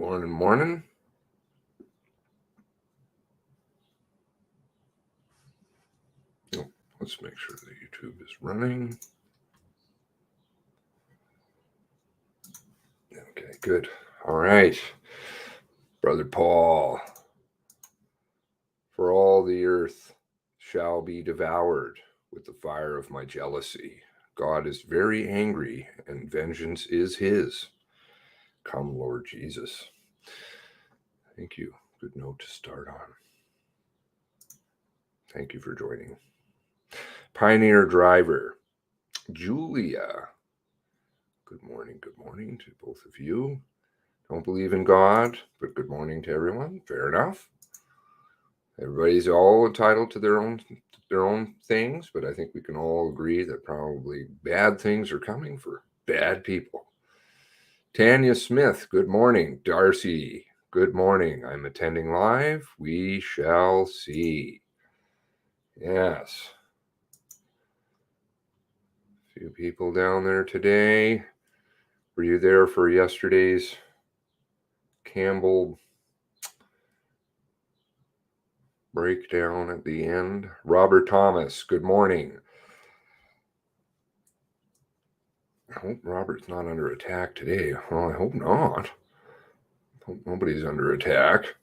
Morning. Oh, let's make sure the YouTube is running. Okay, good. All right. Brother Paul, for all the earth shall be devoured with the fire of my jealousy. God is very angry, and vengeance is his. Come, Lord Jesus. Thank you. Good note to start on. Thank you for joining. Pioneer Driver, Julia. Good morning to both of you. Don't believe in God, but good morning to everyone. Fair enough. Everybody's all entitled to their own things, but I think we can all agree that probably bad things are coming for bad people. Tanya Smith, good morning. Darcy, good morning. I'm attending live. We shall see. Yes. A few people down there today. Were you there for yesterday's Campbell breakdown at the end? Robert Thomas, good morning. I hope Robert's not under attack today. Well, I hope not. Hope nobody's under attack.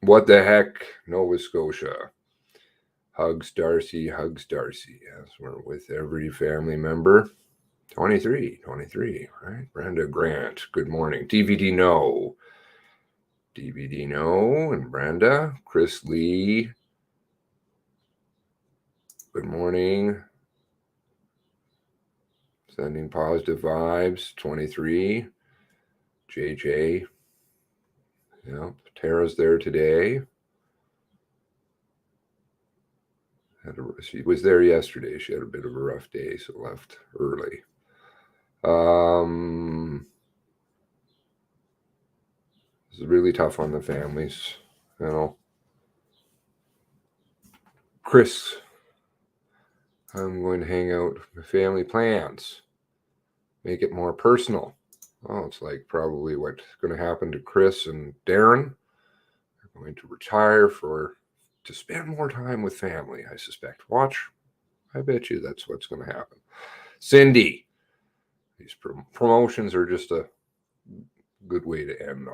What the heck, Nova Scotia? Hugs Darcy. Yes, we're with every family member. 23, right? Brenda Grant, good morning. DVD no, and Brenda. Chris Lee, good morning. Sending positive vibes, 23. JJ, yep. Tara's there today. She was there yesterday. She had a bit of a rough day, so left early. This is really tough on the families, you know. Chris, I'm going to hang out with family plans. Make it more personal. Oh, it's like probably what's going to happen to Chris and Darren. They're going to retire to spend more time with family, I suspect. Watch. I bet you that's what's going to happen. Cindy, these promotions are just a good way to end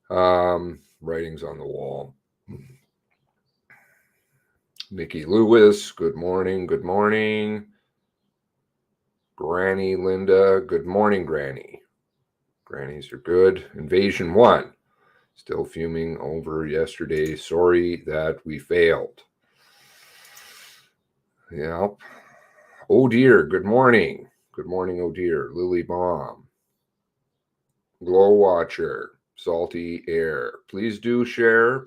on. Writings on the wall. Nikki Lewis, good morning. Granny Linda, good morning, Granny. Grannies are good. Invasion 1, still fuming over yesterday. Sorry that we failed. Yep. Oh dear, good morning. Good morning, oh dear. Lily Baum. Glow Watcher, Salty Air. Please do share.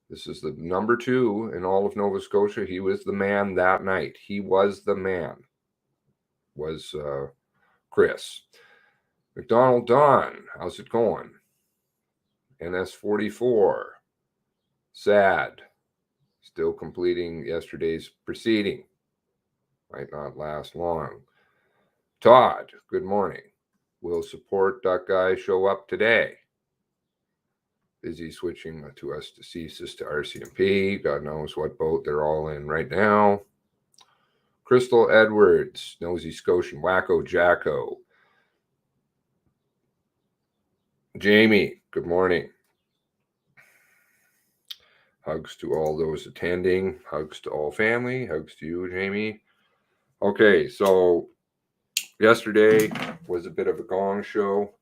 This is the number 2 in all of Nova Scotia. He was the man that night. He was the man. Was Chris. McDonald Don, how's it going? NS44. Sad. Still completing yesterday's proceeding. Might not last long. Todd, good morning. Will support Duck Guy show up today? Busy switching to us to CSIS to Rcmp. God knows what boat they're all in right now. Crystal Edwards, Nosy Scotian, Wacko Jacko. Jamie, good morning. Hugs to all those attending. Hugs to all family. Hugs to you, Jamie. Okay, so yesterday was a bit of a gong show.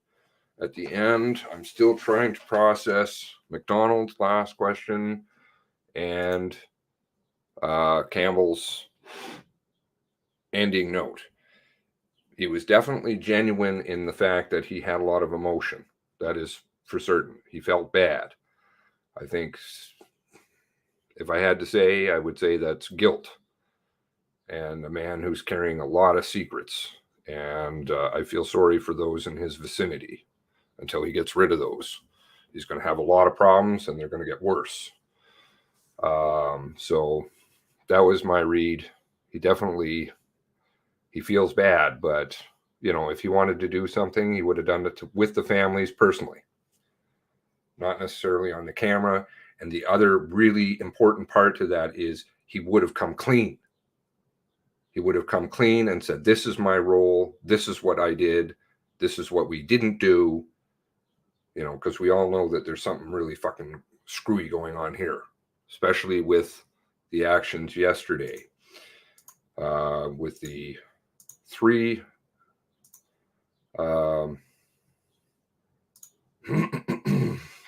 At the end, I'm still trying to process McDonald's last question and Campbell's ending note. He was definitely genuine in the fact that he had a lot of emotion. That is for certain. He felt bad. I think if I had to say, I would say that's guilt. And a man who's carrying a lot of secrets. And I feel sorry for those in his vicinity. Until he gets rid of those, he's going to have a lot of problems, and they're going to get worse. So that was my read. He feels bad, but if he wanted to do something, he would have done it with the families personally, not necessarily on the camera. And the other really important part to that is he would have come clean. He would have come clean and said, this is my role. This is what I did. This is what we didn't do. Because we all know that there's something really fucking screwy going on here, especially with the actions yesterday, with the 3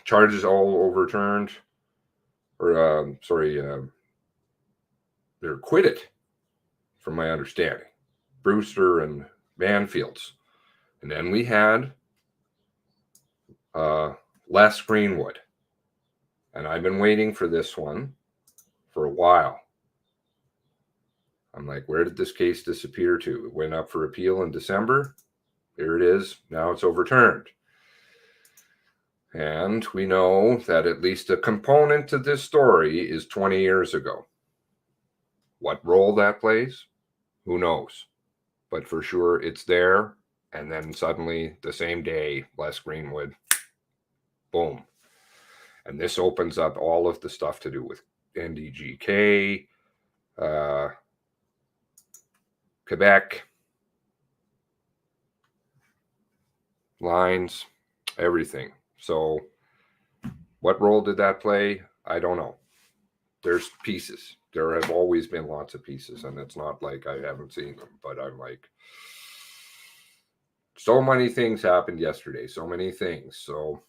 charges all overturned, or they're acquitted, from my understanding. Brewster and Banfields. And then we had Les Greenwood. And I've been waiting for this one for a while. I'm like, where did this case disappear to? It went up for appeal in December. Here it is. Now it's overturned. And we know that at least a component to this story is 20 years ago. What role that plays? Who knows? But for sure it's there. And then suddenly, the same day, Les Greenwood, boom. And this opens up all of the stuff to do with NDGK, Quebec, lines, everything. So what role did that play? I don't know. There's pieces. There have always been lots of pieces, and it's not like I haven't seen them, but I'm like, so many things happened yesterday, so many things. So,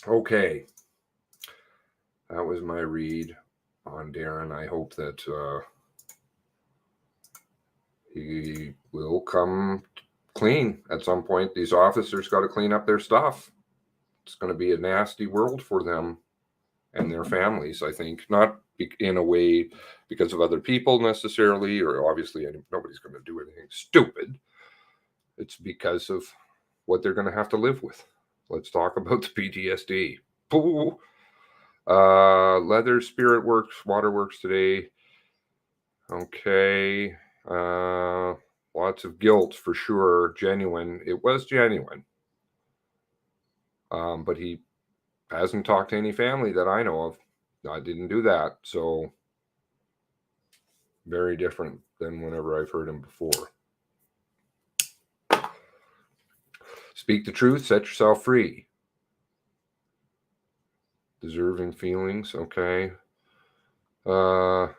okay. That was my read on Darren. I hope that he will come clean at some point. These officers got to clean up their stuff. It's going to be a nasty world for them and their families, I think. Not in a way because of other people necessarily, or obviously nobody's going to do anything stupid. It's because of what they're going to have to live with. Let's talk about the PTSD. Pooh. Leather, Spirit Works, Waterworks today. Okay. Lots of guilt for sure. Genuine. It was genuine. But he hasn't talked to any family that I know of. I didn't do that. So very different than whenever I've heard him before. Speak the truth, set yourself free. Deserving feelings, okay. Hello,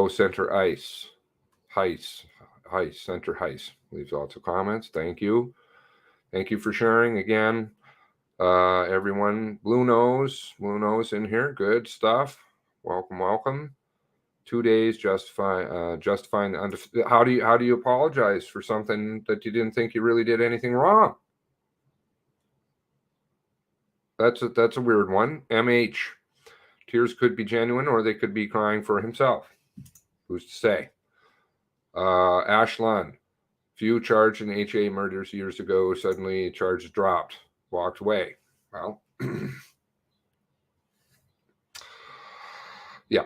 Center Ice. Heis, Center Heis. Leaves lots of comments. Thank you. Thank you for sharing again. Everyone, Blue Nose in here. Good stuff. Welcome. 2 days justifying the how do you apologize for something that you didn't think you really did anything wrong? That's a weird one. MH. Tears could be genuine or they could be crying for himself. Who's to say? Ashland. Few charged in HA murders years ago. Suddenly charges dropped. Walked away. Well, yeah.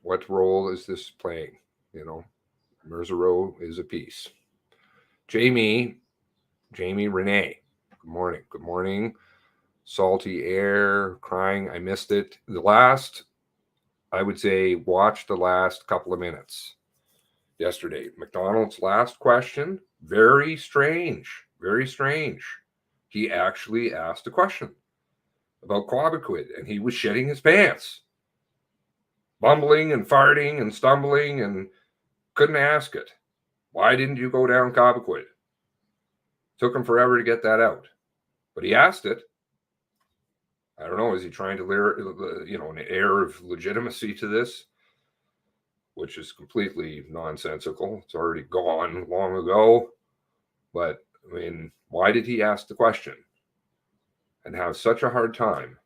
What role is this playing? Merzero is a piece. Jamie Renee. Good morning. Salty air, crying. I missed it. I would say, watch the last couple of minutes yesterday. McDonald's last question. Very strange. He actually asked a question about Quabequid, and he was shitting his pants. Bumbling and farting and stumbling and couldn't ask it. Why didn't you go down Quabequid? Took him forever to get that out. But he asked it. I don't know. Is he trying to an air of legitimacy to this? Which is completely nonsensical. It's already gone long ago. But, I mean, why did he ask the question? And have such a hard time?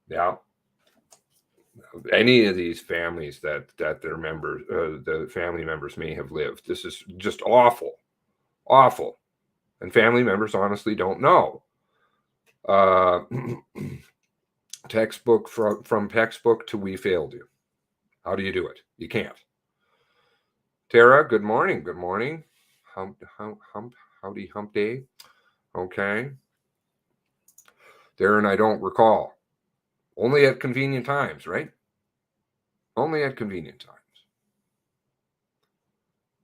Yeah. Any of these families that their members, the family members may have lived. This is just awful. And family members honestly don't know. Textbook from textbook to We Failed You. How do you do it? You can't. Tara, good morning. Good morning. Howdy hump day. Okay. Darren, I don't recall. Only at convenient times, right? Only at convenient times.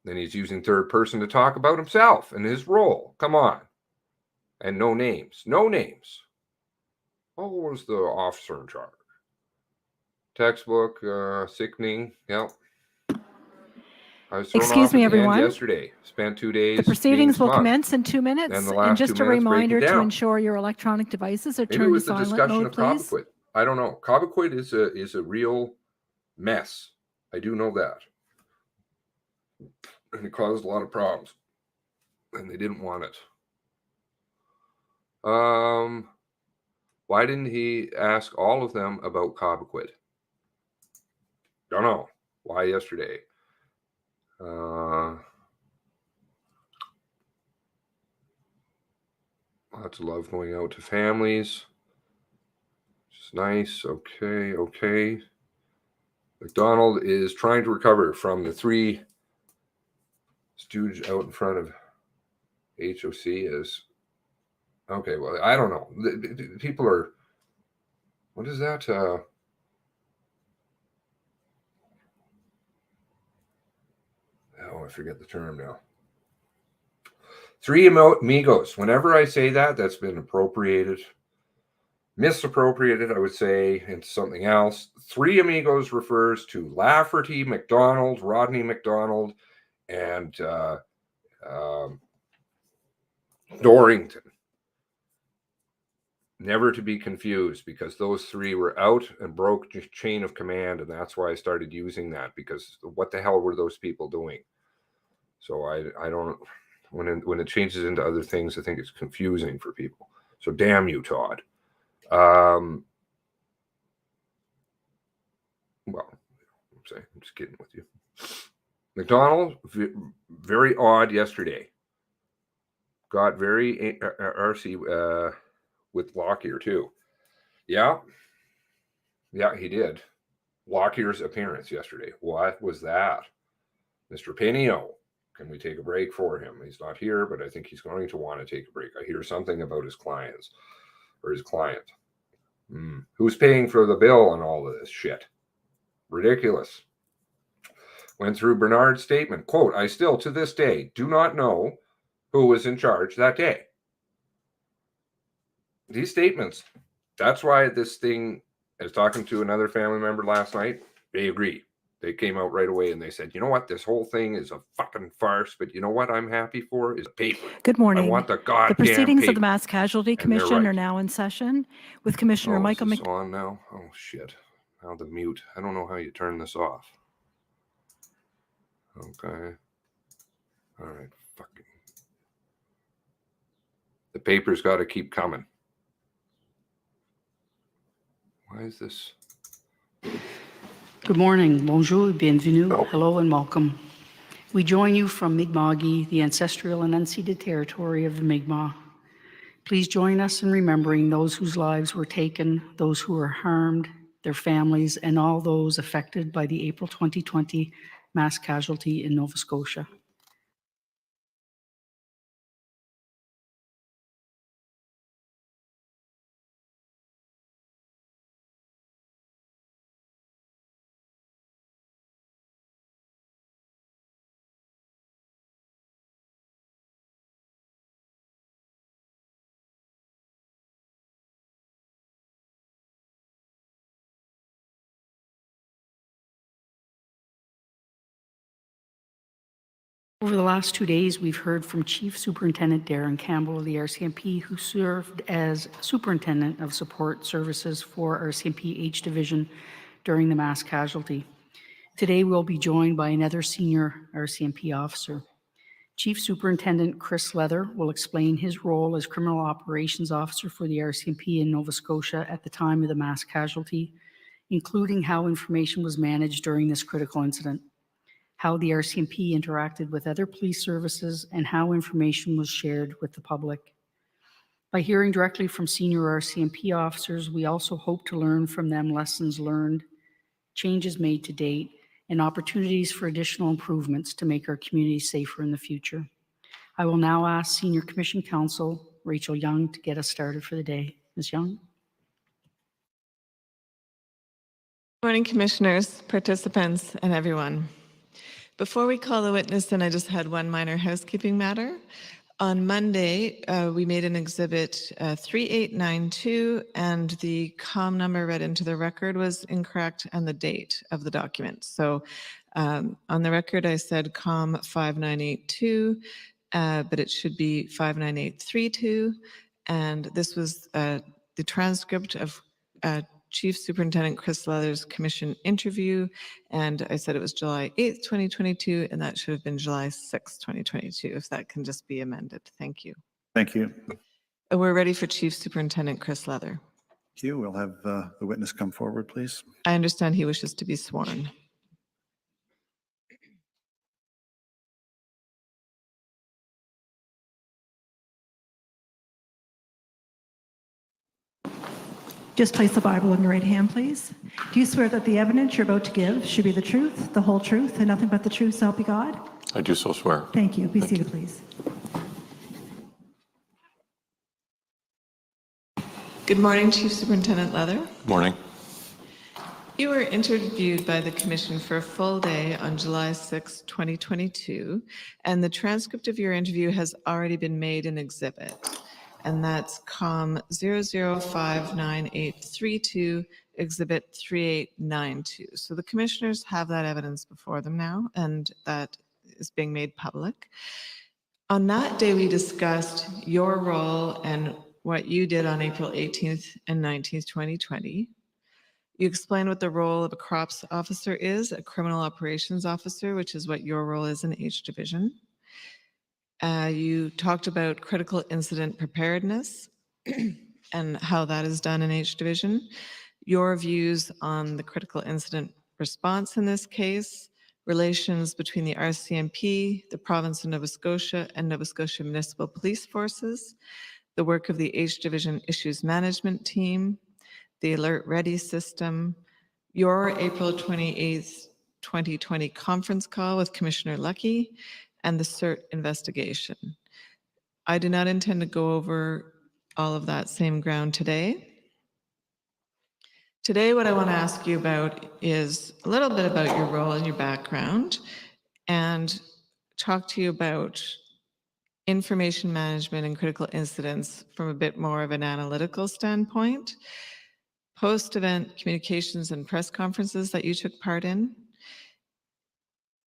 Then he's using third person to talk about himself and his role. Come on. And no names. No names. What was the officer in charge? Textbook, sickening. Yep. I was thrown Excuse off me, at the end everyone. yesterday. Spent 2 days. The proceedings being will smug. commence in 2 minutes. And the And last just 2 a minutes break it reminder to down. ensure your electronic devices are Maybe it turned to was the silent discussion mode, of please. Cobequid. I don't know. Cobequid is a real mess. I do know that. And it caused a lot of problems. And they didn't want it. Why didn't he ask all of them about Cobequid? Don't know. Why yesterday? Lots of love going out to families. Just nice. Okay. McDonald is trying to recover from the 3 stooge out in front of HOC as okay. Well, I don't know. People are. What is that? Oh, I forget the term now. 3 amigos. Whenever I say that, that's been appropriated. Misappropriated, I would say, into something else. 3 amigos refers to Lafferty, McDonald, Rodney McDonald, and Dorrington. Never to be confused, because those 3 were out and broke chain of command, and that's why I started using that, because what the hell were those people doing? So I don't, when it changes into other things, I think it's confusing for people. So damn you, Todd. Well, I'm just kidding with you. McDonald, very odd yesterday. Got very RC with Lockyer too. Yeah, he did. Lockyer's appearance yesterday. What was that? Mr. Pinio, can we take a break for him? He's not here, but I think he's going to want to take a break. I hear something about his clients or his client. Who's paying for the bill on all of this shit? Ridiculous. Went through Bernard's statement. Quote, I still, to this day, do not know who was in charge that day. These statements, that's why this thing, I was talking to another family member last night. They agree. They came out right away and they said, you know what? This whole thing is a fucking farce, but you know what I'm happy for is paper. Good morning. I want the goddamn The proceedings paper. of the Mass Casualty Commission are now in session with Commissioner Michael Is this on now? Oh, shit. Now the mute. I don't know how you turn this off. Okay. All right. Fucking. The paper's got to keep coming. Why is this? Good morning. Bonjour, bienvenue. Oh. Hello and welcome. We join you from Mi'kma'ki, the ancestral and unceded territory of the Mi'kmaq. Please join us in remembering those whose lives were taken, those who were harmed, their families, and all those affected by the April 2020 mass casualty in Nova Scotia. Over the last 2 days, we've heard from Chief Superintendent Darren Campbell of the Rcmp, who served as Superintendent of Support Services for Rcmp H Division during the mass casualty. Today, we'll be joined by another senior Rcmp officer. Chief Superintendent Chris Leather will explain his role as Criminal Operations Officer for the Rcmp in Nova Scotia at the time of the mass casualty, including how information was managed during this critical incident, how the Rcmp interacted with other police services, and how information was shared with the public. By hearing directly from senior Rcmp officers, we also hope to learn from them lessons learned, changes made to date, and opportunities for additional improvements to make our community safer in the future. I will now ask Senior Commission Counsel Rachel Young to get us started for the day. Ms. Young? Good morning, commissioners, participants, and everyone. Before we call the witness in, I just had one minor housekeeping matter. On Monday, we made an exhibit 3892, and the COM number read into the record was incorrect and the date of the document. So on the record, I said COM 5982, but it should be 59832. And this was the transcript of Chief Superintendent Chris Leather's commission interview, and I said it was July 8th, 2022, and that should have been July 6th, 2022, if that can just be amended. Thank you. Thank you. We're ready for Chief Superintendent Chris Leather. Thank you. We'll have the witness come forward, please. I understand he wishes to be sworn. Just place the Bible in your right hand, please. Do you swear that the evidence you're about to give should be the truth, the whole truth, and nothing but the truth, so help you God? I do so swear. Thank you. Be seated, please. Good morning, Chief Superintendent Leather. Good morning. You were interviewed by the Commission for a full day on July 6, 2022, and the transcript of your interview has already been made an exhibit, and that's COM 005982, Exhibit 3892. So the Commissioners have that evidence before them now, and that is being made public. On that day, we discussed your role and what you did on April 18th and 19th, 2020. You explained what the role of a CROPS officer is, a criminal operations officer, which is what your role is in H Division. You talked about critical incident preparedness and how that is done in H Division, your views on the critical incident response in this case, relations between the RCMP, the province of Nova Scotia, and Nova Scotia Municipal Police Forces, the work of the H Division Issues Management Team, the Alert Ready system, your April 28th, 2020 conference call with Commissioner Lucky, and the CERT investigation. I do not intend to go over all of that same ground today. Today, what I want to ask you about is a little bit about your role and your background, and talk to you about information management and critical incidents from a bit more of an analytical standpoint, post-event communications and press conferences that you took part in,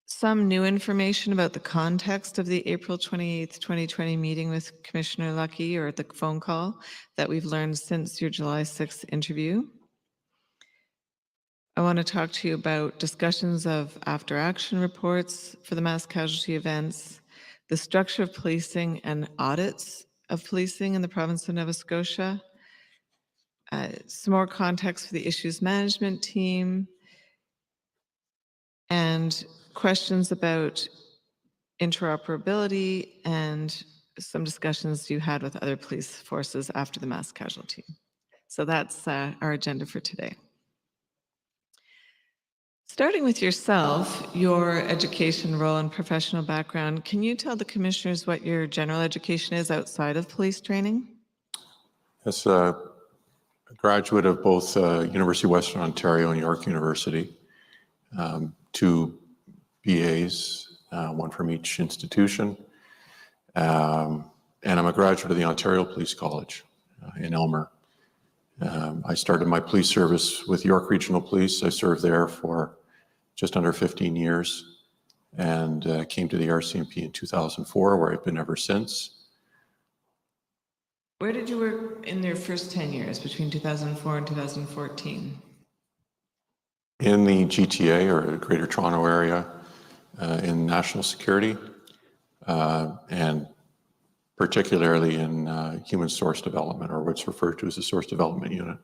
some new information about the context of the April 28th, 2020 meeting with Commissioner Lucky, or the phone call that we've learned since your July 6th interview. I want to talk to you about discussions of after action reports for the mass casualty events, the structure of policing and audits of policing in the province of Nova Scotia, some more context for the issues management team, and questions about interoperability and some discussions you had with other police forces after the mass casualty. So that's our agenda for today. Starting with yourself, your education, role, and professional background, can you tell the commissioners what your general education is outside of police training? As a graduate of both University of Western Ontario and York University, 2 BAs, one from each institution, and I'm a graduate of the Ontario Police College in Elmer. I started my police service with York Regional Police. I served there for just under 15 years and came to the RCMP in 2004, where I've been ever since. Where did you work in your first 10 years between 2004 and 2014? In the GTA, or Greater Toronto Area, in national security, and particularly in human source development, or what's referred to as the source development unit.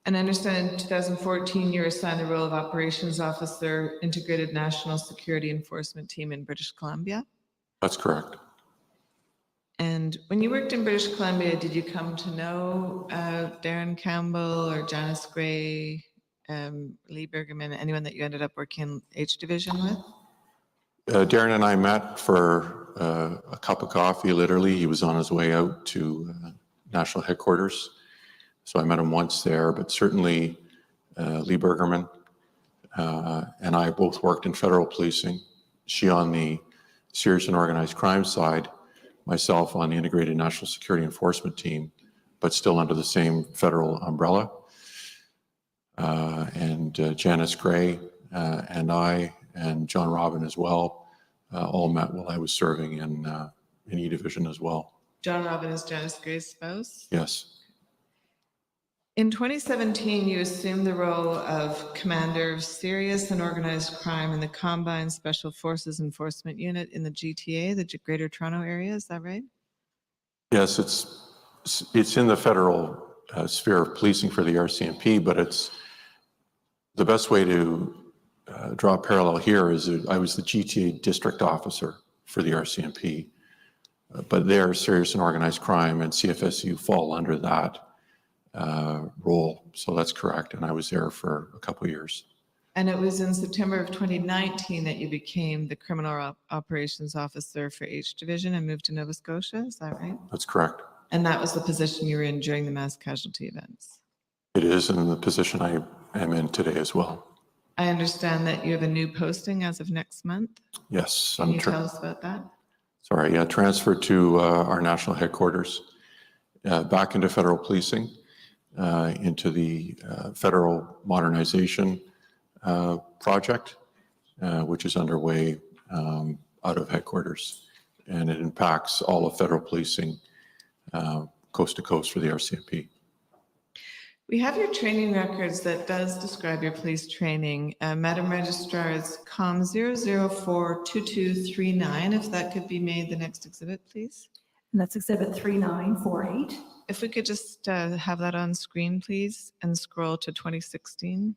And I understand in 2014, you were assigned the role of Operations Officer, Integrated National Security Enforcement Team in British Columbia? That's correct. And when you worked in British Columbia, did you come to know Darren Campbell or Janice Gray Lee Bergerman, anyone that you ended up working in H Division with? Darren and I met for a cup of coffee, literally. He was on his way out to national headquarters. So I met him once there, but certainly Lee Bergerman and I both worked in federal policing. She on the serious and organized crime side, myself on the integrated national security enforcement team, but still under the same federal umbrella. And Janice Gray and I and John Robin as well all met while I was serving in E Division as well. John Robin is Janice Gray's spouse? Yes. In 2017, you assumed the role of Commander of Serious and Organized Crime in the Combined Special Forces Enforcement Unit in the GTA, the Greater Toronto Area, is that right? Yes, it's in the federal sphere of policing for the RCMP, but it's the best way to draw a parallel here is that I was the GTA district officer for the RCMP, but there, serious and organized crime and CFSU fall under that role. So that's correct. And I was there for a couple of years. And it was in September of 2019 that you became the Criminal Operations Officer for H Division and moved to Nova Scotia, is that right? That's correct. And that was the position you were in during the mass casualty events? It is in the position I am in today as well. I understand that you have a new posting as of next month. Yes. Can you tell us about that? Sorry, transferred to our national headquarters, back into federal policing, into the federal modernization project, which is underway out of headquarters. And it impacts all of federal policing coast to coast for the RCMP. We have your training records that does describe your police training. Madam Registrar, it's COM 0042239. If that could be made the next exhibit, please. And that's Exhibit 3948. If we could just have that on screen, please, and scroll to 2016.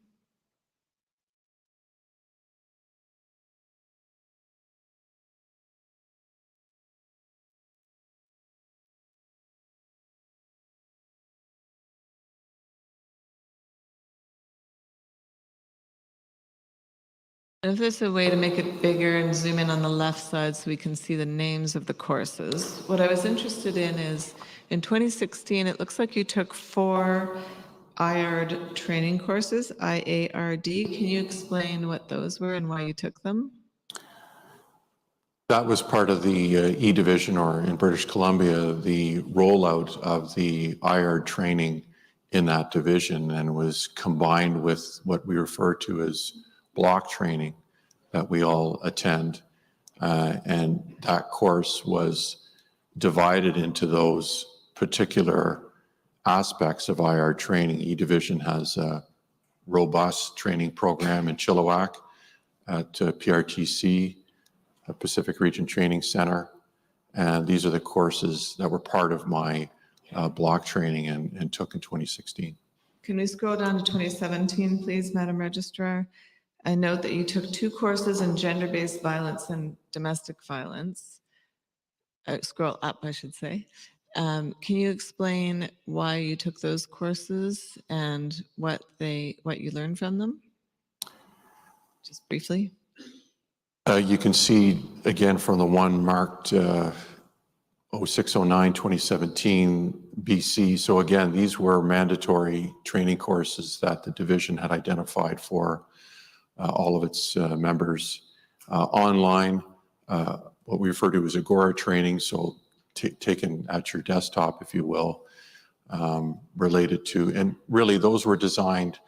If there's a way to make it bigger and zoom in on the left side so we can see the names of the courses. What I was interested in is, in 2016, it looks like you took 4 IARD training courses, IARD. Can you explain what those were and why you took them? That was part of the E Division, or in British Columbia, the rollout of the IARD training in that division, and was combined with what we refer to as block training that we all attend. And that course was divided into those particular aspects of IR training. E Division has a robust training program in Chilliwack at PRTC, Pacific Region Training Center. And these are the courses that were part of my block training and took in 2016. Can we scroll down to 2017, please, Madam Registrar? I note that you took 2 courses in gender-based violence and domestic violence. Scroll up, I should say. Can you explain why you took those courses and what you learned from them? Just briefly. You can see, again, from the one marked 0609 2017 BC. So again, these were mandatory training courses that the division had identified for all of its members online, what we refer to as Agora training, so taken at your desktop, if you will, related to, and really those were designed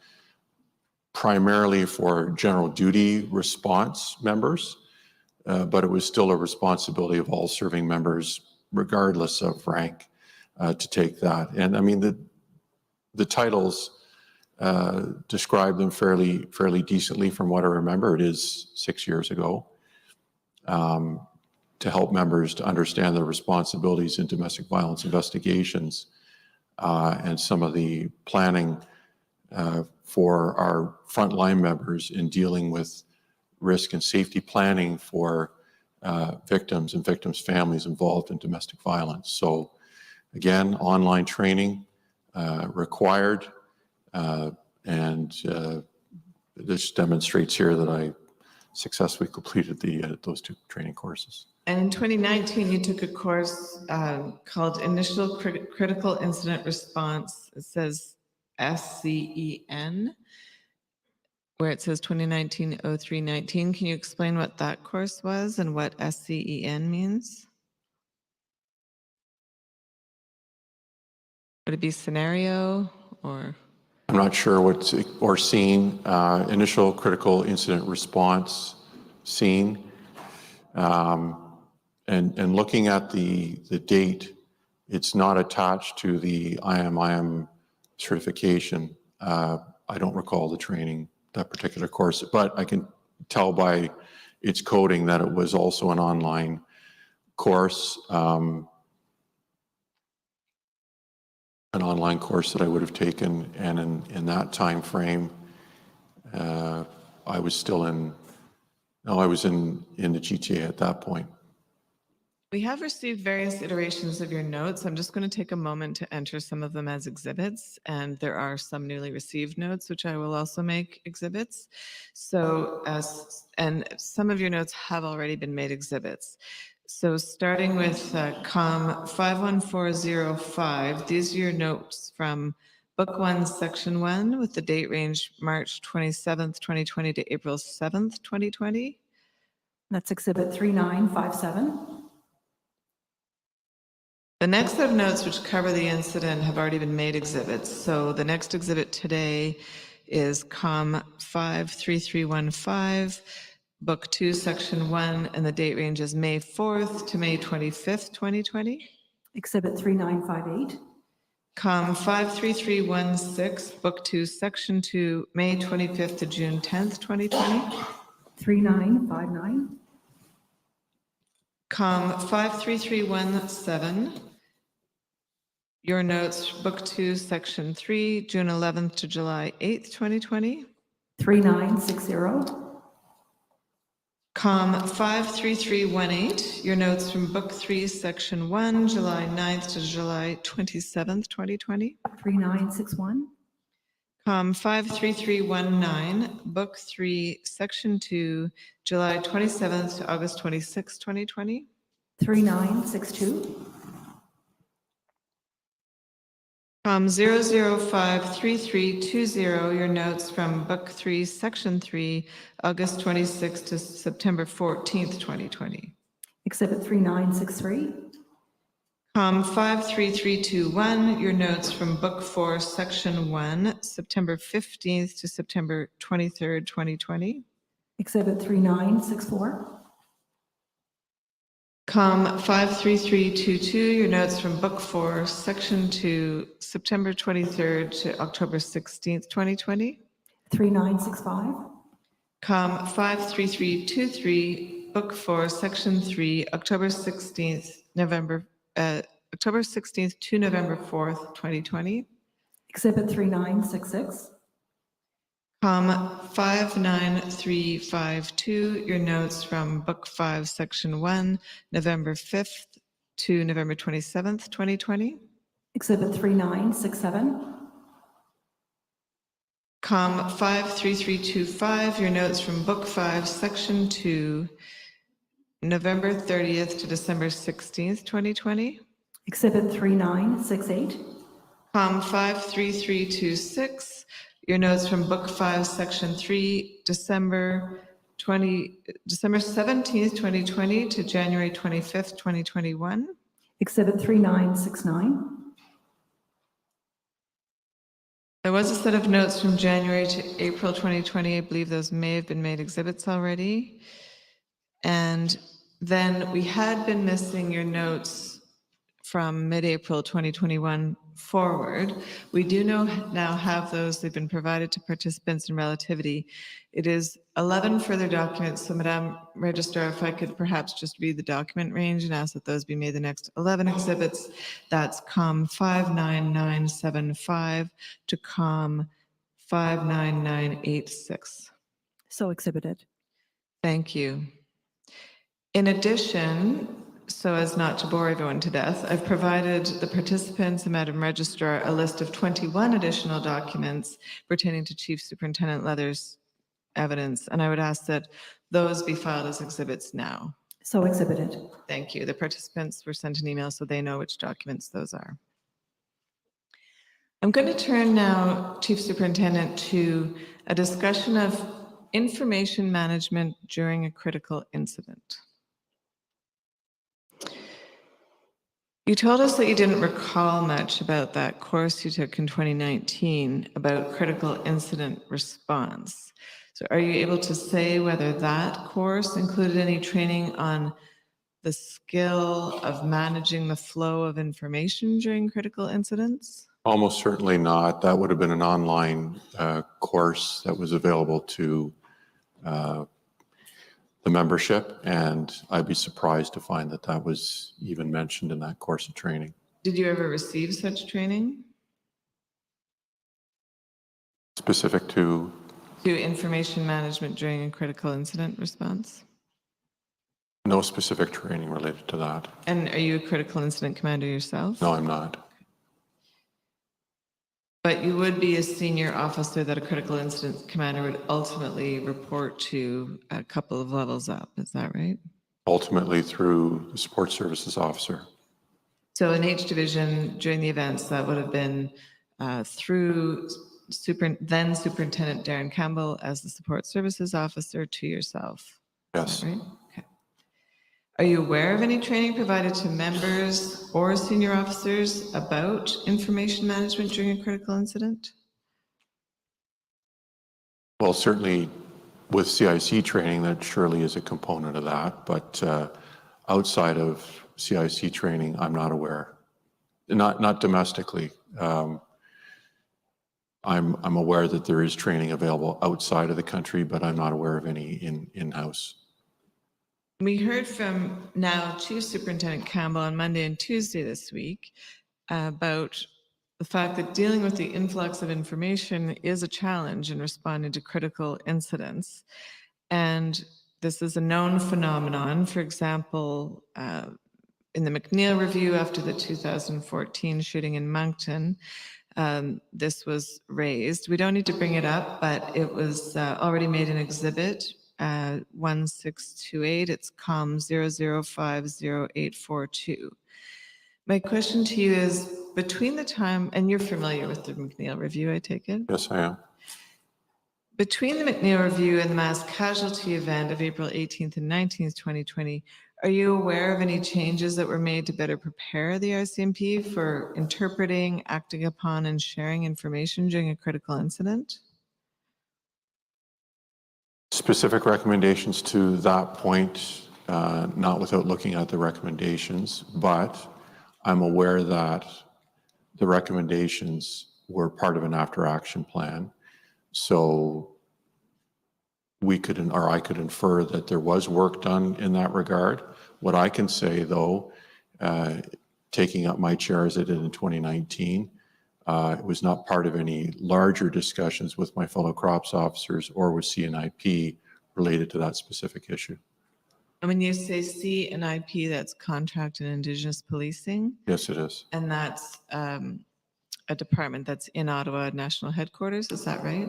primarily for general duty response members, but it was still a responsibility of all serving members, regardless of rank, to take that. And I mean, the titles describe them fairly decently from what I remember. It is 6 years ago, to help members to understand their responsibilities in domestic violence investigations and some of the planning for our frontline members in dealing with risk and safety planning for victims and victims' families involved in domestic violence. So again, online training required, and this demonstrates here that I successfully completed those 2 training courses. And in 2019, you took a course called Initial Critical Incident Response. It says SCEN, where it says 2019-0319. Can you explain what that course was and what SCEN means? Would it be scenario or? I'm not sure what, or scene, initial critical incident response scene. And looking at the date, it's not attached to the IAM certification. I don't recall the training, that particular course, but I can tell by its coding that it was also an online course, an online course that I would have taken, and in that time frame, I was still I was in the GTA at that point. We have received various iterations of your notes. I'm just going to take a moment to enter some of them as exhibits, and there are some newly received notes, which I will also make exhibits. So, and some of your notes have already been made exhibits. So starting with COM 51405, these are your notes from Book 1, Section 1, with the date range March 27th, 2020 to April 7th, 2020. That's Exhibit 3957. The next set of notes which cover the incident have already been made exhibits. So the next exhibit today is COM 53315, Book 2, Section 1, and the date range is May 4th to May 25th, 2020. Exhibit 3958. COM 53316, Book 2, Section 2, May 25th to June 10th, 2020. 3959. COM 53317, your notes, Book 2, Section 3, June 11th to July 8th, 2020. 3960. COM 53318, your notes from Book 3, Section 1, July 9th to July 27th, 2020. 3961. COM 53319, Book 3, Section 2, July 27th to August 26th, 2020. 3962. COM 0053320, your notes from Book 3, Section 3, August 26th to September 14th, 2020. Exhibit 3963. COM 53321, your notes from Book 4, Section 1, September 15th to September 23rd, 2020. Exhibit 3964. COM 53322, your notes from Book 4, Section 2, September 23rd to October 16th, 2020. 3965. COM 53323, Book 4, Section 3, October 16th to November 4th, 2020. Exhibit 3966. COM 59352, your notes from Book 5, Section 1, November 5th to November 27th, 2020. Exhibit 3967. COM 53325, your notes from Book 5, Section 2, November 30th to December 16th, 2020. Exhibit 3968. COM 53326, your notes from Book 5, Section 3, December 17th, 2020 to January 25th, 2021. Exhibit 3969. There was a set of notes from January to April 2020. I believe those may have been made exhibits already. And then we had been missing your notes from mid-April 2021 forward. We do now have those. They've been provided to participants in relativity. It is 11 further documents. So Madame Registrar, if I could perhaps just read the document range and ask that those be made the next 11 exhibits. That's COM 59975 to COM 59986. So exhibited. Thank you. In addition, so as not to bore everyone to death, I've provided the participants and Madam Registrar a list of 21 additional documents pertaining to Chief Superintendent Leather's evidence, and I would ask that those be filed as exhibits now. So exhibited. Thank you. The participants were sent an email so they know which documents those are. I'm going to turn now, Chief Superintendent, to a discussion of information management during a critical incident. You told us that you didn't recall much about that course you took in 2019 about critical incident response. So are you able to say whether that course included any training on the skill of managing the flow of information during critical incidents? Almost certainly not. That would have been an online course that was available to the membership, and I'd be surprised to find that that was even mentioned in that course of training. Did you ever receive such training? Specific to? To information management during a critical incident response? No specific training related to that. And are you a critical incident commander yourself? No, I'm not. But you would be a senior officer that a critical incident commander would ultimately report to a couple of levels up, is that right? Ultimately through the support services officer. So in H division, during the events, that would have been through then Superintendent Darren Campbell as the support services officer to yourself. Yes. Is that right? Okay. Are you aware of any training provided to members or senior officers about information management during a critical incident? Well, certainly with CIC training, that surely is a component of that, but outside of CIC training, I'm not aware. Not domestically. I'm aware that there is training available outside of the country, but I'm not aware of any in-house. We heard from now Chief Superintendent Campbell on Monday and Tuesday this week about the fact that dealing with the influx of information is a challenge in responding to critical incidents. And this is a known phenomenon. For example, in the McNeil Review after the 2014 shooting in Moncton, this was raised. We don't need to bring it up, but it was already made an exhibit. 1628, it's COM 0050842. My question to you is, between the time, and you're familiar with the McNeil Review, I take it? Yes, I am. Between the McNeil Review and the mass casualty event of April 18th and 19th, 2020, are you aware of any changes that were made to better prepare the RCMP for interpreting, acting upon, and sharing information during a critical incident? Specific recommendations to that point, not without looking at the recommendations, but I'm aware that the recommendations were part of an after-action plan. So we could, or I could infer that there was work done in that regard. What I can say, though, taking up my chair as I did in 2019, it was not part of any larger discussions with my fellow CROPS officers or with CNIP related to that specific issue. And when you say CNIP, that's Contract and Indigenous Policing? Yes, it is. And that's a department that's in Ottawa National Headquarters, is that right?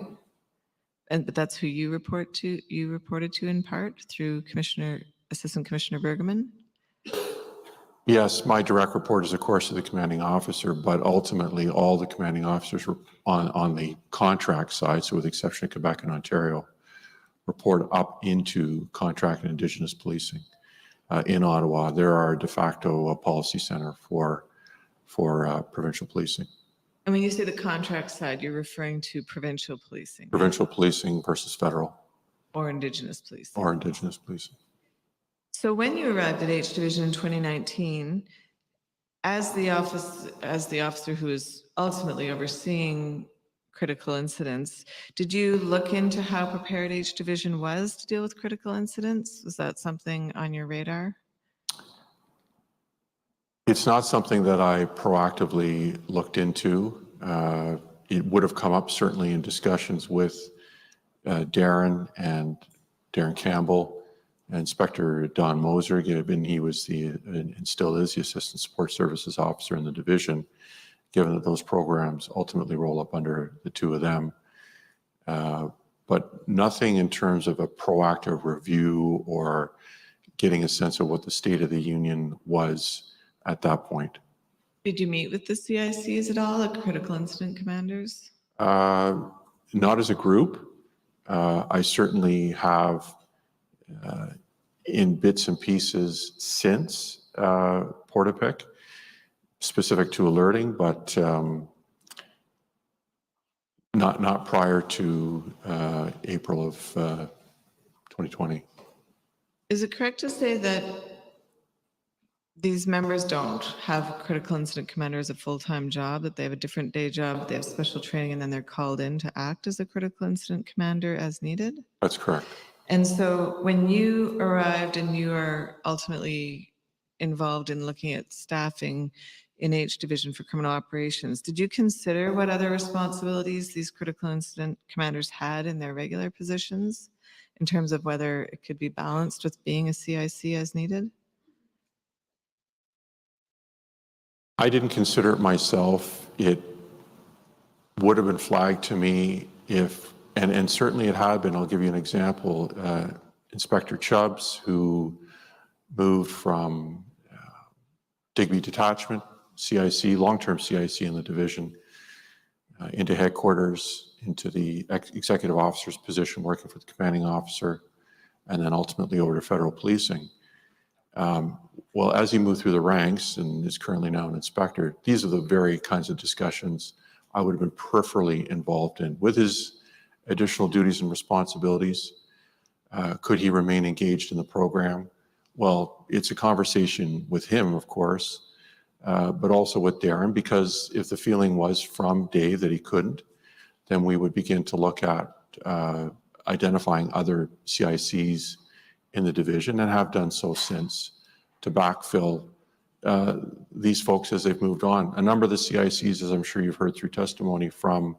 But that's who you report to. You reported to in part through Assistant Commissioner Bergman. Yes, my direct report is, of course, to the commanding officer, but ultimately all the commanding officers were on the contract side, so with the exception of Quebec and Ontario, report up into Contract and Indigenous Policing. In Ottawa, there are de facto a policy center for provincial policing. And when you say the contract side, you're referring to provincial policing? Provincial policing versus federal. Or Indigenous policing? Or Indigenous policing. So when you arrived at H Division in 2019, as the officer who is ultimately overseeing critical incidents, did you look into how prepared H Division was to deal with critical incidents? Was that something on your radar? It's not something that I proactively looked into. It would have come up certainly in discussions with Darren Campbell, Inspector Don Moser, given he was and still is the Assistant Support Services Officer in the division, given that those programs ultimately roll up under the two of them. but nothing in terms of a proactive review or getting a sense of what the state of the union was at that point. Did you meet with the CICs at all, the critical incident commanders? Not as a group. I certainly have in bits and pieces since Portapic, specific to alerting, but not prior to April of 2020. Is it correct to say that these members don't have critical incident commander as a full-time job, that they have a different day job, they have special training, and then they're called in to act as a critical incident commander as needed? That's correct. And so when you arrived and you are ultimately involved in looking at staffing in H Division for Criminal Operations, did you consider what other responsibilities these critical incident commanders had in their regular positions in terms of whether it could be balanced with being a CIC as needed? I didn't consider it myself. It would have been flagged to me if, and certainly it had been. I'll give you an example. Inspector Chubbs, who moved from Digby Detachment, CIC, long-term CIC in the division, into headquarters, into the executive officer's position, working for the commanding officer, and then ultimately over to federal policing. Well, as he moved through the ranks and is currently now an inspector, these are the very kinds of discussions I would have been peripherally involved in. With his additional duties and responsibilities, could he remain engaged in the program? Well, it's a conversation with him, of course, but also with Darren, because if the feeling was from Dave that he couldn't, then we would begin to look at identifying other CICs in the division, and have done so since, to backfill these folks as they've moved on. A number of the CICs, as I'm sure you've heard through testimony from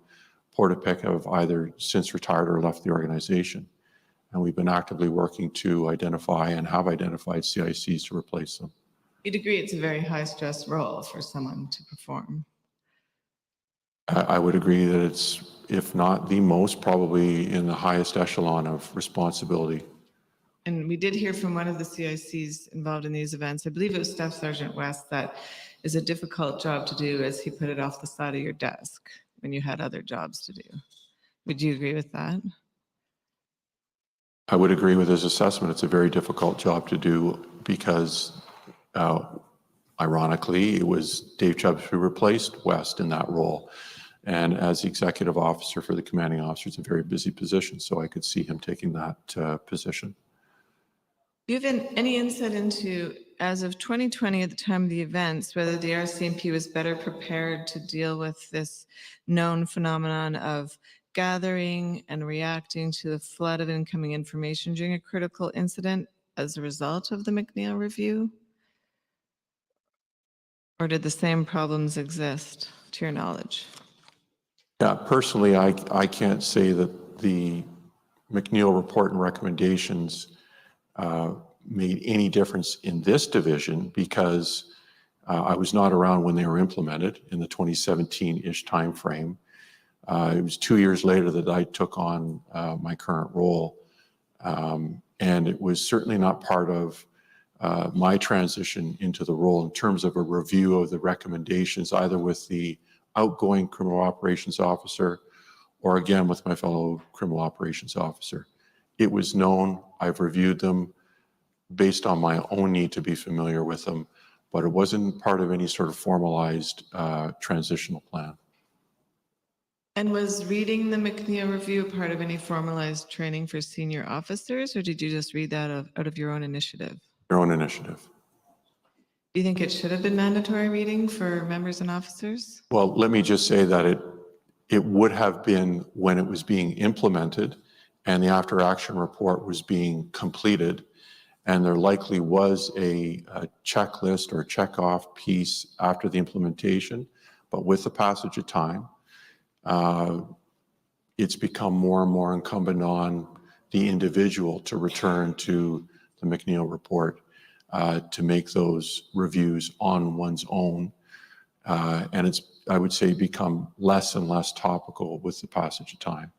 Portapic, have either since retired or left the organization. And we've been actively working to identify and have identified CICs to replace them. You'd agree it's a very high-stress role for someone to perform? I would agree that it's, if not the most, probably in the highest echelon of responsibility. And we did hear from one of the CICs involved in these events, I believe it was Staff Sergeant West, that is a difficult job to do, as he put it, off the side of your desk when you had other jobs to do. Would you agree with that? I would agree with his assessment. It's a very difficult job to do because, ironically, it was Dave Chubbs who replaced West in that role. And as the executive officer for the commanding officer, it's a very busy position, so I could see him taking that position. Do you have any insight into, as of 2020, at the time of the events, whether the RCMP was better prepared to deal with this known phenomenon of gathering and reacting to the flood of incoming information during a critical incident as a result of the McNeil review? Or did the same problems exist, to your knowledge? Yeah, personally, I can't say that the McNeil report and recommendations made any difference in this division, because I was not around when they were implemented in the 2017-ish timeframe. It was 2 years later that I took on my current role, and it was certainly not part of my transition into the role in terms of a review of the recommendations, either with the outgoing criminal operations officer or again with my fellow criminal operations officer. It was known, I've reviewed them based on my own need to be familiar with them, but it wasn't part of any sort of formalized transitional plan. And was reading the McNeil review part of any formalized training for senior officers, or did you just read that out of your own initiative? Your own initiative. Do you think it should have been mandatory reading for members and officers? Well, let me just say that it would have been when it was being implemented and the after action report was being completed, and there likely was a checklist or check-off piece after the implementation, but with the passage of time, it's become more and more incumbent on the individual to return to the McNeil report to make those reviews on one's own. And it's, I would say, become less and less topical with the passage of time.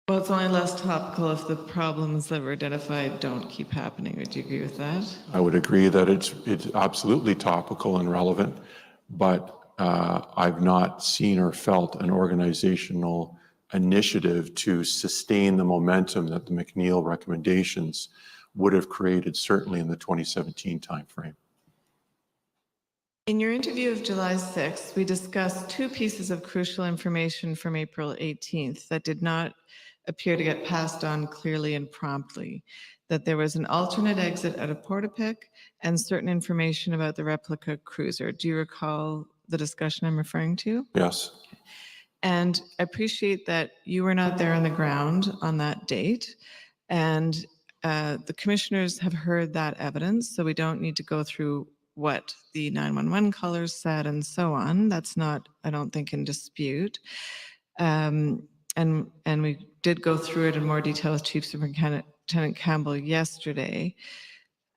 Well, it's only less topical if the problems that were identified don't keep happening. Would you agree with that? I would agree that it's absolutely topical and relevant, but I've not seen or felt an organizational initiative to sustain the momentum that the McNeil recommendations would have created, certainly in the 2017 timeframe. In your interview of July 6th, we discussed two pieces of crucial information from April 18th that did not appear to get passed on clearly and promptly. That there was an alternate exit at a Portapic and certain information about the replica cruiser. Do you recall the discussion I'm referring to? Yes. And I appreciate that you were not there on the ground on that date. And the commissioners have heard that evidence, so we don't need to go through what the 911 callers said and so on. That's not, I don't think, in dispute. And we did go through it in more detail with Chief Superintendent Campbell yesterday.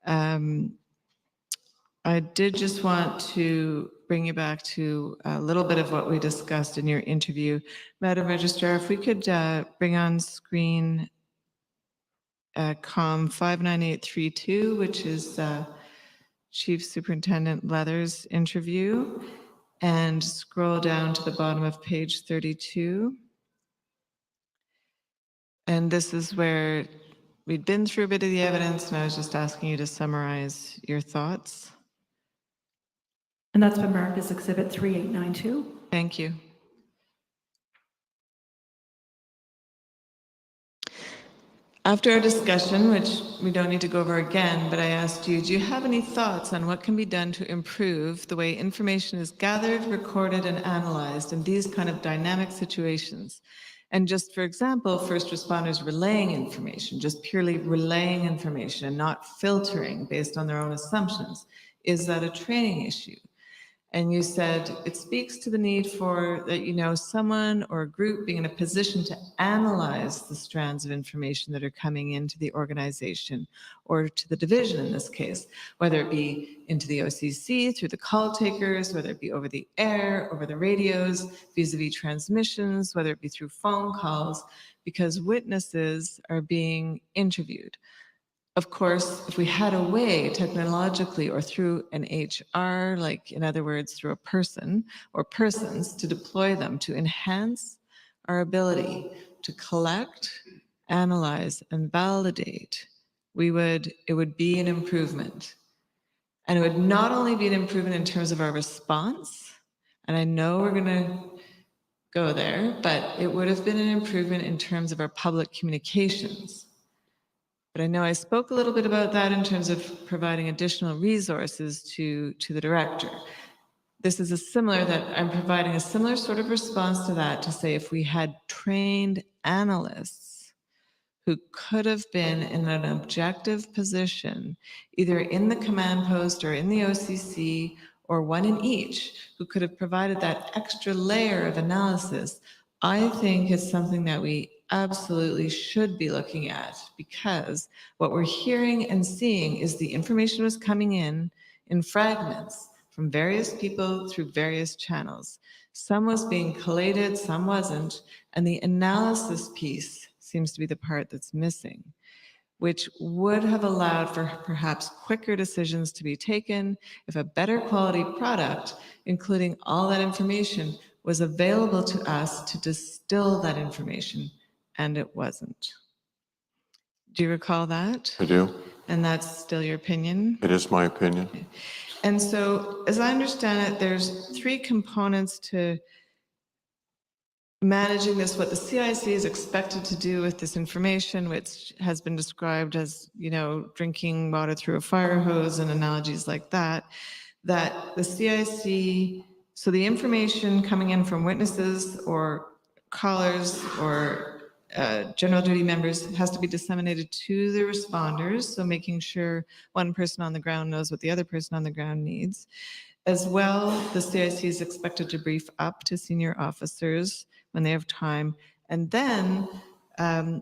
I did just want to bring you back to a little bit of what we discussed in your interview. Madam Registrar, if we could bring on screen COM 59832, which is Chief Superintendent Leather's interview, and scroll down to the bottom of page 32. And this is where we'd been through a bit of the evidence, and I was just asking you to summarize your thoughts. And that's been marked as Exhibit 3892. Thank you. After our discussion, which we don't need to go over again, but I asked you, do you have any thoughts on what can be done to improve the way information is gathered, recorded, and analyzed in these kind of dynamic situations? And just for example, first responders relaying information, just purely relaying information and not filtering based on their own assumptions. Is that a training issue? And you said it speaks to the need for that, someone or a group being in a position to analyze the strands of information that are coming into the organization or to the division in this case, whether it be into the OCC through the call takers, whether it be over the air, over the radios, vis-a-vis transmissions, whether it be through phone calls, because witnesses are being interviewed. Of course, if we had a way technologically or through an HR, like in other words, through a person or persons, to deploy them to enhance our ability to collect, analyze, and validate, it would be an improvement. And it would not only be an improvement in terms of our response, and I know we're going to go there, but it would have been an improvement in terms of our public communications. But I know I spoke a little bit about that in terms of providing additional resources to the director. This is I'm providing a similar sort of response to that, to say if we had trained analysts who could have been in an objective position, either in the command post or in the OCC, or one in each, who could have provided that extra layer of analysis, I think it's something that we absolutely should be looking at, because what we're hearing and seeing is the information was coming in fragments from various people through various channels. Some was being collated, some wasn't, and the analysis piece seems to be the part that's missing, which would have allowed for perhaps quicker decisions to be taken if a better quality product, including all that information, was available to us to distill that information. And it wasn't. Do you recall that? I do. And that's still your opinion? It is my opinion. And so, as I understand it, there's three components to managing this, what the CIC is expected to do with this information, which has been described as, drinking water through a fire hose and analogies like that, that the CIC, so the information coming in from witnesses or callers or general duty members has to be disseminated to the responders, so making sure one person on the ground knows what the other person on the ground needs. As well, the CIC is expected to brief up to senior officers when they have time. And then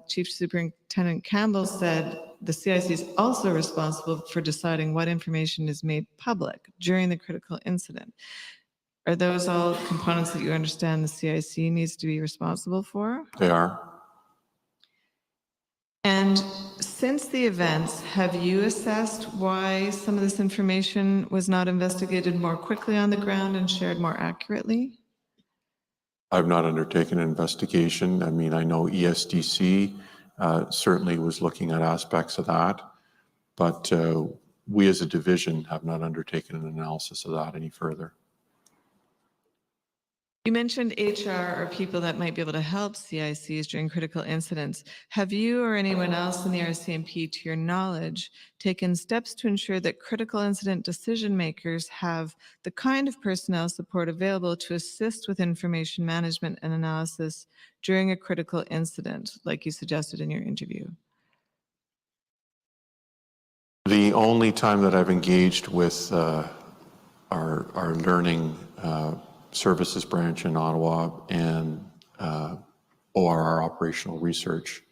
Chief Superintendent Campbell said the CIC is also responsible for deciding what information is made public during the critical incident. Are those all components that you understand the CIC needs to be responsible for? They are. And since the events, have you assessed why some of this information was not investigated more quickly on the ground and shared more accurately? I've not undertaken an investigation. I mean, I know ESDC certainly was looking at aspects of that, but we as a division have not undertaken an analysis of that any further. You mentioned HR or people that might be able to help CICs during critical incidents. Have you or anyone else in the RCMP, to your knowledge, taken steps to ensure that critical incident decision makers have the kind of personnel support available to assist with information management and analysis during a critical incident, like you suggested in your interview? The only time that I've engaged with our learning services branch in Ottawa and ORR operational research,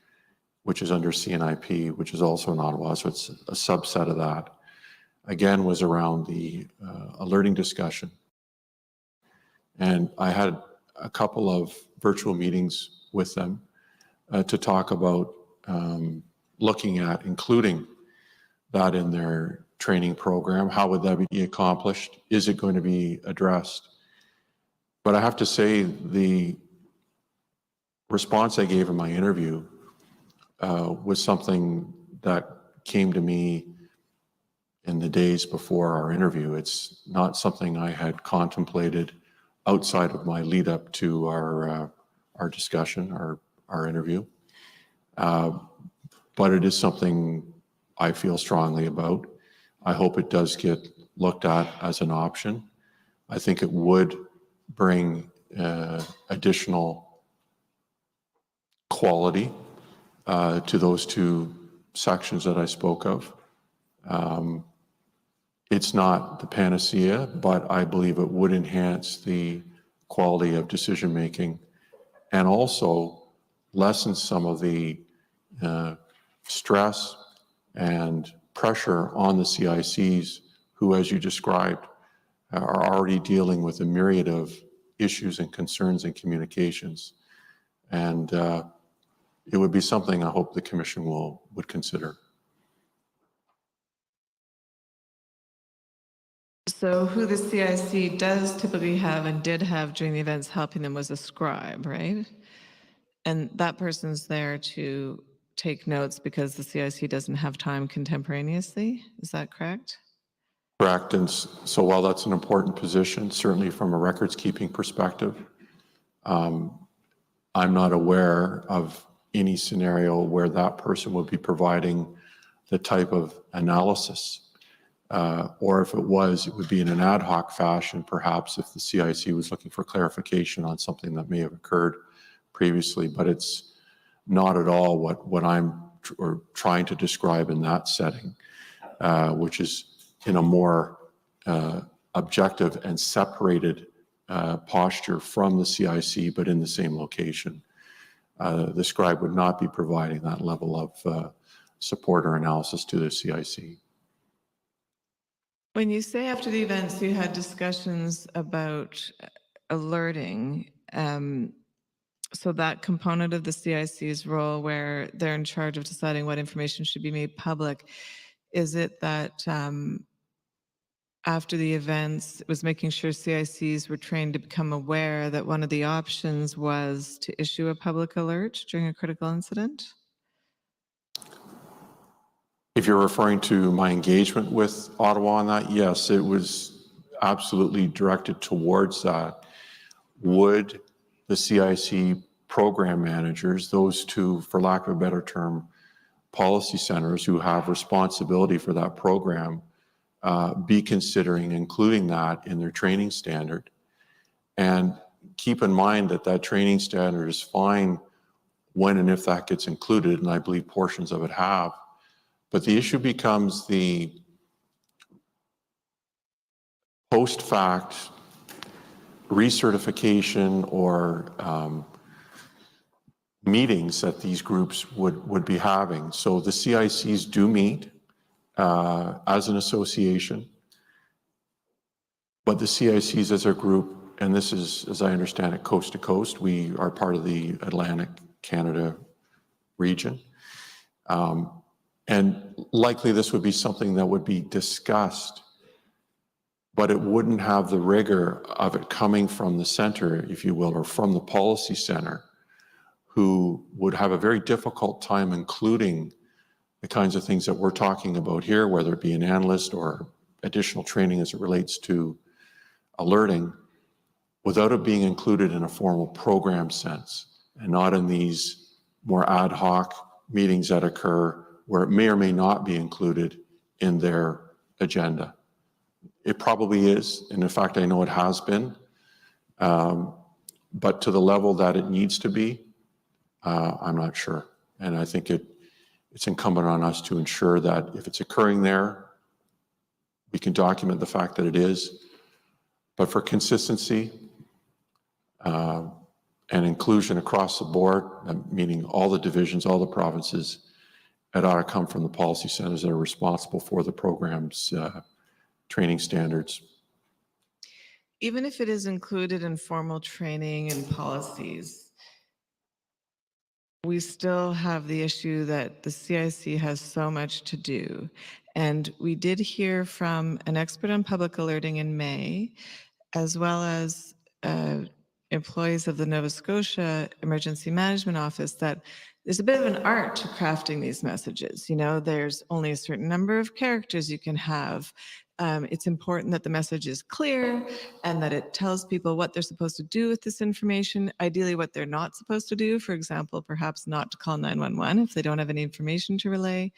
which is under CNIP, which is also in Ottawa, so it's a subset of that, again, was around the alerting discussion. And I had a couple of virtual meetings with them to talk about looking at including that in their training program. How would that be accomplished? Is it going to be addressed? But I have to say, the response I gave in my interview was something that came to me in the days before our interview. It's not something I had contemplated outside of my lead up to our discussion, our interview. But it is something I feel strongly about. I hope it does get looked at as an option. I think it would bring additional quality to those two sections that I spoke of. It's not the panacea, but I believe it would enhance the quality of decision making and also lessen some of the stress and pressure on the CICs who, as you described, are already dealing with a myriad of issues and concerns and communications. And it would be something I hope the Commission would consider. So who the CIC does typically have and did have during the events helping them was a scribe, right? And that person's there to take notes because the CIC doesn't have time contemporaneously. Is that correct? Correct. And so while that's an important position, certainly from a records keeping perspective, I'm not aware of any scenario where that person would be providing the type of analysis. Or if it was, it would be in an ad hoc fashion, perhaps if the CIC was looking for clarification on something that may have occurred previously, but it's not at all what I'm trying to describe in that setting, which is in a more objective and separated posture from the CIC, but in the same location. The scribe would not be providing that level of support or analysis to the CIC. When you say after the events you had discussions about alerting, so that component of the CIC's role where they're in charge of deciding what information should be made public, is it that after the events, it was making sure CICs were trained to become aware that one of the options was to issue a public alert during a critical incident? If you're referring to my engagement with Ottawa on that, yes, it was absolutely directed towards that. Would the CIC program managers, those two, for lack of a better term, policy centers who have responsibility for that program, be considering including that in their training standard? And keep in mind that that training standard is fine when and if that gets included, and I believe portions of it have. But the issue becomes the post-fact recertification or meetings that these groups would be having. So the CICs do meet as an association, but the CICs as a group, and this is, as I understand it, coast to coast, we are part of the Atlantic Canada region. And likely this would be something that would be discussed, but it wouldn't have the rigor of it coming from the center, if you will, or from the policy center, who would have a very difficult time including the kinds of things that we're talking about here, whether it be an analyst or additional training as it relates to alerting, without it being included in a formal program sense, and not in these more ad hoc meetings that occur where it may or may not be included in their agenda. It probably is, and in fact, I know it has been, but to the level that it needs to be, I'm not sure. And I think it's incumbent on us to ensure that if it's occurring there, we can document the fact that it is. But for consistency and inclusion across the board, meaning all the divisions, all the provinces, it ought to come from the policy centers that are responsible for the program's training standards. Even if it is included in formal training and policies, we still have the issue that the CIC has so much to do. And we did hear from an expert on public alerting in May, as well as employees of the Nova Scotia Emergency Management Office, that there's a bit of an art to crafting these messages. You know, there's only a certain number of characters you can have. It's important that the message is clear and that it tells people what they're supposed to do with this information, ideally what they're not supposed to do. For example, perhaps not to call 911 if they don't have any information to relay.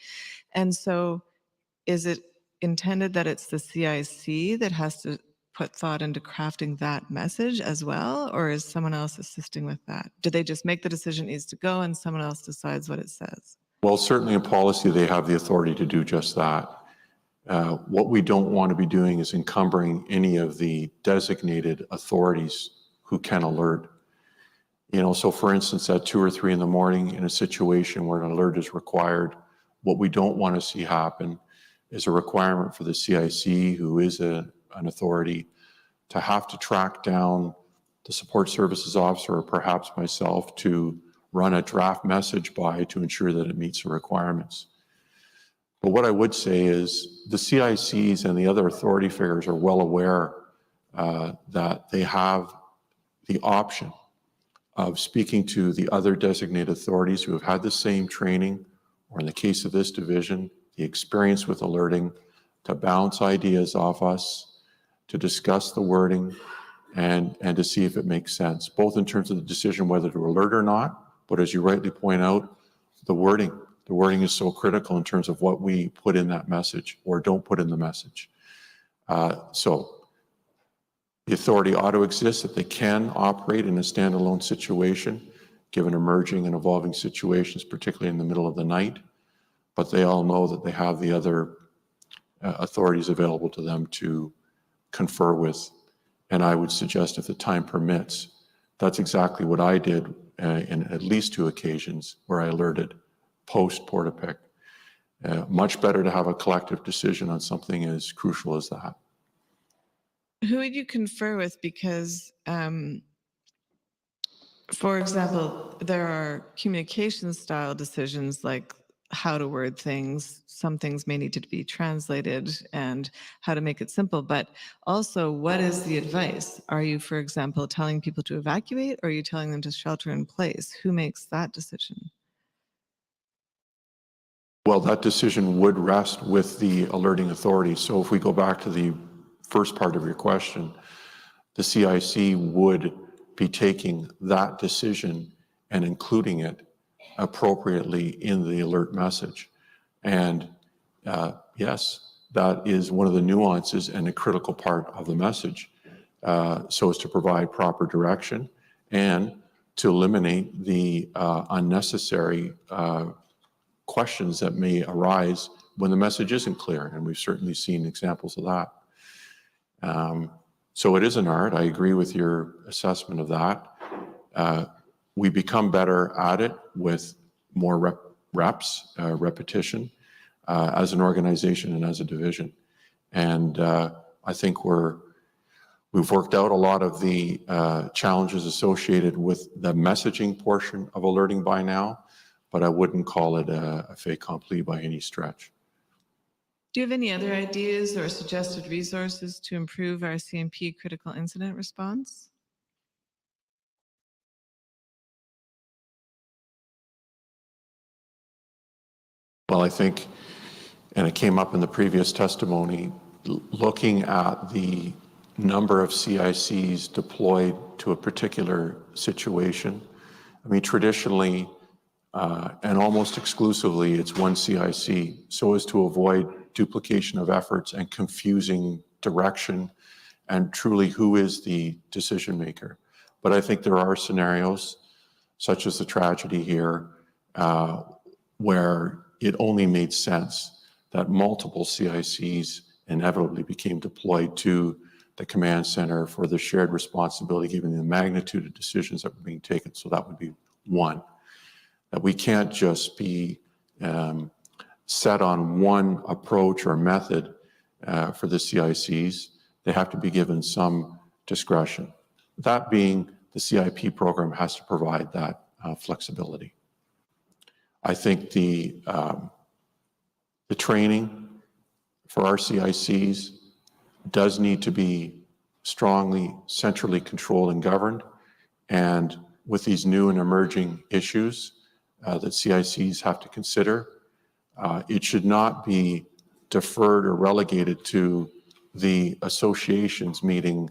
And so is it intended that it's the CIC that has to put thought into crafting that message as well, or is someone else assisting with that? Do they just make the decision it needs to go and someone else decides what it says? Well, certainly in policy, they have the authority to do just that. What we don't want to be doing is encumbering any of the designated authorities who can alert. You know, so for instance, at 2 or 3 in the morning in a situation where an alert is required, what we don't want to see happen is a requirement for the CIC, who is an authority, to have to track down the support services officer or perhaps myself to run a draft message by to ensure that it meets the requirements. But what I would say is the CICs and the other authority figures are well aware that they have the option of speaking to the other designated authorities who have had the same training, or in the case of this division, the experience with alerting, to bounce ideas off us, to discuss the wording, and to see if it makes sense, both in terms of the decision whether to alert or not, but as you rightly point out, the wording. The wording is so critical in terms of what we put in that message or don't put in the message. So the authority ought to exist that they can operate in a standalone situation, given emerging and evolving situations, particularly in the middle of the night. But they all know that they have the other authorities available to them to confer with. And I would suggest, if the time permits, that's exactly what I did in at least 2 occasions where I alerted post Portapic. Much better to have a collective decision on something as crucial as that. Who would you confer with? Because, for example, there are communication style decisions like how to word things. Some things may need to be translated and how to make it simple, but also what is the advice? Are you, for example, telling people to evacuate, or are you telling them to shelter in place? Who makes that decision? Well, that decision would rest with the alerting authority. So if we go back to the first part of your question, the CIC would be taking that decision and including it appropriately in the alert message. And yes, that is one of the nuances and a critical part of the message, so as to provide proper direction and to eliminate the unnecessary questions that may arise when the message isn't clear, and we've certainly seen examples of that. So it is an art. I agree with your assessment of that. We become better at it with more repetition as an organization and as a division. And I think we've worked out a lot of the challenges associated with the messaging portion of alerting by now. but I wouldn't call it a fait accompli by any stretch. Do you have any other ideas or suggested resources to improve our Rcmp critical incident response? Well, I think, and it came up in the previous testimony, looking at the number of CICs deployed to a particular situation. I mean, traditionally, and almost exclusively, it's one CIC, so as to avoid duplication of efforts and confusing direction and truly who is the decision maker. But I think there are scenarios, such as the tragedy here, where it only made sense that multiple CICs inevitably became deployed to the command center for the shared responsibility, given the magnitude of decisions that were being taken. So that would be one. That we can't just be set on one approach or method for the CICs. They have to be given some discretion. That being, the CIP program has to provide that flexibility. I think the training for our CICs does need to be strongly centrally controlled and governed. And with these new and emerging issues that CICs have to consider, it should not be deferred or relegated to the associations meeting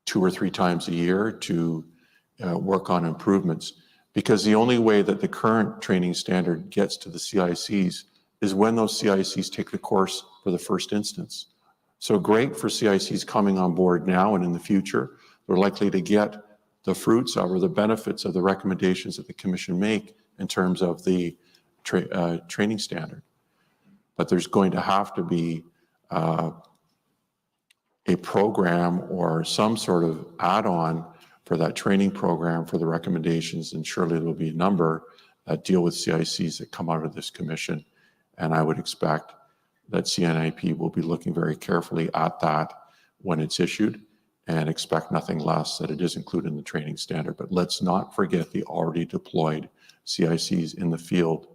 2 or 3 times a year to work on improvements. Because the only way that the current training standard gets to the CICs is when those CICs take the course for the first instance. So great for CICs coming on board now and in the future. They're likely to get the fruits of or the benefits of the recommendations that the Commission make in terms of the training standard. But there's going to have to be a program or some sort of add-on for that training program for the recommendations, and surely there will be a number that deal with CICs that come out of this Commission. And I would expect that CNIP will be looking very carefully at that when it's issued, and expect nothing less that it is included in the training standard. But let's not forget the already deployed CICs in the field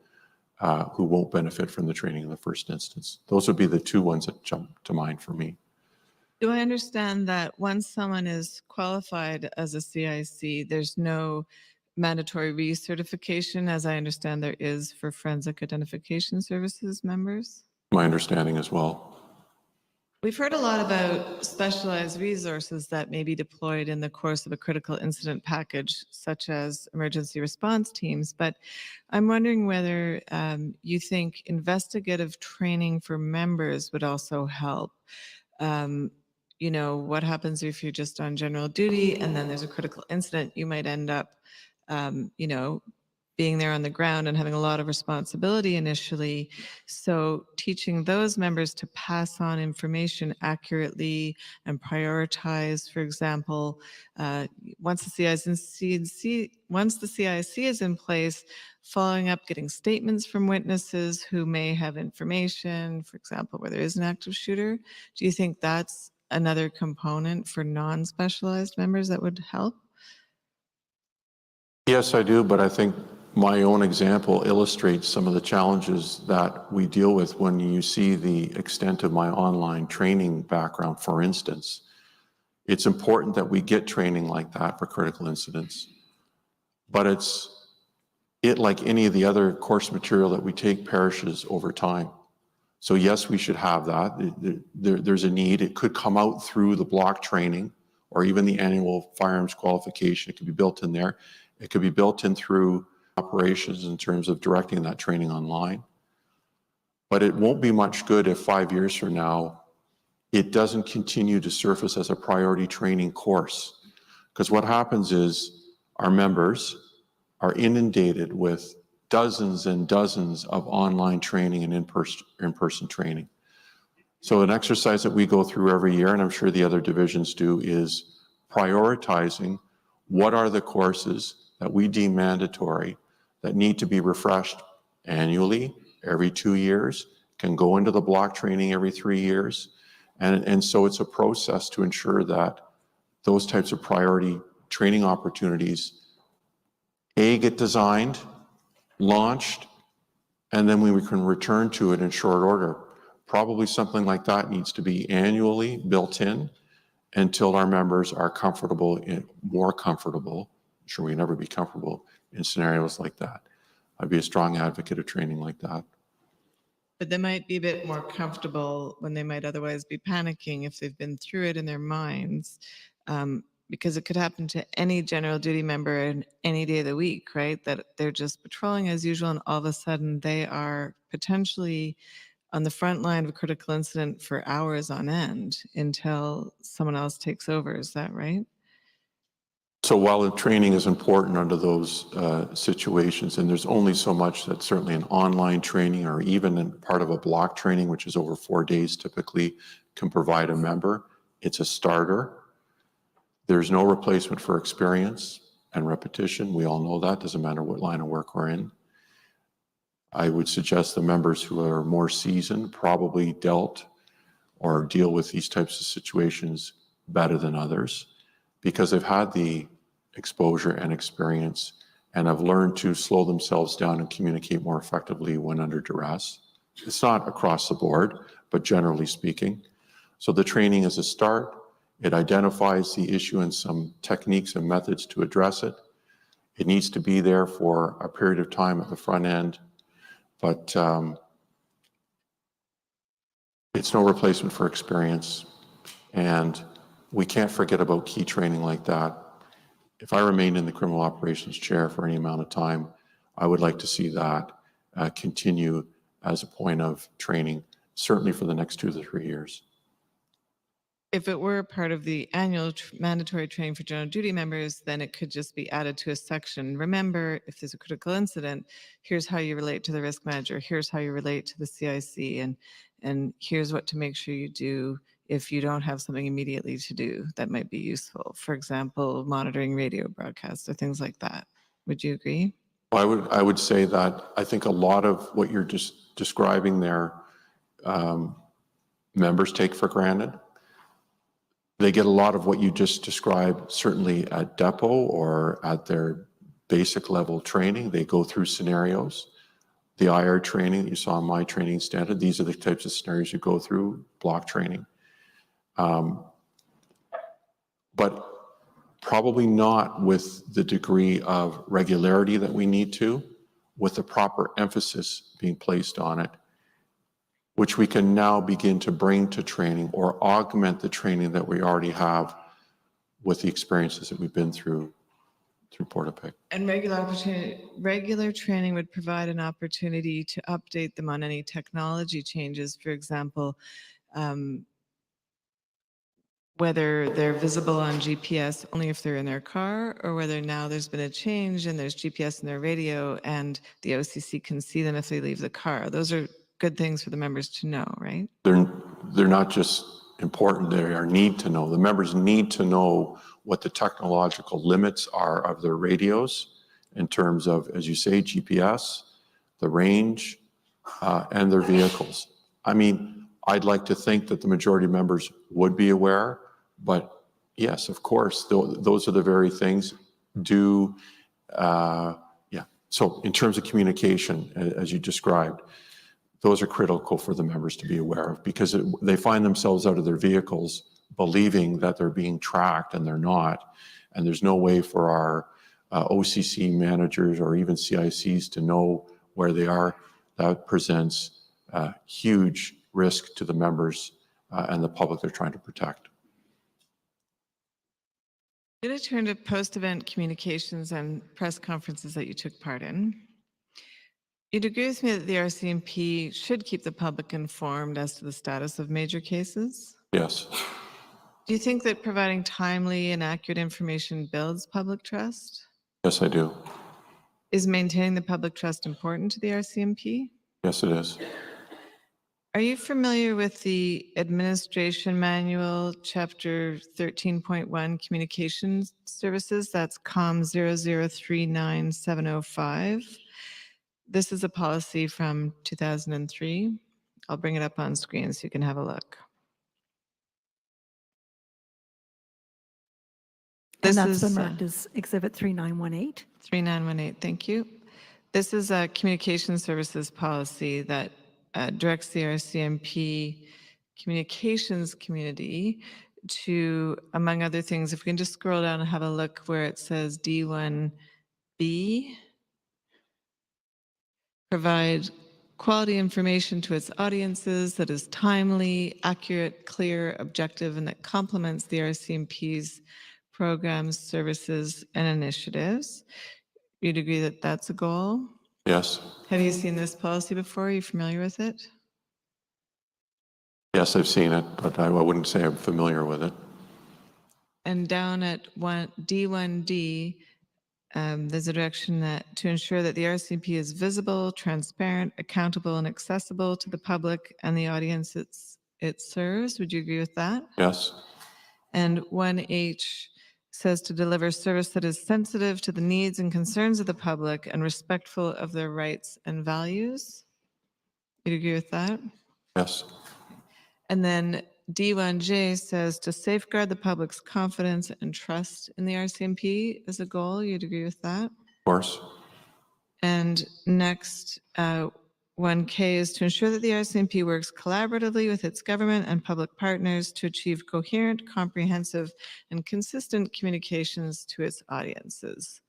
who won't benefit from the training in the first instance. Those would be the 2 ones that jump to mind for me. Do I understand that once someone is qualified as a CIC, there's no mandatory recertification, as I understand there is for Forensic Identification Services members? My understanding as well. We've heard a lot about specialized resources that may be deployed in the course of a critical incident package, such as emergency response teams, but I'm wondering whether you think investigative training for members would also help. You know, what happens if you're just on general duty and then there's a critical incident? You might end up, you know, being there on the ground and having a lot of responsibility initially. So teaching those members to pass on information accurately and prioritize, for example, once the CIC is in place, following up, getting statements from witnesses who may have information, for example, where there is an active shooter. Do you think that's another component for non-specialized members that would help? Yes, I do, but I think my own example illustrates some of the challenges that we deal with when you see the extent of my online training background, for instance. It's important that we get training like that for critical incidents, but it, like any of the other course material that we take, perishes over time. So yes, we should have that. There's a need. It could come out through the block training or even the annual firearms qualification. It could be built in there. It could be built in through operations in terms of directing that training online. But it won't be much good if 5 years from now, it doesn't continue to surface as a priority training course. Because what happens is our members are inundated with dozens and dozens of online training and in-person training. So an exercise that we go through every year, and I'm sure the other divisions do, is prioritizing what are the courses that we deem mandatory that need to be refreshed annually, every 2 years, can go into the block training every 3 years. And so it's a process to ensure that those types of priority training opportunities, A, get designed, launched, and then we can return to it in short order. Probably something like that needs to be annually built in until our members are more comfortable. I'm sure we never be comfortable in scenarios like that. I'd be a strong advocate of training like that. But they might be a bit more comfortable when they might otherwise be panicking if they've been through it in their minds, because it could happen to any general duty member in any day of the week, right? That they're just patrolling as usual, and all of a sudden they are potentially on the front line of a critical incident for hours on end until someone else takes over. Is that right? So while the training is important under those situations, and there's only so much that certainly an online training or even in part of a block training, which is over 4 days typically, can provide a member, it's a starter. There's no replacement for experience and repetition. We all know that, doesn't matter what line of work we're in. I would suggest the members who are more seasoned probably dealt or deal with these types of situations better than others, because they've had the exposure and experience and have learned to slow themselves down and communicate more effectively when under duress. It's not across the board, but generally speaking. So the training is a start. It identifies the issue and some techniques and methods to address it. It needs to be there for a period of time at the front end, but it's no replacement for experience. And we can't forget about key training like that. If I remained in the criminal operations chair for any amount of time, I would like to see that continue as a point of training, certainly for the next 2 to 3 years. If it were part of the annual mandatory training for general duty members, then it could just be added to a section. Remember, if there's a critical incident, here's how you relate to the risk manager, here's how you relate to the CIC, and here's what to make sure you do if you don't have something immediately to do that might be useful. For example, monitoring radio broadcasts or things like that. Would you agree? I would say that I think a lot of what you're just describing there, members take for granted. They get a lot of what you just described, certainly at depot or at their basic level training. They go through scenarios. The IR training that you saw in my training standard, these are the types of scenarios you go through, block training. But probably not with the degree of regularity that we need to, with the proper emphasis being placed on it, which we can now begin to bring to training or augment the training that we already have with the experiences that we've been through Portapic. And regular training would provide an opportunity to update them on any technology changes, for example, whether they're visible on GPS only if they're in their car, or whether now there's been a change and there's GPS in their radio and the OCC can see them if they leave the car. Those are good things for the members to know, right? They're not just important, they are need to know. The members need to know what the technological limits are of their radios in terms of, as you say, GPS, the range, and their vehicles. I mean, I'd like to think that the majority of members would be aware, but yes, of course, those are the very things yeah. So in terms of communication, as you described, those are critical for the members to be aware of, because they find themselves out of their vehicles believing that they're being tracked and they're not. And there's no way for our OCC managers or even CICs to know where they are. That presents huge risk to the members and the public they're trying to protect. I'm going to turn to post-event communications and press conferences that you took part in. You'd agree with me that the RCMP should keep the public informed as to the status of major cases? Yes. Do you think that providing timely and accurate information builds public trust? Yes, I do. Is maintaining the public trust important to the RCMP? Yes, it is. Are you familiar with the Administration Manual, Chapter 13.1, Communications Services? That's COM 0039705. This is a policy from 2003. I'll bring it up on screen so you can have a look. And that's been marked as Exhibit 3918. 3918, thank you. This is a communication services policy that directs the RCMP communications community to, among other things, if we can just scroll down and have a look where it says D1B, provide quality information to its audiences that is timely, accurate, clear, objective, and that complements the RCMP's programs, services, and initiatives. You'd agree that that's a goal? Yes. Have you seen this policy before? Are you familiar with it? Yes, I've seen it, but I wouldn't say I'm familiar with it. And down at D1D, there's a direction that to ensure that the RCMP is visible, transparent, accountable, and accessible to the public and the audience it serves. Would you agree with that? Yes. And 1H says to deliver service that is sensitive to the needs and concerns of the public and respectful of their rights and values. You'd agree with that? Yes. And then D1J says to safeguard the public's confidence and trust in the RCMP is a goal. You'd agree with that? Of course. And next, 1K is to ensure that the RCMP works collaboratively with its government and public partners to achieve coherent, comprehensive, and consistent communications to its audiences.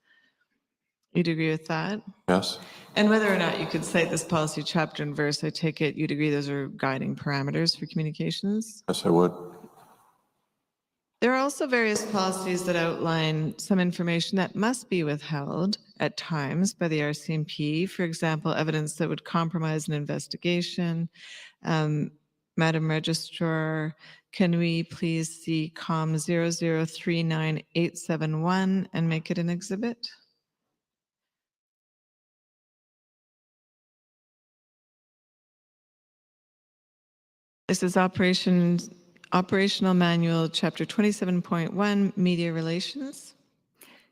You'd agree with that? Yes. And whether or not you could cite this policy chapter and verse, I take it you'd agree those are guiding parameters for communications? Yes, I would. There are also various policies that outline some information that must be withheld at times by the RCMP. For example, evidence that would compromise an investigation. Madam Registrar, can we please see COM 0039871 and make it an exhibit? This is Operational Manual, Chapter 27.1, Media Relations.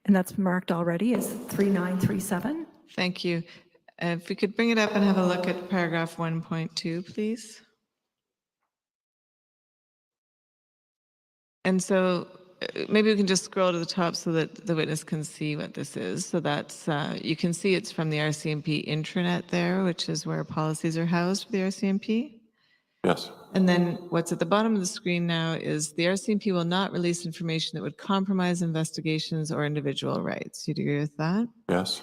And that's marked already as 3937. Thank you. If we could bring it up and have a look at paragraph 1.2, please. And so maybe we can just scroll to the top so that the witness can see what this is. So that's, you can see it's from the RCMP intranet there, which is where policies are housed for the RCMP. Yes. And then what's at the bottom of the screen now is the RCMP will not release information that would compromise investigations or individual rights. You'd agree with that? Yes.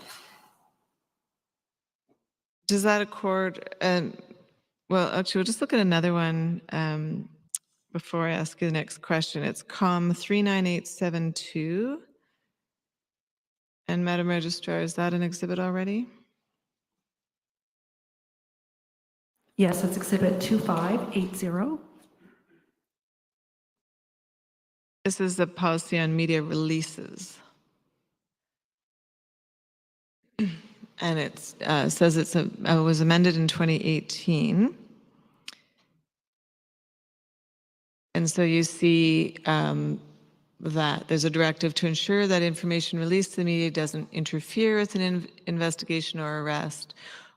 Does that accord? Well, actually, we'll just look at another one before I ask you the next question. It's COM 39872. And Madam Registrar, is that an exhibit already? Yes, it's exhibit 2580. This is the policy on media releases. And it says it was amended in 2018. And so you see that there's a directive to ensure that information released to the media doesn't interfere with an investigation or arrest,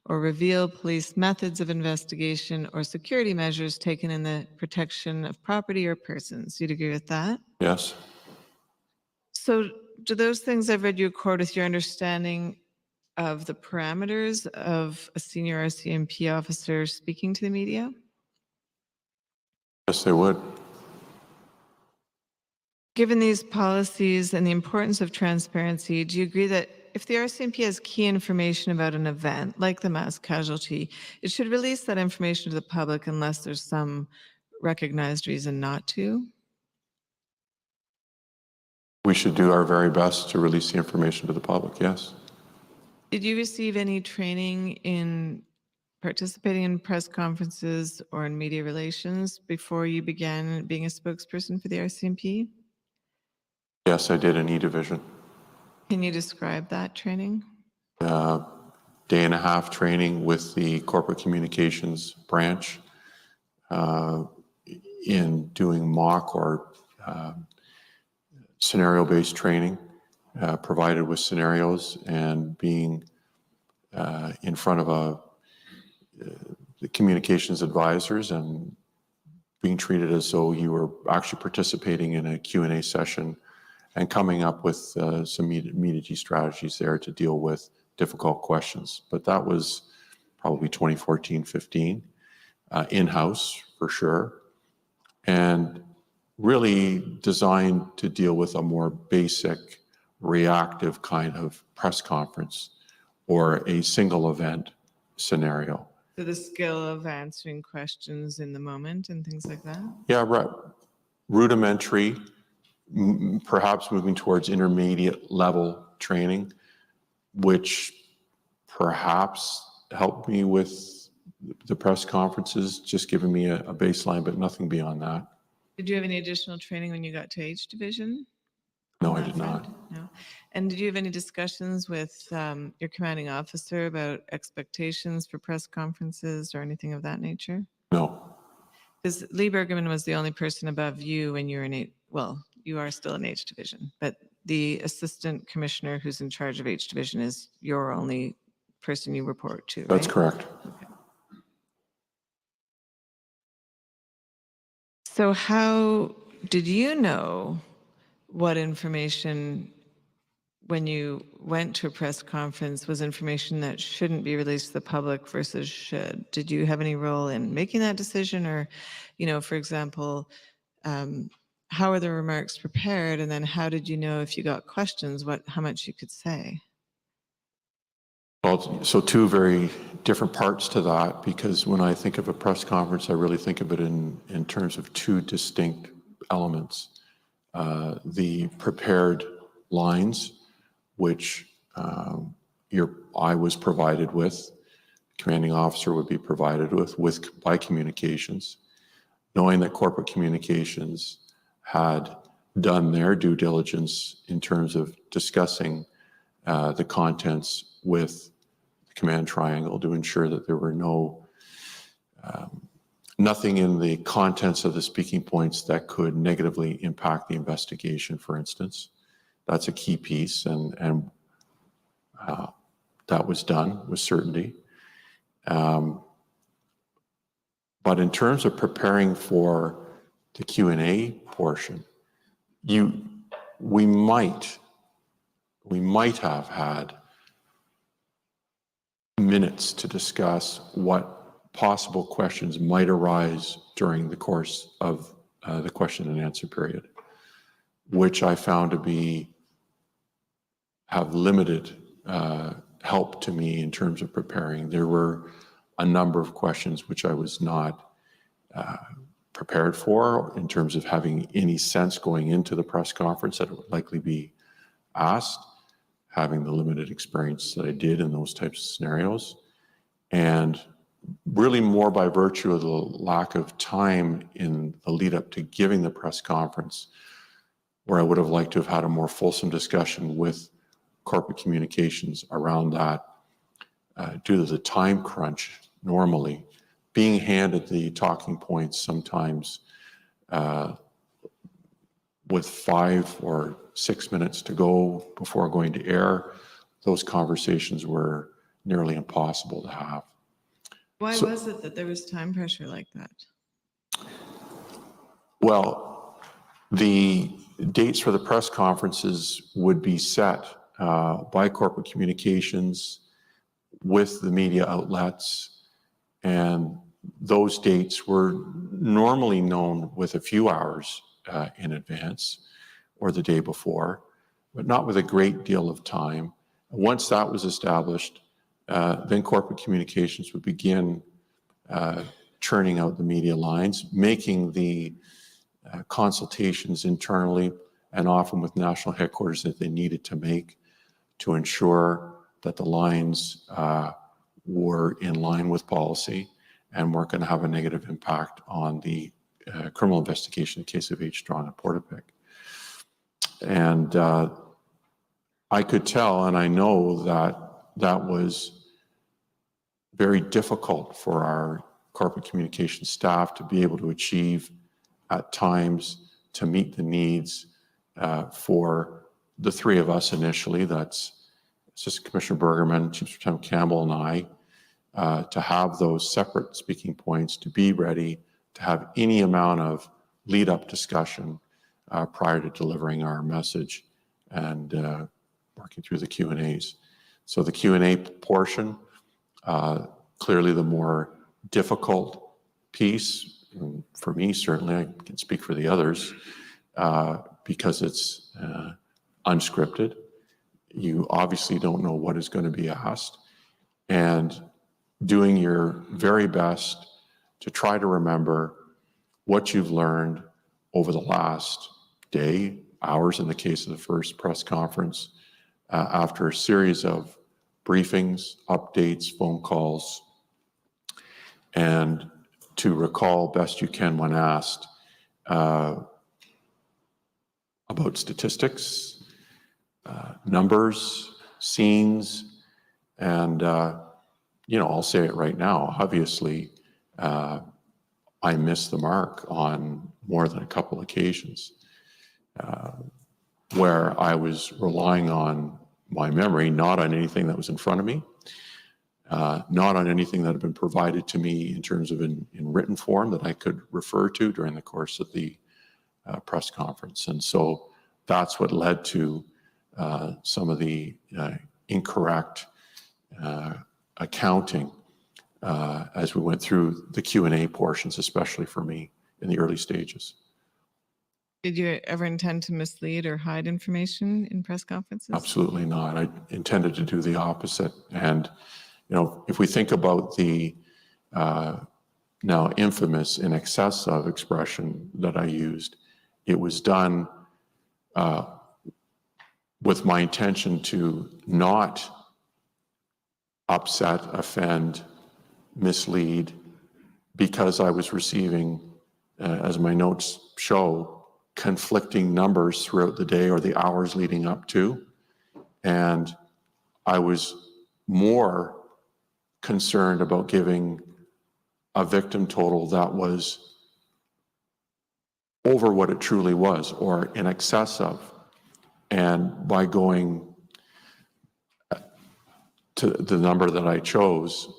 or reveal police methods of investigation or security measures taken in the protection of property or persons. You'd agree with that? Yes. So do those things I've read you accord with your understanding of the parameters of a senior RCMP officer speaking to the media? Yes, they would. Given these policies and the importance of transparency, do you agree that if the RCMP has key information about an event, like the mass casualty, it should release that information to the public unless there's some recognized reason not to? We should do our very best to release the information to the public, yes. Did you receive any training in participating in press conferences or in media relations before you began being a spokesperson for the RCMP? Yes, I did an E-Division. Can you describe that training? Day and a half training with the corporate communications branch in doing mock or scenario-based training, provided with scenarios and being in front of the communications advisors and being treated as though you were actually participating in a Q&A session and coming up with some immediate strategies there to deal with difficult questions. But that was probably 2014, 15, in-house for sure, and really designed to deal with a more basic reactive kind of press conference or a single event scenario. So the skill of answering questions in the moment and things like that? Yeah, rudimentary, perhaps moving towards intermediate level training, which perhaps helped me with the press conferences, just giving me a baseline, but nothing beyond that. Did you have any additional training when you got to H division? No, on I that did front? not. No. And did you have any discussions with your commanding officer about expectations for press conferences or anything of that nature? No. Because Lee Bergerman was the only person above you when you were in H, well, you are still in H division, but the assistant commissioner who's in charge of H division is your only person you report to, right? That's correct. So how did you know what information, when you went to a press conference, was information that shouldn't be released to the public versus should? Did you have any role in making that decision? Or, for example, how are the remarks prepared? And then how did you know if you got questions, how much you could say? Well, so two very different parts to that, because when I think of a press conference, I really think of it in terms of two distinct elements. The prepared lines, which I was provided with, commanding officer would be provided with by communications, knowing that corporate communications had done their due diligence in terms of discussing the contents with the command triangle to ensure that there were nothing in the contents of the speaking points that could negatively impact the investigation, for instance. That's a key piece, and that was done with certainty. But in terms of preparing for the Q&A portion, we might have had minutes to discuss what possible questions might arise during the course of the question and answer period, which I found to have limited help to me in terms of preparing. There were a number of questions which I was not prepared for in terms of having any sense going into the press conference that it would likely be asked, having the limited experience that I did in those types of scenarios, and really more by virtue of the lack of time in the lead up to giving the press conference, where I would have liked to have had a more fulsome discussion with corporate communications around that, due to the time crunch. Normally, being handed the talking points sometimes with 5 or 6 minutes to go before going to air, those conversations were nearly impossible to have. Why was it that there was time pressure like that? Well, the dates for the press conferences would be set by corporate communications with the media outlets, and those dates were normally known with a few hours in advance or the day before, but not with a great deal of time. Once that was established, then corporate communications would begin churning out the media lines, making the consultations internally and often with national headquarters that they needed to make to ensure that the lines were in line with policy and weren't going to have a negative impact on the criminal investigation in case of H. Strachan and Portapic. And I could tell, and I know that was very difficult for our corporate communication staff to be able to achieve at times to meet the needs for the three of us initially. That's Assistant Commissioner Bergerman, Chief Superintendent Campbell, and I, to have those separate speaking points, to be ready to have any amount of lead-up discussion prior to delivering our message and working through the Q&As. So the Q&A portion, clearly the more difficult piece, for me certainly, I can speak for the others, because it's unscripted. You obviously don't know what is going to be asked, and doing your very best to try to remember what you've learned over the last day, hours in the case of the first press conference, after a series of briefings, updates, phone calls, and to recall best you can when asked about statistics, numbers, scenes, and I'll say it right now, obviously, I missed the mark on more than a couple occasions where I was relying on my memory, not on anything that was in front of me, not on anything that had been provided to me in terms of in written form that I could refer to during the course of the press conference. And so that's what led to some of the incorrect accounting as we went through the Q&A portions, especially for me in the early stages. Did you ever intend to mislead or hide information in press conferences? Absolutely not. I intended to do the opposite. And, if we think about the now infamous in excess of expression that I used, it was done with my intention to not upset, offend, mislead, because I was receiving, as my notes show, conflicting numbers throughout the day or the hours leading up to. And I was more concerned about giving a victim total that was over what it truly was or in excess of. And by going to the number that I chose,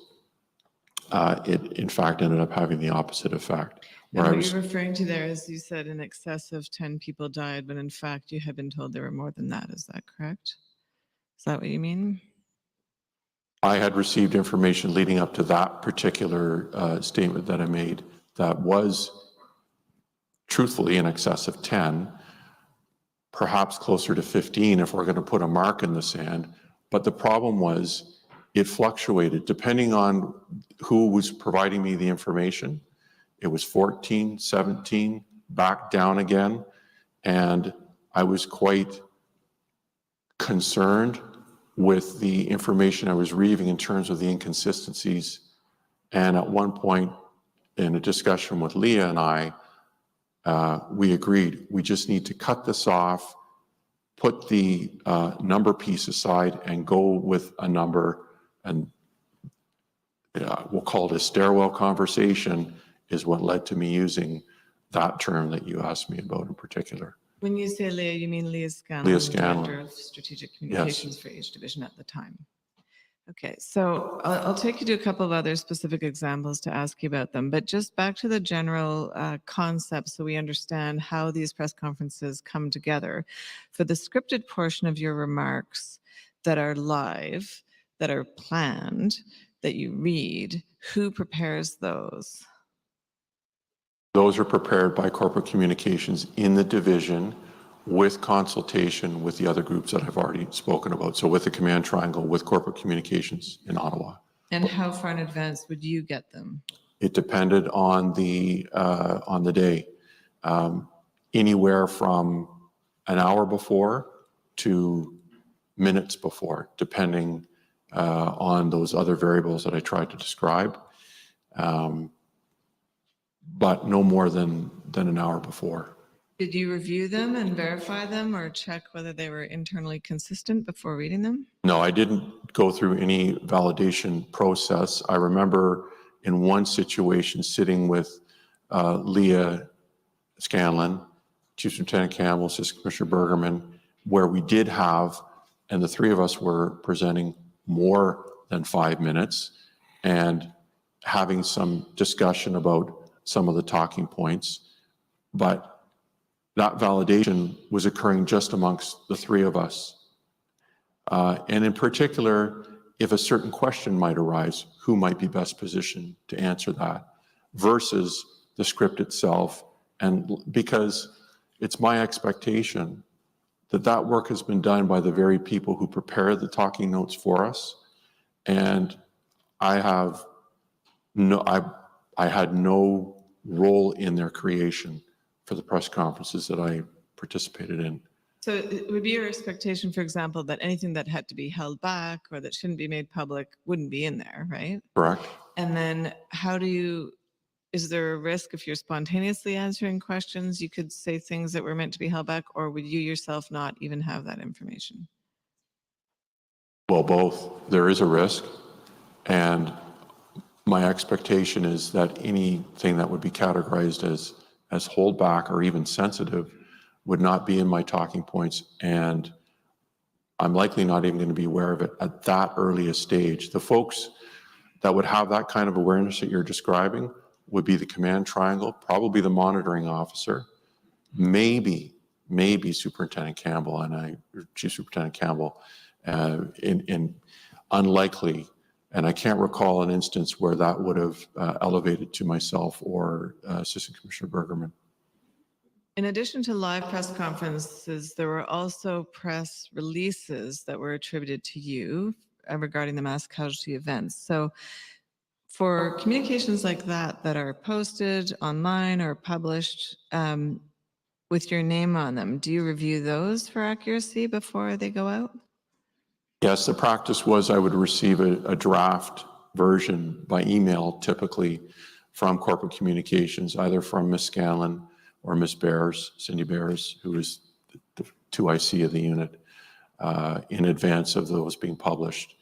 it in fact ended up having the opposite effect. And what you're referring to there is you said in excess of 10 people died, but in fact you had been told there were more than that. Is that correct? Is that what you mean? I had received information leading up to that particular statement that I made that was truthfully in excess of 10, perhaps closer to 15 if we're going to put a mark in the sand. But the problem was it fluctuated depending on who was providing me the information. It was 14, 17, back down again. And I was quite concerned with the information I was reading in terms of the inconsistencies. And at one point in a discussion with Leah and I, we agreed we just need to cut this off, put the number piece aside and go with a number, and we'll call it a stairwell conversation, is what led to me using that term that you asked me about in particular. When you say Leah, you mean Leah Scanlon, Leah Scanlon, Director of Strategic Communications for H Division at the time. Okay, so I'll take you to a couple of other specific examples to ask you about them, but just back to the general concept so we understand how these press conferences come together. For the scripted portion of your remarks that are live, that are planned, that you read, who prepares those? Those are prepared by corporate communications in the division with consultation with the other groups that I've already spoken about. So with the command triangle, with corporate communications in Ottawa. And how far in advance would you get them? It depended on the day. Anywhere from an hour before to minutes before, depending on those other variables that I tried to describe. But no more than an hour before. Did you review them and verify them or check whether they were internally consistent before reading them? No, I didn't go through any validation process. I remember in one situation sitting with Leah Scanlon, Chief Lieutenant Campbell, Assistant Commissioner Bergerman, where we did have, and the three of us were presenting more than 5 minutes and having some discussion about some of the talking points, but that validation was occurring just amongst the three of us. And in particular, if a certain question might arise, who might be best positioned to answer that versus the script itself. And because it's my expectation that that work has been done by the very people who prepare the talking notes for us. And I had no role in their creation for the press conferences that I participated in. So it would be your expectation, for example, that anything that had to be held back or that shouldn't be made public wouldn't be in there, right? Correct. And then is there a risk if you're spontaneously answering questions, you could say things that were meant to be held back, or would you yourself not even have that information? Well, both. There is a risk. And my expectation is that anything that would be categorized as holdback or even sensitive would not be in my talking points. And I'm likely not even going to be aware of it at that earliest stage. The folks that would have that kind of awareness that you're describing would be the command triangle, probably the monitoring officer, maybe Superintendent Campbell Chief Superintendent Campbell, in unlikely. And I can't recall an instance where that would have elevated to myself or Assistant Commissioner Bergerman. In addition to live press conferences, there were also press releases that were attributed to you regarding the mass casualty events. So for communications like that are posted online or published with your name on them, do you review those for accuracy before they go out? Yes, the practice was I would receive a draft version by email, typically from corporate communications, either from Ms. Scanlon or Ms. Bears, Cindy Bears, who is the 2IC of the unit, in advance of those being published,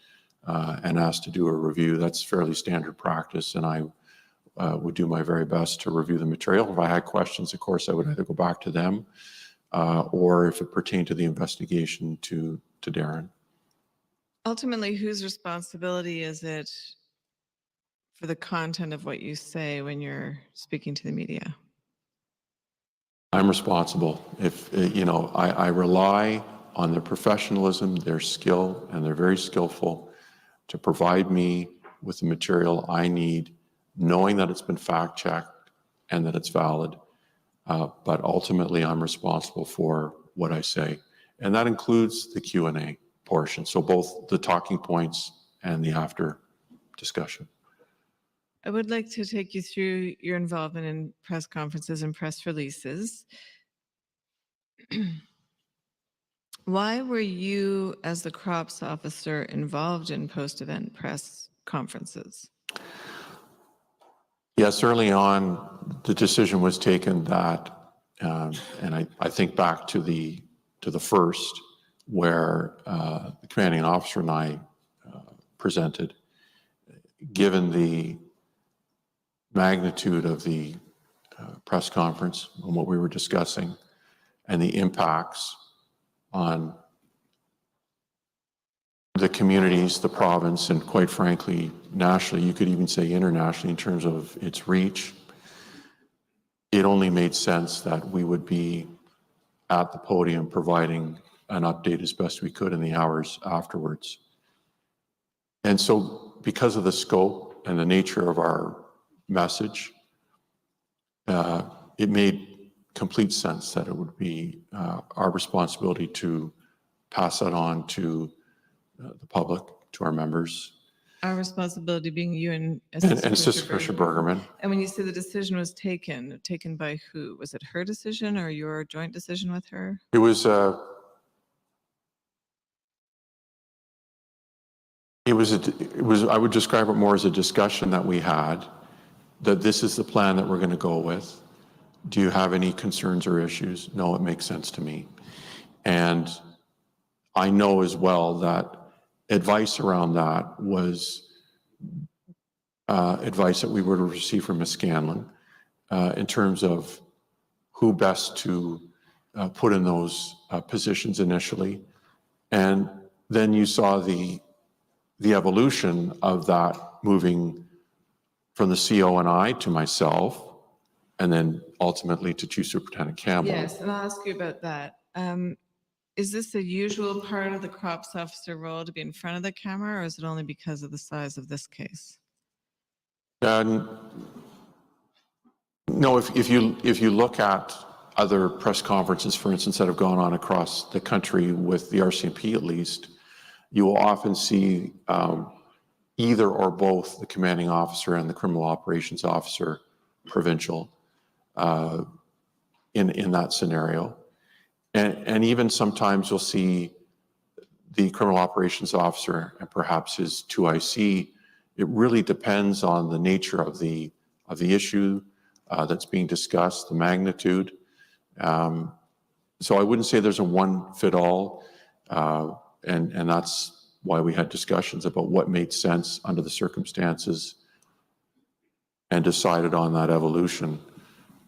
and asked to do a review. That's fairly standard practice, and I would do my very best to review the material. If I had questions, of course, I would either go back to them, or if it pertained to the investigation, to Darren. Ultimately, whose responsibility is it for the content of what you say when you're speaking to the media? I'm responsible. If, I rely on their professionalism, their skill, and they're very skillful to provide me with the material I need, knowing that it's been fact-checked and that it's valid. But ultimately, I'm responsible for what I say. And that includes the Q&A portion. So both the talking points and the after discussion. I would like to take you through your involvement in press conferences and press releases. Why were you, as the crops officer, involved in post-event press conferences? Yes, early on, the decision was taken that, and I think back to the first, where the commanding officer and I presented, given the magnitude of the press conference and what we were discussing and the impacts on the communities, the province, and quite frankly, nationally, you could even say internationally in terms of its reach, it only made sense that we would be at the podium providing an update as best we could in the hours afterwards. And so because of the scope and the nature of our message, it made complete sense that it would be our responsibility to pass that on to the public, to our members. Our responsibility being you and Assistant Commissioner Bergerman. And when you say the decision was taken by who? Was it her decision or your joint decision with her? It was I would describe it more as a discussion that we had, that this is the plan that we're going to go with. Do you have any concerns or issues? No, it makes sense to me. And I know as well that advice around that was advice that we would have received from Ms. Scanlon in terms of who best to put in those positions initially. And then you saw the evolution of that moving from the CO and I to myself, and then ultimately to Chief Superintendent Campbell. Yes, and I'll ask you about that. is this a usual part of the crops officer role to be in front of the camera, or is it only because of the size of this case? No, if you look at other press conferences, for instance, that have gone on across the country with the RCMP at least, you will often see either or both the commanding officer and the criminal operations officer, provincial, in that scenario. And even sometimes you'll see the criminal operations officer and perhaps his 2IC. It really depends on the nature of the issue that's being discussed, the magnitude. So I wouldn't say there's a one-fit-all, and that's why we had discussions about what made sense under the circumstances and decided on that evolution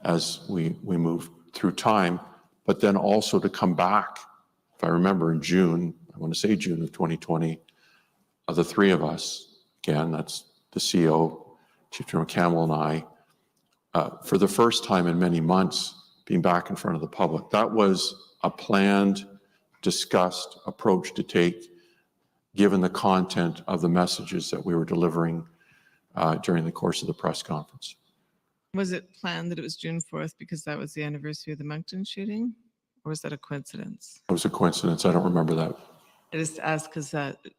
as we moved through time, but then also to come back, if I remember in June, I want to say June of 2020, of the three of us, again, that's the CO, Chief General Campbell and I, for the first time in many months, being back in front of the public. That was a planned, discussed approach to take, given the content of the messages that we were delivering during the course of the press conference. Was it planned that it was June 4th because that was the anniversary of the Moncton shooting? Or was that a coincidence? It was a coincidence. I don't remember that. I just asked because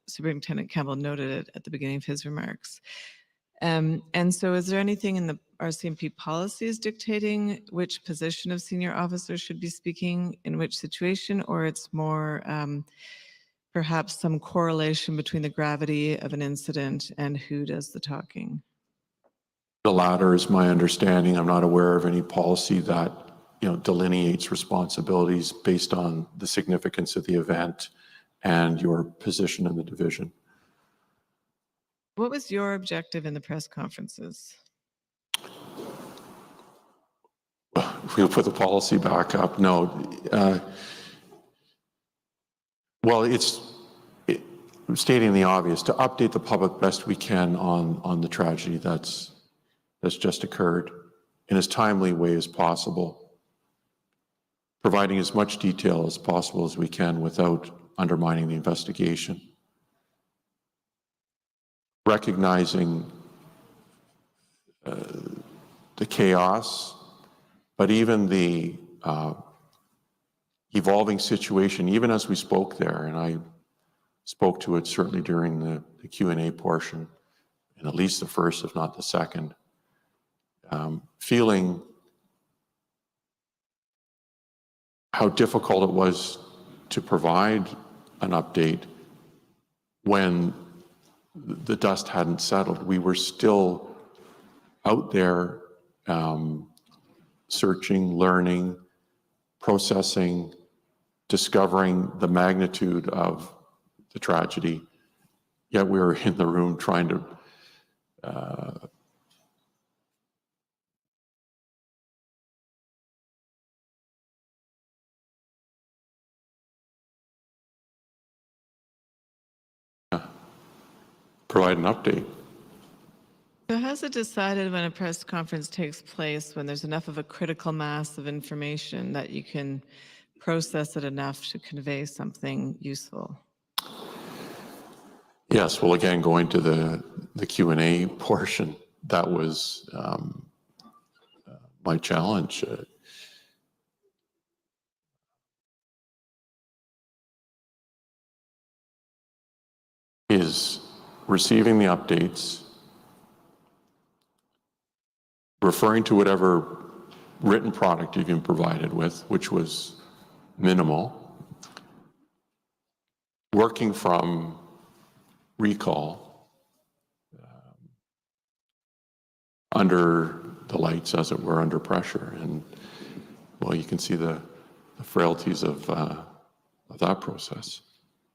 Superintendent Campbell noted it at the beginning of his remarks. And so is there anything in the RCMP policies dictating which position of senior officer should be speaking in which situation, or it's more perhaps some correlation between the gravity of an incident and who does the talking? The latter is my understanding. I'm not aware of any policy that delineates responsibilities based on the significance of the event and your position in the division. What was your objective in the press conferences? If we'll put the policy back up, no. Well, it's stating the obvious, to update the public best we can on the tragedy that's just occurred in as timely a way as possible, providing as much detail as possible as we can without undermining the investigation. Recognizing the chaos, but even the evolving situation, even as we spoke there, and I spoke to it certainly during the Q&A portion, and at least the first, if not the second, feeling how difficult it was to provide an update when the dust hadn't settled. We were still out there searching, learning, processing, discovering the magnitude of the tragedy, yet we were in the room trying to provide an update. So how's it decided when a press conference takes place, when there's enough of a critical mass of information that you can process it enough to convey something useful? Yes, well, again, going to the Q&A portion, that was my challenge. Is receiving the updates, referring to whatever written product you've been provided with, which was minimal, working from recall under the lights, as it were, under pressure. And, well, you can see the frailties of that process.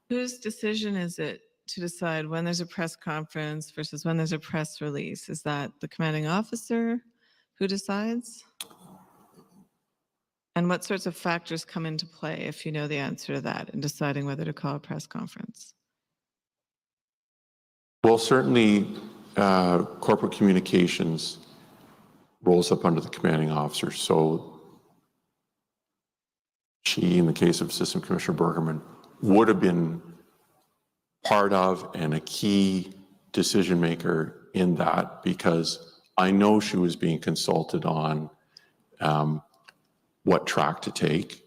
Whose decision is it to decide when there's a press conference versus when there's a press release? Is that the commanding officer who decides? And what sorts of factors come into play, if you know the answer to that, in deciding whether to call a press conference? Well, certainly corporate communications rolls up under the commanding officer. So she, in the case of Assistant Commissioner Bergerman, would have been part of and a key decision maker in that, because I know she was being consulted on what track to take.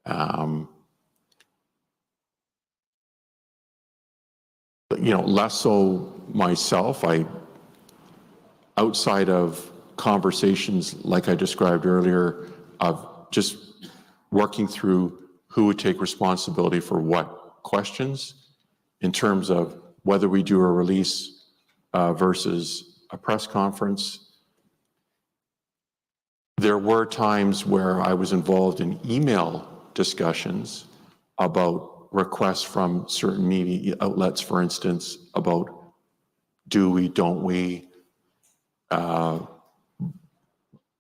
But, less so myself. Outside of conversations like I described earlier, of just working through who would take responsibility for what questions in terms of whether we do a release versus a press conference. There were times where I was involved in email discussions about requests from certain media outlets, for instance, about do we, don't we?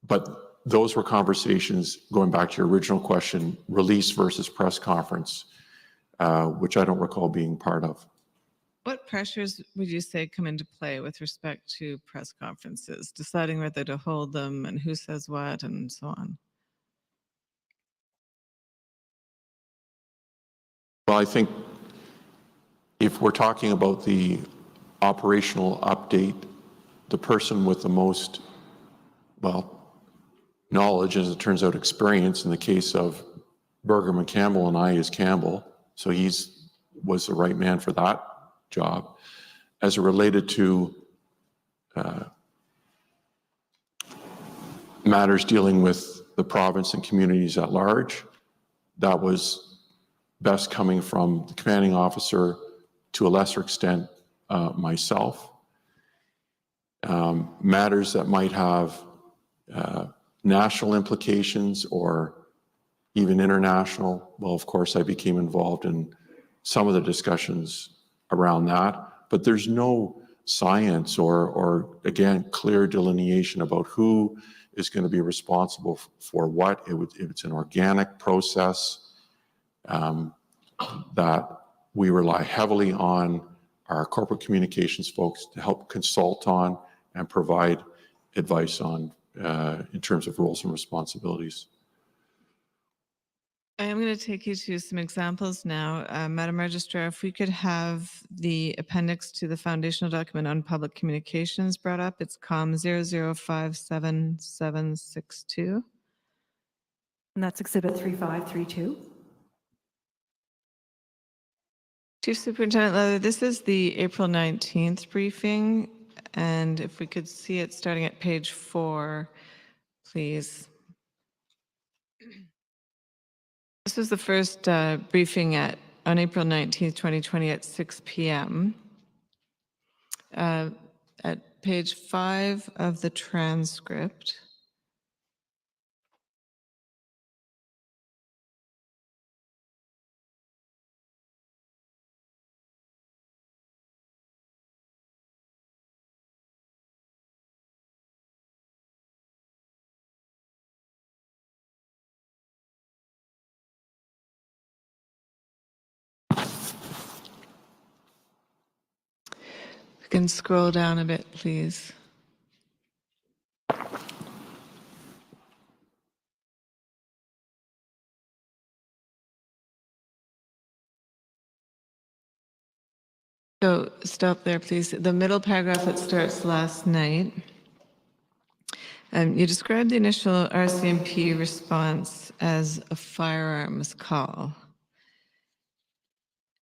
But those were conversations, going back to your original question, release versus press conference, which I don't recall being part of. What pressures would you say come into play with respect to press conferences, deciding whether to hold them and who says what and so on? Well, I think if we're talking about the operational update, the person with the most, knowledge, as it turns out, experience in the case of Bergerman Campbell, and I is Campbell, so was the right man for that job. As it related to matters dealing with the province and communities at large, that was best coming from the commanding officer, to a lesser extent myself. Matters that might have national implications or even international, well, of course, I became involved in some of the discussions around that, but there's no science or again, clear delineation about who is going to be responsible for what. It's an organic process that we rely heavily on our corporate communications folks to help consult on and provide advice on in terms of roles and responsibilities. I am going to take you to some examples now. Madam Registrar, if we could have the appendix to the foundational document on public communications brought up, it's COM 00577762. And that's Exhibit 3532. Chief Superintendent Leather, this is the April 19th briefing, and if we could see it starting at page 4, please. This was the first briefing on April 19th, 2020 at 6 p.m. At page 5 of the transcript. We can scroll down a bit, please. So stop there, please. The middle paragraph that starts last night. You described the initial RCMP response as a firearms call.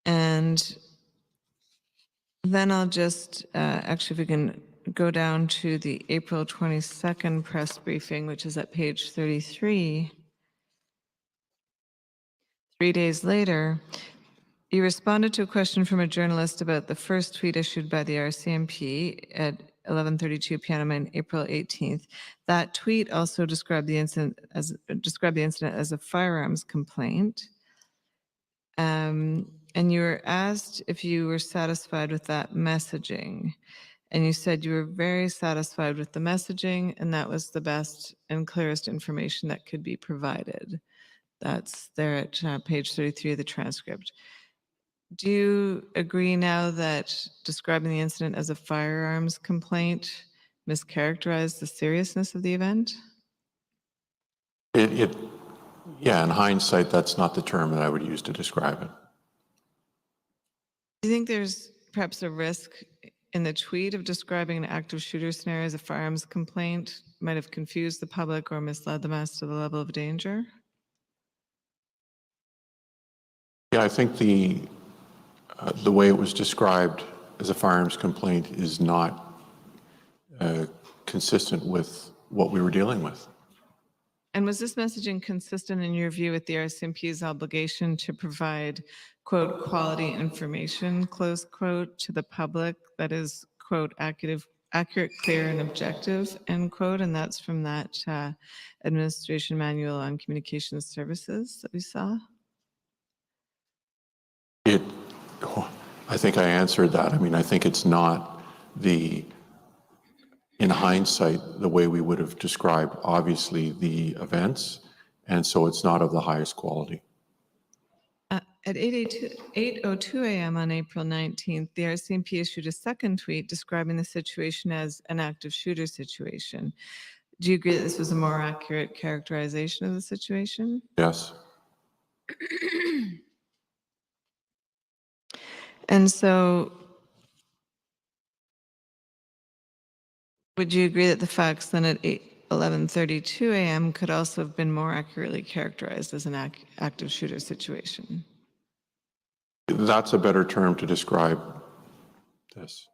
And then I'll just, actually, if we can go down to the April 22nd press briefing, which is at page 33. 3 days later, you responded to a question from a journalist about the first tweet issued by the RCMP at 11:32 p.m. on April 18th. That tweet also described the incident as a firearms complaint. And you were asked if you were satisfied with that messaging. And you said you were very satisfied with the messaging, and that was the best and clearest information that could be provided. That's there at page 33 of the transcript. Do you agree now that describing the incident as a firearms complaint mischaracterized the seriousness of the event? Yeah, in hindsight, that's not the term that I would use to describe it. Do you think there's perhaps a risk in the tweet of describing an active shooter scenario as a firearms complaint might have confused the public or misled them as to the level of danger? Yeah, I think the way it was described as a firearms complaint is not consistent with what we were dealing with. And was this messaging consistent in your view with the RCMP's obligation to provide, quote, quality information, close quote, to the public that is, quote, accurate, clear, and objective, end quote? And that's from that administration manual on communications services that we saw. I think I answered that. I mean, I think it's not in hindsight, the way we would have described, obviously, the events, and so it's not of the highest quality. At 8:02 a.m. on April 19th, the RCMP issued a second tweet describing the situation as an active shooter situation. Do you agree that this was a more accurate characterization of the situation? Yes. And so, would you agree that the facts then at 11:32 a.m. could also have been more accurately characterized as an active shooter situation? That's a better term to describe this.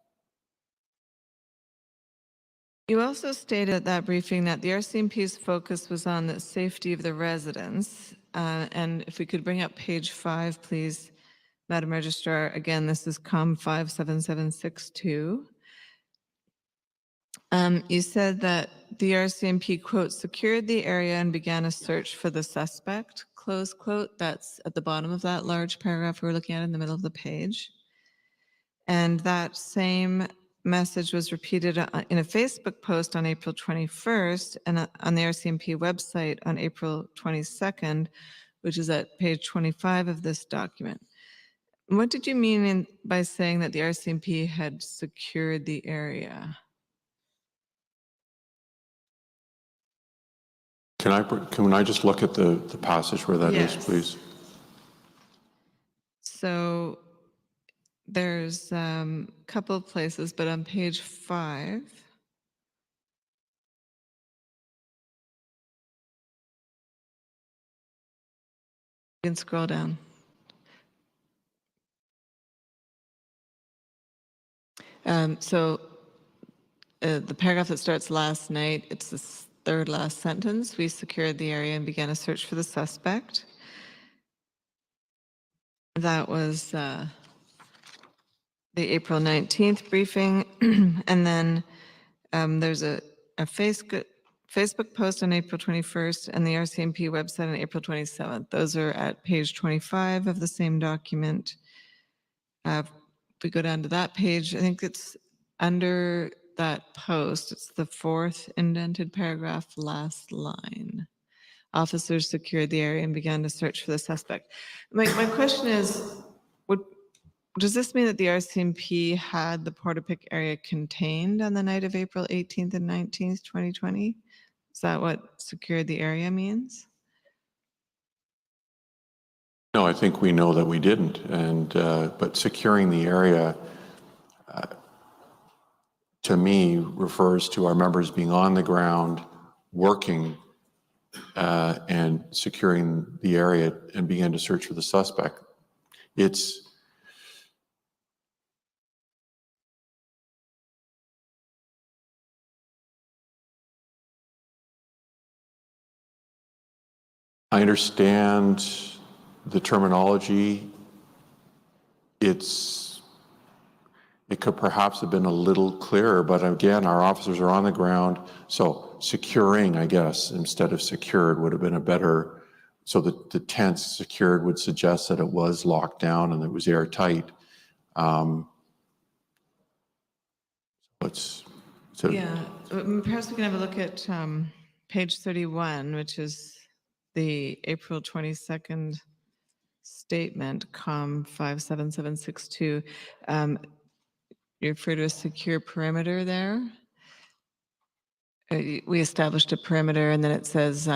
You also stated at that briefing that the RCMP's focus was on the safety of the residents. And if we could bring up page 5, please, Madam Registrar. Again, this is COM 57762. You said that the RCMP, quote, secured the area and began a search for the suspect, close quote. That's at the bottom of that large paragraph we're looking at in the middle of the page. And that same message was repeated in a Facebook post on April 21st and on the RCMP website on April 22nd, which is at page 25 of this document. What did you mean by saying that the RCMP had secured the area? Can I just look at the passage where that is, Yes. please? So there's a couple of places, but on page 5, you can scroll down. The paragraph that starts last night, it's the third last sentence. We secured the area and began a search for the suspect. That was the April 19th briefing. And then there's a Facebook post on April 21st and the RCMP website on April 27th. Those are at page 25 of the same document. If we go down to that page, I think it's under that post. It's the fourth indented paragraph, last line. Officers secured the area and began to search for the suspect. My question is, does this mean that the RCMP had the Portapique area contained on the night of April 18th and 19th, 2020? Is that what secured the area means? No, I think we know that we didn't. But securing the area, to me, refers to our members being on the ground, working, and securing the area and begin to search for the suspect. I understand the terminology. It could perhaps have been a little clearer, but again, our officers are on the ground. So securing, I guess, instead of secured would have been a better, so the tents secured would suggest that it was locked down and it was airtight. Yeah, perhaps we can have a look at page 31, which is the April 22nd statement, COM 57762. You refer to a secure perimeter there. We established a perimeter, and then it says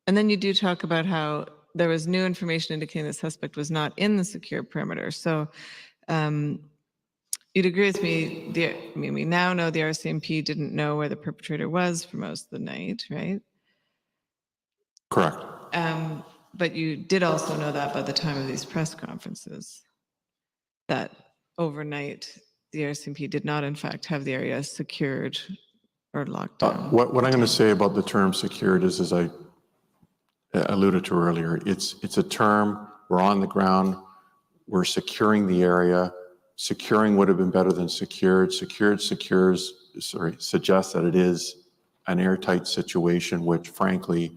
And then you do talk about how there was new information indicating the suspect was not in the secure perimeter. So you'd agree with me, we now know the RCMP didn't know where the perpetrator was for most of the night, right? Correct. But you did also know that by the time of these press conferences, that overnight the RCMP did not in fact have the area secured or locked down. What I'm going to say about the term secured is, as I alluded to earlier, it's a term, we're on the ground, we're securing the area. Securing would have been better than secured. Secured suggests that it is an airtight situation, which frankly,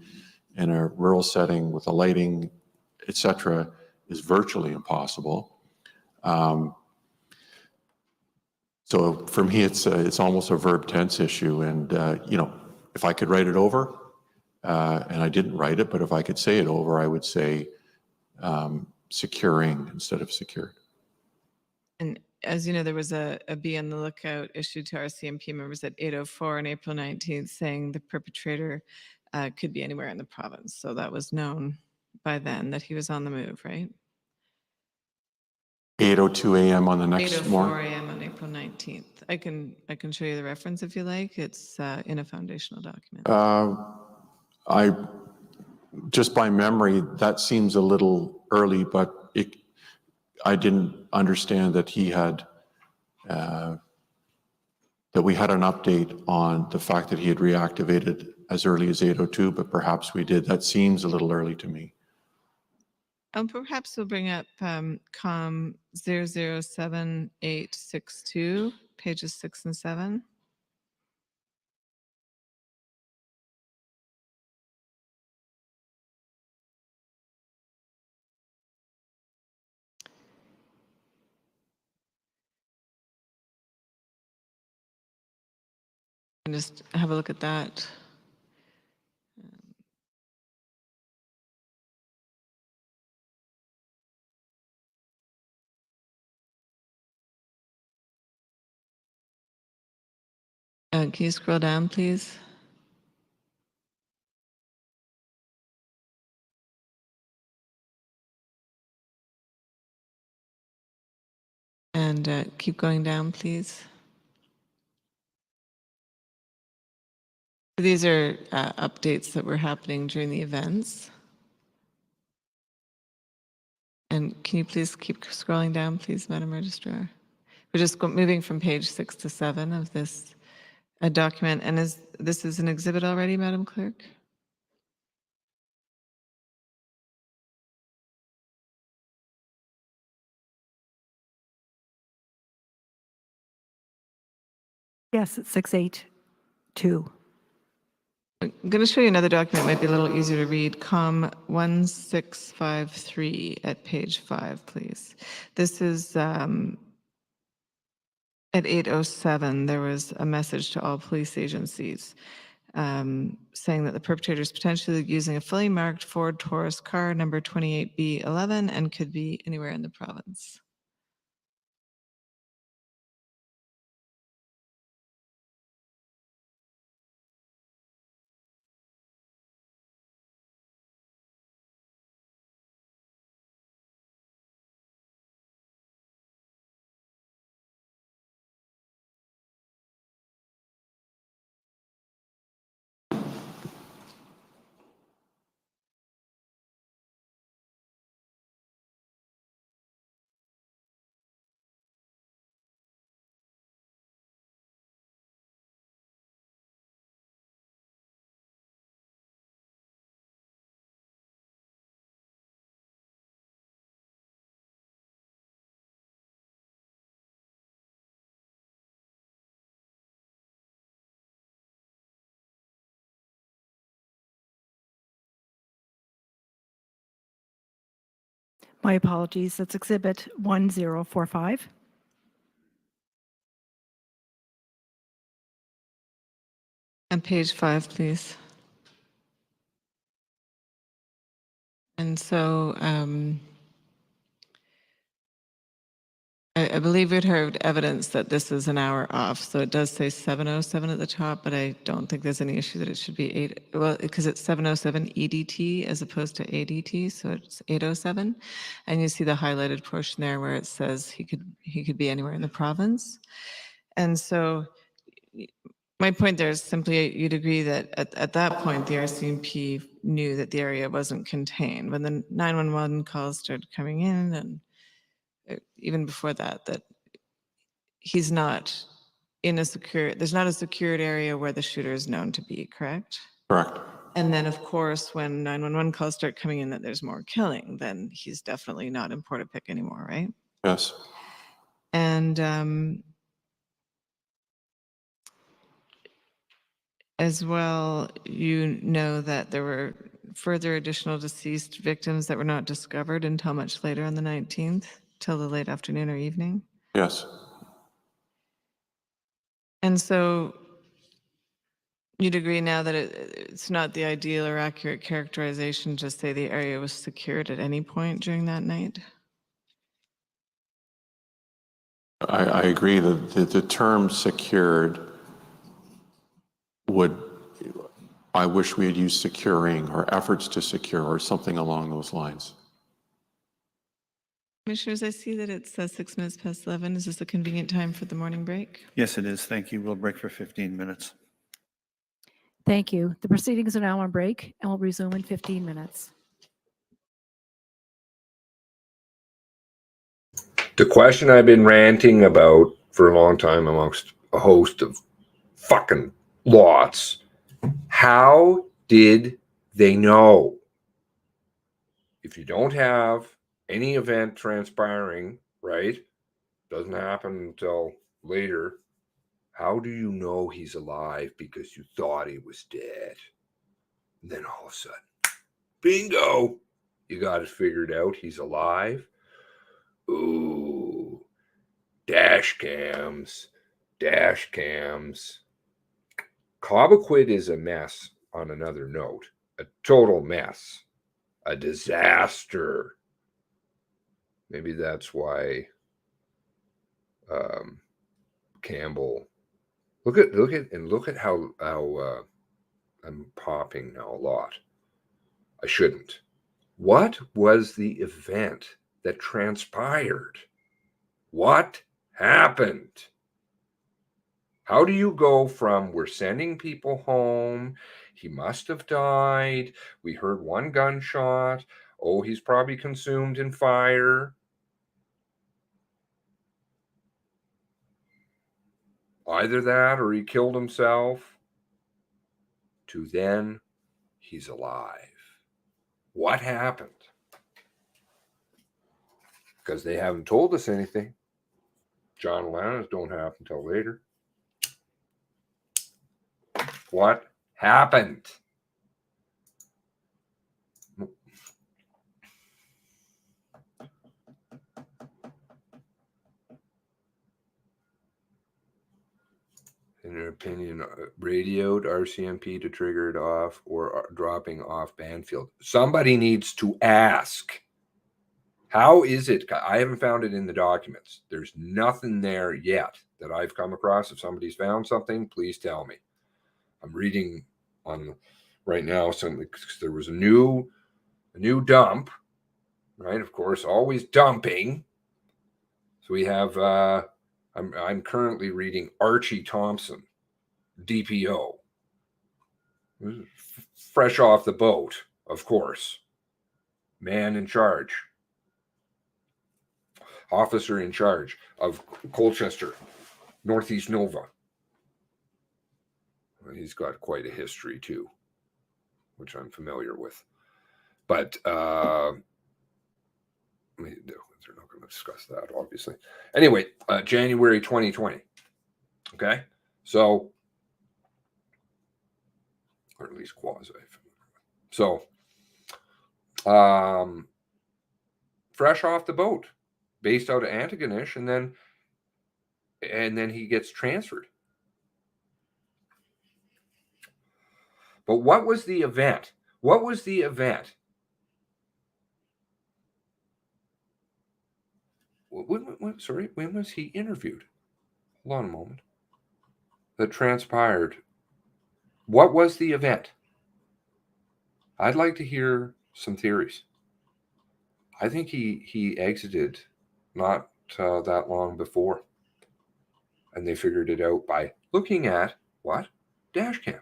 in a rural setting with the lighting, et cetera, is virtually impossible. So for me, it's almost a verb tense issue. And, you know, if I could write it over, and I didn't write it, but if I could say it over, I would say securing instead of secured. And as you know, there was a be on the lookout issued to RCMP members at 8:04 on April 19th saying the perpetrator could be anywhere in the province. So that was known by then that he was on the move, right? 8:02 a.m. on the next 8:04 morning. a.m. on April 19th. I can show you the reference if you like. It's in a foundational document. Just by memory, that seems a little early, but I didn't understand that he had, that we had an update on the fact that he had reactivated as early as 8:02, but perhaps we did. That seems a little early to me. Perhaps we'll bring up COM 007862, pages 6 and 7. And just have a look at that. Can you scroll down, please? And keep going down, please. These are updates that were happening during the events. And can you please keep scrolling down, please, Madam Registrar? We're just moving from page 6 to 7 of this document. And this is an exhibit already, Madam Clerk? Yes, it's 682. I'm going to show you another document, might be a little easier to read. COM 1653 at page 5, please. This is at 8:07. There was a message to all police agencies saying that the perpetrator is potentially using a fully marked Ford Taurus car number 28B11 and could be anywhere in the province. My apologies. That's exhibit 1045. And page 5, please. And so I believe we'd heard evidence that this is an hour off, so it does say 7:07 at the top, but I don't think there's any issue that it should be 8, well, because it's 7:07 EDT as opposed to ADT, so it's 8:07. And you see the highlighted portion there where it says he could be anywhere in the province. And so my point there is simply you'd agree that at that point, the RCMP knew that the area wasn't contained. When the 911 calls started coming in, and even before that, that he's not in a secure, there's not a secured area where the shooter is known to be, correct? Correct. And then, of course, when 911 calls start coming in that there's more killing, then he's definitely not in Portapique anymore, right? Yes. And as well, you know that there were further additional deceased victims that were not discovered until much later on the 19th, till the late afternoon or evening. Yes. And so you'd agree now that it's not the ideal or accurate characterization to say the area was secured at any point during that night? I agree that the term secured I wish we had used securing or efforts to secure or something along those lines. Commissioners, I see that it's 6 minutes past 11. Is this a convenient time for the morning break? Yes, it is. Thank you. We'll break for 15 minutes. Thank you. The proceedings are now on break and will resume in 15 minutes. The question I've been ranting about for a long time amongst a host of fucking lots. How did they know? If you don't have any event transpiring, right? Doesn't happen until later. How do you know he's alive because you thought he was dead? And then all of a sudden, bingo, you got it figured out. He's alive. Ooh, dash cams. Cobequid is a mess on another note. A total mess. A disaster. Maybe that's why Campbell. Look at how I'm popping now a lot. I shouldn't. What was the event that transpired? What happened? How do you go from we're sending people home, he must have died, we heard one gunshot, oh, he's probably consumed in fire. Either that or he killed himself, to then he's alive. What happened? Because they haven't told us anything. John Lanners don't happen until later. What happened? In your opinion, radioed RCMP to trigger it off or dropping off Banfield? Somebody needs to ask. How is it? I haven't found it in the documents. There's nothing there yet that I've come across. If somebody's found something, please tell me. I'm reading on right now something because there was a new dump, right? Of course, always dumping. So we have I'm currently reading Archie Thompson, DPO. Fresh off the boat, of course. Man in charge. Officer in charge of Colchester, Northeast Nova. He's got quite a history too, which I'm familiar with. But they're not going to discuss that, obviously. Anyway, January 2020. Okay, so, or at least quasi. So, fresh off the boat, based out of Antigonish, and then he gets transferred. But what was the event? What was the event? when was he interviewed? Hold on a moment. That transpired. What was the event? I'd like to hear some theories. I think he exited not that long before, and they figured it out by looking at what? Dash cam.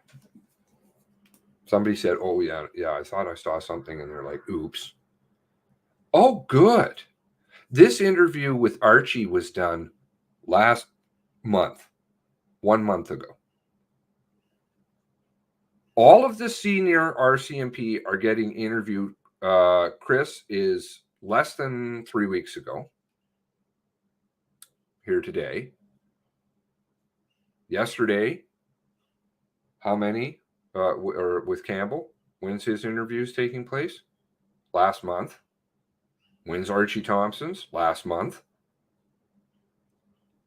Somebody said, "Oh yeah, I thought I saw something," and they're like, "Oops." Oh, good. This interview with Archie was done last month, 1 month ago. All of the senior RCMP are getting interviewed. Chris is less than 3 weeks ago. Here today. Yesterday, how many? Or with Campbell, when's his interviews taking place? Last month. When's Archie Thompson's? Last month.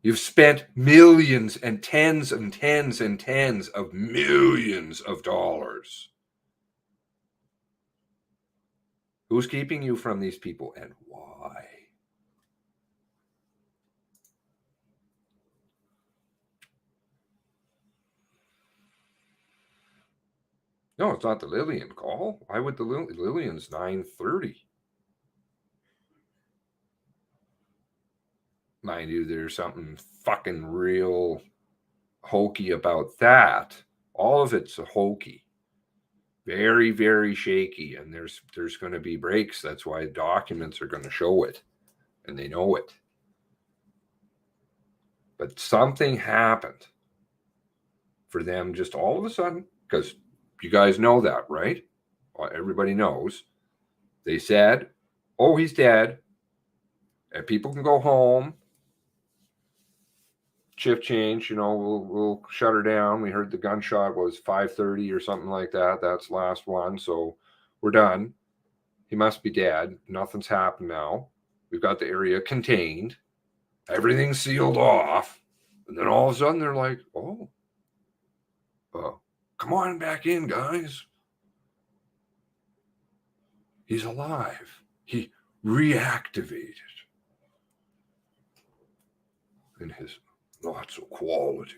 You've spent millions and tens and tens and tens of millions of dollars. Who's keeping you from these people and why? No, it's not the Lillian call. Why would the Lillian's 9:30? Mind you, there's something fucking real hokey about that. All of it's a hokey. Very, very shaky. And there's going to be breaks. That's why documents are going to show it. And they know it. But something happened for them just all of a sudden, because you guys know that, right? Well, everybody knows. They said, "Oh, he's dead. And people can go home. Shift change, we'll shut her down. We heard the gunshot was 5:30 or something like that. That's the last one. So we're done. He must be dead. Nothing's happened now. We've got the area contained. Everything's sealed off." And then all of a sudden they're like, "Oh, come on back in, guys. He's alive. He reactivated in his lots of quality."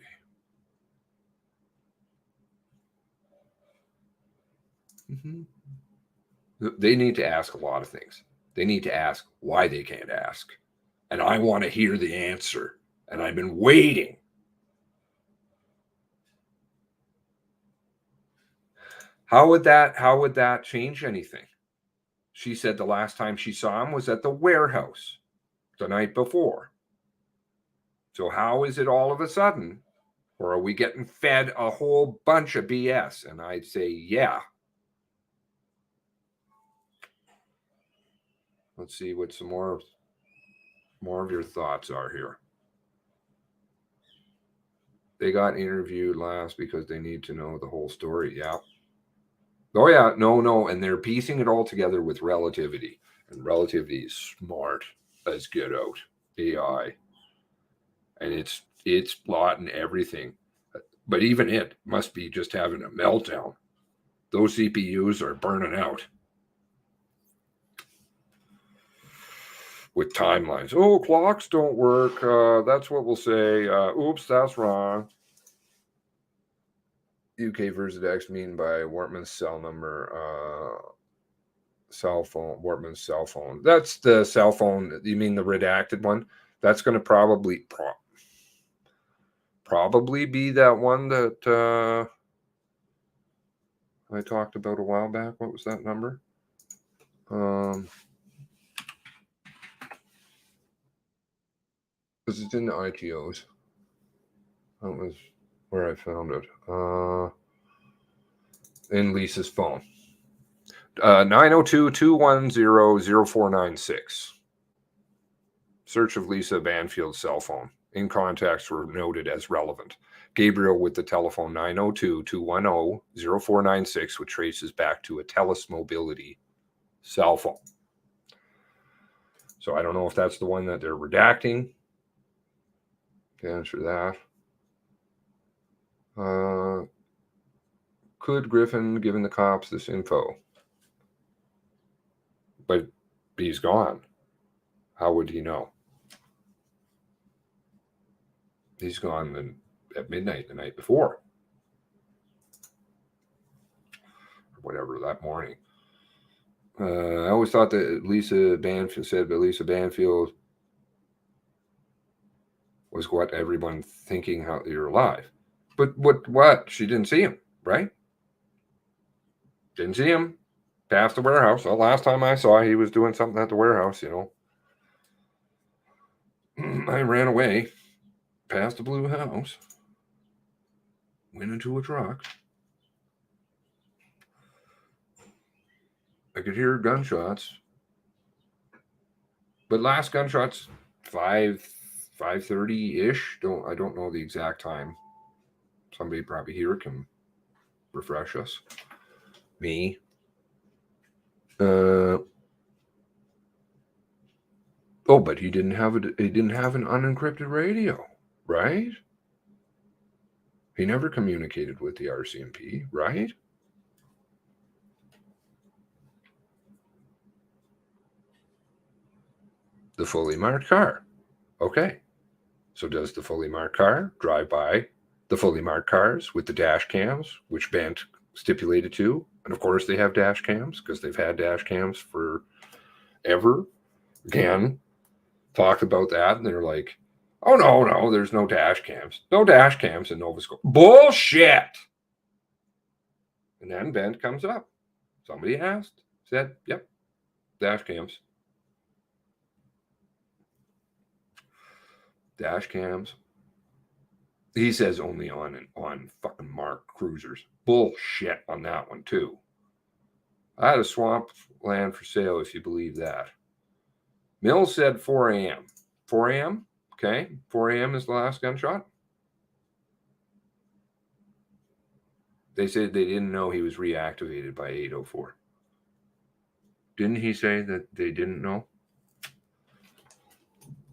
They need to ask a lot of things. They need to ask why they can't ask. And I want to hear the answer. And I've been waiting. How would that change anything? She said the last time she saw him was at the warehouse the night before. So how is it all of a sudden? Or are we getting fed a whole bunch of BS? And I'd say, yeah. Let's see what some more of your thoughts are here. They got interviewed last because they need to know the whole story. Yeah. Oh, yeah. No. And they're piecing it all together with relativity. And relativity is smart as get out. AI. And it's plotting everything. But even it must be just having a meltdown. Those CPUs are burning out. With timelines. Oh, clocks don't work. That's what we'll say. Oops, that's wrong. UK versus X mean by Wortman's cell number. Cell phone. Wortman's cell phone. That's the cell phone. You mean the redacted one? That's going to probably be that one that I talked about a while back. What was that number? Because it's in the ITOs. That was where I found it. In Lisa's phone. 902-210-0496. Search of Lisa Banfield's cell phone. In contacts were noted as relevant. Gabriel with the telephone 902-210-0496, which traces back to a TELUS Mobility cell phone. So I don't know if that's the one that they're redacting. To answer that. Could Griffin given the cops this info? But he's gone. How would he know? He's gone at midnight the night before. Or whatever, that morning. I always thought that Lisa Banfield was what everyone thinking how you're alive. But what? She didn't see him, right? Didn't see him. Past the warehouse. The last time I saw, he was doing something at the warehouse, I ran away past the blue house, went into a truck. I could hear gunshots. But last gunshots 5:30-ish. I don't know the exact time. Somebody probably here can refresh us. Me. But he didn't have an unencrypted radio, right? He never communicated with the RCMP, right? The fully marked car. Okay. So does the fully marked car drive by the fully marked cars with the dash cams, which Bent stipulated to? And of course they have dash cams because they've had dash cams forever. Again, talked about that and they're like, oh, no, there's no dash cams. No dash cams in Nova Scotia. Bullshit! And then Bent comes up. Somebody asked, said, yep, dash cams. Dash cams. He says only on fucking marked cruisers. Bullshit on that one, too. I had a swamp land for sale, if you believe that. Mills said 4 a.m. 4 a.m.? Okay. 4 a.m. is the last gunshot. They said they didn't know he was reactivated by 8:04. Didn't he say that they didn't know?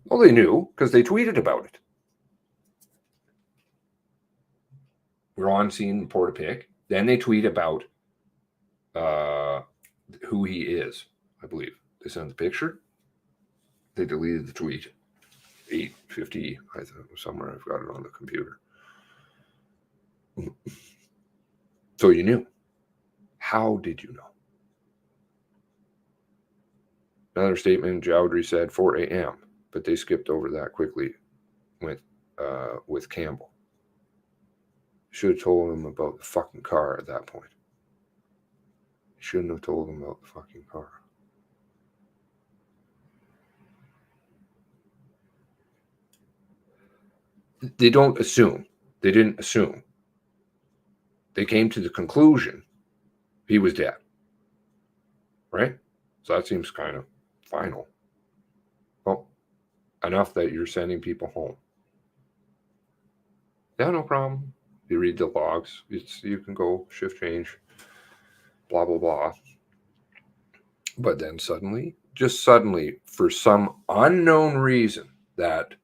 Well, they knew because they tweeted about it. We're on scene in Portapique. Then they tweet about who he is, I believe. They sent the picture. They deleted the tweet. 8:50, I thought somewhere I've got it on the computer. So you knew. How did you know? Another statement, Jowdry said 4 a.m., but they skipped over that quickly with Campbell. Should have told him about the fucking car at that point. Shouldn't have told him about the fucking car. They don't assume. They didn't assume. They came to the conclusion he was dead. Right? So that seems kind of final. Well, enough that you're sending people home. Yeah, no problem. You read the logs. You can go shift change, blah, blah, blah. But then suddenly, for some unknown reason, that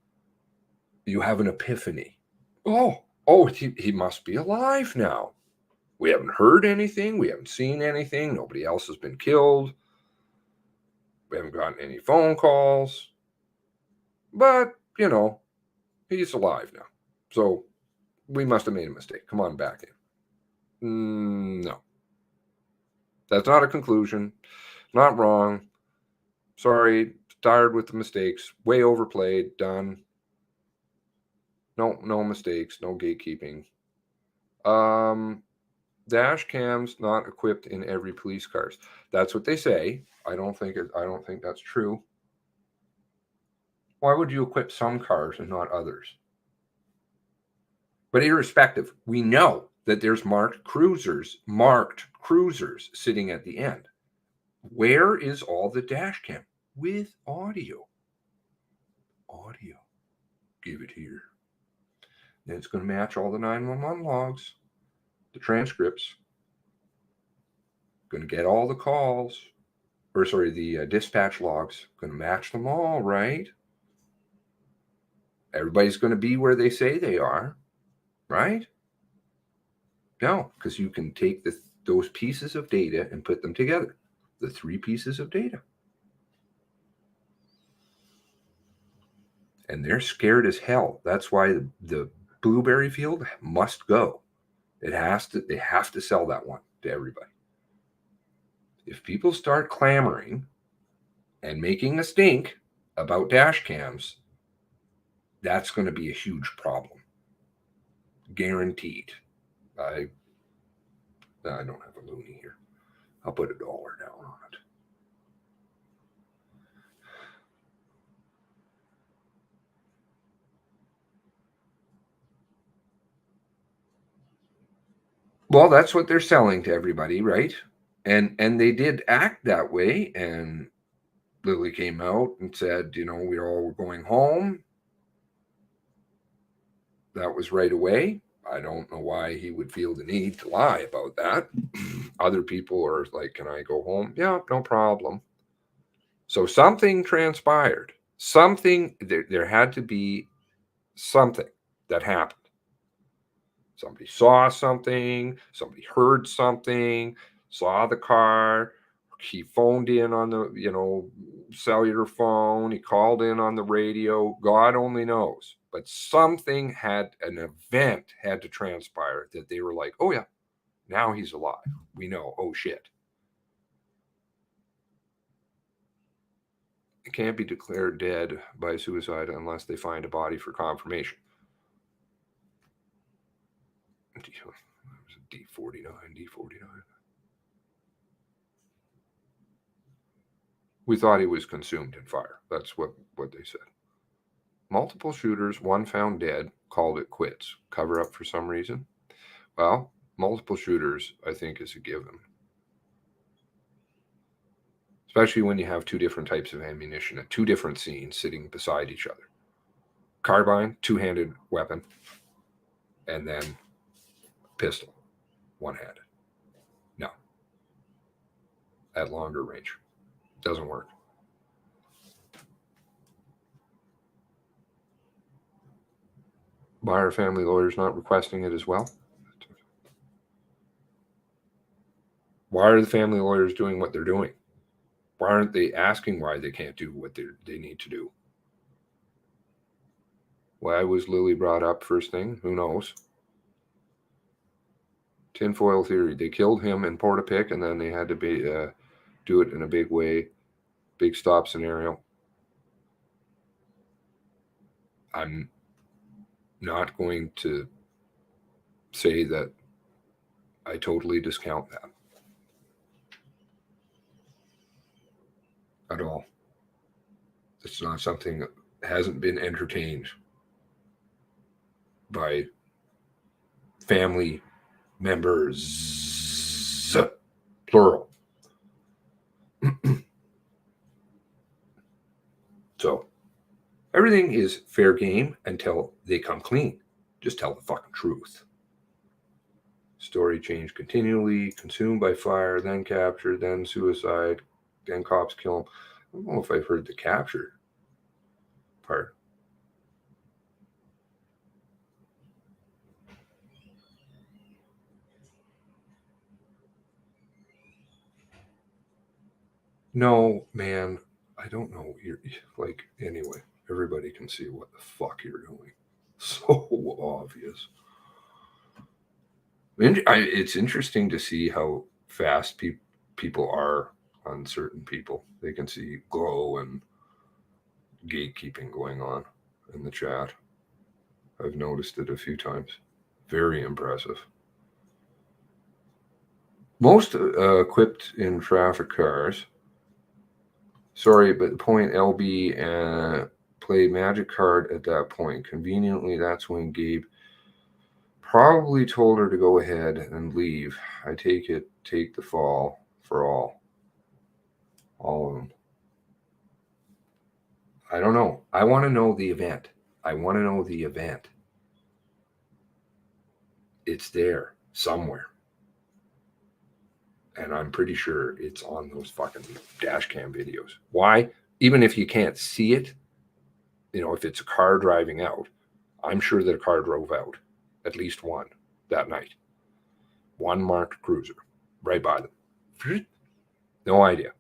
you have an epiphany. Oh, he must be alive now. We haven't heard anything. We haven't seen anything. Nobody else has been killed. We haven't gotten any phone calls. But, he's alive now. So we must have made a mistake. Come on back in. No. That's not a conclusion. Not wrong. Sorry. Tired with the mistakes. Way overplayed. Done. No mistakes. No gatekeeping. Dash cams not equipped in every police cars. That's what they say. I don't think that's true. Why would you equip some cars and not others? But irrespective, we know that there's marked cruisers sitting at the end. Where is all the dash cam? With audio. Audio. Give it here. Then it's going to match all the 911 logs, the transcripts. Going to get all the calls, the dispatch logs. Going to match them all, right? Everybody's going to be where they say they are, right? No, because you can take those pieces of data and put them together. The 3 pieces of data. And they're scared as hell. That's why the blueberry field must go. They have to sell that one to everybody. If people start clamoring and making a stink about dash cams, that's going to be a huge problem. Guaranteed. I don't have a loonie here. I'll put $1 down on it. Well, that's what they're selling to everybody, right? And they did act that way. And Lily came out and said, we all were going home. That was right away. I don't know why he would feel the need to lie about that. Other people are like, can I go home? Yeah, no problem. So something transpired. There had to be something that happened. Somebody saw something, somebody heard something, saw the car. He phoned in on the, cellular phone. He called in on the radio. God only knows. But an event had to transpire that they were like, oh yeah, now he's alive. We know, oh shit. It can't be declared dead by suicide unless they find a body for confirmation. D49. We thought he was consumed in fire. That's what they said. Multiple shooters, one found dead, called it quits. Cover up for some reason? Well, multiple shooters, I think, is a given. Especially when you have two different types of ammunition at two different scenes sitting beside each other. Carbine, two-handed weapon, and then pistol, one-handed. No. At longer range. Doesn't work. Why are family lawyers not requesting it as well? Why are the family lawyers doing what they're doing? Why aren't they asking why they can't do what they need to do? Why was Lily brought up first thing? Who knows? Tinfoil theory. They killed him in Portapic, and then they had to do it in a big way, big stop scenario. I'm not going to say that I totally discount that at all. It's not something that hasn't been entertained by family members, plural. So everything is fair game until they come clean. Just tell the fucking truth. Story change continually, consumed by fire, then captured, then suicide, then cops kill him. I don't know if I've heard the capture part. No, man, I don't know. You're like, anyway, everybody can see what the fuck you're doing. So obvious. It's interesting to see how fast people are on certain people. They can see glow and gatekeeping going on in the chat. I've noticed it a few times. Very impressive. Most equipped in traffic cars. Sorry, but the point LB played Magic Card at that point. Conveniently, that's when Gabe probably told her to go ahead and leave. I take the fall for all of them. I don't know. I want to know the event. It's there somewhere. And I'm pretty sure it's on those fucking dash cam videos. Why? Even if you can't see it, if it's a car driving out, I'm sure that a car drove out, at least one, that night. One marked cruiser, right by them. No idea.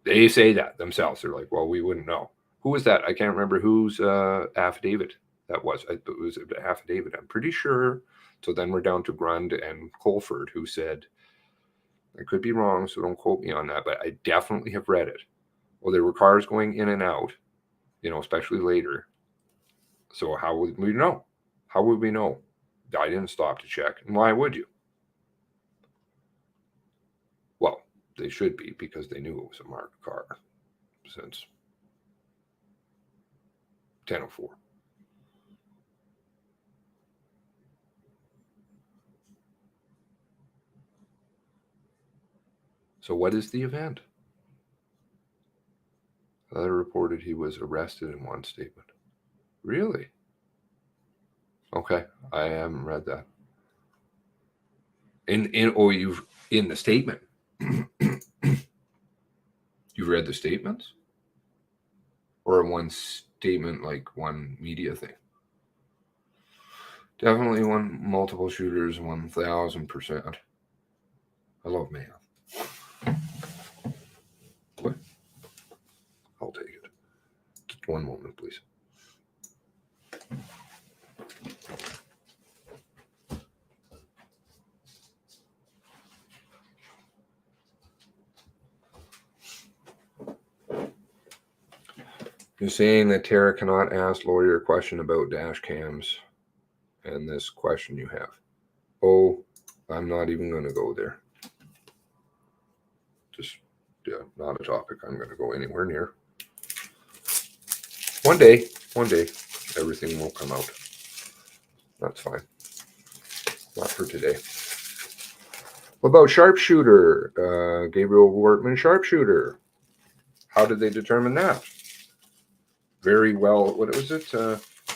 They say that themselves. They're like, well, we wouldn't know. Who was that? I can't remember whose affidavit that was. It was an affidavit, I'm pretty sure. So then we're down to Grund and Colford, who said, I could be wrong, so don't quote me on that, but I definitely have read it. Well, there were cars going in and out, especially later. So how would we know? How would we know? I didn't stop to check. And why would you? Well, they should be, because they knew it was a marked car since 10:04. So what is the event? Other reported he was arrested in one statement. Really? Okay, I haven't read that. You've in the statement. You've read the statements? Or one statement, like one media thing? Definitely one multiple shooters, 1,000%. I love math. What? I'll take it. Just one moment, please. You're saying that Tara cannot ask lawyer a question about dash cams and this question you have. Oh, I'm not even going to go there. Just, not a topic I'm going to go anywhere near. One day, everything will come out. That's fine. Not for today. What about sharpshooter? Gabriel Wortman, sharpshooter. How did they determine that? Very well, what was it?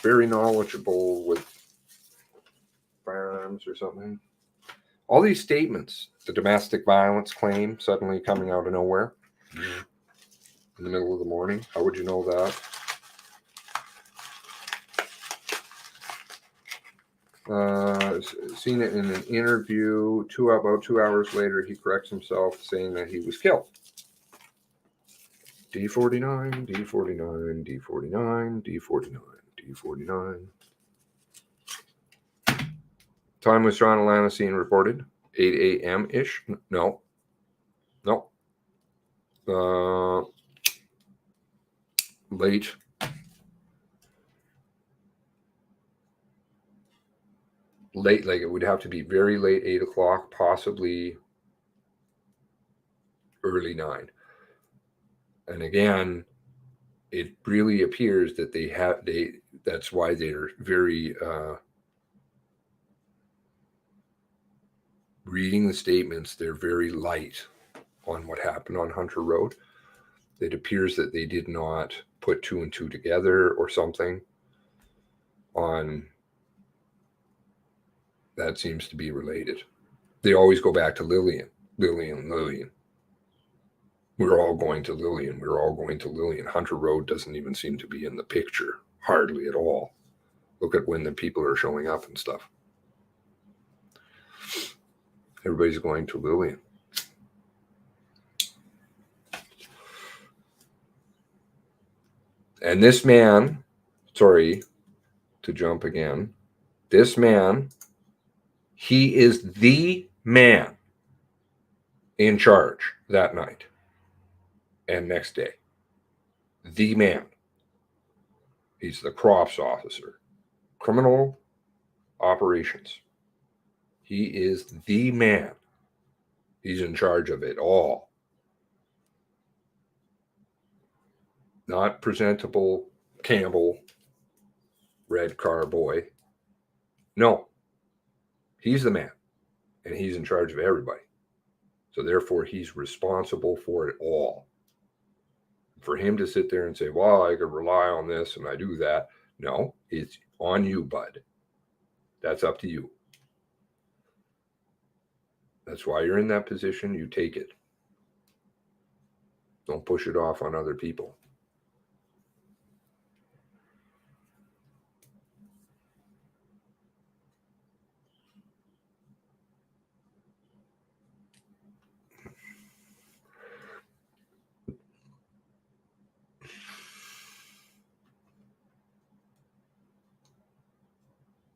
Very knowledgeable with firearms or something. All these statements, the domestic violence claim suddenly coming out of nowhere in the middle of the morning. How would you know that? Seen it in an interview. About 2 hours later, he corrects himself, saying that he was killed. D49, D49, D49, D49, D49. Time was John Alana scene reported. 8 a.m.-ish. No. Late. Late, like it would have to be very late, 8 o'clock, possibly early 9. And again, it really appears that that's why they're very reading the statements, they're very light on what happened on Hunter Road. It appears that they did not put 2 and 2 together or something on that seems to be related. They always go back to Lillian. We're all going to Lillian. Hunter Road doesn't even seem to be in the picture, hardly at all. Look at when the people are showing up and stuff. Everybody's going to Lillian. And this man, sorry to jump again, this man, he is the man in charge that night and next day. The man. He's the crops officer. Criminal operations. He is the man. He's in charge of it all. Not presentable Campbell, red car boy. No. He's the man. And he's in charge of everybody. So therefore, he's responsible for it all. For him to sit there and say, well, I could rely on this and I do that. No, it's on you, bud. That's up to you. That's why you're in that position. You take it. Don't push it off on other people.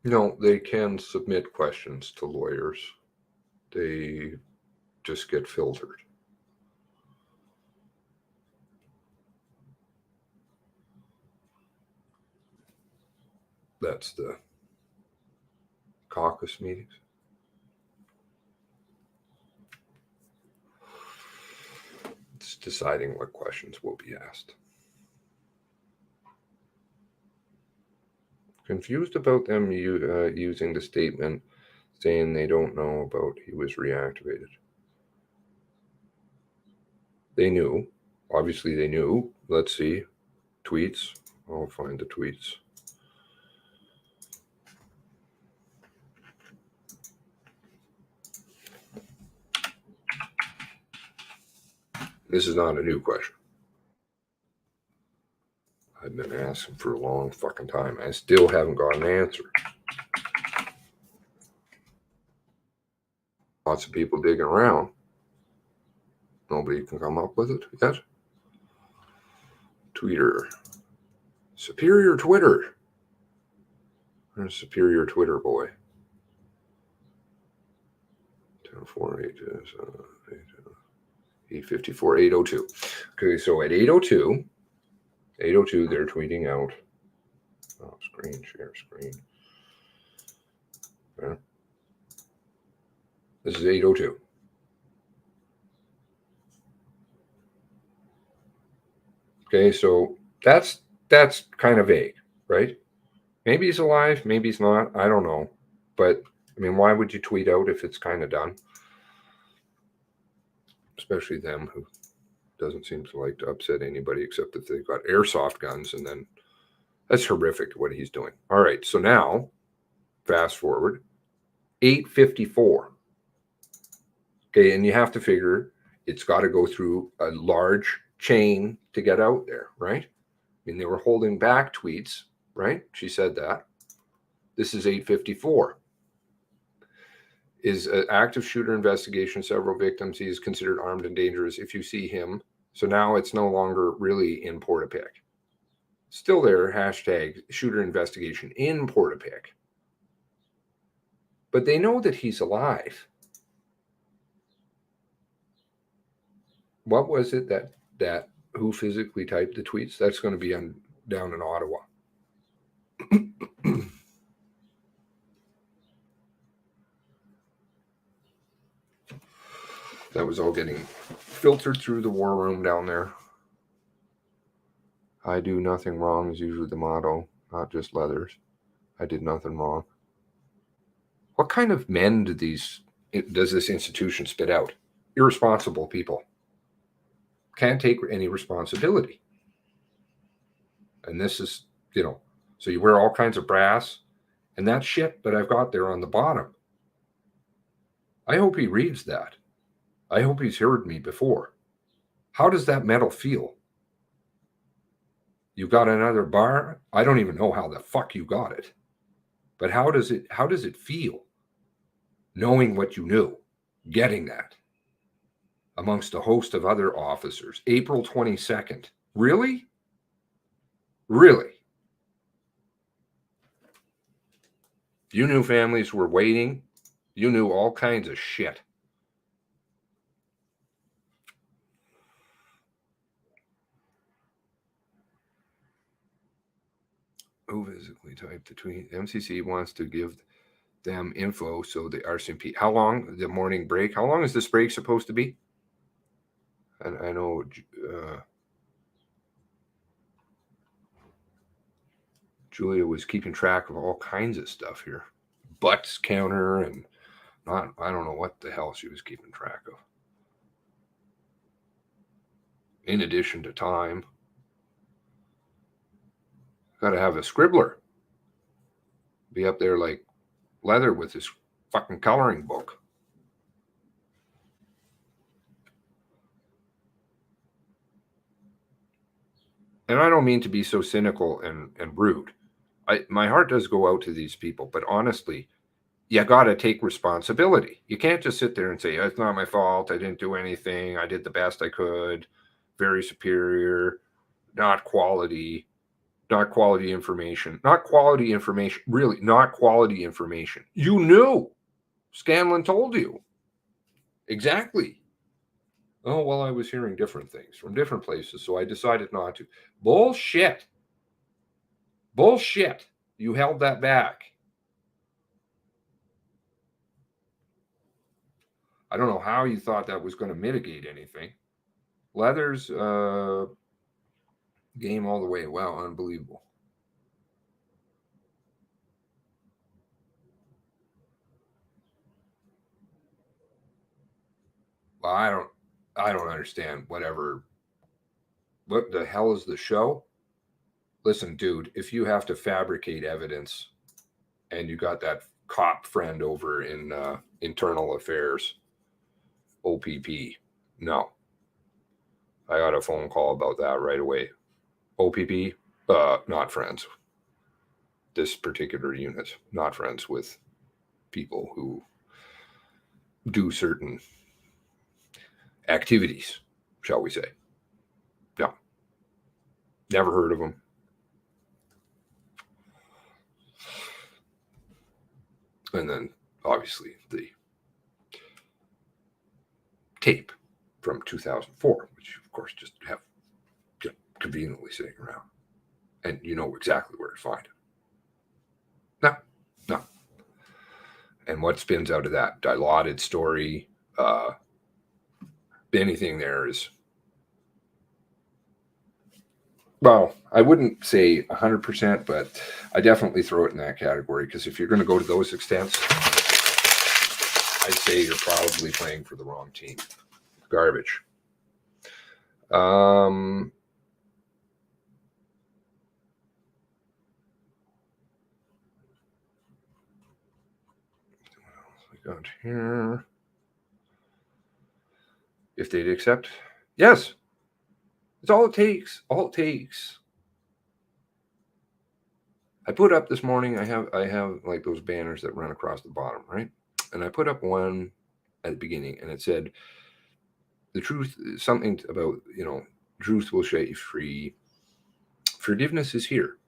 No, they can submit questions to lawyers. They just get filtered. That's the caucus meetings. It's deciding what questions will be asked. Confused about them using the statement saying they don't know about he was reactivated. They knew. Obviously, they knew. Let's see. Tweets. I'll find the tweets. This is not a new question. I've been asking for a long fucking time. I still haven't got an answer. Lots of people digging around. Nobody can come up with it yet. Tweeter. Superior Twitter. There's Superior Twitter boy. 854, 802. Okay, so at 802, they're tweeting out. Oh, screen, share screen. Yeah. This is 802. Okay, so that's kind of vague, right? Maybe he's alive, maybe he's not. I don't know. But, I mean, why would you tweet out if it's kind of done? Especially them, who doesn't seem to like to upset anybody except if they've got airsoft guns, and then that's horrific what he's doing. All right, so now, fast forward, 854. Okay, and you have to figure it's got to go through a large chain to get out there, right? I mean, they were holding back tweets, right? She said that. This is 854. Is an active shooter investigation, several victims. He is considered armed and dangerous if you see him. So now it's no longer really in Portapique. Still there, hashtag shooter investigation in Portapique. But they know that he's alive. What was it that who physically typed the tweets? That's going to be down in Ottawa. That was all getting filtered through the war room down there. I do nothing wrong is usually the motto, not just leathers. I did nothing wrong. What kind of men does this institution spit out? Irresponsible people. Can't take any responsibility. And this is, so you wear all kinds of brass and that shit that I've got there on the bottom. I hope he reads that. I hope he's heard me before. How does that metal feel? You got another bar? I don't even know how the fuck you got it. But how does it feel knowing what you knew, getting that amongst a host of other officers? April 22nd. Really? Really? You knew families were waiting. You knew all kinds of shit. Who physically typed the tweet? MCC wants to give them info so the Rcmp. How long? The morning break? How long is this break supposed to be? And I know Julia was keeping track of all kinds of stuff here. Butts counter and I don't know what the hell she was keeping track of. In addition to time. Got to have a scribbler. Be up there like Leather with his fucking coloring book. And I don't mean to be so cynical and rude. My heart does go out to these people, but honestly, you got to take responsibility. You can't just sit there and say, it's not my fault. I didn't do anything. I did the best I could. Very superior, not quality. not quality information. Not quality information. Really, not quality information. You knew. Scanlon told you. Exactly. Oh, well, I was hearing different things from different places, so I decided not to. Bullshit. Bullshit. You held that back. I don't know how you thought that was going to mitigate anything. Leathers, game all the way. Wow, unbelievable. Well, I don't understand whatever. What the hell is the show? Listen, dude, if you have to fabricate evidence and you got that cop friend over in internal affairs, OPP, no. I got a phone call about that right away. OPP, not friends. This particular unit, not friends with people who do certain activities, shall we say. No. Never heard of them. And then, obviously, the tape from 2004, which, of course, just have conveniently sitting around. And you know exactly where to find it. No. And what spins out of that? Dilaudid story. Anything there is, well, I wouldn't say 100%, but I definitely throw it in that category, because if you're going to go to those extents, I'd say you're probably playing for the wrong team. Garbage. Got here. If they'd accept, yes, it's all it takes. All it takes. I put up this morning. I have like those banners that run across the bottom, right? And I put up one at the beginning, and it said, "The truth, something about truth will set you free. Forgiveness is here."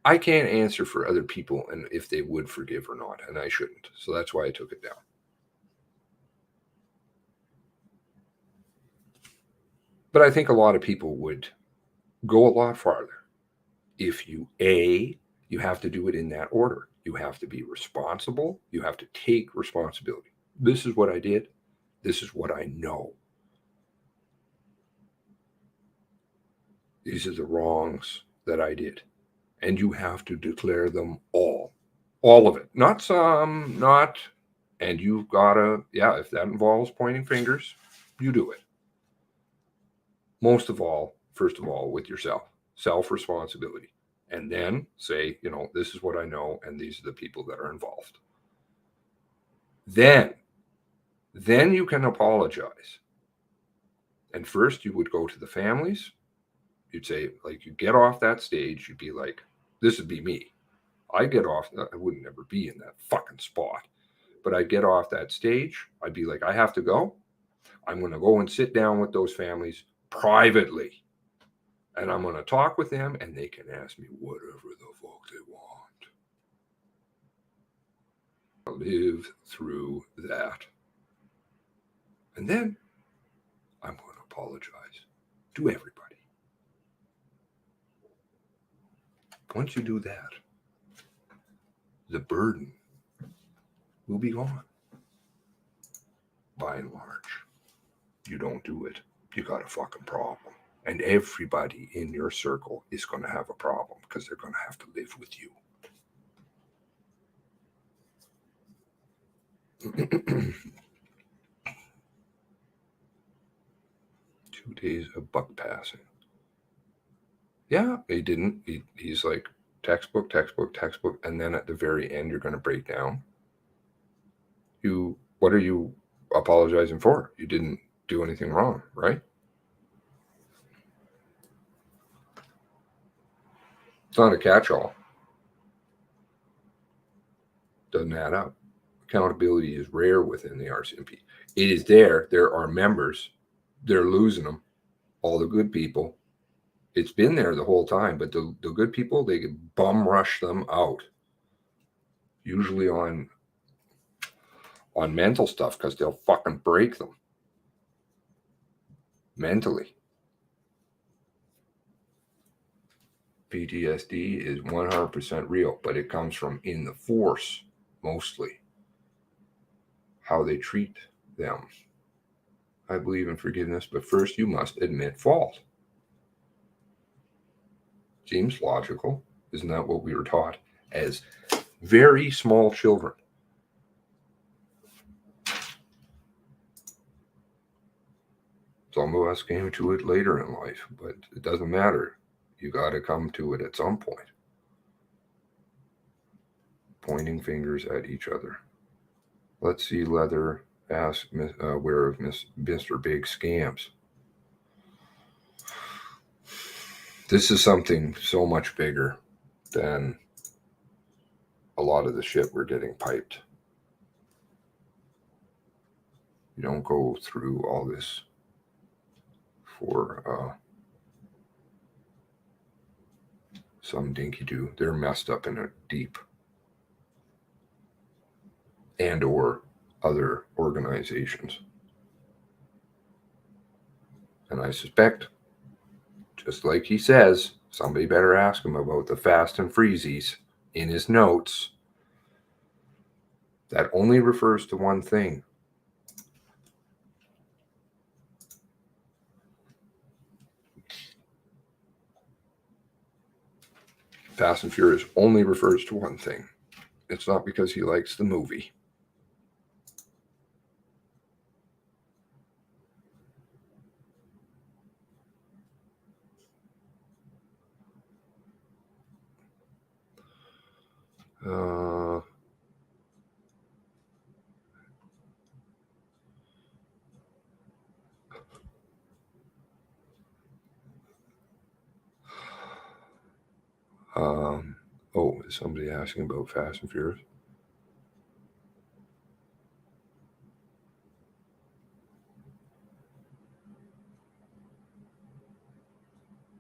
I can't answer for other people and if they would forgive or not, and I shouldn't. So that's why I took it down. But I think a lot of people would go a lot farther if you have to do it in that order. You have to be responsible. You have to take responsibility. This is what I did. This is what I know. These are the wrongs that I did. And you have to declare them all of it, not some, not, and you've got to, if that involves pointing fingers, you do it. Most of all, first of all, with yourself, self-responsibility, and then say, this is what I know, and these are the people that are involved. Then you can apologize. And first you would go to the families. You'd say, like, you get off that stage, you'd be like, this would be me. I get off, I wouldn't ever be in that fucking spot, but I'd get off that stage. I'd be like, I have to go. I'm going to go and sit down with those families privately. And I'm going to talk with them, and they can ask me whatever the fuck they want. Live through that. And then I'm going to apologize to everybody. Once you do that, the burden will be gone. By and large, you don't do it, you got a fucking problem. And everybody in your circle is going to have a problem because they're going to have to live with you. 2 days of buck passing. Yeah, he didn't. He's like, textbook. And then at the very end, you're going to break down. What are you apologizing for? You didn't do anything wrong, right? It's not a catch-all. Doesn't add up. Accountability is rare within the Rcmp. It is there. There are members. They're losing them. All the good people. It's been there the whole time, but the good people, they can bum rush them out. Usually on mental stuff, because they'll fucking break them mentally. PTSD is 100% real, but it comes from in the force, mostly. How they treat them. I believe in forgiveness, but first you must admit fault. Seems logical. Isn't that what we were taught as very small children? Some of us came to it later in life, but it doesn't matter. You got to come to it at some point. Pointing fingers at each other. Let's see, Leather ask aware of Mr. Big scams. This is something so much bigger than a lot of the shit we're getting piped. You don't go through all this for some dinky-doo. They're messed up in a deep and or other organizations. And I suspect, just like he says, somebody better ask him about the fast and freezies in his notes. That only refers to one thing. Fast and Furious only refers to one thing. It's not because he likes the movie. Is somebody asking about Fast and Furious?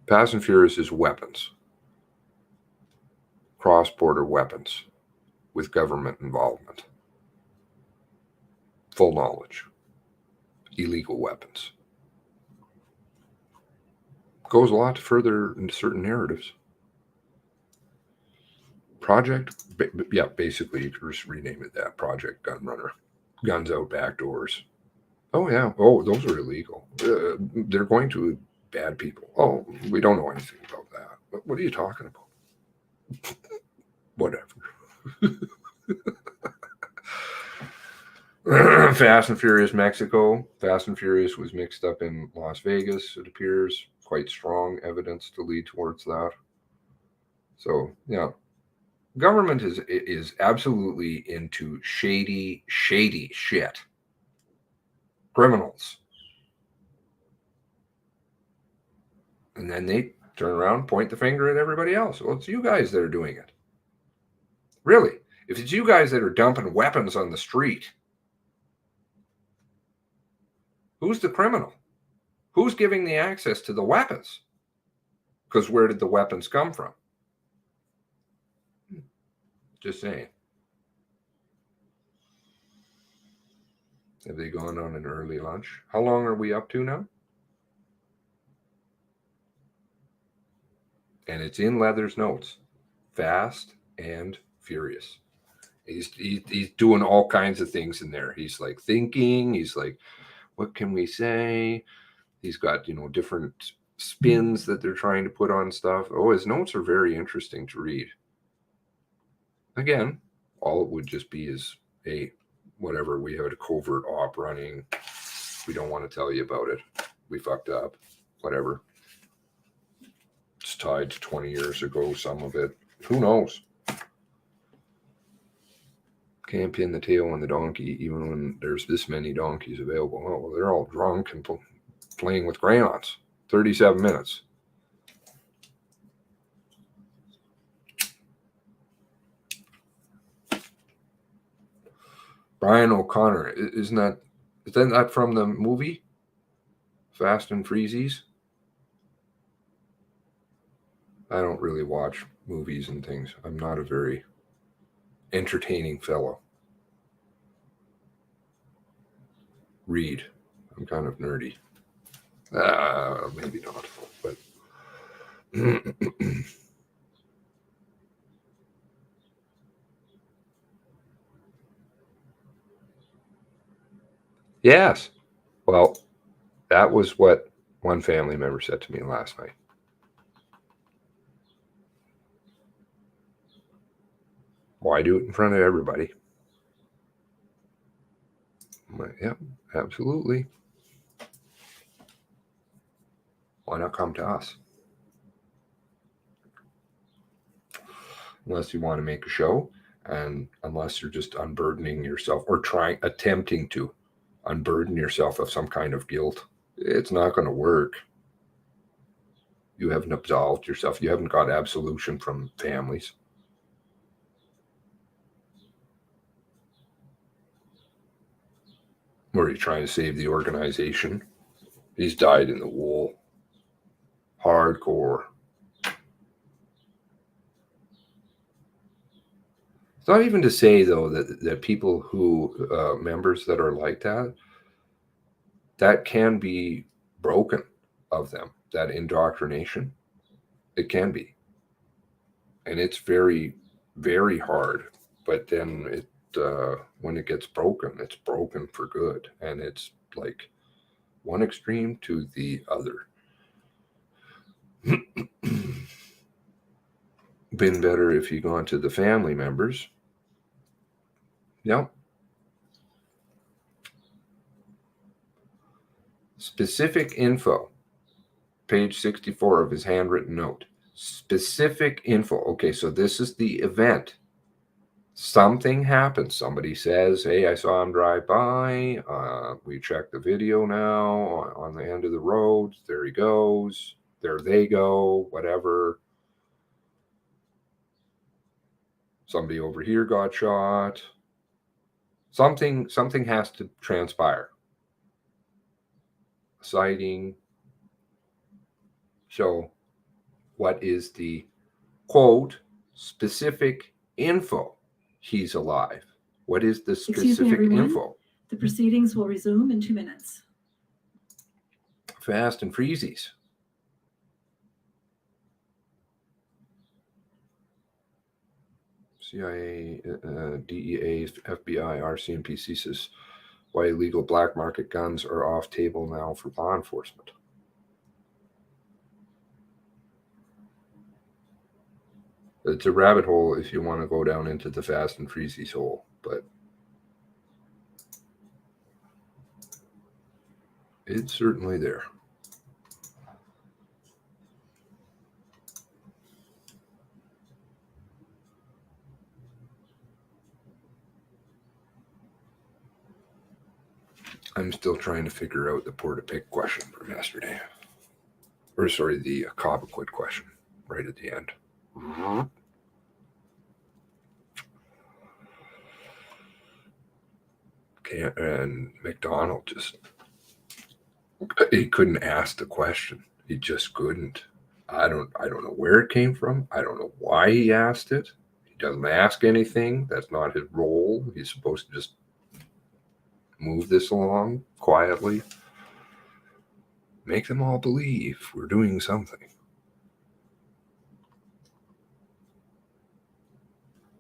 Fast and Furious is weapons. Cross-border weapons with government involvement. Full knowledge. Illegal weapons. Goes a lot further into certain narratives. Basically you could just rename it that. Project Gun Runner. Guns out back doors. Oh yeah. Oh, those are illegal. They're going to bad people. Oh, we don't know anything about that. What are you talking about? Whatever. Fast and Furious Mexico. Fast and Furious was mixed up in Las Vegas, it appears. Quite strong evidence to lead towards that. So, yeah. Government is absolutely into shady shit. Criminals. And then they turn around, point the finger at everybody else. Well, it's you guys that are doing it. Really. If it's you guys that are dumping weapons on the street, who's the criminal? Who's giving the access to the weapons? Because where did the weapons come from? Just saying. Have they gone on an early lunch? How long are we up to now? And it's in Leather's notes. Fast and Furious. He's doing all kinds of things in there. He's like thinking. He's like, what can we say? He's got, different spins that they're trying to put on stuff. Oh, his notes are very interesting to read. Again, all it would just be is, hey, whatever, we had a covert op running. We don't want to tell you about it. We fucked up. Whatever. It's tied to 20 years ago, some of it. Who knows? Can't pin the tail on the donkey, even when there's this many donkeys available. Oh, well, they're all drunk and playing with crayons. 37 minutes. Brian O'Connor, isn't that from the movie Fast and Freezies? I don't really watch movies and things. I'm not a very entertaining fellow. Read. I'm kind of nerdy. Maybe not, but yes. Well, that was what one family member said to me last night. Why do it in front of everybody? I'm like, yeah, absolutely. Why not come to us? Unless you want to make a show, and unless you're just unburdening yourself or attempting to unburden yourself of some kind of guilt, it's not going to work. You haven't absolved yourself. You haven't got absolution from families. Or are you trying to save the organization? He's dyed in the wool. Hardcore. It's not even to say, though, that people who, members that are like that can be broken of them, that indoctrination. It can be. And it's very, very hard. But then when it gets broken, it's broken for good. And it's like one extreme to the other. Been better if you gone to the family members. Yep. Specific info. Page 64 of his handwritten note. Specific info. Okay, so this is the event. Something happens. Somebody says, hey, I saw him drive by. We checked the video now on the end of the road. There he goes. There they go. Whatever. Somebody over here got shot. Something has to transpire. Sighting. So what is the quote specific info? He's alive. What is the specific info? The proceedings will resume in 2 minutes. Fast and freezies. CIA, DEA, FBI, Rcmp says why illegal black market guns are off table now for law enforcement. It's a rabbit hole if you want to go down into the fast and freezies hole, but it's certainly there. I'm still trying to figure out the Portapic question from yesterday. Or sorry, the Cobequid question right at the end. And McDonald he couldn't ask the question. He just couldn't. I don't know where it came from. I don't know why he asked it. He doesn't ask anything. That's not his role. He's supposed to just move this along quietly. Make them all believe we're doing something.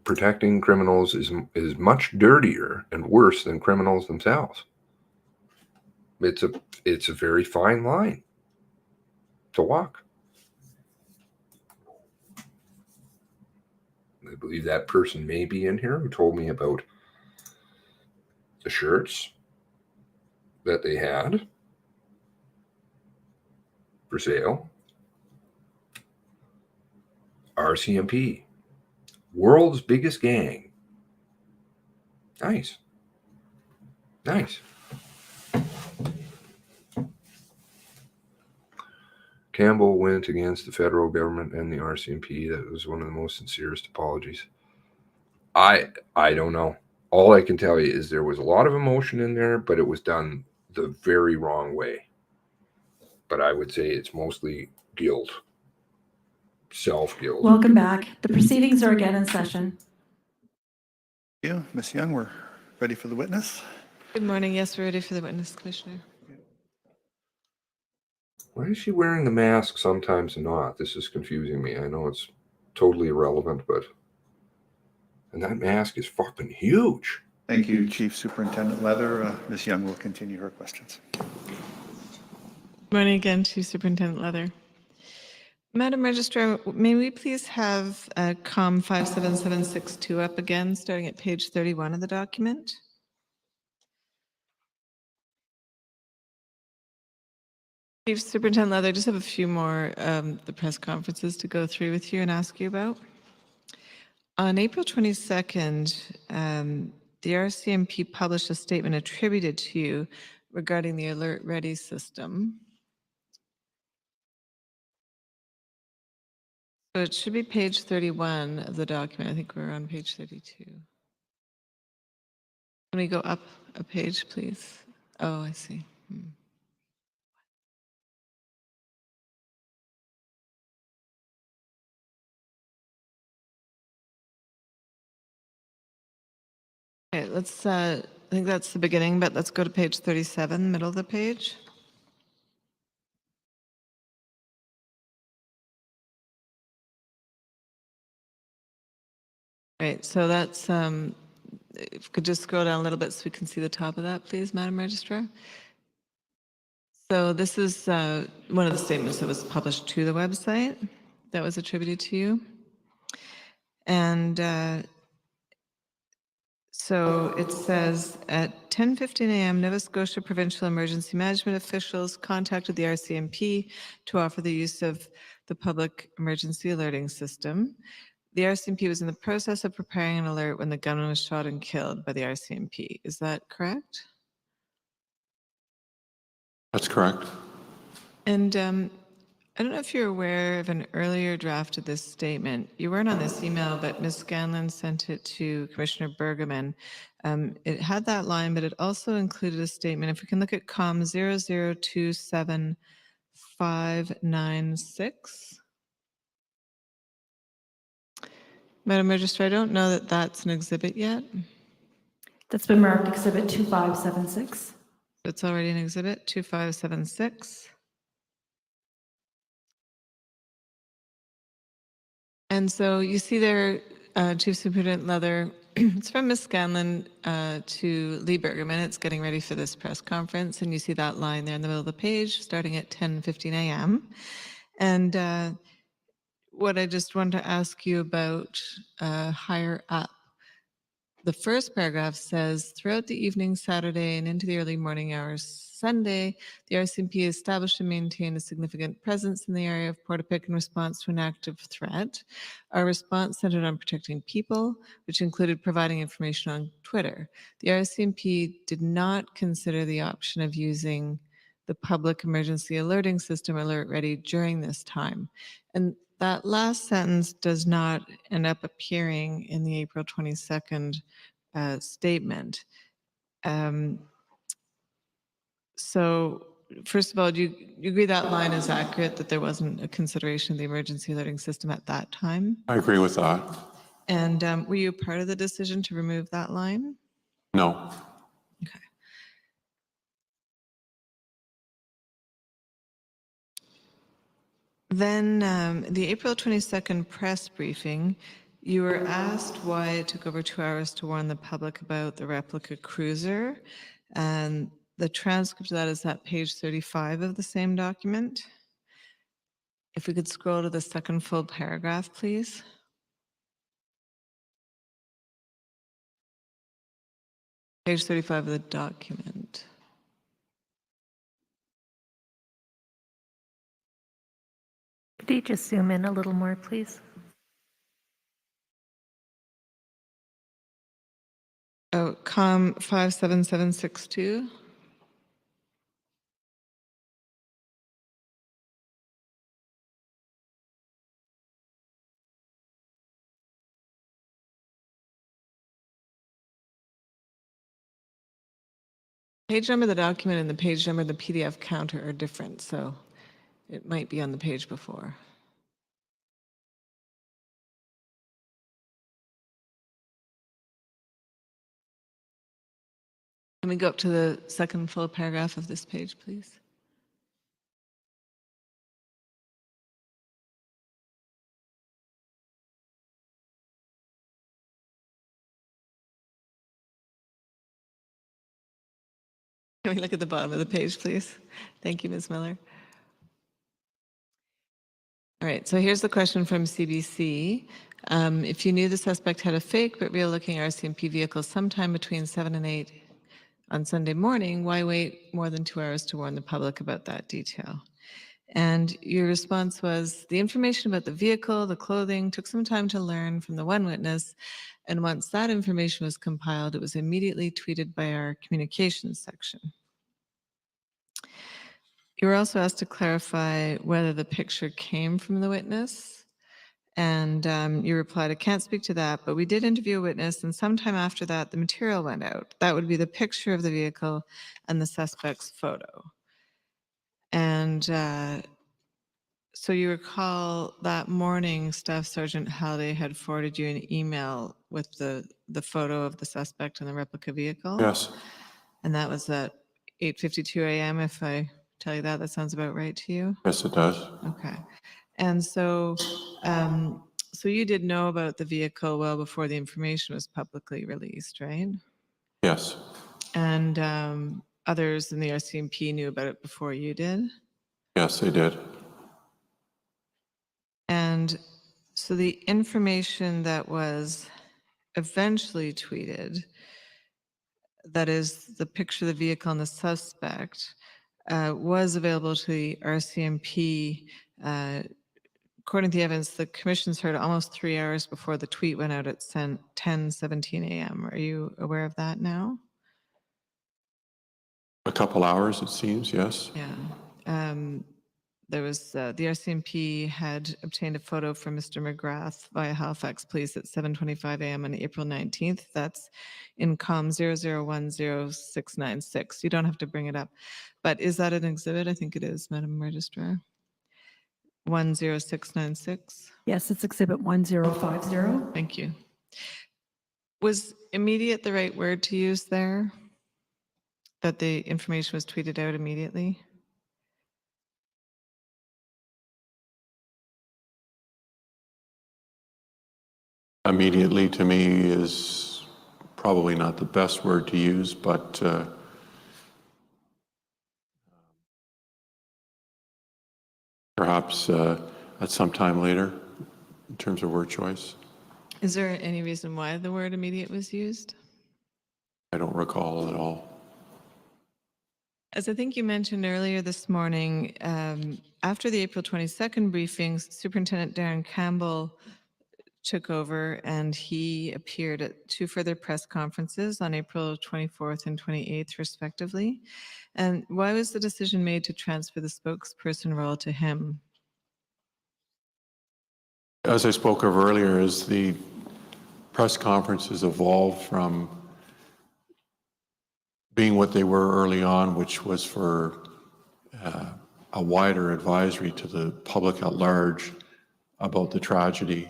Protecting criminals is much dirtier and worse than criminals themselves. It's a very fine line to walk. I believe that person may be in here who told me about the shirts that they had for sale. Rcmp, world's biggest gang. Nice. Campbell went against the federal government and the Rcmp. That was one of the most sincerest apologies. I don't know. All I can tell you is there was a lot of emotion in there, but it was done the very wrong way. But I would say it's mostly guilt. self-guilt. Welcome back. The proceedings are again in session. Thank you. Ms. Young, we're ready for the witness. Good morning. Yes, we're ready for the witness, Commissioner. Why is she wearing the mask sometimes not? This is confusing me. I know it's totally irrelevant, but... And that mask is fucking huge. Thank you, Chief Superintendent Leather. Ms. Young will continue her questions. Good morning again, Chief Superintendent Leather. Madam Registrar, may we please have COM 57762 up again, starting at page 31 of the document? Chief Superintendent Leather, I just have a few more the press conferences to go through with you and ask you about. On April 22nd, the RCMP published a statement attributed to you regarding the Alert Ready system. So it should be page 31 of the document. I think we're on page 32. Can we go up a page, please? Oh, I see. Okay, let's, I think that's the beginning, but let's go to page 37, middle of the page. Right, so that's, if you could just scroll down a little bit so we can see the top of that, please, Madam Registrar. So this is one of the statements that was published to the website that was attributed to you. And so it says, at 10:15 a.m., Nova Scotia Provincial Emergency Management officials contacted the RCMP to offer the use of the public emergency alerting system. The RCMP was in the process of preparing an alert when the gunman was shot and killed by the RCMP. Is that correct? That's correct. And I don't know if you're aware of an earlier draft of this statement. You weren't on this email, but Ms. Scanlon sent it to Commissioner Bergman. It had that line, but it also included a statement. If we can look at COM 0027596. Madam Registrar, I don't know that that's an exhibit yet. That's been marked Exhibit 2576. It's already an exhibit, 2576. And so you see there, Chief Superintendent Leather, it's from Ms. Scanlon to Lee Bergerman. It's getting ready for this press conference. And you see that line there in the middle of the page, starting at 10:15 a.m. And what I just want to ask you about higher up. The first paragraph says, throughout the evening Saturday and into the early morning hours Sunday, the RCMP established and maintained a significant presence in the area of Portapique in response to an active threat. Our response centered on protecting people, which included providing information on Twitter. The RCMP did not consider the option of using the public emergency alerting system Alert Ready during this time. And that last sentence does not end up appearing in the April 22nd statement. So first of all, do you agree that line is accurate, that there wasn't a consideration of the emergency alerting system at that time? I agree with that. And were you part of the decision to remove that line? No. Okay. Then the April 22nd press briefing, you were asked why it took over 2 hours to warn the public about the replica cruiser. And the transcript of that is at page 35 of the same document. If we could scroll to the second full paragraph, please. Page 35 of the document. Could you just zoom in a little more, please? Oh, COM 57762. Page number of the document and the page number of the PDF counter are different, so it might be on the page before. Can we go up to the second full paragraph of this page, please? Can we look at the bottom of the page, please? Thank you, Ms. Miller. All right, so here's the question from CBC. If you knew the suspect had a fake but real-looking RCMP vehicle sometime between 7 and 8 on Sunday morning, why wait more than 2 hours to warn the public about that detail? And your response was, the information about the vehicle, the clothing, took some time to learn from the one witness, and once that information was compiled, it was immediately tweeted by our communications section. You were also asked to clarify whether the picture came from the witness, and you replied, I can't speak to that, but we did interview a witness, and sometime after that, the material went out. That would be the picture of the vehicle and the suspect's photo. And so you recall that morning, Staff Sergeant Halliday had forwarded you an email with the photo of the suspect and the replica vehicle? Yes, And that was at 8:52 a.m., if I tell you that, that sounds about right to you? yes, it does. Okay. And so, so you did know about the vehicle well before the information was publicly released, right? Yes, And others in the RCMP knew about it before you did? yes, they did. And so the information that was eventually tweeted, that is the picture of the vehicle and the suspect, was available to the RCMP. According to the evidence, the commission's heard almost 3 hours before the tweet went out at 10:17 a.m. Are you aware of that now? A couple hours, it seems, yes. Yeah. There was, the RCMP had obtained a photo from Mr. McGrath via Halifax Police at 7:25 a.m. on April 19th. That's in COM 0010696. You don't have to bring it up. But is that an exhibit? I think it is, Madam Registrar. 10696. Yes, it's Exhibit 1050. Thank you. Was immediate the right word to use there? That the information was tweeted out immediately? Immediately to me is probably not the best word to use, but perhaps at some time later in terms of word choice. Is there any reason why the word immediate was used? I don't recall at all. As I think you mentioned earlier this morning, after the April 22nd briefings, Superintendent Darren Campbell took over and he appeared at 2 further press conferences on April 24th and 28th, respectively. And why was the decision made to transfer the spokesperson role to him? As I spoke of earlier, as the press conferences evolved from being what they were early on, which was for a wider advisory to the public at large about the tragedy,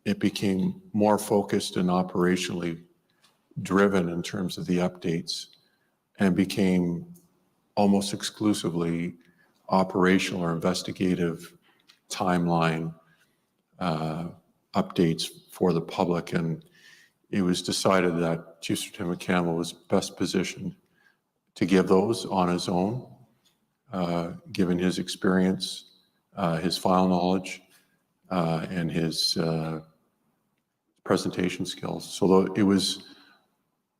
it became more focused and operationally driven in terms of the updates and became almost exclusively operational or investigative timeline updates for the public. And it was decided that Chief Superintendent Campbell was best positioned to give those on his own, given his experience, his file knowledge, and his presentation skills. So it was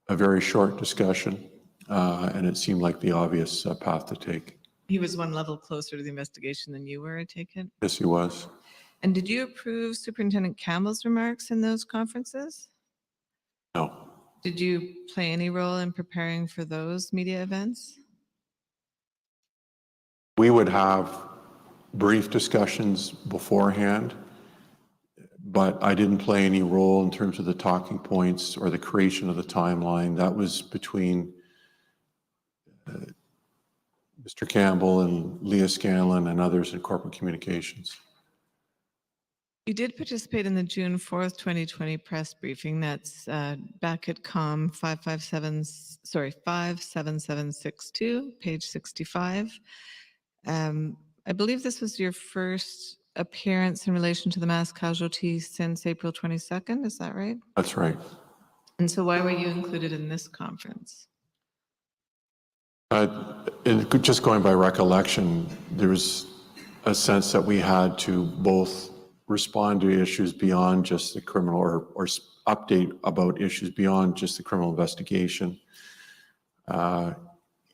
a very short discussion, and it seemed like the obvious path to take. He was one level closer to the investigation than you were, I take it? Yes, he was. And did you approve Superintendent Campbell's remarks in those conferences? No. Did you play any role in preparing for those media events? We would have brief discussions beforehand, but I didn't play any role in terms of the talking points or the creation of the timeline. That was between Mr. Campbell and Leah Scanlon and others in corporate communications. You did participate in the June 4th, 2020 press briefing. That's back at COM 57762, page 65. I believe this was your first appearance in relation to the mass casualty since April 22nd. Is that right? That's right. And so why were you included in this conference? Just going by recollection, there was a sense that we had to both respond to issues beyond just the criminal, or update about issues beyond just the criminal investigation. And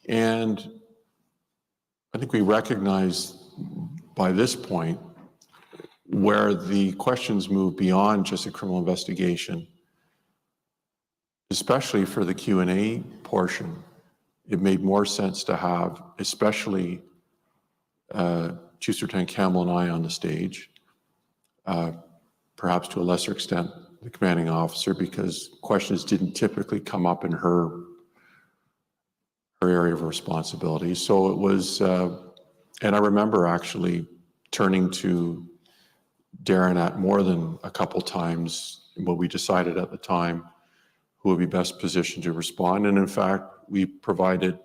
I think we recognize by this point where the questions move beyond just a criminal investigation, especially for the Q&A portion. It made more sense to have, especially Chief Superintendent Campbell and I on the stage, perhaps to a lesser extent the commanding officer, because questions didn't typically come up in her area of responsibility. So it was, and I remember actually turning to Darren at more than a couple times, what we decided at the time who would be best positioned to respond. And in fact, we provided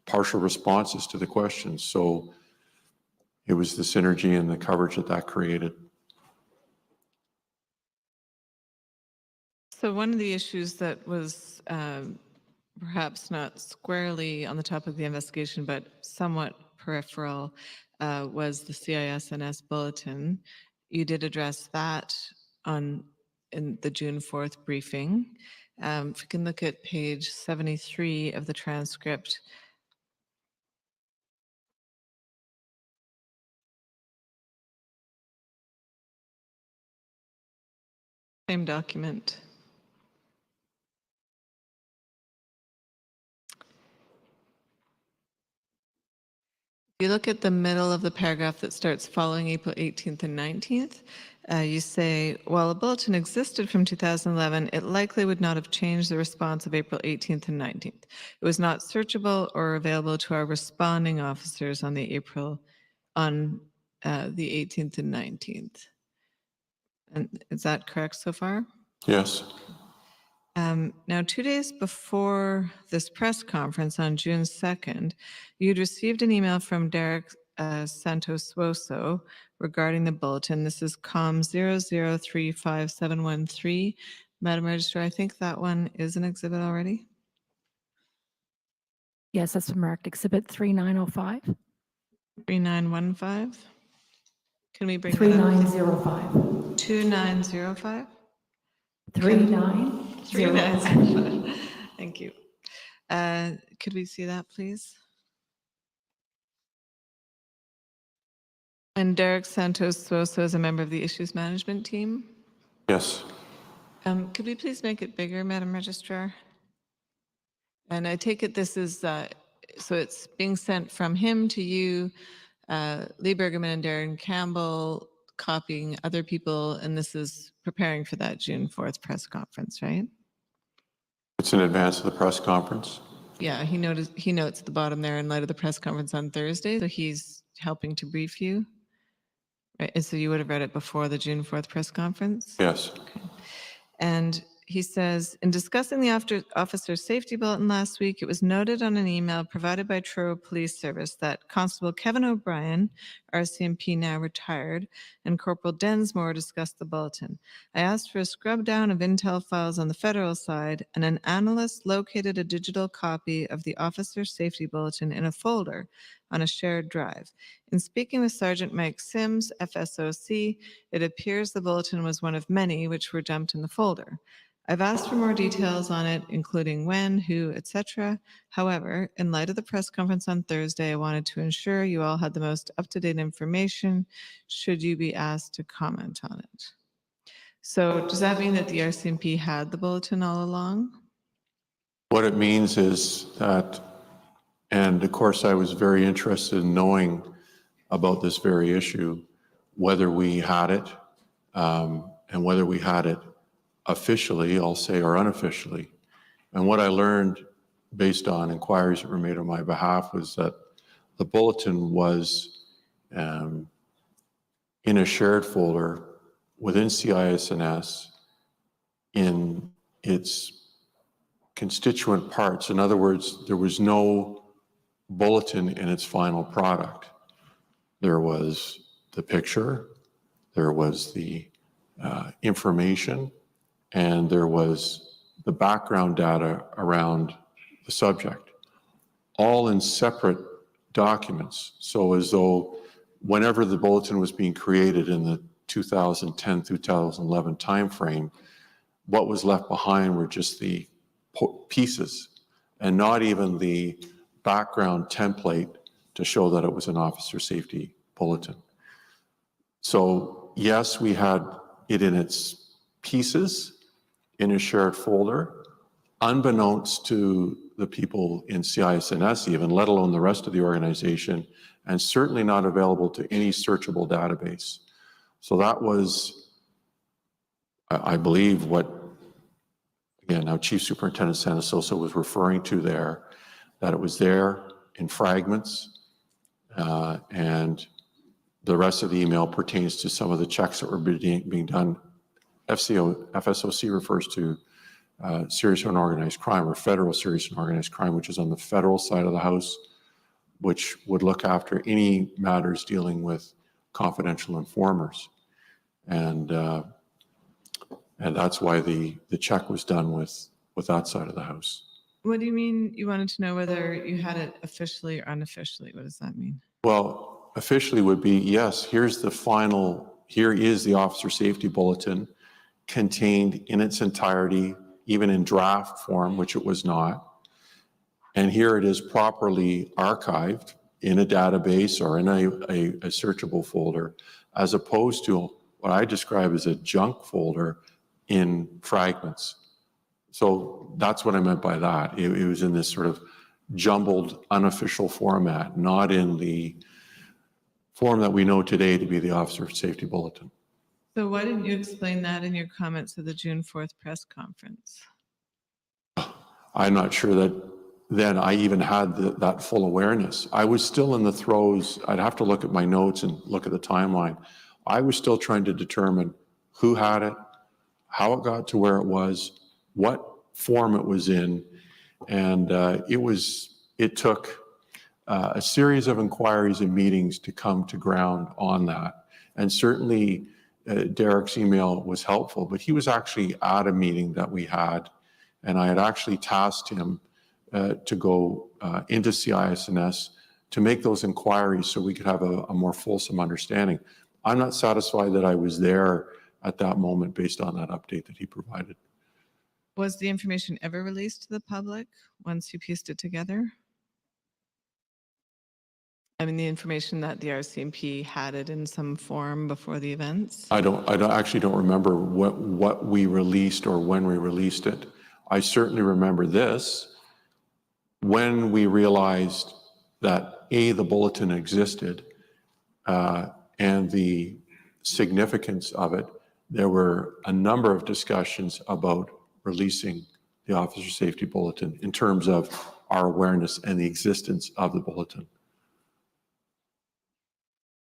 partial responses to the questions. So it was the synergy and the coverage that created. So one of the issues that was perhaps not squarely on the top of the investigation, but somewhat peripheral, was the CISNS bulletin. You did address that in the June 4th briefing. If you can look at page 73 of the transcript. Same document. If you look at the middle of the paragraph that starts following April 18th and 19th, you say, while a bulletin existed from 2011, it likely would not have changed the response of April 18th and 19th. It was not searchable or available to our responding officers on the 18th and 19th. And is that correct so far? Yes. Now, 2 days before this press conference on June 2nd, you'd received an email from Derek Santos-Suoso regarding the bulletin. This is COM 0035713. Madam Registrar, I think that one is an exhibit already. Yes, that's marked Exhibit 3905. 3915. Can we bring that up? 3905. 2905? 3905. 3905. Thank you. Could we see that, please? And Derek Santos-Suoso is a member of the Issues Management Team. Yes. Could we please make it bigger, Madam Registrar? And I take it this is, so it's being sent from him to you, Lee Bergerman and Darren Campbell, copying other people, and this is preparing for that June 4th press conference, right? It's in advance of the press conference. Yeah, he notes at the bottom there, in light of the press conference on Thursday, so he's helping to brief you. Right, and so you would have read it before the June 4th press conference? Yes. Okay. And he says, in discussing the officer safety bulletin last week, it was noted on an email provided by Truro Police Service that Constable Kevin O'Brien, RCMP now retired, and Corporal Densmore discussed the bulletin. I asked for a scrub down of intel files on the federal side, and an analyst located a digital copy of the officer safety bulletin in a folder on a shared drive. In speaking with Sergeant Mike Sims, FSOC, it appears the bulletin was one of many which were dumped in the folder. I've asked for more details on it, including when, who, etc. However, in light of the press conference on Thursday, I wanted to ensure you all had the most up-to-date information should you be asked to comment on it. So does that mean that the RCMP had the bulletin all along? What it means is that, and of course I was very interested in knowing about this very issue, whether we had it, and whether we had it officially, I'll say, or unofficially. And what I learned based on inquiries that were made on my behalf was that the bulletin was in a shared folder within CISNS in its constituent parts. In other words, there was no bulletin in its final product. There was the picture, there was the information, and there was the background data around the subject, all in separate documents. So as though whenever the bulletin was being created in the 2010 through 2011 timeframe, what was left behind were just the pieces and not even the background template to show that it was an officer safety bulletin. So yes, we had it in its pieces in a shared folder, unbeknownst to the people in CISNS even, let alone the rest of the organization, and certainly not available to any searchable database. So that was, I believe, what, again, now Chief Superintendent Santasosa was referring to there, that it was there in fragments, and the rest of the email pertains to some of the checks that were being done. FSOC refers to serious and organized crime, or federal serious and organized crime, which is on the federal side of the house, which would look after any matters dealing with confidential informers. And that's why the check was done with that side of the house. What do you mean you wanted to know whether you had it officially or unofficially? What does that mean? Well, officially would be, yes, here's the final, here is the officer safety bulletin contained in its entirety, even in draft form, which it was not. And here it is properly archived in a database or in a searchable folder, as opposed to what I describe as a junk folder in fragments. So that's what I meant by that. It was in this sort of jumbled, unofficial format, not in the form that we know today to be the Officer Safety Bulletin. So why didn't you explain that in your comments at the June 4th press conference? I'm not sure that then I even had that full awareness. I was still in the throes. I'd have to look at my notes and look at the timeline. I was still trying to determine who had it, how it got to where it was, what form it was in, and it took a series of inquiries and meetings to come to ground on that. And certainly Derek's email was helpful, but he was actually at a meeting that we had, and I had actually tasked him to go into CISNS to make those inquiries so we could have a more fulsome understanding. I'm not satisfied that I was there at that moment based on that update that he provided. Was the information ever released to the public once you pieced it together? I mean, the information that the RCMP had it in some form before the events? I actually don't remember what we released or when we released it. I certainly remember this. When we realized that the bulletin existed and the significance of it, there were a number of discussions about releasing the Officer Safety Bulletin in terms of our awareness and the existence of the bulletin.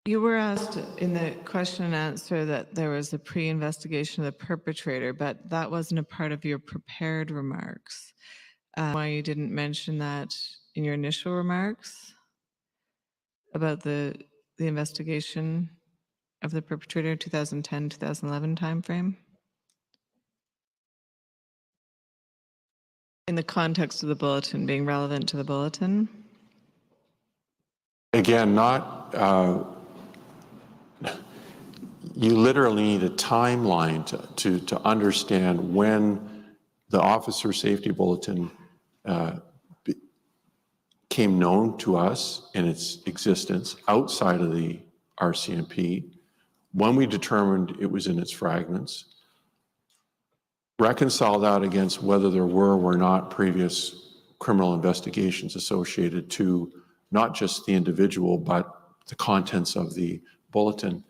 You were asked in the question and answer that there was a pre-investigation of the perpetrator, but that wasn't a part of your prepared remarks. Why you didn't mention that in your initial remarks about the investigation of the perpetrator, 2010-2011 timeframe? In the context of the bulletin, being relevant to the bulletin? Again, you literally need a timeline to understand when the Officer Safety Bulletin became known to us in its existence outside of the RCMP, when we determined it was in its fragments, reconcile that against whether there were or were not previous criminal investigations associated to not just the individual, but the contents of the bulletin.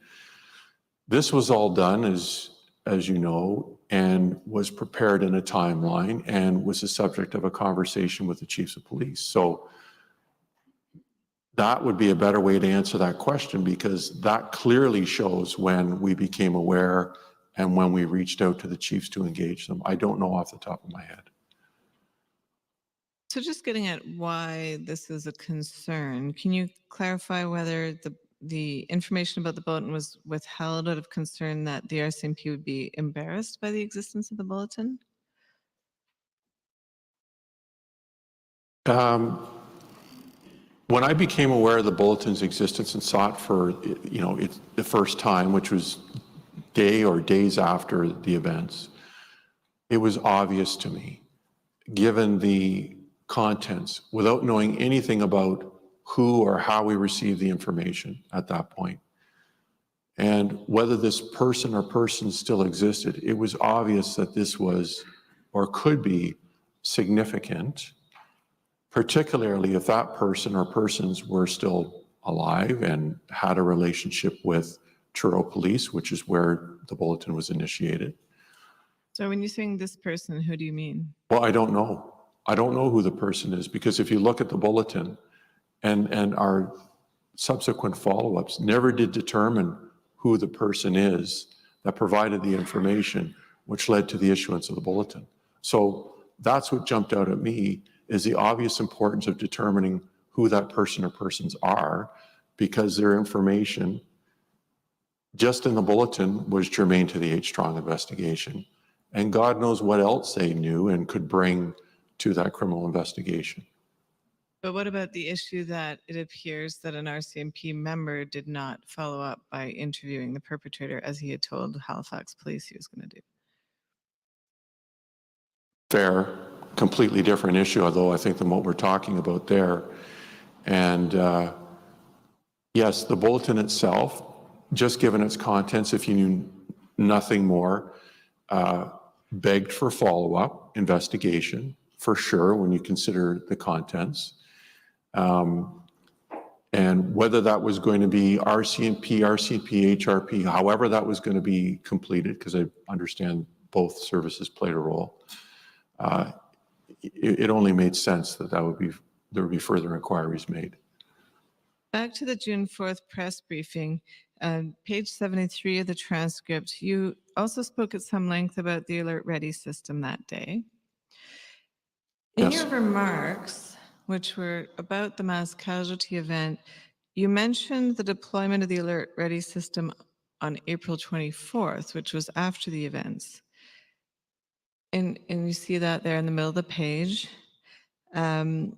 This was all done, as you know, and was prepared in a timeline and was the subject of a conversation with the chiefs of police. So that would be a better way to answer that question, because that clearly shows when we became aware and when we reached out to the chiefs to engage them. I don't know off the top of my head. So just getting at why this is a concern, can you clarify whether the information about the bulletin was withheld out of concern that the RCMP would be embarrassed by the existence of the bulletin? When I became aware of the bulletin's existence and saw it for, it's the first time, which was day or days after the events, it was obvious to me, given the contents, without knowing anything about who or how we received the information at that point, and whether this person or persons still existed, it was obvious that this was or could be significant, particularly if that person or persons were still alive and had a relationship with Truro Police, which is where the bulletin was initiated. So when you're saying this person, who do you mean? Well, I don't know. I don't know who the person is, because if you look at the bulletin and our subsequent follow-ups never did determine who the person is that provided the information which led to the issuance of the bulletin. So that's what jumped out at me, is the obvious importance of determining who that person or persons are, because their information just in the bulletin was germane to the H. Strong investigation. And God knows what else they knew and could bring to that criminal investigation. But what about the issue that it appears that an RCMP member did not follow up by interviewing the perpetrator as he had told Halifax police he was going to do? Fair, completely different issue, although I think than what we're talking about there. And yes, the bulletin itself, just given its contents, if you knew nothing more, begged for follow-up investigation, for sure, when you consider the contents. And whether that was going to be RCMP, HRP, however that was going to be completed, because I understand both services played a role, it only made sense that there would be further inquiries made. Back to the June 4th press briefing, page 73 of the transcript, you also spoke at some length about the Alert Ready system that day. In Yes. your remarks, which were about the mass casualty event, you mentioned the deployment of the Alert Ready system on April 24th, which was after the events. And you see that there in the middle of the page. So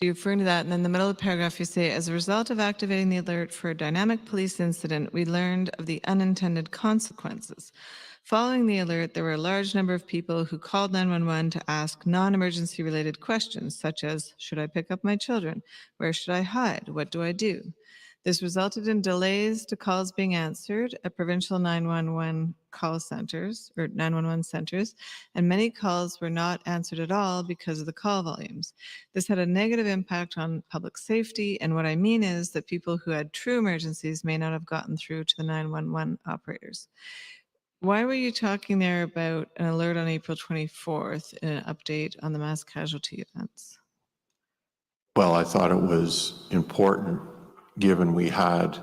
you're referring to that, and then in the middle of the paragraph you say, as a result of activating the alert for a dynamic police incident, we learned of the unintended consequences. Following the alert, there were a large number of people who called 911 to ask non-emergency related questions, such as, should I pick up my children? Where should I hide? What do I do? This resulted in delays to calls being answered at provincial 911 call centers or 911 centers, and many calls were not answered at all because of the call volumes. This had a negative impact on public safety, and what I mean is that people who had true emergencies may not have gotten through to the 911 operators. Why were you talking there about an alert on April 24th and an update on the mass casualty events? Well, I thought it was important, given we had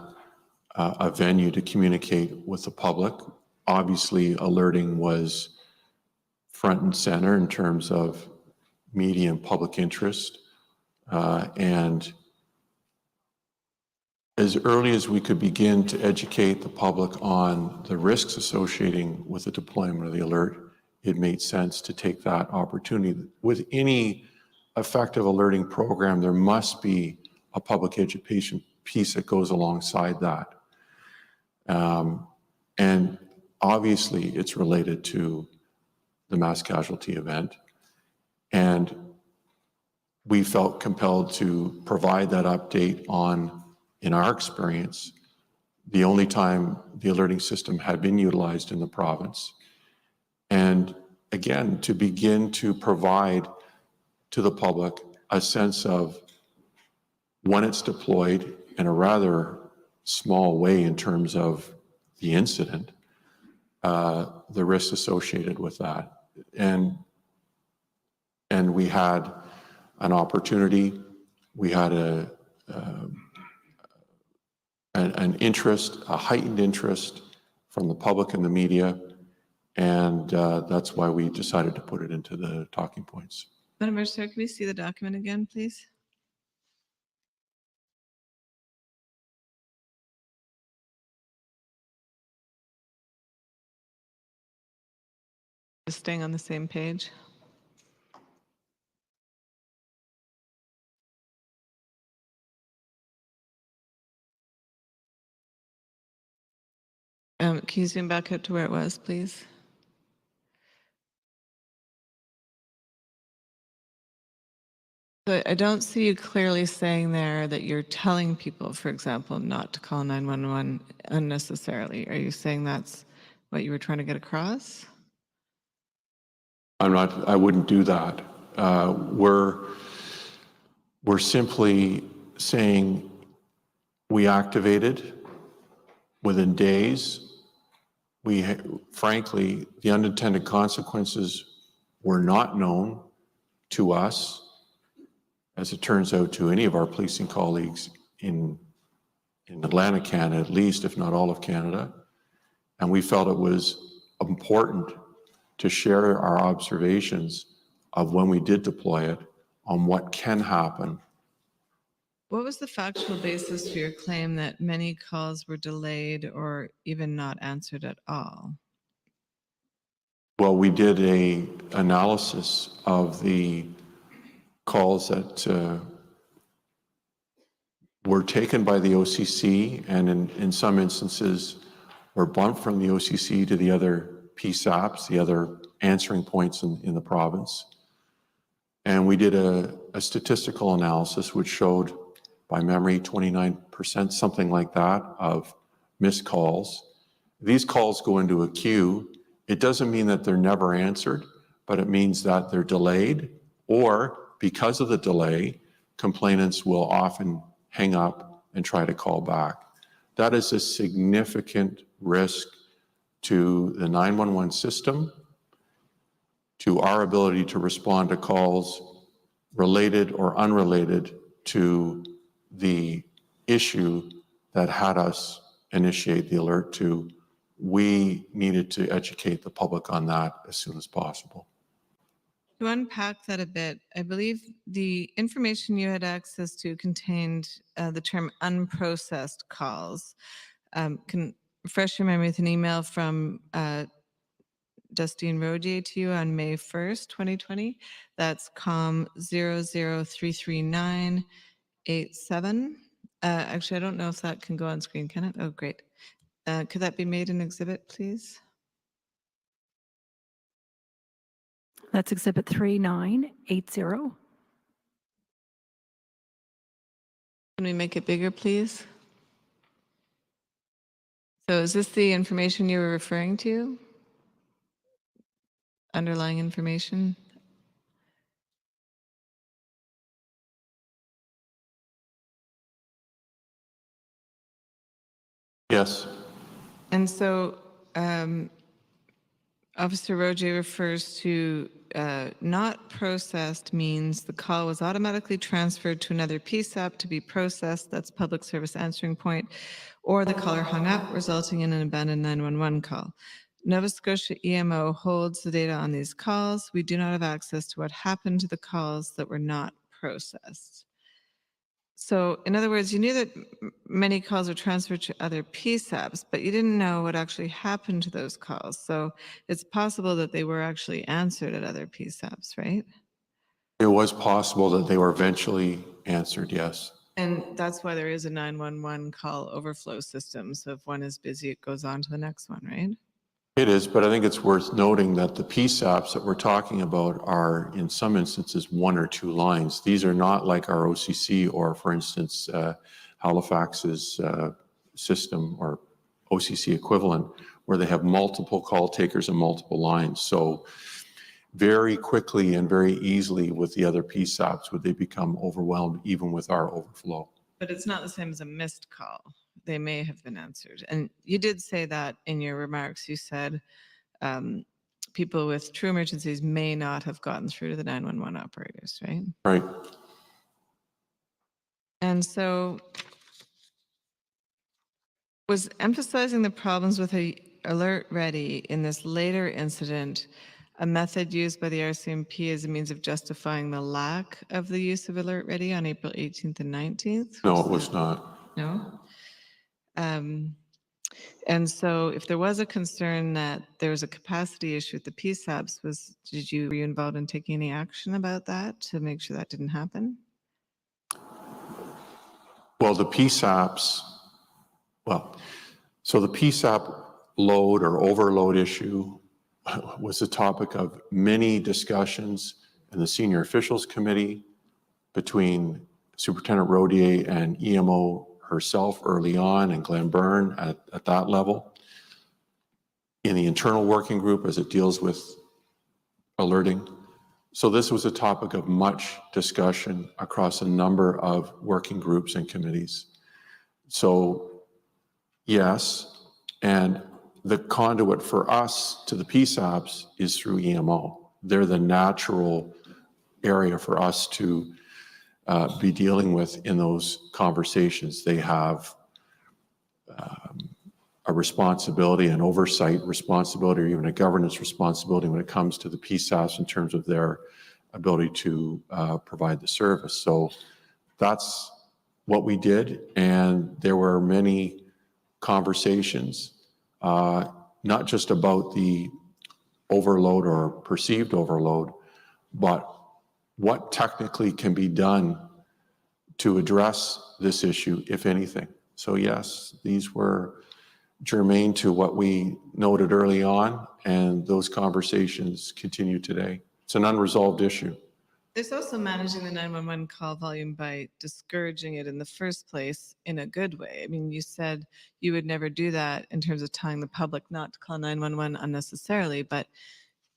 a venue to communicate with the public. Obviously, alerting was front and center in terms of media and public interest. And as early as we could begin to educate the public on the risks associating with the deployment of the alert, it made sense to take that opportunity. With any effective alerting program, there must be a public education piece that goes alongside that. And obviously, it's related to the mass casualty event. And we felt compelled to provide that update on, in our experience, the only time the alerting system had been utilized in the province. And again, to begin to provide to the public a sense of when it's deployed in a rather small way in terms of the incident, the risks associated with that. And we had an opportunity, we had an interest, a heightened interest from the public and the media, and that's why we decided to put it into the talking points. Madam Registrar, can we see the document again, please? Just staying on the same page. Can you zoom back out to where it was, please? So I don't see you clearly saying there that you're telling people, for example, not to call 911 unnecessarily. Are you saying that's what you were trying to get across? I wouldn't do that. We're simply saying we activated within days. Frankly, the unintended consequences were not known to us, as it turns out, to any of our policing colleagues in Atlantic Canada, at least, if not all of Canada. And we felt it was important to share our observations of when we did deploy it on what can happen. What was the factual basis for your claim that many calls were delayed or even not answered at all? Well, we did a analysis of the calls that were taken by the OCC, and in some instances were bumped from the OCC to the other PSAPs, the other answering points in the province. And we did a statistical analysis which showed, by memory, 29%, something like that, of missed calls. These calls go into a queue. It doesn't mean that they're never answered, but it means that they're delayed, or because of the delay, complainants will often hang up and try to call back. That is a significant risk to the 911 system, to our ability to respond to calls related or unrelated to the issue that had us initiate the alert to. We needed to educate the public on that as soon as possible. To unpack that a bit, I believe the information you had access to contained the term unprocessed calls. Can refresh your memory with an email from Justine Rodier to you on May 1st, 2020. That's COM 0033987. Actually, I don't know if that can go on screen, can it? Oh, great. Could that be made an exhibit, please? That's Exhibit 3980. Can we make it bigger, please? So is this the information you were referring to? Underlying information? Yes. And so Officer Roger refers to not processed means the call was automatically transferred to another PSAP to be processed, that's public service answering point, or the caller hung up, resulting in an abandoned 911 call. Nova Scotia EMO holds the data on these calls. We do not have access to what happened to the calls that were not processed. So in other words, you knew that many calls were transferred to other PSAPs, but you didn't know what actually happened to those calls. So it's possible that they were actually answered at other PSAPs, right? It was possible that they were eventually answered, yes. And that's why there is a 911 call overflow system. So if one is busy, it goes on to the next one, right? It is, but I think it's worth noting that the PSAPs that we're talking about are, in some instances, one or two lines. These are not like our OCC or, for instance, Halifax's system or OCC equivalent, where they have multiple call takers and multiple lines. So very quickly and very easily with the other PSAPs would they become overwhelmed, even with our overflow. But it's not the same as a missed call. They may have been answered. And you did say that in your remarks. You said people with true emergencies may not have gotten through to the 911 operators, right? Right. And so Was emphasizing the problems with Alert Ready in this later incident a method used by the RCMP as a means of justifying the lack of the use of Alert Ready on April 18th and 19th? No, it was not. No? And so if there was a concern that there was a capacity issue with the PSAPs, were you involved in taking any action about that to make sure that didn't happen? Well, the PSAPs, so the PSAP load or overload issue was the topic of many discussions in the senior officials committee between Superintendent Rodier and EMO herself early on, and Glenn Byrne at that level. In the internal working group as it deals with alerting. So this was a topic of much discussion across a number of working groups and committees. So yes, and the conduit for us to the PSAPs is through EMO. They're the natural area for us to be dealing with in those conversations. They have a responsibility, an oversight responsibility, or even a governance responsibility when it comes to the PSAPs in terms of their ability to provide the service. So that's what we did, and there were many conversations, not just about the overload or perceived overload, but what technically can be done to address this issue, if anything. So yes, these were germane to what we noted early on, and those conversations continue today. It's an unresolved issue. There's also managing the 911 call volume by discouraging it in the first place in a good way. I mean, you said you would never do that in terms of telling the public not to call 911 unnecessarily, but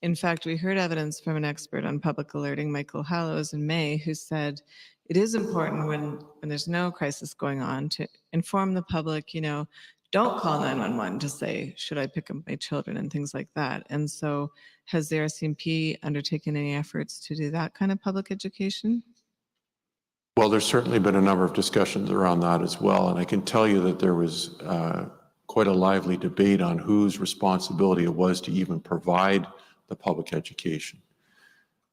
in fact, we heard evidence from an expert on public alerting, Michael Hallows, in May, who said it is important when there's no crisis going on to inform the public, don't call 911 to say, should I pick up my children and things like that. And so has the RCMP undertaken any efforts to do that kind of public education? Well, there's certainly been a number of discussions around that as well. And I can tell you that there was quite a lively debate on whose responsibility it was to even provide the public education.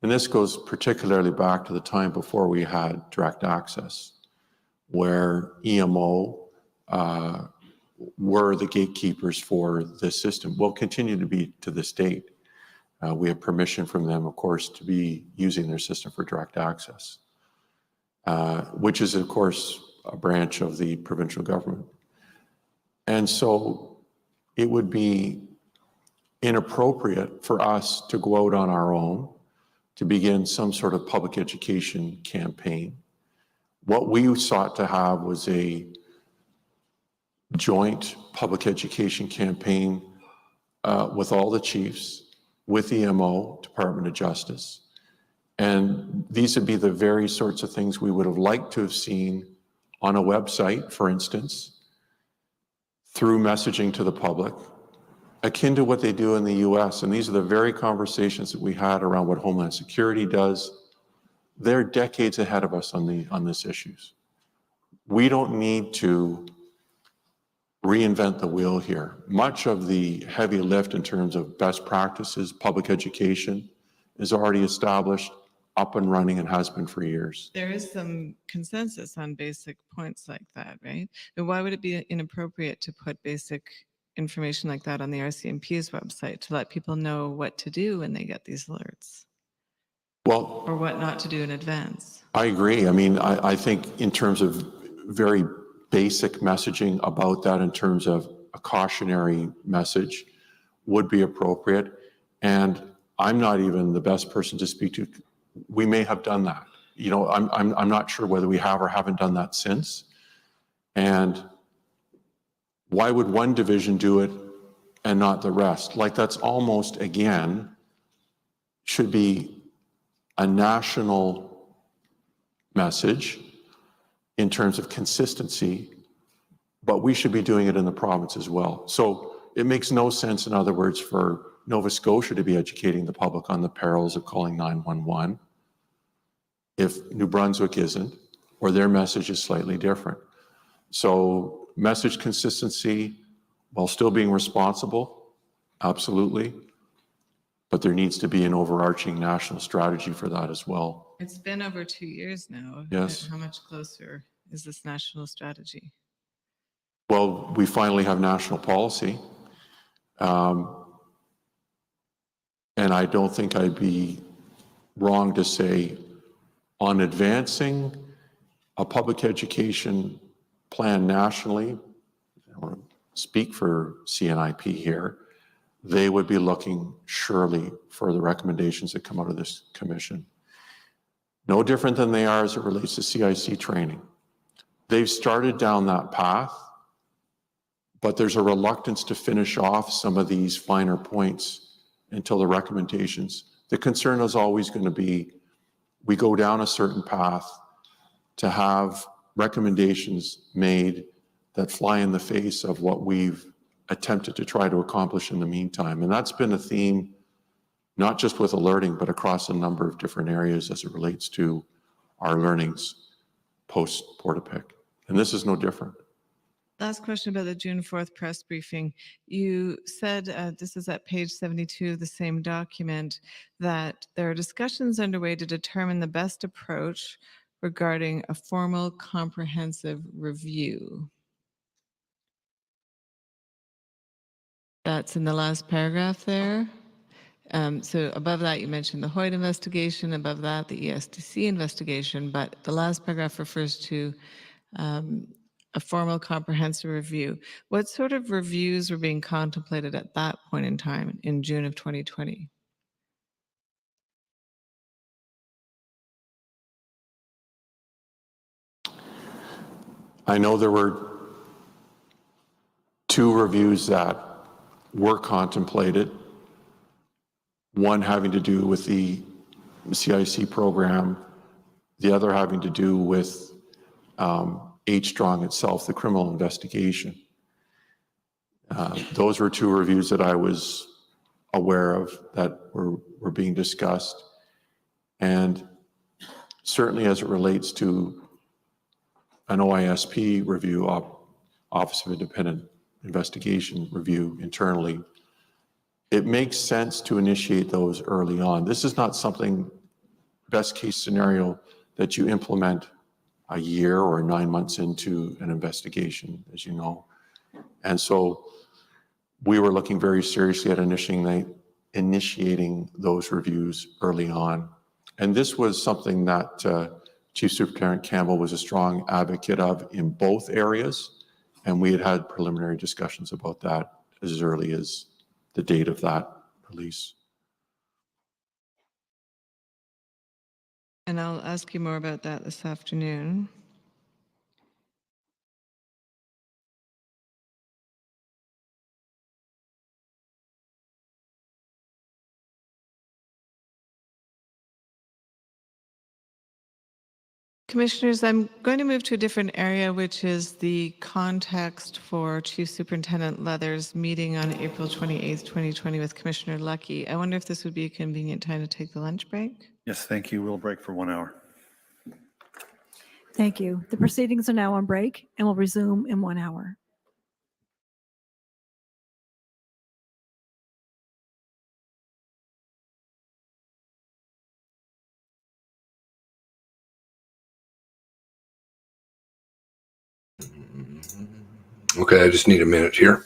And this goes particularly back to the time before we had direct access, where EMO were the gatekeepers for this system. Will continue to be to this date. We have permission from them, of course, to be using their system for direct access, which is, of course, a branch of the provincial government. And so it would be inappropriate for us to go out on our own to begin some sort of public education campaign. What we sought to have was a joint public education campaign with all the chiefs, with EMO, Department of Justice. And these would be the very sorts of things we would have liked to have seen on a website, for instance, through messaging to the public, akin to what they do in the US. And these are the very conversations that we had around what Homeland Security does. They're decades ahead of us on these issues. We don't need to reinvent the wheel here. Much of the heavy lift in terms of best practices, public education, is already established, up and running, and has been for years. There is some consensus on basic points like that, right? And why would it be inappropriate to put basic information like that on the RCMP's website to let people know what to do when they get these alerts? Well, or what not to do in advance? I agree. I mean, I think in terms of very basic messaging about that, in terms of a cautionary message, would be appropriate. And I'm not even the best person to speak to. We may have done that. I'm not sure whether we have or haven't done that since. And why would one division do it and not the rest? Like, that's almost, again, should be a national message in terms of consistency, but we should be doing it in the province as well. So it makes no sense, in other words, for Nova Scotia to be educating the public on the perils of calling 911 if New Brunswick isn't, or their message is slightly different. So message consistency while still being responsible, absolutely. But there needs to be an overarching national strategy for that as well. It's been over 2 years now. Yes. How much closer is this national strategy? Well, we finally have national policy. And I don't think I'd be wrong to say on advancing a public education plan nationally, I want to speak for CNIP here, they would be looking surely for the recommendations that come out of this commission. No different than they are as it relates to CIC training. They've started down that path, but there's a reluctance to finish off some of these finer points until the recommendations. The concern is always going to be, we go down a certain path to have recommendations made that fly in the face of what we've attempted to try to accomplish in the meantime. And that's been a theme, not just with alerting, but across a number of different areas as it relates to our learnings post-Portapic. And this is no different. Last question about the June 4th press briefing. You said, this is at page 72 of the same document, that there are discussions underway to determine the best approach regarding a formal comprehensive review. That's in the last paragraph there. So above that, you mentioned the Hoyt investigation, above that, the ESDC investigation, but the last paragraph refers to a formal comprehensive review. What sort of reviews were being contemplated at that point in time in June of 2020? I know there were 2 reviews that were contemplated, one having to do with the CIC program, the other having to do with H-Strong itself, the criminal investigation. Those were 2 reviews that I was aware of that were being discussed. And certainly as it relates to an OISP review, Office of Independent Investigation review internally, it makes sense to initiate those early on. This is not something, best case scenario, that you implement a year or 9 months into an investigation, as you know. And so we were looking very seriously at initiating those reviews early on. And this was something that Chief Superintendent Campbell was a strong advocate of in both areas. And we had preliminary discussions about that as early as the date of that release. And I'll ask you more about that this afternoon. Commissioners, I'm going to move to a different area, which is the context for Chief Superintendent Leather's meeting on April 28th, 2020 with Commissioner Lucky. I wonder if this would be a convenient time to take the lunch break? Yes, thank you. We'll break for 1 hour. Thank you. The proceedings are now on break and will resume in 1 hour. Okay, I just need a minute here.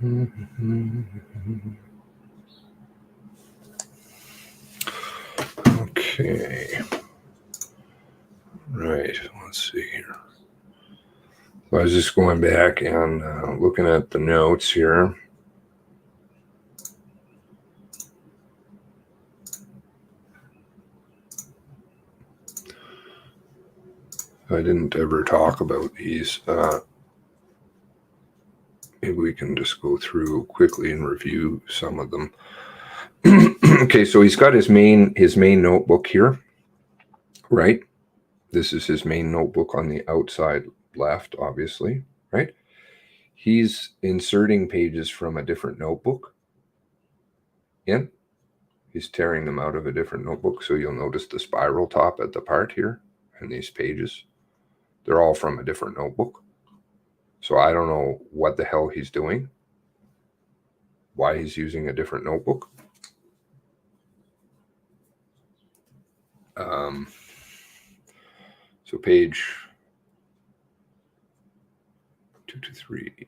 Okay. Right. Let's see here. So I was just going back and looking at the notes here. I didn't ever talk about these. Maybe we can just go through quickly and review some of them. Okay, so he's got his main notebook here, right? This is his main notebook on the outside left, obviously, right? He's inserting pages from a different notebook in. He's tearing them out of a different notebook, so you'll notice the spiral top at the part here and these pages. They're all from a different notebook. So I don't know what the hell he's doing, why he's using a different notebook. So page 223.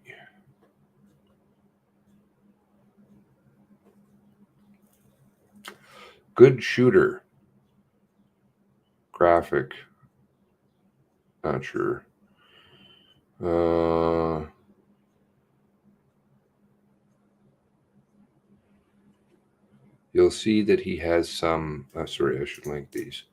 Good shooter. Graphic. Not sure. You'll see that he has some. Sorry, I should link these.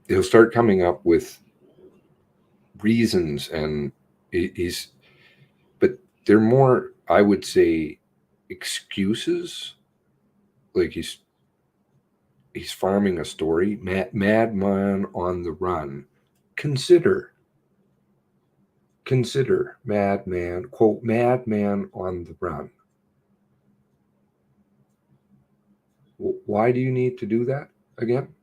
He'll start coming up with reasons, and but they're more, I would say, excuses. Like he's farming a story. Madman on the run. Consider madman, quote, madman on the run. Why do you need to do that again?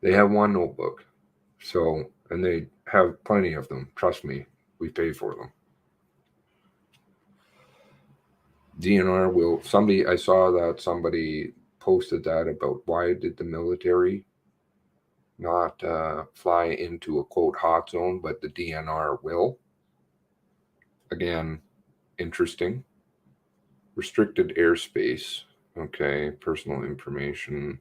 They have one notebook, so, and they have plenty of them. Trust me, we pay for them. DNR will, I saw that somebody posted that about why did the military not fly into a quote hot zone, but the DNR will. Again, interesting. Restricted airspace. Okay, personal information.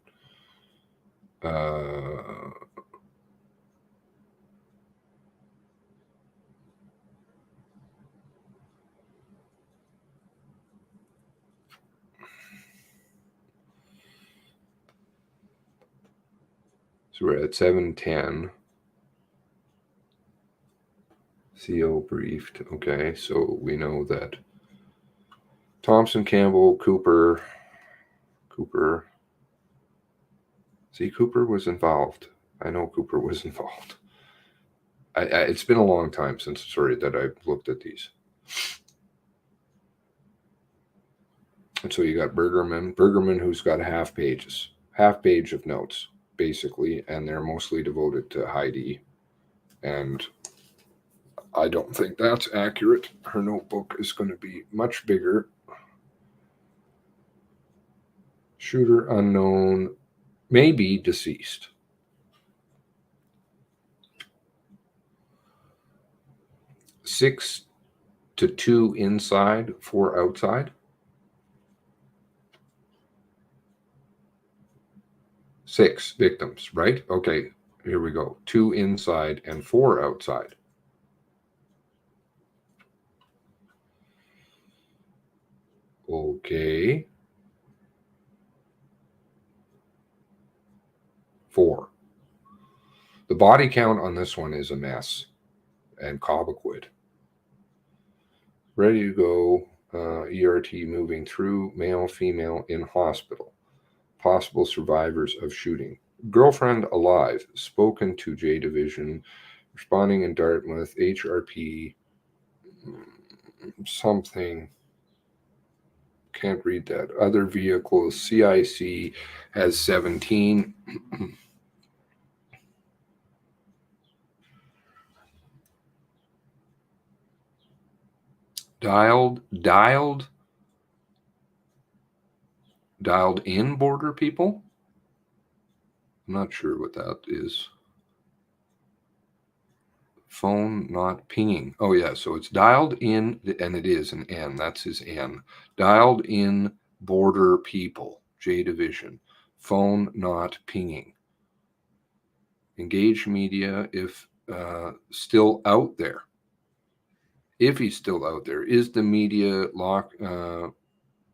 So we're at 7:10. CO briefed. Okay, so we know that Thompson, Campbell, Cooper. See, Cooper was involved. I know Cooper was involved. It's been a long time since, that I've looked at these. And so you got Bergerman, who's got half page of notes, basically, and they're mostly devoted to Heidi. And I don't think that's accurate. Her notebook is going to be much bigger. Shooter unknown, maybe deceased. Six to 2 inside, 4 outside. 6 victims, right? Okay, here we go. 2 inside and 4 outside. Okay. 4. The body count on this one is a mess. And Cobequid. Ready to go. ERT moving through, male, female in hospital. Possible survivors of shooting. Girlfriend alive. Spoken to J Division. Responding in Dartmouth. HRP. Something. Can't read that. Other vehicles. CIC has 17. Dialed in border people? I'm not sure what that is. Phone not pinging. Oh yeah, so it's dialed in, and it is an N. That's his N. Dialed in border people, J division. Phone not pinging. Engage media if still out there. If he's still out there, is the media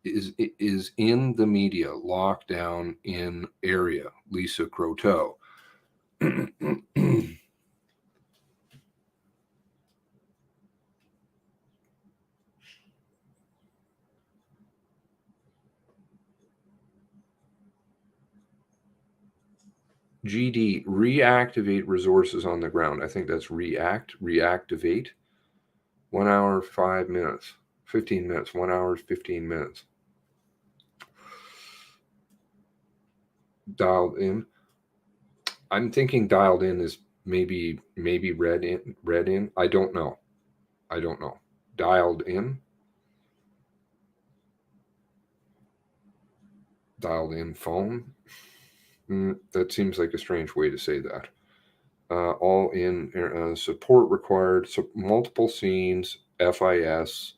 is in the media lockdown in area? Lisa Croteau. GD, reactivate resources on the ground. I think that's reactivate. 1 hour, 5 minutes, 15 minutes, 1 hour, 15 minutes. Dialed in. I'm thinking dialed in is maybe read in. I don't know. Dialed in. Dialed in phone. That seems like a strange way to say that. All in support required. So multiple scenes. FIS.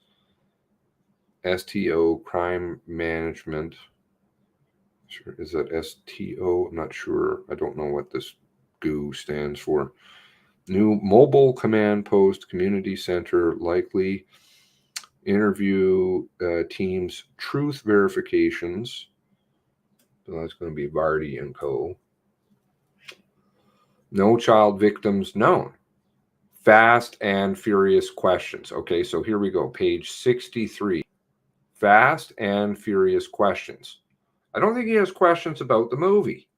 STO crime management. Sure, is that STO? I'm not sure. I don't know what this GOO stands for. New mobile command post, community center, likely interview teams, truth verifications. So that's going to be Vardy and Co. No child victims known. Fast and furious questions. Okay, so here we go. Page 63. Fast and furious questions. I don't think he has questions about the movie.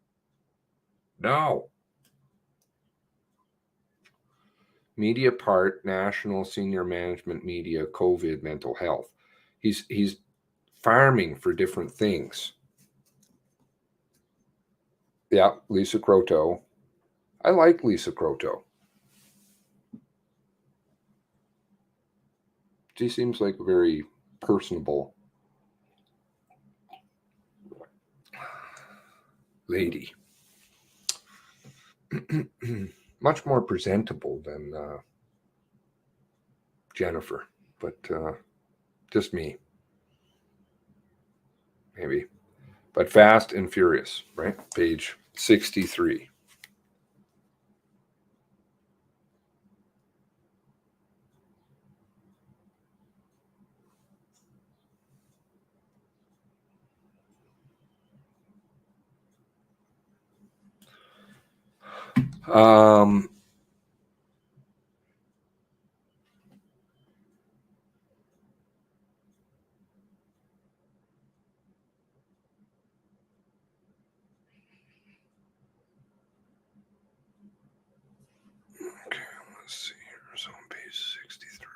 No. Media part, national senior management media, COVID, mental health. He's farming for different things. Yeah, Lisa Croteau. I like Lisa Croteau. She seems like a very personable lady. Much more presentable than Jennifer, but just me. Maybe. But Fast and Furious, right? Page 63. Okay, let's see here. So on page 63.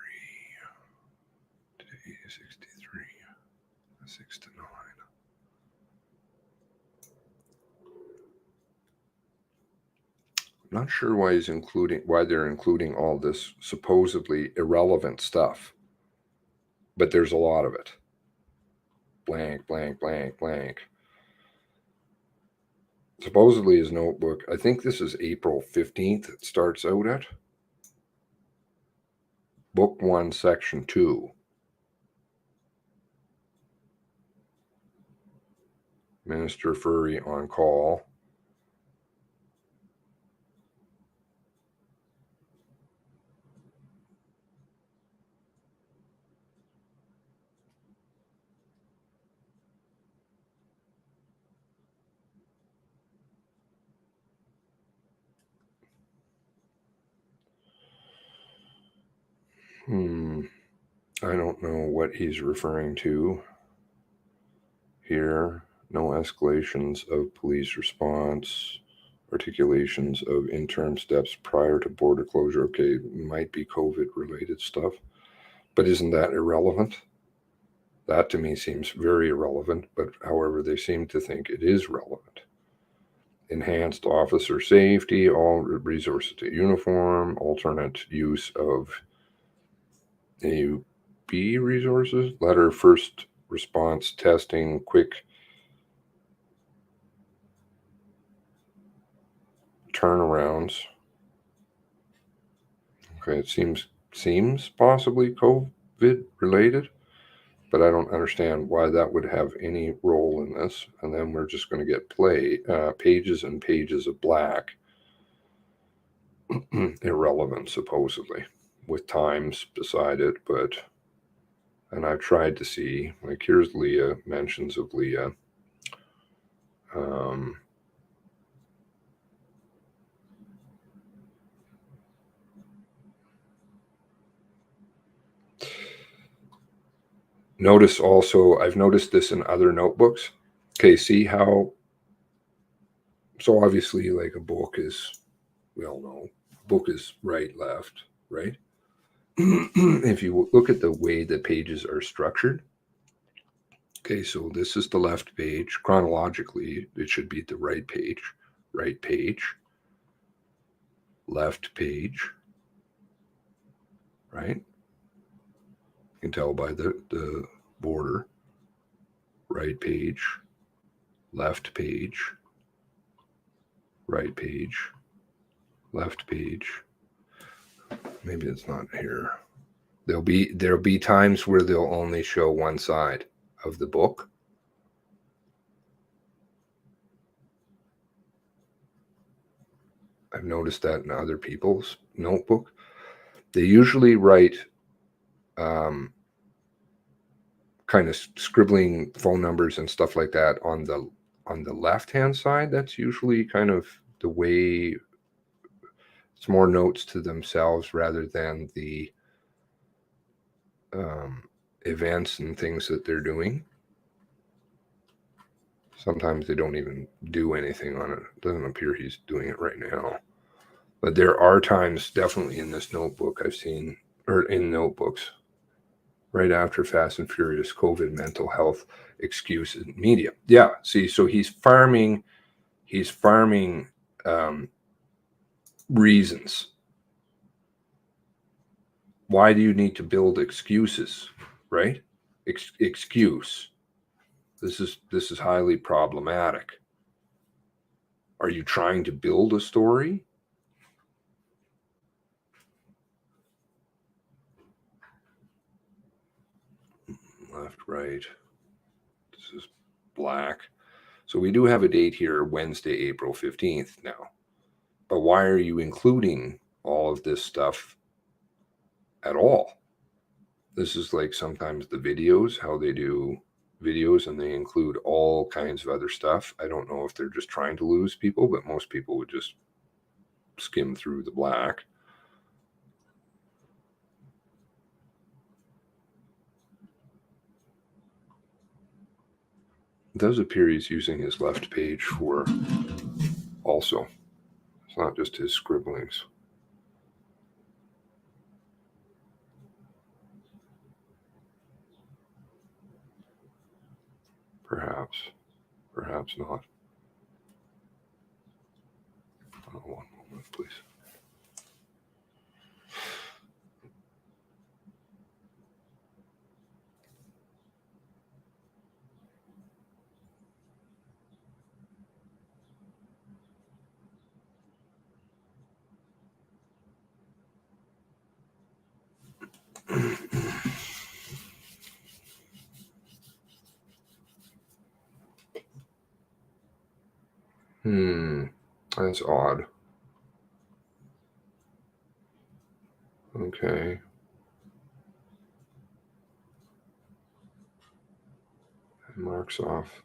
Today is 63. 6 to 9. I'm not sure why they're including all this supposedly irrelevant stuff. But there's a lot of it. Blank, blank, blank, blank. Supposedly his notebook, I think this is April 15th, it starts out at. Book 1, Section 2. Minister Furry on call. I don't know what he's referring to here. No escalations of police response, articulations of interim steps prior to border closure. Okay, might be COVID related stuff, but isn't that irrelevant? That to me seems very irrelevant, but however, they seem to think it is relevant. Enhanced officer safety, all resources to uniform, alternate use of a B resources, letter first response testing, quick turnarounds. Okay, it seems possibly COVID related, but I don't understand why that would have any role in this. And then we're just going to get pages and pages of black, irrelevant supposedly, with times beside it. But, and I've tried to see, like here's Leah, mentions of Leah. Notice also, I've noticed this in other notebooks. Okay, see how, so obviously like a book is, we all know, a book is right, left, right? If you look at the way the pages are structured, okay, so this is the left page. Chronologically, it should be the right page, left page, right? You can tell by the border, right page, left page, right page, left page. Maybe it's not here. There'll be times where they'll only show one side of the book. I've noticed that in other people's notebook. They usually write kind of scribbling phone numbers and stuff like that on the left-hand side. That's usually kind of the way. It's more notes to themselves rather than the events and things that they're doing. Sometimes they don't even do anything on it. It doesn't appear he's doing it right now. But there are times, definitely in this notebook, I've seen, or in notebooks, right after Fast and Furious, COVID, mental health, excuses, media. Yeah, see, so he's farming reasons. Why do you need to build excuses, right? Excuse. This is highly problematic. Are you trying to build a story? Left, right. This is black. So we do have a date here, Wednesday, April 15th now. But why are you including all of this stuff at all? This is like sometimes the videos, how they do videos and they include all kinds of other stuff. I don't know if they're just trying to lose people, but most people would just skim through the black. It does appear he's using his left page for also. It's not just his scribblings. Perhaps not. Oh, one moment, please. That's odd. Okay. It marks off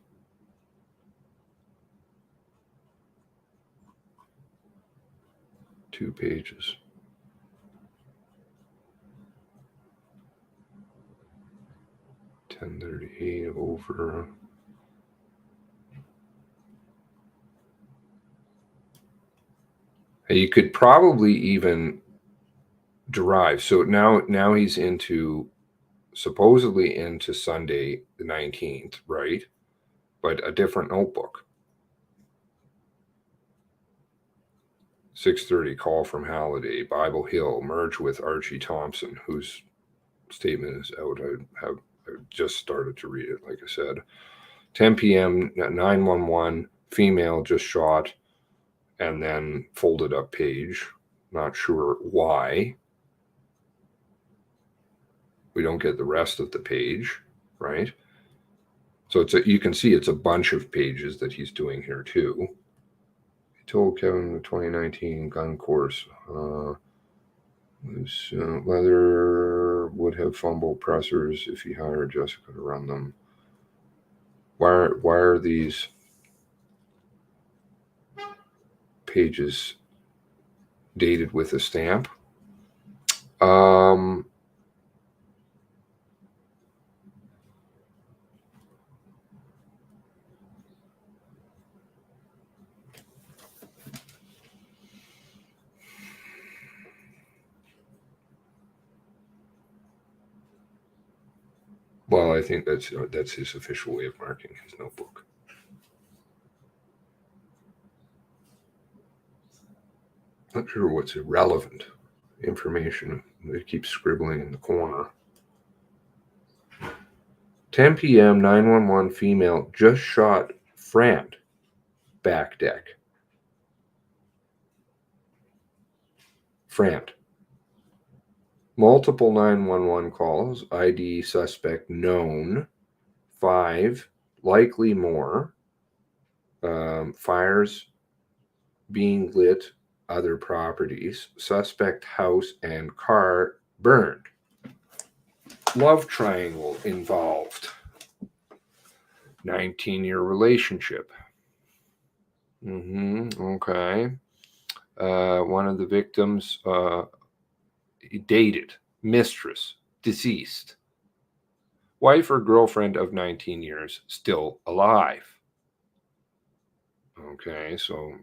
2 pages. 1038 over. You could probably even derive. So now he's supposedly into Sunday the 19th, right? But a different notebook. 6:30 call from Halliday, Bible Hill, merge with Archie Thompson, who's statement is out. I just started to read it, like I said. 10 p.m., 911, female just shot, and then folded up page. Not sure why. We don't get the rest of the page, right? So you can see it's a bunch of pages that he's doing here too. He told Kevin the 2019 gun course Leather would have fumbled pressers if he hired Jessica to run them. Why are these pages dated with a stamp? Well, I think that's his official way of marking his notebook. Not sure what's irrelevant information. They keep scribbling in the corner. 10 p.m., 911 female just shot friend back deck. Friend. Multiple 911 calls. ID suspect known. 5. Likely more. Fires being lit. Other properties. Suspect house and car burned. Love triangle involved. 19-year relationship. Okay. One of the victims dated, mistress, deceased. Wife or girlfriend of 19 years, still alive. Okay, so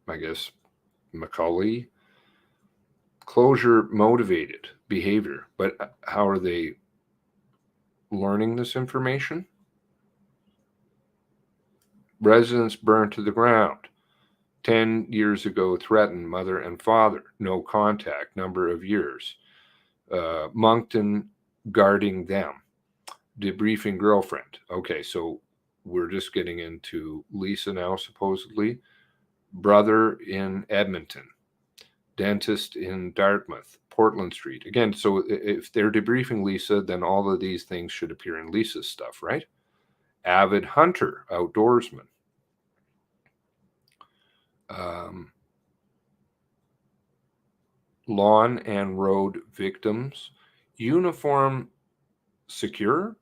I guess Macaulay. Closure motivated behavior. But how are they learning this information? Residents burned to the ground. 10 years ago, threatened mother and father. No contact, number of years. Moncton guarding them. Debriefing girlfriend. Okay, so we're just getting into Lisa now, supposedly. Brother in Edmonton. Dentist in Dartmouth. Portland Street. Again, so if they're debriefing Lisa, then all of these things should appear in Lisa's stuff, right? Avid hunter, outdoorsman. Lawn and road victims. Uniform secure?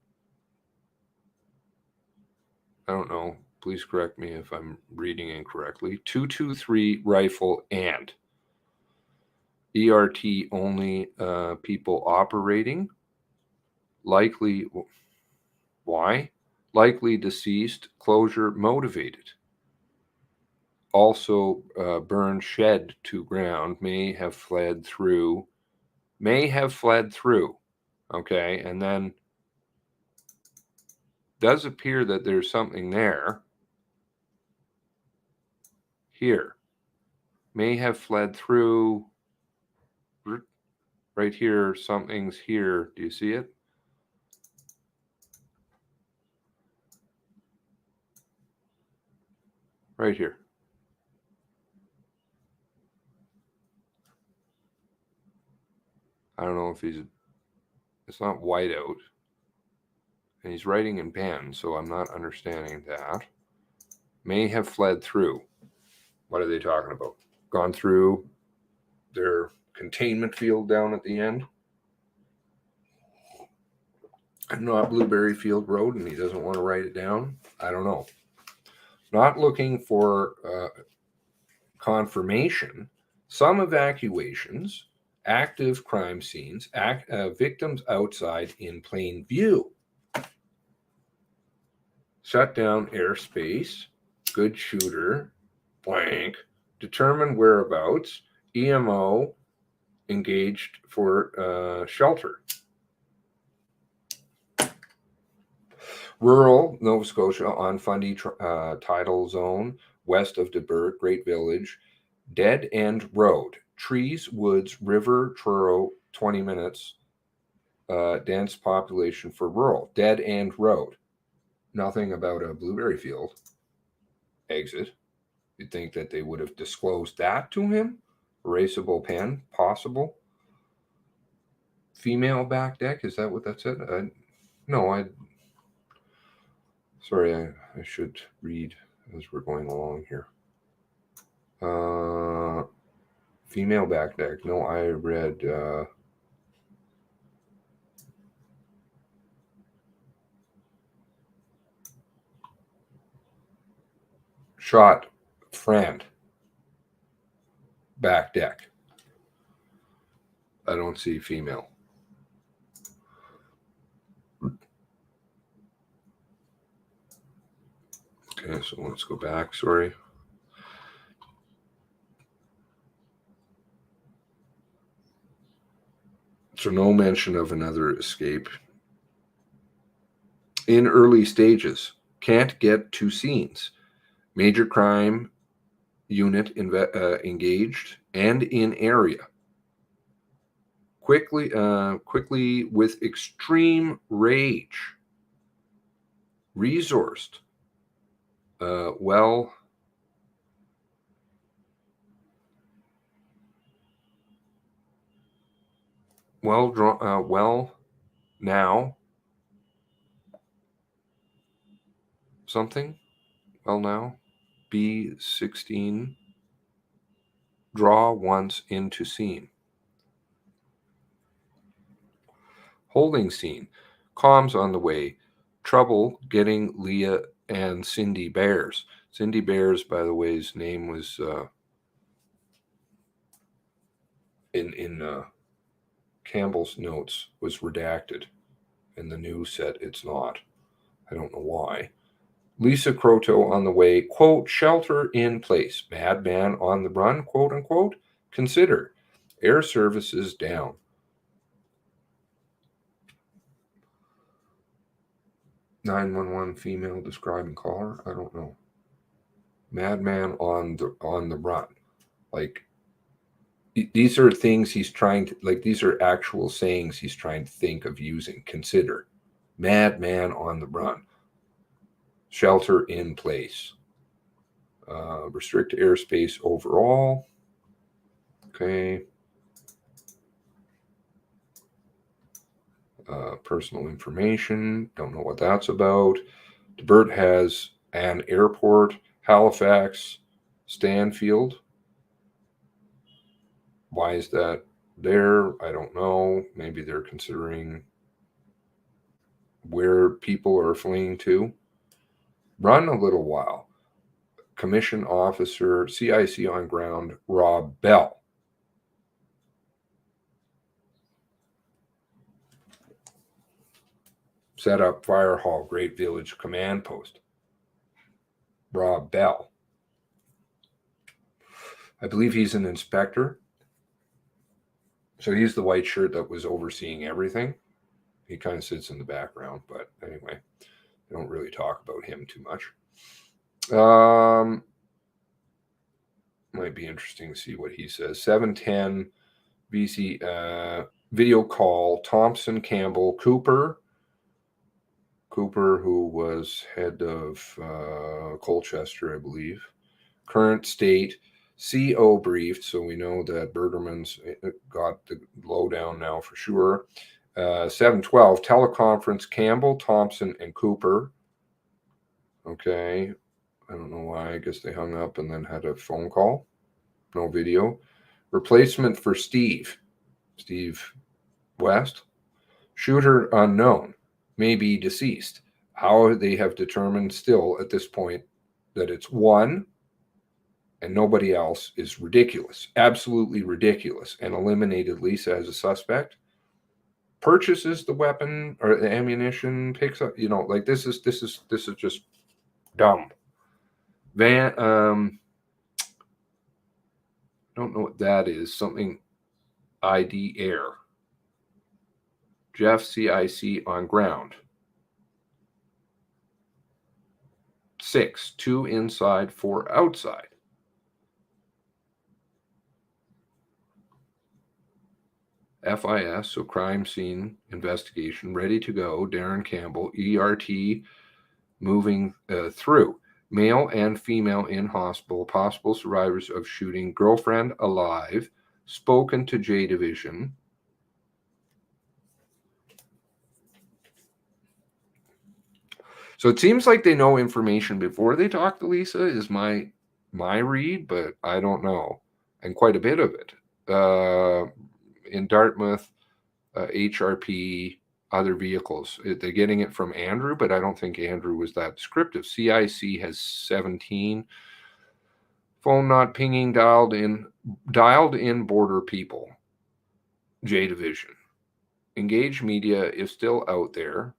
I don't know. Please correct me if I'm reading incorrectly. 223 rifle and ERT only people operating. Likely, why? Likely deceased, closure motivated. Also burned shed to ground, may have fled through. Okay, and then does appear that there's something there. Here. May have fled through. Right here, something's here. Do you see it? Right here. I don't know if it's not white out. And he's writing in pen, so I'm not understanding that. May have fled through. What are they talking about? Gone through their containment field down at the end? Not Blueberry Field Road, and he doesn't want to write it down? I don't know. Not looking for confirmation. Some evacuations, active crime scenes, victims outside in plain view. Shut down airspace, good shooter, blank, determine whereabouts, EMO engaged for shelter. Rural Nova Scotia on Fundy tidal zone, west of DeBerg, Great Village, Dead End Road, trees, woods, river, Truro, 20 minutes dense population for rural. Dead end road. Nothing about a blueberry field exit. You'd think that they would have disclosed that to him. Erasable pen, possible. Female back deck, is that what that said? Sorry, I should read as we're going along here. Female back deck. No, I read shot friend back deck. I don't see female. Okay, so let's go back. Sorry. So no mention of another escape. In early stages, can't get to scenes. Major crime unit engaged and in area. Quickly with extreme rage. Resourced. Well drawn. Well now. Something. Well now. B16. Draw once into scene. Holding scene. Comms on the way. Trouble getting Leah and Cindy Bears. Cindy Bears, by the way's name was in Campbell's notes was redacted. In the news said it's not. I don't know why. Lisa Croteau on the way, quote, shelter in place. Madman on the run, quote unquote. Consider. Air services down. (911) female describing caller. I don't know. Madman on the run. Like, these are things he's trying to, like, these are actual sayings he's trying to think of using. Consider. Madman on the run. Shelter in place. Restrict airspace overall. Okay. Personal information. Don't know what that's about. DeBert has an airport. Halifax. Stanfield. Why is that there? I don't know. Maybe they're considering where people are fleeing to. Run a little while. Commission officer, CIC on ground, Rob Bell. Set up fire hall, Great Village Command Post. Rob Bell. I believe he's an inspector. So he's the white shirt that was overseeing everything. He kind of sits in the background, but anyway, I don't really talk about him too much. Might be interesting to see what he says. 710 BC video call. Thompson, Campbell, Cooper, who was head of Colchester, I believe. Current state. CO briefed, so we know that Bergerman's got the lowdown now for sure. 712 teleconference. Campbell, Thompson, and Cooper. Okay. I don't know why. I guess they hung up and then had a phone call. No video. Replacement for Steve West. Shooter unknown. May be deceased. How they have determined still at this point that it's one and nobody else is ridiculous. Absolutely ridiculous. And eliminated Lisa as a suspect. Purchases the weapon or the ammunition, picks up, like this is just dumb. Don't know what that is. Something ID air. Jeff CIC on ground. 6, 2 inside, 4 outside. FIS, so crime scene investigation, ready to go. Darren Campbell, ERT, moving through. Male and female in hospital, possible survivors of shooting, girlfriend alive, spoken to J Division. So it seems like they know information before they talk to Lisa is my read, but I don't know. And quite a bit of it. In Dartmouth, HRP, other vehicles. They're getting it from Andrew, but I don't think Andrew was that descriptive. CIC has 17. Phone not pinging, dialed in border people. J Division. Engaged media is still out there,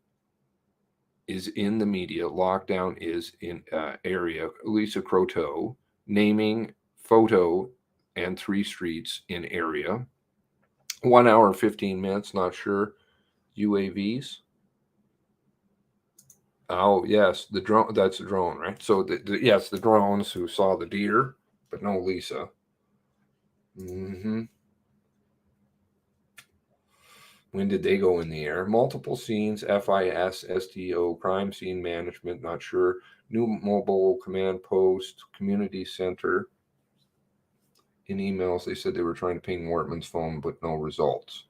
is in the media. Lockdown is in area. Lisa Croteau naming photo and 3 streets in area. 1 hour, 15 minutes, not sure. UAVs. Oh, yes, the drone. That's a drone, right? So, yes, the drones who saw the deer, but no Lisa. When did they go in the air? Multiple scenes, FIS, STO, crime scene management, not sure. New mobile command post, community center. In emails, they said they were trying to ping Wortman's phone, but no results.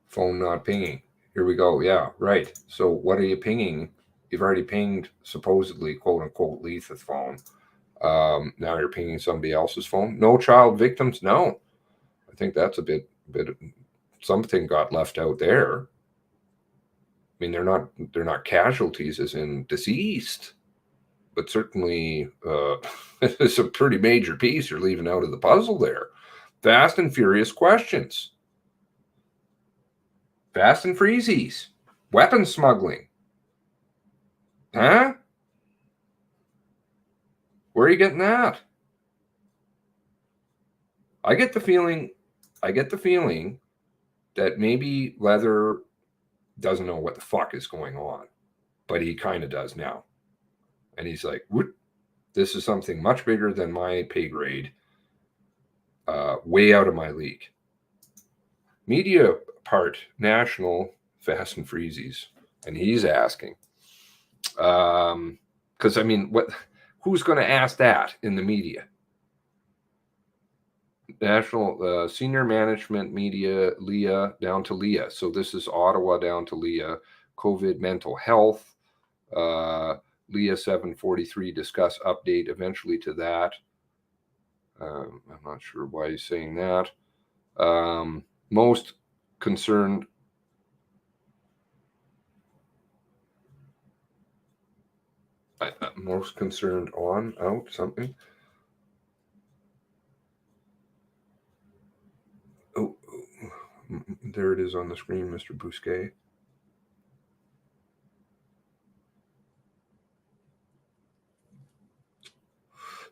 Phone not pinging. Here we go. Yeah, right. So what are you pinging? You've already pinged supposedly quote unquote Letha's phone. Now you're pinging somebody else's phone. No child victims. No, I think that's a bit something got left out there. I mean, they're not casualties as in deceased, but certainly it's a pretty major piece you're leaving out of the puzzle there. Fast and furious questions. Fast and freezies. Weapons smuggling. Huh? Where are you getting that? I get the feeling that maybe Leather doesn't know what the fuck is going on, but he kind of does now. And he's like, this is something much bigger than my pay grade, way out of my league. Media part, national, fast and freezies. And he's asking. Because, I mean, who's going to ask that in the media? National senior management media, Leah down to Leah. So this is Ottawa down to Leah. COVID mental health. Leah 743 discuss update eventually to that. I'm not sure why he's saying that. Most concerned. Most concerned on out something. Oh, there it is on the screen, Mr. Bousquet.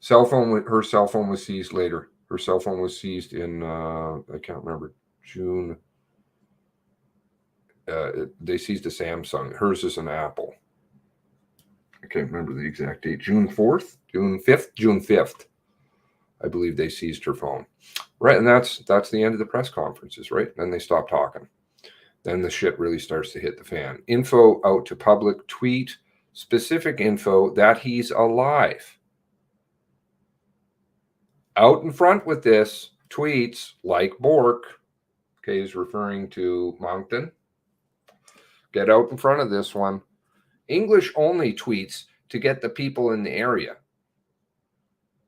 Her cell phone was seized later. Her cell phone was seized in, I can't remember, June. They seized a Samsung. Hers is an Apple. I can't remember the exact date. June 4th? June 5th? June 5th. I believe they seized her phone. Right, and that's the end of the press conferences, right? Then they stop talking. Then the shit really starts to hit the fan. Info out to public, tweet, specific info that he's alive. Out in front with this, tweets like Bork, okay, is referring to Moncton. Get out in front of this one. English only tweets to get the people in the area.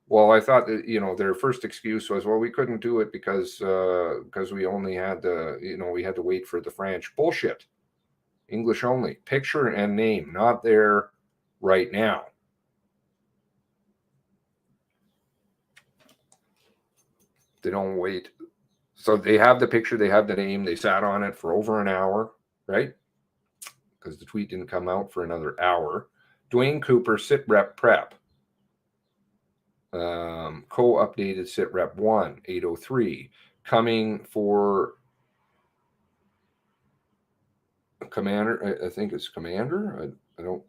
Well, I thought that, their first excuse was, well, we couldn't do it because we only had we had to wait for the French. Bullshit. English only. Picture and name, not there right now. They don't wait. So they have the picture, they have the name, they sat on it for over an hour, right? Because the tweet didn't come out for another hour. Dwayne Cooper, sit rep prep. Co-updated sit rep 1, 803. Coming for Commander, I think it's Commander. I don't.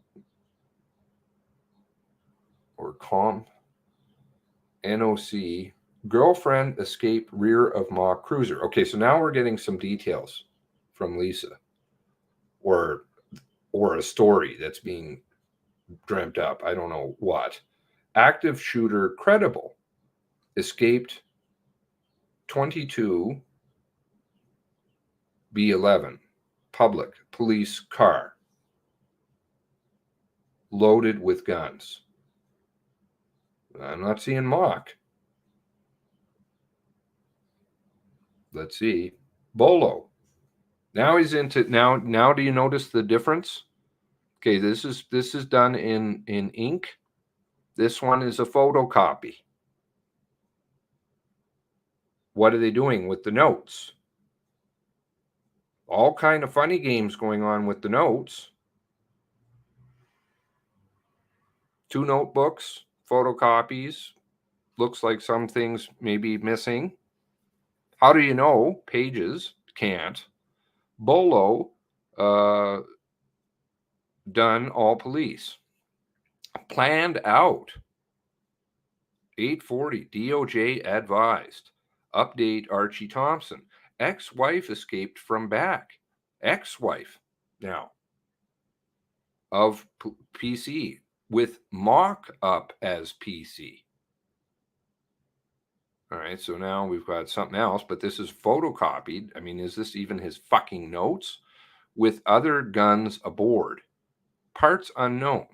NOC, girlfriend escape rear of mock cruiser. Okay, so now we're getting some details from Lisa, or a story that's being dreamt up. I don't know what. Active shooter credible. Escaped 22 B11 public police car loaded with guns. I'm not seeing mock. Let's see. Bolo. Now he's into now do you notice the difference? Okay, this is done in ink. This one is a photocopy. What are they doing with the notes? All kind of funny games going on with the notes. 2 notebooks, photocopies. Looks like some things may be missing. How do you know? Pages can't. Bolo, done all police. Planned out. 840, DOJ advised. Update Archie Thompson. Ex-wife escaped from back. Ex-wife now of PC with mock up as PC. All right, so now we've got something else, but this is photocopied. I mean, is this even his fucking notes? With other guns aboard. Parts unknown.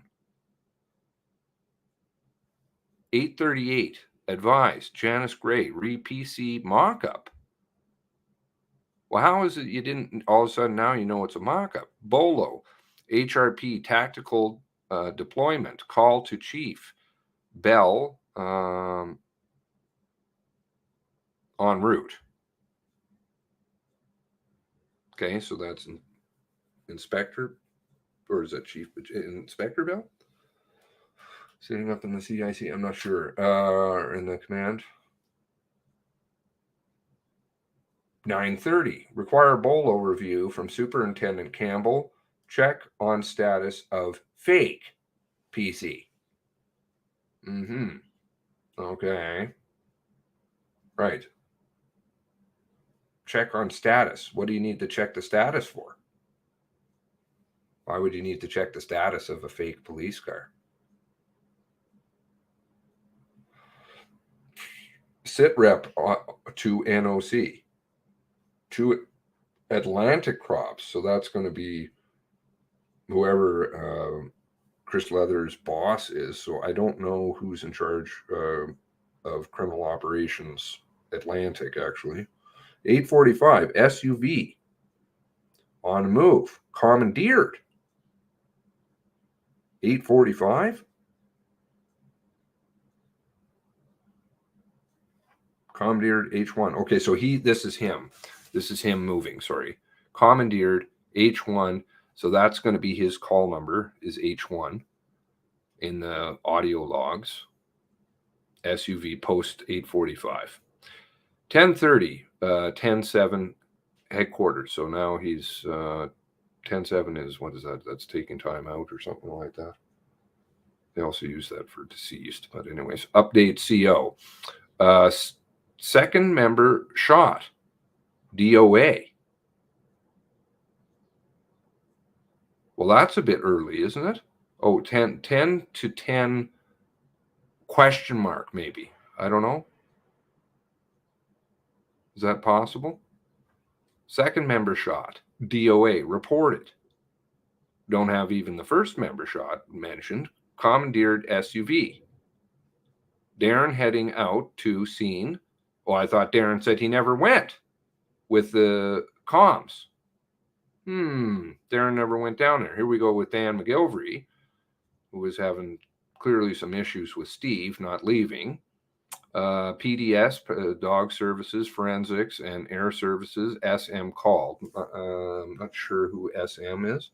838, advised, Janice Gray, re-PC mock-up. Well, how is it you didn't, all of a sudden now you know it's a mock-up? Bolo, HRP, tactical deployment, call to chief. Bell, en route. Okay, so that's Inspector, or is that Chief Inspector Bell? Sitting up in the CIC, I'm not sure. In the command. 9:30, require Bolo review from Superintendent Campbell. Check on status of fake PC. Okay. Right. Check on status. What do you need to check the status for? Why would you need to check the status of a fake police car? Sit rep to NOC. To Atlantic Crops. So that's going to be whoever Chris Leather's boss is. So I don't know who's in charge of criminal operations Atlantic, actually. 845, SUV on move, commandeered. 845, commandeered H1. Okay, so this is him moving, sorry. Commandeered H1, so that's going to be his call number is H1 in the audio logs. SUV post 845. 10:30, 10:07 headquarters. So now he's 10:07 is, what is that? That's taking time out or something like that. They also use that for deceased. But anyways, update CO. Second member shot. DOA. Well, that's a bit early, isn't it? Oh, 10 to 10 question mark, maybe. I don't know. Is that possible? Second member shot. DOA reported. Don't have even the first member shot mentioned. Commandeered SUV. Darren heading out to scene. Oh, I thought Darren said he never went with the comms. Darren never went down there. Here we go with Dan McGilvery, who was having clearly some issues with Steve not leaving. PDS, dog services, forensics, and air services, SM called. I'm not sure who SM is.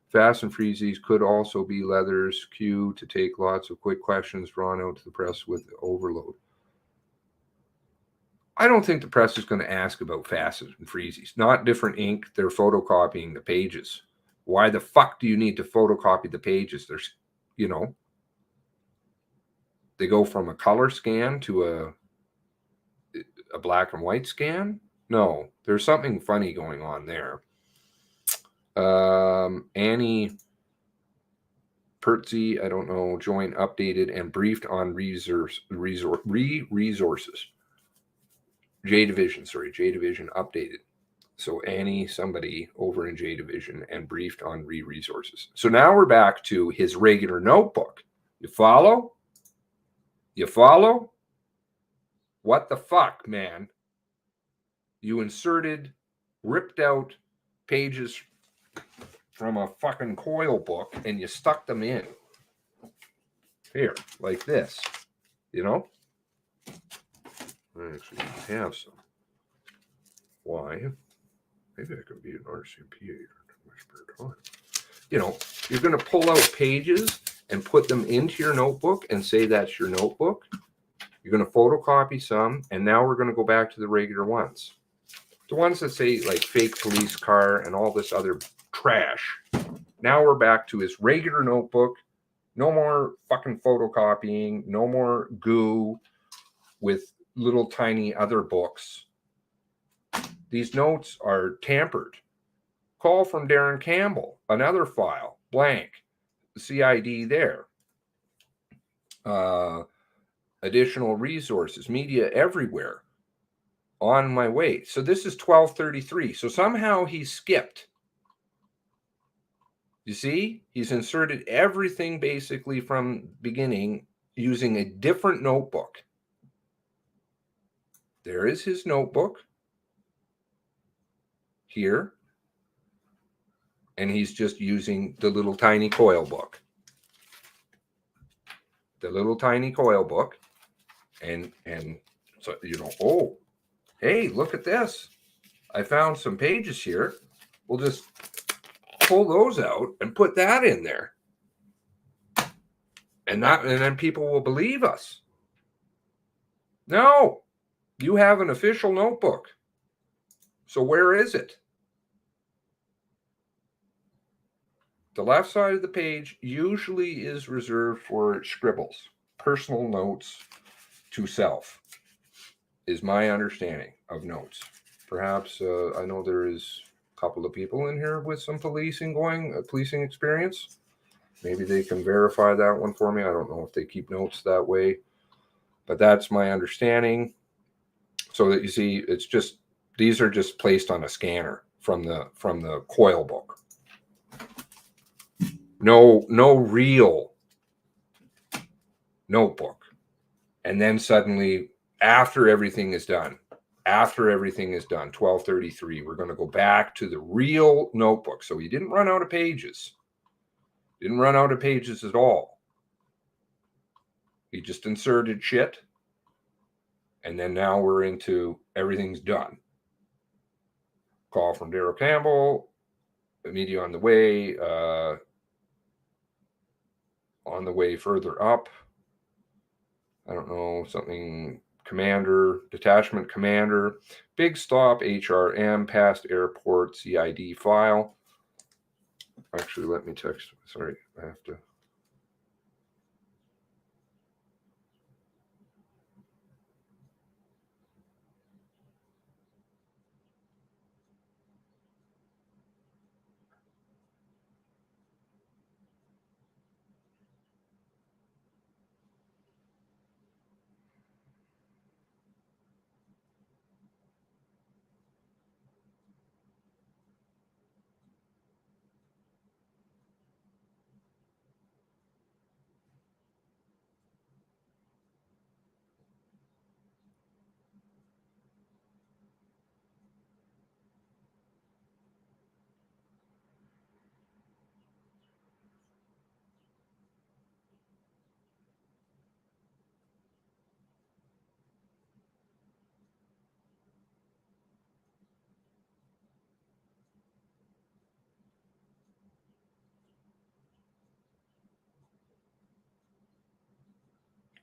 Fast and Freezies could also be Leather's cue to take lots of quick questions drawn out to the press with overload. I don't think the press is going to ask about Fast and Freezies. Not different ink. They're photocopying the pages. Why the fuck do you need to photocopy the pages? There's, They go from a color scan to a black and white scan. No, there's something funny going on there. Annie Pertzy, I don't know, joined, updated, and briefed on resources. J Division updated. So Annie, somebody over in J Division, and briefed on resources. So now we're back to his regular notebook. You follow? You follow? What the fuck, man? You inserted, ripped out pages from a fucking coil book and you stuck them in. Here, like this. You know? I actually have some. Why? Maybe I could be an Rcmp agent in my spare time. You know, you're going to pull out pages and put them into your notebook and say that's your notebook. You're going to photocopy some, and now we're going to go back to the regular ones. The ones that say like fake police car and all this other trash. Now we're back to his regular notebook. No more fucking photocopying. No more goo with little tiny other books. These notes are tampered. Call from Darren Campbell, another file, blank, CID there. Additional resources, media everywhere, on my way. So this is 1233. So somehow he skipped. You see, he's inserted everything basically from beginning using a different notebook. There is his notebook here. And he's just using the little tiny coil book. The little tiny coil book. And so, you know, oh, hey, look at this. I found some pages here. We'll just pull those out and put that in there. And then people will believe us. No, you have an official notebook. So where is it? The left side of the page usually is reserved for scribbles, personal notes to self, is my understanding of notes. Perhaps I know there is a couple of people in here with some policing experience. Maybe they can verify that one for me. I don't know if they keep notes that way, but that's my understanding. So that you see, it's just, these are just placed on a scanner from the coil book. No real notebook. And then suddenly, after everything is done, 1233, we're going to go back to the real notebook. So he didn't run out of pages. Didn't run out of pages at all. He just inserted shit. And then now we're into everything's done. Call from Darryl Campbell. Media on the way. On the way further up. I don't know, something commander, detachment commander, big stop, HRM, past airport, CID file. Actually, let me text. Sorry, I have to.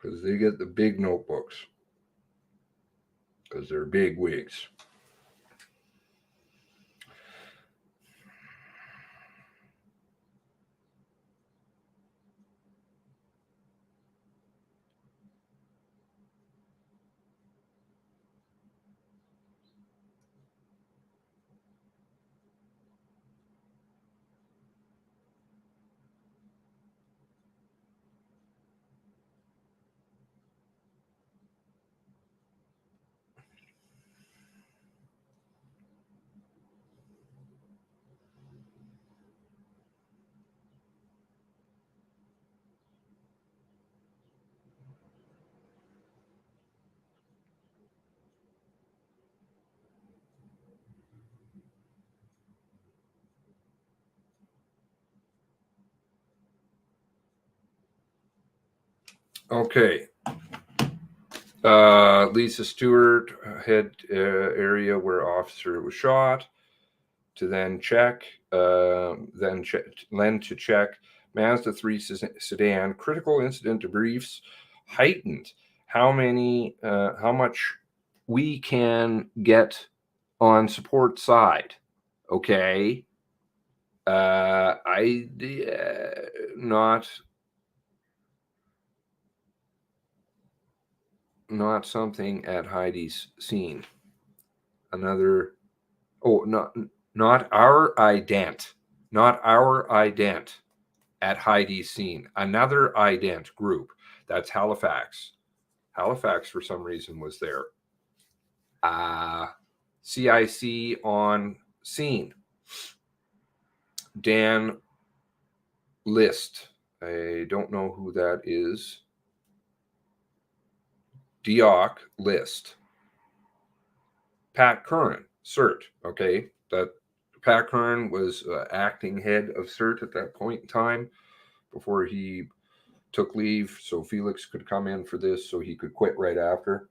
Because they get the big notebooks. Because they're big wigs. Okay. Lisa Stewart, head area where officer was shot. To then check, lend to check. Mazda 3 sedan, critical incident debriefs heightened. How much we can get on support side. Okay. Not something at Heidi's scene. Not our ident at Heidi's scene. Another ident group. That's Halifax. Halifax for some reason was there. CIC on scene. Dan List. I don't know who that is. Dioc List. Pat Curran, CERT. Okay, that Pat Curran was acting head of CERT at that point in time before he took leave, so Felix could come in for this, so he could quit right after.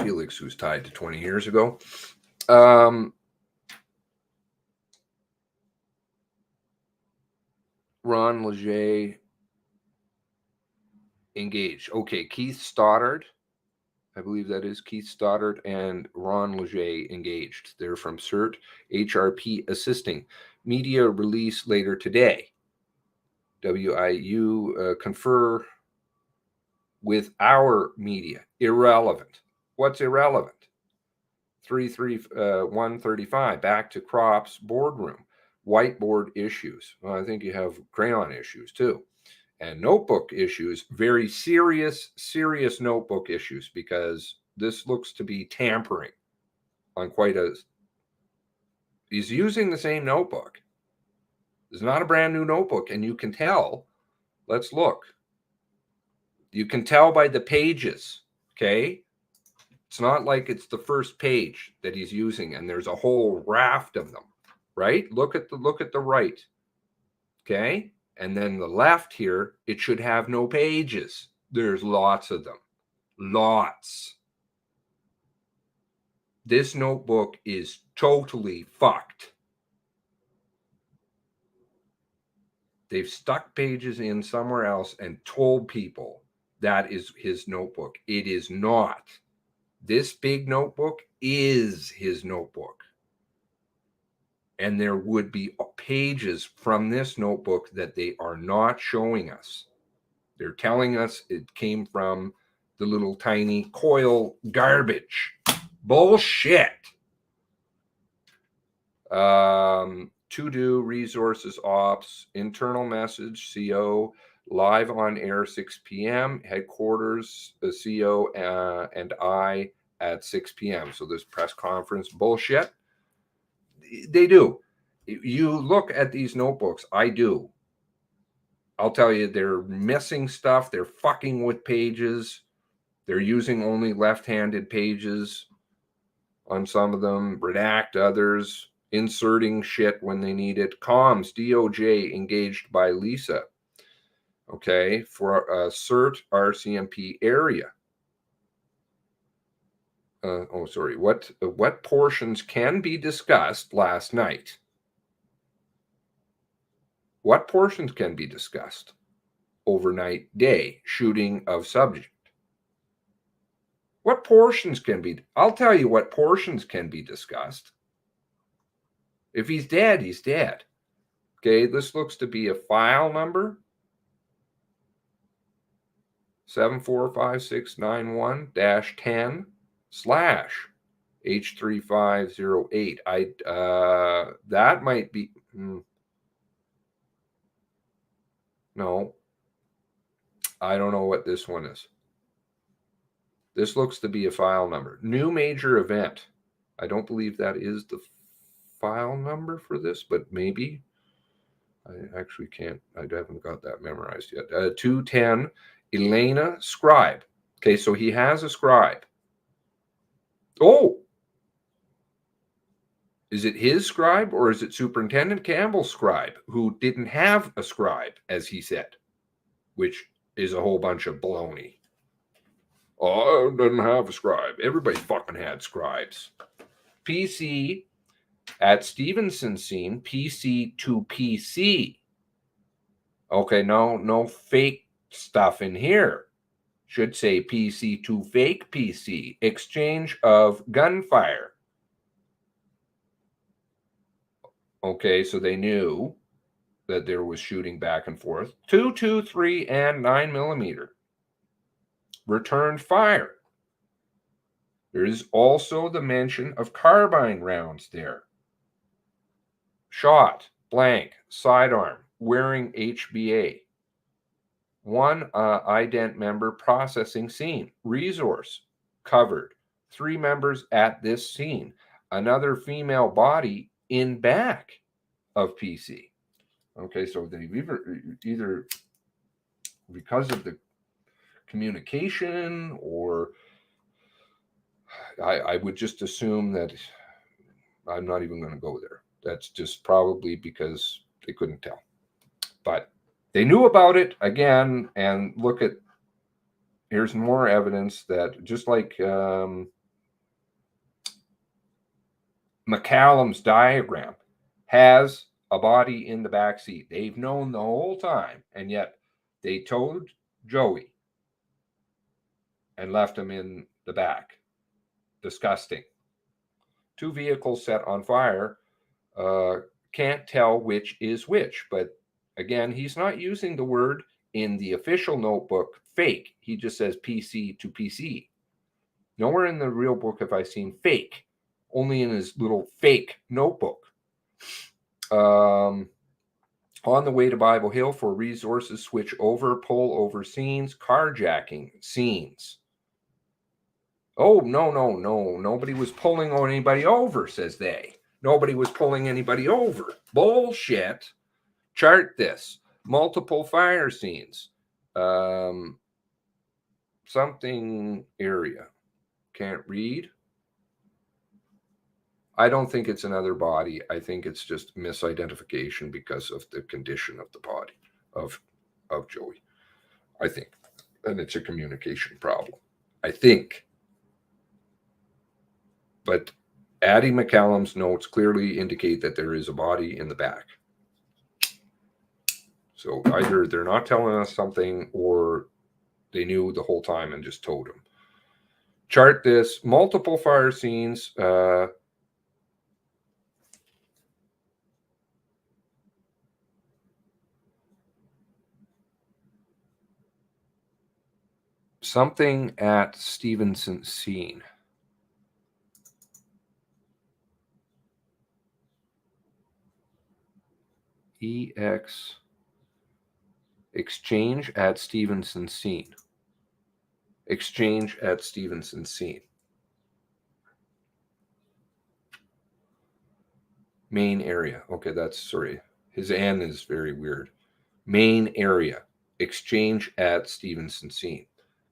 Felix, who's tied to 20 years ago. Ron Leger engaged. Okay, Keith Stoddard. I believe that is Keith Stoddard and Ron Leger engaged. They're from CERT, HRP assisting. Media release later today. WIU confer with our media. Irrelevant. What's irrelevant? 135, back to Crops boardroom. Whiteboard issues. Well, I think you have crayon issues too. And notebook issues, very serious notebook issues, because this looks to be tampering on quite a... He's using the same notebook. It's not a brand new notebook, and you can tell. Let's look. You can tell by the pages, okay? It's not like it's the first page that he's using, and there's a whole raft of them, right? Look at the right, okay? And then the left here, it should have no pages. There's lots of them. Lots. This notebook is totally fucked. They've stuck pages in somewhere else and told people that is his notebook. It is not. This big notebook is his notebook. And there would be pages from this notebook that they are not showing us. They're telling us it came from the little tiny coil garbage. Bullshit. To do resources ops, internal message, CO, live on air 6 p.m. Headquarters, the CO and I at 6 p.m. So this press conference bullshit. They do. You look at these notebooks. I do. I'll tell you, they're missing stuff. They're fucking with pages. They're using only left-handed pages on some of them. Redact others. Inserting shit when they need it. Comms, DOJ engaged by Lisa. Okay, for a CERT Rcmp area. What portions can be discussed last night? What portions can be discussed? Overnight day, shooting of subject. What portions can be? I'll tell you what portions can be discussed. If he's dead, he's dead. Okay, this looks to be a file number. 745691-10/H3508. That might be no. I don't know what this one is. This looks to be a file number. New major event. I don't believe that is the file number for this, but maybe. I actually can't. I haven't got that memorized yet. 210. Elena Scribe. Okay, so he has a scribe. Oh, is it his scribe or is it Superintendent Campbell's scribe who didn't have a scribe, as he said? which is a whole bunch of baloney. Oh, it doesn't have a scribe. Everybody fucking had scribes. PC at Stevenson scene, PC to PC. Okay, no fake stuff in here. Should say PC to fake PC. Exchange of gunfire. Okay, so they knew that there was shooting back and forth. 223 and 9mm. Returned fire. There is also the mention of carbine rounds there. Shot, blank, sidearm, wearing HBA. One ident member processing scene. Resource, covered. 3 members at this scene. Another female body in back of PC. Okay, so they've either because of the communication, or I would just assume that I'm not even going to go there. That's just probably because they couldn't tell. But they knew about it again, and look at, here's more evidence that just like McCallum's diagram has a body in the back seat. They've known the whole time, and yet they towed Joey and left him in the back. Disgusting. 2 vehicles set on fire. Can't tell which is which, but again, he's not using the word in the official notebook fake. He just says PC to PC. Nowhere in the real book have I seen fake, only in his little fake notebook. On the way to Bible Hill for resources, switch over, pull over scenes, carjacking scenes. Oh, no. Nobody was pulling on anybody over, says they. Nobody was pulling anybody over. Bullshit. Chart this. Multiple fire scenes. Something area. Can't read. I don't think it's another body. I think it's just misidentification because of the condition of the body of Joey. I think. And it's a communication problem. I think. But Addie McCallum's notes clearly indicate that there is a body in the back. So either they're not telling us something, or they knew the whole time and just told him. Chart this. Multiple fire scenes. Something at Stevenson scene. EX exchange at Stevenson scene. Exchange at Stevenson scene. Main area. Okay, that's, sorry. His N is very weird. Main area. Exchange at Stevenson scene.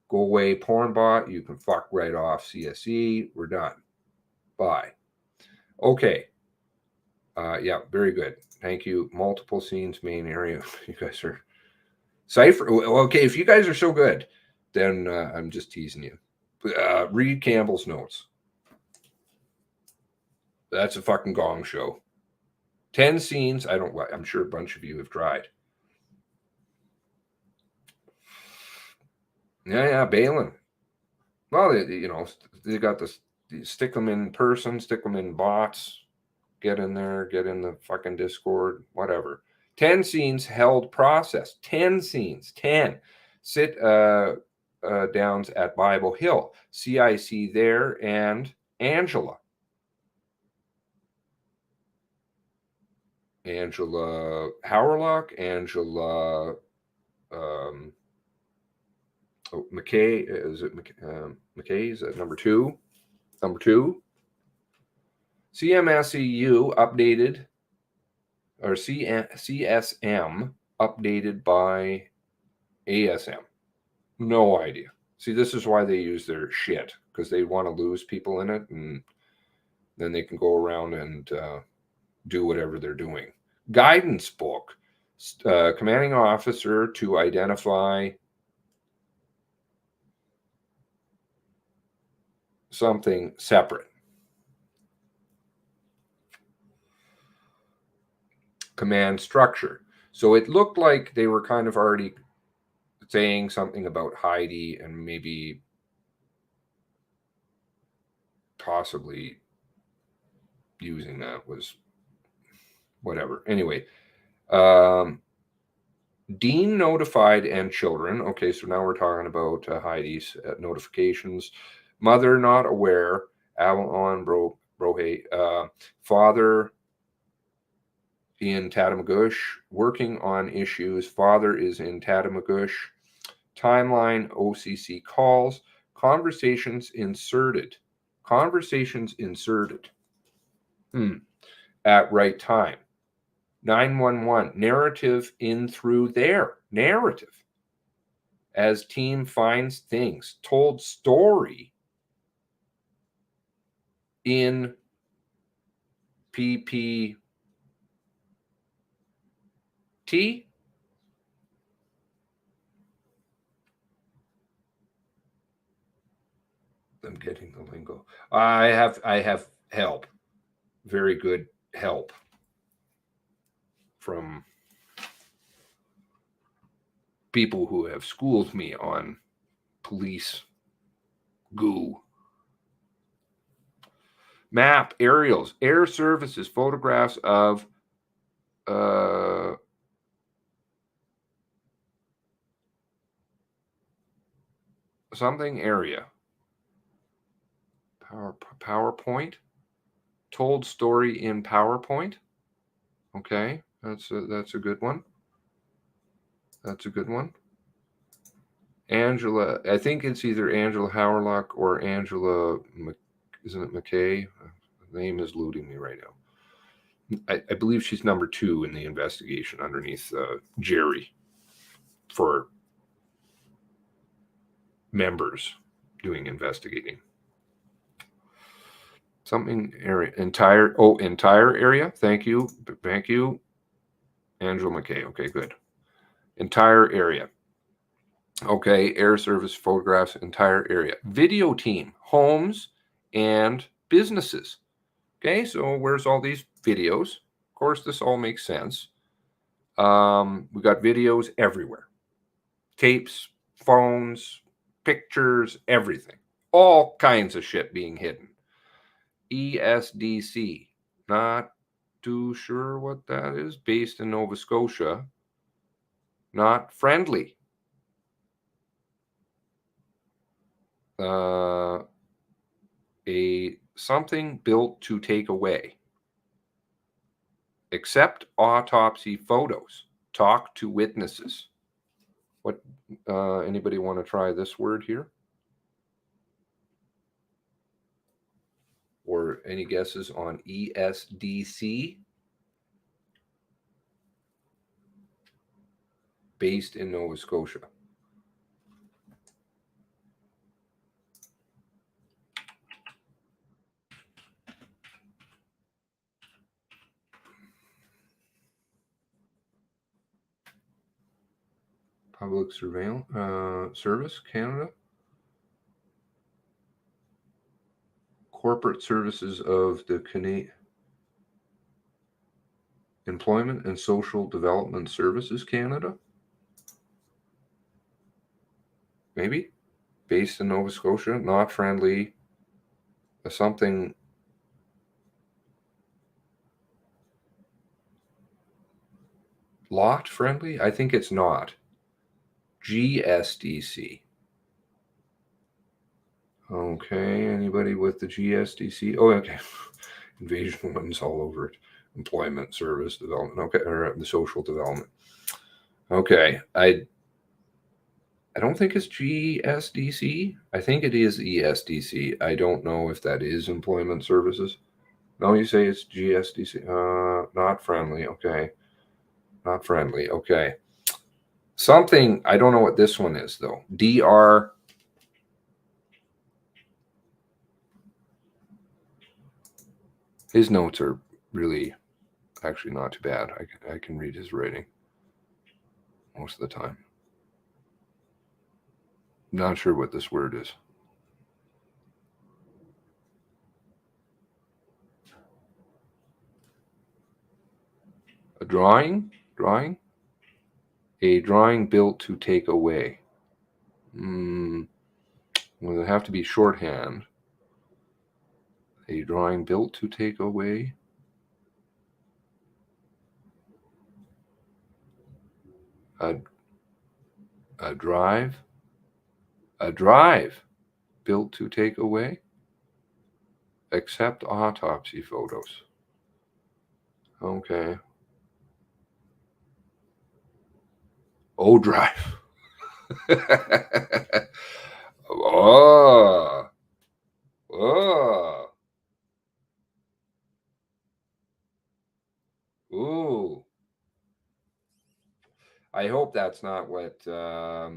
Go away, porn bot. You can fuck right off, CSE. We're done. Bye. Okay. Yeah, very good. Thank you. Multiple scenes, main area. You guys are cipher. Okay, if you guys are so good, then I'm just teasing you. Read Campbell's notes. That's a fucking gong show. 10 scenes. I'm sure a bunch of you have tried. Yeah, Balin. Well, they got this. Stick them in person, stick them in bots. Get in there, get in the fucking Discord, whatever. 10 scenes held process. 10 scenes. 10. Sit downs at Bible Hill. CIC there and Angela. Angela Howerlock, Angela McKay. Is it McKay? Is that number 2? Number 2. CMSEU updated, or CSM updated by ASM. No idea. See, this is why they use their shit, because they want to lose people in it, and then they can go around and do whatever they're doing. Guidance book. Commanding officer to identify something separate. Command structure. So it looked like they were kind of already saying something about Heidi and maybe possibly using that was whatever. Anyway, Dean notified and children. Okay, so now we're talking about Heidi's notifications. Mother not aware. Avalon Brohe. Father in Tatamagouche. Working on issues. Father is in Tatamagouche. Timeline OCC calls. Conversations inserted. Conversations inserted. At right time. 911 narrative in through there. Narrative. As team finds things. Told story in PPT. I'm getting the lingo. I have help. Very good help from people who have schooled me on police goo. Map, aerials, air services, photographs of something area. PowerPoint. Told story in PowerPoint. Okay, that's a good one. That's a good one. Angela, I think it's either Angela Howerlock or Angela, isn't it McKay? The name is eluding me right now. I believe she's number 2 in the investigation underneath Jerry for members doing investigating. Something area, entire area. Thank you. Angela McKay. Okay, good. Entire area. Okay, air service photographs, entire area. Video team, homes and businesses. Okay, so where's all these videos? Of course, this all makes sense. We got videos everywhere. Tapes, phones, pictures, everything. All kinds of shit being hidden. ESDC, not too sure what that is. Based in Nova Scotia. Not friendly. A something built to take away. Accept autopsy photos. Talk to witnesses. What? Anybody want to try this word here? Or any guesses on ESDC? Based in Nova Scotia. Public Surveillance Service Canada. Corporate Services of the Canadian Employment and Social Development Services Canada. Maybe. Based in Nova Scotia. Not friendly. Something. Lot friendly? I think it's not. GSDC. Okay, anybody with the GSDC? Oh, okay. Invasion ones all over it. Employment, service, development. Okay, or the social development. Okay, I don't think it's GSDC. I think it is ESDC. I don't know if that is employment services. No, you say it's GSDC. Not friendly. Okay. Not friendly. Okay. Something, I don't know what this one is, though. DR. His notes are really actually not too bad. I can read his writing. most of the time. Not sure what this word is. A drawing? Drawing? A drawing built to take away. Well, it have to be shorthand. A drawing built to take away. A drive. A drive built to take away. Accept autopsy photos. Okay. O drive. Oh. Oh. Ooh. I hope that's not what, yeah,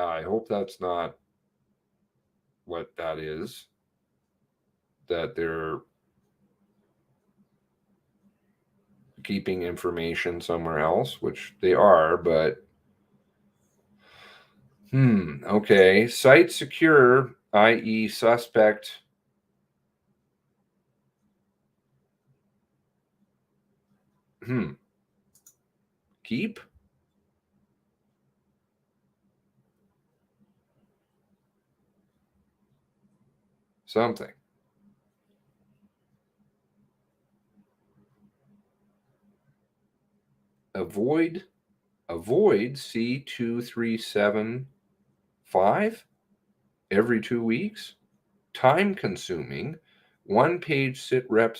I hope that's not what that is. That they're keeping information somewhere else, which they are, but okay. Site secure, i.e. suspect keep? Something. Avoid C2375 every 2 weeks. Time consuming. 1-page sit rep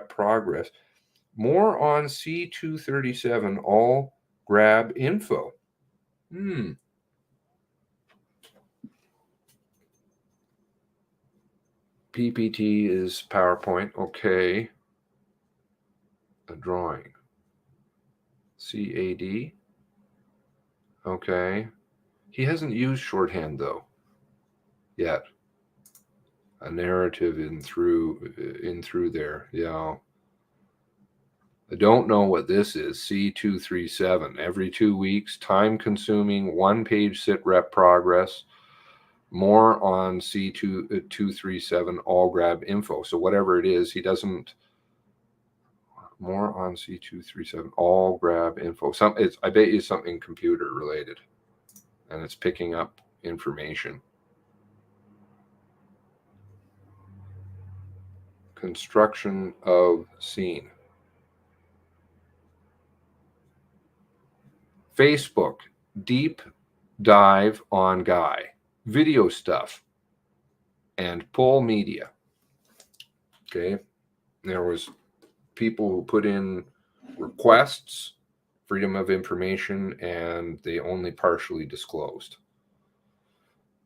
progress. More on C237 all grab info. PPT is PowerPoint. Okay. A drawing. CAD. Okay. He hasn't used shorthand though yet. A narrative in through there. Yeah. I don't know what this is. C237 every 2 weeks. Time consuming. 1-page sit rep progress. More on C237 all grab info. So whatever it is, he doesn't. More on C237 all grab info. I bet you something computer related, and it's picking up information. Construction of scene. Facebook deep dive on guy. Video stuff and pull media. Okay, there was people who put in requests, freedom of information, and they only partially disclosed.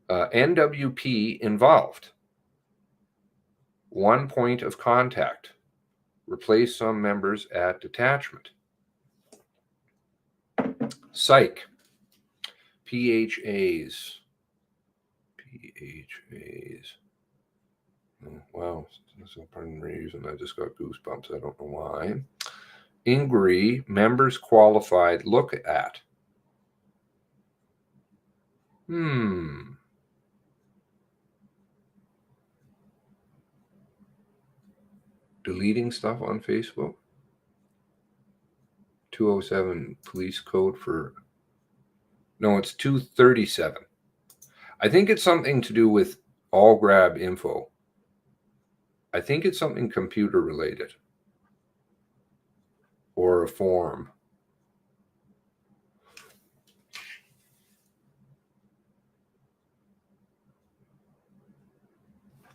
NWP involved. 1 point of contact. Replace some members at detachment. Psych. PHAs. Oh, wow. So pardon the reason I just got goosebumps. I don't know why. Inquiry. Members qualified. Look at. Deleting stuff on Facebook. 207 police code for. No, it's 237. I think it's something to do with all grab info. I think it's something computer related or a form.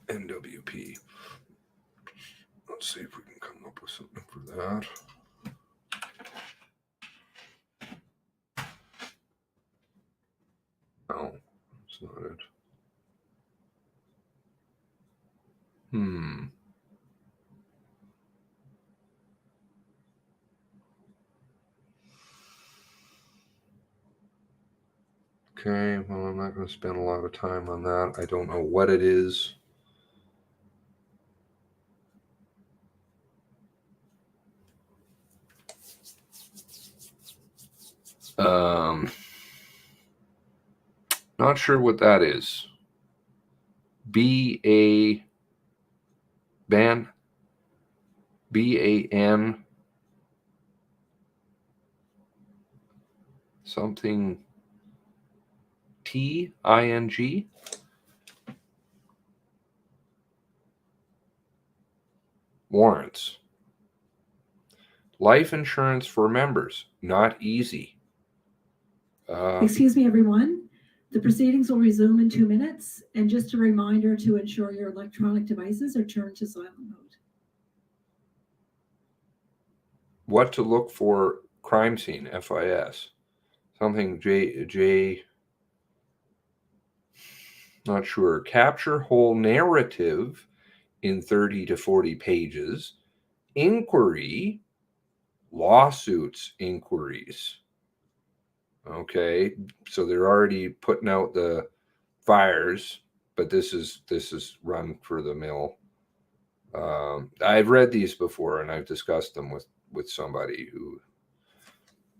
NWP. Let's see if we can come up with something for that. No, that's not it. Okay, well, I'm not going to spend a lot of time on that. I don't know what it is. Not sure what that is. B-A ban B-A-N something T-I-N-G. Warrants. Life insurance for members, not easy. Excuse me, everyone. The proceedings will resume in 2 minutes. And just a reminder to ensure your electronic devices are turned to silent mode. What to look for crime scene, FIS. Something J, not sure. Capture whole narrative in 30 to 40 pages. Inquiry, lawsuits, inquiries. Okay, so they're already putting out the fires, but this is run for the mill. I've read these before, and I've discussed them with somebody who,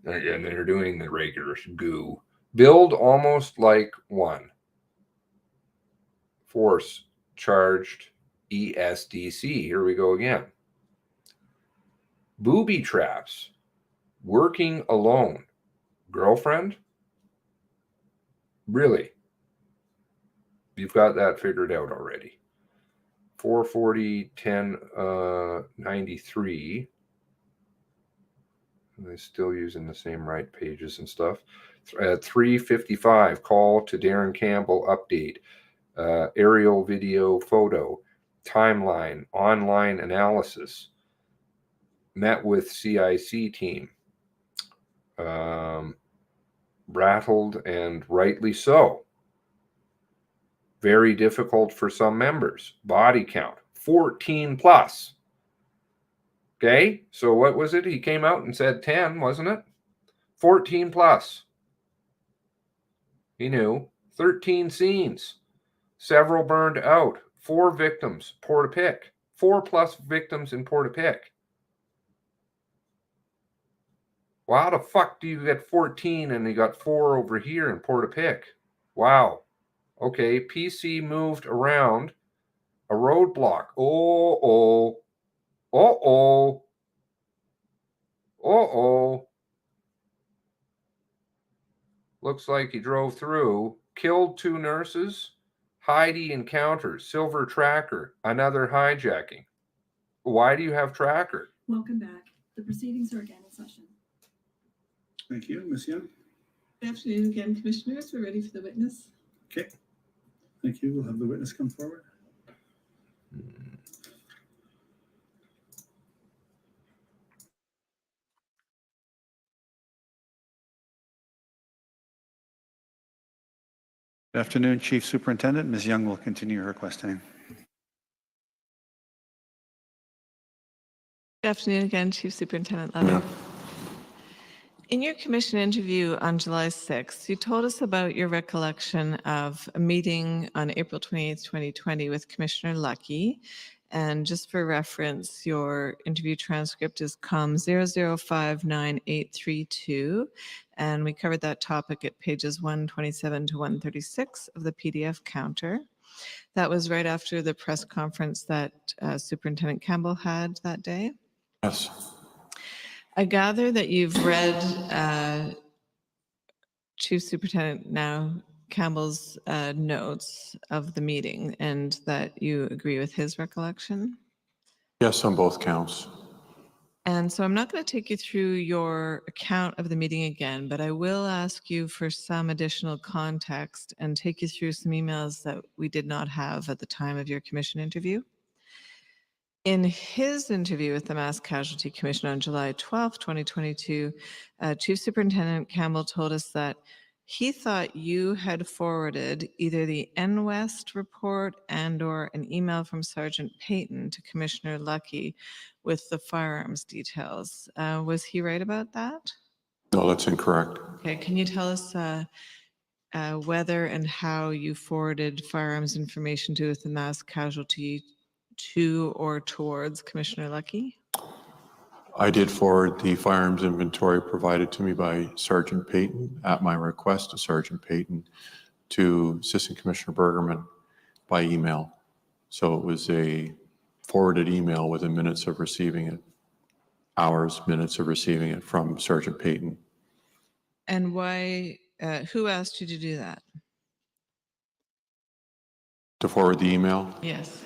and they're doing the regular goo. Build almost like one. Force charged ESDC. Here we go again. Booby traps. Working alone. Girlfriend? Really? You've got that figured out already. 440-10-93. They're still using the same right pages and stuff. At 355, call to Darren Campbell update. Aerial video photo. Timeline. Online analysis. Met with CIC team. Rattled and rightly so. Very difficult for some members. Body count, 14 plus. Okay, so what was it? He came out and said 10, wasn't it? 14 plus. He knew. 13 scenes. Several burned out. 4 victims, Portapique. 4 plus victims in Portapique. Well, how the fuck do you get 14 and you got 4 over here in Portapique? Wow. Okay, PC moved around a roadblock. Uh-oh. Looks like he drove through, killed 2 nurses. Heidi encounters, silver tracker, another hijacking. Why do you have tracker? Welcome back. The proceedings are again in session. Thank you. Ms. Young? Good afternoon again, Commissioners. We're ready for the witness. Okay. Thank you. We'll have the witness come forward. Good afternoon, Chief Superintendent. Ms. Young will continue her questioning. Good afternoon again, Chief Superintendent Levy. In your commission interview on July 6th, you told us about your recollection of a meeting on April 28th, 2020 with Commissioner Lucky. And just for reference, your interview transcript is COM 00598832. And we covered that topic at pages 127 to 136 of the PDF counter. That was right after the press conference that Superintendent Campbell had that day. Yes. I gather that you've read Chief Superintendent now Campbell's notes of the meeting and that you agree with his recollection. Yes, on both counts. And so I'm not going to take you through your account of the meeting again, but I will ask you for some additional context and take you through some emails that we did not have at the time of your commission interview. In his interview with the Mass Casualty Commission on July 12, 2022, Chief Superintendent Campbell told us that he thought you had forwarded either the NWest report and/or an email from Sergeant Payton to Commissioner Lucky with the firearms details. Was he right about that? No, that's incorrect. Okay, can you tell us whether and how you forwarded firearms information to the Mass Casualty to or towards Commissioner Lucky? I did forward the firearms inventory provided to me by Sergeant Payton at my request to Sergeant Payton to Assistant Commissioner Bergerman by email. So it was a forwarded email within minutes of receiving it, minutes of receiving it from Sergeant Payton. And why, who asked you to do that? To forward the email? Yes.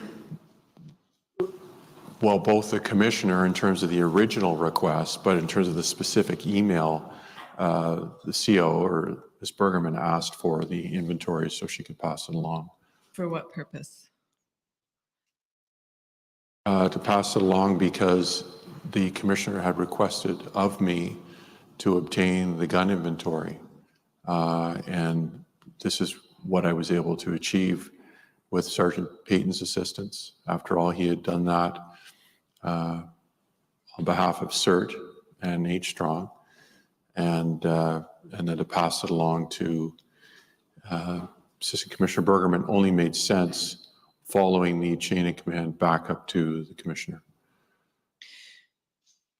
Well, both the commissioner in terms of the original request, but in terms of the specific email, the CO or Ms. Bergerman asked for the inventory so she could pass it along. For what purpose? To pass it along because the commissioner had requested of me to obtain the gun inventory. And this is what I was able to achieve with Sergeant Payton's assistance. After all, he had done that on behalf of CERT and H Strong, and then to pass it along to Assistant Commissioner Bergerman only made sense following the chain of command back up to the commissioner.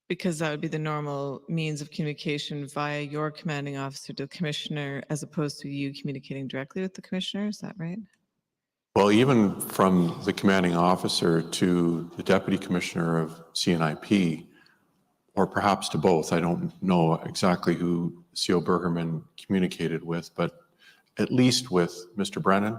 Because that would be the normal means of communication via your commanding officer to the commissioner, as opposed to you communicating directly with the commissioner. Is that right? Well, even from the commanding officer to the deputy commissioner of CNIP, or perhaps to both, I don't know exactly who CO Bergerman communicated with, but at least with Mr. Brennan,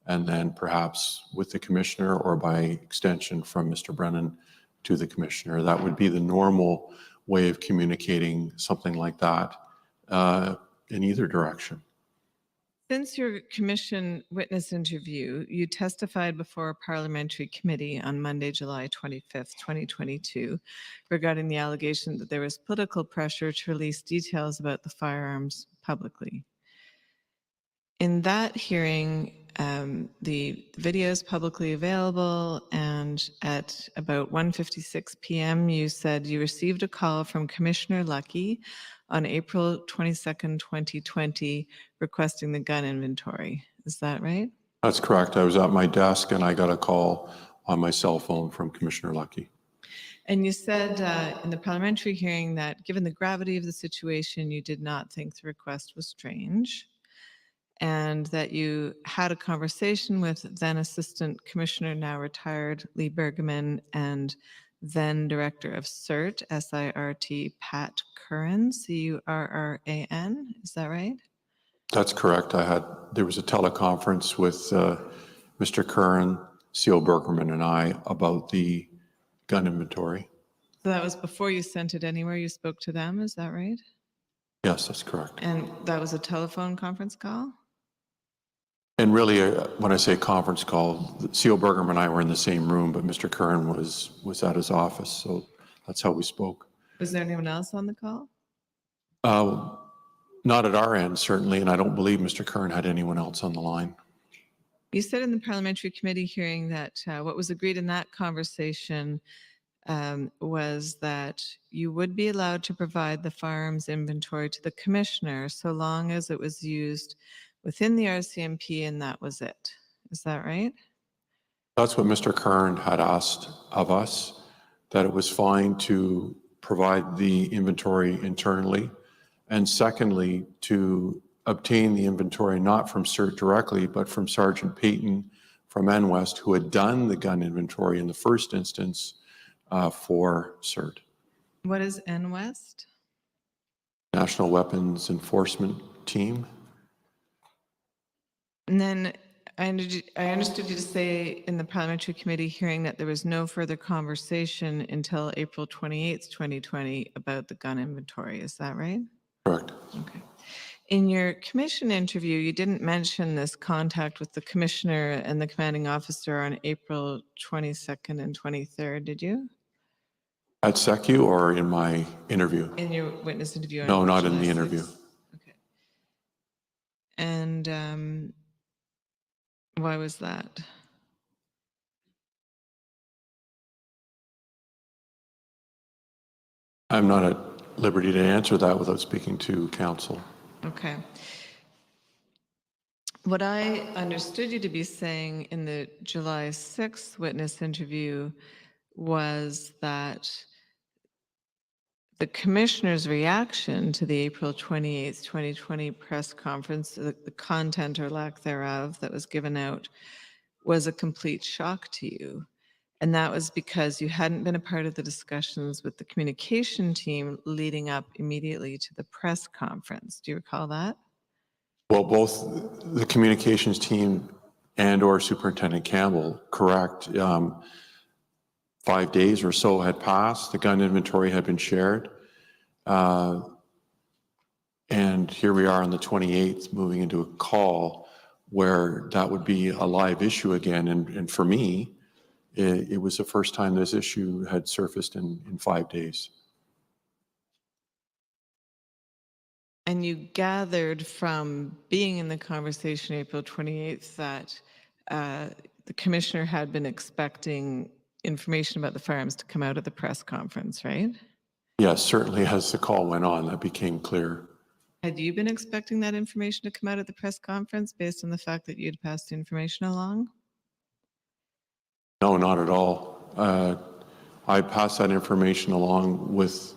and then perhaps with the commissioner, or by extension from Mr. Brennan to the commissioner. That would be the normal way of communicating something like that in either direction. Since your commission witness interview, you testified before a parliamentary committee on Monday, July 25th, 2022, regarding the allegation that there was political pressure to release details about the firearms publicly. In that hearing, the video is publicly available, and at about 1:56 p.m., you said you received a call from Commissioner Lucky on April 22nd, 2020, requesting the gun inventory. Is that right? That's correct. I was at my desk and I got a call on my cell phone from Commissioner Lucky. And you said in the parliamentary hearing that given the gravity of the situation, you did not think the request was strange, and that you had a conversation with then Assistant Commissioner, now retired, Lee Bergerman, and then Director of CERT, S-I-R-T, Pat Curran, C-U-R-R-A-N. Is that right? That's correct. There was a teleconference with Mr. Curran, CO Bergerman, and I about the gun inventory. So that was before you sent it anywhere. You spoke to them. Is that right? Yes, that's correct. And that was a telephone conference call? And really, when I say conference call, CO Bergerman and I were in the same room, but Mr. Curran was at his office, so that's how we spoke. Was there anyone else on the call? Not at our end, certainly, and I don't believe Mr. Curran had anyone else on the line. You said in the parliamentary committee hearing that what was agreed in that conversation was that you would be allowed to provide the firearms inventory to the commissioner so long as it was used within the RCMP, and that was it. Is that right? That's what Mr. Curran had asked of us, that it was fine to provide the inventory internally, and secondly, to obtain the inventory not from CERT directly, but from Sergeant Payton from NWest, who had done the gun inventory in the first instance for CERT. What is NWest? National Weapons Enforcement Team. And then I understood you to say in the parliamentary committee hearing that there was no further conversation until April 28th, 2020 about the gun inventory. Is that right? Correct. Okay. In your commission interview, you didn't mention this contact with the commissioner and the commanding officer on April 22nd and 23rd, did you? At SECU or in my interview? In your witness interview? On No, not in July the interview. 6th? Okay. And why was that? I'm not at liberty to answer that without speaking to counsel. Okay. What I understood you to be saying in the July 6th witness interview was that the commissioner's reaction to the April 28th, 2020 press conference, the content or lack thereof that was given out, was a complete shock to you. And that was because you hadn't been a part of the discussions with the communication team leading up immediately to the press conference. Do you recall that? Well, both the communications team and/or Superintendent Campbell, correct. 5 days or so had passed. The gun inventory had been shared. And here we are on the 28th, moving into a call where that would be a live issue again. And for me, it was the first time this issue had surfaced in 5 days. And you gathered from being in the conversation April 28th that the commissioner had been expecting information about the firearms to come out at the press conference, right? Yes, certainly as the call went on, that became clear. Had you been expecting that information to come out at the press conference based on the fact that you'd passed the information along? No, not at all. I passed that information along with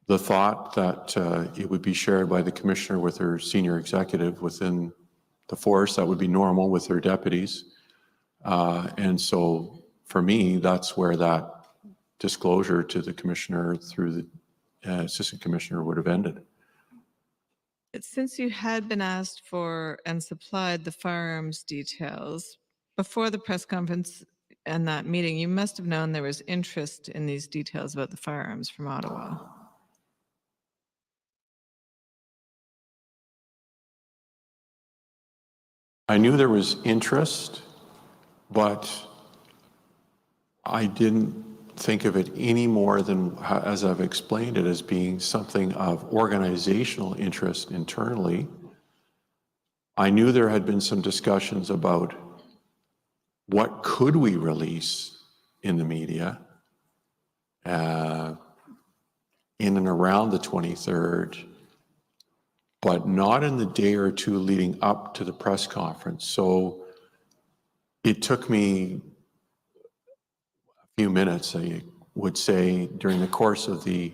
the thought that it would be shared by the commissioner with her senior executive within the force. That would be normal with her deputies. And so for me, that's where that disclosure to the commissioner through the assistant commissioner would have ended. Since you had been asked for and supplied the firearms details before the press conference and that meeting, you must have known there was interest in these details about the firearms from Ottawa. I knew there was interest, but I didn't think of it any more than, as I've explained it, as being something of organizational interest internally. I knew there had been some discussions about what could we release in the media in and around the 23rd, but not in the day or two leading up to the press conference. So it took me a few minutes, I would say, during the course of the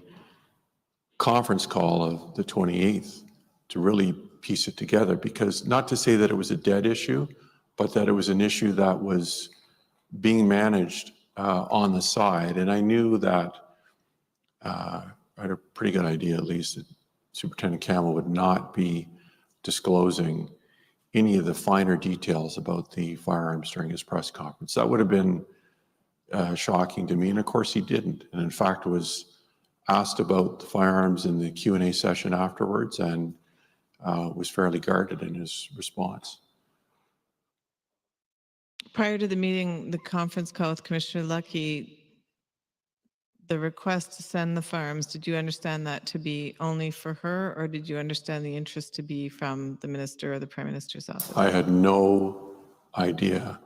conference call of the 28th to really piece it together, because not to say that it was a dead issue, but that it was an issue that was being managed on the side. And I knew that I had a pretty good idea, at least, that Superintendent Campbell would not be disclosing any of the finer details about the firearms during his press conference. That would have been shocking to me, and of course he didn't. And in fact was asked about the firearms in the Q&A session afterwards and was fairly guarded in his response. Prior to the meeting, the conference call with Commissioner Lucky, the request to send the firearms, did you understand that to be only for her, or did you understand the interest to be from the minister or the Prime Minister's office? I had no idea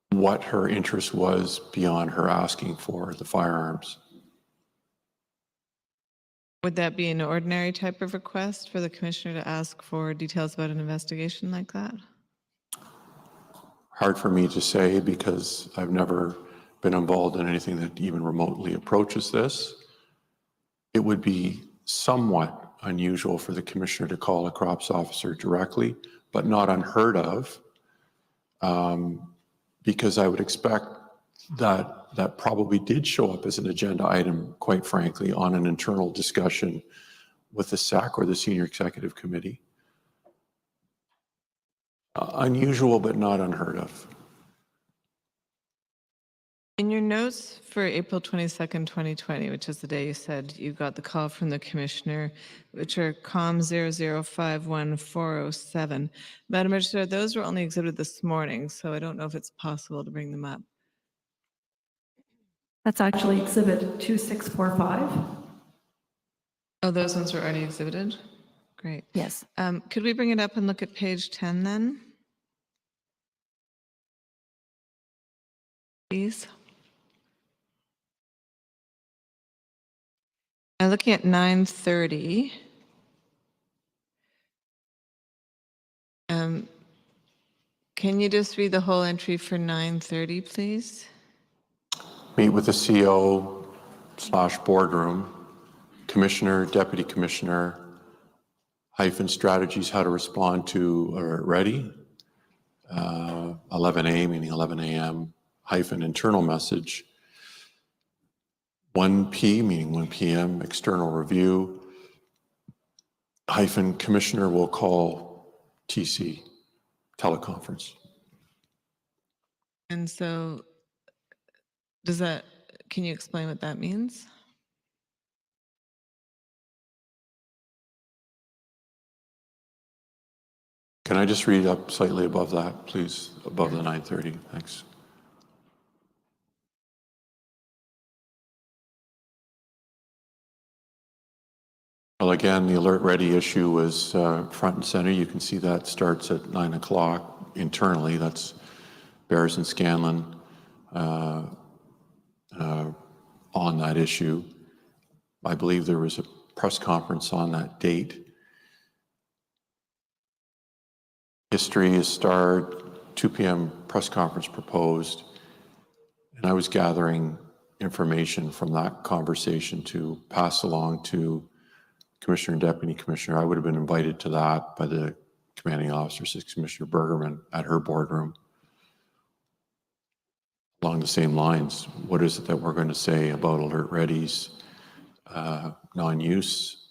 what her interest was beyond her asking for the firearms. Would that be an ordinary type of request for the commissioner to ask for details about an investigation like that? Hard for me to say because I've never been involved in anything that even remotely approaches this. It would be somewhat unusual for the commissioner to call a crops officer directly, but not unheard of, because I would expect that that probably did show up as an agenda item, quite frankly, on an internal discussion with the SAC or the Senior Executive Committee. Unusual, but not unheard of. In your notes for April 22nd, 2020, which is the day you said you got the call from the commissioner, which are COM 0051407, Madam Registrar, those were only exhibited this morning, so I don't know if it's possible to bring them up. That's actually exhibit 2645. Oh, those ones were already exhibited? Great. Yes. Could we bring it up and look at page 10 then? Please. Now looking at 9:30. Can you just read the whole entry for 9:30, please? Meet with the CO /boardroom, commissioner, deputy commissioner, -strategies, how to respond to alert ready, 11A, meaning 11 a.m., -internal message, 1P, meaning 1 p.m., external review, -commissioner will call TC, teleconference. And so does that, can you explain what that means? Can I just read up slightly above that, please? Above the 9:30, thanks. Well, again, the alert ready issue was front and center. You can see that starts at 9 o'clock internally. That's Bears and Scanlon on that issue. I believe there was a press conference on that date. History is starred, 2 p.m. press conference proposed, and I was gathering information from that conversation to pass along to Commissioner and Deputy Commissioner. I would have been invited to that by the commanding officer, Commissioner Bergerman, at her boardroom. Along the same lines, what is it that we're going to say about alert ready's non-use?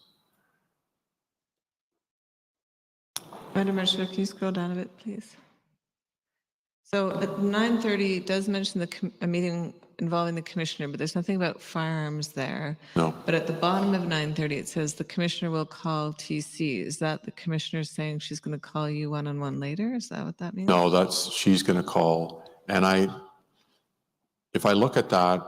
Madam Administrator, can you scroll down a bit, please? So at 9:30, it does mention a meeting involving the commissioner, but there's nothing about firearms there. No. But at the bottom of 9:30, it says the commissioner will call TC. Is that the commissioner saying she's going to call you one-on-one later? Is that what that means? No, that's, she's going to call. And if I look at that,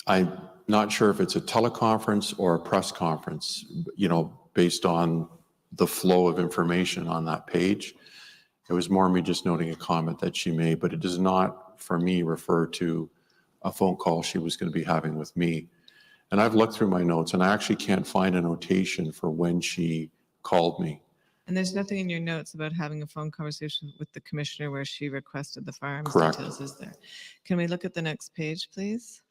I'm not sure if it's a teleconference or a press conference, you know, based on the flow of information on that page. It was more me just noting a comment that she made, but it does not, for me, refer to a phone call she was going to be having with me. And I've looked through my notes, and I actually can't find a notation for when she called me. And there's nothing in your notes about having a phone conversation with the commissioner where she requested the firearms Correct. details, is there? Can we look at the next page, please?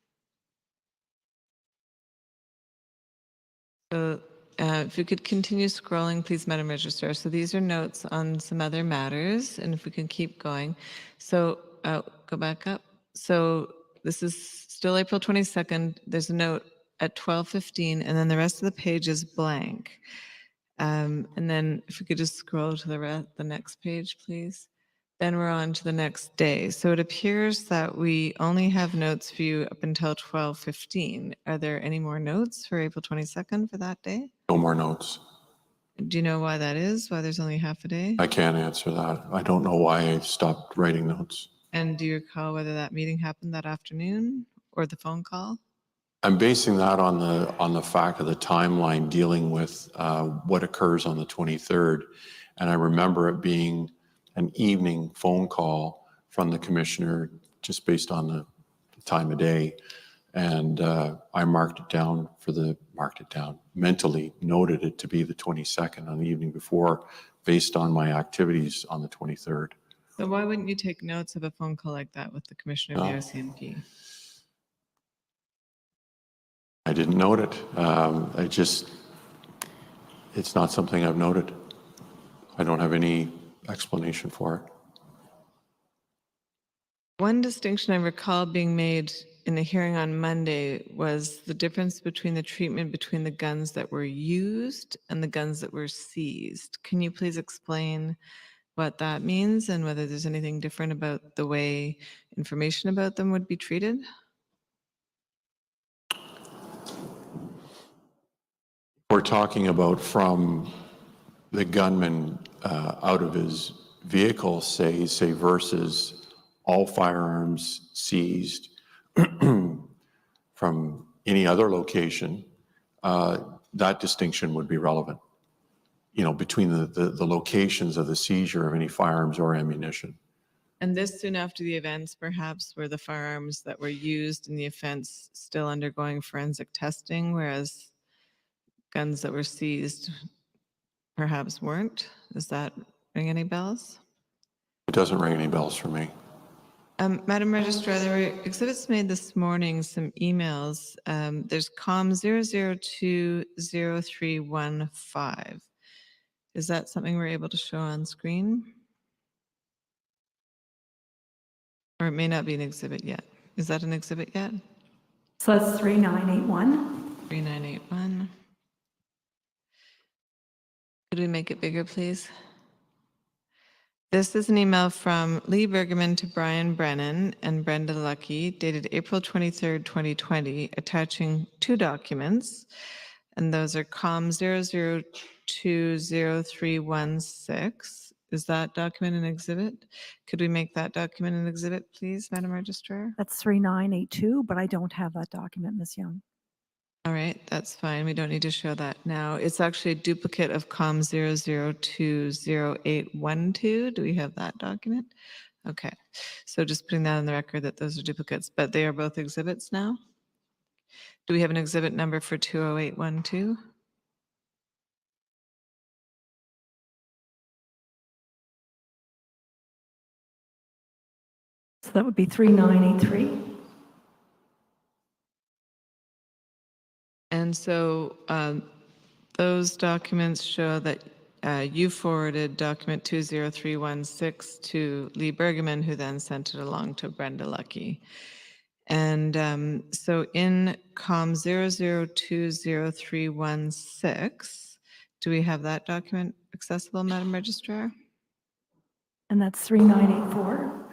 So if we could continue scrolling, please, Madam Registrar. So these are notes on some other matters, and if we can keep going. So go back up. So this is still April 22nd. There's a note at 12:15, and then the rest of the page is blank. And then if we could just scroll to the next page, please. Then we're on to the next day. So it appears that we only have notes for you up until 12:15. Are there any more notes for April 22nd for that day? No more notes. Do you know why that is? Why there's only half a day? I can't answer that. I don't know why I stopped writing notes. And do you recall whether that meeting happened that afternoon or the phone call? I'm basing that on the fact of the timeline dealing with what occurs on the 23rd. And I remember it being an evening phone call from the commissioner just based on the time of day. And I mentally noted it to be the 22nd on the evening before based on my activities on the 23rd. So why wouldn't you take notes of a phone call like that with the commissioner of the RCMP? I didn't note it. It's not something I've noted. I don't have any explanation for it. One distinction I recall being made in the hearing on Monday was the difference between the treatment between the guns that were used and the guns that were seized. Can you please explain what that means and whether there's anything different about the way information about them would be treated? We're talking about from the gunman out of his vehicle, say versus all firearms seized from any other location, that distinction would be relevant, you know, between the locations of the seizure of any firearms or ammunition. And this soon after the events, perhaps, were the firearms that were used in the offense still undergoing forensic testing, whereas guns that were seized perhaps weren't? Does that ring any bells? It doesn't ring any bells for me. Madam Registrar, there were exhibits made this morning, some emails. There's COM 0020315. Is that something we're able to show on screen? Or it may not be an exhibit yet. Is that an exhibit yet? So that's 3981. 3981. Could we make it bigger, please? This is an email from Lee Bergerman to Brian Brennan and Brenda Lucky, dated April 23rd, 2020, attaching 2 documents. And those are COM 0020316. Is that document an exhibit? Could we make that document an exhibit, please, Madam Registrar? That's 3982, but I don't have that document, Ms. Young. All right, that's fine. We don't need to show that now. It's actually a duplicate of COM 0020812. Do we have that document? Okay, so just putting that on the record that those are duplicates, but they are both exhibits now. Do we have an exhibit number for 20812? So that would be 3983. And so those documents show that you forwarded document 20316 to Lee Bergerman, who then sent it along to Brenda Lucky. And so in COM 0020316, do we have that document accessible, Madam Registrar? And that's 3984.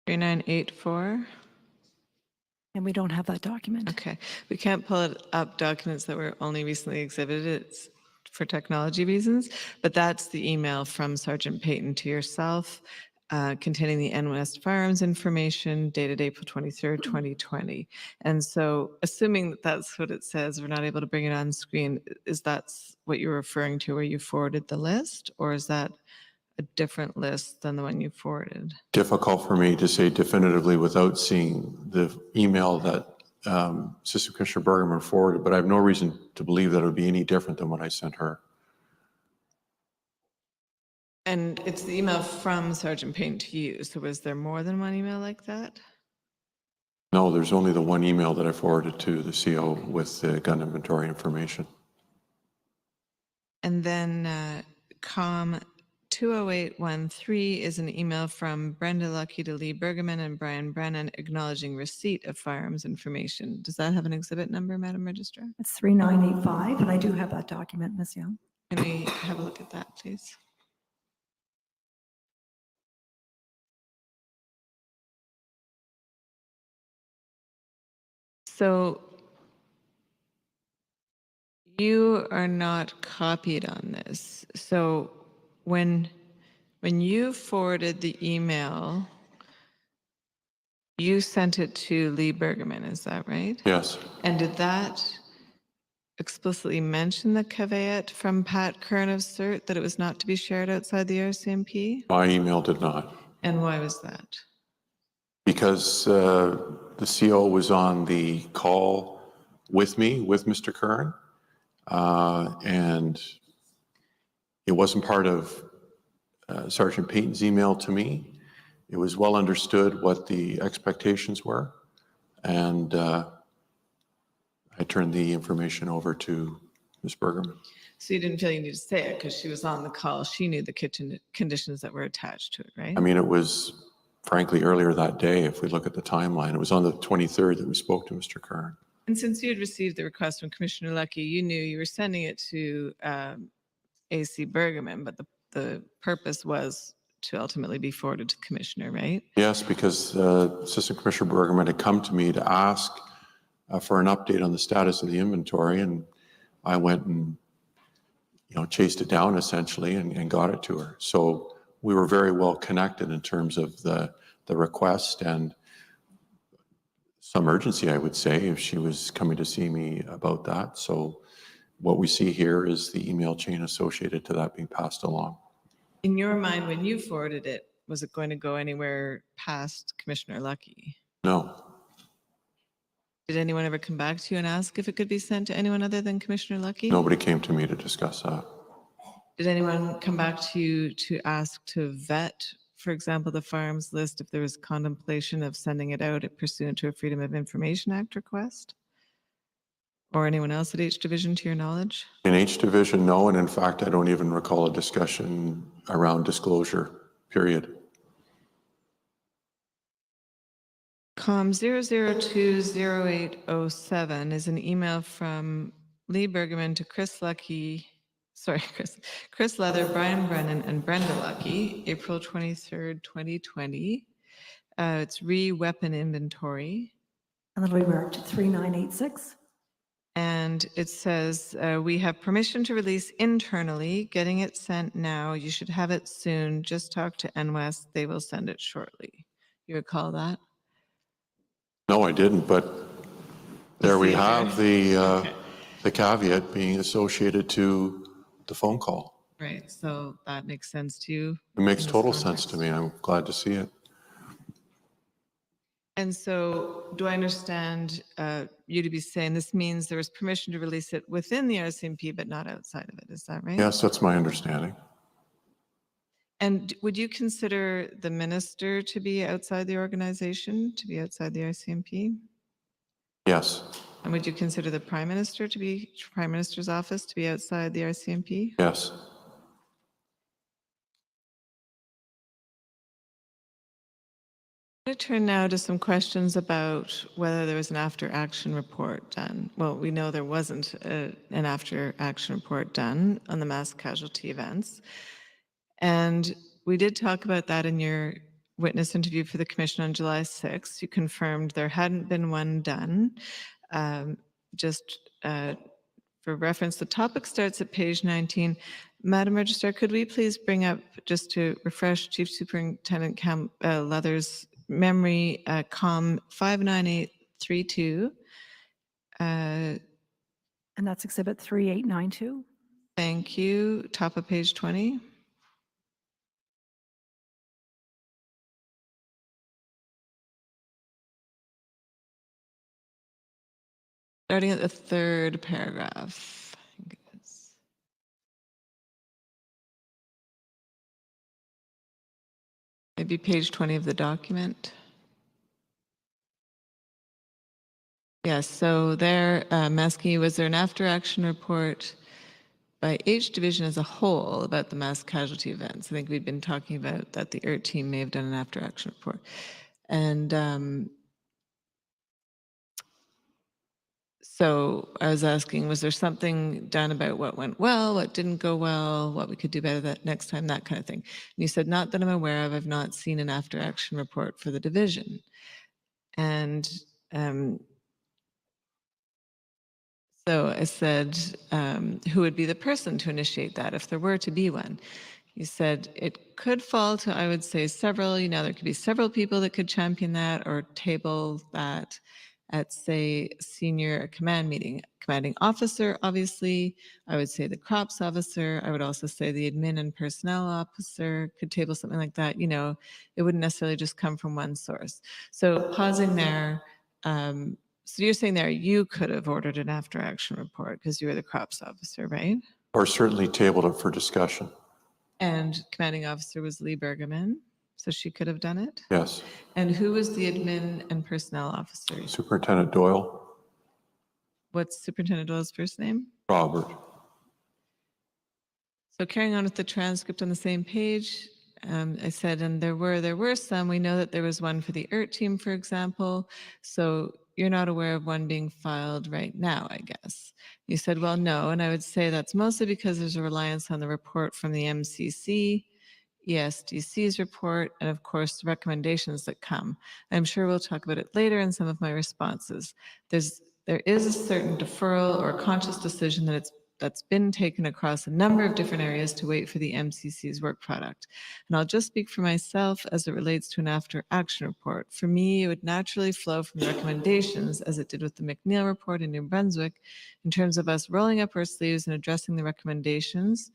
3984. And we don't have that document. Okay, we can't pull it up documents that were only recently exhibited. It's for technology reasons, but that's the email from Sergeant Payton to yourself containing the NWest firearms information dated April 23rd, 2020. And so assuming that that's what it says, we're not able to bring it on screen, is that what you're referring to where you forwarded the list, or is that a different list than the one you forwarded? Difficult for me to say definitively without seeing the email that Assistant Commissioner Bergerman forwarded, but I have no reason to believe that it would be any different than what I sent her. And it's the email from Sergeant Payton to you. So was there more than one email like that? No, there's only the one email that I forwarded to the CO with the gun inventory information. And then COM 20813 is an email from Brenda Lucky to Lee Bergerman and Brian Brennan acknowledging receipt of firearms information. Does that have an exhibit number, Madam Registrar? It's 3985, and I do have that document, Ms. Young. Can we have a look at that, please? So you are not copied on this. So when you forwarded the email, you sent it to Lee Bergerman, is that right? Yes. And did that explicitly mention the caveat from Pat Kern of CERT that it was not to be shared outside the RCMP? My email did not. And why was that? Because the CO was on the call with me, with Mr. Kern, and it wasn't part of Sergeant Payton's email to me. It was well understood what the expectations were, and I turned the information over to Ms. Bergerman. So you didn't feel you needed to say it because she was on the call. She knew the kitchen conditions that were attached to it, right? I mean, it was frankly earlier that day, if we look at the timeline. It was on the 23rd that we spoke to Mr. Kern. And since you had received the request from Commissioner Lucky, you knew you were sending it to AC Bergerman, but the purpose was to ultimately be forwarded to the Commissioner, right? Yes, because Assistant Commissioner Bergerman had come to me to ask for an update on the status of the inventory, and I went and chased it down essentially and got it to her. So we were very well connected in terms of the request and some urgency, I would say, if she was coming to see me about that. So what we see here is the email chain associated to that being passed along. In your mind, when you forwarded it, was it going to go anywhere past Commissioner Lucky? No. Did anyone ever come back to you and ask if it could be sent to anyone other than Commissioner Lucky? Nobody came to me to discuss that. Did anyone come back to you to ask to vet for example, the firearms list, if there was contemplation of sending it out pursuant to a Freedom of Information Act request? Or anyone else at H Division, to your knowledge? In H Division, no, and in fact, I don't even recall a discussion around disclosure, period. Com 0020807 is an email from Lee Bergerman to Chris Leather, Brian Brennan, and Brenda Lucky, April 23rd, 2020. It's re-weapon inventory. And that'll be marked 3986. And it says, we have permission to release internally, getting it sent now. You should have it soon. Just talk to NWES. They will send it shortly. You recall that? No, I didn't, but there we Procedure. have the caveat being associated to the phone call. Right, so that makes sense to you? It makes in this total sense context? to me. I'm glad to see it. And so do I understand you to be saying this means there was permission to release it within the RCMP, but not outside of it? Is that right? Yes, that's my understanding. And would you consider the minister to be outside the organization, to be outside the RCMP? Yes, And would you consider the prime minister to be, prime minister's office to be outside the RCMP? yes. I'm going to turn now to some questions about whether there was an after-action report done. Well, we know there wasn't an after-action report done on the mass casualty events. And we did talk about that in your witness interview for the commission on July 6th. You confirmed there hadn't been one done. For reference, the topic starts at page 19. Madam Registrar, could we please bring up, just to refresh Chief Superintendent Leather's memory, COM 59832. And that's Exhibit 3892. Thank you. Top of page 20. Starting at the third paragraph. I think it is. Maybe page 20 of the document. Yes, so there, I'm asking you, was there an after-action report by H Division as a whole about the mass casualty events? I think we've been talking about that the ERT team may have done an after-action report. And so I was asking, was there something done about what went well, what didn't go well, what we could do better that next time, that kind of thing? And you said, not that I'm aware of, I've not seen an after-action report for the division. And so I said, who would be the person to initiate that if there were to be one? You said it could fall to, I would say, several, there could be several people that could champion that or table that at, say, senior command meeting. Commanding officer, obviously, I would say the crops officer. I would also say the admin and personnel officer could table something like that. It wouldn't necessarily just come from one source. So pausing there, so you're saying there you could have ordered an after-action report because you were the crops officer, right? Or certainly tabled it for discussion. And commanding officer was Lee Bergerman, so she could have done it? Yes. And who was the admin and personnel officer? Superintendent Doyle. What's Superintendent Doyle's first name? Robert. So carrying on with the transcript on the same page, I said, and there were some. We know that there was one for the ERT team, for example. So you're not aware of one being filed right now, I guess. You said, well, no. And I would say that's mostly because there's a reliance on the report from the MCC, ESDC's report, and of course, the recommendations that come. I'm sure we'll talk about it later in some of my responses. There is a certain deferral or conscious decision that's been taken across a number of different areas to wait for the MCC's work product. And I'll just speak for myself as it relates to an after-action report. For me, it would naturally flow from the recommendations, as it did with the McNeil report in New Brunswick, in terms of us rolling up our sleeves and addressing the recommendations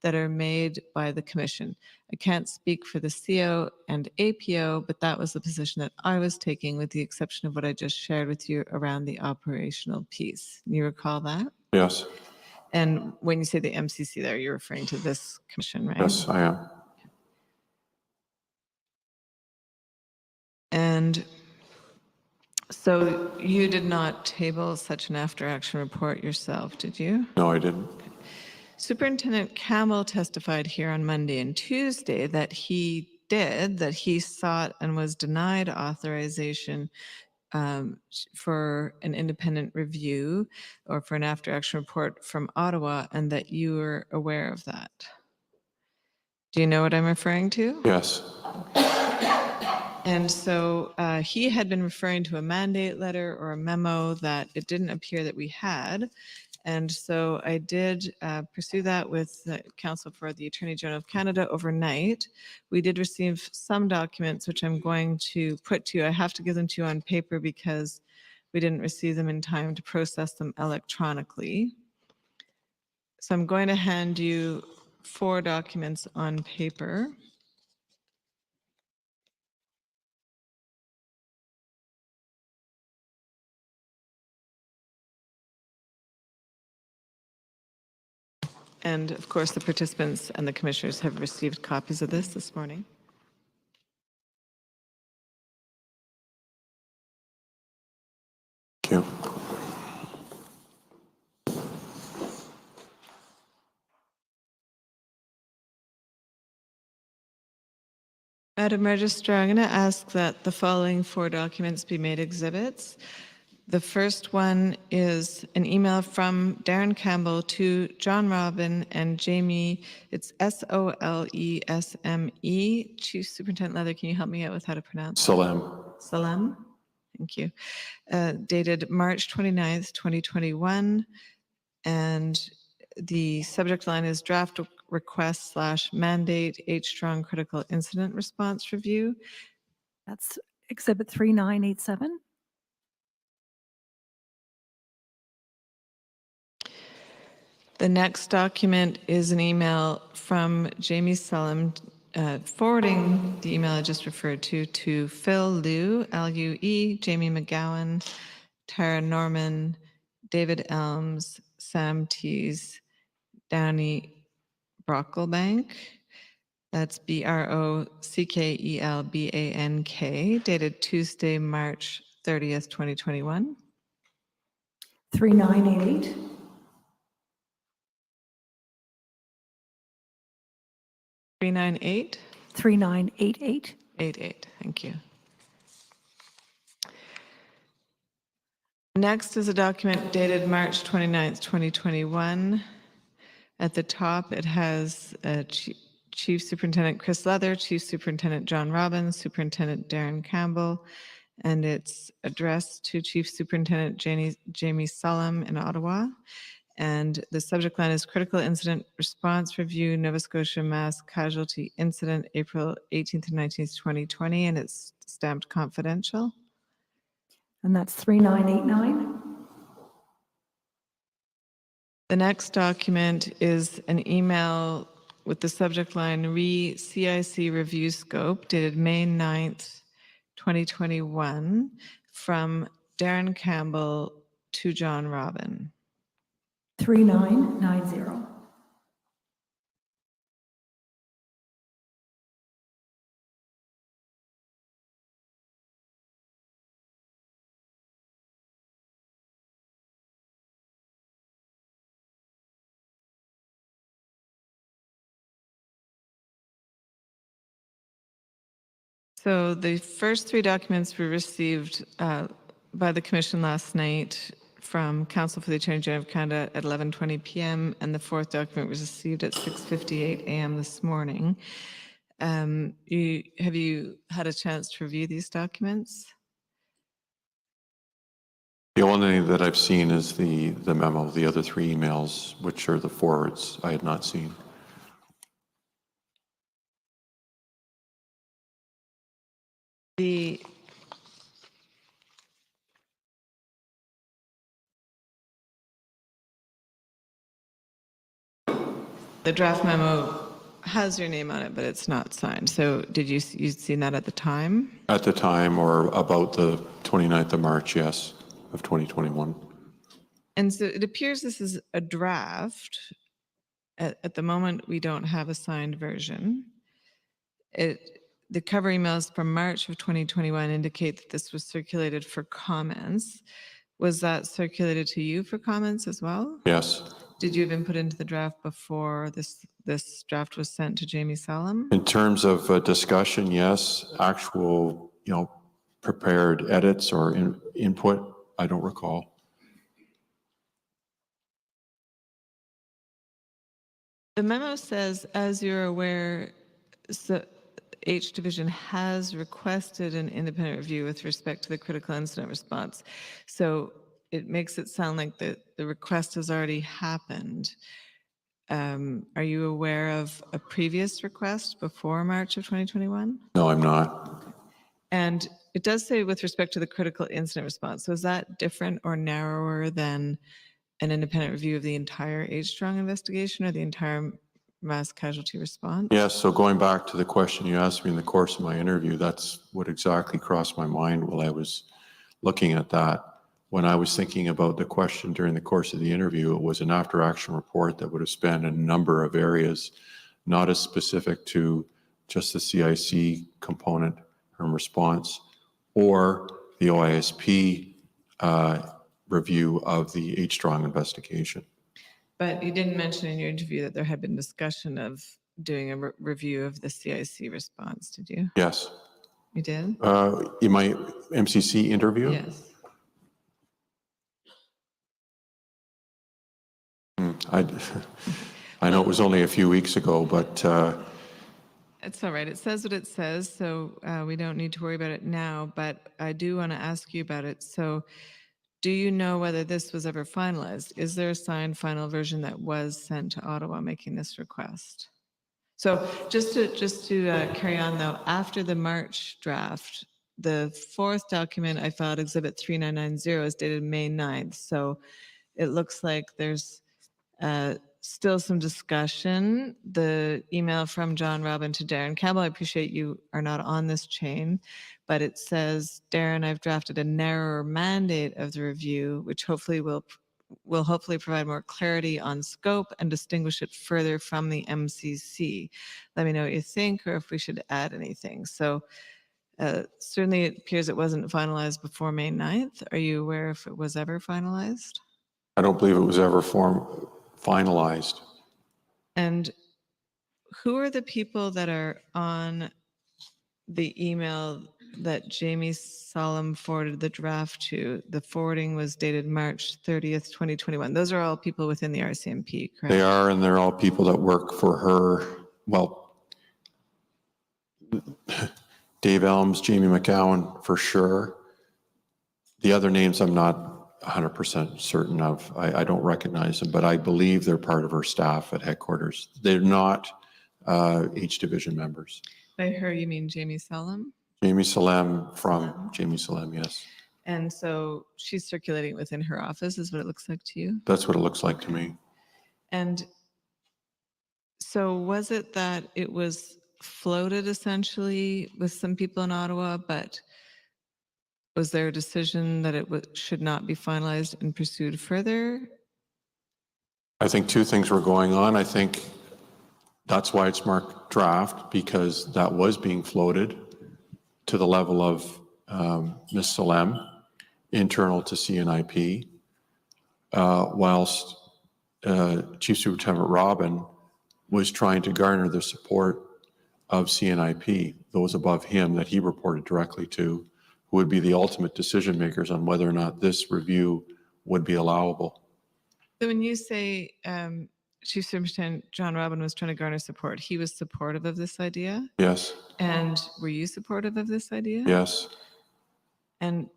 that are made by the commission. I can't speak for the CO and APO, but that was the position that I was taking, with the exception of what I just shared with you around the operational piece. You recall that? Yes. And when you say the MCC there, you're referring to this commission, right? Yes, I am. And so you did not table such an after-action report yourself, did you? No, I didn't. Superintendent Campbell testified here on Monday and Tuesday that he sought and was denied authorization for an independent review or for an after-action report from Ottawa, and that you were aware of that. Do you know what I'm referring to? Yes. And so he had been referring to a mandate letter or a memo that it didn't appear that we had. And so I did pursue that with the counsel for the Attorney General of Canada overnight. We did receive some documents, which I'm going to put to you. I have to give them to you on paper because we didn't receive them in time to process them electronically. So I'm going to hand you 4 documents on paper. And of course, the participants and the commissioners have received copies of this morning. Thank you. Madam Registrar, I'm going to ask that the following 4 documents be made exhibits. The first one is an email from Darren Campbell to John Robin and Jamie. It's Solesme. Chief Superintendent Leather, can you help me out with how to pronounce it? Salem. Thank you. Dated March 29th, 2021. And the subject line is draft request / mandate H-strong critical incident response review. That's Exhibit 3987. The next document is an email from Jamie Sullivan forwarding the email I just referred to Phil Liu, L-U-E, Jamie McGowan, Tara Norman, David Elms, Sam Tees, Downey Brocklebank. That's Brockelbank, dated Tuesday, March 30th, 2021. 3988. 398. 3988. 88, thank you. Next is a document dated March 29th, 2021. At the top, it has Chief Superintendent Chris Leather, Chief Superintendent John Robbins, Superintendent Darren Campbell, and it's addressed to Chief Superintendent Jamie Sullum in Ottawa. And the subject line is Critical Incident Response Review, Nova Scotia Mass Casualty Incident, April 18th and 19th, 2020, and it's stamped confidential. And that's 3989. The next document is an email with the subject line CIC Review Scope, dated May 9th, 2021, from Darren Campbell to John Robin. 3990. So the first 3 documents were received by the Commission last night from Counsel for the Attorney General of Canada at 11:20 p.m. and the 4th document was received at 6:58 a.m. this morning. Have you had a chance to review these documents? The only that I've seen is the memo. The other 3 emails, which are the forwards, I had not seen. The draft memo has your name on it, but it's not signed. So did you'd seen that at the time? At the time, or about the 29th of March, yes, of 2021. And so it appears this is a draft. At the moment, we don't have a signed version. the cover emails from March of 2021 indicate that this was circulated for comments. Was that circulated to you for comments as well? Yes. Did you have input into the draft before this draft was sent to Jamie Salem? In terms of discussion, yes. Actual, prepared edits or input, I don't recall. The memo says, as you're aware, H Division has requested an independent review with respect to the critical incident response. So it makes it sound like the request has already happened. Are you aware of a previous request before March of 2021? No, I'm not. And it does say with respect to the critical incident response. So is that different or narrower than an independent review of the entire H-Strong investigation or the entire mass casualty response? Yes, so going back to the question you asked me in the course of my interview, that's what exactly crossed my mind while I was looking at that. When I was thinking about the question during the course of the interview, it was an after-action report that would have spanned a number of areas, not as specific to just the CIC component and response or the OISP review of the H-Strong investigation. But you didn't mention in your interview that there had been discussion of doing a review of the CIC response, did you? Yes. You did? In my MCC interview? Yes. I know it was only a few weeks ago, but It's all right. It says what it says, so we don't need to worry about it now, but I do want to ask you about it. So do you know whether this was ever finalized? Is there a signed final version that was sent to Ottawa making this request? So just to carry on though, after the March draft, the fourth document I filed, Exhibit 3990, is dated May 9th. So it looks like there's still some discussion. The email from John Robin to Darren Campbell, I appreciate you are not on this chain, but it says, Darren, I've drafted a narrower mandate of the review, which hopefully will hopefully provide more clarity on scope and distinguish it further from the MCC. Let me know what you think or if we should add anything. So certainly it appears it wasn't finalized before May 9th. Are you aware if it was ever finalized? I don't believe it was ever finalized. And who are the people that are on the email that Jamie Solemn forwarded the draft to? The forwarding was dated March 30th, 2021. Those are all people within the RCMP, correct? They are, and they're all people that work for her. Well, Dave Elms, Jamie McGowan, for sure. The other names I'm not 100% certain of. I don't recognize them, but I believe they're part of her staff at headquarters. They're not H Division members. By her, you mean Jamie Solemn? Jamie Salem from Jamie Salem, yes. And so she's circulating within her office, is what it looks like to you? That's what it looks like to me. And so was it that it was floated essentially with some people in Ottawa, but was there a decision that it should not be finalized and pursued further? I think two things were going on. I think that's why it's marked draft, because that was being floated to the level of Ms. Salem, internal to CNIP, whilst Chief Superintendent Robin was trying to garner the support of CNIP, those above him that he reported directly to, who would be the ultimate decision makers on whether or not this review would be allowable. So when you say Chief Superintendent John Robin was trying to garner support, he was supportive of this idea? Yes. And were you supportive of this idea? Yes. And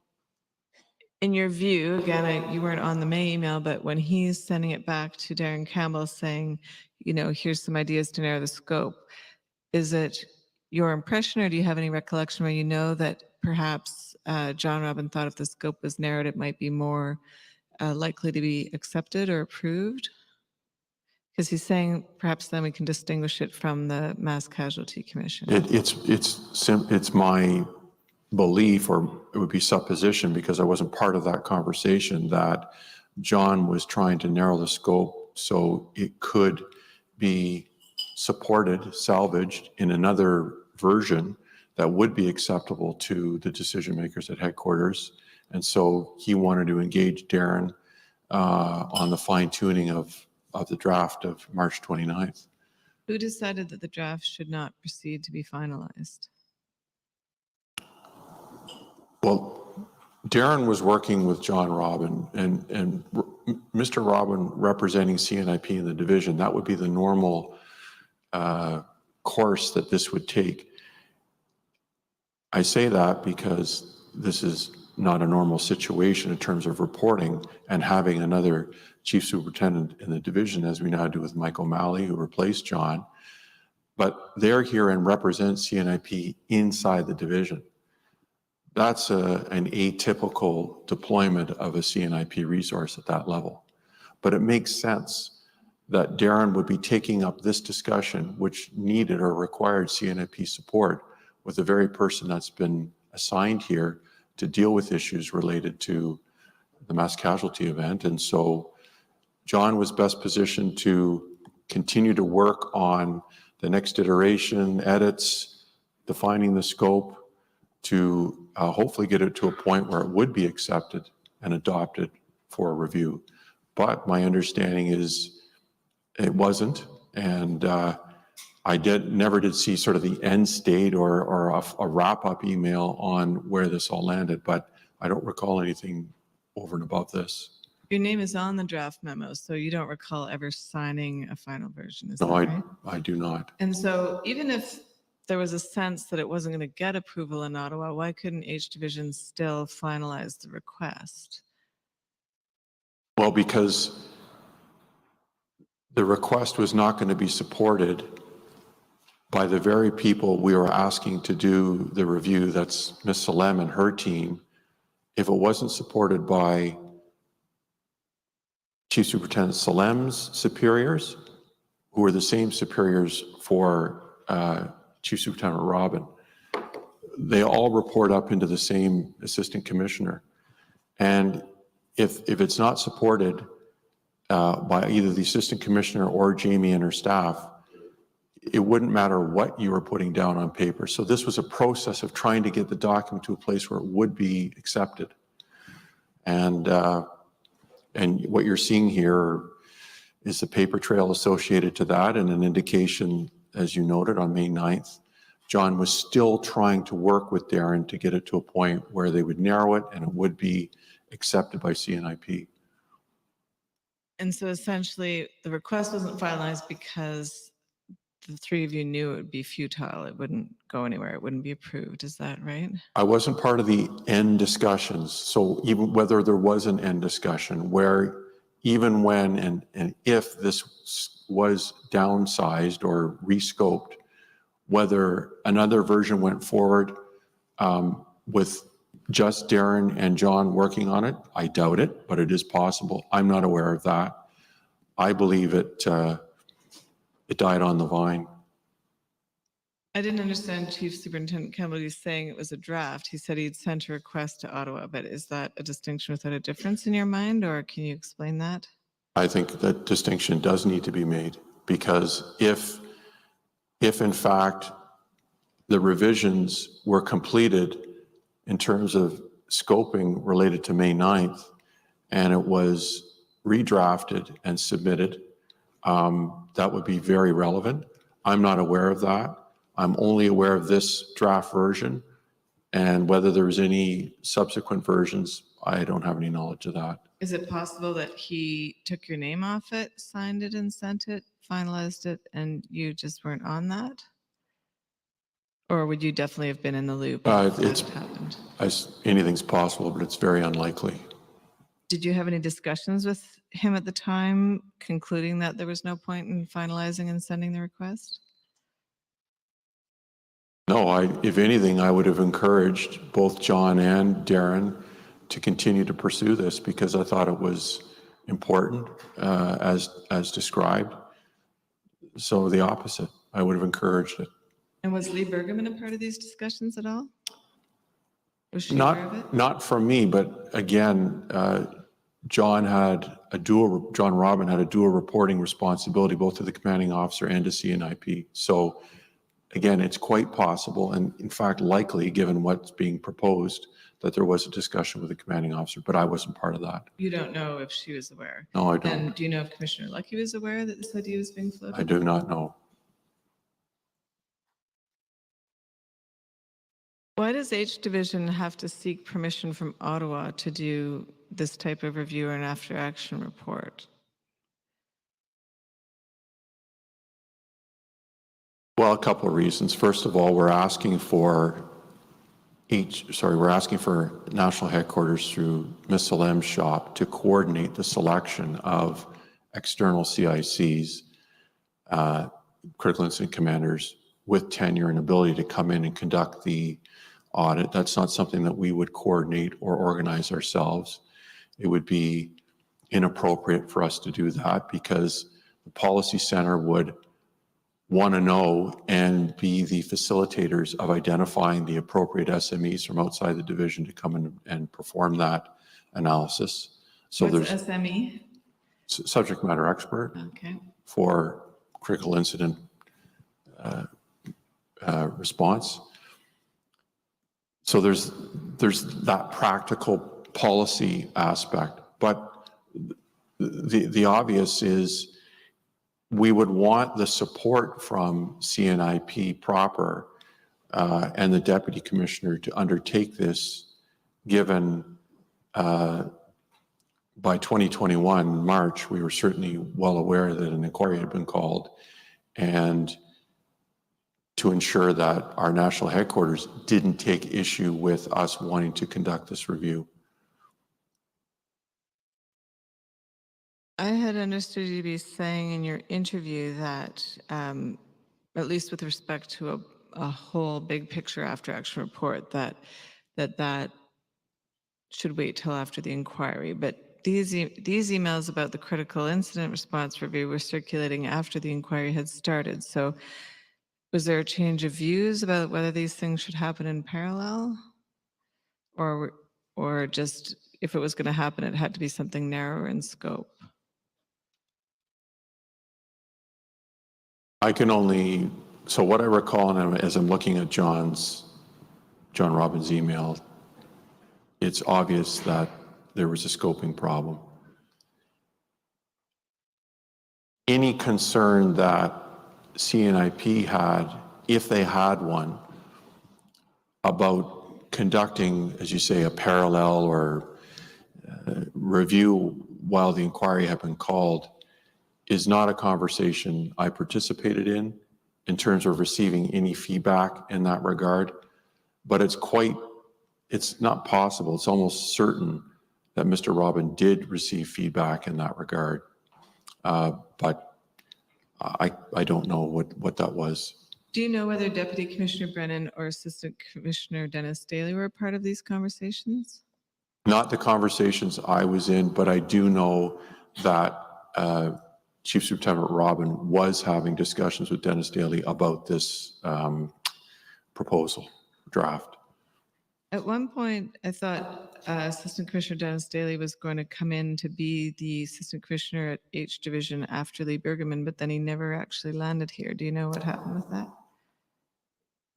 in your view, again, you weren't on the May email, but when he's sending it back to Darren Campbell saying, here's some ideas to narrow the scope, is it your impression or do you have any recollection where you know that perhaps John Robin thought if the scope was narrowed, it might be more likely to be accepted or approved? Because he's saying perhaps then we can distinguish it from the Mass Casualty Commission. It's my belief, or it would be supposition because I wasn't part of that conversation, that John was trying to narrow the scope so it could be supported, salvaged in another version that would be acceptable to the decision makers at headquarters. And so he wanted to engage Darren on the fine tuning of the draft of March 29th. Who decided that the draft should not proceed to be finalized? Well, Darren was working with John Robin and Mr. Robin representing CNIP in the division. That would be the normal course that this would take. I say that because this is not a normal situation in terms of reporting and having another chief superintendent in the division, as we now do with Mike O'Malley, who replaced John. But they're here and represent CNIP inside the division. That's an atypical deployment of a CNIP resource at that level. But it makes sense that Darren would be taking up this discussion, which needed or required CNIP support, with the very person that's been assigned here to deal with issues related to the mass casualty event. And so John was best positioned to continue to work on the next iteration, edits, defining the scope, to hopefully get it to a point where it would be accepted and adopted for review. But my understanding is it wasn't, and I never did see sort of the end state or a wrap-up email on where this all landed, but I don't recall anything over and above this. Your name is on the draft memo, so you don't recall ever signing a final version, is that No, right? I do not. And so even if there was a sense that it wasn't going to get approval in Ottawa, why couldn't H Division still finalize the request? Well, because the request was not going to be supported by the very people we were asking to do the review, that's Ms. Salem and her team. If it wasn't supported by Chief Superintendent Salem's superiors, who were the same superiors for Chief Superintendent Robin, they all report up into the same assistant commissioner. And if it's not supported by either the assistant commissioner or Jamie and her staff, it wouldn't matter what you were putting down on paper. So this was a process of trying to get the document to a place where it would be accepted. And what you're seeing here is the paper trail associated to that, and an indication, as you noted, on May 9th, John was still trying to work with Darren to get it to a point where they would narrow it and it would be accepted by CNIP. And so essentially the request wasn't finalized because the three of you knew it would be futile. It wouldn't go anywhere. It wouldn't be approved. Is that right? I wasn't part of the end discussions. So even whether there was an end discussion where even when and if this was downsized or rescoped, whether another version went forward with just Darren and John working on it, I doubt it, but it is possible. I'm not aware of that. I believe it died on the vine. I didn't understand Chief Superintendent Campbell saying it was a draft. He said he'd sent a request to Ottawa, but is that a distinction without a difference in your mind, or can you explain that? I think that distinction does need to be made, because if in fact the revisions were completed in terms of scoping related to May 9th and it was redrafted and submitted, that would be very relevant. I'm not aware of that. I'm only aware of this draft version, and whether there was any subsequent versions, I don't have any knowledge of that. Is it possible that he took your name off it, signed it and sent it, finalized it, and you just weren't on that? Or would you definitely have been in the loop if that happened? Anything's possible, but it's very unlikely. Did you have any discussions with him at the time, concluding that there was no point in finalizing and sending the request? No, if anything, I would have encouraged both John and Darren to continue to pursue this, because I thought it was important as described. So the opposite, I would have encouraged it. And was Lee Bergman a part of these discussions at all? Was she aware of it? Not from me, but again, John Robin had a dual reporting responsibility, both to the commanding officer and to CNIP. So again, it's quite possible, and in fact likely, given what's being proposed, that there was a discussion with the commanding officer, but I wasn't part of that. You don't know if she was aware? No, I don't. And do you know if Commissioner Lucky was aware that this idea was being floated? I do not know. Why does H Division have to seek permission from Ottawa to do this type of review or an after-action report? Well, a couple of reasons. First of all, we're asking for national headquarters through Ms. Salem's shop to coordinate the selection of external CICs, critical incident commanders with tenure and ability to come in and conduct the audit. That's not something that we would coordinate or organize ourselves. It would be inappropriate for us to do that because the policy center would want to know and be the facilitators of identifying the appropriate SMEs from outside the division to come in and perform that analysis. So What's there's SME? subject matter expert Okay. for critical incident response. So there's that practical policy aspect, but the obvious is we would want the support from CNIP proper and the deputy commissioner to undertake this, given by 2021 March we were certainly well aware that an inquiry had been called, and to ensure that our national headquarters didn't take issue with us wanting to conduct this review. I had understood you to be saying in your interview that, at least with respect to a whole big picture after action report, that should wait till after the inquiry. But these emails about the critical incident response review were circulating after the inquiry had started. So was there a change of views about whether these things should happen in parallel? Or just if it was going to happen, it had to be something narrower in scope? I can only, so what I recall as I'm looking at John Robbins' email, it's obvious that there was a scoping problem. Any concern that CNIP had, if they had one, about conducting, as you say, a parallel or review while the inquiry had been called, is not a conversation I participated in terms of receiving any feedback in that regard. But it's not possible, it's almost certain that Mr. Robin did receive feedback in that regard. But I don't know what that was. Do you know whether Deputy Commissioner Brennan or Assistant Commissioner Dennis Daly were a part of these conversations? Not the conversations I was in, but I do know that Chief Superintendent Robin was having discussions with Dennis Daly about this proposal draft. At one point, I thought Assistant Commissioner Dennis Daly was going to come in to be the Assistant Commissioner at H Division after Lee Bergerman, but then he never actually landed here. Do you know what happened with that?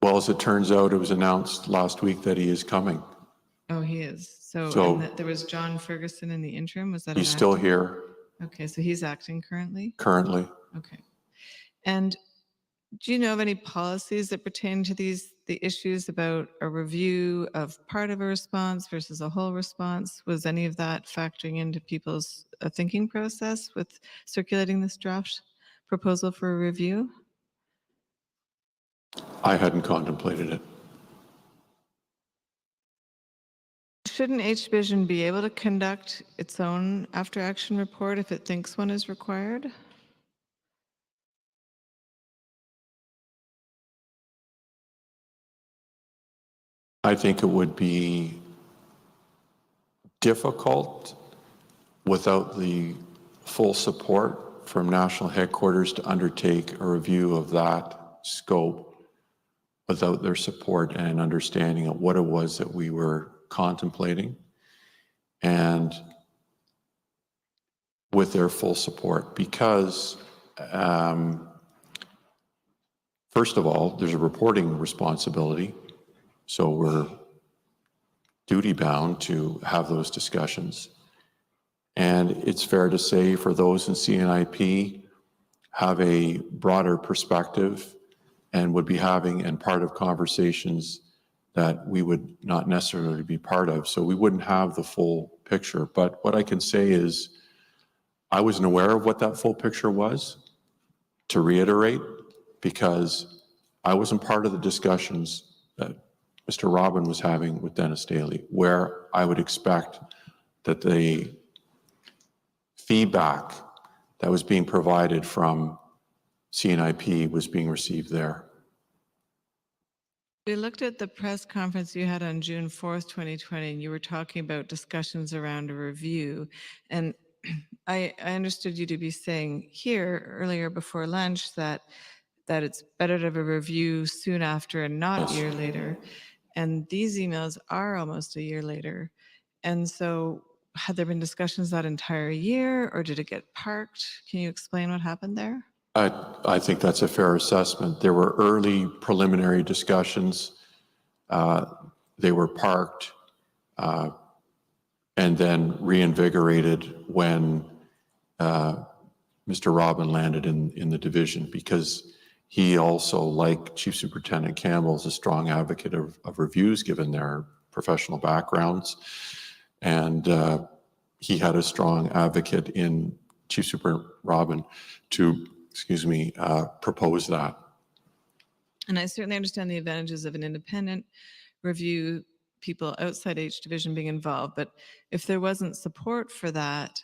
Well, as it turns out, it was announced last week that he is coming. Oh, he is. So and there was John Ferguson in the interim. Was that? He's still here. Okay, so he's acting currently? Currently. Okay. And do you know of any policies that pertain to the issues about a review of part of a response versus a whole response? Was any of that factoring into people's thinking process with circulating this draft proposal for a review? I hadn't contemplated it. Shouldn't H Division be able to conduct its own after-action report if it thinks one is required? I think it would be difficult without the full support from national headquarters to undertake a review of that scope without their support and understanding of what it was that we were contemplating, and with their full support, because first of all, there's a reporting responsibility. So we're duty bound to have those discussions. And it's fair to say for those in CNIP have a broader perspective and would be having and part of conversations that we would not necessarily be part of. So we wouldn't have the full picture. But what I can say is I wasn't aware of what that full picture was, to reiterate, because I wasn't part of the discussions that Mr. Robin was having with Dennis Daly, where I would expect that the feedback that was being provided from CNIP was being received there. We looked at the press conference you had on June 4th, 2020, and you were talking about discussions around a review. And I understood you to be saying here earlier before lunch that it's better to have a review soon after and not a year later. And these emails are almost a year later. And so had there been discussions that entire year, or did it get parked? Can you explain what happened there? I think that's a fair assessment. There were early preliminary discussions. They were parked and then reinvigorated when Mr. Robin landed in the division, because he also, like Chief Superintendent Campbell, is a strong advocate of reviews given their professional backgrounds. And he had a strong advocate in Chief Super Robin to, propose that. And I certainly understand the advantages of an independent review, people outside H division being involved, but if there wasn't support for that,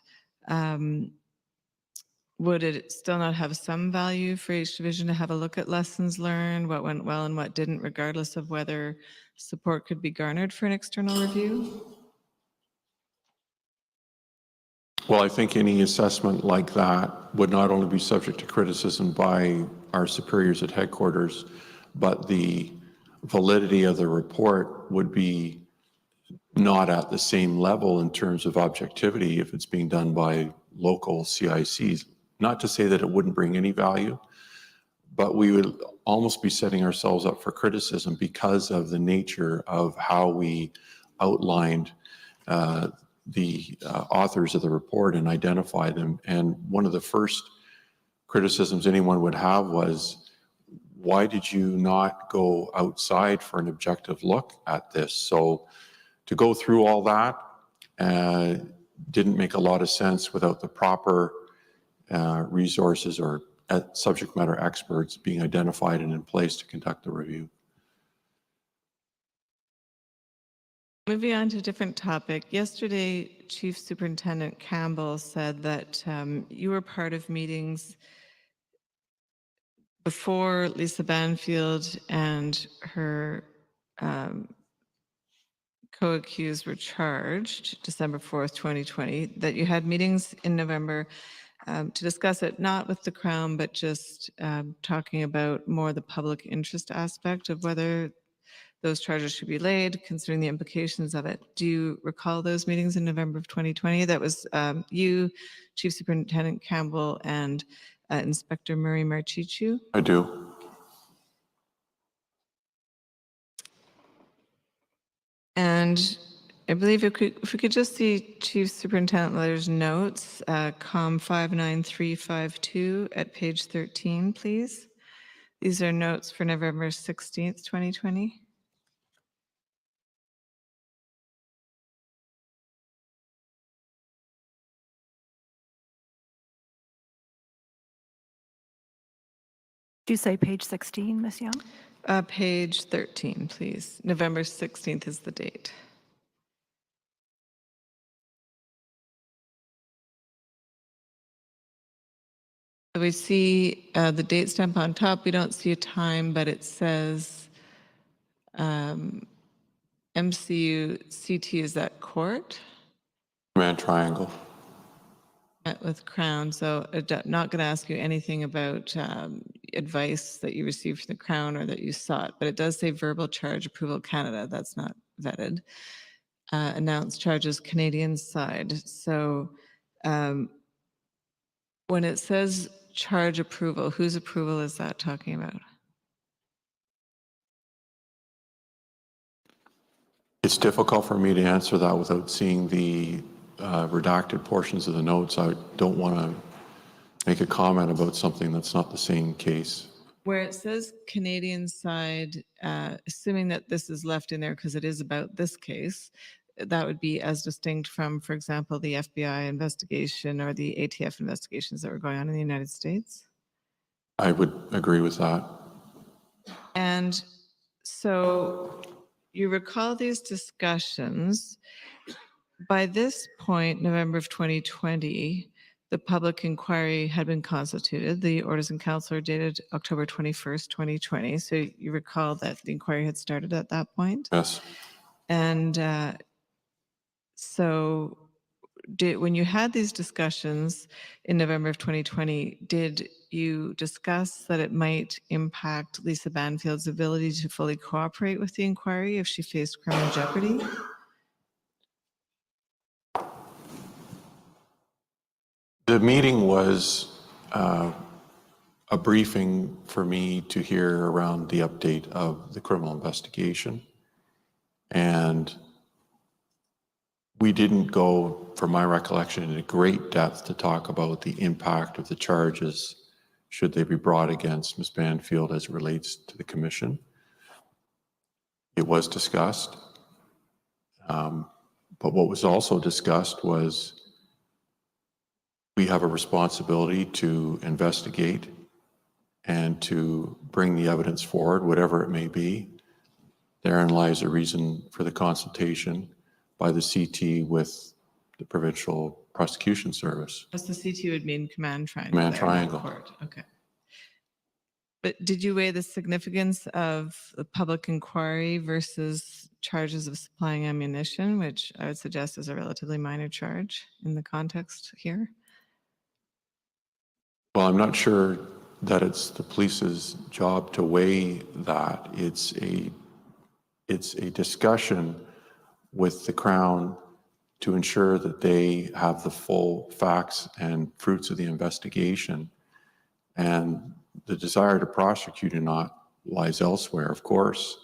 would it still not have some value for H division to have a look at lessons learned, what went well and what didn't, regardless of whether support could be garnered for an external review? Well, I think any assessment like that would not only be subject to criticism by our superiors at headquarters, but the validity of the report would be not at the same level in terms of objectivity if it's being done by local CICs. Not to say that it wouldn't bring any value, but we would almost be setting ourselves up for criticism because of the nature of how we outlined the authors of the report and identify them. And one of the first criticisms anyone would have was, why did you not go outside for an objective look at this? So to go through all that didn't make a lot of sense without the proper resources or subject matter experts being identified and in place to conduct the review. Moving on to a different topic. Yesterday, Chief Superintendent Campbell said that you were part of meetings before Lisa Banfield and her co-accused were charged, December 4th, 2020, that you had meetings in November to discuss it, not with the Crown, but just talking about more the public interest aspect of whether those charges should be laid, considering the implications of it. Do you recall those meetings in November of 2020? That was you, Chief Superintendent Campbell, and Inspector Murray Marchichu? I do. And I believe if we could just see Chief Superintendent Letter's notes, COM 59352 at page 13, please. These are notes for November 16th, 2020. Do you say page 16, Ms. Young? Page 13, please. November 16th is the date. We see the date stamp on top. We don't see a time, but it says MCU CT, is that court? Command triangle. Met with Crown, so not going to ask you anything about advice that you received from the Crown or that you sought, but it does say verbal charge approval Canada. That's not vetted. Announced charges Canadian side. So when it says charge approval, whose approval is that talking about? It's difficult for me to answer that without seeing the redacted portions of the notes. I don't want to make a comment about something that's not the same case. Where it says Canadian side, assuming that this is left in there because it is about this case, that would be as distinct from, for example, the FBI investigation or the ATF investigations that were going on in the United States? I would agree with that. And so you recall these discussions. By this point, November of 2020, the public inquiry had been constituted. The orders in council are dated October 21st, 2020. So you recall that the inquiry had started at that point? Yes. And so when you had these discussions in November of 2020, did you discuss that it might impact Lisa Banfield's ability to fully cooperate with the inquiry if she faced criminal jeopardy? The meeting was a briefing for me to hear around the update of the criminal investigation. And we didn't go, from my recollection, into great depth to talk about the impact of the charges should they be brought against Ms. Banfield as it relates to the commission. It was discussed. But what was also discussed was we have a responsibility to investigate and to bring the evidence forward, whatever it may be. Therein lies a reason for the consultation by the CT with the Provincial Prosecution Service. As the CT would mean command triangle. Command there in that triangle. court. Okay. But did you weigh the significance of the public inquiry versus charges of supplying ammunition, which I would suggest is a relatively minor charge in the context here? Well, I'm not sure that it's the police's job to weigh that. It's a discussion with the Crown to ensure that they have the full facts and fruits of the investigation. And the desire to prosecute or not lies elsewhere, of course.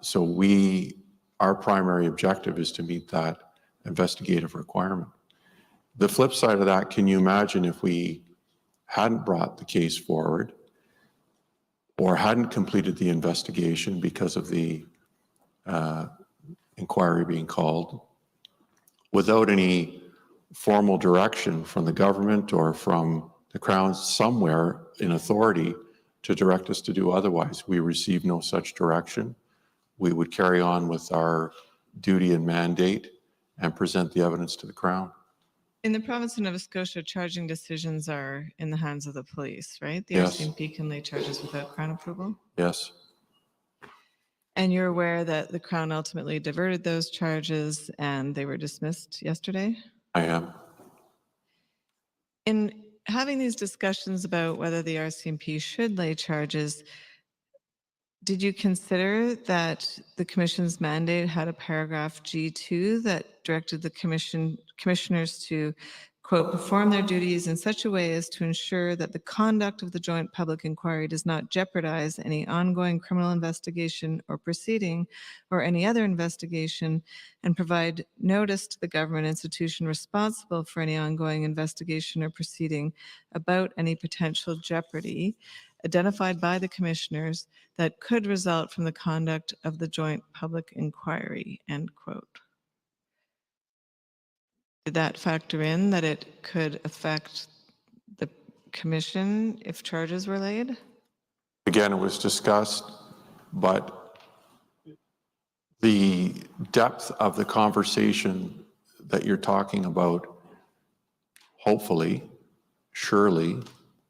So our primary objective is to meet that investigative requirement. The flip side of that, can you imagine if we hadn't brought the case forward or hadn't completed the investigation because of the inquiry being called, without any formal direction from the government or from the Crown somewhere in authority to direct us to do otherwise? We received no such direction. We would carry on with our duty and mandate and present the evidence to the Crown. In the province of Nova Scotia, charging decisions are in the hands of the police, right? The Yes. RCMP can lay charges without Crown approval? Yes. And you're aware that the Crown ultimately diverted those charges and they were dismissed yesterday? I am. In having these discussions about whether the RCMP should lay charges, did you consider that the Commission's mandate had a paragraph G2 that directed the commissioners to, quote, perform their duties in such a way as to ensure that the conduct of the joint public inquiry does not jeopardize any ongoing criminal investigation or proceeding or any other investigation, and provide notice to the government institution responsible for any ongoing investigation or proceeding about any potential jeopardy identified by the commissioners that could result from the conduct of the joint public inquiry, end quote. Did that factor in that it could affect the commission if charges were laid? Again, it was discussed, but the depth of the conversation that you're talking about, hopefully, surely,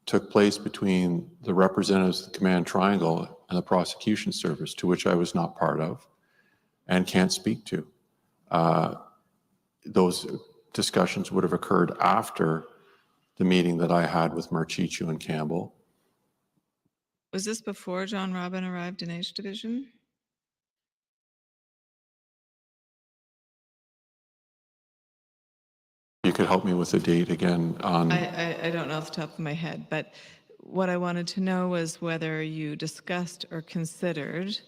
took place between the representatives of the Command Triangle and the Prosecution Service, to which I was not part of and can't speak to. Those discussions would have occurred after the meeting that I had with Marchichu and Campbell. Was this before John Robin arrived in H Division? You could help me with the date again on... I don't know off the top of my head, but what I wanted to know was whether you discussed or considered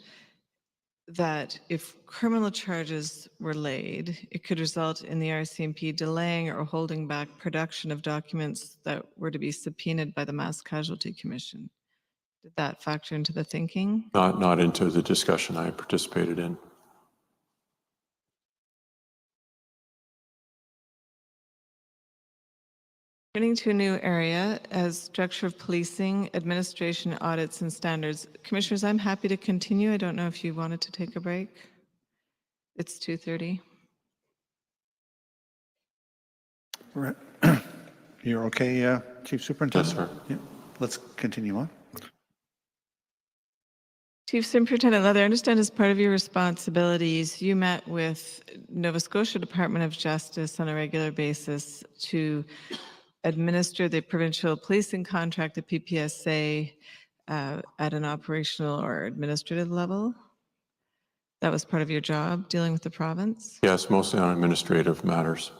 that if criminal charges were laid, it could result in the RCMP delaying or holding back production of documents that were to be subpoenaed by the Mass Casualty Commission. Did that factor into the thinking? Not into the discussion I participated in. Turning to a new area as structure of policing, administration, audits, and standards. Commissioners, I'm happy to continue. I don't know if you wanted to take a break. It's 2:30. Right. You're okay, Chief Superintendent? Yes, sir. Yeah. Let's continue on. Chief Superintendent Leather, I understand as part of your responsibilities, you met with Nova Scotia Department of Justice on a regular basis to administer the provincial policing contract, the PPSA, at an operational or administrative level. That was part of your job, dealing with the province? Yes, mostly on administrative matters.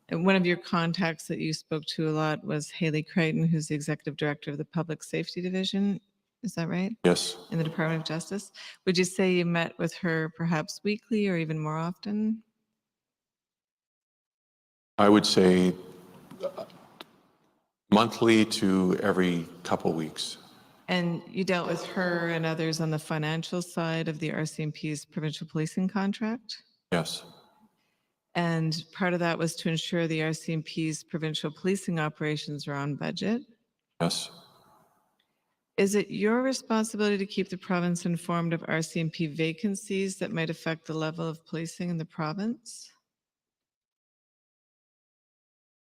And one of your contacts that you spoke to a lot was Haley Crichton, who's the Executive Director of the Public Safety Division. Is that right? Yes. In the Department of Justice. Would you say you met with her perhaps weekly or even more often? I would say monthly to every couple weeks. And you dealt with her and others on the financial side of the RCMP's provincial policing contract? Yes. And part of that was to ensure the RCMP's provincial policing operations are on budget. Yes. Is it your responsibility to keep the province informed of RCMP vacancies that might affect the level of policing in the province?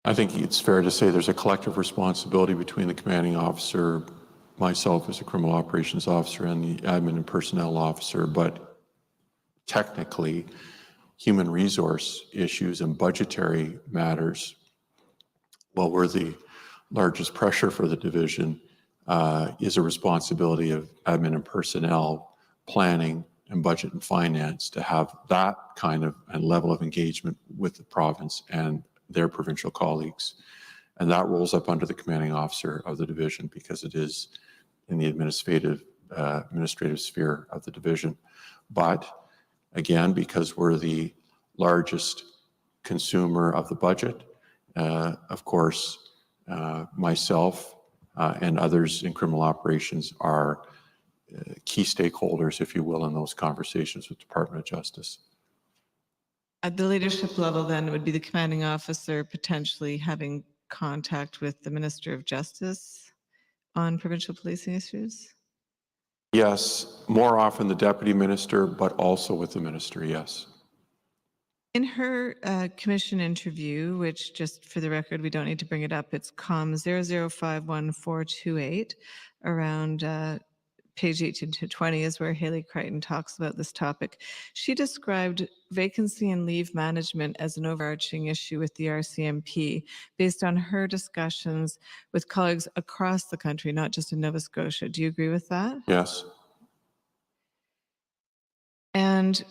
I think it's fair to say there's a collective responsibility between the commanding officer, myself as a criminal operations officer, and the admin and personnel officer, but technically, human resource issues and budgetary matters, well, we're the largest pressure for the division, is a responsibility of admin and personnel planning and budget and finance to have that kind of and level of engagement with the province and their provincial colleagues. And that rolls up under the commanding officer of the division because it is in the administrative sphere of the division. But again, because we're the largest consumer of the budget, of course, myself and others in criminal operations are key stakeholders, if you will, in those conversations with the Department of Justice. At the leadership level, then, it would be the commanding officer potentially having contact with the Minister of Justice on provincial policing issues? Yes, more often the deputy minister, but also with the minister, yes. In her commission interview, which just for the record, we don't need to bring it up, it's COM 0051428, around page 18 to 20 is where Haley Crichton talks about this topic. She described vacancy and leave management as an overarching issue with the RCMP based on her discussions with colleagues across the country, not just in Nova Scotia. Do you agree with that? Yes. And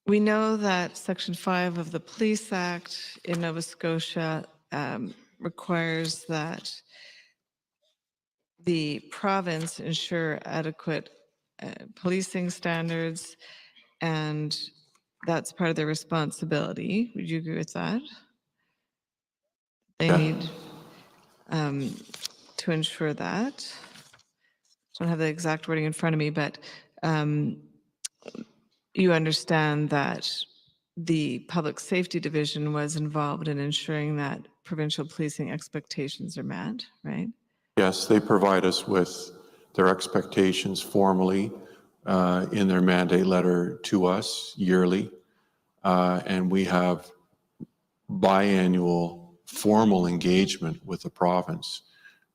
we know that Section 5 of the Police Act in Nova Scotia requires that the province ensure adequate policing standards, and that's part of their responsibility. Would you agree with that? They need to ensure that. I don't have the exact wording in front of me, but you understand that the Public Safety Division was involved in ensuring that provincial policing expectations are met, right? Yes, they provide us with their expectations formally in their mandate letter to us yearly. And we have biannual formal engagement with the province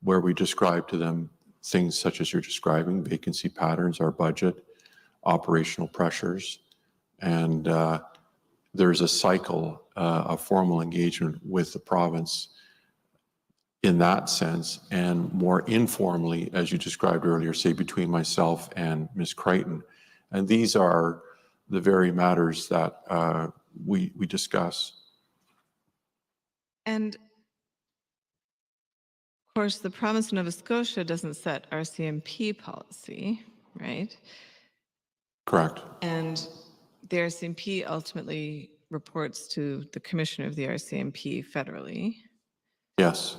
where we describe to them things such as you're describing, vacancy patterns, our budget, operational pressures, and there's a cycle of formal engagement with the province in that sense, and more informally, as you described earlier, say between myself and Ms. Crichton. And these are the very matters that we discuss. And of course, the province of Nova Scotia doesn't set RCMP policy, right? Correct. And the RCMP ultimately reports to the commissioner of the RCMP federally. Yes.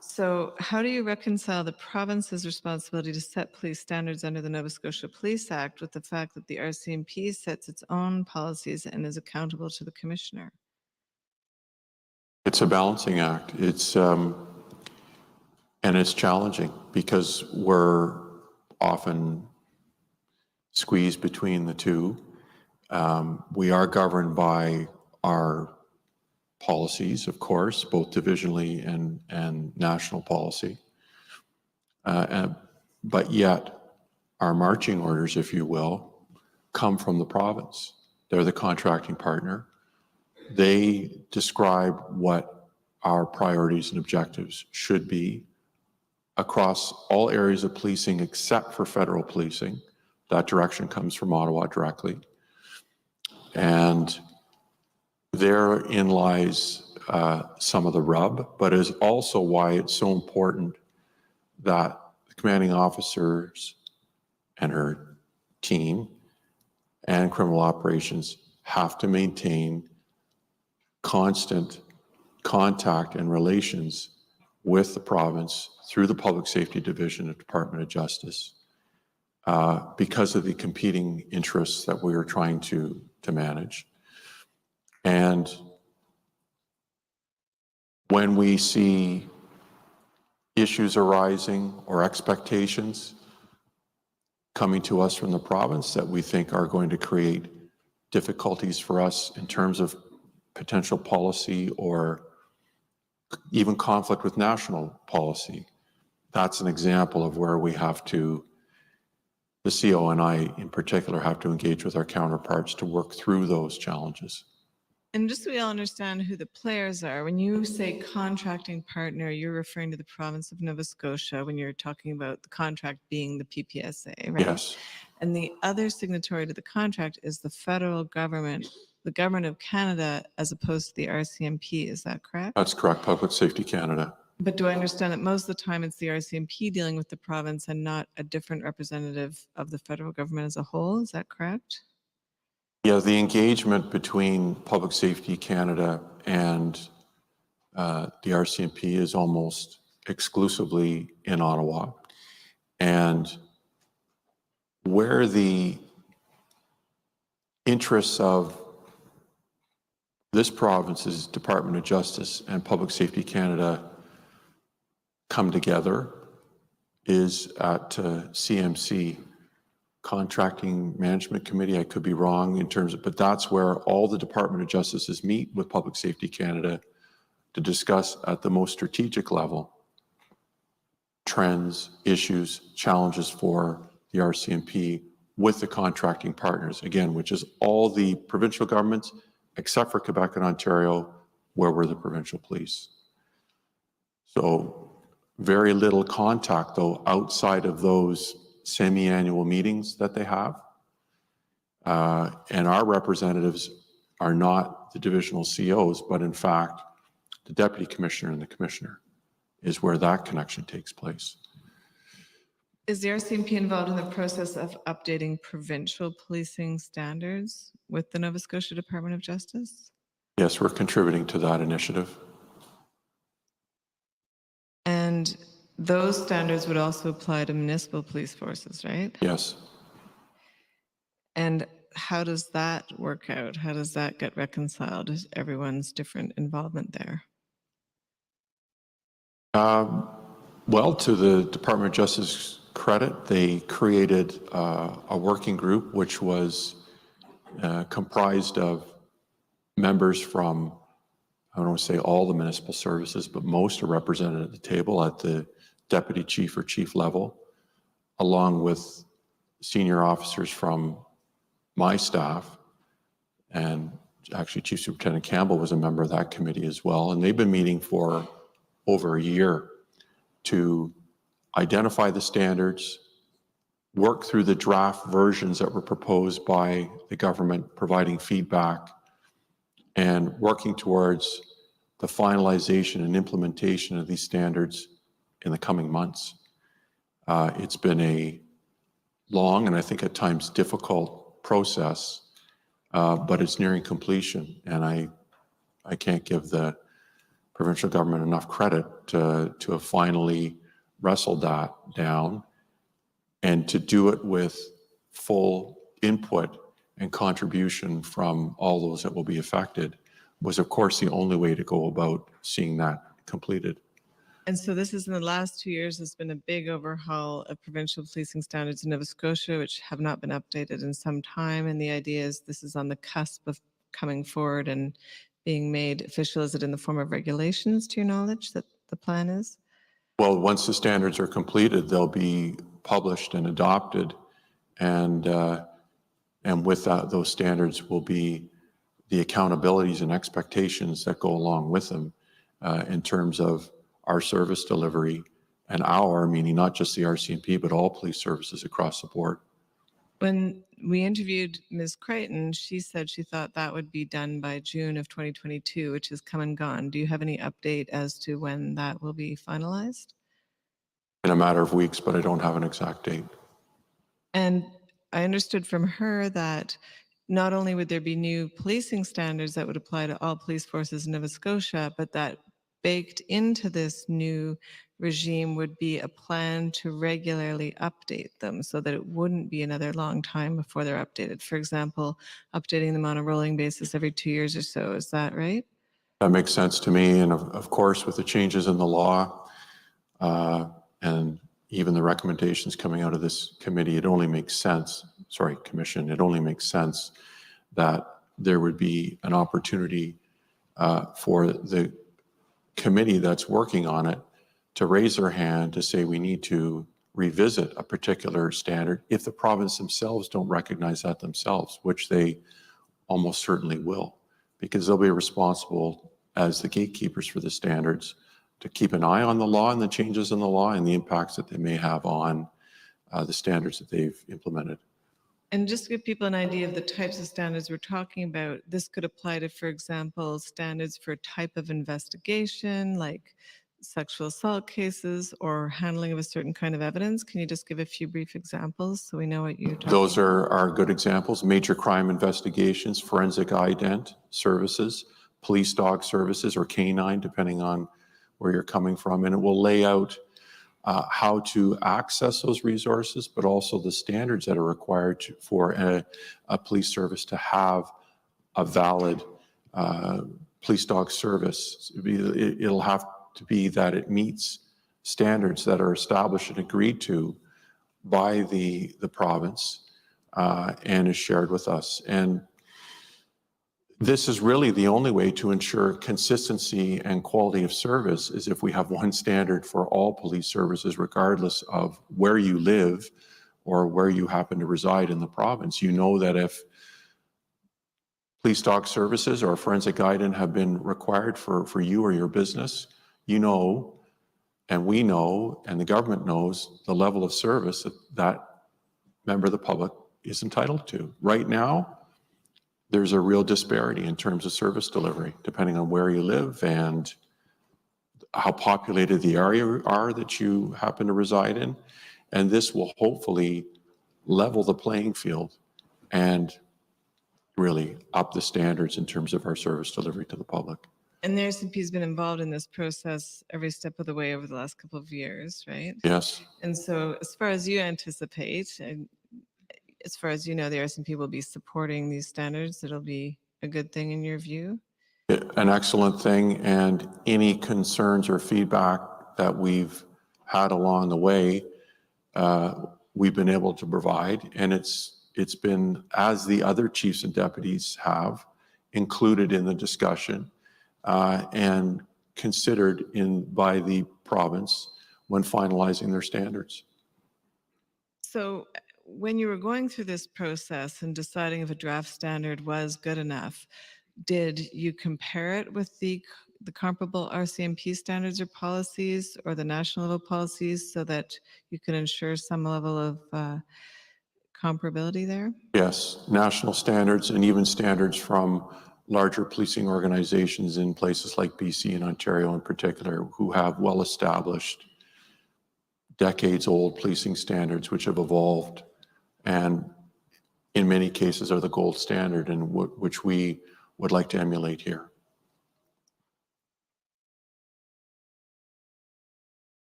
So how do you reconcile the province's responsibility to set police standards under the Nova Scotia Police Act with the fact that the RCMP sets its own policies and is accountable to the commissioner? It's a balancing act. And it's challenging because we're often squeezed between the two. We are governed by our policies, of course, both divisionally and national policy. But yet, our marching orders, if you will, come from the province. They're the contracting partner. They describe what our priorities and objectives should be across all areas of policing except for federal policing. That direction comes from Ottawa directly. And therein lies some of the rub, but is also why it's so important that the commanding officers and her team and criminal operations have to maintain constant contact and relations with the province through the Public Safety Division of Department of Justice because of the competing interests that we are trying to manage. And when we see issues arising or expectations coming to us from the province that we think are going to create difficulties for us in terms of potential policy or even conflict with national policy, that's an example of where we have to, the CO and I in particular, have to engage with our counterparts to work through those challenges. And just so we all understand who the players are, when you say contracting partner, you're referring to the province of Nova Scotia when you're talking about the contract being the PPSA, right? Yes, And the other signatory to the contract is the federal government, the government of Canada, as opposed to the RCMP. Is that correct? that's correct, Public Safety Canada. But do I understand that most of the time it's the RCMP dealing with the province and not a different representative of the federal government as a whole? Is that correct? Yeah, the engagement between Public Safety Canada and the RCMP is almost exclusively in Ottawa. And where the interests of this province's Department of Justice and Public Safety Canada come together is at CMC, Contracting Management Committee. I could be wrong in terms of, but that's where all the Department of Justices meet with Public Safety Canada to discuss at the most strategic level trends, issues, challenges for the RCMP with the contracting partners, again, which is all the provincial governments except for Quebec and Ontario, where we're the provincial police. So very little contact, though, outside of those semi-annual meetings that they have. And our representatives are not the divisional COs, but in fact, the deputy commissioner and the commissioner is where that connection takes place. Is the RCMP involved in the process of updating provincial policing standards with the Nova Scotia Department of Justice? Yes, we're contributing to that initiative. And those standards would also apply to municipal police forces, right? Yes. And how does that work out? How does that get reconciled? Is everyone's different involvement there? Well, to the Department of Justice credit, they created a working group which was comprised of members from, I don't want to say all the municipal services, but most are represented at the table at the deputy chief or chief level, along with senior officers from my staff. And actually Chief Superintendent Campbell was a member of that committee as well. And they've been meeting for over a year to identify the standards, work through the draft versions that were proposed by the government, providing feedback, and working towards the finalization and implementation of these standards in the coming months. It's been a long and I think at times difficult process, but it's nearing completion. And I can't give the provincial government enough credit to have finally wrestled that down, and to do it with full input and contribution from all those that will be affected was, of course, the only way to go about seeing that completed. And so this is in the last 2 years, there's been a big overhaul of provincial policing standards in Nova Scotia, which have not been updated in some time. And the idea is this is on the cusp of coming forward and being made official. Is it in the form of regulations, to your knowledge, that the plan is? Well, once the standards are completed, they'll be published and adopted, and with that, those standards will be the accountabilities and expectations that go along with them in terms of our service delivery, and our, meaning not just the RCMP, but all police services across the board. When we interviewed Ms. Crichton, she said she thought that would be done by June of 2022, which has come and gone. Do you have any update as to when that will be finalized? In a matter of weeks, but I don't have an exact date. And I understood from her that not only would there be new policing standards that would apply to all police forces in Nova Scotia, but that baked into this new regime would be a plan to regularly update them so that it wouldn't be another long time before they're updated. For example, updating them on a rolling basis every 2 years or so. Is that right? That makes sense to me. And of course, with the changes in the law and even the recommendations coming out of this committee, it only makes sense, commission, it only makes sense that there would be an opportunity for the committee that's working on it to raise their hand to say we need to revisit a particular standard if the province themselves don't recognize that themselves, which they almost certainly will, because they'll be responsible as the gatekeepers for the standards to keep an eye on the law and the changes in the law and the impacts that they may have on the standards that they've implemented. And just to give people an idea of the types of standards we're talking about, this could apply to, for example, standards for type of investigation, like sexual assault cases or handling of a certain kind of evidence. Can you just give a few brief examples so we know what you're talking about? Those are good examples. Major crime investigations, forensic ident services, police dog services, or canine, depending on where you're coming from. And it will lay out how to access those resources, but also the standards that are required for a police service to have a valid police dog service. It'll have to be that it meets standards that are established and agreed to by the province and is shared with us. And this is really the only way to ensure consistency and quality of service, is if we have one standard for all police services, regardless of where you live or where you happen to reside in the province. You know that if police dog services or forensic guidance have been required for you or your business, you know, and we know, and the government knows the level of service that that member of the public is entitled to. Right now, there's a real disparity in terms of service delivery, depending on where you live and how populated the area are that you happen to reside in. And this will hopefully level the playing field and really up the standards in terms of our service delivery to the public. And the RCMP has been involved in this process every step of the way over the last couple of years, right? Yes. And so as far as you anticipate, and as far as you know, the RCMP will be supporting these standards. It'll be a good thing in your view? An excellent thing, and any concerns or feedback that we've had along the way, we've been able to provide, and it's been, as the other chiefs and deputies have, included in the discussion and considered by the province when finalizing their standards. So when you were going through this process and deciding if a draft standard was good enough, did you compare it with the comparable RCMP standards or policies or the national level policies so that you can ensure some level of comparability there? Yes, national standards and even standards from larger policing organizations in places like BC and Ontario in particular, who have well-established, decades-old policing standards which have evolved and in many cases are the gold standard and which we would like to emulate here.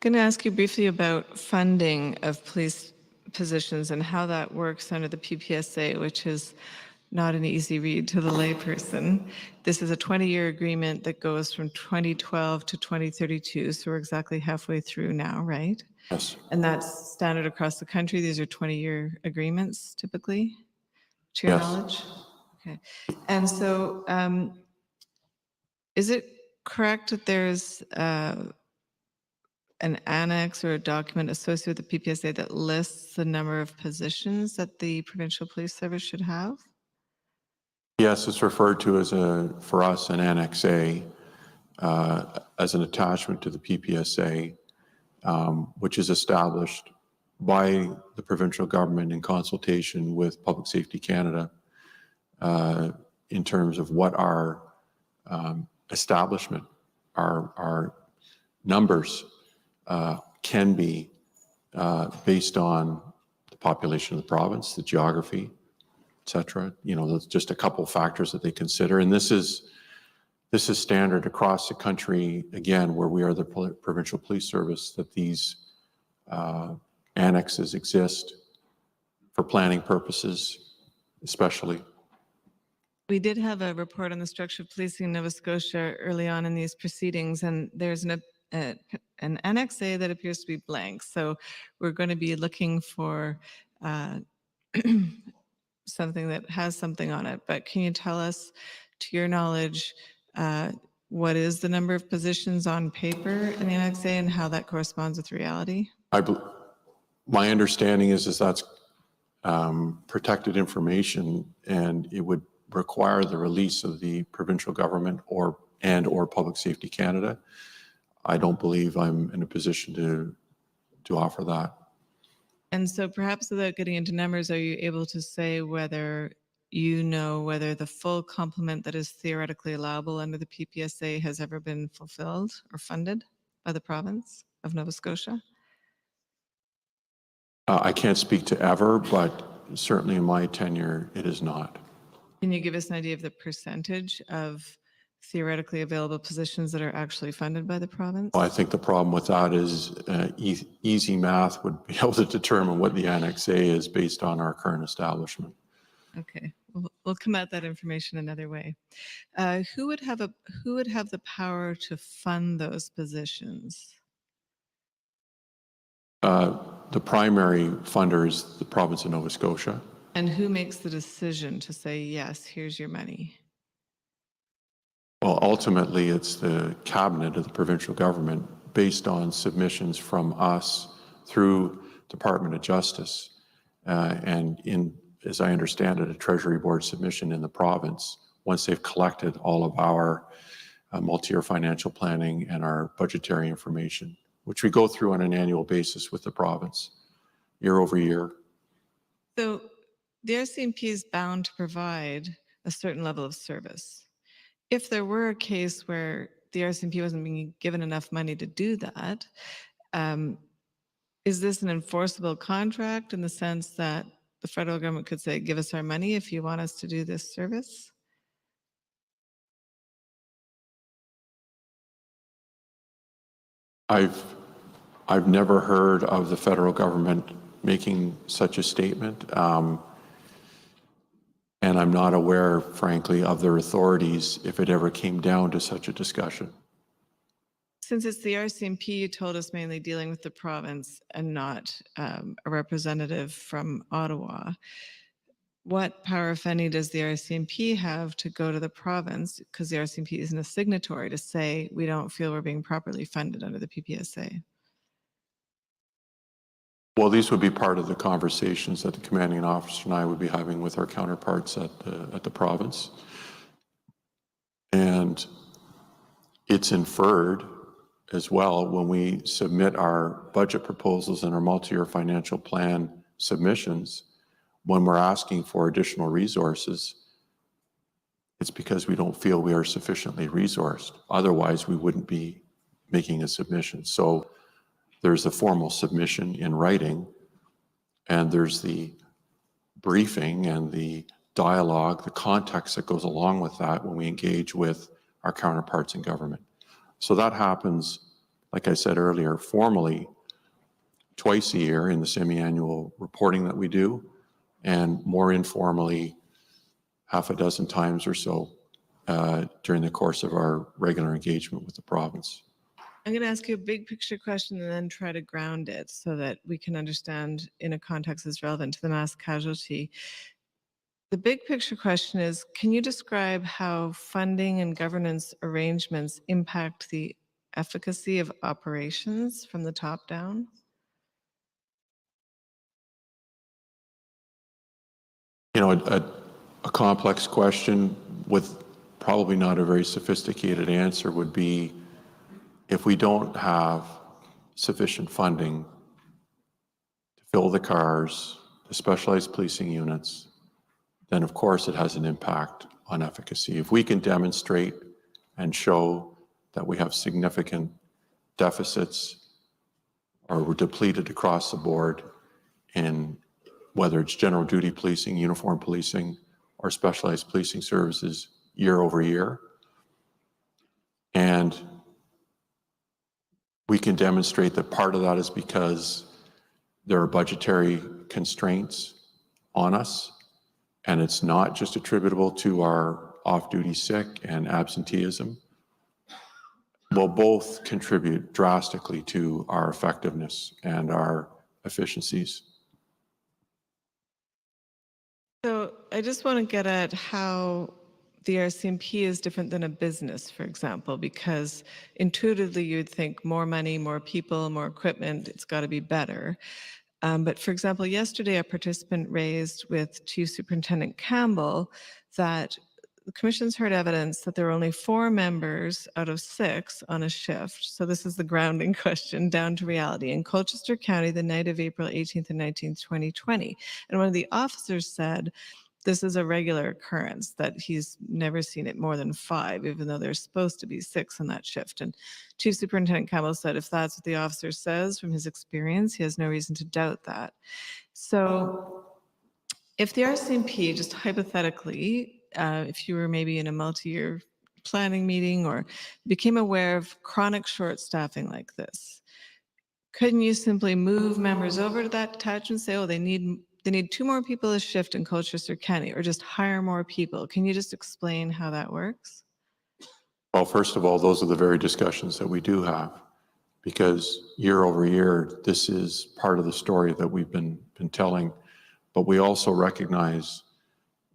Going to ask you briefly about funding of police positions and how that works under the PPSA, which is not an easy read to the layperson. This is a 20-year agreement that goes from 2012 to 2032, so we're exactly halfway through now, right? Yes. And that's standard across the country. These are 20-year agreements typically, to your Yes. knowledge? Okay. And so is it correct that there's an annex or a document associated with the PPSA that lists the number of positions that the provincial police service should have? Yes, it's referred to as for us, an Annex A, as an attachment to the PPSA, which is established by the provincial government in consultation with Public Safety Canada in terms of what our establishment, our numbers can be based on the population of the province, the geography, et cetera. You know, there's just a couple of factors that they consider. And this is standard across the country, again, where we are the provincial police service, that these annexes exist for planning purposes, especially. We did have a report on the structure of policing in Nova Scotia early on in these proceedings, and there's an Annex A that appears to be blank. So we're going to be looking for something that has something on it. But can you tell us, to your knowledge, what is the number of positions on paper in the Annex A and how that corresponds with reality? My understanding is that's protected information, and it would require the release of the provincial government or Public Safety Canada. I don't believe I'm in a position to offer that. And so perhaps without getting into numbers, are you able to say whether you know whether the full complement that is theoretically allowable under the PPSA has ever been fulfilled or funded by the province of Nova Scotia? I can't speak to ever, but certainly in my tenure, it is not. Can you give us an idea of the percentage of theoretically available positions that are actually funded by the province? Well, I think the problem with that is easy math would be able to determine what the Annex A is based on our current establishment. Okay, we'll come at that information another way. Who would have the power to fund those positions? The primary funder is the province of Nova Scotia. And who makes the decision to say, yes, here's your money? Well, ultimately, it's the cabinet of the provincial government based on submissions from us through Department of Justice and as I understand it, a Treasury Board submission in the province. Once they've collected all of our multi-year financial planning and our budgetary information, which we go through on an annual basis with the province, year over year. So the RCMP is bound to provide a certain level of service. If there were a case where the RCMP wasn't being given enough money to do that, is this an enforceable contract in the sense that the federal government could say, give us our money if you want us to do this service? I've never heard of the federal government making such a statement. And I'm not aware, frankly, of their authorities if it ever came down to such a discussion. Since it's the RCMP, you told us mainly dealing with the province and not a representative from Ottawa. What power, if any, does the RCMP have to go to the province, because the RCMP isn't a signatory, to say we don't feel we're being properly funded under the PPSA? Well, these would be part of the conversations that the commanding officer and I would be having with our counterparts at the province. And it's inferred as well when we submit our budget proposals and our multi-year financial plan submissions, when we're asking for additional resources, it's because we don't feel we are sufficiently resourced. Otherwise, we wouldn't be making a submission. So there's a formal submission in writing, and there's the briefing and the dialogue, the context that goes along with that when we engage with our counterparts in government. So that happens, like I said earlier, formally twice a year in the semi-annual reporting that we do, and more informally half a dozen times or so during the course of our regular engagement with the province. I'm going to ask you a big picture question and then try to ground it so that we can understand in a context that's relevant to the mass casualty. The big picture question is, can you describe how funding and governance arrangements impact the efficacy of operations from the top down? You know, a complex question with probably not a very sophisticated answer would be, if we don't have sufficient funding to fill the cars, the specialized policing units, then of course it has an impact on efficacy. If we can demonstrate and show that we have significant deficits or we're depleted across the board in whether it's general duty policing, uniform policing, or specialized policing services year over year, and we can demonstrate that part of that is because there are budgetary constraints on us, and it's not just attributable to our off-duty sick and absenteeism, will both contribute drastically to our effectiveness and our efficiencies. So I just want to get at how the RCMP is different than a business, for example, because intuitively you'd think more money, more people, more equipment, it's got to be better. But for example, yesterday a participant raised with Chief Superintendent Campbell that the Commission's heard evidence that there are only 4 members out of 6 on a shift. So this is the grounding question down to reality. In Colchester County, the night of April 18th and 19th, 2020. And one of the officers said, this is a regular occurrence, that he's never seen it more than 5, even though there's supposed to be 6 on that shift. And Chief Superintendent Campbell said if that's what the officer says from his experience, he has no reason to doubt that. So if the RCMP, just hypothetically, if you were maybe in a multi-year planning meeting or became aware of chronic short staffing like this, couldn't you simply move members over to that detachment and say, oh, they need 2 more people a shift in Colchester County, or just hire more people? Can you just explain how that works? Well, first of all, those are the very discussions that we do have, because year over year, this is part of the story that we've been telling, but we also recognize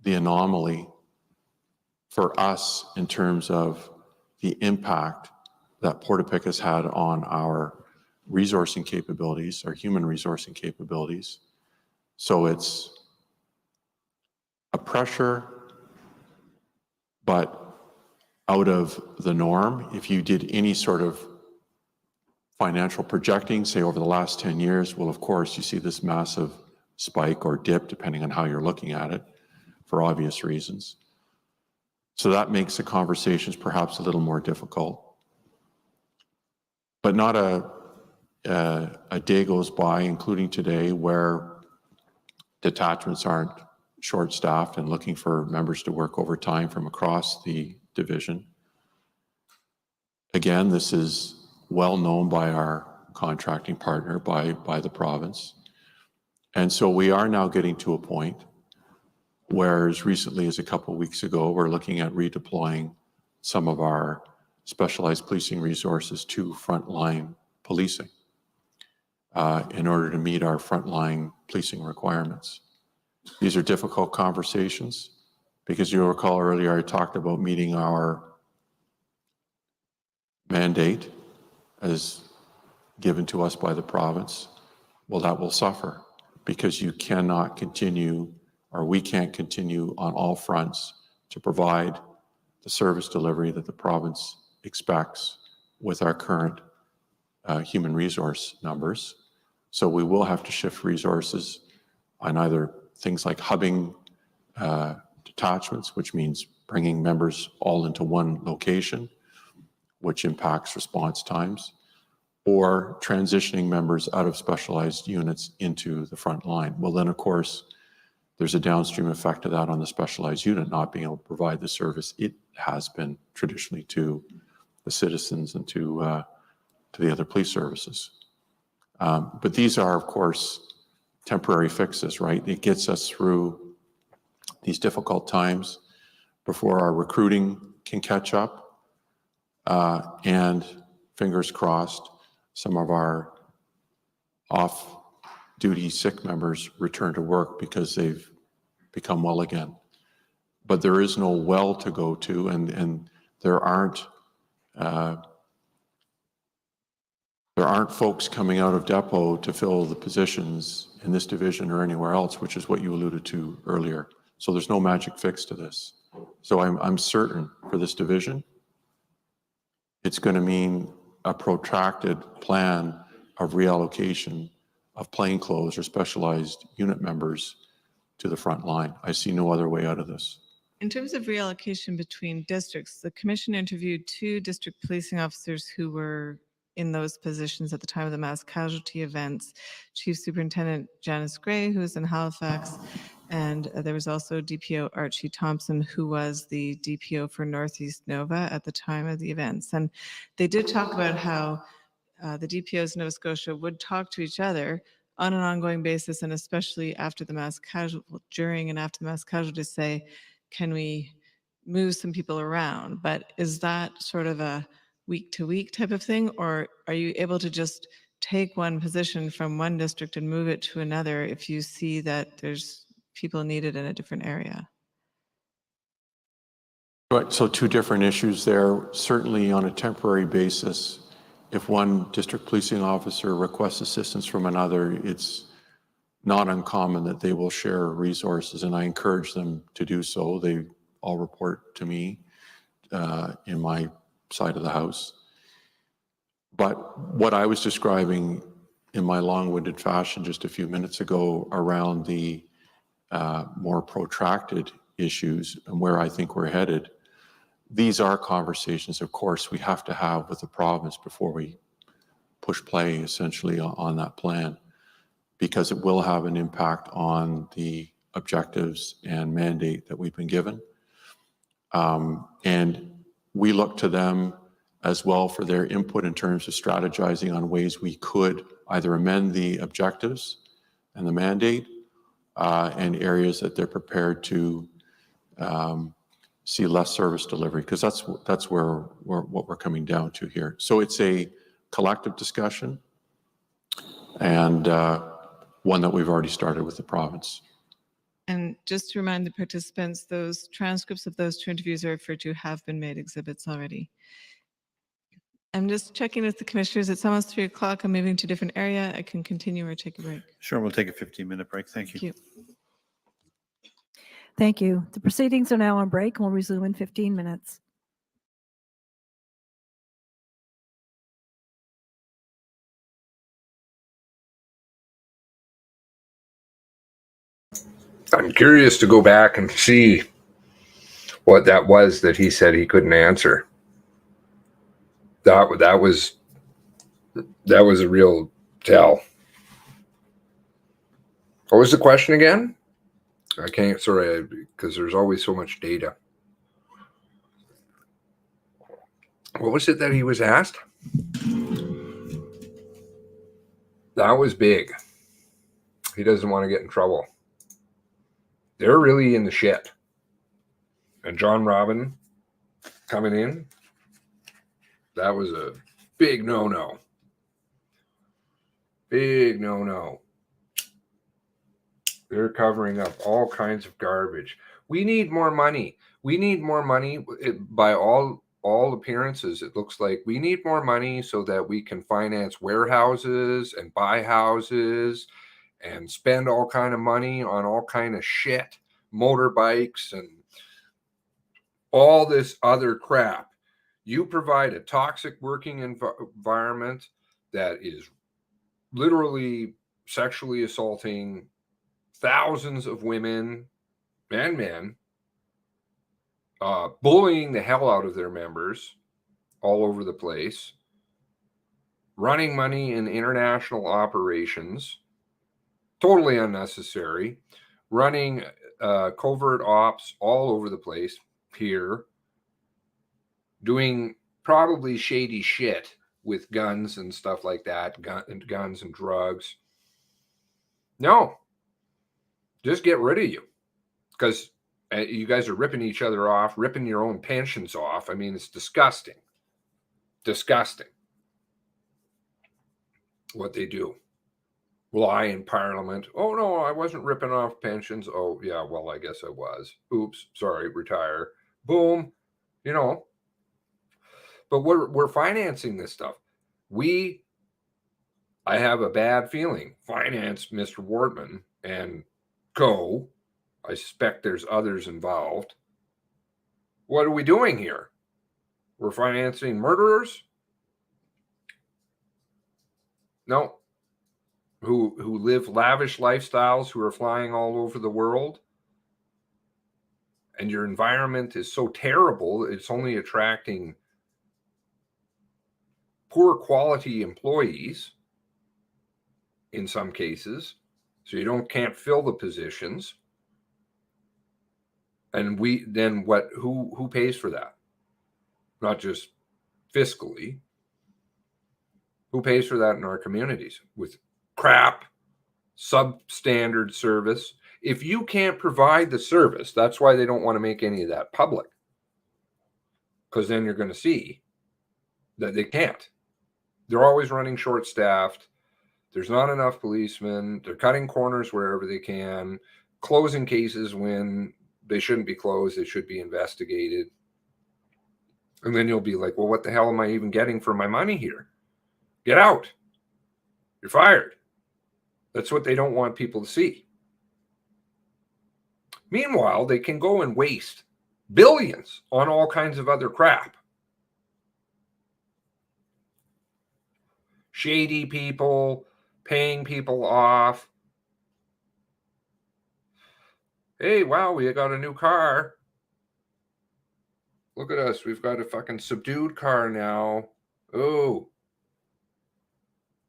the anomaly for us in terms of the impact that Portapic has had on our resourcing capabilities, our human resourcing capabilities. So it's a pressure, but out of the norm. If you did any sort of financial projecting, say over the last 10 years, well, of course, you see this massive spike or dip, depending on how you're looking at it, for obvious reasons. So that makes the conversations perhaps a little more difficult. But not a day goes by, including today, where detachments aren't short-staffed and looking for members to work overtime from across the division. Again, this is well known by our contracting partner, by the province. And so we are now getting to a point where, as recently as a couple of weeks ago, we're looking at redeploying some of our specialized policing resources to frontline policing in order to meet our frontline policing requirements. These are difficult conversations because you'll recall earlier I talked about meeting our mandate as given to us by the province. Well, that will suffer because you cannot continue, or we can't continue on all fronts to provide the service delivery that the province expects with our current human resource numbers. So we will have to shift resources on either things like hubbing detachments, which means bringing members all into one location, which impacts response times, or transitioning members out of specialized units into the front line. Well, then, of course, there's a downstream effect of that on the specialized unit not being able to provide the service it has been traditionally to the citizens and to the other police services. But these are, of course, temporary fixes, right? It gets us through these difficult times before our recruiting can catch up. And fingers crossed, some of our off-duty sick members return to work because they've become well again. But there is no well to go to, and there aren't folks coming out of depot to fill the positions in this division or anywhere else, which is what you alluded to earlier. So there's no magic fix to this. So I'm certain for this division, it's going to mean a protracted plan of reallocation of plainclothes or specialized unit members to the front line. I see no other way out of this. In terms of reallocation between districts, the commission interviewed 2 district policing officers who were in those positions at the time of the mass casualty events. Chief Superintendent Janice Gray, who was in Halifax, and there was also DPO Archie Thompson, who was the DPO for Northeast Nova at the time of the events. And they did talk about how the DPOs in Nova Scotia would talk to each other on an ongoing basis, and especially after the mass casualty, during and after the mass casualty, to say, can we move some people around? But is that sort of a week-to-week type of thing, or are you able to just take one position from one district and move it to another if you see that there's people needed in a different area? Right, so 2 different issues there. Certainly on a temporary basis, if one district policing officer requests assistance from another, it's not uncommon that they will share resources, and I encourage them to do so. They all report to me in my side of the house. But what I was describing in my long-winded fashion just a few minutes ago around the more protracted issues and where I think we're headed, these are conversations, of course, we have to have with the province before we push play essentially on that plan, because it will have an impact on the objectives and mandate that we've been given. And we look to them as well for their input in terms of strategizing on ways we could either amend the objectives and the mandate and areas that they're prepared to see less service delivery, because that's where what we're coming down to here. So it's a collective discussion, and one that we've already started with the province. And just to remind the participants, those transcripts of those 2 interviews I referred to have been made exhibits already. I'm just checking with the commissioners. It's almost 3 o'clock. I'm moving to a different area. I can continue or take a break. Sure, we'll take a 15-minute break. Thank you. Thank you. Thank you. The proceedings are now on break and will resume in 15 minutes. I'm curious to go back and see what that was that he said he couldn't answer. That was a real tell. What was the question again? I can't, sorry, because there's always so much data. What was it that he was asked? That was big. He doesn't want to get in trouble. They're really in the shit. And John Robin coming in, that was a big no-no. Big no-no. They're covering up all kinds of garbage. We need more money. We need more money. By all appearances, it looks like we need more money so that we can finance warehouses and buy houses and spend all kind of money on all kind of shit, motorbikes and all this other crap. You provide a toxic working environment that is literally sexually assaulting thousands of women and men bullying the hell out of their members all over the place, running money in international operations, totally unnecessary, running covert ops all over the place here, doing probably shady shit with guns and stuff like that, guns and drugs. No, just get rid of you, because you guys are ripping each other off, ripping your own pensions off. I mean, it's disgusting. Disgusting what they do. Lie in Parliament. Oh, no, I wasn't ripping off pensions. Oh, yeah, well, I guess I was. Oops, sorry, retire. Boom. You know, but we're financing this stuff. I have a bad feeling, finance Mr. Wortman and co. I suspect there's others involved. What are we doing here? We're financing murderers? No. Who live lavish lifestyles, who are flying all over the world. And your environment is so terrible, it's only attracting poor quality employees in some cases. So you can't fill the positions. And who pays for that? Not just fiscally. Who pays for that in our communities? With crap, substandard service. If you can't provide the service, that's why they don't want to make any of that public. Because then you're going to see that they can't. They're always running short-staffed. There's not enough policemen. They're cutting corners wherever they can, closing cases when they shouldn't be closed. They should be investigated. And then you'll be like, well, what the hell am I even getting for my money here? Get out. You're fired. That's what they don't want people to see. Meanwhile, they can go and waste billions on all kinds of other crap. Shady people, paying people off. Hey, wow, we got a new car. Look at us. We've got a fucking subdued car now. Oh.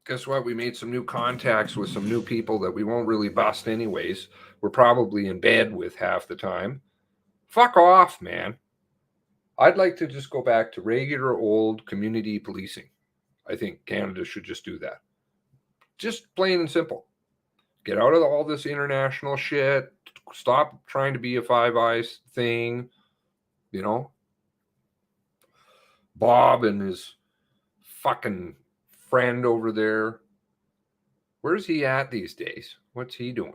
Guess what? We made some new contacts with some new people that we won't really bust anyways. We're probably in bed with half the time. Fuck off, man. I'd like to just go back to regular old community policing. I think Canada should just do that. Just plain and simple. Get out of all this international shit. Stop trying to be a Five Eyes thing. You know? Bob and his fucking friend over there. Where's he at these days? What's he doing?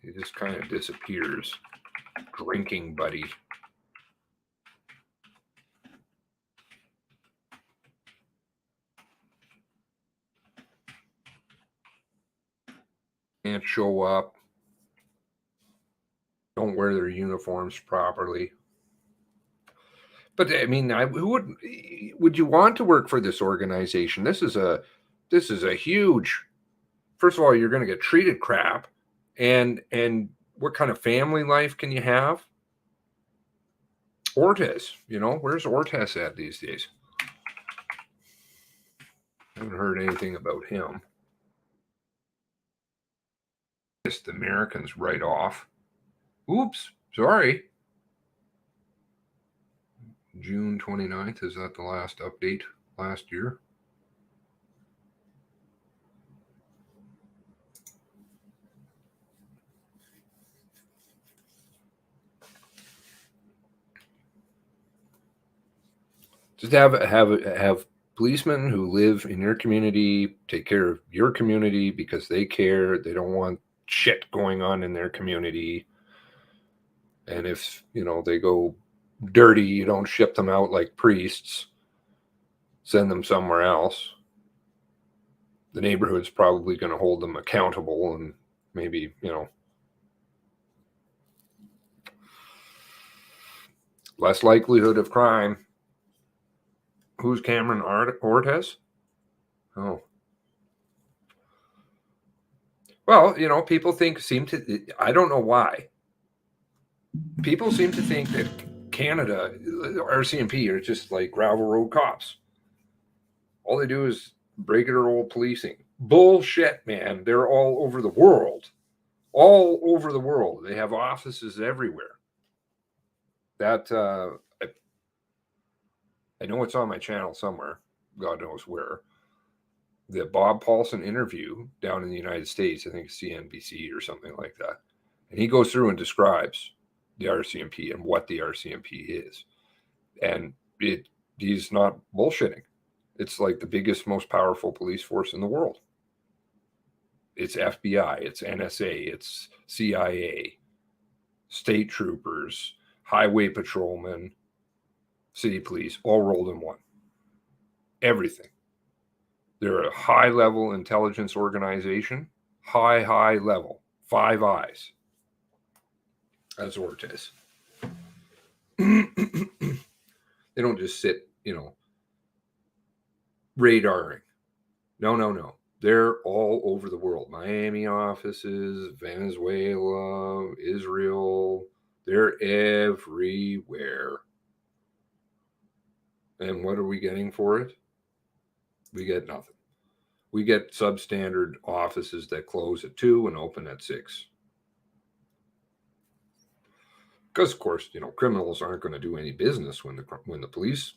He just kind of disappears. Drinking buddy. Can't show up. Don't wear their uniforms properly. But I mean, who would you want to work for this organization? This is a huge. First of all, you're going to get treated crap, and what kind of family life can you have? Ortiz, where's Ortiz at these days? I haven't heard anything about him. Just the Americans right off. Oops, sorry. June 29th, is that the last update last year? Just have policemen who live in your community take care of your community because they care. They don't want shit going on in their community. And if, they go dirty, you don't ship them out like priests. Send them somewhere else. The neighborhood's probably going to hold them accountable and maybe, less likelihood of crime. Who's Cameron Ortiz? Oh. Well, people I don't know why. People seem to think that Canada, RCMP, are just like gravel road cops. All they do is regular old policing. Bullshit, man. They're all over the world. All over the world. They have offices everywhere. That, I know it's on my channel somewhere. God knows where. The Bob Paulson interview down in the United States, I think CNBC or something like that. And he goes through and describes the RCMP and what the RCMP is. And he's not bullshitting. It's like the biggest, most powerful police force in the world. It's FBI, it's NSA, it's CIA, state troopers, highway patrolmen, city police, all rolled in one. Everything. They're a high-level intelligence organization, high level, 5 eyes. That's Ortiz. They don't just sit, radaring. No. They're all over the world. Miami offices, Venezuela, Israel. They're everywhere. And what are we getting for it? We get nothing. We get substandard offices that close at 2 and open at 6. Because, of course, criminals aren't going to do any business when the police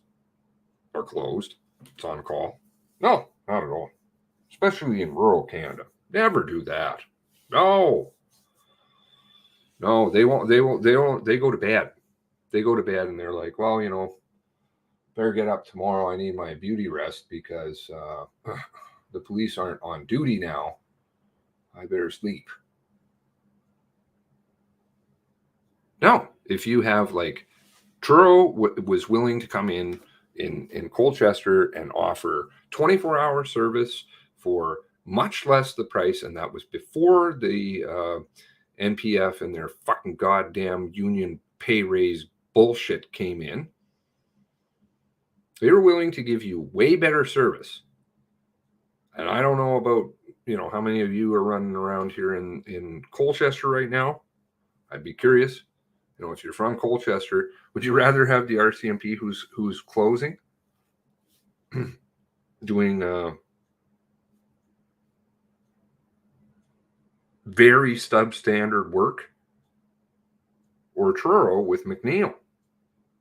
are closed. It's on call. No, not at all. Especially in rural Canada. Never do that. No, they won't. They go to bed. They go to bed and they're like, well, better get up tomorrow. I need my beauty rest because the police aren't on duty now. I better sleep. No, if you have Truro was willing to come in Colchester and offer 24-hour service for much less the price, and that was before the NPF and their fucking goddamn union pay raise bullshit came in. They were willing to give you way better service. And I don't know about, how many of you are running around here in Colchester right now. I'd be curious. If you're from Colchester, would you rather have the RCMP who's closing, doing very substandard work, or Truro with McNeil,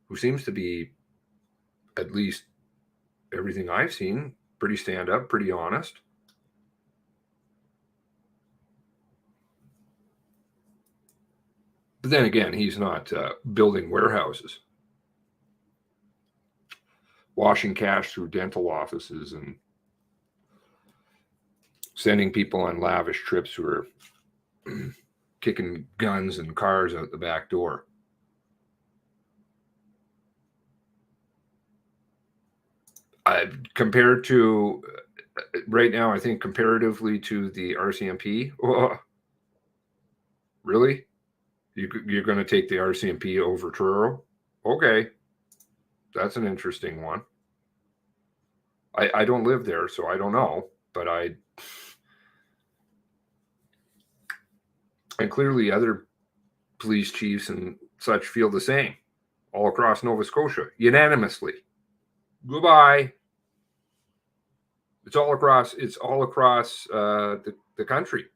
who seems to be, at least everything I've seen, pretty stand up, pretty honest? But then again, he's not building warehouses, washing cash through dental offices, and sending people on lavish trips who are kicking guns and cars out the back door. Compared to right now, I think comparatively to the RCMP, really? You're going to take the RCMP over Truro? Okay. That's an interesting one. I don't live there, so I don't know, but and clearly other police chiefs and such feel the same all across Nova Scotia, unanimously. Goodbye. It's all across the country.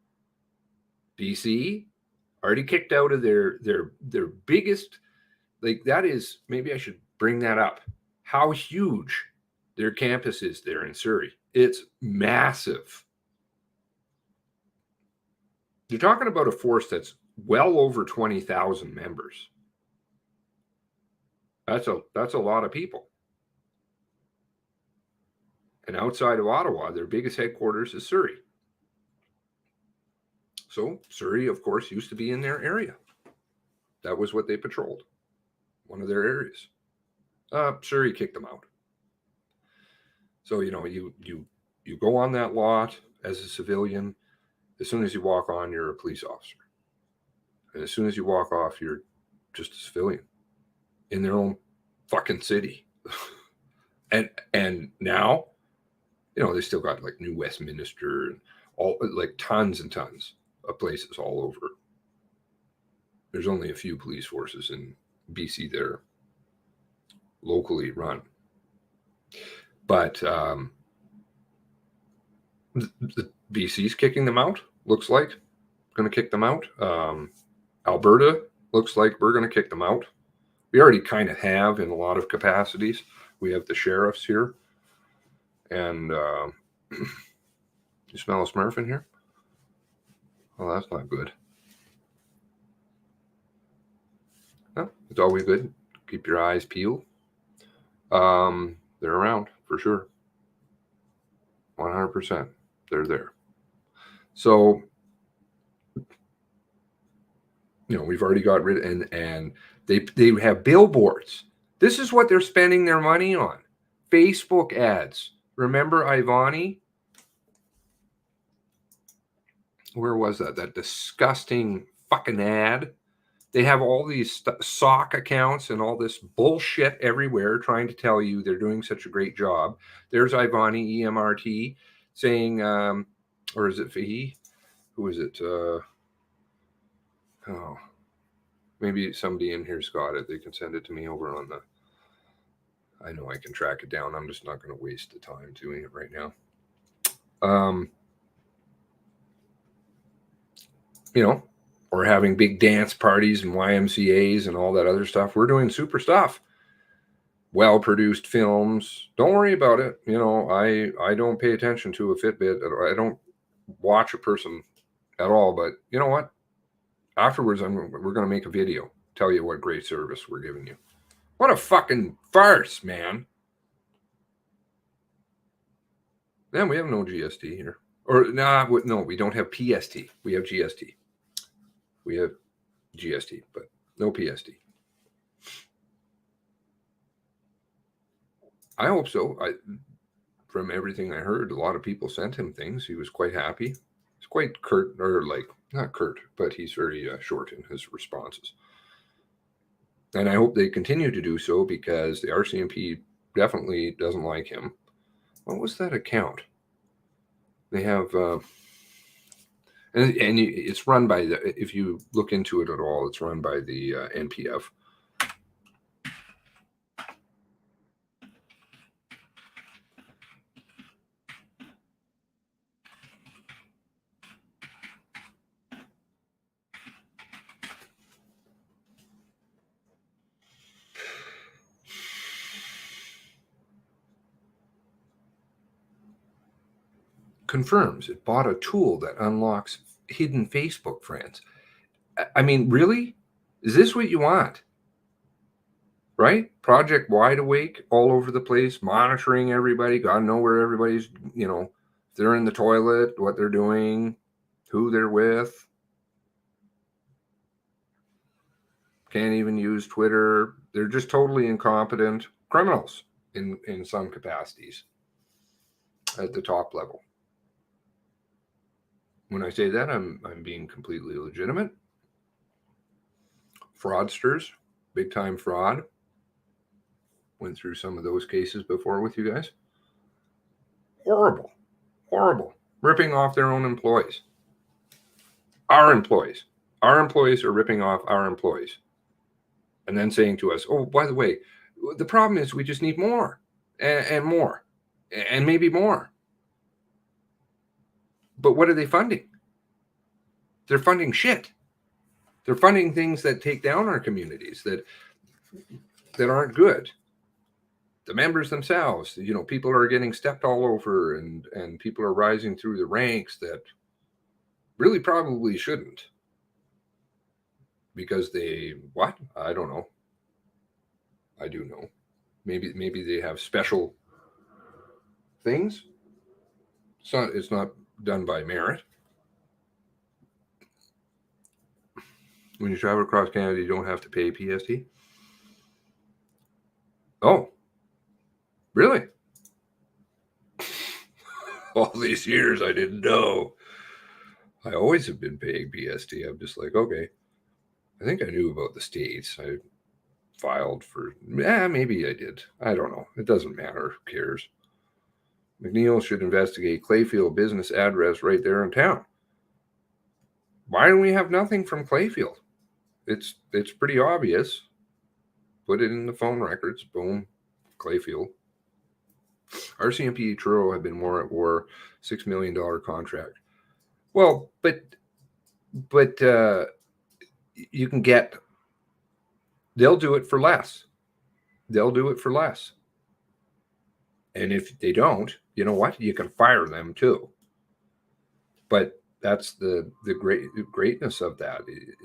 BC already kicked out of their biggest, that is, maybe I should bring that up, how huge their campus is there in Surrey. It's massive. You're talking about a force that's well over 20,000 members. That's a lot of people. And outside of Ottawa, their biggest headquarters is Surrey. So Surrey, of course, used to be in their area. That was what they patrolled, one of their areas. Surrey kicked them out. So, you go on that lot as a civilian. As soon as you walk on, you're a police officer. And as soon as you walk off, you're just a civilian in their own fucking city. and now, they still got New Westminster and all, tons and tons. of places all over. There's only a few police forces in BC that are locally run. But the BC's kicking them out, looks like. Going to kick them out. Alberta looks like we're going to kick them out. We already kind of have in a lot of capacities. We have the sheriffs here. And you smell a Smurf in here? Oh, that's not good. No, it's always good. Keep your eyes peeled. They're around for sure. 100%. They're there. So, we've already got rid of, and they have billboards. This is what they're spending their money on. Facebook ads. Remember Ivani? Where was that? That disgusting fucking ad. They have all these sock accounts and all this bullshit everywhere trying to tell you they're doing such a great job. There's Ivani, EMRT, saying, or is it Fahy? Who is it? Maybe somebody in here's got it. They can send it to me over on the... I know I can track it down. I'm just not going to waste the time doing it right now. Or having big dance parties and YMCAs and all that other stuff. We're doing super stuff. Well-produced films. Don't worry about it. I don't pay attention to a Fitbit. I don't watch a person at all. But you know what? Afterwards, we're going to make a video. Tell you what great service we're giving you. What a fucking farce, man. Then we have no GST here. Or, no, we don't have PST. We have GST. We have GST, but no PST. I hope so. From everything I heard, a lot of people sent him things. He was quite happy. He's quite curt, or not curt, but he's very short in his responses. And I hope they continue to do so because the RCMP definitely doesn't like him. What was that account? They have... And it's run by if you look into it at all, it's run by the NPF. Confirms it bought a tool that unlocks hidden Facebook friends. I mean, really? Is this what you want? Right? Project Wide Awake all over the place, monitoring everybody. God know where everybody's, if they're in the toilet, what they're doing, who they're with. Can't even use Twitter. They're just totally incompetent criminals in some capacities at the top level. When I say that, I'm being completely legitimate. Fraudsters, big time fraud. Went through some of those cases before with you guys. Horrible. Ripping off their own employees. Our employees are ripping off our employees. And then saying to us, oh, by the way, the problem is we just need more and more and maybe more. But what are they funding? They're funding shit. They're funding things that take down our communities, that aren't good. The members themselves, people are getting stepped all over and people are rising through the ranks that really probably shouldn't. Because what? I don't know. I do know. Maybe they have special things. It's not done by merit. When you travel across Canada, you don't have to pay PST? Oh, really? All these years, I didn't know. I always have been paying PST. I'm just like, okay. I think I knew about the States. I filed for... maybe I did. I don't know. It doesn't matter. Who cares? McNeil should investigate Clayfield business address right there in town. Why do we have nothing from Clayfield? It's pretty obvious. Put it in the phone records. Boom, Clayfield. RCMP Truro have been more at war. $6 million contract. Well, but you can get. They'll do it for less. They'll do it for less. And if they don't, you know what? You can fire them too. But that's the greatness of that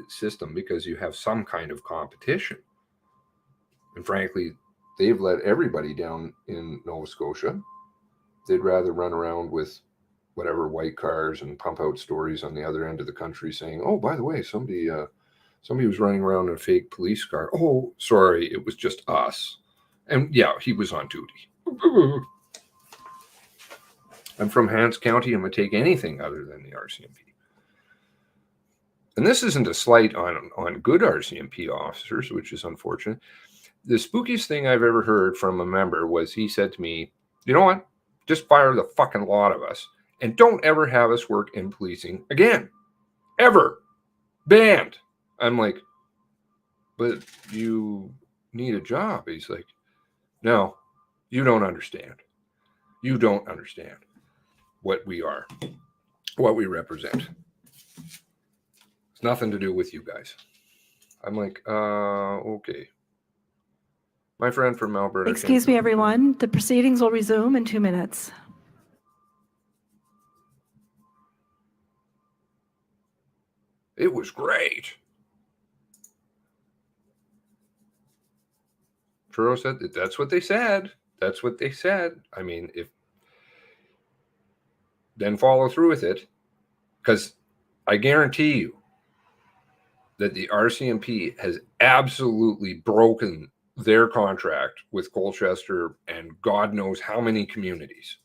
system, because you have some kind of competition. And frankly, they've let everybody down in Nova Scotia. They'd rather run around with whatever white cars and pump out stories on the other end of the country saying, oh, by the way, somebody was running around in a fake police car. Oh, sorry, it was just us. And yeah, he was on duty. I'm from Hants County. I'm going to take anything other than the RCMP. And this isn't a slight on good RCMP officers, which is unfortunate. The spookiest thing I've ever heard from a member was he said to me, you know what? Just fire the fucking lot of us and don't ever have us work in policing again. Ever. Banned. I'm like, but you need a job. He's like, no, you don't understand. You don't understand what we are, what we represent. It's nothing to do with you guys. I'm like, okay. My friend from Alberta. Excuse me, everyone. The proceedings will resume in 2 minutes. It was great. Truro said that's what they said. That's what they said. I mean, if then follow through with it, because I guarantee you that the RCMP has absolutely broken their contract with Colchester and God knows how many communities.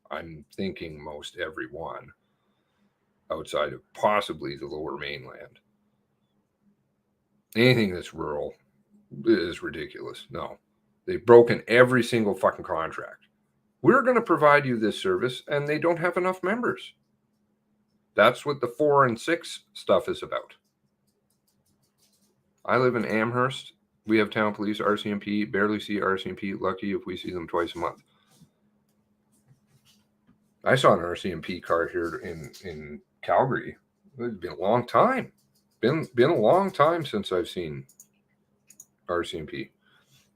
I'm thinking most every one outside of possibly the Lower Mainland. Anything that's rural is ridiculous. No, they've broken every single fucking contract. We're going to provide you this service, and they don't have enough members. That's what the 4 and 6 stuff is about. I live in Amherst. We have town police, RCMP, barely see RCMP, lucky if we see them twice a month. I saw an RCMP car here in Calgary. It's been a long time. Been a long time since I've seen RCMP.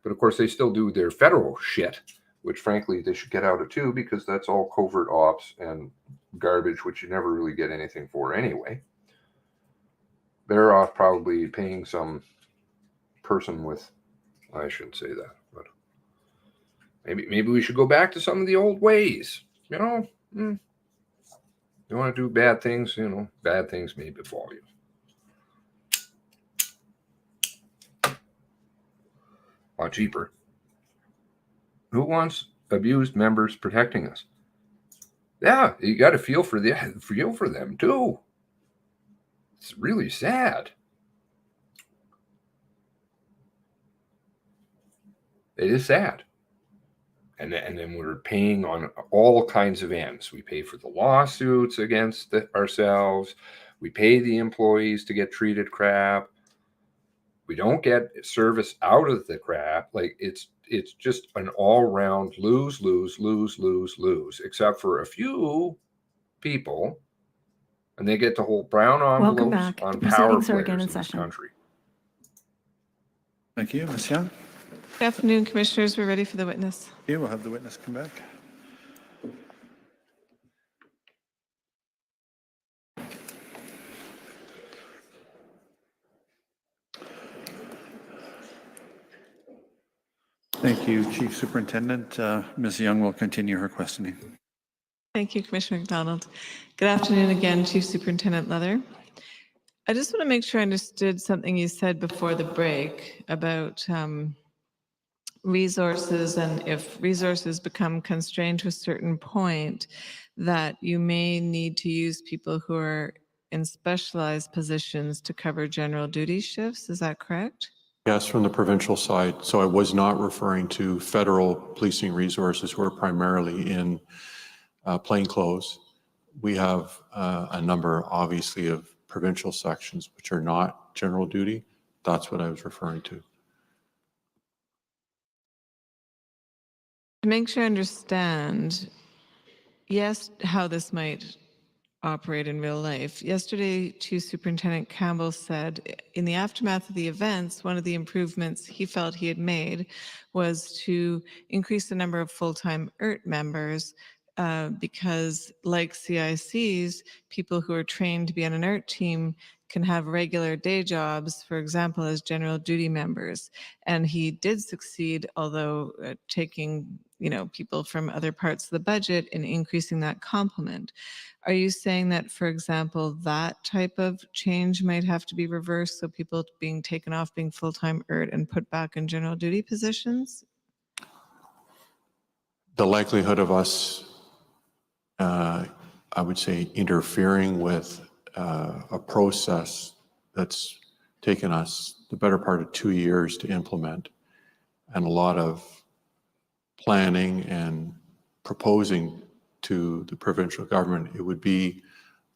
But of course, they still do their federal shit, which frankly they should get out of too, because that's all covert ops and garbage, which you never really get anything for anyway. They're off probably paying some person with, I shouldn't say that, but maybe we should go back to some of the old ways. You know, you want to do bad things, bad things may befall you. A lot cheaper. Who wants abused members protecting us? Yeah, you got to feel for them too. It's really sad. It is sad. And then we're paying on all kinds of ends. We pay for the lawsuits against ourselves. We pay the employees to get treated crap. We don't get service out of the crap. Like it's just an all-round lose, except for a few people, and they get to hold brown Welcome envelopes back. on The power proceedings are players again in in this session. country. Thank you. Ms. Young? Good afternoon, Commissioners. We're ready for the witness. Yeah, we'll have the witness come back. Thank you, Chief Superintendent. Ms. Young will continue her questioning. Thank you, Commissioner McDonald. Good afternoon again, Chief Superintendent Leather. I just want to make sure I understood something you said before the break about resources, and if resources become constrained to a certain point, that you may need to use people who are in specialized positions to cover general duty shifts. Is that correct? Yes, from the provincial side. So I was not referring to federal policing resources who are primarily in plainclothes. We have a number, obviously, of provincial sections, which are not general duty. That's what I was referring to. To make sure I understand, yes, how this might operate in real life. Yesterday, Chief Superintendent Campbell said in the aftermath of the events, one of the improvements he felt he had made was to increase the number of full-time ERT members because like CICs, people who are trained to be on an ERT team can have regular day jobs, for example, as general duty members. And he did succeed, although taking people from other parts of the budget and increasing that complement. Are you saying that, for example, that type of change might have to be reversed, so people being taken off being full-time ERT and put back in general duty positions? The likelihood of us, I would say, interfering with a process that's taken us the better part of 2 years to implement, and a lot of planning and proposing to the provincial government, it would be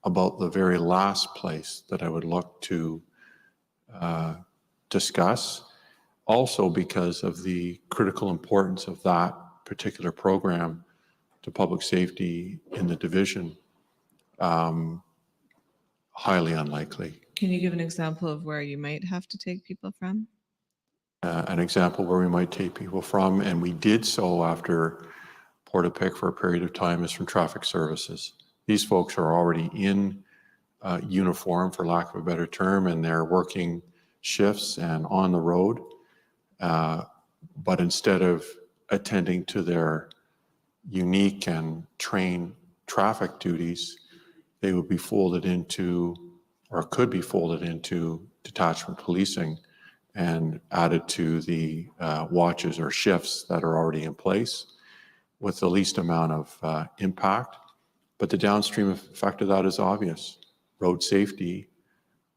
about the very last place that I would look to discuss. Also because of the critical importance of that particular program to public safety in the division, highly unlikely. Can you give an example of where you might have to take people from? An example where we might take people from, and we did so after Portapique for a period of time, is from traffic services. These folks are already in uniform, for lack of a better term, and they're working shifts and on the road. But instead of attending to their unique and trained traffic duties, they would be folded into, or could be folded into, detachment policing and added to the watches or shifts that are already in place with the least amount of impact. But the downstream effect of that is obvious. Road safety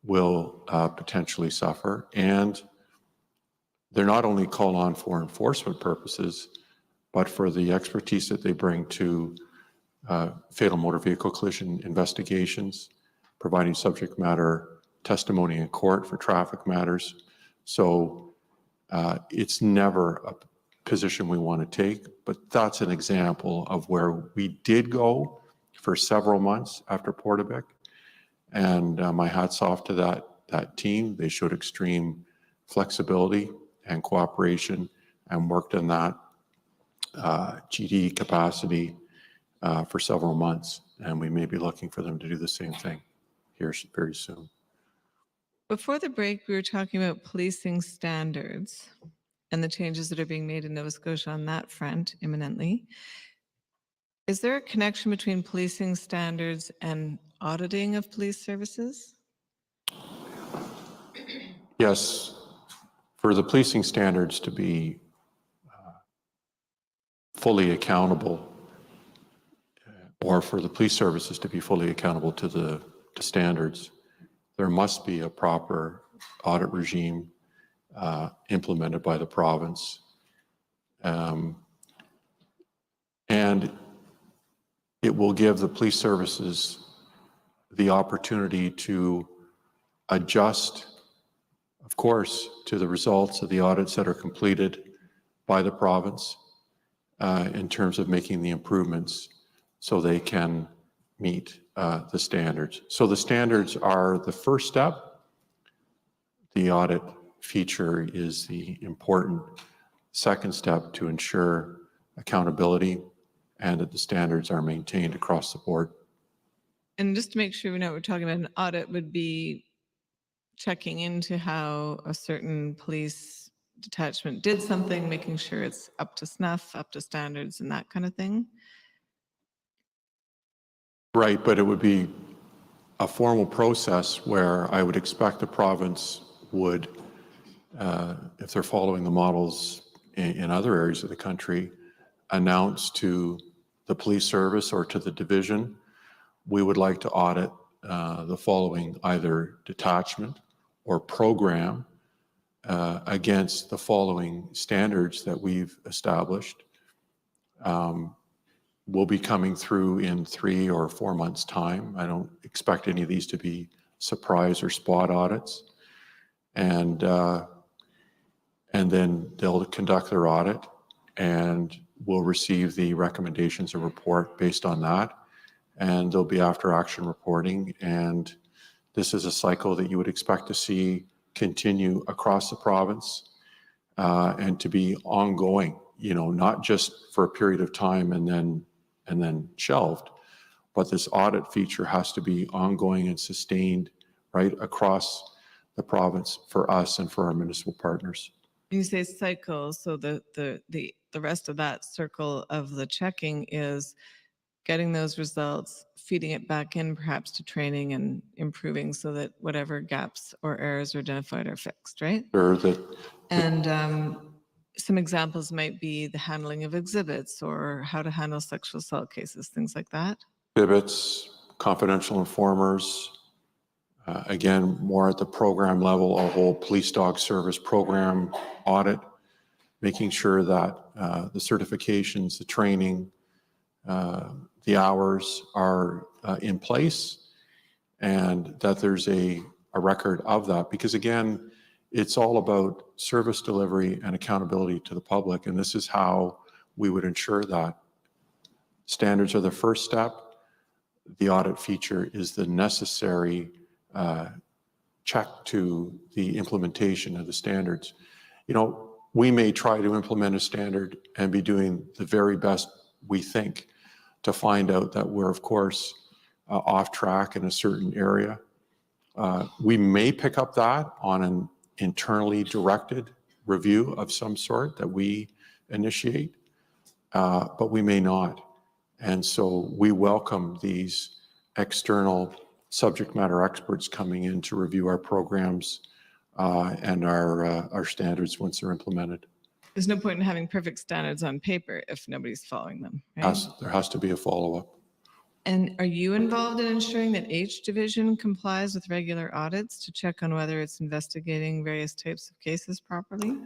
will potentially suffer, and they're not only called on for enforcement purposes, but for the expertise that they bring to fatal motor vehicle collision investigations, providing subject matter testimony in court for traffic matters. So it's never a position we want to take, but that's an example of where we did go for several months after Portapique. And my hat's off to that team. They showed extreme flexibility and cooperation and worked on that GD capacity for several months. And we may be looking for them to do the same thing here very soon. Before the break, we were talking about policing standards and the changes that are being made in Nova Scotia on that front imminently. Is there a connection between policing standards and auditing of police services? Yes, for the policing standards to be fully accountable, or for the police services to be fully accountable to the standards, there must be a proper audit regime implemented by the province. And it will give the police services the opportunity to adjust, of course, to the results of the audits that are completed by the province in terms of making the improvements so they can meet the standards. So the standards are the first step. The audit feature is the important second step to ensure accountability and that the standards are maintained across the board. And just to make sure we know what we're talking about, an audit would be checking into how a certain police detachment did something, making sure it's up to snuff, up to standards, and that kind of thing. Right, but it would be a formal process where I would expect the province would, if they're following the models in other areas of the country, announce to the police service or to the division, we would like to audit the following either detachment or program against the following standards that we've established. Will be coming through in 3 or 4 months' time. I don't expect any of these to be surprise or spot audits. And then they'll conduct their audit and we'll receive the recommendations and report based on that. And there'll be after action reporting. And this is a cycle that you would expect to see continue across the province and to be ongoing, you know, not just for a period of time and then shelved, but this audit feature has to be ongoing and sustained right across the province for us and for our municipal partners. You say cycle, so the rest of that circle of the checking is getting those results, feeding it back in perhaps to training and improving so that whatever gaps or errors are identified are fixed, right? Sure, And some examples might be the handling of exhibits or how to handle sexual assault cases, things like that. exhibits, confidential informers, again, more at the program level, a whole police dog service program audit, making sure that the certifications, the training, the hours are in place and that there's a record of that. Because again, it's all about service delivery and accountability to the public. And this is how we would ensure that. Standards are the first step. The audit feature is the necessary check to the implementation of the standards. You know, we may try to implement a standard and be doing the very best we think to find out that we're, of course, off track in a certain area. We may pick up that on an internally directed review of some sort that we initiate, but we may not. And so we welcome these external subject matter experts coming in to review our programs and our standards once they're implemented. There's no point in having perfect standards on paper if nobody's following them, right? There has to be a follow-up. And are you involved in ensuring that H Division complies with regular audits to check on whether it's investigating various types of cases properly?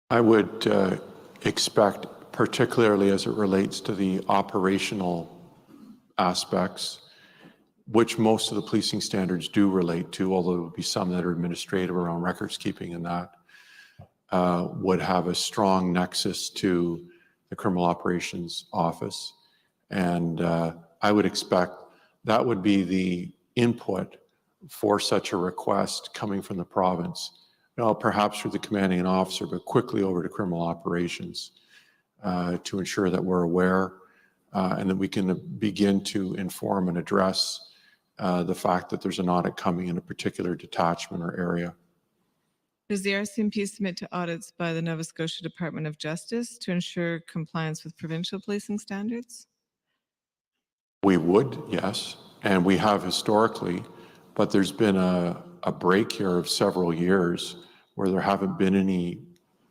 I would expect, particularly as it relates to the operational aspects, which most of the policing standards do relate to, although there will be some that are administrative around records keeping and that, would have a strong nexus to the Criminal Operations Office. And I would expect that would be the input for such a request coming from the province. Now, perhaps through the commanding officer, but quickly over to Criminal Operations to ensure that we're aware and that we can begin to inform and address the fact that there's an audit coming in a particular detachment or area. Does the RCMP submit to audits by the Nova Scotia Department of Justice to ensure compliance with provincial policing standards? We would, yes, and we have historically, but there's been a break here of several years where there haven't been any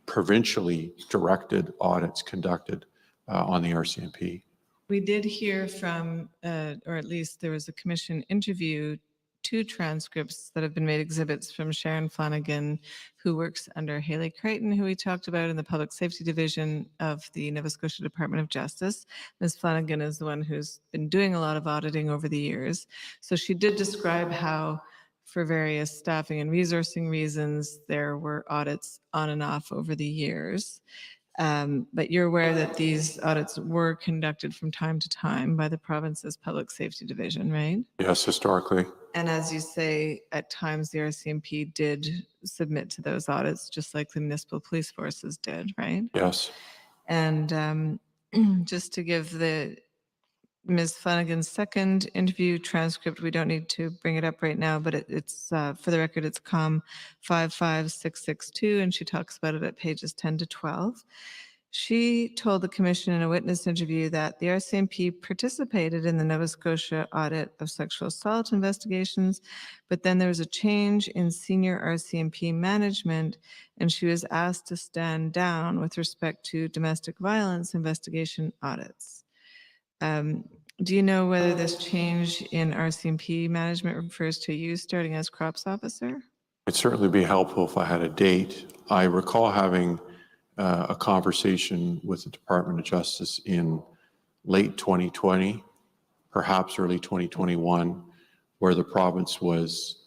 provincially directed audits conducted on the RCMP. We did hear from, or at least there was a commission interview, 2 transcripts that have been made exhibits from Sharon Flanagan, who works under Haley Creighton, who we talked about in the Public Safety Division of the Nova Scotia Department of Justice. Ms. Flanagan is the one who's been doing a lot of auditing over the years. So she did describe how, for various staffing and resourcing reasons, there were audits on and off over the years. But you're aware that these audits were conducted from time to time by the province's Public Safety Division, right? Yes, historically. And as you say, at times the RCMP did submit to those audits, just like the municipal police forces did, right? Yes. And just to give the Ms. Flanagan's second interview transcript, we don't need to bring it up right now, but it's for the record, it's COM 55662, and she talks about it at pages 10 to 12. She told the commission in a witness interview that the RCMP participated in the Nova Scotia audit of sexual assault investigations, but then there was a change in senior RCMP management, and she was asked to stand down with respect to domestic violence investigation audits. Do you know whether this change in RCMP management refers to you starting as crops officer? It'd certainly be helpful if I had a date. I recall having a conversation with the Department of Justice in late 2020, perhaps early 2021, where the province was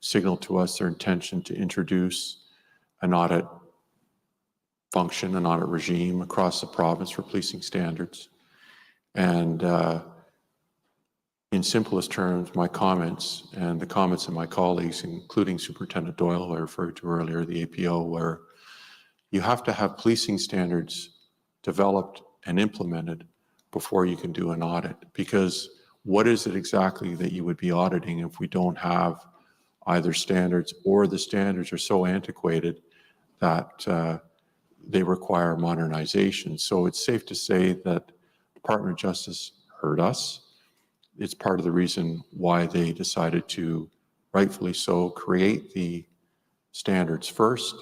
signaled to us their intention to introduce an audit function, an audit regime across the province for policing standards. And in simplest terms, my comments and the comments of my colleagues, including Superintendent Doyle, who I referred to earlier, the APO, were you have to have policing standards developed and implemented before you can do an audit. Because what is it exactly that you would be auditing if we don't have either standards, or the standards are so antiquated that they require modernization? So it's safe to say that Department of Justice heard us. It's part of the reason why they decided to, rightfully so, create the standards first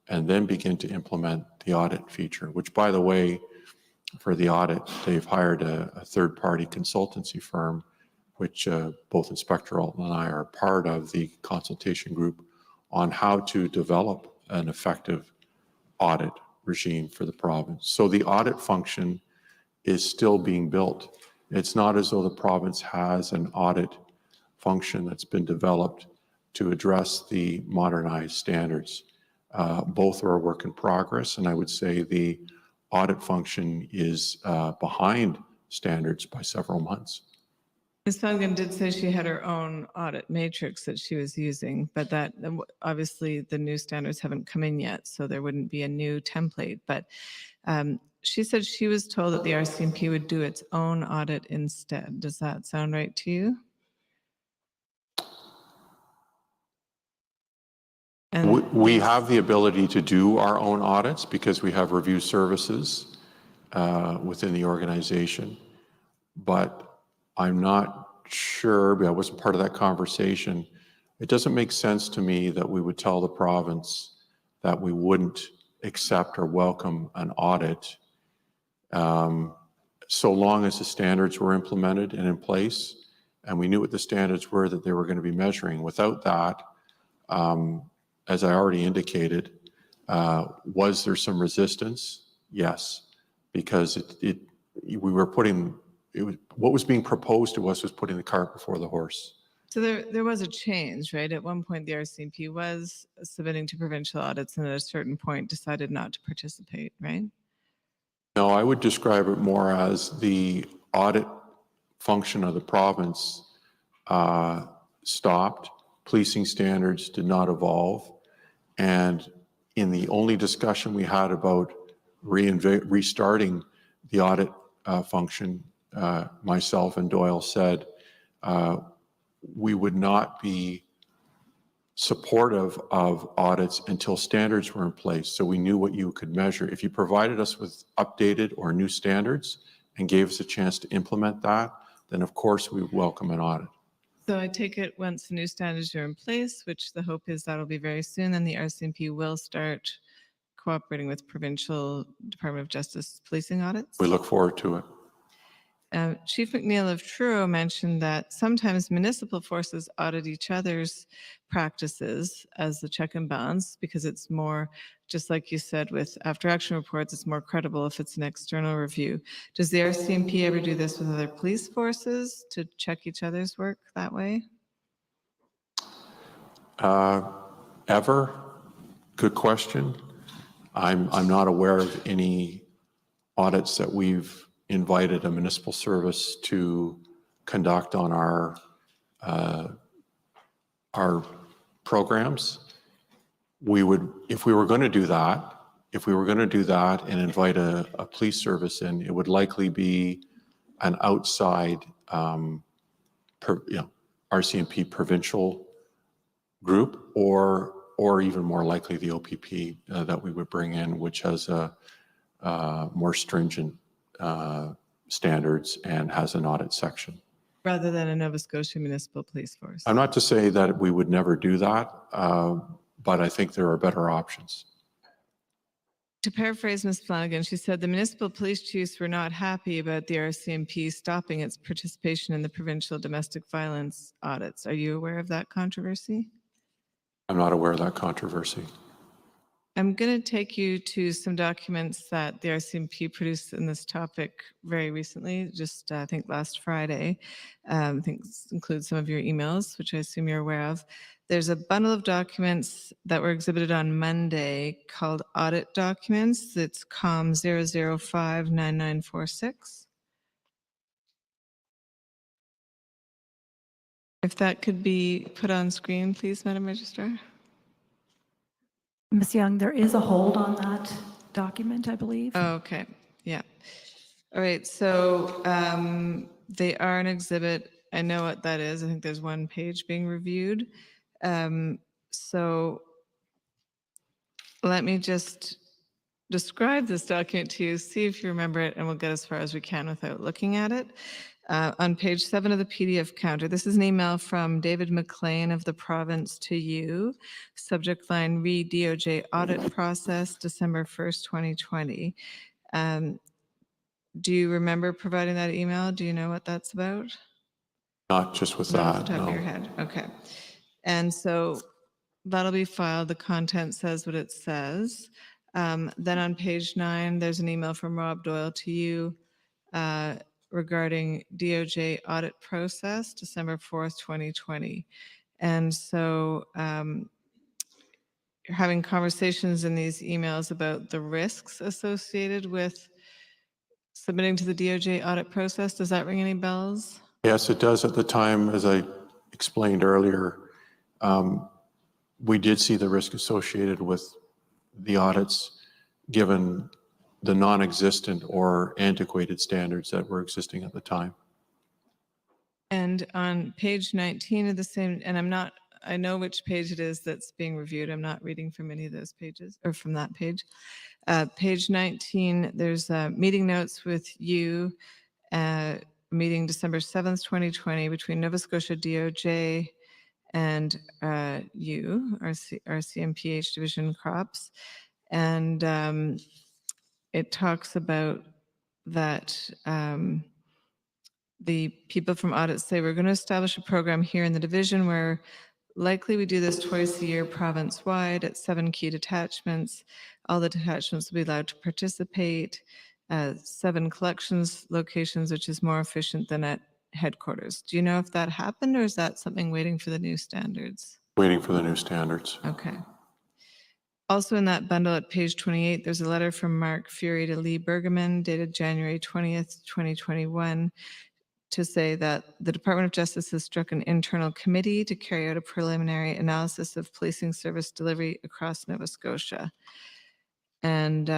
and then begin to implement the audit feature, which, by the way, for the audit, they've hired a third-party consultancy firm, which both Inspector Alton and I are part of the consultation group on how to develop an effective audit regime for the province. So the audit function is still being built. It's not as though the province has an audit function that's been developed to address the modernized standards. Both are a work in progress, and I would say the audit function is behind standards by several months. Ms. Flanagan did say she had her own audit matrix that she was using, but that obviously the new standards haven't come in yet, so there wouldn't be a new template. But she said she was told that the RCMP would do its own audit instead. Does that sound right to you? And we have the ability to do our own audits because we have review services within the organization, but I'm not sure, I wasn't part of that conversation. It doesn't make sense to me that we would tell the province that we wouldn't accept or welcome an audit so long as the standards were implemented and in place, and we knew what the standards were that they were going to be measuring. Without that, as I already indicated, was there some resistance? Yes, because we were putting, what was being proposed to us was putting the cart before the horse. so there was a change, right? At one point, the RCMP was submitting to provincial audits, and at a certain point decided not to participate, right? No, I would describe it more as the audit function of the province stopped, policing standards did not evolve, and in the only discussion we had about restarting the audit function, myself and Doyle said we would not be supportive of audits until standards were in place, so we knew what you could measure. If you provided us with updated or new standards and gave us a chance to implement that, then of course we would welcome an audit. So I take it once the new standards are in place, which the hope is that'll be very soon, then the RCMP will start cooperating with provincial Department of Justice policing audits? We look forward to it. Chief McNeil of Truro mentioned that sometimes municipal forces audit each other's practices as the check and balance because it's more, just like you said, with after action reports, it's more credible if it's an external review. Does the RCMP ever do this with other police forces to check each other's work that way? Ever? Good question. I'm not aware of any audits that we've invited a municipal service to conduct on our programs. We would, if we were going to do that, and invite a police service in, it would likely be an outside, RCMP provincial group, or even more likely the OPP that we would bring in, which has a more stringent standards and has an audit section. Rather than a Nova Scotia Municipal Police Force? I'm not to say that we would never do that, but I think there are better options. To paraphrase Ms. Flanagan, she said the municipal police chiefs were not happy about the RCMP stopping its participation in the provincial domestic violence audits. Are you aware of that controversy? I'm not aware of that controversy. I'm going to take you to some documents that the RCMP produced in this topic very recently, just I think last Friday. I think this includes some of your emails, which I assume you're aware of. There's a bundle of documents that were exhibited on Monday called audit documents. It's COM 0059946. If that could be put on screen, please, Madam Registrar. Ms. Young, there is a hold on that document, I believe. Oh, okay, yeah. All right, so they are an exhibit. I know what that is. I think there's one page being reviewed. So let me just describe this document to you, see if you remember it, and we'll get as far as we can without looking at it. On page 7 of the PDF counter, this is an email from David McLean of the province to you. Subject line, read DOJ audit process, December 1st, 2020. Do you remember providing that email? Do you know what that's about? Not just with Not off that, the top of your no. head. Okay. And so that'll be filed. The content says what it says. Then on page 9, there's an email from Rob Doyle to you regarding DOJ audit process, December 4th, 2020. And so you're having conversations in these emails about the risks associated with submitting to the DOJ audit process. Does that ring any bells? Yes, it does. At the time, as I explained earlier, we did see the risk associated with the audits given the non-existent or antiquated standards that were existing at the time. And on page 19 of the same, and I know which page it is that's being reviewed. I'm not reading from any of those pages or from that page. Page 19, there's meeting notes with you, meeting December 7th, 2020 between Nova Scotia DOJ and you, Rcmp Division Crops. And it talks about that the people from audit say we're going to establish a program here in the division where likely we do this twice a year province-wide at 7 key detachments. All the detachments will be allowed to participate. 7 collections locations, which is more efficient than at headquarters. Do you know if that happened, or is that something waiting for the new standards? Waiting for the new standards. Okay. Also in that bundle at page 28, there's a letter from Mark Fury to Lee Bergerman dated January 20th, 2021, to say that the Department of Justice has struck an internal committee to carry out a preliminary analysis of policing service delivery across Nova Scotia. And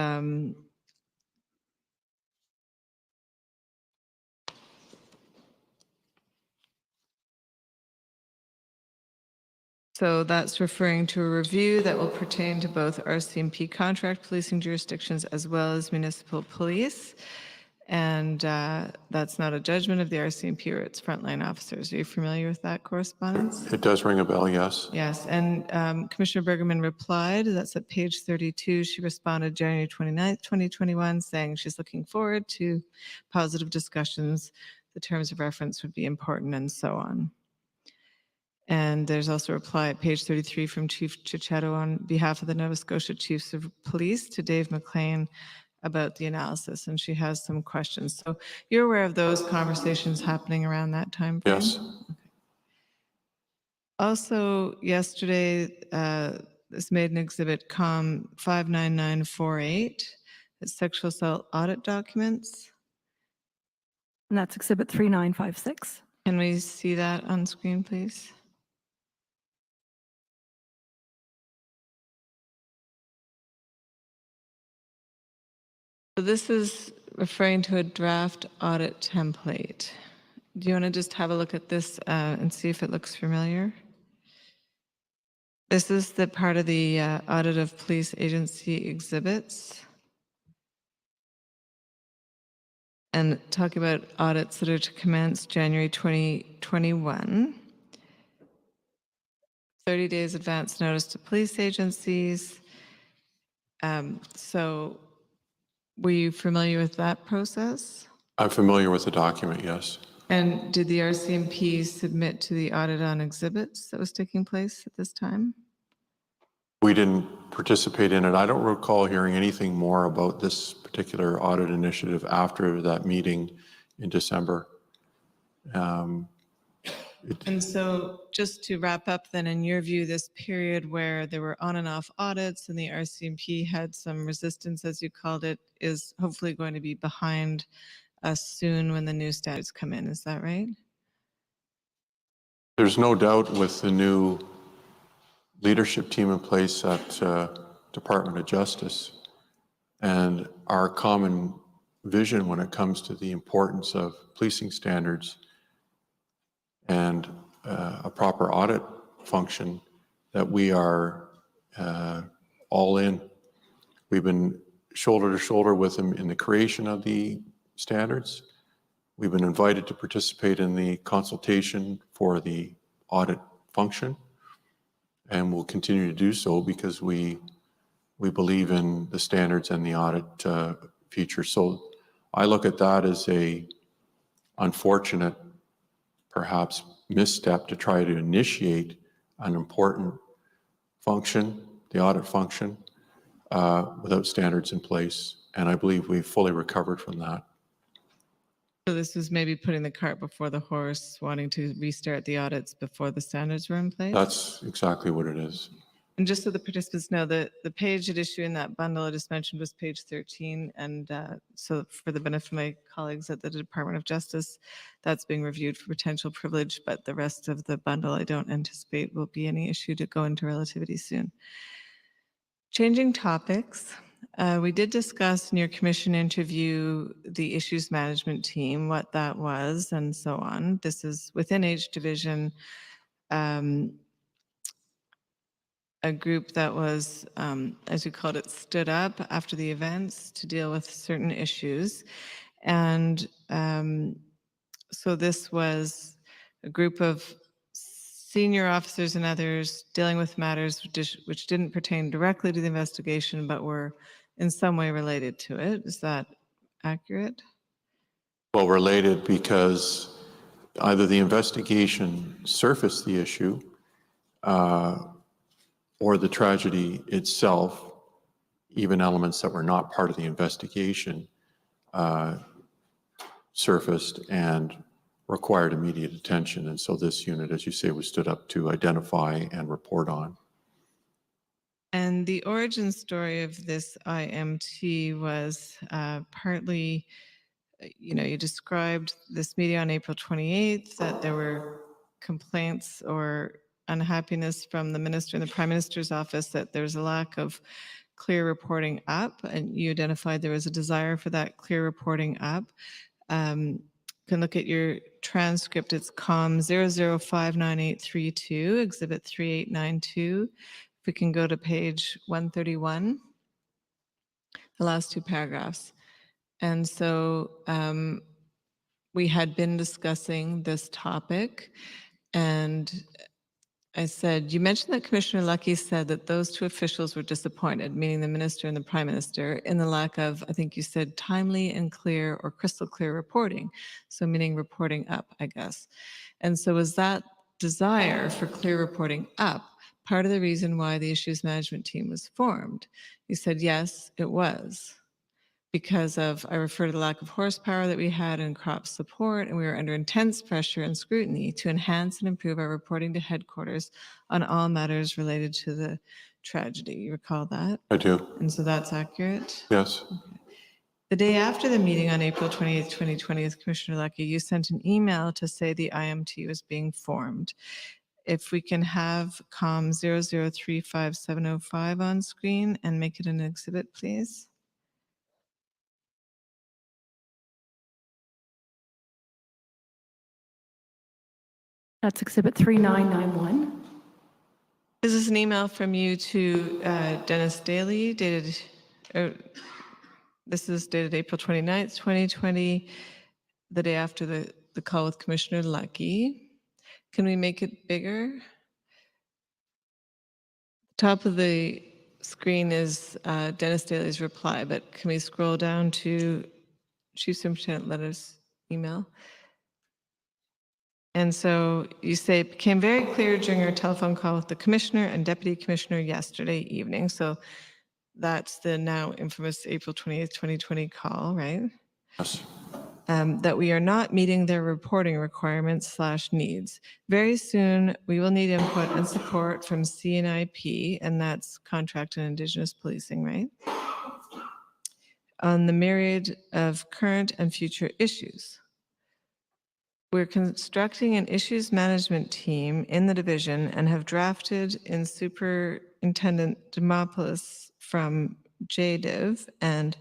so that's referring to a review that will pertain to both RCMP contract policing jurisdictions as well as municipal police. And that's not a judgment of the RCMP or its frontline officers. Are you familiar with that correspondence? It does ring a bell, yes. Yes, and Commissioner Bergerman replied, that's at page 32. She responded January 29th, 2021, saying she's looking forward to positive discussions. The terms of reference would be important and so on. And there's also a reply at page 33 from Chief Chichetto on behalf of the Nova Scotia Chiefs of Police to Dave McLean about the analysis, and she has some questions. So you're aware of those conversations happening around that time frame? Yes. Okay. Also, yesterday, this made an exhibit COM 59948. It's sexual assault audit documents. And that's exhibit 3956. Can we see that on screen, please? So this is referring to a draft audit template. Do you want to just have a look at this and see if it looks familiar? This is the part of the audit of police agency exhibits. And talk about audits that are to commence January 2021. 30 days advance notice to police agencies. So were you familiar with that process? I'm familiar with the document, yes. And did the RCMP submit to the audit on exhibits that was taking place at this time? We didn't participate in it. I don't recall hearing anything more about this particular audit initiative after that meeting in December. And so just to wrap up then, in your view, this period where there were on and off audits and the RCMP had some resistance, as you called it, is hopefully going to be behind us soon when the new standards come in. Is that right? There's no doubt with the new leadership team in place at Department of Justice and our common vision when it comes to the importance of policing standards and a proper audit function, that we are all in. We've been shoulder to shoulder with them in the creation of the standards. We've been invited to participate in the consultation for the audit function, and we'll continue to do so because we believe in the standards and the audit future. So I look at that as a unfortunate, perhaps, misstep to try to initiate an important function, the audit function, without standards in place. And I believe we've fully recovered from that. So this was maybe putting the cart before the horse, wanting to restart the audits before the standards were in place? That's exactly what it is. And just so the participants know, the page at issue in that bundle I just mentioned was page 13. And so for the benefit of my colleagues at the Department of Justice, that's being reviewed for potential privilege, but the rest of the bundle I don't anticipate will be any issue to go into relativity soon. Changing topics, we did discuss in your commission interview the issues management team, what that was, and so on. This is within H Division, a group that was, as you called it, stood up after the events to deal with certain issues. And so this was a group of senior officers and others dealing with matters which didn't pertain directly to the investigation, but were in some way related to it. Is that accurate? Well, related because either the investigation surfaced the issue or the tragedy itself, even elements that were not part of the investigation, surfaced and required immediate attention. And so this unit, as you say, was stood up to identify and report on. And the origin story of this IMT was partly, you described this meeting on April 28th, that there were complaints or unhappiness from the minister and the prime minister's office that there's a lack of clear reporting up, and you identified there was a desire for that clear reporting up. You can look at your transcript. It's COM 005982, Exhibit 3892. If we can go to page 131, the last two paragraphs. And so we had been discussing this topic, and I said, you mentioned that Commissioner Lucky said that those two officials were disappointed, meaning the minister and the prime minister, in the lack of, I think you said, timely and clear or crystal clear reporting. So meaning reporting up, I guess. And so was that desire for clear reporting up part of the reason why the issues management team was formed? You said, yes, it was. Because of, I refer to the lack of horsepower that we had in crop support, and we were under intense pressure and scrutiny to enhance and improve our reporting to headquarters on all matters related to the tragedy. You recall that? I do. And so that's accurate? Yes. Okay. The day after the meeting on April 28th, 2020 with Commissioner Lucky, you sent an email to say the IMT was being formed. If we can have COM 0035705 on screen and make it an exhibit, please. That's Exhibit 3991. This is an email from you to Dennis Daly, dated, this is dated April 29th, 2020, the day after the call with Commissioner Lucky. Can we make it bigger? Top of the screen is Dennis Daly's reply, but can we scroll down to Chief Superintendent Letter's email? And so you say, it became very clear during our telephone call with the commissioner and deputy commissioner yesterday evening. So that's the now infamous April 28th, 2020 call, right? Yes. That we are not meeting their reporting requirements / needs. Very soon, we will need input and support from CNIP, and that's Contract and Indigenous Policing, right? On the myriad of current and future issues. We're constructing an issues management team in the division and have drafted in Superintendent Demopoulos from JDIV and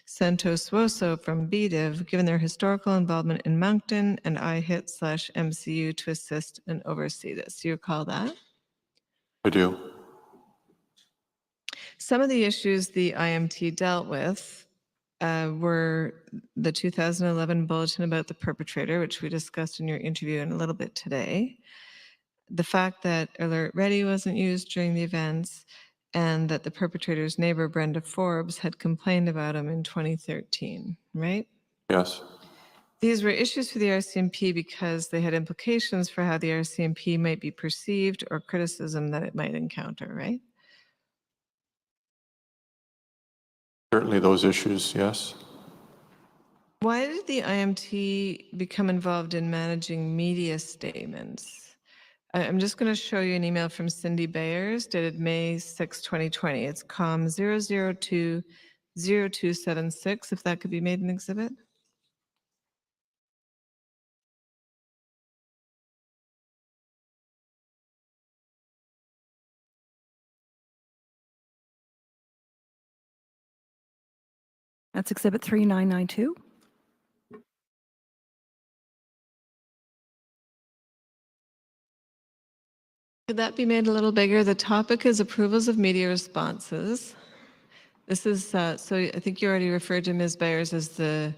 Santos Woso from BDIV, given their historical involvement in Moncton and IHIT / MCU to assist and oversee this. Do you recall that? I do. Some of the issues the IMT dealt with were the 2011 bulletin about the perpetrator, which we discussed in your interview in a little bit today. The fact that Alert Ready wasn't used during the events, and that the perpetrator's neighbor, Brenda Forbes, had complained about him in 2013, right? Yes. These were issues for the RCMP because they had implications for how the RCMP might be perceived or criticism that it might encounter, right? Certainly those issues, yes. Why did the IMT become involved in managing media statements? I'm just going to show you an email from Cindy Bayers dated May 6, 2020. It's COM 0020276, if that could be made an exhibit. That's Exhibit 3992. Could that be made a little bigger? The topic is approvals of media responses. This is, so I think you already referred to Ms. Bayers as the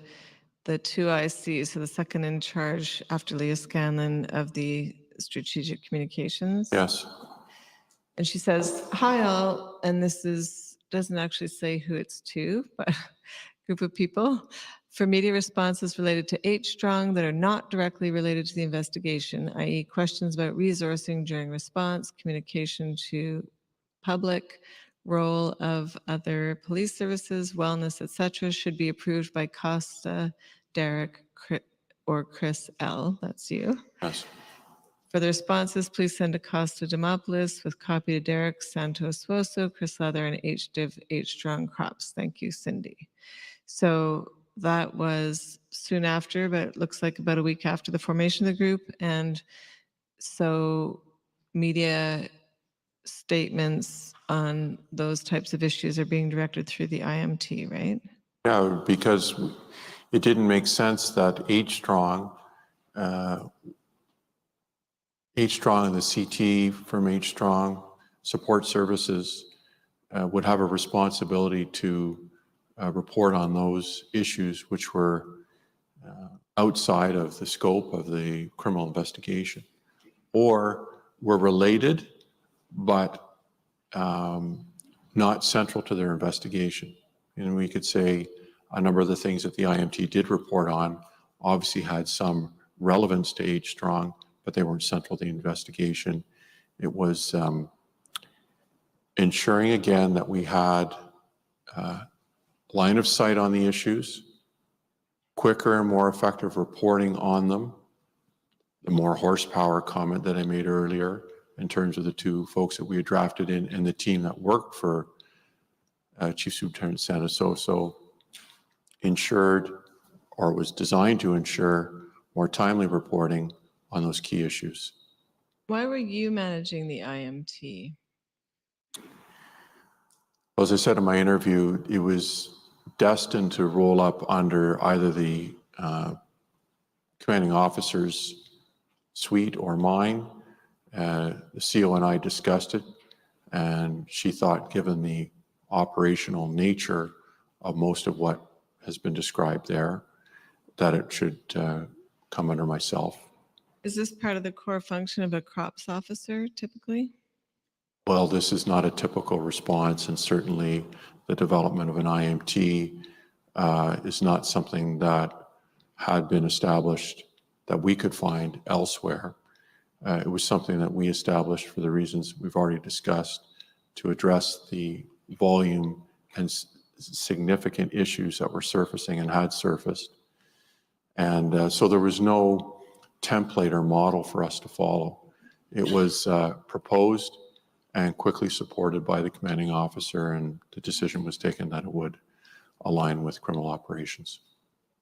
2IC, so the second in charge after Leah Scanlon of the strategic communications. Yes. And she says, hi all, and this doesn't actually say who it's to, but group of people, for media responses related to H-Strong that are not directly related to the investigation, i.e. questions about resourcing during response, communication to public, role of other police services, wellness, etc., should be approved by Costa, Derek, or Chris L. That's you. Yes. For the responses, please send to Costa Demopoulos with copy to Derek, Santos Woso, Chris Leather, and HDiv H-Strong Crops. Thank you, Cindy. So that was soon after, but it looks like about a week after the formation of the group. And so media statements on those types of issues are being directed through the IMT, right? Yeah, because it didn't make sense that H-Strong and the CT from H-Strong support services would have a responsibility to report on those issues which were outside of the scope of the criminal investigation, or were related but not central to their investigation. And we could say a number of the things that the IMT did report on obviously had some relevance to H-Strong, but they weren't central to the investigation. It was ensuring again that we had line of sight on the issues, quicker and more effective reporting on them, the more horsepower comment that I made earlier in terms of the two folks that we had drafted in and the team that worked for Chief Superintendent Santos Woso ensured, or was designed to ensure, more timely reporting on those key issues. Why were you managing the IMT? Well, as I said in my interview, it was destined to roll up under either the commanding officer's suite or mine. The CO and I discussed it, and she thought, given the operational nature of most of what has been described there, that it should come under myself. Is this part of the core function of a crops officer typically? Well, this is not a typical response, and certainly the development of an IMT is not something that had been established that we could find elsewhere. It was something that we established for the reasons we've already discussed to address the volume and significant issues that were surfacing and had surfaced. And so there was no template or model for us to follow. It was proposed and quickly supported by the commanding officer, and the decision was taken that it would align with criminal operations.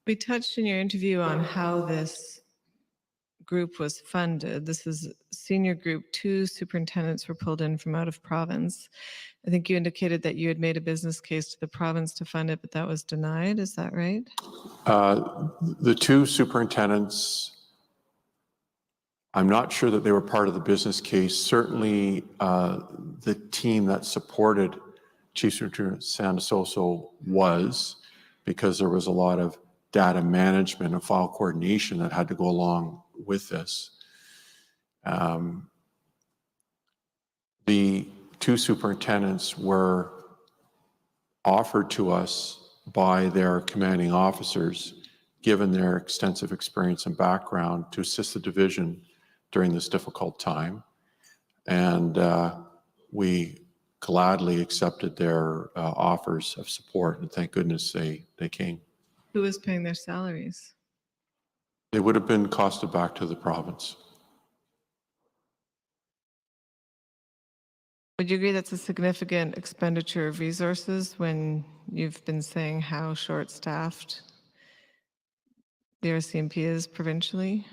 We touched in your interview on how this group was funded. This is senior group. 2 superintendents were pulled in from out of province. I think you indicated that you had made a business case to the province to fund it, but that was denied. Is that right? The 2 superintendents, I'm not sure that they were part of the business case. Certainly, the team that supported Chief Superintendent Santoso was, because there was a lot of data management and file coordination that had to go along with this. The 2 superintendents were offered to us by their commanding officers, given their extensive experience and background, to assist the division during this difficult time. And we gladly accepted their offers of support, and thank goodness they came. Who was paying their salaries? They would have been costed back to the province. Would you agree that's a significant expenditure of resources when you've been saying how short-staffed the Rcmp is provincially?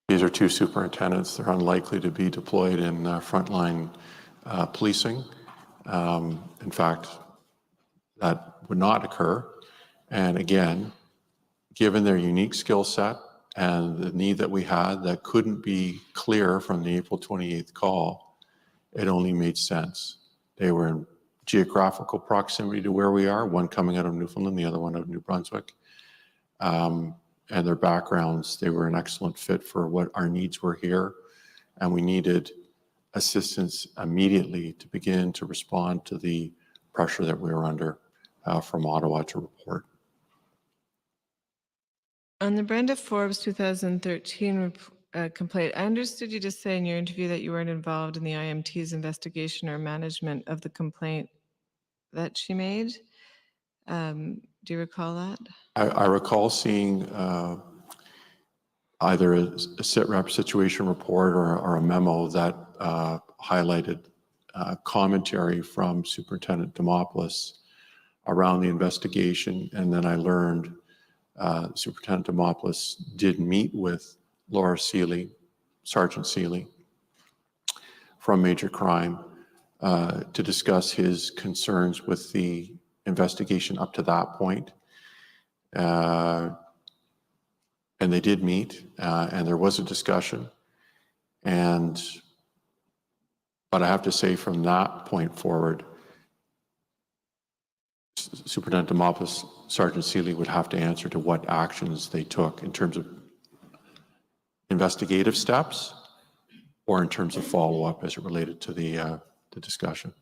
These are 2 superintendents. They're unlikely to be deployed in frontline policing. In fact, that would not occur. And again, given their unique skill set and the need that we had that couldn't be clear from the April 28th call, it only made sense. They were in geographical proximity to where we are, one coming out of Newfoundland, the other one out of New Brunswick. And their backgrounds, they were an excellent fit for what our needs were here. And we needed assistance immediately to begin to respond to the pressure that we were under from Ottawa to report. On the Brenda Forbes 2013 complaint, I understood you to say in your interview that you weren't involved in the IMT's investigation or management of the complaint that she made. Do you recall that? I recall seeing either a SITREP situation report or a memo that highlighted commentary from Superintendent Demopoulos around the investigation, and then I learned Superintendent Demopoulos did meet with Laura Seeley, Sergeant Seeley from Major Crime to discuss his concerns with the investigation up to that point. And they did meet, and there was a discussion. But I have to say, from that point forward, Superintendent Demopoulos, Sergeant Seeley would have to answer to what actions they took in terms of investigative steps or in terms of follow-up as it related to the discussion.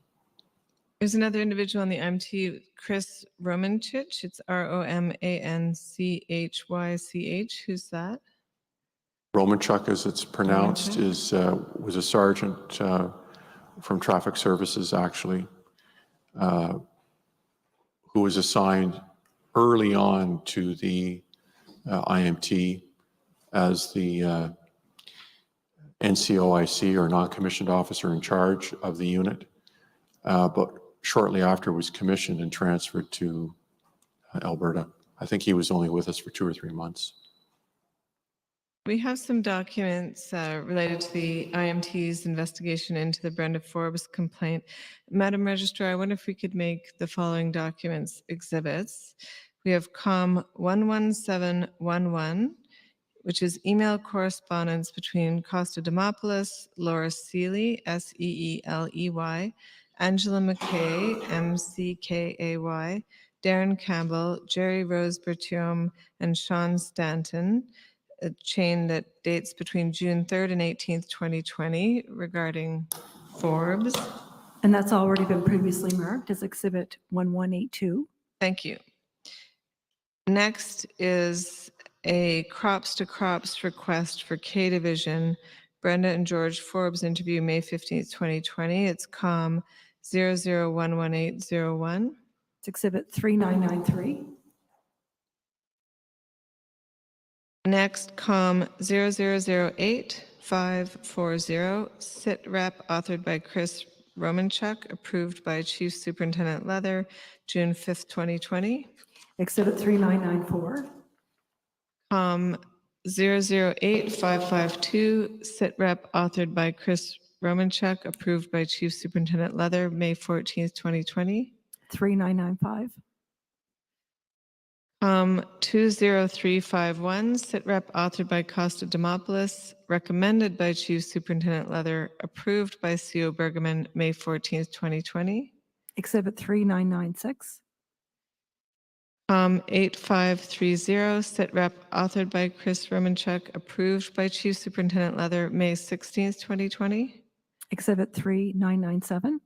There's another individual on the IMT, Chris Romanchich. It's Romanchych. Who's that? Romanchuk, as it's pronounced, was a sergeant from Traffic Services, actually, who was assigned early on to the IMT as the NCOIC, or non-commissioned officer in charge of the unit, but shortly after was commissioned and transferred to Alberta. I think he was only with us for 2 or 3 months. We have some documents related to the IMT's investigation into the Brenda Forbes complaint. Madam Registrar, I wonder if we could make the following documents exhibits. We have COM 11711, which is email correspondence between Costa Demopoulos, Laura Seeley, Seeley, Angela McKay, Mckay, Darren Campbell, Jerry Rose Bertium, and Sean Stanton, a chain that dates between June 3rd and 18th, 2020, regarding Forbes. And that's already been previously marked as Exhibit 1182. Thank you. Next is a crops to crops request for K Division, Brenda and George Forbes interview, May 15th, 2020. It's COM 0011801. It's Exhibit 3993. Next, COM 0008540, Sit Rep, authored by Chris Romanchuk, approved by Chief Superintendent Leather, June 5th, 2020. Exhibit 3994. COM 0085552, Sit Rep, authored by Chris Romanchuk, approved by Chief Superintendent Leather, May 14th, 2020. 3995. 20351, Sit Rep, authored by Costa Demopoulos, recommended by Chief Superintendent Leather, approved by CO Bergman, May 14th, 2020. Exhibit 3996. 8530, Sit Rep, authored by Chris Romanchuk, approved by Chief Superintendent Leather, May 16th, 2020. Exhibit 3997.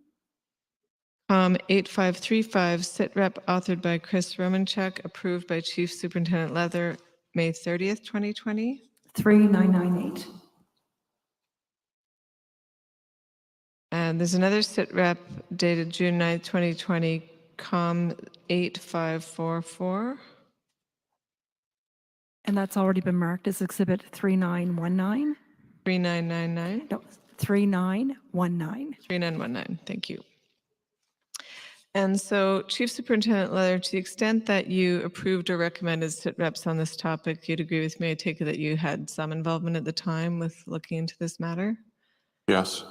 8535, Sit Rep, authored by Chris Romanchuk, approved by Chief Superintendent Leather, May 30th, 2020. 3998. And there's another Sit Rep dated June 9th, 2020, COM 8544. And that's already been marked as Exhibit 3919. 3999. No, 3919. 3919, thank you. And so, Chief Superintendent Leather, to the extent that you approved or recommended sit reps on this topic, you'd agree with me, I take it that you had some involvement at the time with looking into this matter? Yes.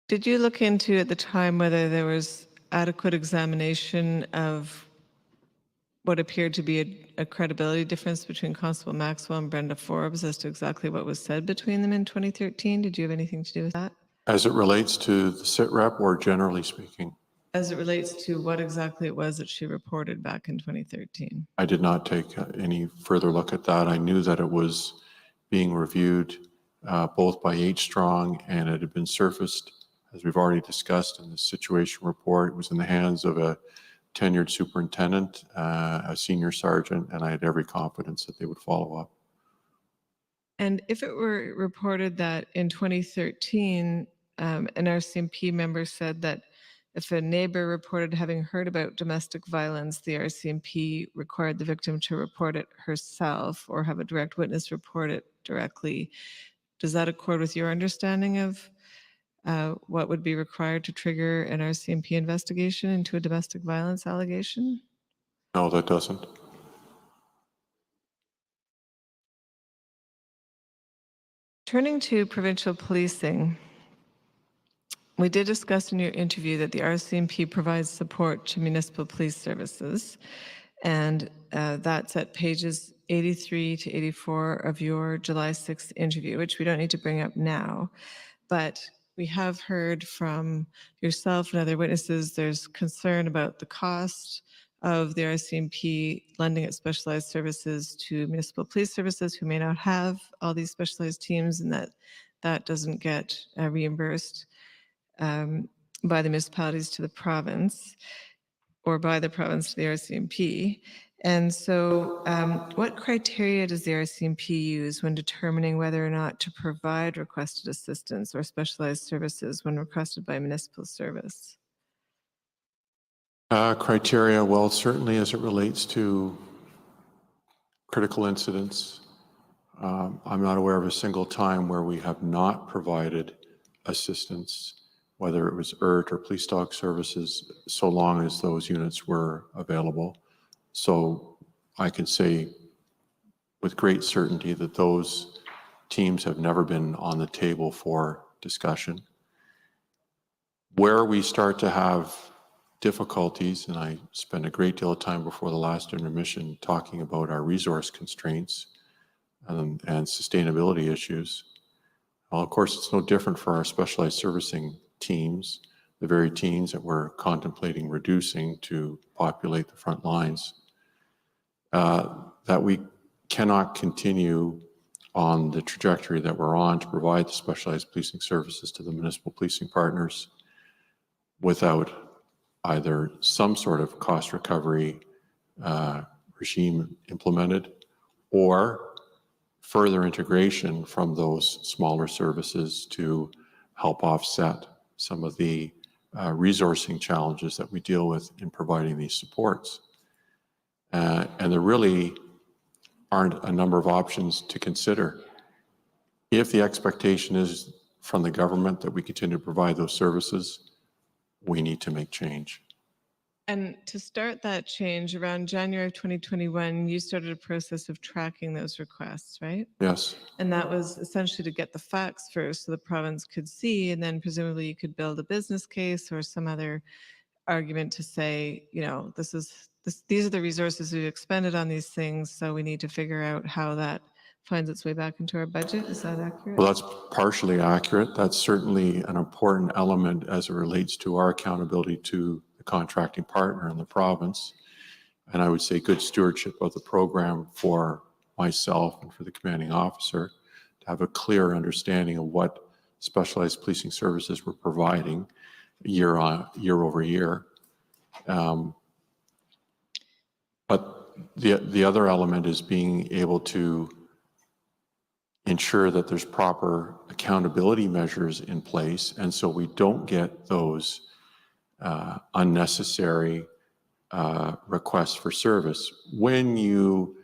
Did you look into at the time whether there was adequate examination of what appeared to be a credibility difference between Constable Maxwell and Brenda Forbes as to exactly what was said between them in 2013? Did you have anything to do with that? As it relates to the sit rep or generally speaking? As it relates to what exactly it was that she reported back in 2013? I did not take any further look at that. I knew that it was being reviewed both by H Strong, and it had been surfaced, as we've already discussed in the situation report. It was in the hands of a tenured superintendent, a senior sergeant, and I had every confidence that they would follow up. And if it were reported that in 2013, an RCMP member said that if a neighbor reported having heard about domestic violence, the RCMP required the victim to report it herself or have a direct witness report it directly, does that accord with your understanding of what would be required to trigger an RCMP investigation into a domestic violence allegation? No, that doesn't. Turning to provincial policing, we did discuss in your interview that the RCMP provides support to municipal police services, and that's at pages 83 to 84 of your July 6th interview, which we don't need to bring up now, but we have heard from yourself and other witnesses there's concern about the cost of the RCMP lending its specialized services to municipal police services who may not have all these specialized teams, and that doesn't get reimbursed by the municipalities to the province or by the province to the RCMP. And so what criteria does the RCMP use when determining whether or not to provide requested assistance or specialized services when requested by a municipal service? Criteria, well, certainly as it relates to critical incidents, I'm not aware of a single time where we have not provided assistance, whether it was ERT or police dog services, so long as those units were available. So I can say with great certainty that those teams have never been on the table for discussion. Where we start to have difficulties, and I spent a great deal of time before the last intermission talking about our resource constraints and sustainability issues. Well, of course, it's no different for our specialized servicing teams, the very teams that we're contemplating reducing to populate the front lines, that we cannot continue on the trajectory that we're on to provide the specialized policing services to the municipal policing partners without either some sort of cost recovery regime implemented or further integration from those smaller services to help offset some of the resourcing challenges that we deal with in providing these supports. And there really aren't a number of options to consider. If the expectation is from the government that we continue to provide those services, we need to make change. And to start that change, around January of 2021, you started a process of tracking those requests, right? Yes. And that was essentially to get the facts first so the province could see, and then presumably you could build a business case or some other argument to say, you know, these are the resources we've expended on these things, so we need to figure out how that finds its way back into our budget. Is that accurate? Well, that's partially accurate. That's certainly an important element as it relates to our accountability to the contracting partner in the province. And I would say good stewardship of the program for myself and for the commanding officer to have a clear understanding of what specialized policing services we're providing year over year. But the other element is being able to ensure that there's proper accountability measures in place, and so we don't get those unnecessary requests for service. When you,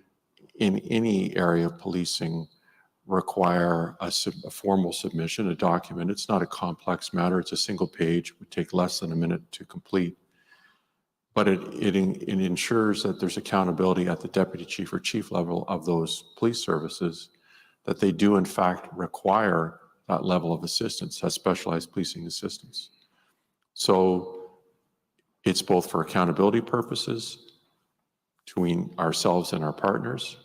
in any area of policing, require a formal submission, a document, it's not a complex matter, it's a single page, it would take less than a minute to complete. But it ensures that there's accountability at the deputy chief or chief level of those police services, that they do in fact require that level of assistance, that specialized policing assistance. So it's both for accountability purposes between ourselves and our partners,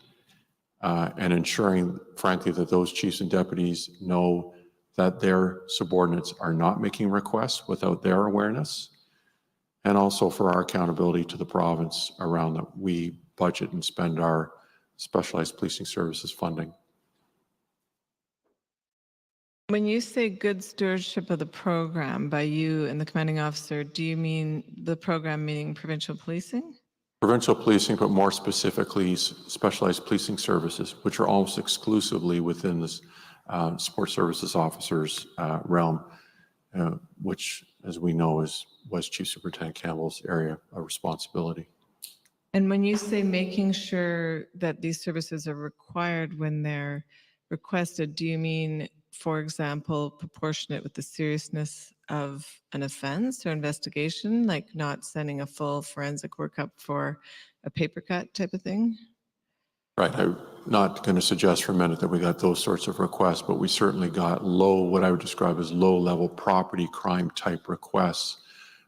and ensuring, frankly, that those chiefs and deputies know that their subordinates are not making requests without their awareness, and also for our accountability to the province around that we budget and spend our specialized policing services funding. When you say good stewardship of the program by you and the commanding officer, do you mean the program meaning provincial policing? Provincial policing, but more specifically specialized policing services, which are almost exclusively within this support services officer's realm, which, as we know, was Chief Superintendent Campbell's area of responsibility. And when you say making sure that these services are required when they're requested, do you mean, for example, proportionate with the seriousness of an offense or investigation, like not sending a full forensic workup for a paper cut type of thing? Right. I'm not going to suggest for a minute that we got those sorts of requests, but we certainly got what I would describe as low-level property crime type requests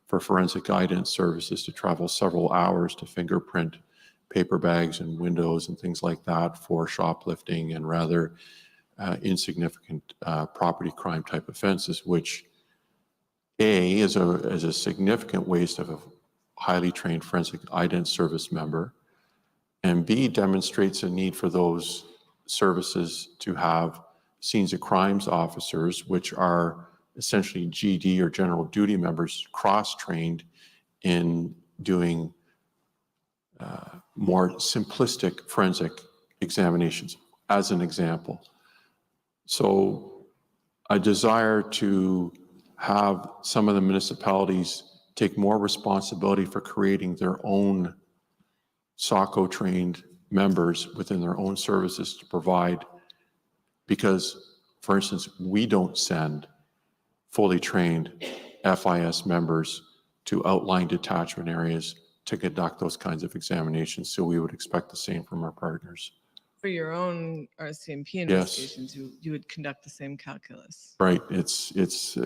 for forensic guidance services to travel several hours to fingerprint paper bags and windows and things like that for shoplifting and rather insignificant property crime type offenses, which A, is a significant waste of a highly trained forensic guidance service member, and B, demonstrates a need for those services to have scenes of crimes officers, which are essentially GD or general duty members, cross-trained in doing more simplistic forensic examinations, as an example. So a desire to have some of the municipalities take more responsibility for creating their own SOCO-trained members within their own services to provide, because, for instance, we don't send fully trained FIS members to outlying detachment areas to conduct those kinds of examinations, so we would expect the same from our partners. For your own RCMP investigations, you would conduct the same calculus. Right.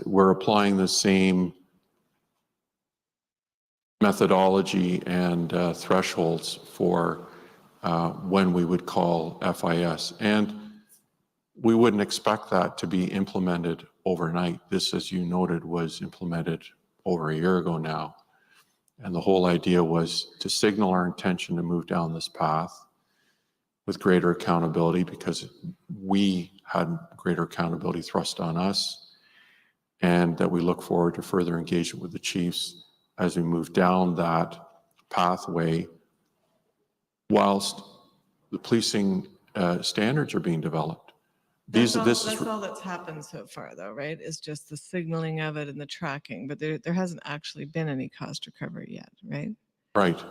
We're applying the same methodology and thresholds for when we would call FIS. And we wouldn't expect that to be implemented overnight. This, as you noted, was implemented over a year ago now. And the whole idea was to signal our intention to move down this path. with greater accountability because we had greater accountability thrust on us, and that we look forward to further engagement with the chiefs as we move down that pathway whilst the policing standards are being developed. That's all that's happened so far, though, right? Is just the signaling of it and the tracking, but there hasn't actually been any cost recovery yet, right? Right.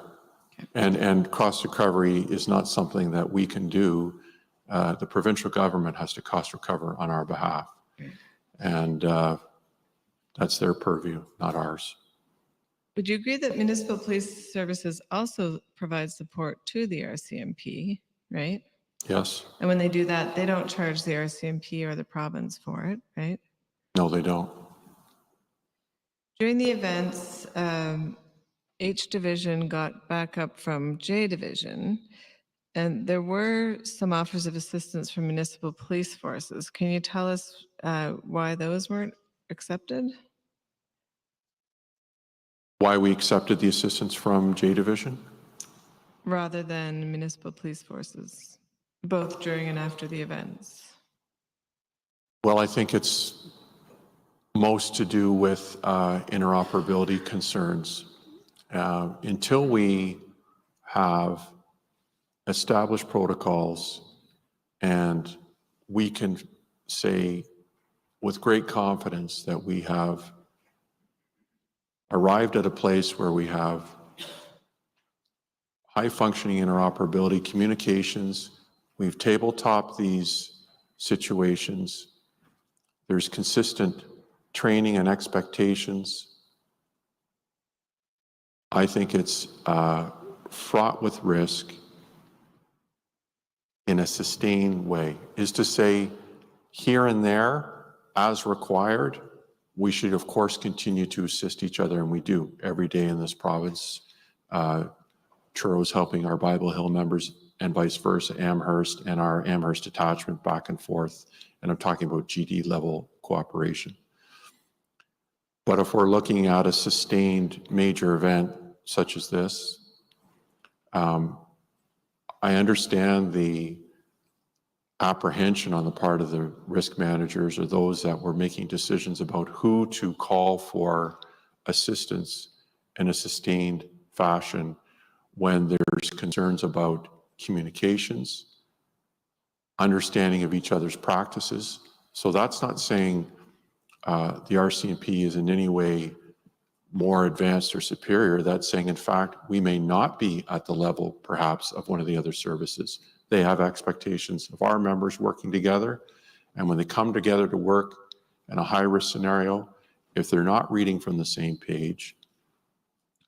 Okay. And cost recovery is not something that we can do. The provincial government has to cost recover on our behalf. Right. And that's their purview, not ours. Would you agree that municipal police services also provide support to the RCMP, right? Yes. And when they do that, they don't charge the RCMP or the province for it, right? No, they don't. During the events, H Division got backup from J Division, and there were some offers of assistance from municipal police forces. Can you tell us why those weren't accepted? Why we accepted the assistance from J Division? Rather than municipal police forces, both during and after the events? Well, I think it's most to do with interoperability concerns. Until we have established protocols and we can say with great confidence that we have arrived at a place where we have high functioning interoperability communications, we've tabletop these situations, there's consistent training and expectations. I think it's fraught with risk in a sustained way, is to say here and there, as required, we should of course continue to assist each other, and we do every day in this province. Churro's helping our Bible Hill members and vice versa, Amherst and our Amherst detachment back and forth, and I'm talking about GD level cooperation. But if we're looking at a sustained major event such as this, I understand the apprehension on the part of the risk managers or those that were making decisions about who to call for assistance in a sustained fashion when there's concerns about communications, understanding of each other's practices. So that's not saying the RCMP is in any way more advanced or superior. That's saying, in fact, we may not be at the level, perhaps, of one of the other services. They have expectations of our members working together, and when they come together to work in a high-risk scenario, if they're not reading from the same page,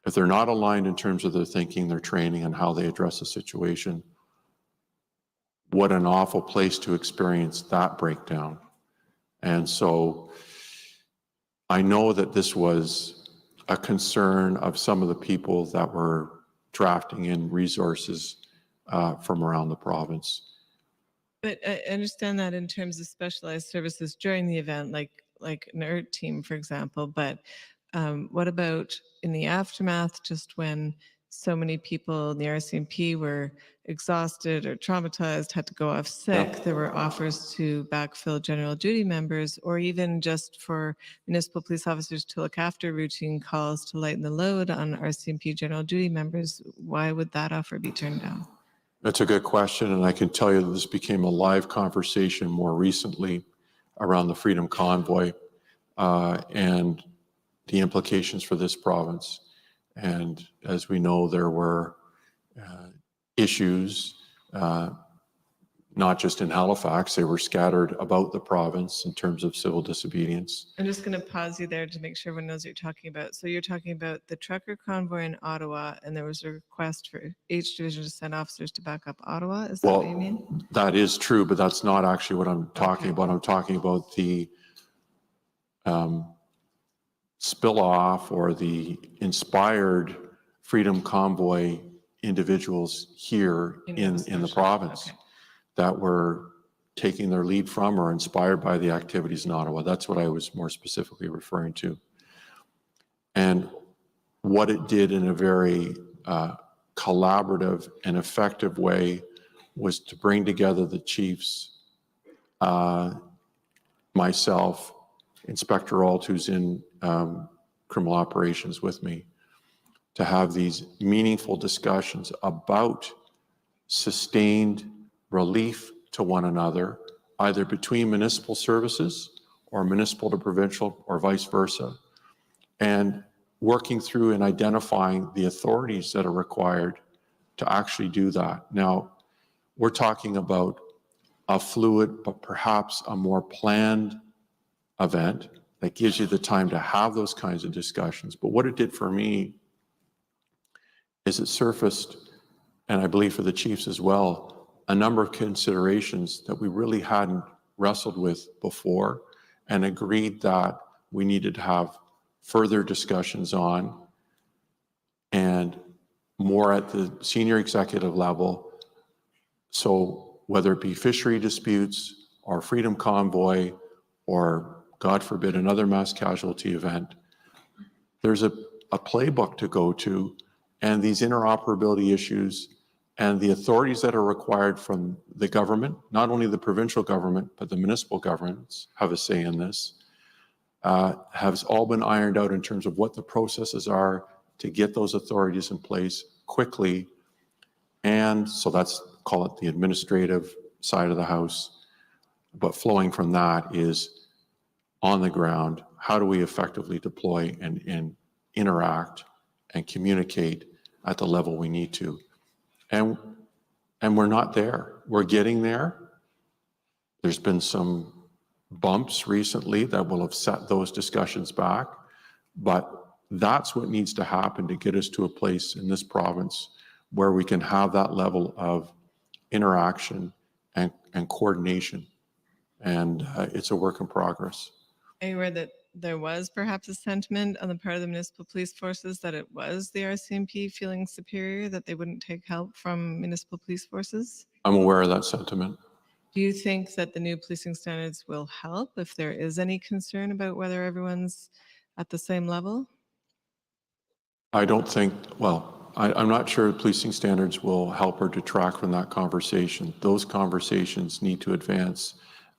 if they're not aligned in terms of their thinking, their training, and how they address a situation, what an awful place to experience that breakdown. And so I know that this was a concern of some of the people that were drafting in resources from around the province. But I understand that in terms of specialized services during the event, like an ERT team, for example, but what about in the aftermath, just when so many people in the RCMP were exhausted or traumatized, had to go off sick? There were offers to backfill general duty members, or even just for municipal police officers to look after routine calls to lighten the load on RCMP general duty members. Why would that offer be turned down? That's a good question, and I can tell you that this became a live conversation more recently around the Freedom Convoy and the implications for this province. And as we know, there were issues, not just in Halifax, they were scattered about the province in terms of civil disobedience. I'm just going to pause you there to make sure everyone knows what you're talking about. So you're talking about the trucker convoy in Ottawa, and there was a request for H Division to send officers to back up Ottawa. Is that what you mean? That is true, but that's not actually what I'm talking about. I'm talking about the spill off or the inspired Freedom Convoy individuals here in the province that were taking their lead from or inspired by the activities in Ottawa. That's what I was more specifically referring to. And what it did in a very collaborative and effective way was to bring together the chiefs, myself, Inspector Alt, who's in criminal operations with me, to have these meaningful discussions about sustained relief to one another, either between municipal services or municipal to provincial or vice versa, and working through and identifying the authorities that are required to actually do that. Now, we're talking about a fluid, but perhaps a more planned event that gives you the time to have those kinds of discussions. But what it did for me is it surfaced, and I believe for the chiefs as well, a number of considerations that we really hadn't wrestled with before, and agreed that we needed to have further discussions on, and more at the senior executive level. So whether it be fishery disputes or Freedom Convoy or, God forbid, another mass casualty event, there's a playbook to go to, and these interoperability issues and the authorities that are required from the government, not only the provincial government, but the municipal governments have a say in this, has all been ironed out in terms of what the processes are to get those authorities in place quickly. And so that's, call it the administrative side of the house. But flowing from that is on the ground, how do we effectively deploy and interact and communicate at the level we need to? And we're not there. We're getting there. There's been some bumps recently that will have set those discussions back, but that's what needs to happen to get us to a place in this province where we can have that level of interaction and coordination. And it's a work in progress. Are you aware that there was perhaps a sentiment on the part of the municipal police forces that it was the RCMP feeling superior, that they wouldn't take help from municipal police forces? I'm aware of that sentiment. Do you think that the new policing standards will help if there is any concern about whether everyone's at the same level? I don't think, well, I'm not sure policing standards will help or detract from that conversation. Those conversations need to advance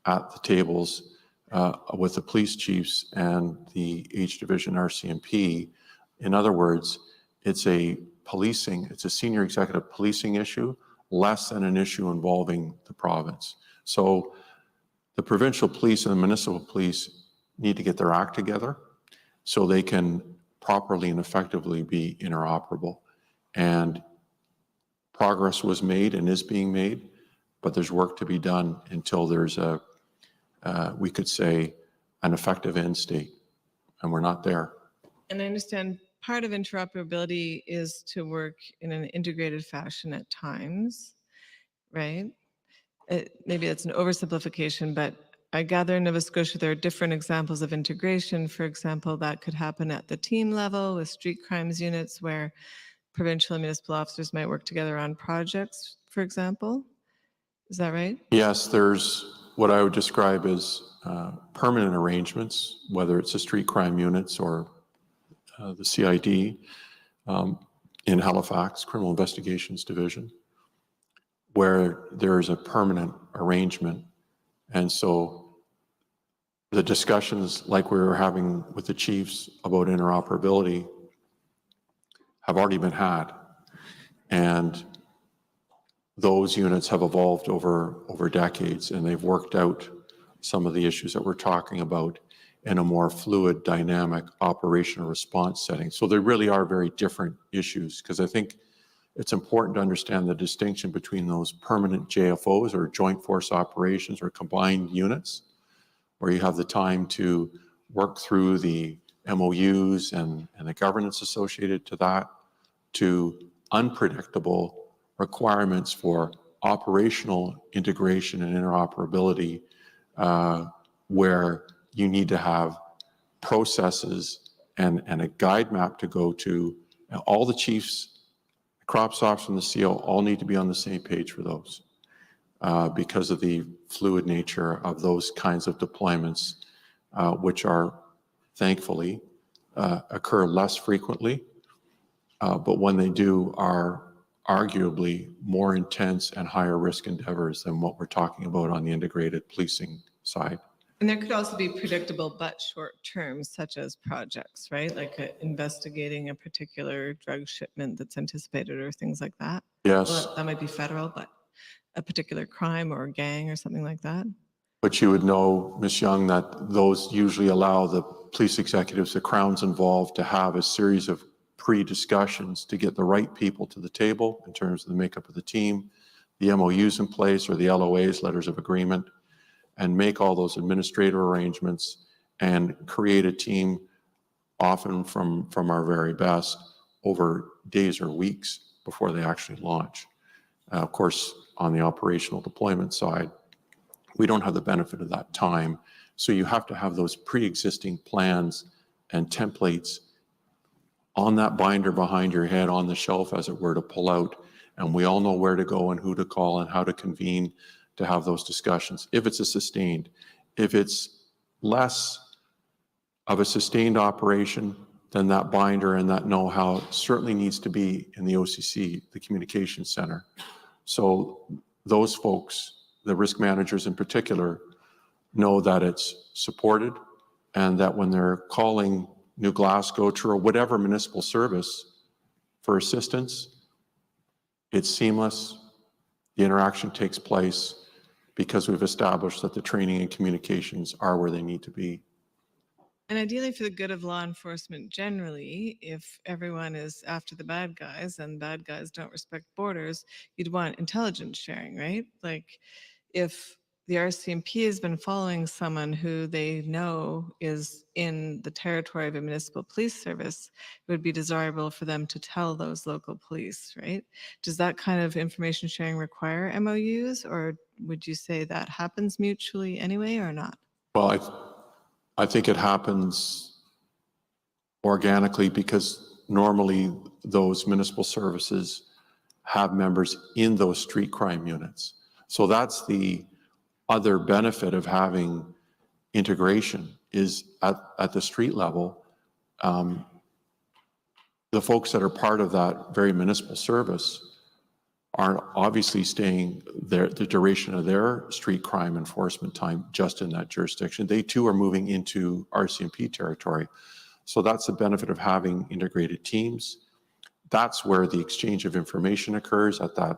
at the tables with the police chiefs and the H Division RCMP. In other words, it's a senior executive policing issue, less than an issue involving the province. So the provincial police and the municipal police need to get their act together so they can properly and effectively be interoperable. And progress was made and is being made, but there's work to be done until there's we could say, an effective end state, and we're not there. And I understand part of interoperability is to work in an integrated fashion at times, right? Maybe that's an oversimplification, but I gather in Nova Scotia there are different examples of integration. For example, that could happen at the team level with street crimes units where provincial and municipal officers might work together on projects, for example. Is that right? Yes, there's what I would describe as permanent arrangements, whether it's the street crime units or the CID in Halifax, Criminal Investigations Division, where there is a permanent arrangement. And so the discussions like we were having with the chiefs about interoperability have already been had. And those units have evolved over decades, and they've worked out some of the issues that we're talking about in a more fluid, dynamic operational response setting. So they really are very different issues, because I think it's important to understand the distinction between those permanent JFOs or joint force operations or combined units, where you have the time to work through the MOUs and the governance associated to that, to unpredictable requirements for operational integration and interoperability, where you need to have processes and a guide map to go to. All the chiefs, crops ops from the CO all need to be on the same page for those because of the fluid nature of those kinds of deployments, which are thankfully occur less frequently, but when they do are arguably more intense and higher risk endeavors than what we're talking about on the integrated policing side. And there could also be predictable but short terms, such as projects, right? Like investigating a particular drug shipment that's anticipated or things like that. Yes. Well, that might be federal, but a particular crime or gang or something like that. But you would know, Ms. Young, that those usually allow the police executives, the Crown's involved, to have a series of pre-discussions to get the right people to the table in terms of the makeup of the team, the MOUs in place or the LOAs, letters of agreement, and make all those administrative arrangements and create a team, often from our very best, over days or weeks before they actually launch. Of course, on the operational deployment side, we don't have the benefit of that time. So you have to have those pre-existing plans and templates on that binder behind your head, on the shelf, as it were, to pull out. And we all know where to go and who to call and how to convene to have those discussions. If it's a sustained, if it's less of a sustained operation, then that binder and that know-how certainly needs to be in the OCC, the Communications Center. So those folks, the risk managers in particular, know that it's supported and that when they're calling New Glasgow, Truro, whatever municipal service for assistance, it's seamless. The interaction takes place because we've established that the training and communications are where they need to be. And ideally, for the good of law enforcement generally, if everyone is after the bad guys and bad guys don't respect borders, you'd want intelligence sharing, right? Like if the RCMP has been following someone who they know is in the territory of a municipal police service, it would be desirable for them to tell those local police, right? Does that kind of information sharing require MOUs, or would you say that happens mutually anyway or not? Well, I think it happens organically because normally those municipal services have members in those street crime units. So that's the other benefit of having integration is at the street level. The folks that are part of that very municipal service are obviously staying there the duration of their street crime enforcement time just in that jurisdiction. They too are moving into RCMP territory. So that's the benefit of having integrated teams. That's where the exchange of information occurs at that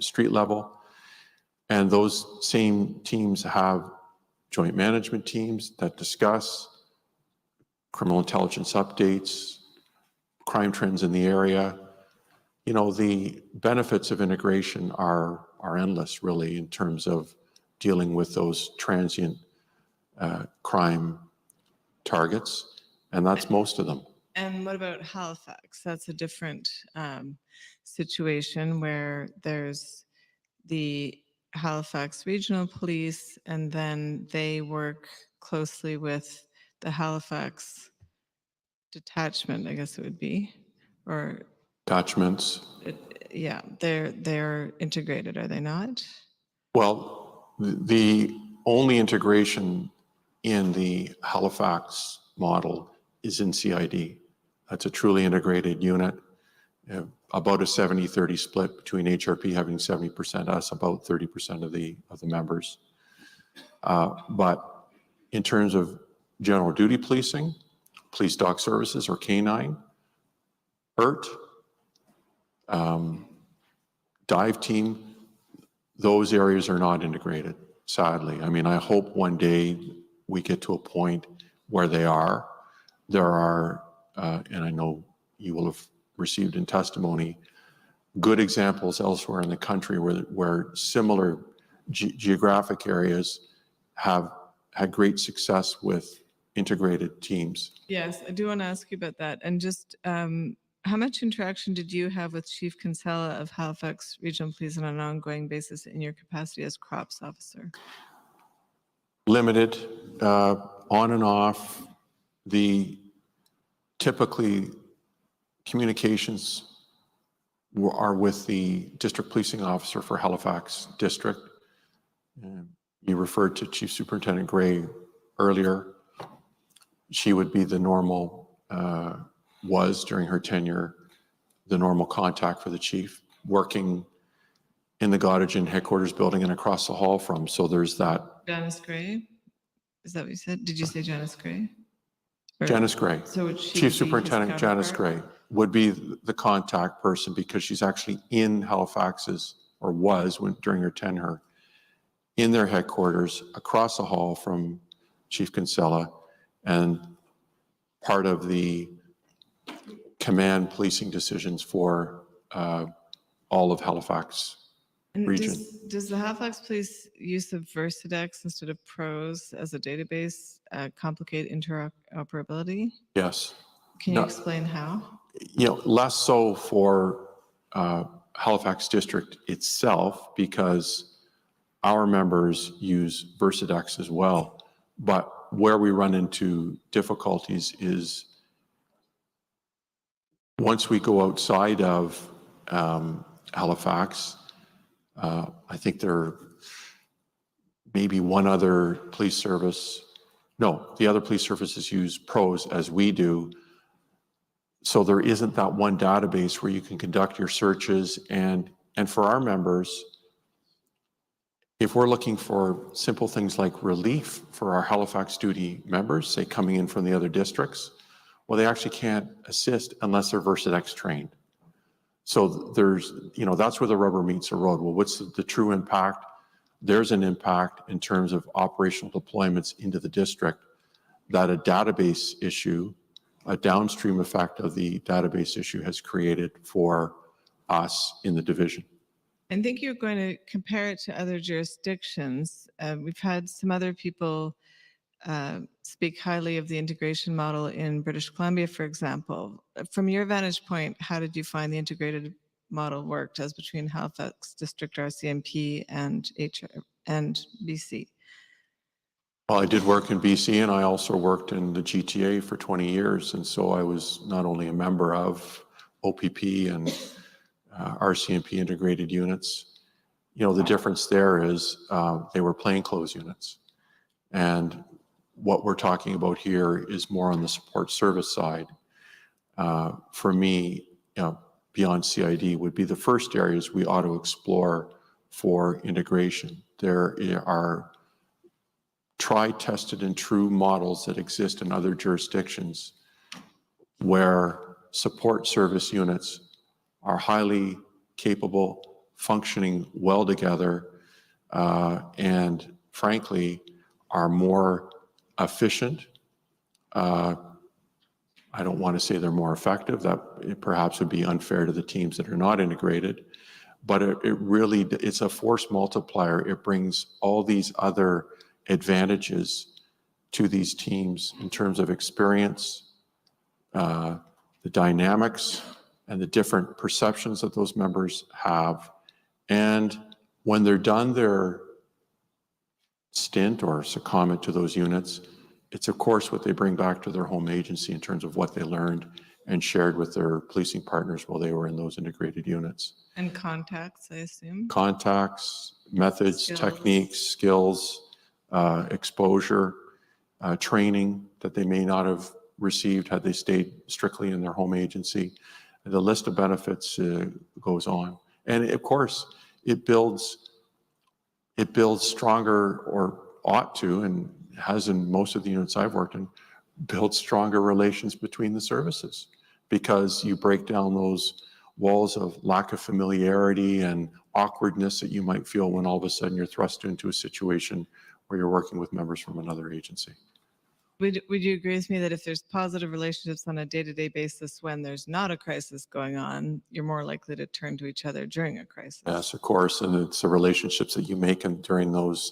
street level. And those same teams have joint management teams that discuss criminal intelligence updates, crime trends in the area. You know, the benefits of integration are endless, really, in terms of dealing with those transient crime targets, and that's most of them. And what about Halifax? That's a different situation where there's the Halifax Regional Police, and then they work closely with the Halifax Detachment, I guess it would be, or Attachments. yeah, they're integrated, are they not? Well, the only integration in the Halifax model is in CID. That's a truly integrated unit. About a 70-30 split between HRP having 70%, us about 30% of the members. But in terms of general duty policing, police dog services or canine, ERT, dive team, those areas are not integrated, sadly. I mean, I hope one day we get to a point where they are. There are, and I know you will have received in testimony, good examples elsewhere in the country where similar geographic areas have had great success with integrated teams. Yes, I do want to ask you about that. And just how much interaction did you have with Chief Kinsella of Halifax Regional Police on an ongoing basis in your capacity as CROPS officer? Limited, on and off. Typically communications are with the district policing officer for Halifax district. You referred to Chief Superintendent Gray earlier. She would be the normal, was during her tenure, the normal contact for the chief, working in the Gottingen headquarters building and across the hall from. So there's that. Janice Gray? Is that what you said? Did you say Janice Gray? Or- Janice Gray, So would she Chief be his Superintendent Janice counterpart? Gray would be the contact person because she's actually in Halifax's, or was during her tenure, in their headquarters across the hall from Chief Kinsella, and part of the command policing decisions for all of Halifax And region. does the Halifax Police use of Versadex instead of PROS as a database complicate interoperability? Yes. Can you No. explain how? Less so for Halifax District itself, because our members use Versadex as well. But where we run into difficulties is once we go outside of Halifax, I think there may be one other police service. No, the other police services use PROS as we do. So there isn't that one database where you can conduct your searches. And for our members, if we're looking for simple things like relief for our Halifax duty members, say coming in from the other districts, well, they actually can't assist unless they're Versadex trained. So there's, that's where the rubber meets the road. Well, what's the true impact? There's an impact in terms of operational deployments into the district that a database issue, a downstream effect of the database issue has created for us in the division. I think you're going to compare it to other jurisdictions. We've had some other people speak highly of the integration model in British Columbia, for example. From your vantage point, how did you find the integrated model worked as between Halifax District RCMP and BC? Well, I did work in BC, and I also worked in the GTA for 20 years. And so I was not only a member of OPP and RCMP integrated units. The difference there is they were plainclothes units. And what we're talking about here is more on the support service side. For me, beyond CID would be the first areas we ought to explore for integration. There are tried, tested, and true models that exist in other jurisdictions where support service units are highly capable, functioning well together, and frankly, are more efficient. I don't want to say they're more effective. That it perhaps would be unfair to the teams that are not integrated, but it's a force multiplier. It brings all these other advantages to these teams in terms of experience, the dynamics, and the different perceptions that those members have. And when they're done their stint or secondment to those units, it's of course what they bring back to their home agency in terms of what they learned and shared with their policing partners while they were in those integrated units. And contacts, I assume? Contacts, methods, techniques, skills, exposure, training that they may not have received had they stayed strictly in their home agency. The list of benefits goes on. And of course, it builds stronger, or ought to, and has in most of the units I've worked in, build stronger relations between the services, because you break down those walls of lack of familiarity and awkwardness that you might feel when all of a sudden you're thrust into a situation where you're working with members from another agency. Would you agree with me that if there's positive relationships on a day-to-day basis when there's not a crisis going on, you're more likely to turn to each other during a crisis? Yes, of course, and it's the relationships that you make during those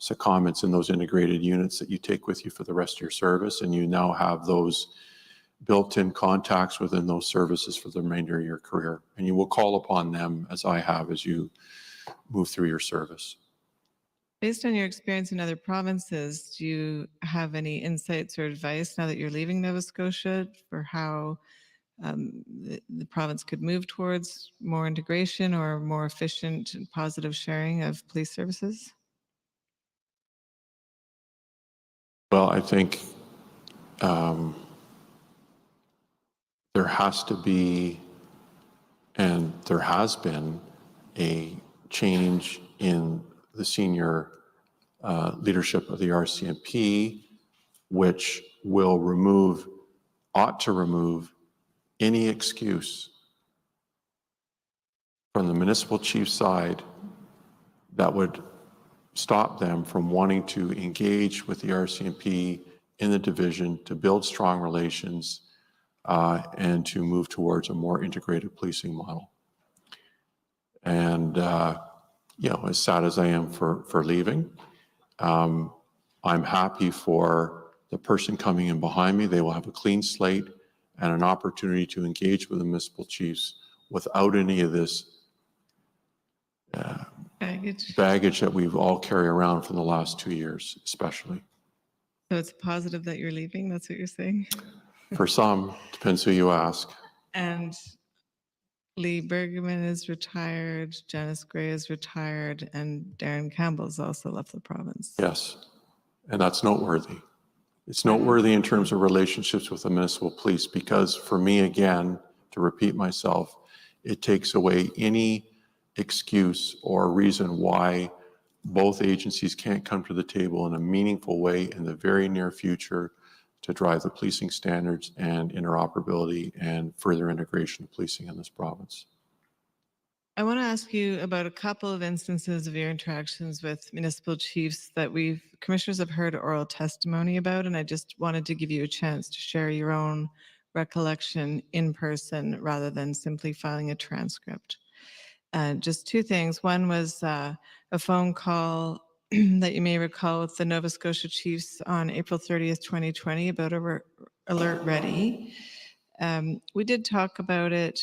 secondments in those integrated units that you take with you for the rest of your service, and you now have those built-in contacts within those services for the remainder of your career, and you will call upon them, as I have, as you move through your service. Based on your experience in other provinces, do you have any insights or advice now that you're leaving Nova Scotia for how the province could move towards more integration or more efficient and positive sharing of police services? Well, I think there has to be And there has been a change in the senior leadership of the RCMP, which ought to remove any excuse from the municipal chief side that would stop them from wanting to engage with the RCMP in the division to build strong relations and to move towards a more integrated policing model. And, you know, as sad as I am for leaving, I'm happy for the person coming in behind me. They will have a clean slate and an opportunity to engage with the municipal chiefs without any of this baggage that we've all carried around for the last 2 years, especially. So it's positive that you're leaving, that's what you're saying? For some, depends who you ask. And Lee Bergman is retired, Janice Gray is retired, and Darren Campbell's also left the province. Yes, and that's noteworthy. It's noteworthy in terms of relationships with the municipal police because for me, again, to repeat myself, it takes away any excuse or reason why both agencies can't come to the table in a meaningful way in the very near future to drive the policing standards and interoperability and further integration of policing in this province. I want to ask you about a couple of instances of your interactions with municipal chiefs that commissioners have heard oral testimony about, and I just wanted to give you a chance to share your own recollection in person rather than simply filing a transcript. Just two things. One was a phone call that you may recall with the Nova Scotia Chiefs on April 30th, 2020 about Alert Ready. We did talk about it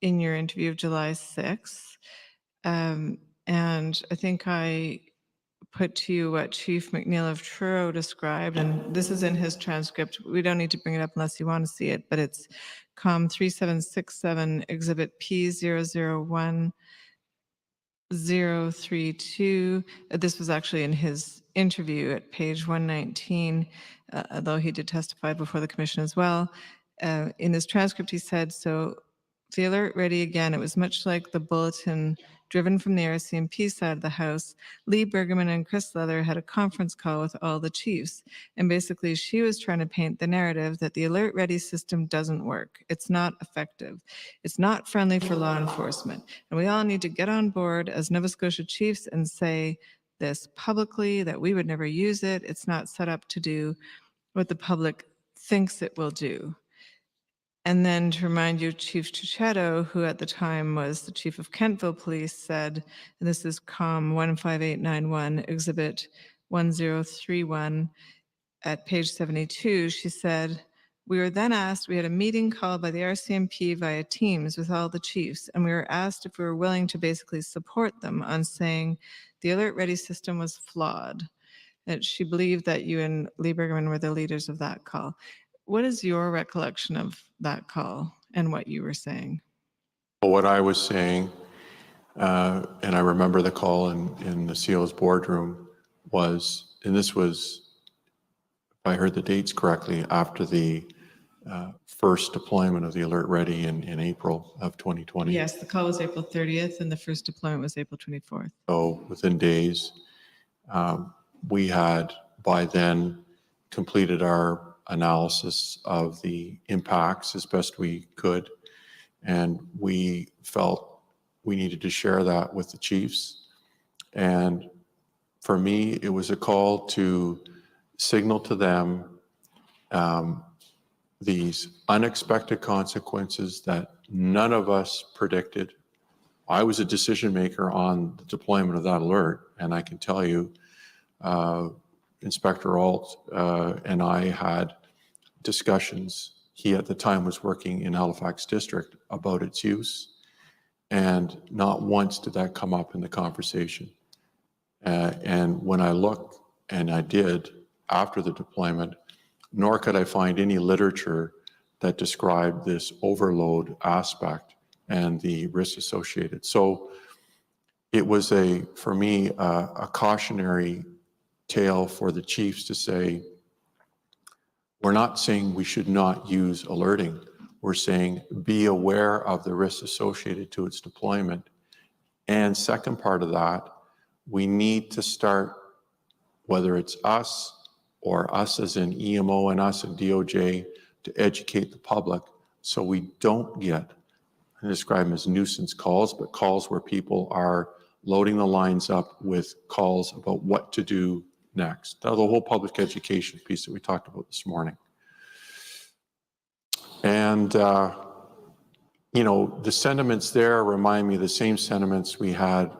in your interview of July 6th. And I think I put to you what Chief McNeil of Truro described, and this is in his transcript. We don't need to bring it up unless you want to see it, but it's COM 3767 Exhibit P001 032. This was actually in his interview at page 119, although he did testify before the commission as well. In his transcript, he said, so the Alert Ready, again, it was much like the bulletin driven from the RCMP side of the house. Lee Bergman and Chris Leather had a conference call with all the chiefs. And basically, she was trying to paint the narrative that the Alert Ready system doesn't work. It's not effective. It's not friendly for law enforcement. And we all need to get on board as Nova Scotia chiefs and say this publicly, that we would never use it. It's not set up to do what the public thinks it will do. And then to remind you, Chief Chichetto, who at the time was the chief of Kentville Police, said, and this is COM 15891, Exhibit 1031, at page 72, she said, we were then asked, we had a meeting called by the RCMP via Teams with all the chiefs, and we were asked if we were willing to basically support them on saying the Alert Ready system was flawed. And she believed that you and Lee Bergman were the leaders of that call. What is your recollection of that call and what you were saying? Well, what I was saying, and I remember the call in the CO's boardroom was, and this was, if I heard the dates correctly, after the first deployment of the Alert Ready in April of 2020. Yes, the call was April 30th and the first deployment was April 24th. So within days, we had by then completed our analysis of the impacts as best we could. And we felt we needed to share that with the chiefs. And for me, it was a call to signal to them these unexpected consequences that none of us predicted. I was a decision maker on the deployment of that alert, and I can tell you, Inspector Alt and I had discussions. He at the time was working in Halifax District about its use, and not once did that come up in the conversation. And when I looked, and I did after the deployment, nor could I find any literature that described this overload aspect and the risks associated. So it was for me, a cautionary tale for the chiefs to say, we're not saying we should not use alerting. we're saying be aware of the risks associated to its deployment. And second part of that, we need to start, whether it's us or us as in EMO and us in DOJ, to educate the public so we don't get, I describe them as nuisance calls, but calls where people are loading the lines up with calls about what to do next. The whole public education piece that we talked about this morning. And, you know, the sentiments there remind me of the same sentiments we had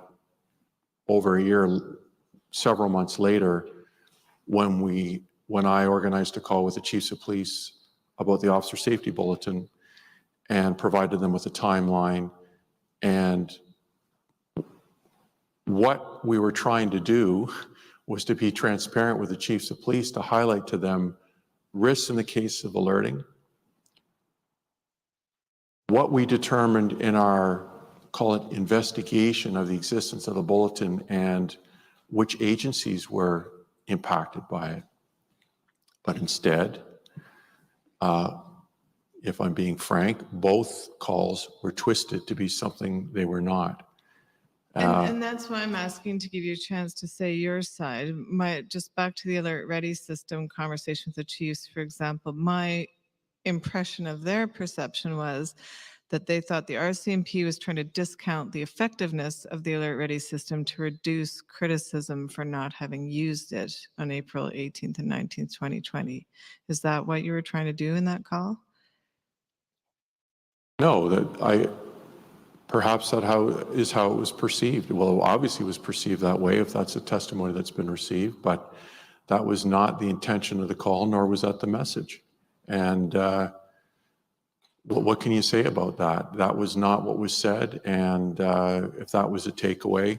over a year, several months later, when I organized a call with the chiefs of police about the officer safety bulletin and provided them with a timeline. And what we were trying to do was to be transparent with the chiefs of police to highlight to them risks in the case of alerting, what we determined in our, call it investigation of the existence of the bulletin, and which agencies were impacted by it. But instead, if I'm being frank, both calls were twisted to be something they were not. And that's why I'm asking to give you a chance to say your side. Just back to the alert ready system conversation with the chiefs, for example, my impression of their perception was that they thought the RCMP was trying to discount the effectiveness of the alert ready system to reduce criticism for not having used it on April 18th and 19th, 2020. Is that what you were trying to do in that call? No, perhaps that is how it was perceived. Well, obviously it was perceived that way if that's a testimony that's been received, but that was not the intention of the call, nor was that the message. And what can you say about that? That was not what was said, and if that was a takeaway,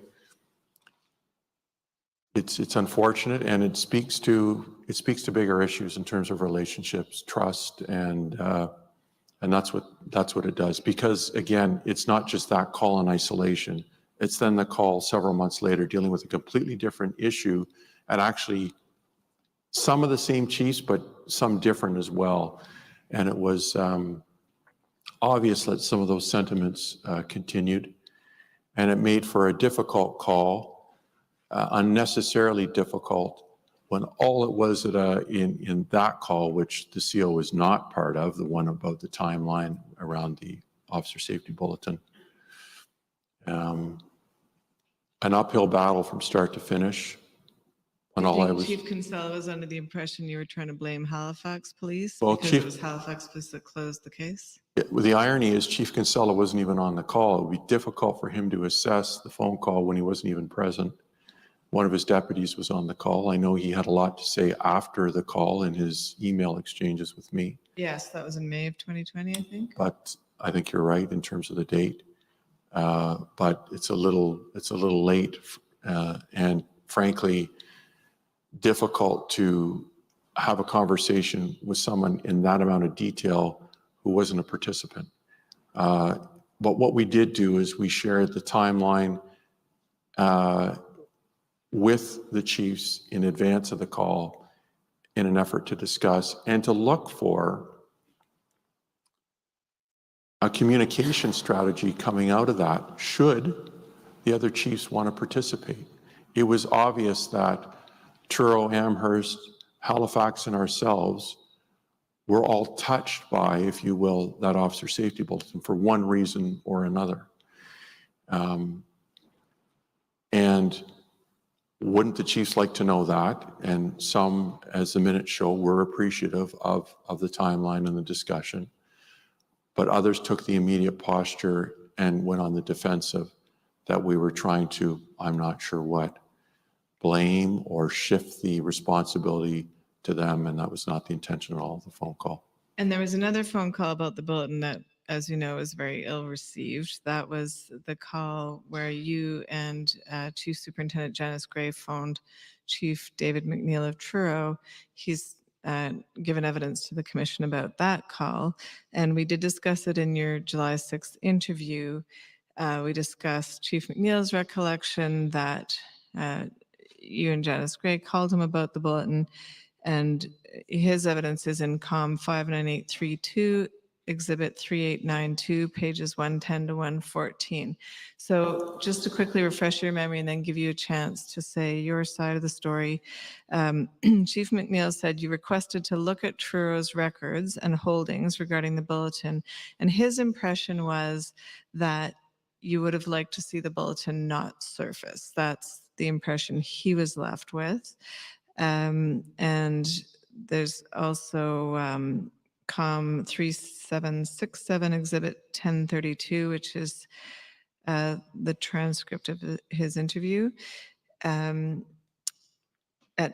it's unfortunate, and it speaks to bigger issues in terms of relationships, trust, and that's what it does. Because again, it's not just that call in isolation. It's then the call several months later dealing with a completely different issue, and actually some of the same chiefs, but some different as well. And it was obvious that some of those sentiments continued, and it made for a difficult call, unnecessarily difficult, when all it was in that call, which the CO was not part of, the one about the timeline around the officer safety bulletin, an uphill battle from start to finish. And all I was, Chief Kinsella was under the impression you were trying to blame Halifax police well, because it was Halifax police that closed the case? The irony is Chief Kinsella wasn't even on the call. It would be difficult for him to assess the phone call when he wasn't even present. One of his deputies was on the call. I know he had a lot to say after the call in his email exchanges with me. Yes, that was in May of 2020, I think. But I think you're right in terms of the date. But it's a little late, and frankly, difficult to have a conversation with someone in that amount of detail who wasn't a participant. But what we did do is we shared the timeline with the chiefs in advance of the call in an effort to discuss and to look for a communication strategy coming out of that should the other chiefs want to participate. It was obvious that Truro, Amherst, Halifax, and ourselves were all touched by, if you will, that officer safety bulletin for one reason or another. And wouldn't the chiefs like to know that? And some, as the minutes show, were appreciative of the timeline and the discussion. But others took the immediate posture and went on the defensive that we were trying to, I'm not sure what, blame or shift the responsibility to them, and that was not the intention at all of the phone call. And there was another phone call about the bulletin that, as you know, was very ill received. That was the call where you and Chief Superintendent Janice Gray phoned Chief David McNeil of Truro. He's given evidence to the commission about that call, and we did discuss it in your July 6th interview. We discussed Chief McNeil's recollection that you and Janice Gray called him about the bulletin, and his evidence is in COM 59832, Exhibit 3892, pages 110 to 114. So just to quickly refresh your memory and then give you a chance to say your side of the story, Chief McNeil said you requested to look at Truro's records and holdings regarding the bulletin, and his impression was that you would have liked to see the bulletin not surface. That's the impression he was left with. And there's also COM 3767 Exhibit 1032, which is the transcript of his interview at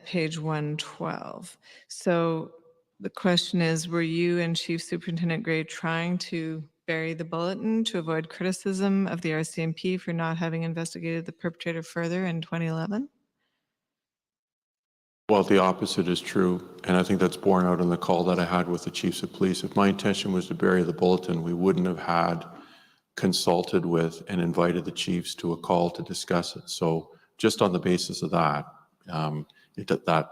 page 112. So the question is, were you and Chief Superintendent Gray trying to bury the bulletin to avoid criticism of the RCMP for not having investigated the perpetrator further in 2011? Well, the opposite is true, and I think that's borne out in the call that I had with the chiefs of police. If my intention was to bury the bulletin, we wouldn't have had consulted with and invited the chiefs to a call to discuss it. So just on the basis of that, that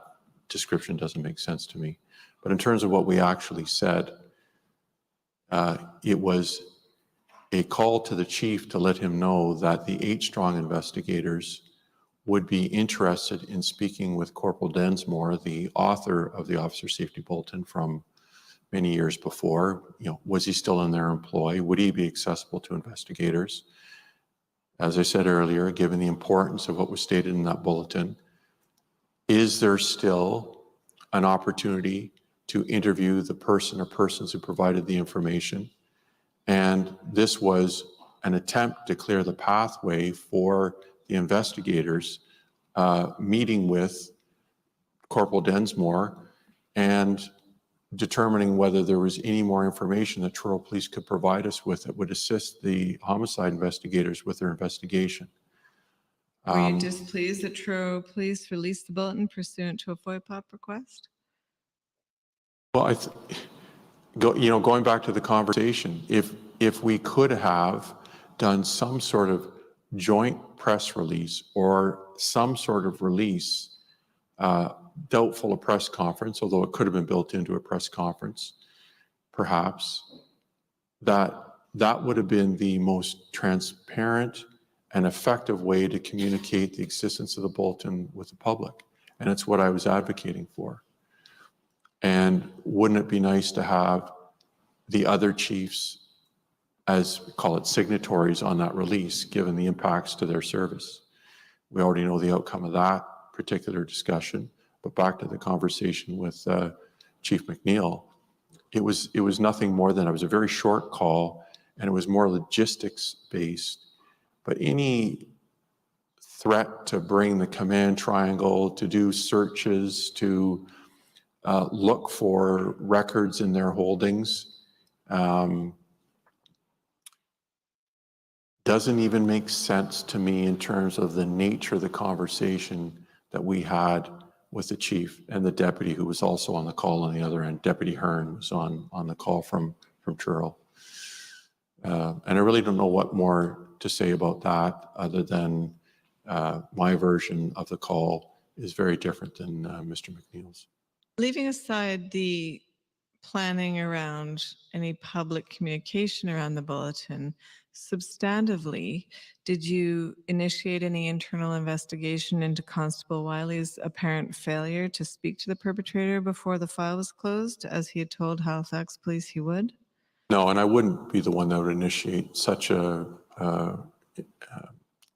description doesn't make sense to me. But in terms of what we actually said, it was a call to the chief to let him know that the 8 strong investigators would be interested in speaking with Corporal Densmore, the author of the Officer Safety Bulletin from many years before. You know, was he still in their employ? Would he be accessible to investigators? As I said earlier, given the importance of what was stated in that bulletin, is there still an opportunity to interview the person or persons who provided the information? And this was an attempt to clear the pathway for the investigators meeting with Corporal Densmore and determining whether there was any more information that Truro Police could provide us with that would assist the homicide investigators with their investigation. Were you displeased that Truro Police released the bulletin pursuant to a FOIPOP request? Well, going back to the conversation, if we could have done some sort of joint press release or some sort of release, doubtful a press conference, although it could have been built into a press conference, perhaps, that would have been the most transparent and effective way to communicate the existence of the bulletin with the public. And it's what I was advocating for. And wouldn't it be nice to have the other chiefs as, call it, signatories on that release, given the impacts to their service? We already know the outcome of that particular discussion, but back to the conversation with Chief McNeil, it was nothing more than, it was a very short call, and it was more logistics based. But any threat to bring the command triangle, to do searches, to look for records in their holdings, doesn't even make sense to me in terms of the nature of the conversation that we had with the chief and the deputy, who was also on the call on the other end. Deputy Hearn was on the call from Truro. And I really don't know what more to say about that other than my version of the call is very different than Mr. McNeil's. Leaving aside the planning around any public communication around the bulletin, substantively, did you initiate any internal investigation into Constable Wiley's apparent failure to speak to the perpetrator before the file was closed, as he had told Halifax Police he would? No, and I wouldn't be the one that would initiate such a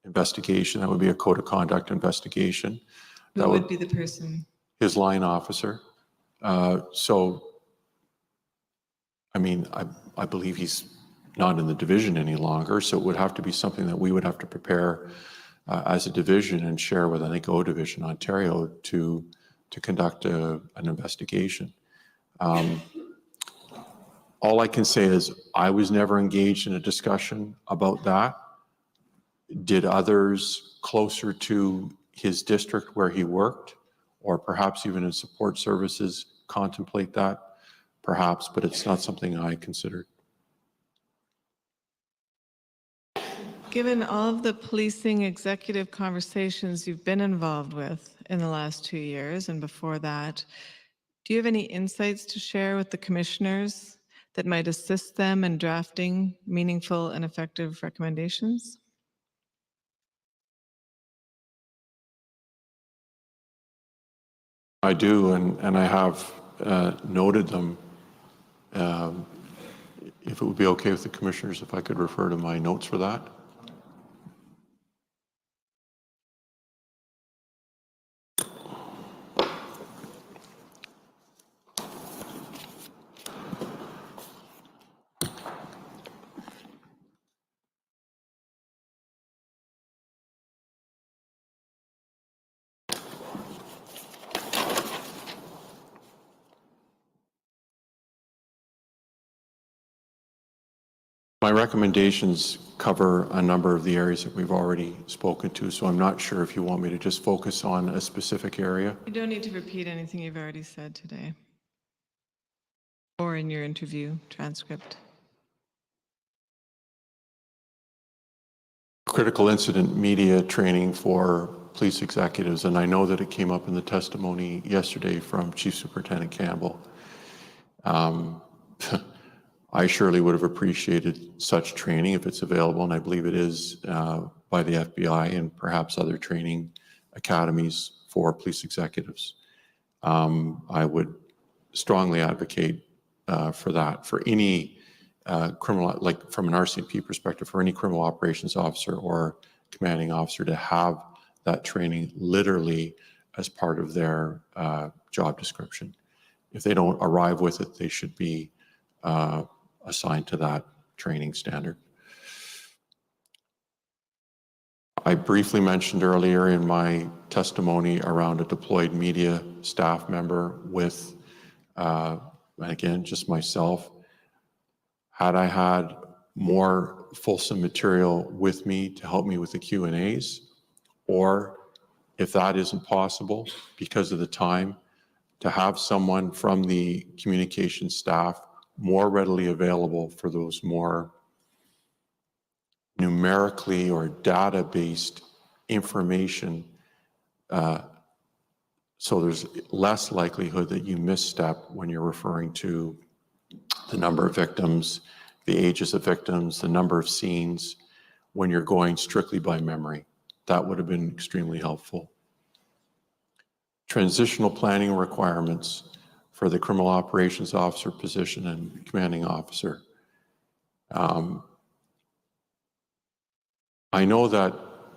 investigation. That would be a code of conduct investigation. Who would be the person? His line officer. So, I mean, I believe he's not in the division any longer, so it would have to be something that we would have to prepare as a division and share with, I think, O Division Ontario to conduct an investigation. All I can say is I was never engaged in a discussion about that. Did others closer to his district where he worked, or perhaps even in support services, contemplate that? Perhaps, but it's not something I considered. Given all of the policing executive conversations you've been involved with in the last 2 years and before that, do you have any insights to share with the commissioners that might assist them in drafting meaningful and effective recommendations? I do, and I have noted them. If it would be okay with the commissioners, if I could refer to my notes for that. My recommendations cover a number of the areas that we've already spoken to, so I'm not sure if you want me to just focus on a specific area. You don't need to repeat anything you've already said today or in your interview transcript. Critical incident media training for police executives, and I know that it came up in the testimony yesterday from Chief Superintendent Campbell. I surely would have appreciated such training if it's available, and I believe it is by the FBI and perhaps other training academies for police executives. I would strongly advocate for that, for any criminal, like from an RCMP perspective, for any criminal operations officer or commanding officer to have that training literally as part of their job description. If they don't arrive with it, they should be assigned to that training standard. I briefly mentioned earlier in my testimony around a deployed media staff member with, again, just myself. Had I had more fulsome material with me to help me with the Q&As, or if that isn't possible because of the time, to have someone from the communications staff more readily available for those more numerically or data-based information, so there's less likelihood that you misstep when you're referring to the number of victims, the ages of victims, the number of scenes, when you're going strictly by memory. That would have been extremely helpful. Transitional planning requirements for the criminal operations officer position and commanding officer. I know that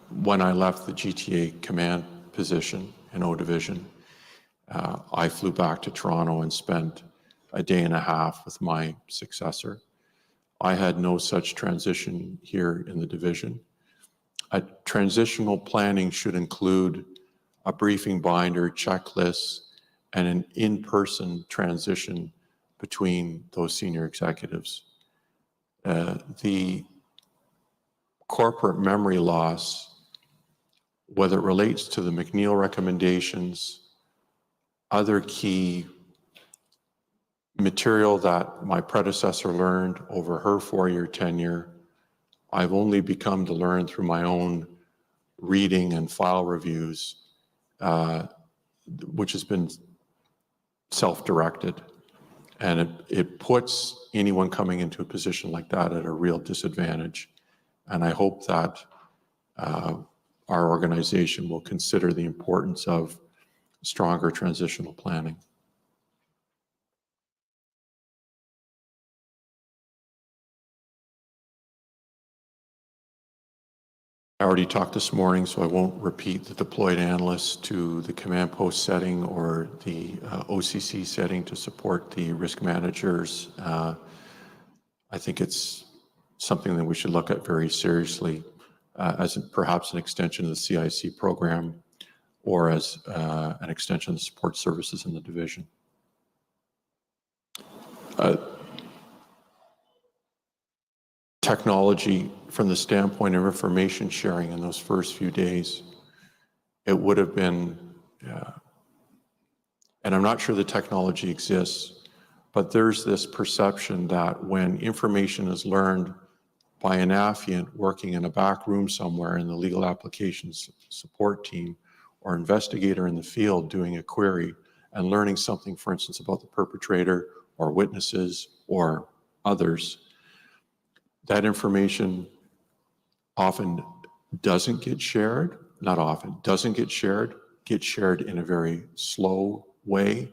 when I left the GTA command position in O Division, I flew back to Toronto and spent a day and a half with my successor. I had no such transition here in the division. A transitional planning should include a briefing binder, checklists, and an in-person transition between those senior executives. The corporate memory loss, whether it relates to the McNeil recommendations, other key material that my predecessor learned over her 4-year tenure, I've only become to learn through my own reading and file reviews, which has been self-directed. And it puts anyone coming into a position like that at a real disadvantage. And I hope that our organization will consider the importance of stronger transitional planning. I already talked this morning, so I won't repeat the deployed analysts to the command post setting or the OCC setting to support the risk managers. I think it's something that we should look at very seriously as perhaps an extension of the CIC program or as an extension of the support services in the division. Technology, from the standpoint of information sharing in those first few days, it would have been, and I'm not sure the technology exists, but there's this perception that when information is learned by an affiant working in a back room somewhere in the legal applications support team or investigator in the field doing a query and learning something, for instance, about the perpetrator or witnesses or others, that information often doesn't get shared, not often, doesn't get shared, gets shared in a very slow way.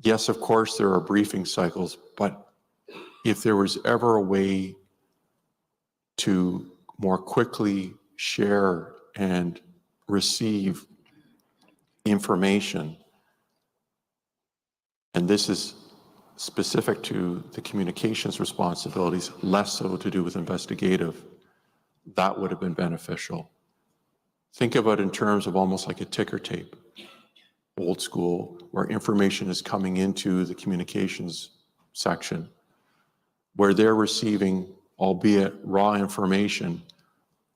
Yes, of course, there are briefing cycles, but if there was ever a way to more quickly share and receive information, and this is specific to the communications responsibilities, less so to do with investigative, that would have been beneficial. Think about it in terms of almost like a ticker tape, old school, where information is coming into the communications section, where they're receiving, albeit raw information,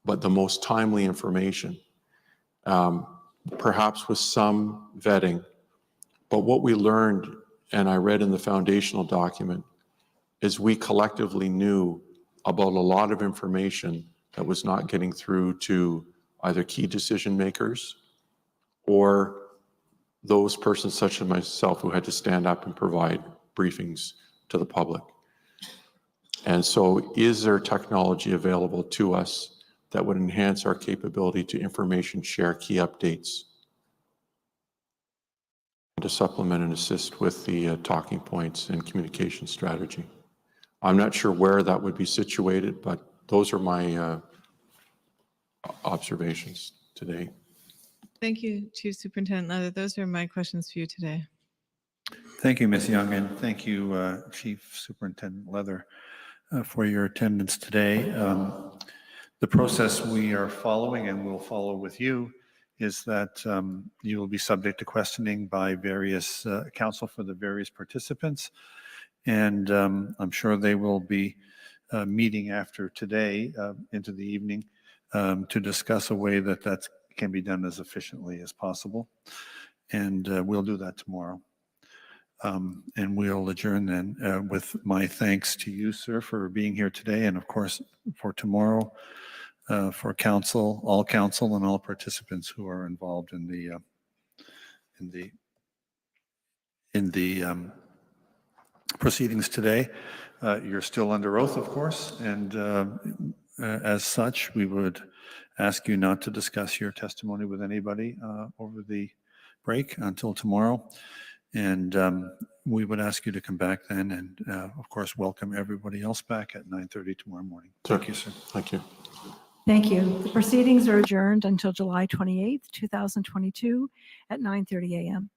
but the most timely information, perhaps with some vetting. But what we learned, and I read in the foundational document, is we collectively knew about a lot of information that was not getting through to either key decision makers or those persons such as myself who had to stand up and provide briefings to the public. And so is there technology available to us that would enhance our capability to information share key updates, to supplement and assist with the talking points and communication strategy? I'm not sure where that would be situated, but those are my observations today. Thank you, Chief Superintendent Leather. Those are my questions for you today. Thank you, Ms. Young, and thank you, Chief Superintendent Leather, for your attendance today. The process we are following and will follow with you is that you will be subject to questioning by various counsel for the various participants. And I'm sure they will be meeting after today into the evening to discuss a way that that can be done as efficiently as possible. And we'll do that tomorrow. And we'll adjourn then with my thanks to you, sir, for being here today, and of course for tomorrow, for council, and all participants who are involved in the proceedings today. You're still under oath, of course, and as such, we would ask you not to discuss your testimony with anybody over the break until tomorrow. And we would ask you to come back then and, of course, welcome everybody else back at 9:30 tomorrow morning. Thank you, sir. Thank you. Thank you. The proceedings are adjourned until July 28th, 2022 at 9:30 a.m.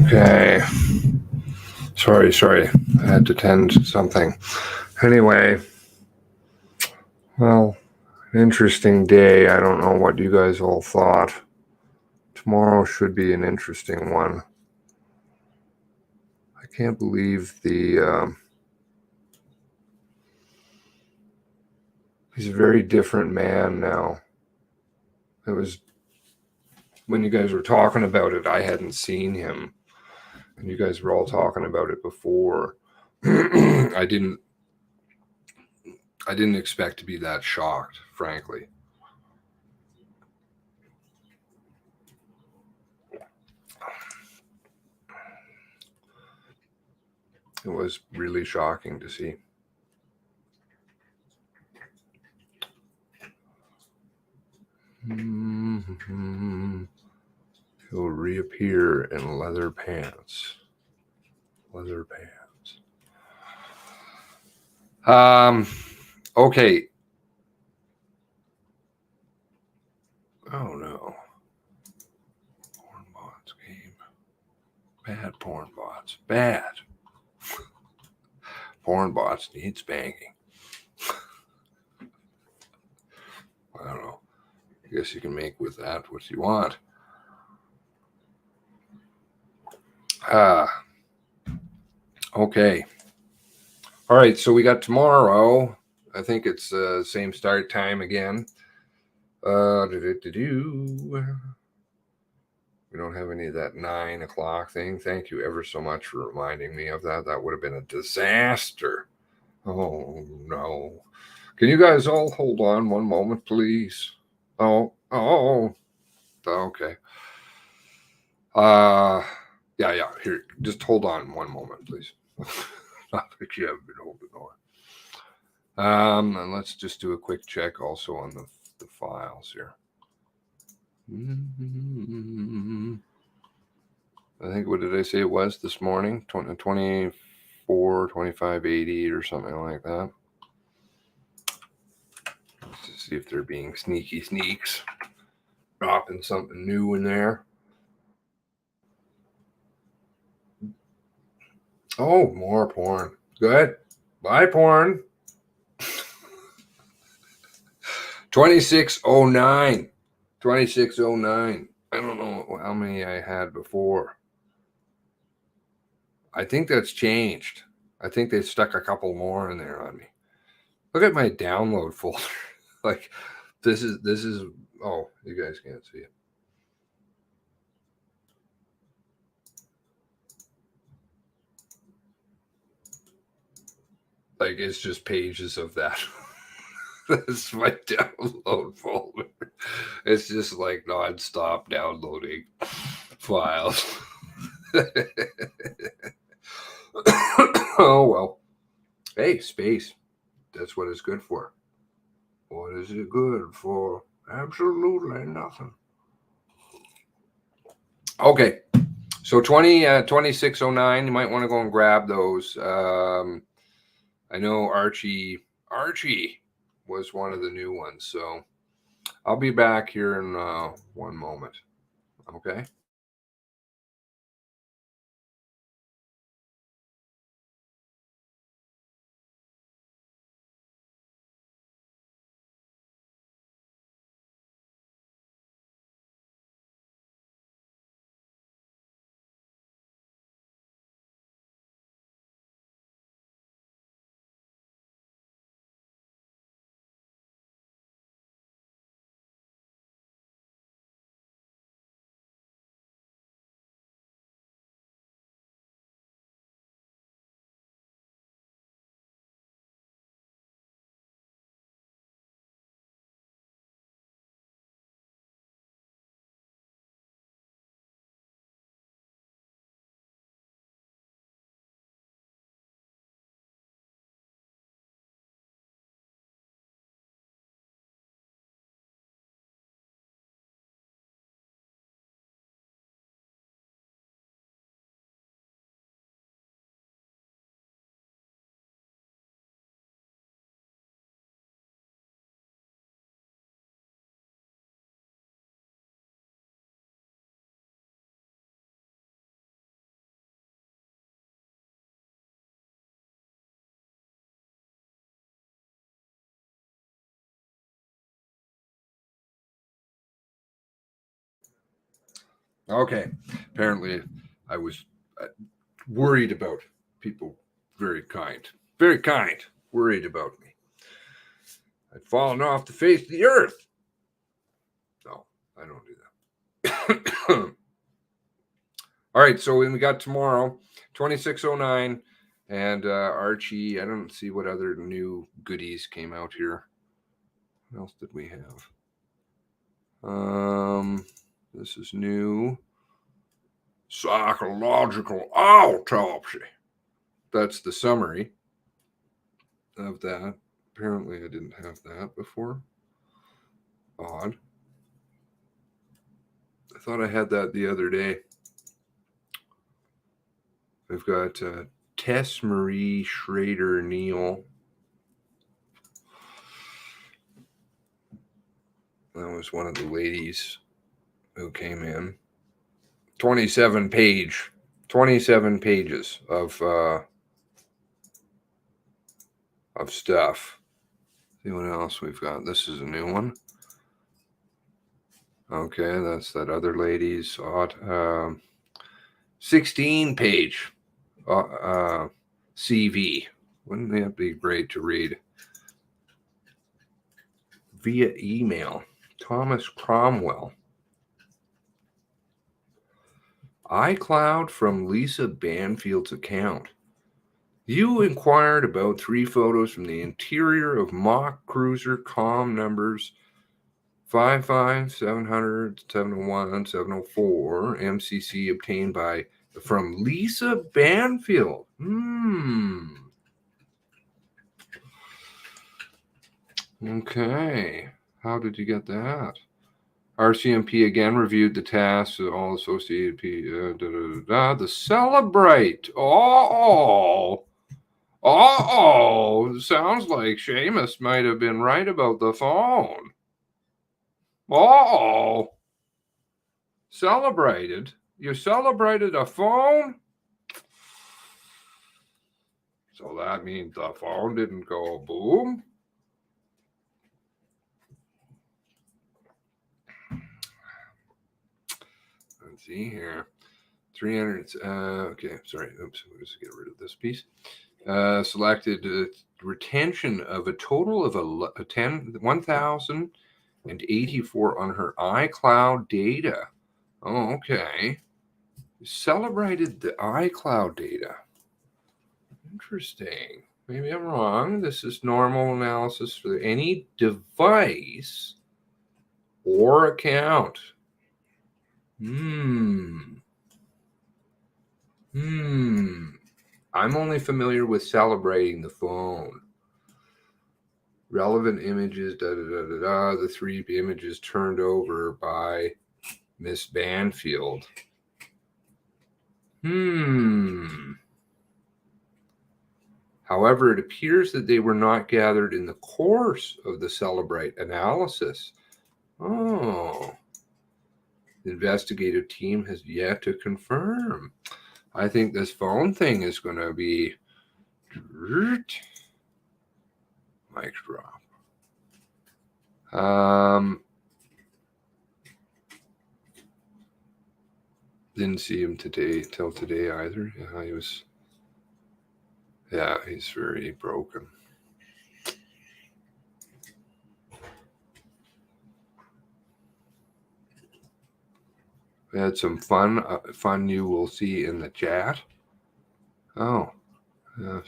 Okay. Sorry. I had to tend to something. Anyway, well, interesting day. I don't know what you guys all thought. Tomorrow should be an interesting one. I can't believe he's a very different man now. It was when you guys were talking about it, I hadn't seen him, and you guys were all talking about it before. I didn't expect to be that shocked, frankly. It was really shocking to see. He'll reappear in leather pants. Leather pants. Okay. Oh no. Porn bots game. Bad porn bots. Bad. Porn bots need spanking. I don't know. I guess you can make with that what you want. Okay. All right, so we got tomorrow. I think it's same start time again. We don't have any of that 9 o'clock thing. Thank you ever so much for reminding me of that. That would have been a disaster. Oh, no. Can you guys all hold on one moment, please? Oh, okay. Yeah. Here, just hold on one moment, please. Not that you haven't been holding on. And let's just do a quick check also on the files here. I think, what did I say it was this morning? 24, 2580 or something like that. Let's just see if they're being sneaky sneaks. Dropping something new in there. Oh, more porn. Good. Bye, porn. 2609. 2609. I don't know how many I had before. I think that's changed. I think they stuck a couple more in there on me. Look at my download folder. Like this is oh, you guys can't see it. Like it's just pages of that. That's my download folder. It's just like nonstop downloading files. Oh well. Hey, space. That's what it's good for. What is it good for? Absolutely nothing. Okay. So 2609, you might want to go and grab those. I know Archie was one of the new ones. So I'll be back here in one moment. Okay. Okay. Apparently, I was worried about people. Very kind. Very kind. Worried about me. I'd fallen off the face of the earth. No, I don't do that. All right. So we got tomorrow, 2609. And Archie, I don't see what other new goodies came out here. What else did we have? This is new. Psychological autopsy. That's the summary of that. Apparently, I didn't have that before. Odd. I thought I had that the other day. We've got Tess Marie Schrader Neal. That was one of the ladies who came in. 27 pages of stuff. See what else we've got. This is a new one. Okay, that's that other lady's 16-page CV. Wouldn't that be great to read via email? Thomas Cromwell. iCloud from Lisa Banfield's account. You inquired about 3 photos from the interior of mock cruiser comm numbers 55, 700, 701, 704, MCC obtained from Lisa Banfield. Okay. How did you get that? Rcmp again reviewed the tasks of all associated the Celebrate. Sounds like Seamus might have been right about the phone. Celebrated? You celebrated a phone? So that means the phone didn't go boom? Let's see here. 300. Okay, sorry. Oops. We'll just get rid of this piece. Selected retention of a total of 1,084 on her iCloud data. Oh, okay. Celebrated the iCloud data. Interesting. Maybe I'm wrong. This is normal analysis for any device or account. I'm only familiar with celebrating the phone. Relevant images, the 3 images turned over by Miss Banfield. However, it appears that they were not gathered in the course of the Celebrate analysis. Oh. The investigative team has yet to confirm. I think this phone thing is going to be mic drop. Didn't see him till today either. He's very broken. We had some fun you will see in the chat. Oh, yes.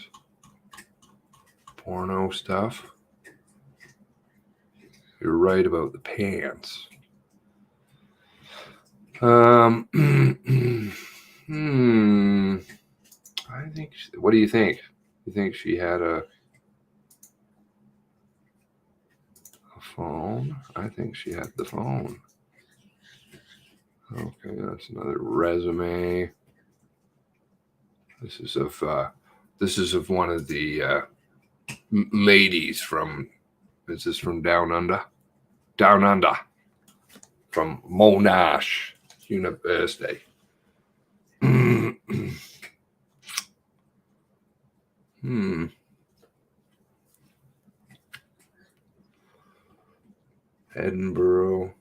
Porno stuff. You're right about the pants. I think. What do you think? You think she had a phone? I think she had the phone. Okay, that's another resume. This is of one of the ladies from. Is this from Down Under? Down Under. From Monash University. Edinburgh.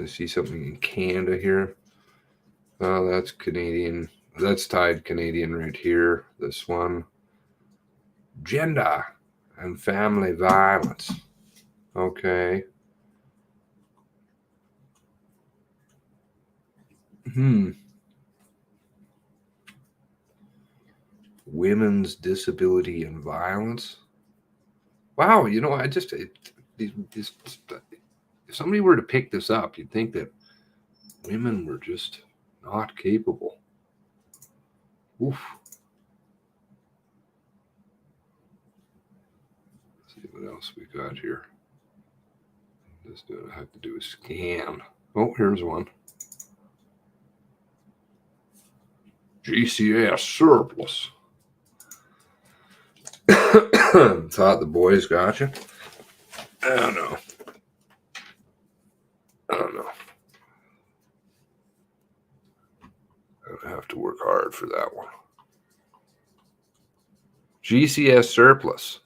I see something in Canada here. Oh, that's Canadian. That's tied Canadian right here. This one. Gender and family violence. Okay. Women's disability and violence. Wow, if somebody were to pick this up, you'd think that women were just not capable. Oof. Let's see what else we got here. Just have to do a scan. Oh, here's one. GCS surplus. Thought the boys got you. I don't know. I would have to work hard for that one. GCS surplus.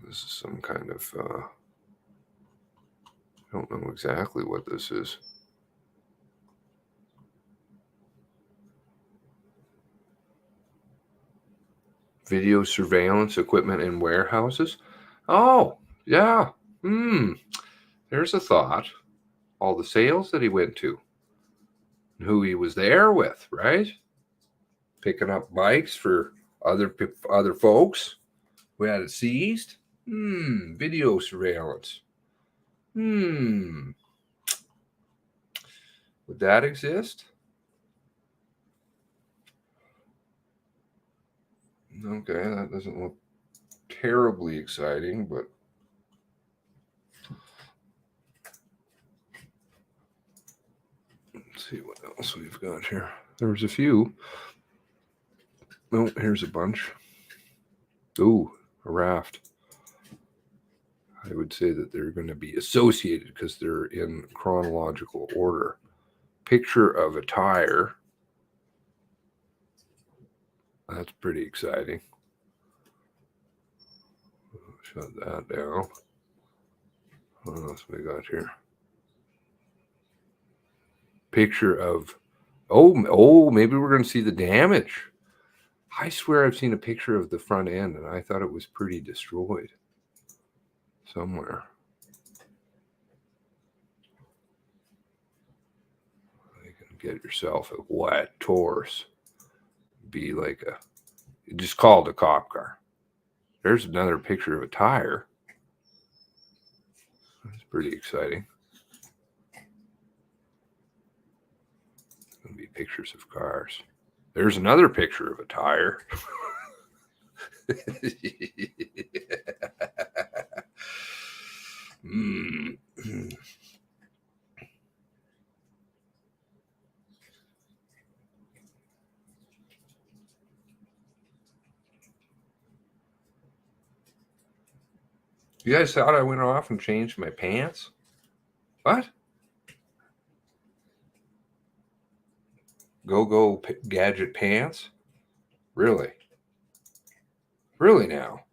This is some kind of, I don't know exactly what this is. Video surveillance equipment in warehouses. Oh, yeah. There's a thought. All the sales that he went to, who he was there with, right? Picking up bikes for other folks who had it seized. Video surveillance. Would that exist? Okay, that doesn't look terribly exciting, but let's see what else we've got here. There was a few. Oh, here's a bunch. Ooh, a raft. I would say that they're going to be associated because they're in chronological order. Picture of a tire. That's pretty exciting. Shut that down. What else we got here? Picture of, maybe we're going to see the damage. I swear I've seen a picture of the front end and I thought it was pretty destroyed somewhere. You can get yourself a wet horse. Be like just call it a cop car. There's another picture of a tire. That's pretty exciting. It's going to be pictures of cars. There's another picture of a tire. You guys thought I went off and changed my pants? What? Go gadget pants? Really? Really now?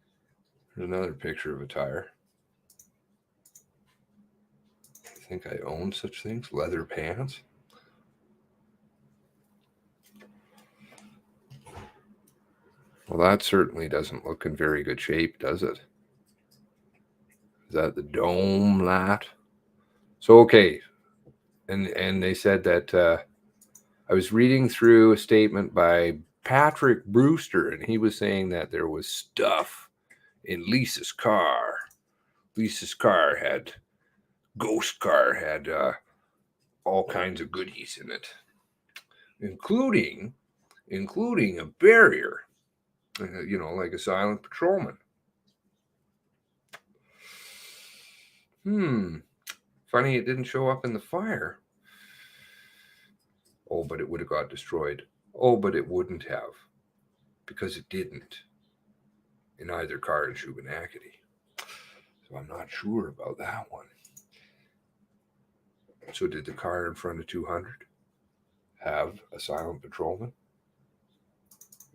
There's another picture of a tire. I think I own such things. Leather pants. Well, that certainly doesn't look in very good shape, does it? Is that the dome lat? So, okay. And they said that I was reading through a statement by Patrick Brewster, and he was saying that there was stuff in Lisa's car. Lisa's car had, ghost car had all kinds of goodies in it, including a barrier, like a silent patrolman. Funny it didn't show up in the fire. Oh, but it would have got destroyed. Oh, but it wouldn't have, because it didn't in either car in Shubenacadie. So I'm not sure about that one. So did the car in front of 200 have a silent patrolman,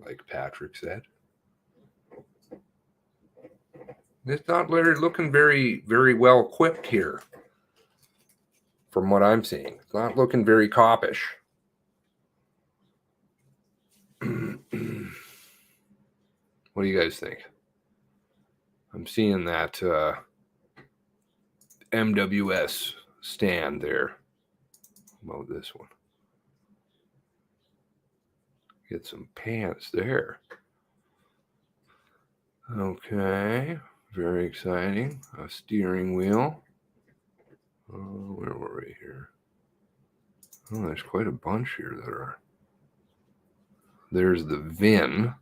like Patrick said? It's not looking very, very well equipped here. From what I'm seeing, it's not looking very coppish. What do you guys think? I'm seeing that MWS stand there. How about this one? Get some pants there. Okay, very exciting. A steering wheel. Where were we here? Oh, there's quite a bunch here that are. There's the VIN.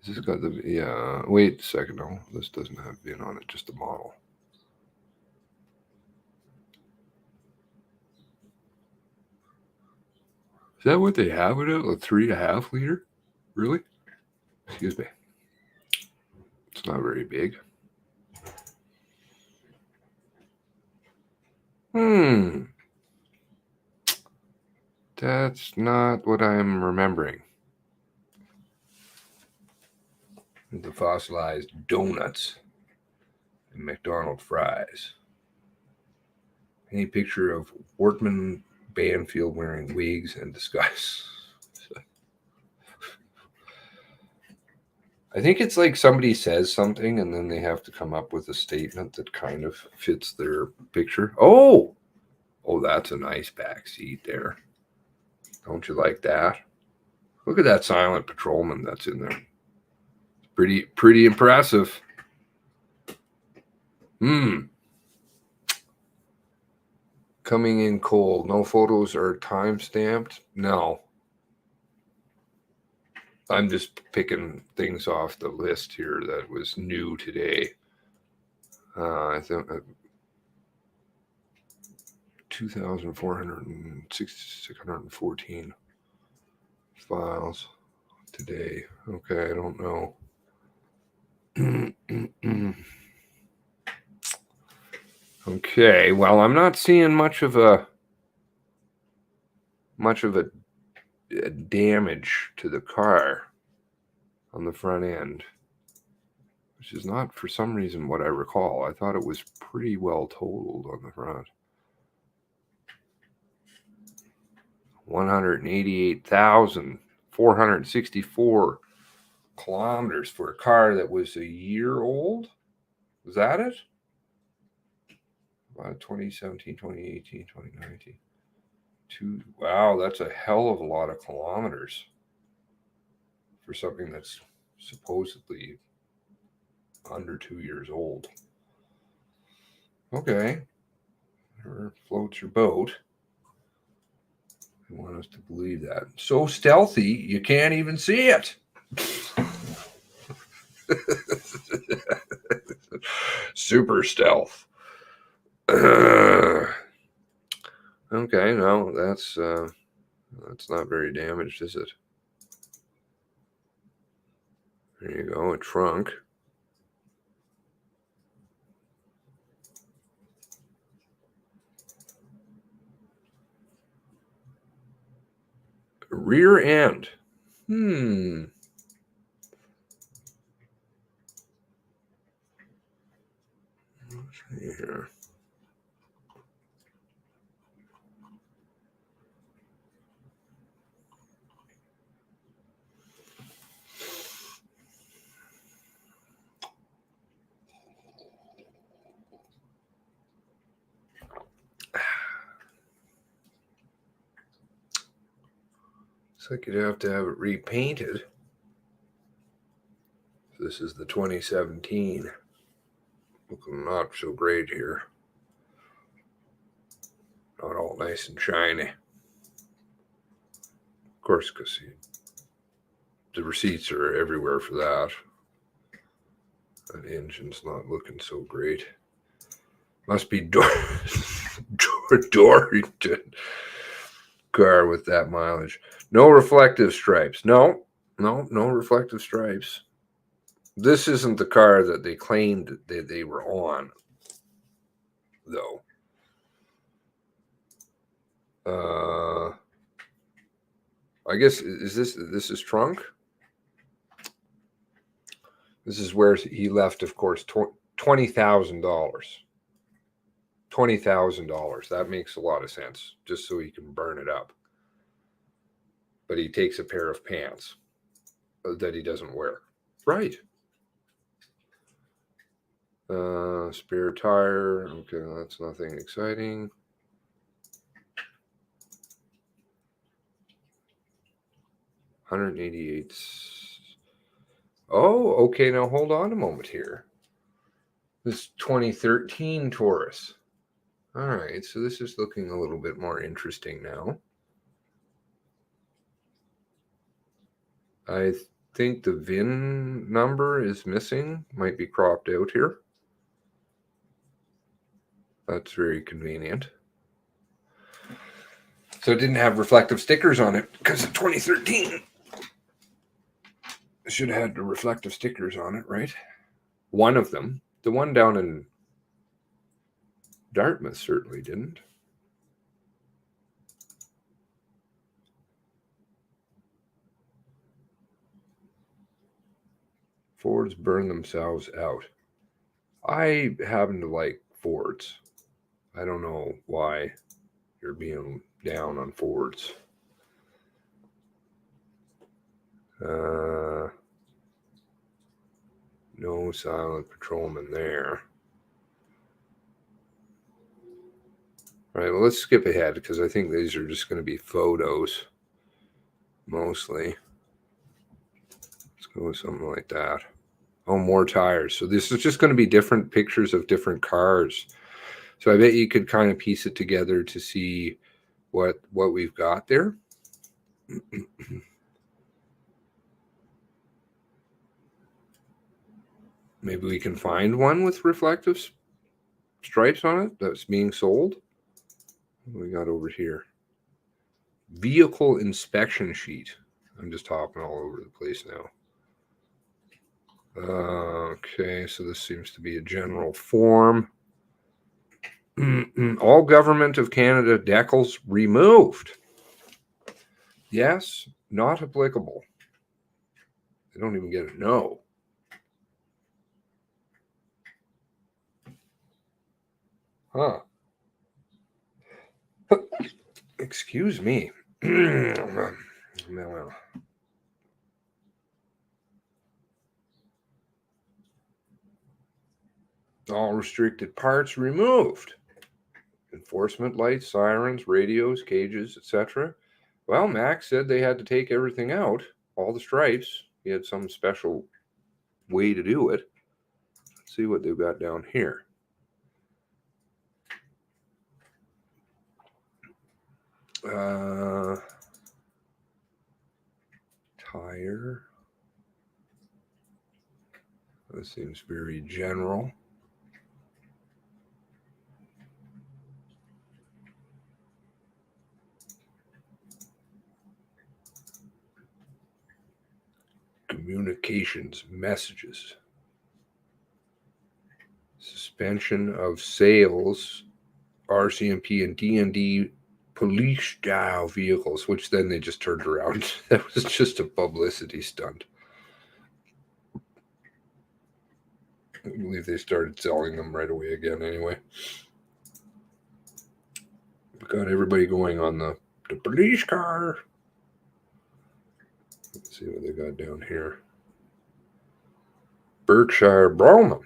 Has this got the, yeah, wait a second. No, this doesn't have VIN on it, just the model. Is that what they have it at? A 3.5 liter? Really? Excuse me. It's not very big. That's not what I'm remembering. The fossilized donuts and McDonald's fries. Any picture of Wortman Banfield wearing wigs and disguise. I think it's like somebody says something and then they have to come up with a statement that kind of fits their picture. Oh, that's a nice back seat there. Don't you like that? Look at that silent patrolman that's in there. Pretty impressive. Coming in cold. No photos are time stamped. No. I'm just picking things off the list here that was new today. I think 2,614 files today. Okay, I don't know. Okay, well, I'm not seeing much of a damage to the car on the front end, which is not for some reason what I recall. I thought it was pretty well totaled on the front. 188,464 kilometers for a car that was a year old. Was that it? 2017, 2018, 2019. Wow, that's a hell of a lot of kilometers for something that's supposedly under 2 years old. Okay. Or floats your boat. I want us to believe that. So stealthy, you can't even see it. Super stealth. Okay, no, that's not very damaged, is it? There you go, a trunk. Rear end. Let's see here. Looks like you'd have to have it repainted. This is the 2017. Looking not so great here. Not all nice and shiny. Of course, because the receipts are everywhere for that. That engine's not looking so great. Must be Dorrington car with that mileage. No reflective stripes. No reflective stripes. This isn't the car that they claimed that they were on, though. I guess this is trunk. This is where he left, of course, $20,000. $20,000. That makes a lot of sense, just so he can burn it up. But he takes a pair of pants that he doesn't wear. Right. Spare tire. Okay, that's nothing exciting. $188. Oh, okay. Now hold on a moment here. This 2013 Taurus. All right, so this is looking a little bit more interesting now. I think the VIN number is missing. Might be cropped out here. That's very convenient. So it didn't have reflective stickers on it because of 2013. It should have had the reflective stickers on it, right? One of them. The one down in Dartmouth certainly didn't. Fords burn themselves out. I happen to like Fords. I don't know why you're being down on Fords. No silent patrolman there. All right, well, let's skip ahead because I think these are just going to be photos mostly. Let's go with something like that. Oh, more tires. So this is just going to be different pictures of different cars. So I bet you could kind of piece it together to see what we've got there. Maybe we can find one with reflective stripes on it that's being sold. What do we got over here? Vehicle inspection sheet. I'm just hopping all over the place now. Okay, so this seems to be a general form. All Government of Canada decals removed. Yes, not applicable. They don't even get a no. Huh. Excuse me. Well. All restricted parts removed. Enforcement lights, sirens, radios, cages, etc. Well, Max said they had to take everything out, all the stripes. He had some special way to do it. Let's see what they've got down here. Tire. This seems very general. Communications messages. Suspension of sales, RCMP and DND police style vehicles, which then they just turned around. That was just a publicity stunt. I believe they started selling them right away again anyway. We got everybody going on the police car. Let's see what they got down here. Berkshire Bowman.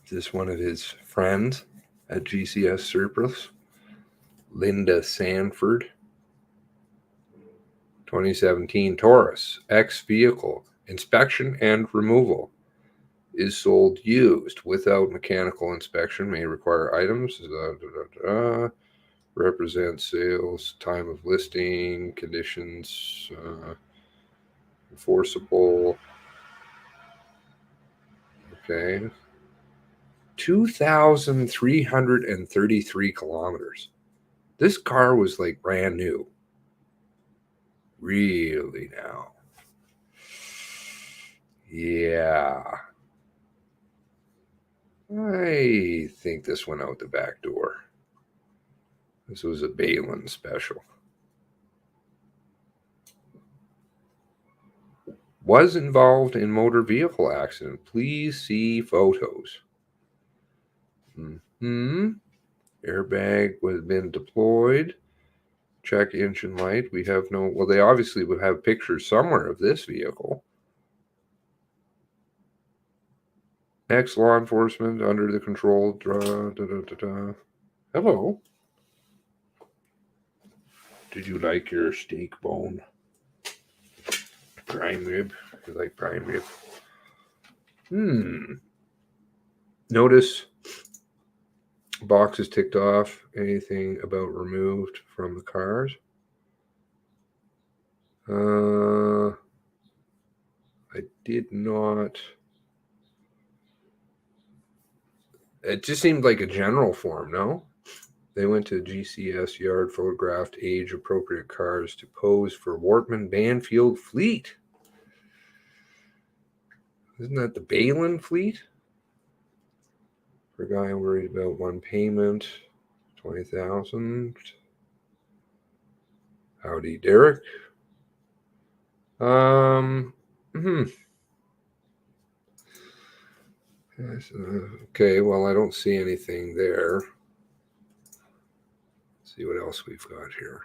Is this one of his friends at GCS Surplus? Linda Sanford. 2017 Taurus X vehicle inspection and removal is sold used without mechanical inspection, may require items, represent sales, time of listing, conditions, enforceable. Okay. 2,333 kilometers. This car was like brand new. Really now. Yeah. I think this went out the back door. This was a Balin special. was involved in motor vehicle accident. Please see photos. Airbag was been deployed. Check engine light. We have no, well, they obviously would have pictures somewhere of this vehicle. Ex-law enforcement under the control. Hello. Did you like your steak bone? Prime rib. You like prime rib? Notice boxes ticked off. Anything about removed from the cars? I did not. It just seemed like a general form, no? They went to GCS yard, photographed age-appropriate cars to pose for Wortman Banfield fleet. Isn't that the Balin fleet? For a guy worried about one payment, 20,000. Howdy, Derek. Okay, well, I don't see anything there. Let's see what else we've got here.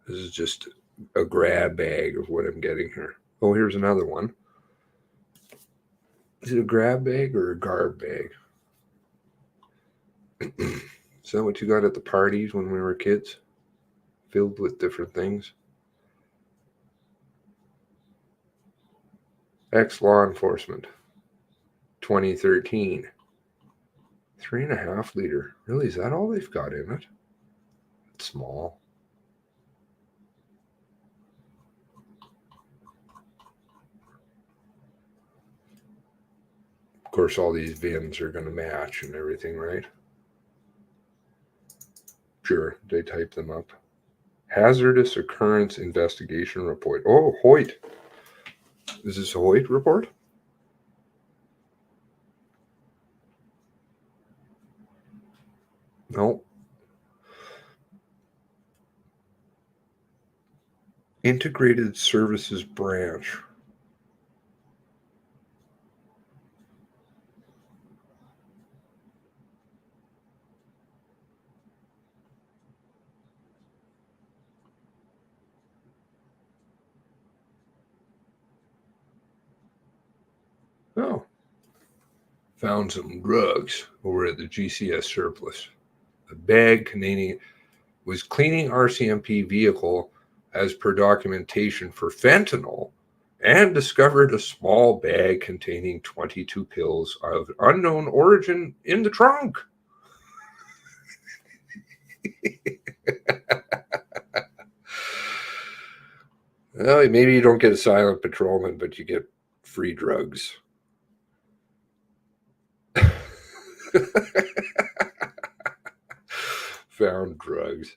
This is just a grab bag of what I'm getting here. Oh, here's another one. Is it a grab bag or a garb bag? Is that what you got at the parties when we were kids? Filled with different things? Ex-law enforcement. 2013. 3.5 liter. Really, is that all they've got in it? It's small. Of course, all these VINs are going to match and everything, right? Sure, they type them up. Hazardous occurrence investigation report. Oh, Hoyt. Is this a Hoyt report? No. Integrated Services Branch. Oh. Found some drugs over at the GCS surplus. A bag containing was cleaning RCMP vehicle as per documentation for fentanyl and discovered a small bag containing 22 pills of unknown origin in the trunk. Well, maybe you don't get a silent patrolman, but you get free drugs. Found drugs.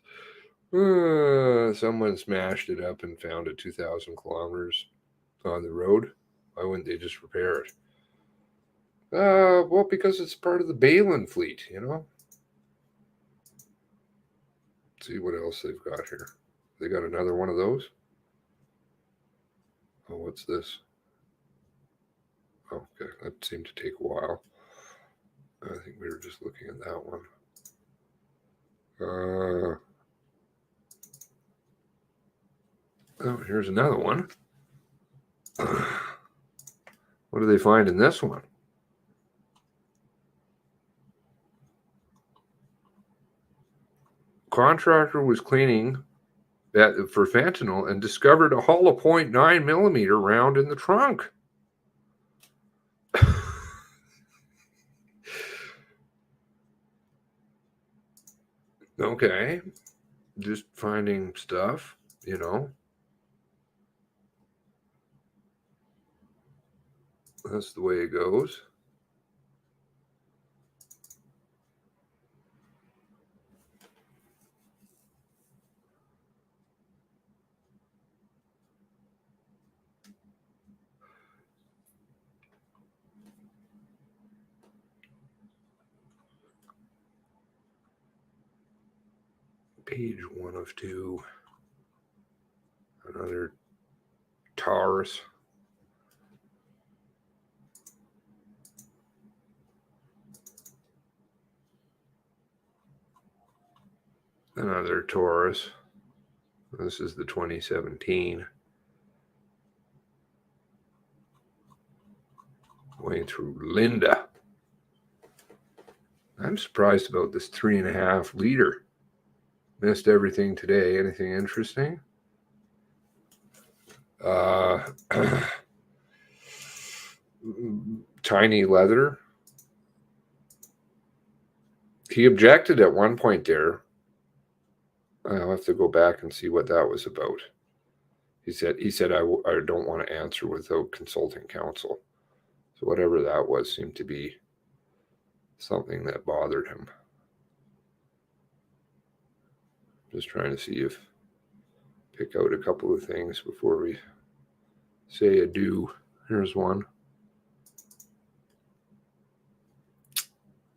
Someone smashed it up and found it 2,000 kilometers on the road. Why wouldn't they just repair it? Well, because it's part of the Balin fleet, you know. Let's see what else they've got here. They got another one of those. Oh, what's this? Oh, okay, that seemed to take a while. I think we were just looking at that one. Oh, here's another one. What do they find in this one? Contractor was cleaning that for fentanyl and discovered a hollow .9 millimeter round in the trunk. Okay, just finding stuff, you know. That's the way it goes. Page 1 of 2. Another Taurus. Another Taurus. This is the 2017. Going through Linda. I'm surprised about this 3.5 liter. Missed everything today. Anything interesting? Tiny leather. He objected at one point there. I'll have to go back and see what that was about. He said I don't want to answer without consulting counsel. So whatever that was seemed to be something that bothered him. Just trying to see if pick out a couple of things before we say adieu. Here's one.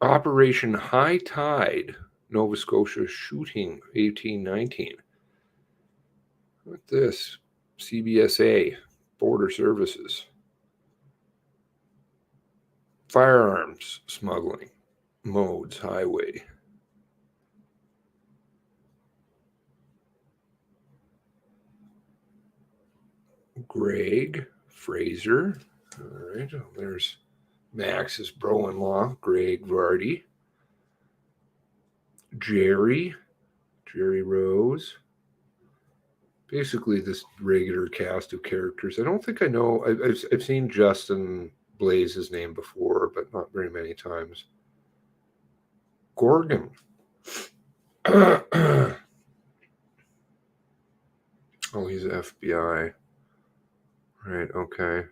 Operation High Tide, Nova Scotia shooting 1819. What's this? CBSA, Border Services. Firearms smuggling, modes, highway. Greg Fraser. All right, there's Max's bro-in-law, Greg Vardy. Jerry Rose. Basically, this regular cast of characters. I don't think I know. I've seen Justin Blaze's name before, but not very many times. Gorgon. Oh, he's FBI. Right, okay.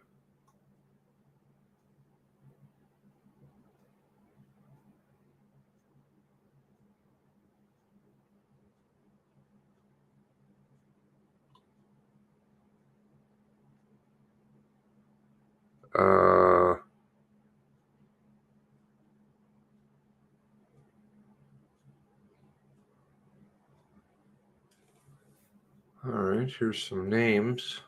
All right, here's some names.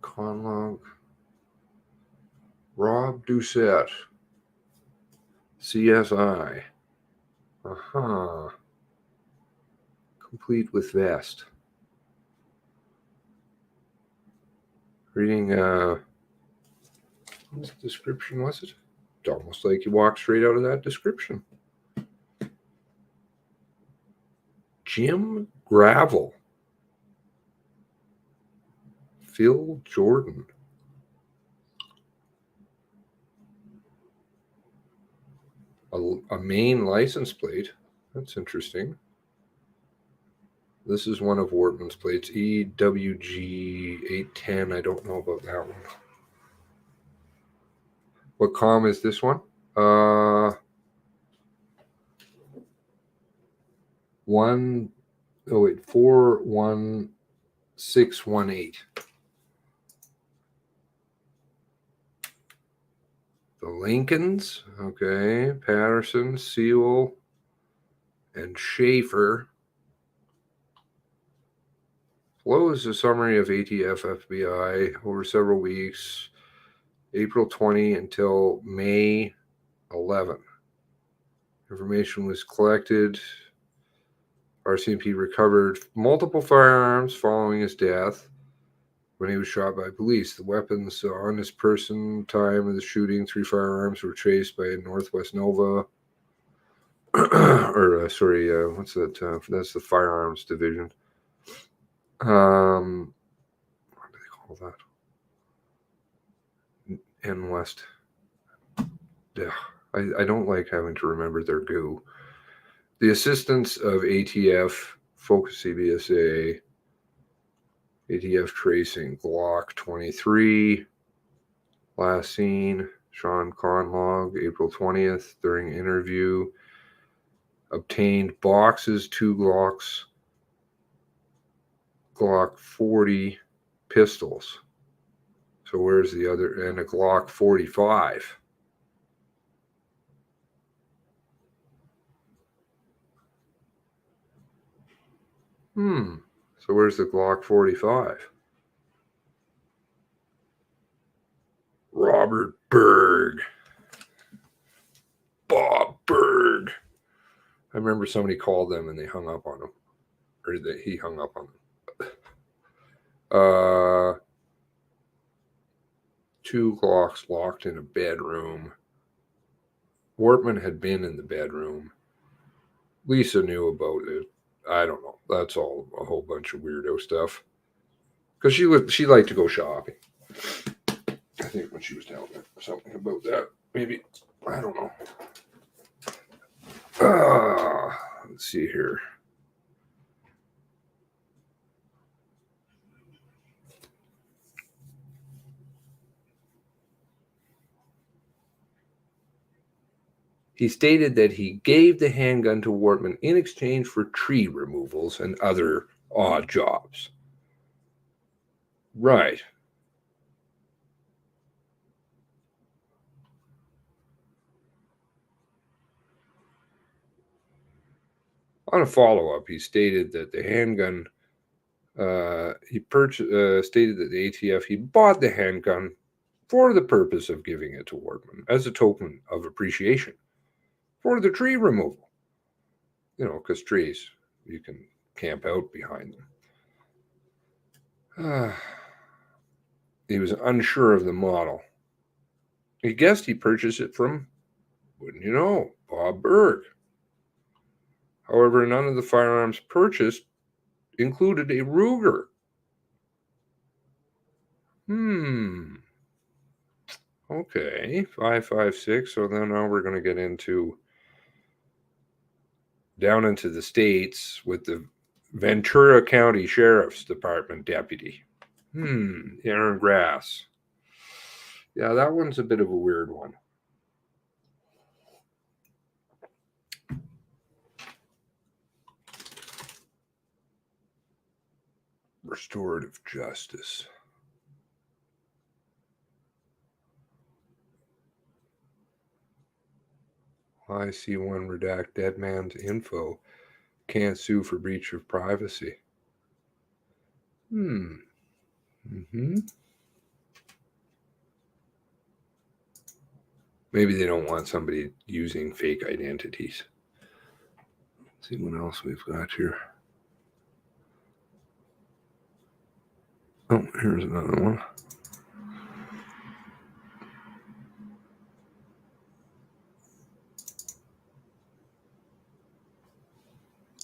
Conlog. Rob Doucette. CSI. Complete with vest. Reading, what description was it? It's almost like you walked straight out of that description. Jim Gravel. Phil Jordan. A Maine license plate. That's interesting. This is one of Wortman's plates. EWG 810. I don't know about that one. What comm is this one? 41618. The Lincolns, okay, Patterson, Sewell, and Schaefer. Below is a summary of ATF FBI over several weeks, April 20 until May 11. Information was collected. Rcmp recovered multiple firearms following his death when he was shot by police. The weapons on his person, time of the shooting, 3 firearms were traced by Northwest Nova. What's that? That's the firearms division. What do they call that? N West. Yeah, I don't like having to remember their goo. The assistance of ATF, Focus CBSA, ATF tracing, Glock 23, last seen, Sean Conlog, April 20th, during interview, obtained boxes, 2 Glocks, Glock 40 pistols. So where's the other, and a Glock 45. So where's the Glock 45? Robert Berg. Bob Berg. I remember somebody called them and they hung up on him. Or that he hung up on them. 2 Glocks locked in a bedroom. Wortman had been in the bedroom. Lisa knew about it. I don't know. That's all a whole bunch of weirdo stuff. Because she liked to go shopping. I think when she was telling me something about that. Maybe. I don't know. Let's see here. He stated that he gave the handgun to Wortman in exchange for tree removals and other odd jobs. Right. On a follow-up, he stated that the handgun, stated that the ATF, he bought the handgun for the purpose of giving it to Wortman as a token of appreciation for the tree removal. Because trees, you can camp out behind them. He was unsure of the model. He guessed he purchased it from, wouldn't you know, Bob Berg. However, none of the firearms purchased included a Ruger. Okay, 5.56. So then now we're going to get down into the States with the Ventura County Sheriff's Department deputy. Aaron Grass. Yeah, that one's a bit of a weird one. Restorative justice. IC1 redact dead man's info. Can't sue for breach of privacy. Maybe they don't want somebody using fake identities. Let's see what else we've got here. Oh, here's another one.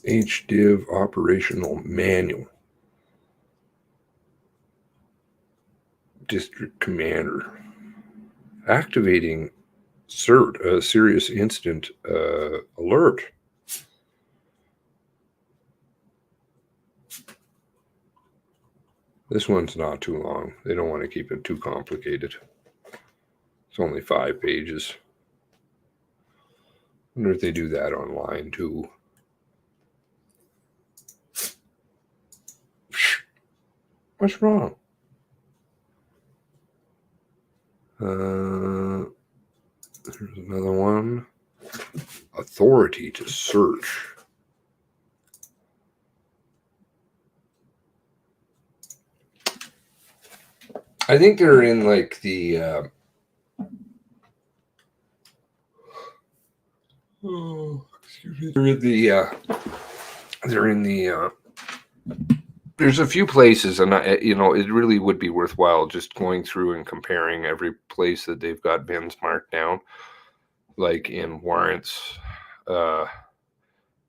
HDiv operational manual. District commander. Activating CERT, a serious incident alert. This one's not too long. They don't want to keep it too complicated. It's only 5 pages. I wonder if they do that online too. What's wrong? There's another one. Authority to search. I think they're in like the they're in the there's a few places, and it really would be worthwhile just going through and comparing every place that they've got bins marked down, like in warrants,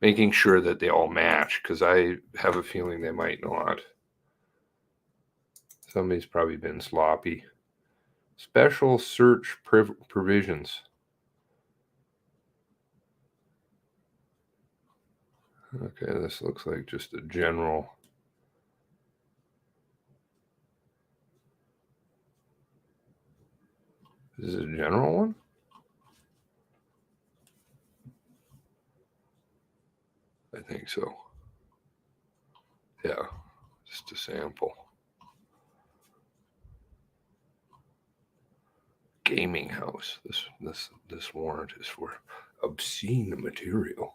making sure that they all match, because I have a feeling they might not. Somebody's probably been sloppy. Special search provisions. Okay, this looks like just a general. Is it a general one? I think so. Yeah, just a sample. Gaming house. This warrant is for obscene material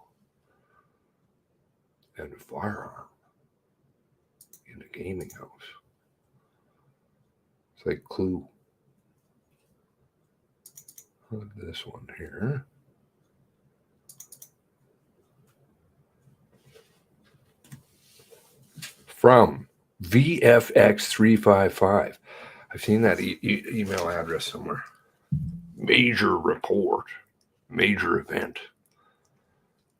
and a firearm. in a gaming house. It's like Clue. This one here. From VFX355. I've seen that email address somewhere. Major report, major event.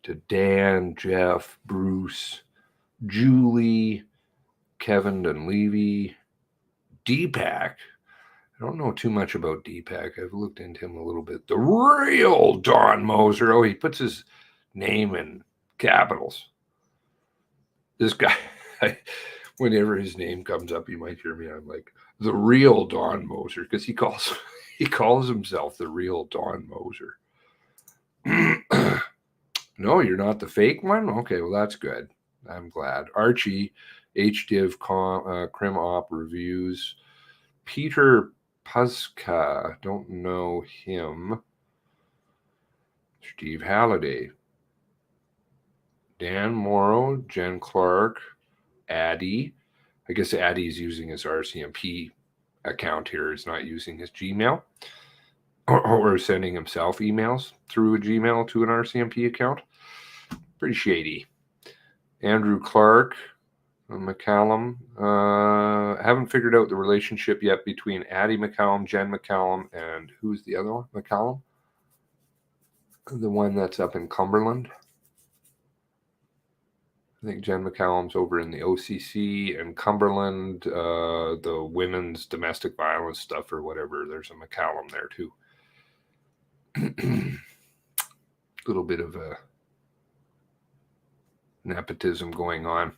To Dan, Jeff, Bruce, Julie, Kevin and Levy, Deepak. I don't know too much about Deepak. I've looked into him a little bit. The real Don Moser. Oh, he puts his name in capitals. This guy, whenever his name comes up, you might hear me. I'm like, the real Don Moser, because he calls himself the real Don Moser. No, you're not the fake one? Okay, well, that's good. I'm glad. Archie, HDiv Crim Op Reviews. Peter Puska, don't know him. Steve Halliday. Dan Morrow, Jen Clark, Addy. I guess Addy's using his RCMP account here. He's not using his Gmail or sending himself emails through a Gmail to an RCMP account. Pretty shady. Andrew Clark, McCallum. Haven't figured out the relationship yet between Addie McCallum, Jen McCallum, and who's the other one? McCallum? The one that's up in Cumberland. I think Jen McCallum's over in the OCC and Cumberland, the women's domestic violence stuff or whatever. There's a McCallum there too. Little bit of a nepotism going on.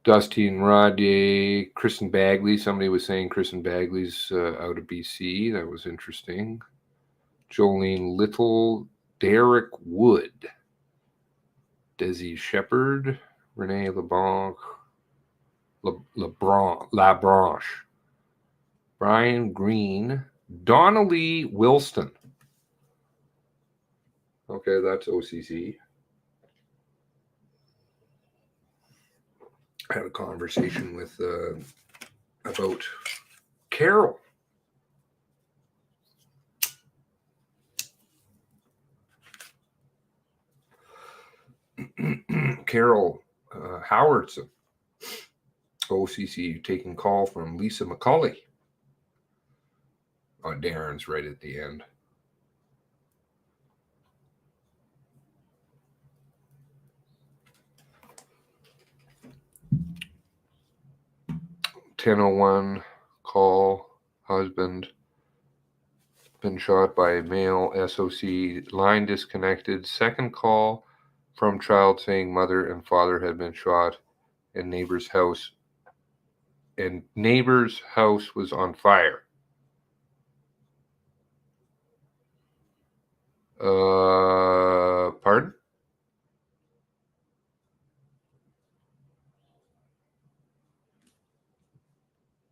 Dustin Roddy, Kristen Bagley. Somebody was saying Kristen Bagley's out of BC. That was interesting. Jolene Little, Derek Wood, Desi Shepard, Renee LaBranche, Brian Green, Donnelly Wilston. Okay, that's OCC. I had a conversation with about Carol. Carol Howardson, OCC, taking call from Lisa McCauley. Oh, Darren's right at the end. .10:01 call, husband been shot by male SOC, line disconnected. Second call from child saying mother and father had been shot and neighbor's house was on fire. Pardon?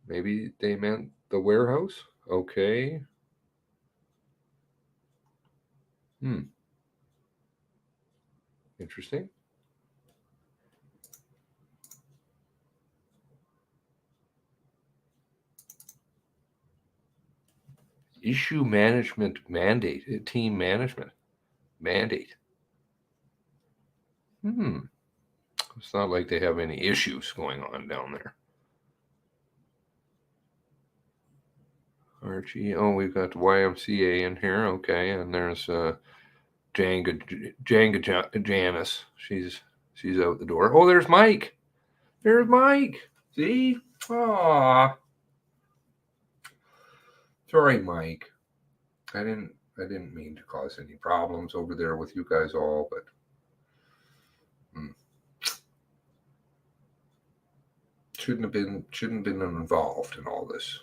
Maybe they meant the warehouse? Okay. Interesting. Issue management mandate, team management mandate. It's not like they have any issues going on down there. Archie, oh, we've got the YMCA in here, okay, and there's Jenga Janice. She's out the door. Oh, there's Mike. There's Mike. See? Aw. Sorry, Mike. I didn't mean to cause any problems over there with you guys all, but shouldn't have been involved in all this.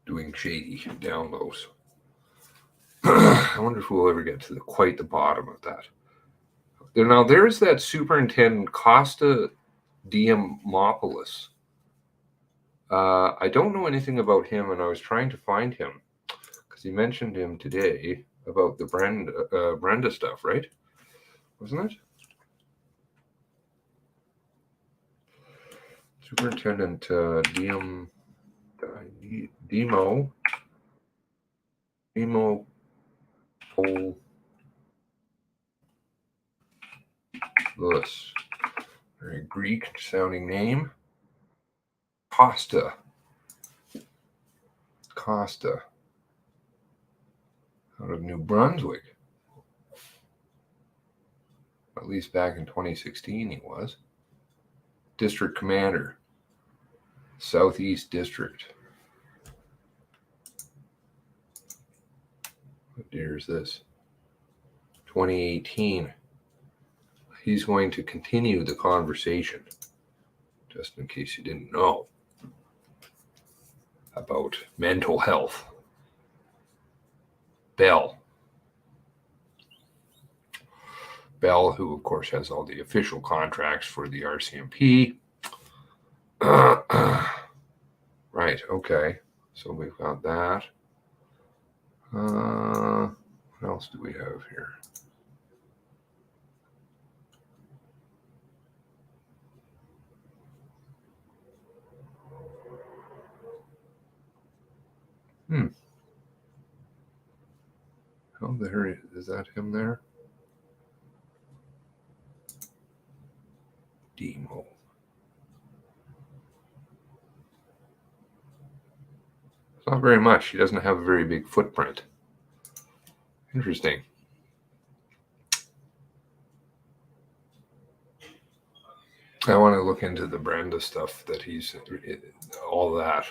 Doing shady downloads. I wonder if we'll ever get to quite the bottom of that. Now, there's that Superintendent Costa Diamopoulos. I don't know anything about him, and I was trying to find him because he mentioned him today about the Brenda stuff, right? Wasn't it? Superintendent Demo Pol Lewis. Very Greek sounding name. Costa. Out of New Brunswick. At least back in 2016 he was. District Commander. Southeast District. What year is this? 2018. He's going to continue the conversation, just in case you didn't know, about mental health. Bell, who of course has all the official contracts for the RCMP. Right, okay. So we've got that. What else do we have here? Oh, there is that him there? Demo. It's not very much. He doesn't have a very big footprint. Interesting. I want to look into the Brenda stuff that he's all that.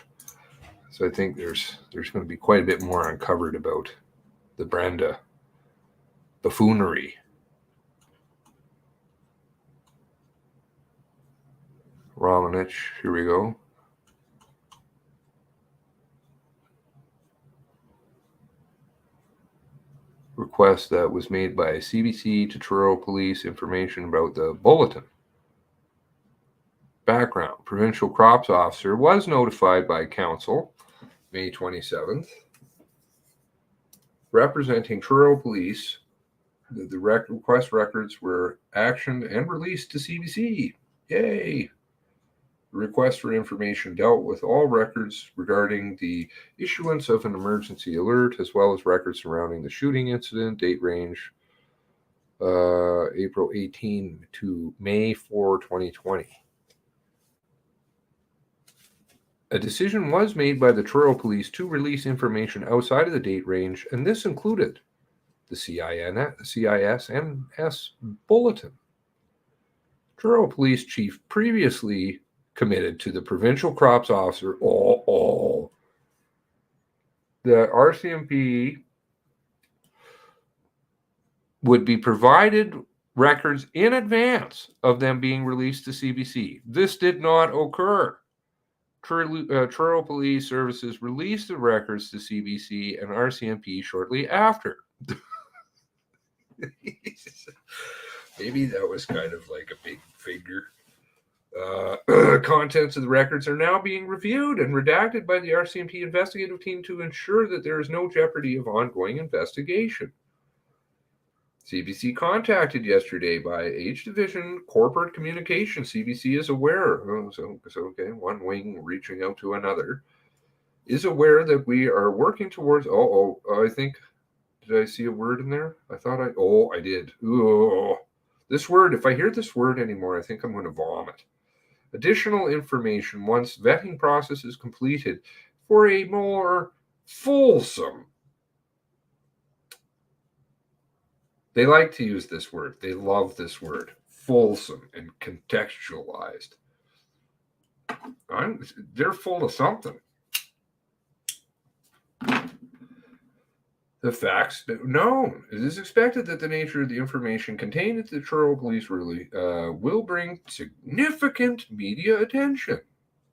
So I think there's going to be quite a bit more uncovered about the Brenda buffoonery. Romanich, here we go. Request that was made by CBC to Truro Police information about the bulletin. Background. Provincial Crops Officer was notified by Council May 27th, representing Truro Police. The request records were actioned and released to CBC. Yay! The request for information dealt with all records regarding the issuance of an emergency alert, as well as records surrounding the shooting incident, date range April 18 to May 4, 2020. A decision was made by the Truro Police to release information outside of the date range, and this included the CIS-MS bulletin. Truro Police Chief previously committed to the Provincial Crops Officer the RCMP would be provided records in advance of them being released to CBC. This did not occur. Truro Police Services released the records to CBC and RCMP shortly after. Maybe that was kind of like a big figure. Contents of the records are now being reviewed and redacted by the RCMP investigative team to ensure that there is no jeopardy of ongoing investigation. CBC contacted yesterday by H Division Corporate Communications. CBC is aware. So okay, one wing reaching out to another is aware that we are working towards. I think, did I see a word in there? I did. This word, if I hear this word anymore, I think I'm going to vomit. Additional information once vetting process is completed for a more fulsome. They like to use this word. They love this word. Fulsome and contextualized. They're full of something. The facts known. It is expected that the nature of the information contained at the Truro Police will bring significant media attention.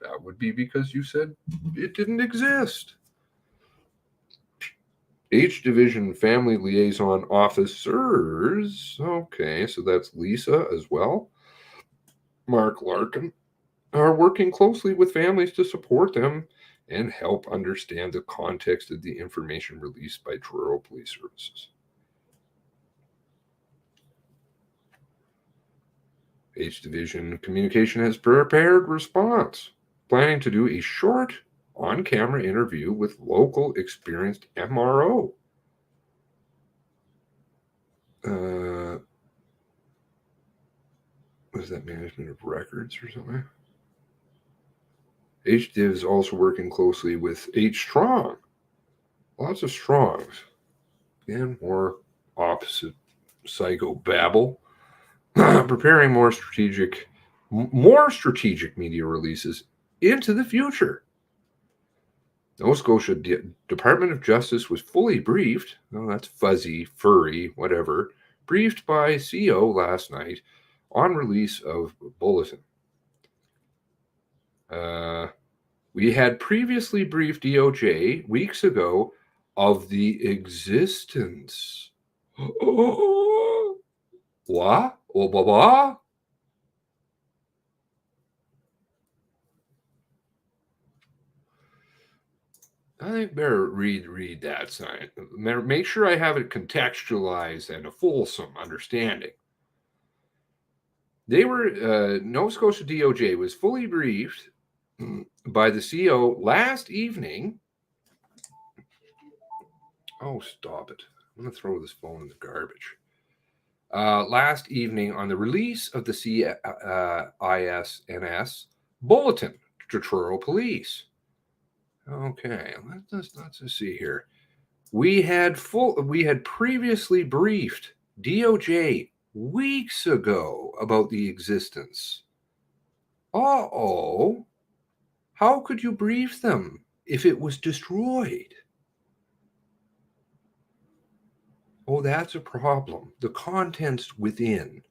That would be because you said it didn't exist. H Division Family Liaison Officers. Okay, so that's Lisa as well. Mark Larkin are working closely with families to support them and help understand the context of the information released by Truro Police Services. H Division Communication has prepared response, planning to do a short on-camera interview with local experienced MRO. What is that, management of records or something? HDiv is also working closely with H Strong. Lots of Strongs. Again, more opposite psycho babble. Preparing more strategic media releases into the future. Nova Scotia Department of Justice was fully briefed. Oh, that's fuzzy, furry, whatever. Briefed by CO last night on release of bulletin. We had previously briefed DOJ weeks ago of the existence. What? What? I think better read that sign. Make sure I have it contextualized and a fulsome understanding. They were Nova Scotia DOJ was fully briefed by the CO last evening. Oh, stop it. I'm going to throw this phone in the garbage. Last evening on the release of the CISNS bulletin to Truro Police. Okay, let's just see here. We had previously briefed DOJ weeks ago about the existence. Uh-oh. How could you brief them if it was destroyed? Oh, that's a problem. The contents within.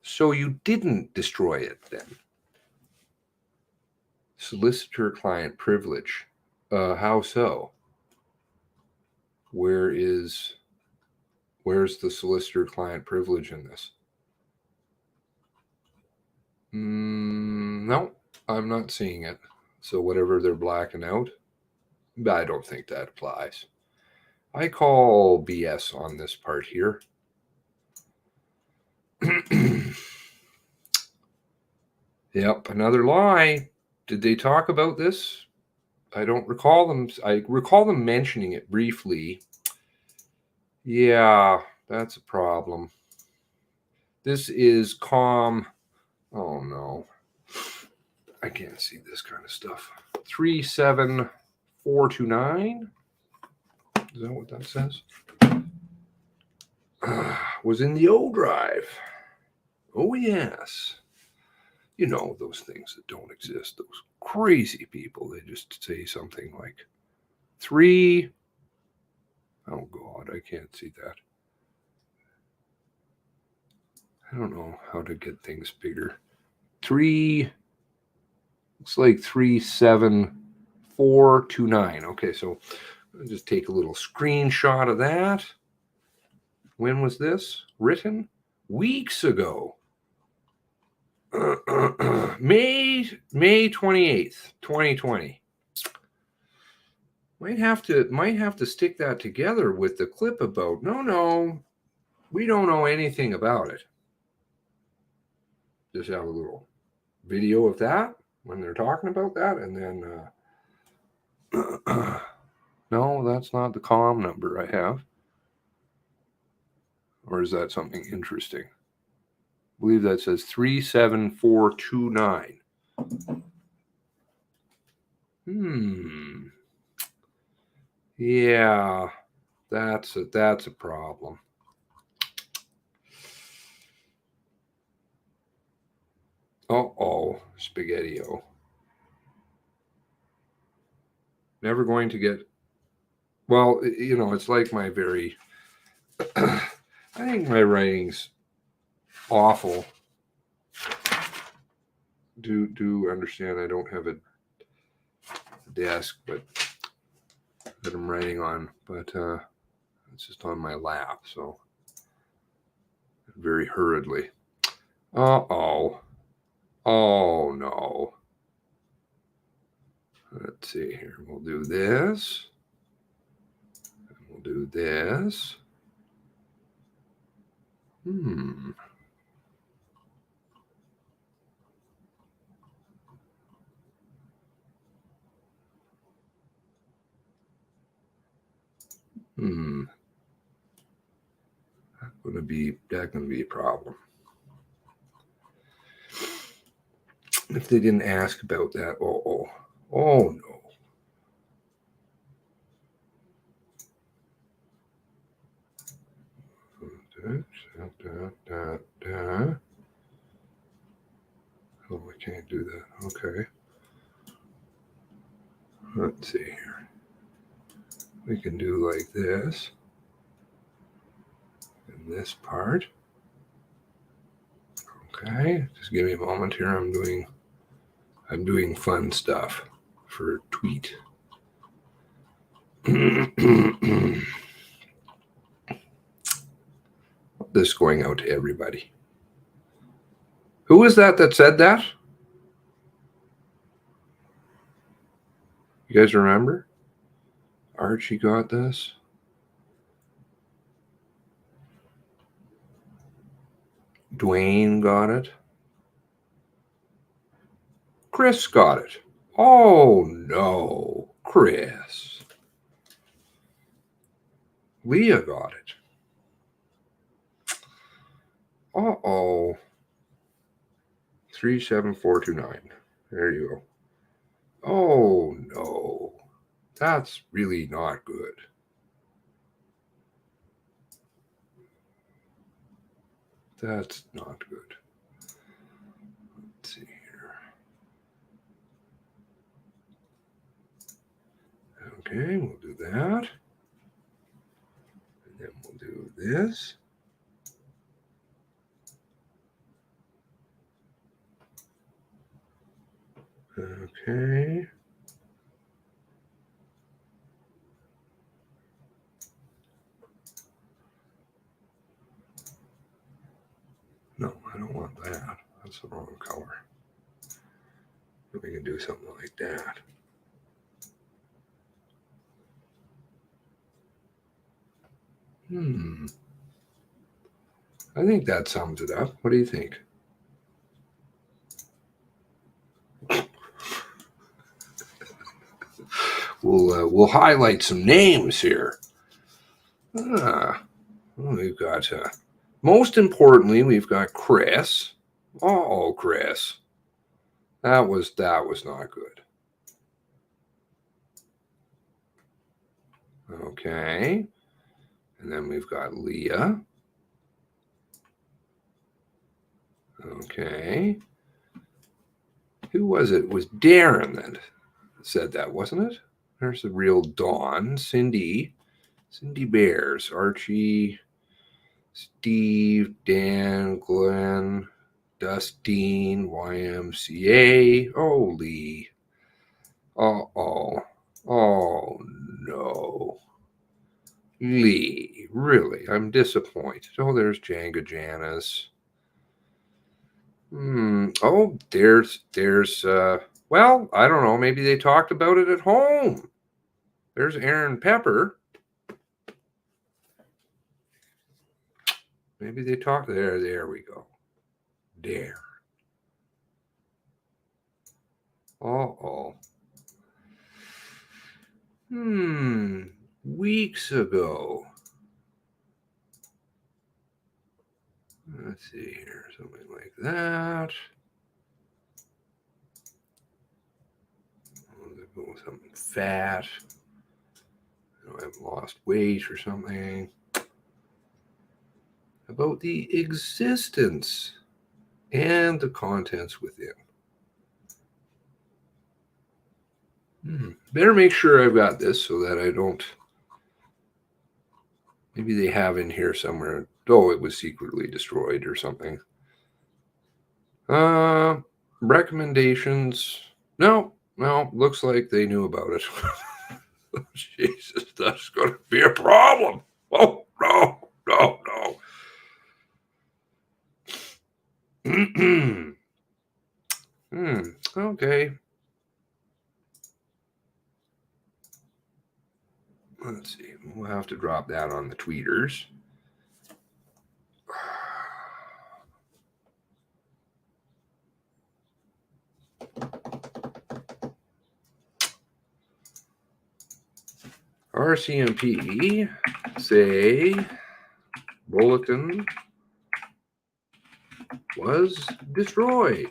So you didn't destroy it then? Solicitor-client privilege. How so? Where's the solicitor-client privilege in this? No, I'm not seeing it. So whatever they're blacking out, I don't think that applies. I call BS on this part here. Yep, another lie. Did they talk about this? I don't recall them. I recall them mentioning it briefly. Yeah, that's a problem. This is COM. Oh no, I can't see this kind of stuff. 37429. Is that what that says? Was in the O drive. Oh yes. You know, those things that don't exist, those crazy people, they just say something like 3. Oh God, I can't see that. I don't know how to get things bigger. 3, looks like 37429. Okay, so I'll just take a little screenshot of that. When was this written? Weeks ago. May 28th, 2020. Might have to stick that together with the clip about no, we don't know anything about it. Just have a little video of that when they're talking about that, and then no, that's not the COM number I have. Or is that something interesting? I believe that says 37429. Yeah, that's a problem. Uh-oh, Spaghetti-O. Never going to get... Well, you know, it's like my very... I think my writing's awful. Do understand I don't have a desk that I'm writing on, but it's just on my lap, so very hurriedly. Uh-oh. Oh, no. Let's see here. We'll do this. And we'll do this. That's gonna be a problem. If they didn't ask about that, oh no. Oh, we can't do that. Okay. Let's see here. We can do like this. And this part. Okay. Just give me a moment here. I'm doing fun stuff for a tweet. This going out to everybody. Who was that said that? You guys remember? Archie got this. Dwayne got it. Chris got it. Oh no, Chris. Leah got it. Uh-oh. 37429. There you go. Oh no. That's really not good. That's not good. Let's see here. Okay, we'll do that. And then we'll do this. Okay. No, I don't want that. That's the wrong color. We can do something like that. I think that sums it up. What do you think? We'll highlight some names here. We've got most importantly, we've got Chris. Oh, Chris. That was not good. Okay. And then we've got Leah. Okay. Who was it? It was Darren that said that, wasn't it? There's the real Dawn. Cindy Bears. Archie. Steve. Dan. Glenn. Dustine. YMCA. Oh, Lee. Oh no. Lee, really, I'm disappointed. Oh, there's Jenga Janice. Oh, there's well, I don't know, maybe they talked about it at home. There's Aaron Pepper. Maybe they talked there we go. There. Uh-oh. Weeks ago. Let's see here, something like that. Something fat. I haven't lost weight or something. About the existence and the contents within. Better make sure I've got this so that I don't. Maybe they have in here somewhere. Oh, it was secretly destroyed or something. Recommendations. No, looks like they knew about it. Oh, Jesus, that's going to be a problem. Oh, no. Okay. Let's see. We'll have to drop that on the tweeters. RCMP say bulletin was destroyed.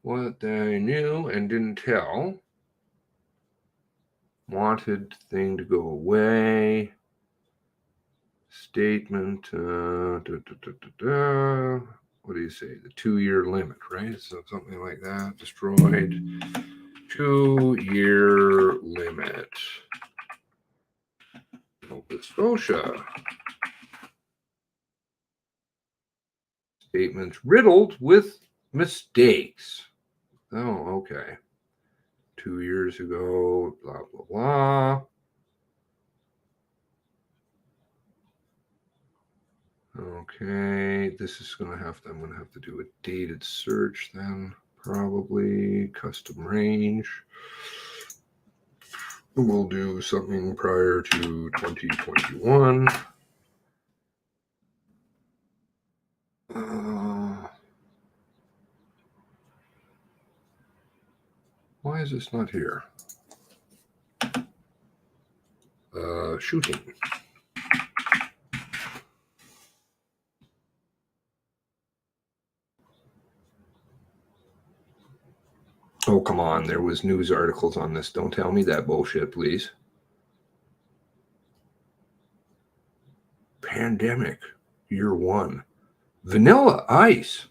What I knew and didn't tell. Wanted thing to go away. Statement. What do you say? The 2-year limit, right? So something like that. Destroyed. 2-year limit. Nova Scotia. Statements riddled with mistakes. Oh, okay. 2 years ago, blah, blah, blah. Okay, this is I'm going to have to do a dated search then, probably. Custom range. We'll do something prior to 2021. Why is this not here? Shooting. Oh, come on. There was news articles on this. Don't tell me that bullshit, please. Pandemic, year 1. Vanilla Ice.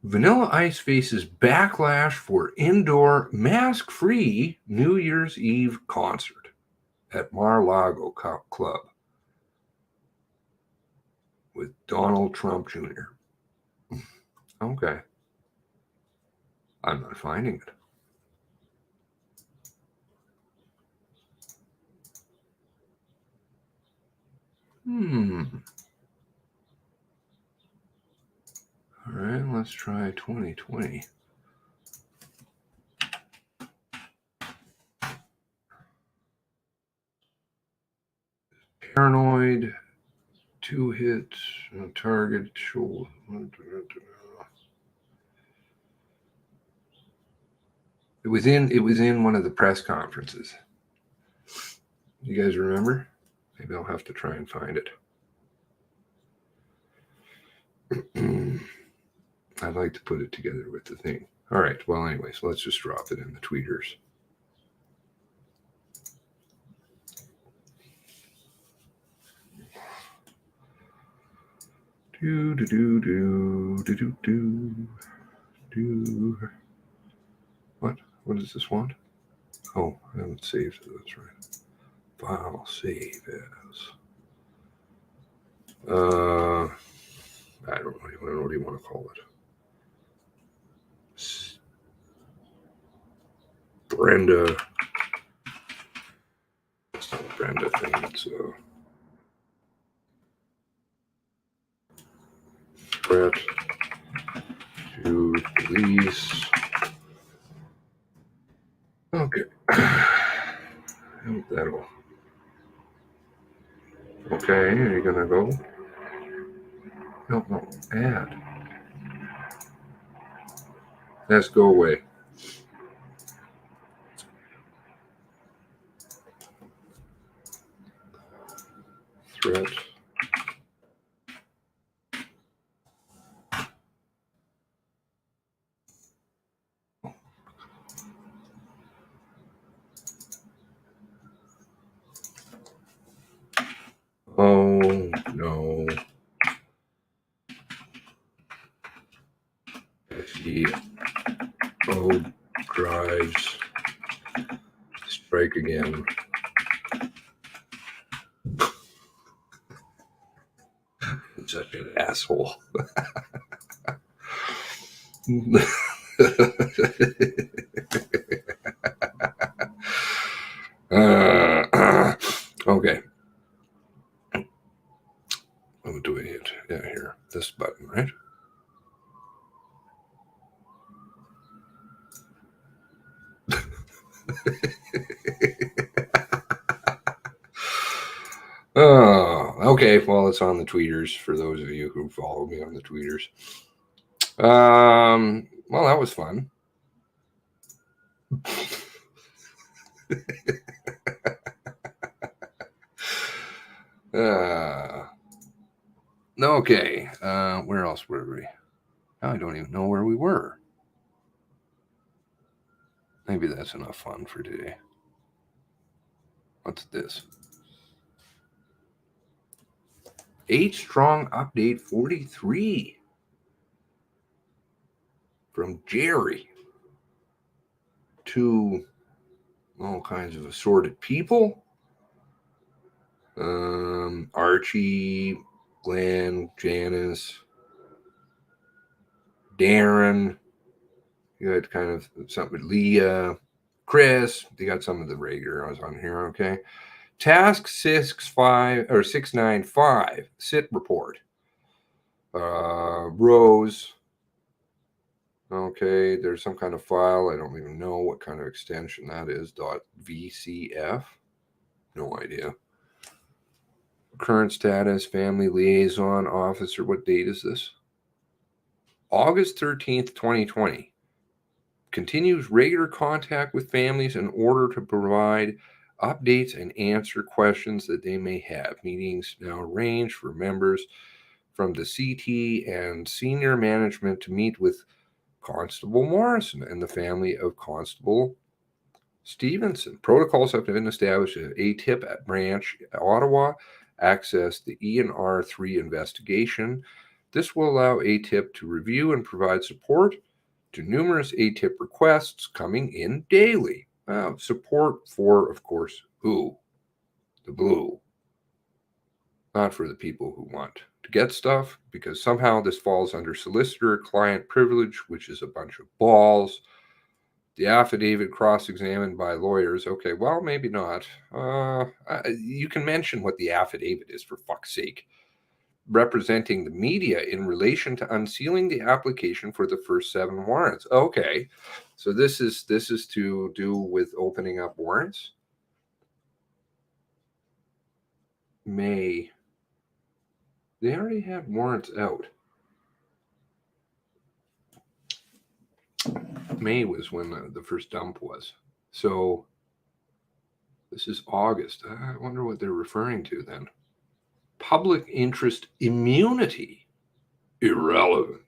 Vanilla Ice faces backlash for indoor mask-free New Year's Eve concert at Mar-a-Lago Club with Donald Trump Jr. Okay. I'm not finding it. All right, let's try 2020. Paranoid, 2-hit, target, shoulder. It was in one of the press conferences. You guys remember? Maybe I'll have to try and find it. I'd like to put it together with the thing. All right. Well, anyways, let's just drop it in the tweeters. What does this want? Oh, I haven't saved it. That's right. File save as. I don't know. What do you want to call it? Brenda. It's not a Brenda thing. It's threat to police. Okay. That'll. Okay, are you gonna go? No, add. Let's go away. Threat. Oh no. SEO drives. Strike again. Such an asshole. Okay. I'm doing it. Yeah, here. This button, right? Oh, okay. Well, it's on the tweeters for those of you who follow me on the tweeters. Well, that was fun. Okay. Where else were we? Now I don't even know where we were. Maybe that's enough fun for today. What's this? 8 Strong Update 43 from Jerry to all kinds of assorted people. Archie, Glenn, Janice, Darren. You had kind of something with Leah, Chris. They got some of the regulars on here. Okay. Task 695 sit report. Rose. Okay, there's some kind of file. I don't even know what kind of extension that is. .vcf. No idea. Current status, family liaison officer. What date is this? August 13th, 2020. Continues regular contact with families in order to provide updates and answer questions that they may have. Meetings now arranged for members from the CT and senior management to meet with Constable Morrison and the family of Constable Stevenson. Protocols have been established at ATIP at Branch, Ottawa, access the ENR3 investigation. This will allow ATIP to review and provide support to numerous ATIP requests coming in daily. Support for, of course, who? The blue. Not for the people who want to get stuff, because somehow this falls under solicitor-client privilege, which is a bunch of balls. The affidavit cross-examined by lawyers. Okay, well, maybe not. You can mention what the affidavit is, for fuck's sake. Representing the media in relation to unsealing the application for the first 7 warrants. Okay, so this is to do with opening up warrants. May. They already had warrants out. May was when the first dump was. So this is August. I wonder what they're referring to then. Public interest immunity. Irrelevant.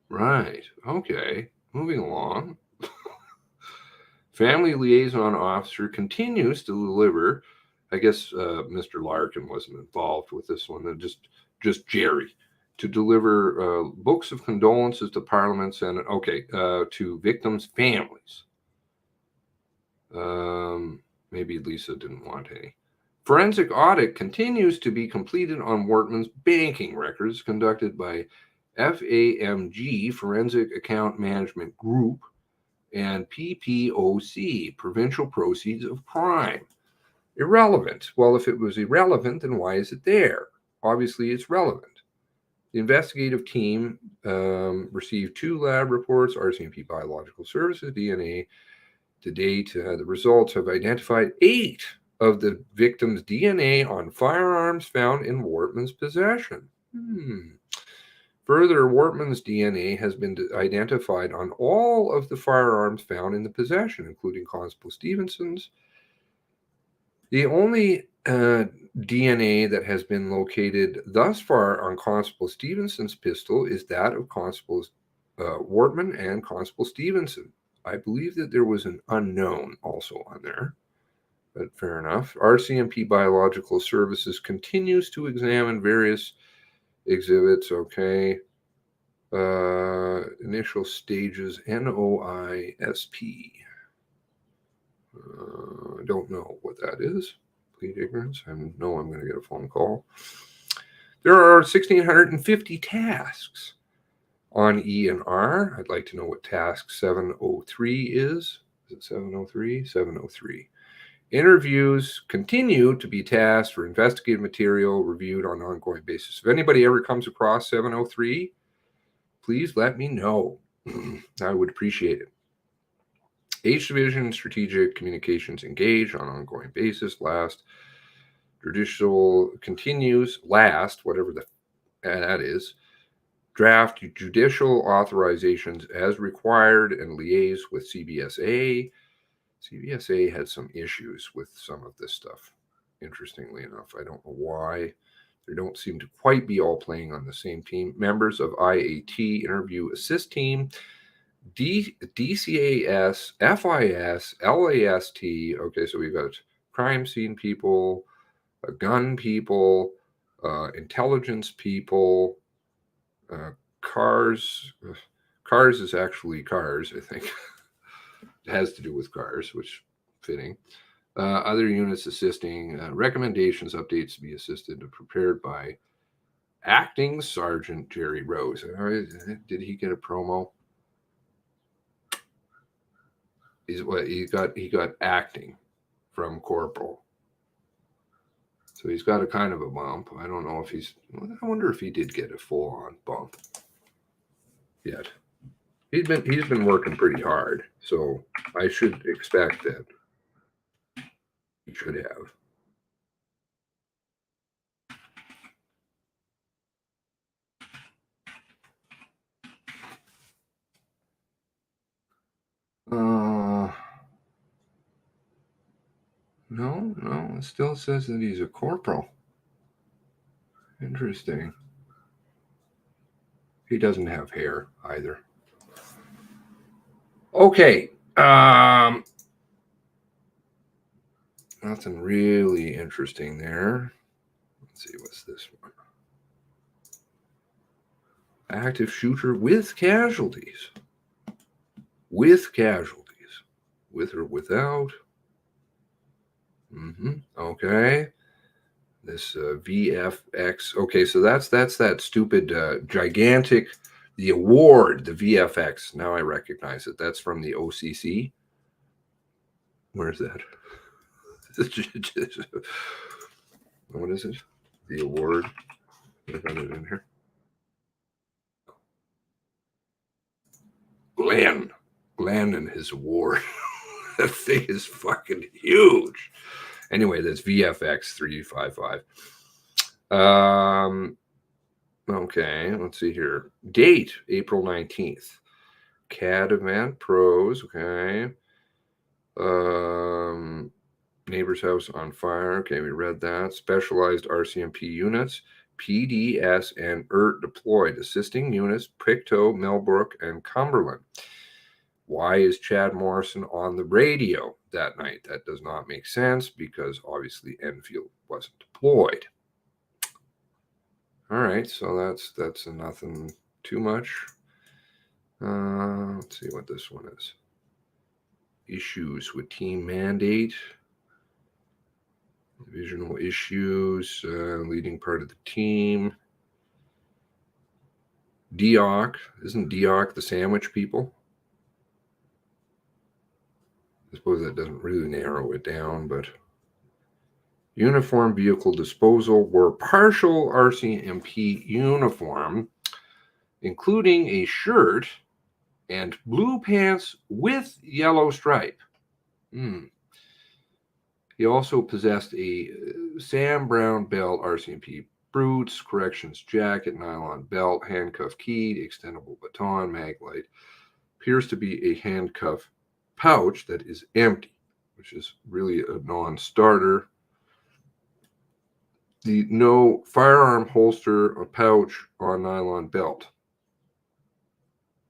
Right. Okay. Moving along. Family liaison officer continues to deliver. I guess Mr. Larkin wasn't involved with this one. Just Jerry. To deliver books of condolences to Parliament and to victims' families. Maybe Lisa didn't want any. Forensic audit continues to be completed on Wortman's banking records conducted by FAMG, Forensic Account Management Group, and PPOC, Provincial Proceeds of Crime. Irrelevant. Well, if it was irrelevant, then why is it there? Obviously, it's relevant. The investigative team received 2 lab reports, Rcmp Biological Services, DNA. To date, the results have identified 8 of the victims' DNA on firearms found in Wortman's possession. Further, Wortman's DNA has been identified on all of the firearms found in the possession, including Constable Stevenson's. The only DNA that has been located thus far on Constable Stevenson's pistol is that of Constables Wortman and Constable Stevenson. I believe that there was an unknown also on there, but fair enough. Rcmp Biological Services continues to examine various exhibits. Okay. Initial stages, NOISP. I don't know what that is. Plead ignorance. I know I'm going to get a phone call. There are 1,650 tasks on ENR. I'd like to know what task 703 is. Is it 703? 703. Interviews continue to be tasked for investigative material reviewed on an ongoing basis. If anybody ever comes across 703, please let me know. I would appreciate it. H Division Strategic Communications engaged on an ongoing basis. Last judicial continues. Last, whatever that is. Draft judicial authorizations as required and liaise with CBSA. CBSA had some issues with some of this stuff. Interestingly enough, I don't know why. They don't seem to quite be all playing on the same team. Members of IAT interview assist team. DCAS, FIS, LAST. Okay, so we've got crime scene people, gun people, intelligence people, cars. Cars is actually cars, I think. It has to do with cars, which fitting. Other units assisting. Recommendations, updates to be assisted and prepared by Acting Sergeant Jerry Rose. Did he get a promo? He got acting from corporal. So he's got a kind of a bump. I don't know if I wonder if he did get a full-on bump yet. He's been working pretty hard, so I should expect that he should have. No, it still says that he's a corporal. Interesting. He doesn't have hair either. Okay. Nothing really interesting there. Let's see, what's this one? Active shooter with casualties. With casualties. With or without. Okay. This VFX. Okay, so that's that stupid gigantic, the award, the VFX. Now I recognize it. That's from the OCC. Where's that? What is it? The award. I got it in here. Glenn and his award. That thing is fucking huge. Anyway, that's VFX 355. Okay, let's see here. Date, April 19th. CAD event, pros, okay. Neighbor's house on fire. Okay, we read that. Specialized RCMP units, PDS and ERT deployed. Assisting units, Pictou, Millbrook, and Cumberland. Why is Chad Morrison on the radio that night? That does not make sense because obviously Enfield wasn't deployed. All right, so that's nothing too much. Let's see what this one is. Issues with team mandate. Divisional issues, leading part of the team. DOC. Isn't DOC the sandwich people? I suppose that doesn't really narrow it down, but uniform vehicle disposal were partial RCMP uniform, including a shirt and blue pants with yellow stripe. He also possessed a Sam Brown belt, RCMP boots, corrections jacket, nylon belt, handcuff key, extendable baton, mag light. Appears to be a handcuff pouch that is empty, which is really a non-starter. The no firearm holster or pouch on nylon belt.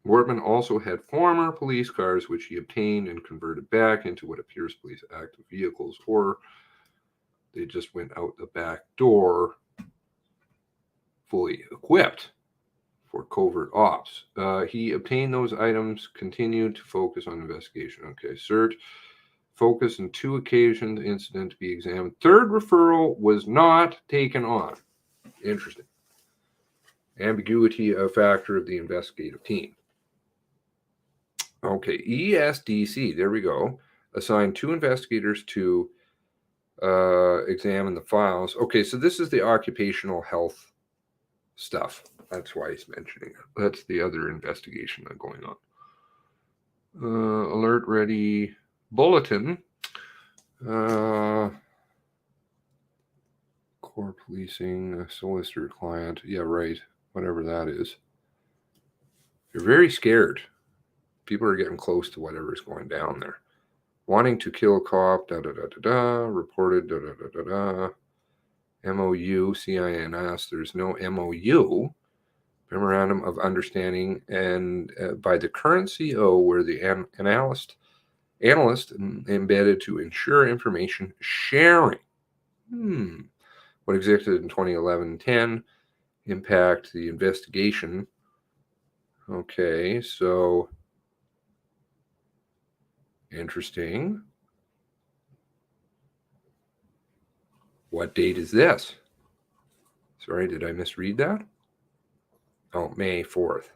Wortman also had former police cars, which he obtained and converted back into what appears police active vehicles, or they just went out the back door fully equipped for covert ops. He obtained those items, continued to focus on investigation. Okay, search, focus on 2 occasions, incident to be examined. 3rd referral was not taken on. Interesting. Ambiguity, a factor of the investigative team. Okay, ESDC, there we go. Assigned 2 investigators to examine the files. Okay, so this is the occupational health stuff. That's why he's mentioning it. That's the other investigation going on. Alert ready bulletin. Core policing, solicitor client. Yeah, right. Whatever that is. You're very scared. People are getting close to whatever's going down there. Wanting to kill cop, reported, MOU, CINS. There's no MOU, Memorandum of Understanding, and by the current CO, where the analyst embedded to ensure information sharing. What existed in 2011-10 impact the investigation. Okay, so interesting. What date is this? Sorry, did I misread that? Oh, May 4th.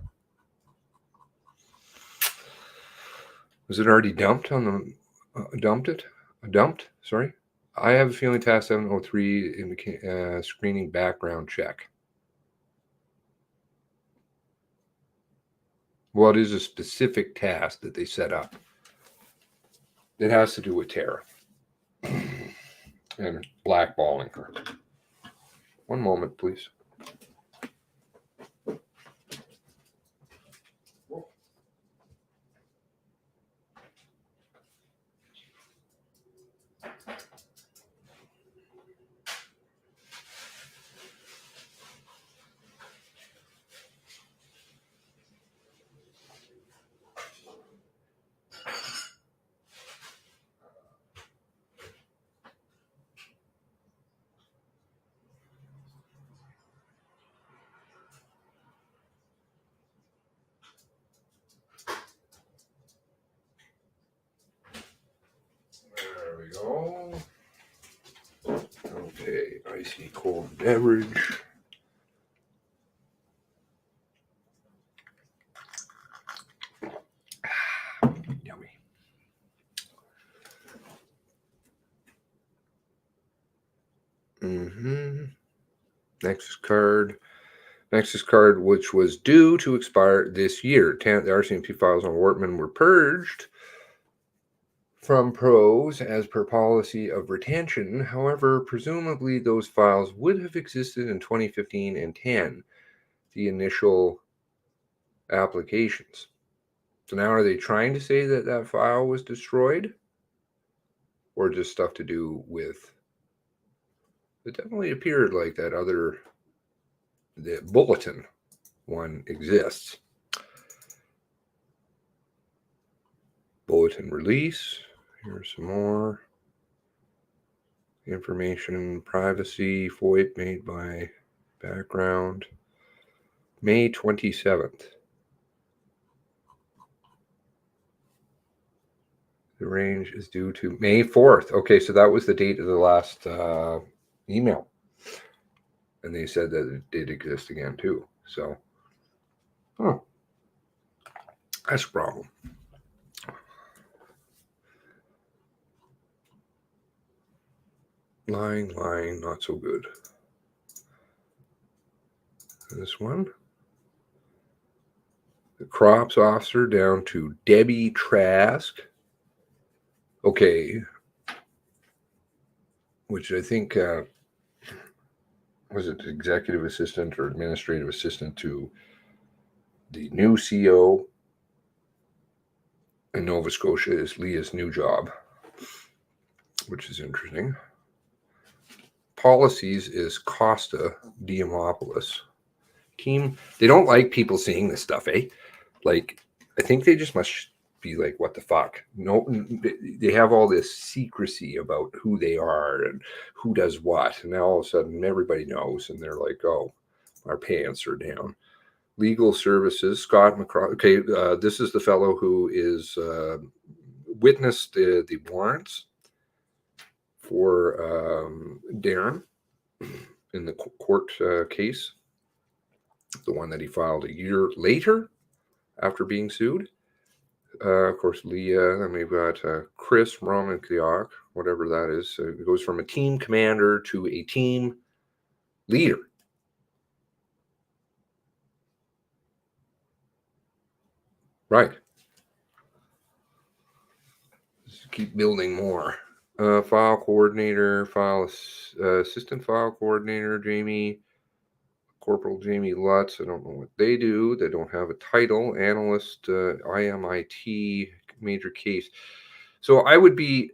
Was it already dumped on the dumped? Sorry. I have a feeling task 703 indicate screening background check. What is a specific task that they set up? It has to do with Tara and blackballing her. One moment, please. There we go. Okay, icy cold beverage. Yummy. Nexus card, which was due to expire this year. The RCMP files on Wortman were purged from pros as per policy of retention. However, presumably those files would have existed in 2015 and 10, the initial applications. So now are they trying to say that that file was destroyed? Or just stuff to do with... It definitely appeared like that the bulletin one exists. Bulletin release. Here's some more information. Privacy FOIP made by background. May 27th. The range is due to May 4th. Okay, so that was the date of the last email. And they said that it did exist again too. So, that's a problem. Lying, not so good. This one. The crops officer down to Debbie Trask. Okay. Which I think, was it executive assistant or administrative assistant to the new CO in Nova Scotia is Leah's new job, which is interesting. Policies is Costa Diamopoulos. Team, they don't like people seeing this stuff, eh? Like, I think they just must be like, what the fuck? No, they have all this secrecy about who they are and who does what. And now all of a sudden everybody knows and they're like, oh, our pants are down. Legal services, Scott McCraw. Okay, this is the fellow who is witnessed the warrants for Darren in the court case, the one that he filed a year later after being sued. Of course, Leah, and we've got Chris Romankiak, whatever that is. It goes from a team commander to a team leader. Right. keep building more. File coordinator, assistant file coordinator, Corporal Jamie Lutz. I don't know what they do. They don't have a title. Analyst, IMIT, major case. So I would be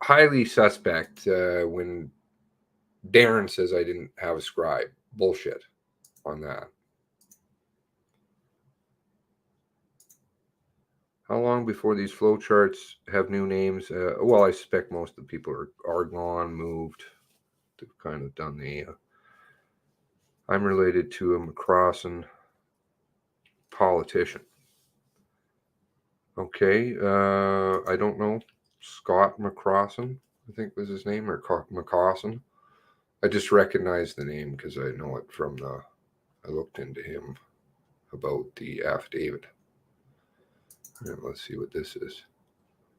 highly suspect when Darren says I didn't have a scribe. Bullshit on that. How long before these flowcharts have new names? Well, I suspect most of the people are gone, moved. They've kind of done the... I'm related to a McCrossan politician. Okay, I don't know. Scott McCrossan, I think was his name, or McCrossan. I just recognize the name because I know it from I looked into him about the affidavit. All right, let's see what this is.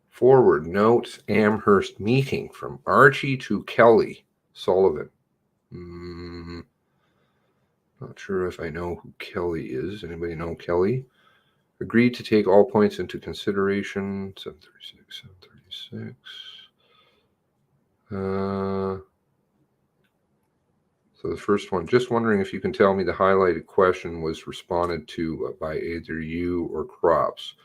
Forward notes, Amherst meeting from Archie to Kelly Sullivan. Not sure if I know who Kelly is. Anybody know Kelly? Agreed to take all points into consideration. 736, 736. So the first one, just wondering if you can tell me the highlighted question was responded to by either you or Crops.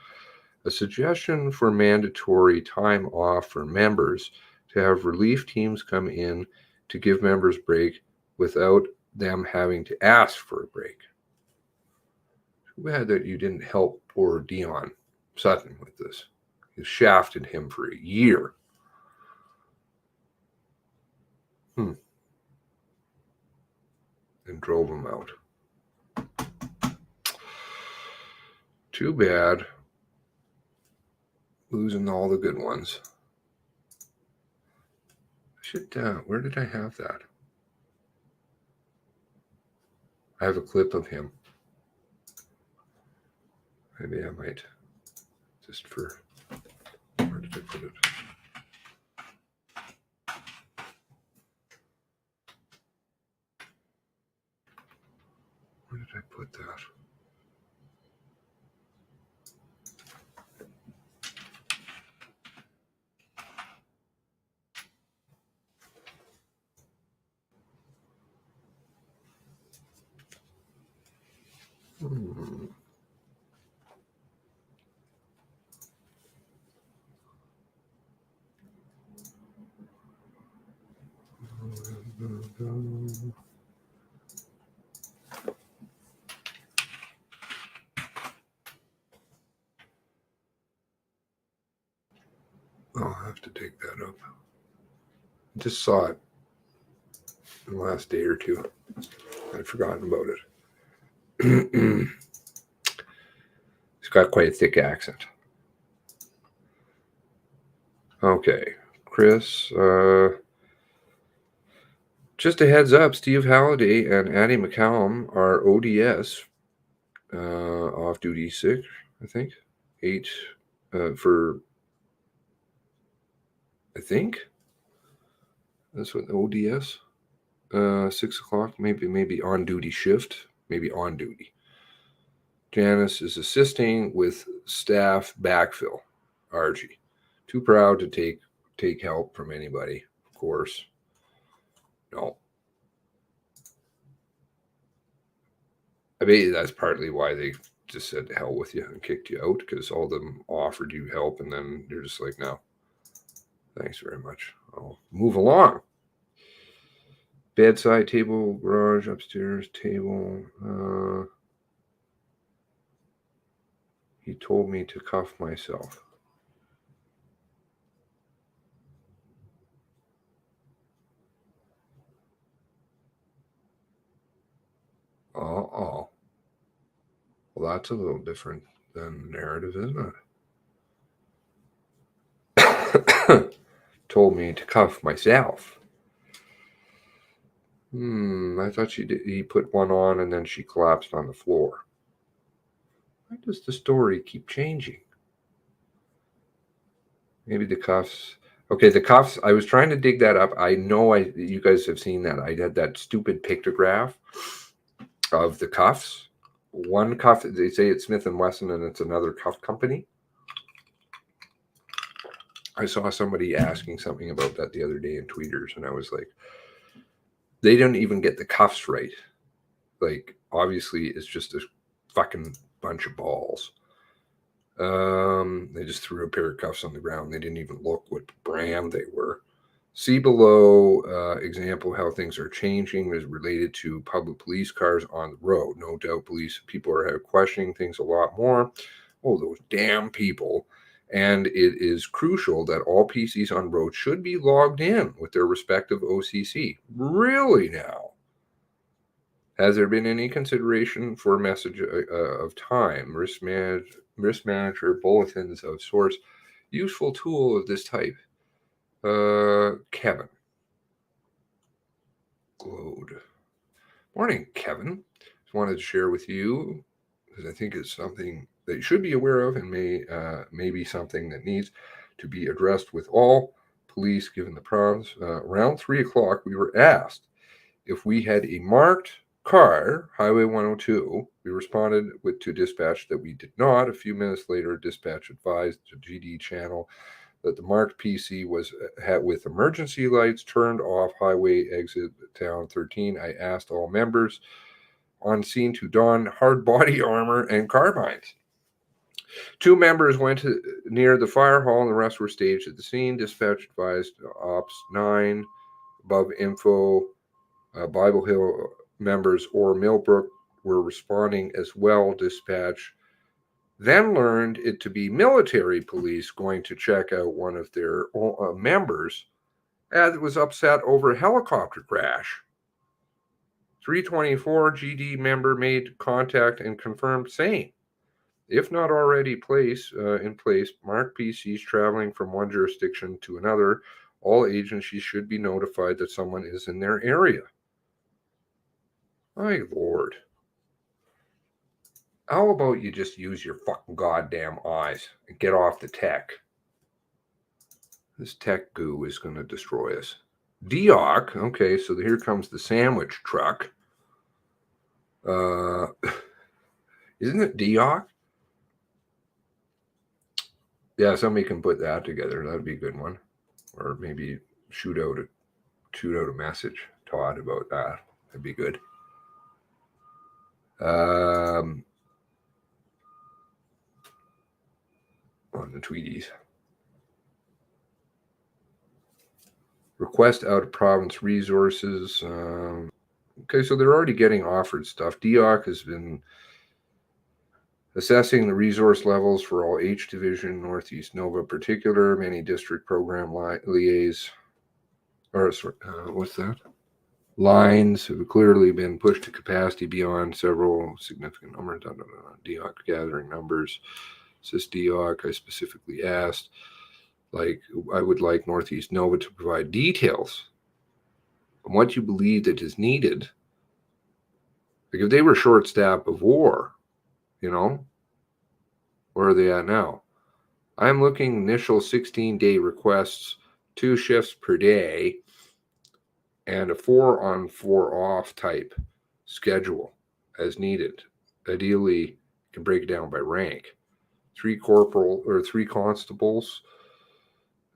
A suggestion for mandatory time off for members to have relief teams come in to give members break without them having to ask for a break. Too bad that you didn't help poor Dion Sutton with this. You shafted him for a year. And drove him out. Too bad. Losing all the good ones. Where did I have that? I have a clip of him. Maybe I might just for, where did I put it? Where did I put that? I'll have to dig that up. I just saw it in the last day or two. I'd forgotten about it. He's got quite a thick accent. Okay, Chris. Just a heads up, Steve Halliday and Addie McCallum are ODS, off-duty sick, I think. 8 for, I think. That's what ODS. 6 o'clock, maybe on-duty shift, maybe on duty. Janice is assisting with staff backfill. Archie. Too proud to take help from anybody, of course. No. I bet that's partly why they just said to hell with you and kicked you out, because all of them offered you help and then you're just like, no, thanks very much. I'll move along. Bedside table, garage, upstairs table. He told me to cuff myself. Well, that's a little different than narrative, isn't it? Told me to cuff myself. I thought he put one on and then she collapsed on the floor. Why does the story keep changing? Maybe the cuffs. Okay, the cuffs. I was trying to dig that up. I know you guys have seen that. I had that stupid pictograph of the cuffs. One cuff, they say it's Smith & Wesson and it's another cuff company. I saw somebody asking something about that the other day in tweeters, and I was like, they didn't even get the cuffs right. Like, obviously, it's just a fucking bunch of balls. They just threw a pair of cuffs on the ground. They didn't even look what brand they were. See below example how things are changing is related to public police cars on the road. No doubt police people are questioning things a lot more. Oh, those damn people. And it is crucial that all PCs on road should be logged in with their respective OCC. Really now? Has there been any consideration for message of time, risk manager, bulletins of source, useful tool of this type? Kevin. Glowed. Morning, Kevin. Just wanted to share with you because I think it's something that you should be aware of and may be something that needs to be addressed with all police given the province. Around 3 o'clock, we were asked if we had a marked car, Highway 102. We responded to dispatch that we did not. A few minutes later, dispatch advised the GD channel that the marked PC was with emergency lights turned off, highway exit town 13. I asked all members on scene to don hard body armor and carbines. 2 members went near the fire hall and the rest were staged at the scene. Dispatch advised Ops 9, above info, Bible Hill members or Millbrook were responding as well. Dispatch then learned it to be military police going to check out one of their members as it was upset over a helicopter crash. 324 GD member made contact and confirmed same. If not already in place, marked PCs traveling from one jurisdiction to another, all agencies should be notified that someone is in their area. My Lord. How about you just use your fucking goddamn eyes and get off the tech? This tech goo is going to destroy us. Deoc, okay, so here comes the sandwich truck. Isn't it Deoc? Yeah, somebody can put that together. That'd be a good one. Or maybe shoot out a message, Todd, about that. That'd be good. On the Tweeties. Request out of province resources. Okay, so they're already getting offered stuff. DOC has been assessing the resource levels for all H Division, Northeast Nova particular, many district program liaise, or what's that? Lines have clearly been pushed to capacity beyond several significant numbers. DOC gathering numbers. Says DOC, I specifically asked, I would like Northeast Nova to provide details on what you believe that is needed. Like if they were short-staffed before, where are they at now? I'm looking initial 16-day requests, 2 shifts per day, and a 4-on 4-off type schedule as needed. Ideally, you can break it down by rank. 3 constables,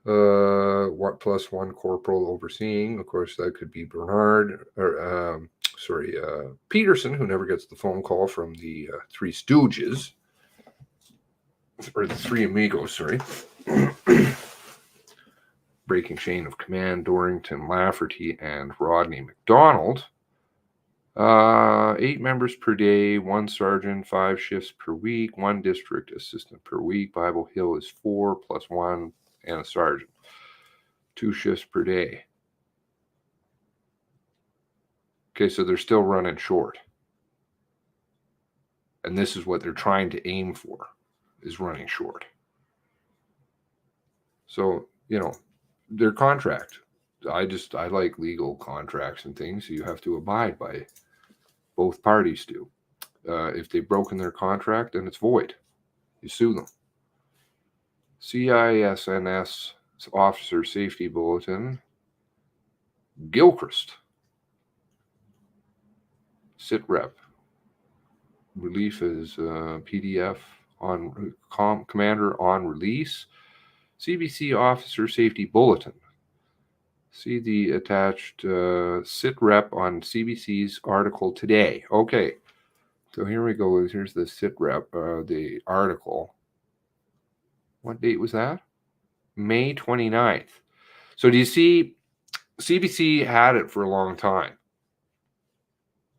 1 corporal overseeing. Of course, that could be Bernard, or Peterson, who never gets the phone call from the 3 Stooges, or the 3 Amigos, sorry. Breaking chain of command, Dorrington, Lafferty, and Rodney McDonald. 8 members per day, 1 sergeant, 5 shifts per week, 1 district assistant per week. Bible Hill is 4 plus 1 and a sergeant. 2 shifts per day. Okay, so they're still running short. And this is what they're trying to aim for, is running short. So, their contract. I like legal contracts and things, so you have to abide by. Both parties do. If they've broken their contract, then it's void. You sue them. CISNS Officer Safety Bulletin. Gilchrist. SITREP. Relief is PDF on Commander on release. CBC Officer Safety Bulletin. See the attached sit rep on CBC's article today. Okay, so here we go. Here's the sit rep, the article. What date was that? May 29th. So do you see, CBC had it for a long time.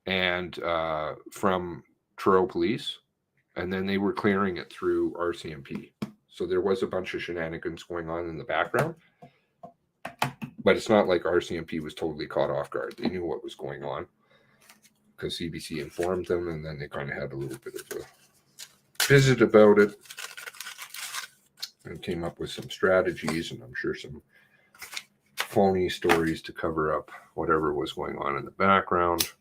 And from Truro Police, and then they were clearing it through Rcmp. So there was a bunch of shenanigans going on in the background. But it's not like Rcmp was totally caught off guard. They knew what was going on because CBC informed them, and then they kind of had a little bit of a visit about it and came up with some strategies, and I'm sure some phony stories to cover up whatever was going on in the background,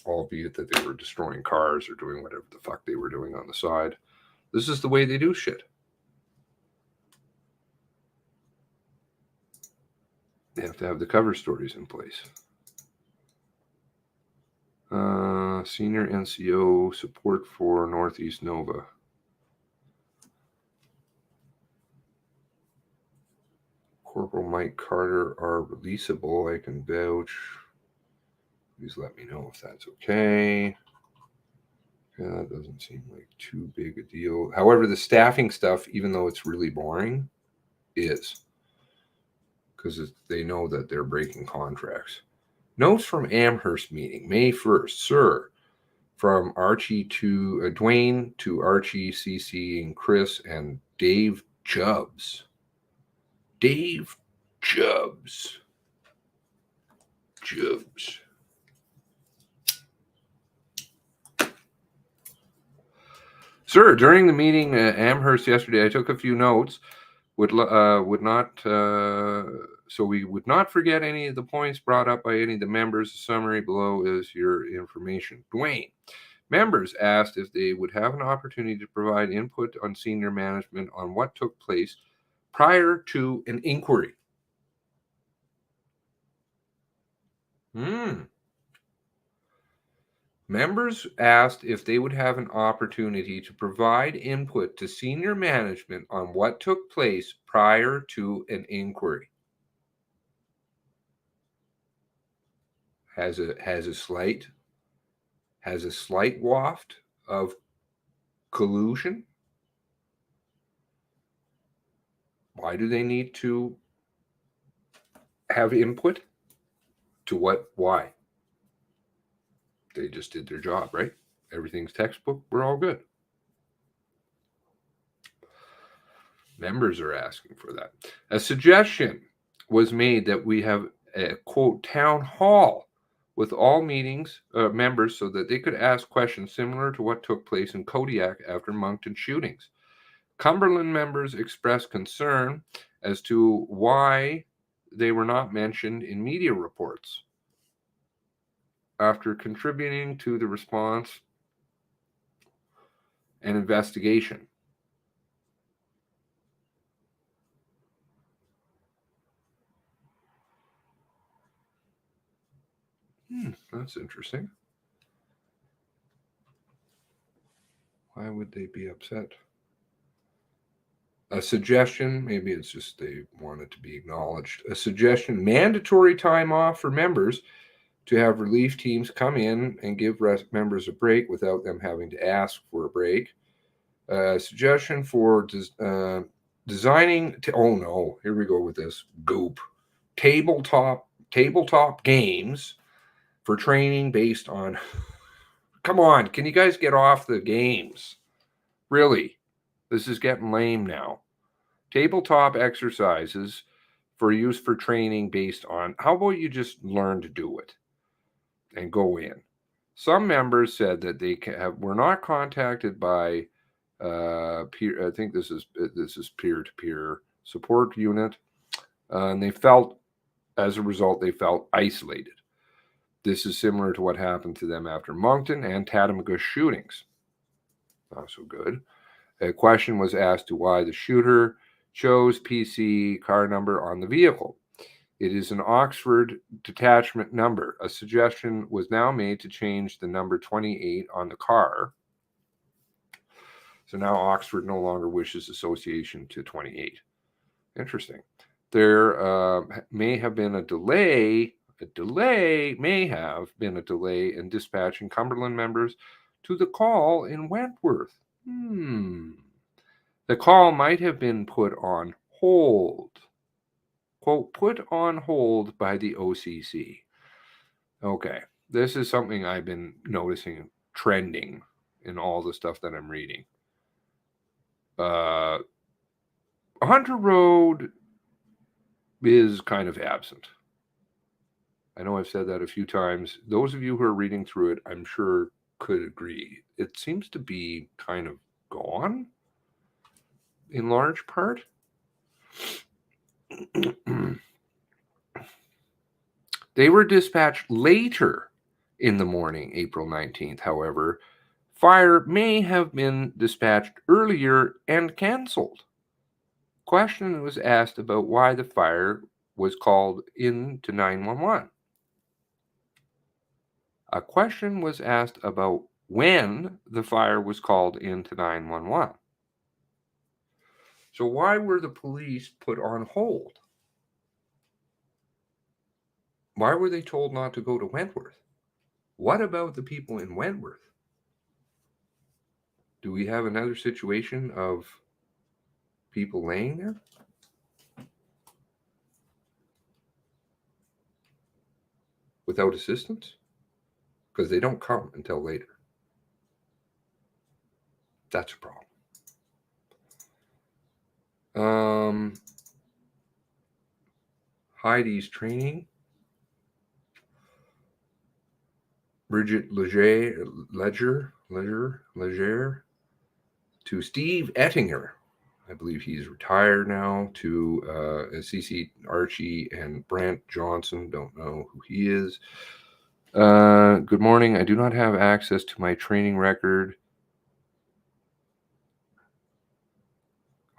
albeit that they were destroying cars or doing whatever the fuck they were doing on the side. This is the way they do shit. They have to have the cover stories in place. Senior NCO support for Northeast Nova. Corporal Mike Carter are releasable. I can vouch. Please let me know if that's okay. Yeah, that doesn't seem like too big a deal. However, the staffing stuff, even though it's really boring, is. Because they know that they're breaking contracts. Notes from Amherst meeting, May 1st. Sir, from Archie to Dwayne to Archie, CC, and Chris, and Dave Jubbs. Dave Jubbs. Jubbs. Sir, during the meeting at Amherst yesterday, I took a few notes. So we would not forget any of the points brought up by any of the members. The summary below is your information. Dwayne, members asked if they would have an opportunity to provide input on senior management on what took place prior to an inquiry. Members asked if they would have an opportunity to provide input to senior management on what took place prior to an inquiry. Has a slight waft of collusion. Why do they need to have input? To what? Why? They just did their job, right? Everything's textbook. We're all good. Members are asking for that. A suggestion was made that we have a, quote, town hall with all meetings members so that they could ask questions similar to what took place in Kodiak after Moncton shootings. Cumberland members expressed concern as to why they were not mentioned in media reports. After contributing to the response and investigation. That's interesting. Why would they be upset? A suggestion, maybe it's just they want it to be acknowledged. A suggestion, mandatory time off for members to have relief teams come in and give members a break without them having to ask for a break. Suggestion for designing, oh no, here we go with this goop. Tabletop games for training based on, come on, can you guys get off the games? Really, this is getting lame now. Tabletop exercises for use for training based on, how about you just learn to do it and go in? Some members said that they were not contacted by peer. I think this is peer-to-peer support unit, and they felt, as a result, they felt isolated. This is similar to what happened to them after Moncton and Tatamagouche shootings. Not so good. A question was asked to why the shooter chose PC car number on the vehicle. It is an Oxford detachment number. A suggestion was now made to change the number 28 on the car. So now Oxford no longer wishes association to 28. Interesting. There may have been a delay in dispatching Cumberland members to the call in Wentworth. The call might have been put on hold. Quote, put on hold by the OCC. Okay, this is something I've been noticing trending in all the stuff that I'm reading. Hunter Road is kind of absent. I know I've said that a few times. Those of you who are reading through it, I'm sure could agree. It seems to be kind of gone in large part. They were dispatched later in the morning, April 19th. However, fire may have been dispatched earlier and canceled. Question was asked about why the fire was called in to 911. A question was asked about when the fire was called into 911. So why were the police put on hold? Why were they told not to go to Wentworth? What about the people in Wentworth? Do we have another situation of people laying there? Without assistance? Because they don't come until later. That's a problem. Heidi's training. Bridget Leger to Steve Ettinger. I believe he's retired now. To CC Archie and Brant Johnson. Don't know who he is. Good morning. I do not have access to my training record.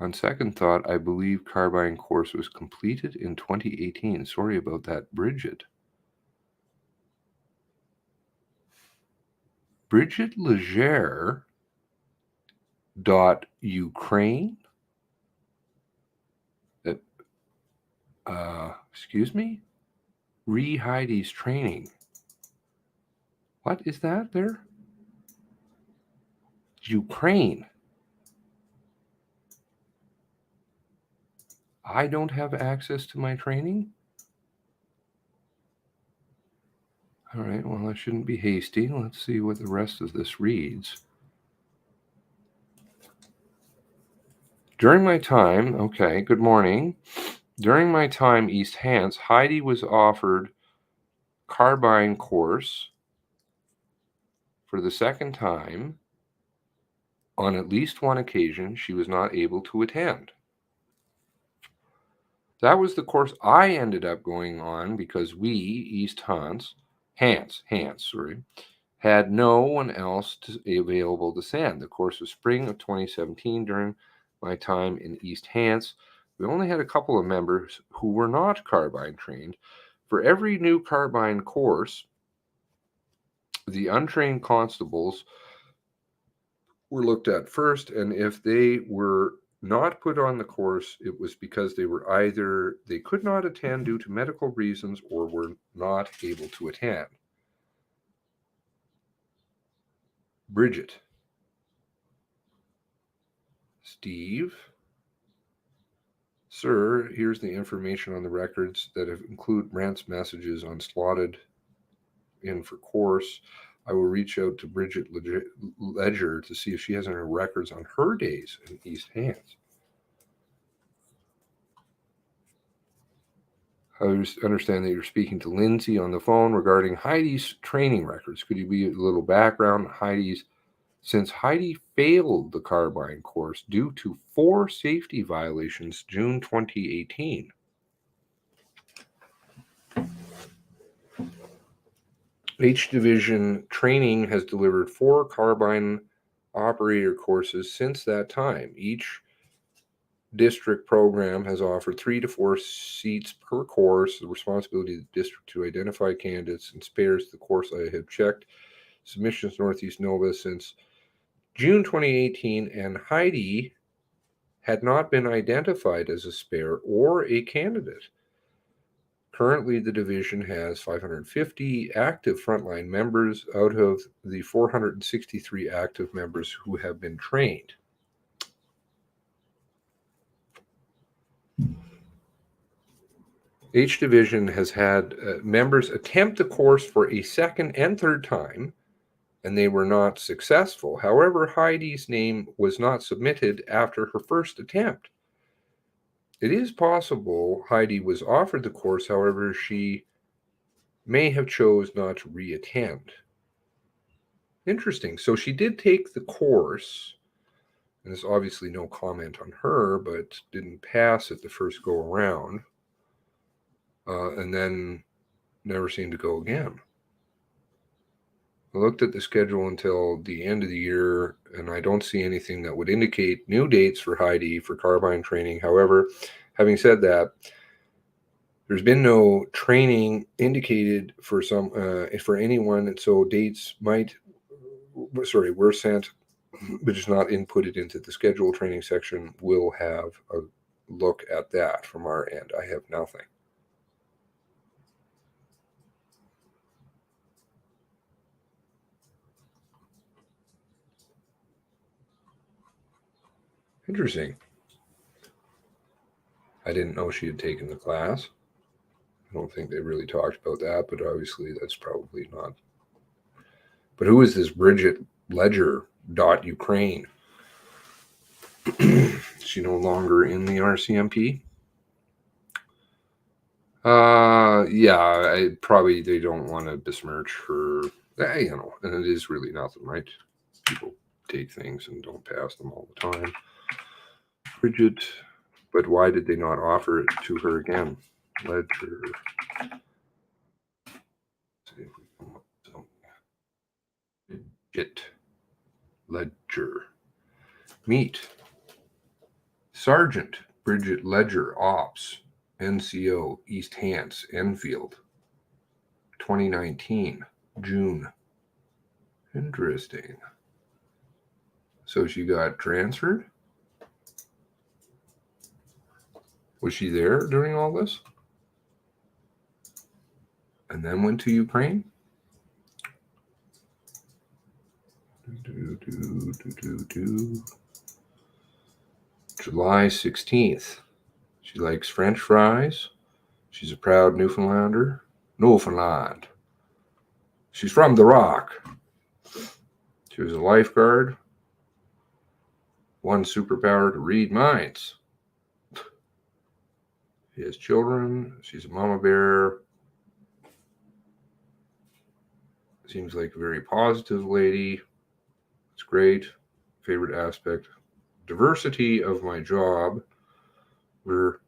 On second thought, I believe carbine course was completed in 2018. Sorry about that, Bridget. Bridget Leger .Ukraine. Excuse me? Heidi's training. What is that there? Ukraine. I don't have access to my training? All right, well, I shouldn't be hasty. Let's see what the rest of this reads. During my time, okay, good morning. During my time East Hants, Heidi was offered carbine course for the second time. On at least one occasion, she was not able to attend. That was the course I ended up going on because we, East Hants, had no one else available to send. The course was spring of 2017. During my time in East Hants, we only had a couple of members who were not carbine trained. For every new carbine course, the untrained constables were looked at first, and if they were not put on the course, it was because they were either they could not attend due to medical reasons or were not able to attend. Bridget. Steve. Sir, here's the information on the records that include Brant's messages on slotted in for course. I will reach out to Bridget Ledger to see if she has any records on her days in East Hants. I understand that you're speaking to Lindsay on the phone regarding Heidi's training records. Could you be a little background on since Heidi failed the carbine course due to 4 safety violations June 2018. H Division Training has delivered 4 carbine operator courses since that time. Each district program has offered 3 to 4 seats per course. The responsibility of the district to identify candidates and spares the course I have checked. Submissions Northeast Nova since June 2018, and Heidi had not been identified as a spare or a candidate. Currently, the division has 550 active frontline members out of the 463 active members who have been trained. H Division has had members attempt the course for a second and third time, and they were not successful. However, Heidi's name was not submitted after her first attempt. It is possible Heidi was offered the course, however, she may have chose not to re-attend. Interesting. So she did take the course, and there's obviously no comment on her, but didn't pass it the first go around, and then never seemed to go again. I looked at the schedule until the end of the year, and I don't see anything that would indicate new dates for Heidi for carbine training. However, having said that, there's been no training indicated for anyone, and so dates were sent, but just not inputted into the schedule training section. We'll have a look at that from our end. I have nothing. Interesting. I didn't know she had taken the class. I don't think they really talked about that, but obviously that's probably not. But who is this Bridget Ledger .Ukraine? Is she no longer in the RCMP? Yeah, probably they don't want to besmirch her, and it is really nothing, right? People take things and don't pass them all the time. Bridget, but why did they not offer it to her again? Ledger. Let's see if we come up with something. Bridget Ledger. Meet Sergeant Bridget Ledger, Ops, NCO, East Hants, Enfield, 2019, June. Interesting. So she got transferred? Was she there during all this? And then went to Ukraine? July 16th. She likes French fries. She's a proud Newfoundlander. Newfoundland. She's from the Rock. She was a lifeguard. One superpower to read minds. She has children. She's a mama bear. Seems like a very positive lady. It's great. Favorite aspect. Diversity of my job. We're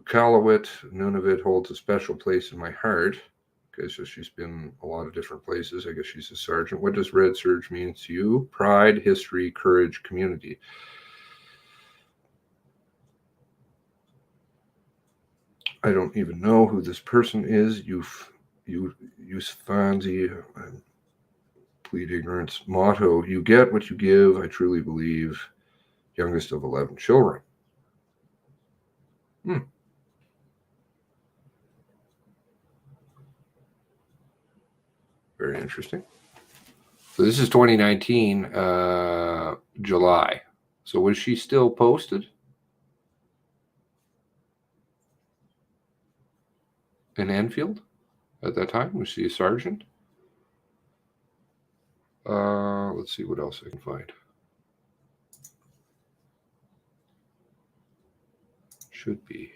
Kalawit, Nunavut holds a special place in my heart. Okay, so she's been a lot of different places. I guess she's a sergeant. What does Red Surge mean to you? Pride, history, courage, community. I don't even know who this person is. Yusfanzi, plead ignorance. Motto, you get what you give. I truly believe. Youngest of 11 children. Very interesting. So this is 2019, July. So was she still posted in Enfield at that time? Was she a sergeant? Let's see what else I can find. Should be.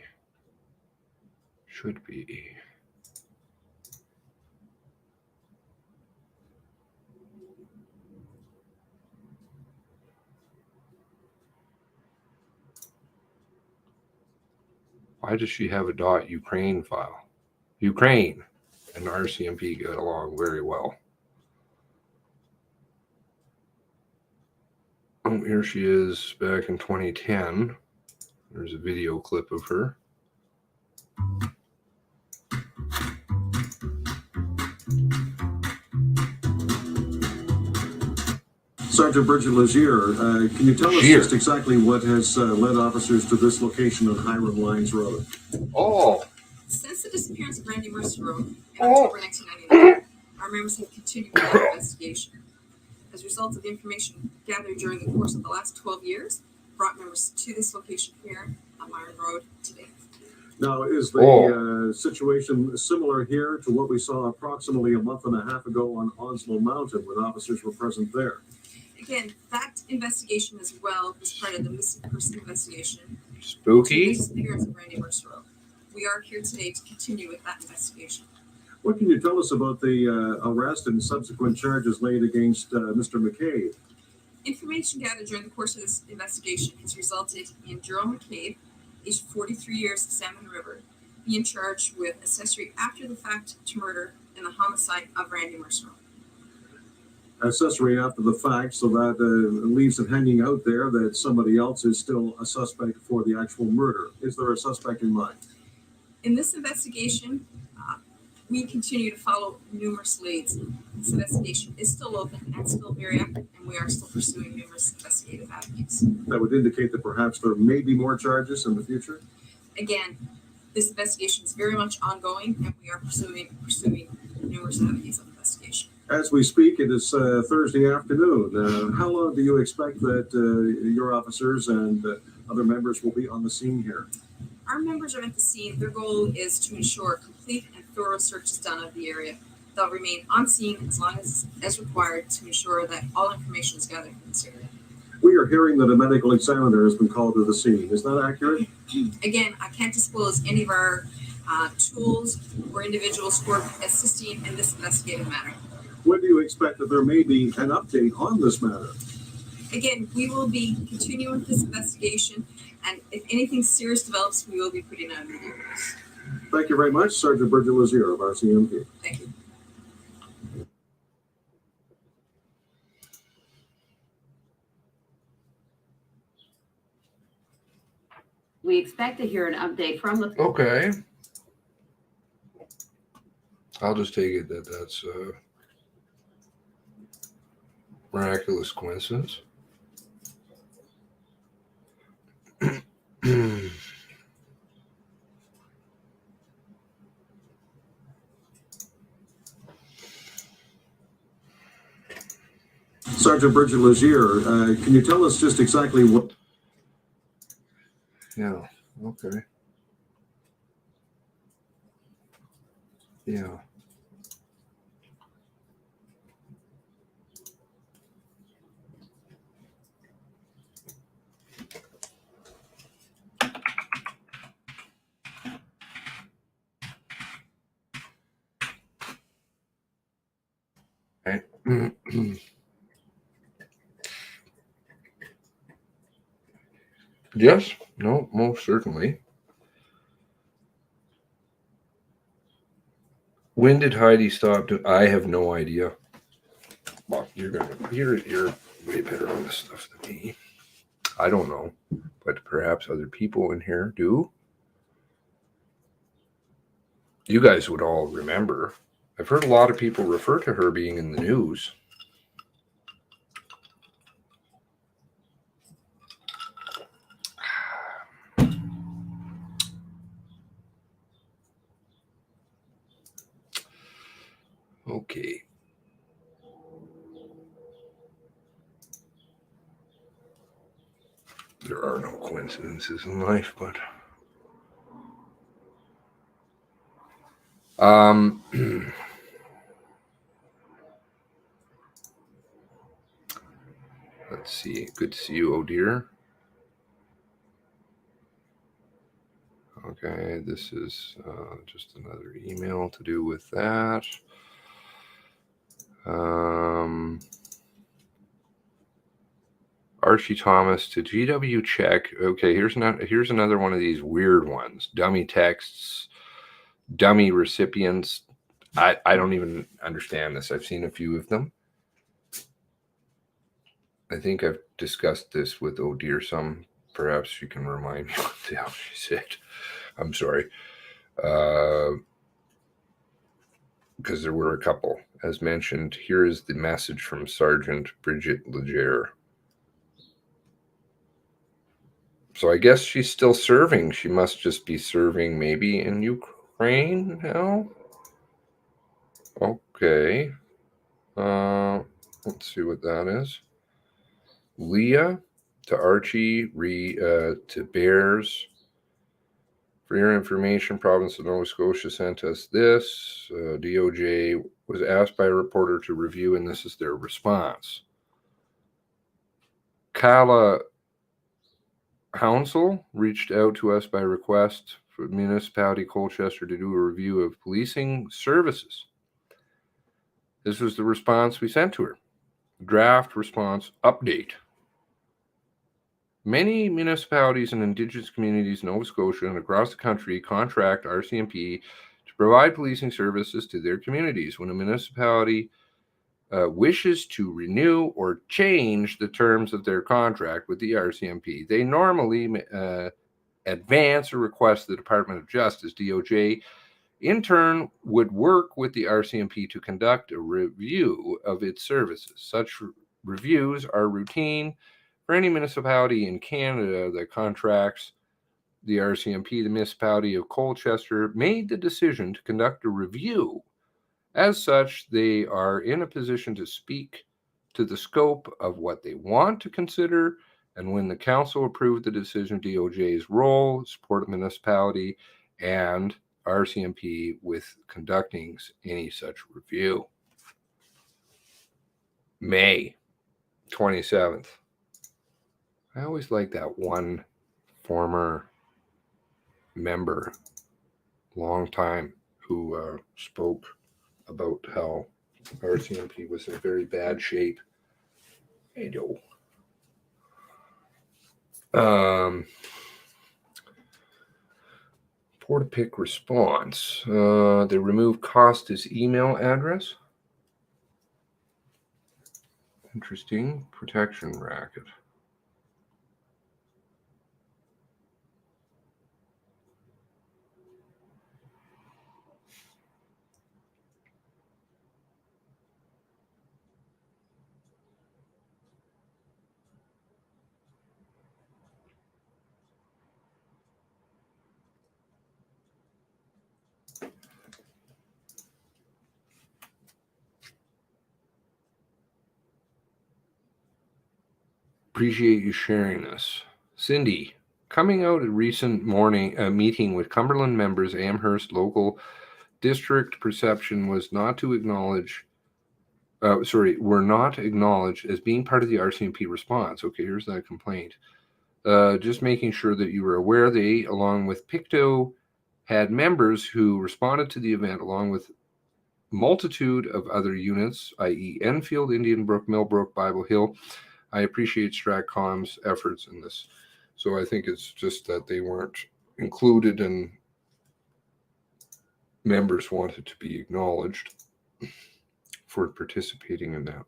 Why does she have a .Ukraine file? Ukraine and RCMP get along very well. Oh, here she is back in 2010. There's a video clip of her. Sergeant Bridget Lazier, can you tell us just exactly what has led officers to this location on Hiram Lyons Road? Oh. Since the disappearance of Randy Mercer Road in October 1999, our members have continued with that investigation. As a result of the information gathered during the course of the last 12 years, brought members to this location here on Myron Road today. Now, is the situation similar here to what we saw approximately a month and a half ago on Onslow Mountain when officers were present there? Again, that investigation as well was part of the missing person investigation. Spooky. The disappearance of Randy Mercer Road. We are here today to continue with that investigation. What can you tell us about the arrest and subsequent charges laid against Mr. McCabe? Information gathered during the course of this investigation has resulted in Jerome McCabe, aged 43 years of Salmon River, being charged with accessory after the fact to murder and the homicide of Randy Mercer. Accessory after the fact, so that leaves it hanging out there that somebody else is still a suspect for the actual murder. Is there a suspect in mind? In this investigation, we continue to follow numerous leads. This investigation is still open and still very active, and we are still pursuing numerous investigative avenues. That would indicate that perhaps there may be more charges in the future? Again, this investigation is very much ongoing, and we are pursuing numerous avenues of investigation. As we speak, it is Thursday afternoon. How long do you expect that your officers and other members will be on the scene here? Our members are at the scene. Their goal is to ensure complete and thorough search is done of the area. They'll remain on scene as long as required to ensure that all information is gathered from this area. We are hearing that a medical examiner has been called to the scene. Is that accurate? Again, I can't disclose any of our tools or individuals who are assisting in this investigative matter. When do you expect that there may be an update on this matter? Again, we will be continuing this investigation, and if anything serious develops, we will be putting out a media release. Thank you very much, Sergeant Bridget Lazier of Rcmp. Thank you. We expect to hear an update from the... Okay. I'll just take it that that's a miraculous coincidence. Sergeant Bridget Lazier, can you tell us just exactly what... Yeah, okay. Yeah. Okay. Yes, no, most certainly. When did Heidi stop? I have no idea. Well, you're way better on this stuff than me. I don't know, but perhaps other people in here do. You guys would all remember. I've heard a lot of people refer to her being in the news. Okay. There are no coincidences in life, but let's see. Good to see you, oh dear. Okay, this is just another email to do with that. Archie Thomas to GW check. Okay, here's another one of these weird ones. Dummy texts, dummy recipients. I don't even understand this. I've seen a few of them. I think I've discussed this with oh dear some. Perhaps you can remind me what the hell she said. I'm sorry. because there were a couple. As mentioned, here is the message from Sergeant Bridget Leger. So I guess she's still serving. She must just be serving maybe in Ukraine now. Okay. Let's see what that is. Leah to Archie, to Bears. For your information, province of Nova Scotia sent us this. DOJ was asked by a reporter to review, and this is their response. Kala Council reached out to us by request for municipality Colchester to do a review of policing services. This was the response we sent to her. Draft response update. Many municipalities and Indigenous communities in Nova Scotia and across the country contract Rcmp to provide policing services to their communities. When a municipality wishes to renew or change the terms of their contract with the Rcmp, they normally advance or request the Department of Justice, DOJ, in turn would work with the Rcmp to conduct a review of its services. Such reviews are routine for any municipality in Canada that contracts the Rcmp. The municipality of Colchester made the decision to conduct a review. As such, they are in a position to speak to the scope of what they want to consider, and when the council approved the decision, DOJ's role, support the municipality and Rcmp with conducting any such review. May 27th. I always like that one former member, long time, who spoke about how Rcmp was in very bad shape. I know. Portapic response. They removed Costa's email address. Interesting. Protection racket. Appreciate you sharing this. Cindy, coming out at recent morning meeting with Cumberland members, Amherst local district perception was not to acknowledge, were not acknowledged as being part of the Rcmp response. Okay, here's that complaint. Just making sure that you were aware they, along with Pictou, had members who responded to the event along with multitude of other units, i.e. Enfield, Indian Brook, Millbrook, Bible Hill. I appreciate Stratcom's efforts in this. So I think it's just that they weren't included and members wanted to be acknowledged for participating in that.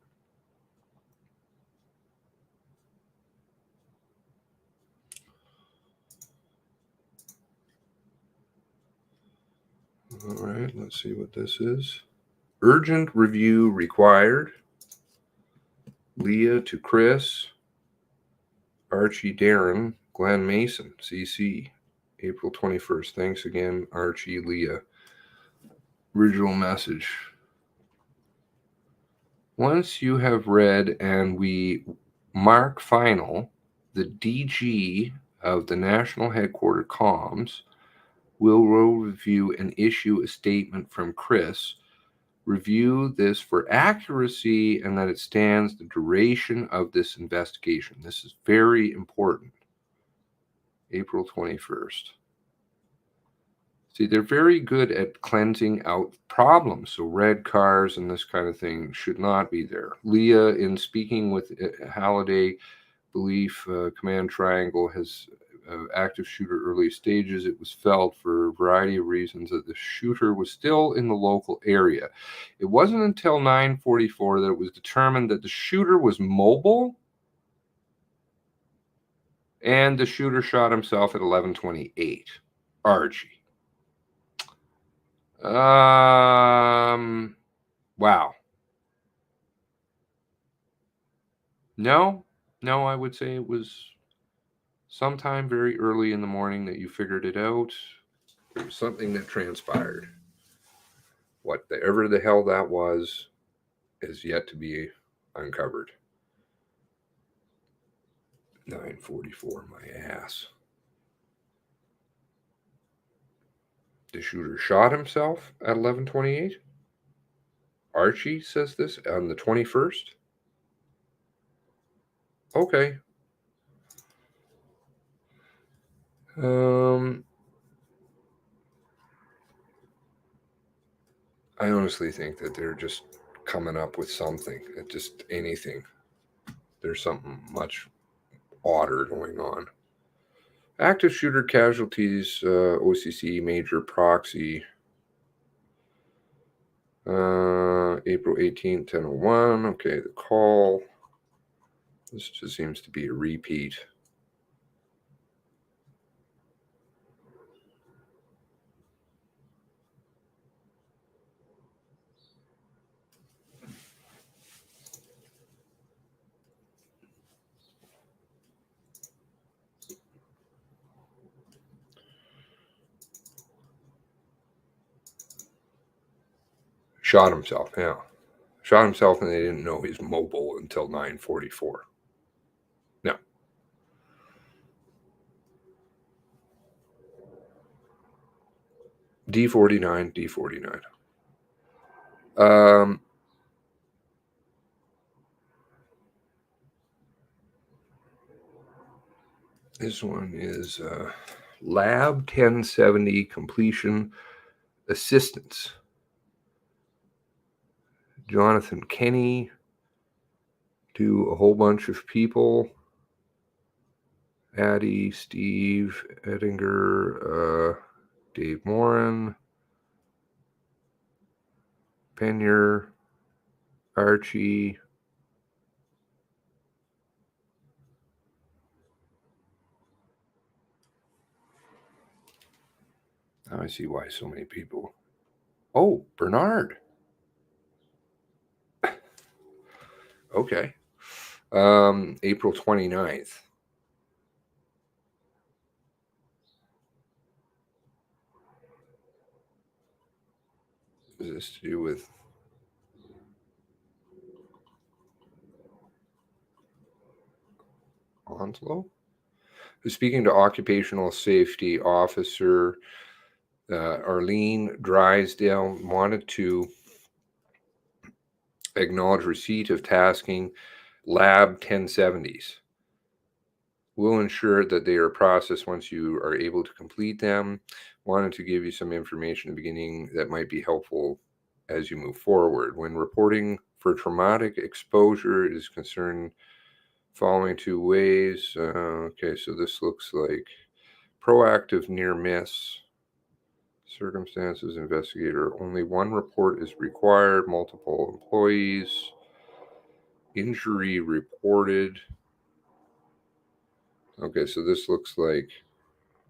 All right, let's see what this is. Urgent review required. Leah to Chris. Archie Darren, Glenn Mason, CC, April 21st. Thanks again, Archie, Leah. Original message. Once you have read and we mark final, the DG of the National Headquarter Comms will review and issue a statement from Chris. Review this for accuracy and that it stands the duration of this investigation. This is very important. April 21st. See, they're very good at cleansing out problems. So red cars and this kind of thing should not be there. Leah, in speaking with Halliday, belief Command Triangle has active shooter early stages. It was felt for a variety of reasons that the shooter was still in the local area. It wasn't until 9:44 that it was determined that the shooter was mobile and the shooter shot himself at 11:28. Archie. Wow. No, I would say it was sometime very early in the morning that you figured it out. It was something that transpired. Whatever the hell that was is yet to be uncovered. 9:44, my ass. The shooter shot himself at 11:28. Archie says this on the 21st. Okay. I honestly think that they're just coming up with something. Just anything. There's something much odder going on. Active shooter casualties, OCC major proxy. April 18th, 10:01. Okay, the call. This just seems to be a repeat. Shot himself, yeah. Shot himself, and they didn't know he's mobile until 9:44. No. D49. This one is Lab 1070 completion assistance. Jonathan Kenny to a whole bunch of people. Addie, Steve, Ettinger, Dave Morin, Penier, Archie. Now I see why so many people. Oh, Bernard. Okay. April 29th. Is this to do with Onslow? Who's speaking to occupational safety officer Arlene Drysdale, wanted to acknowledge receipt of tasking Lab 1070s. We'll ensure that they are processed once you are able to complete them. Wanted to give you some information at the beginning that might be helpful as you move forward. When reporting for traumatic exposure is concerned, following 2 ways. Okay, so this looks like proactive near miss. Circumstances investigator. Only 1 report is required. Multiple employees. Injury reported. Okay, so this looks like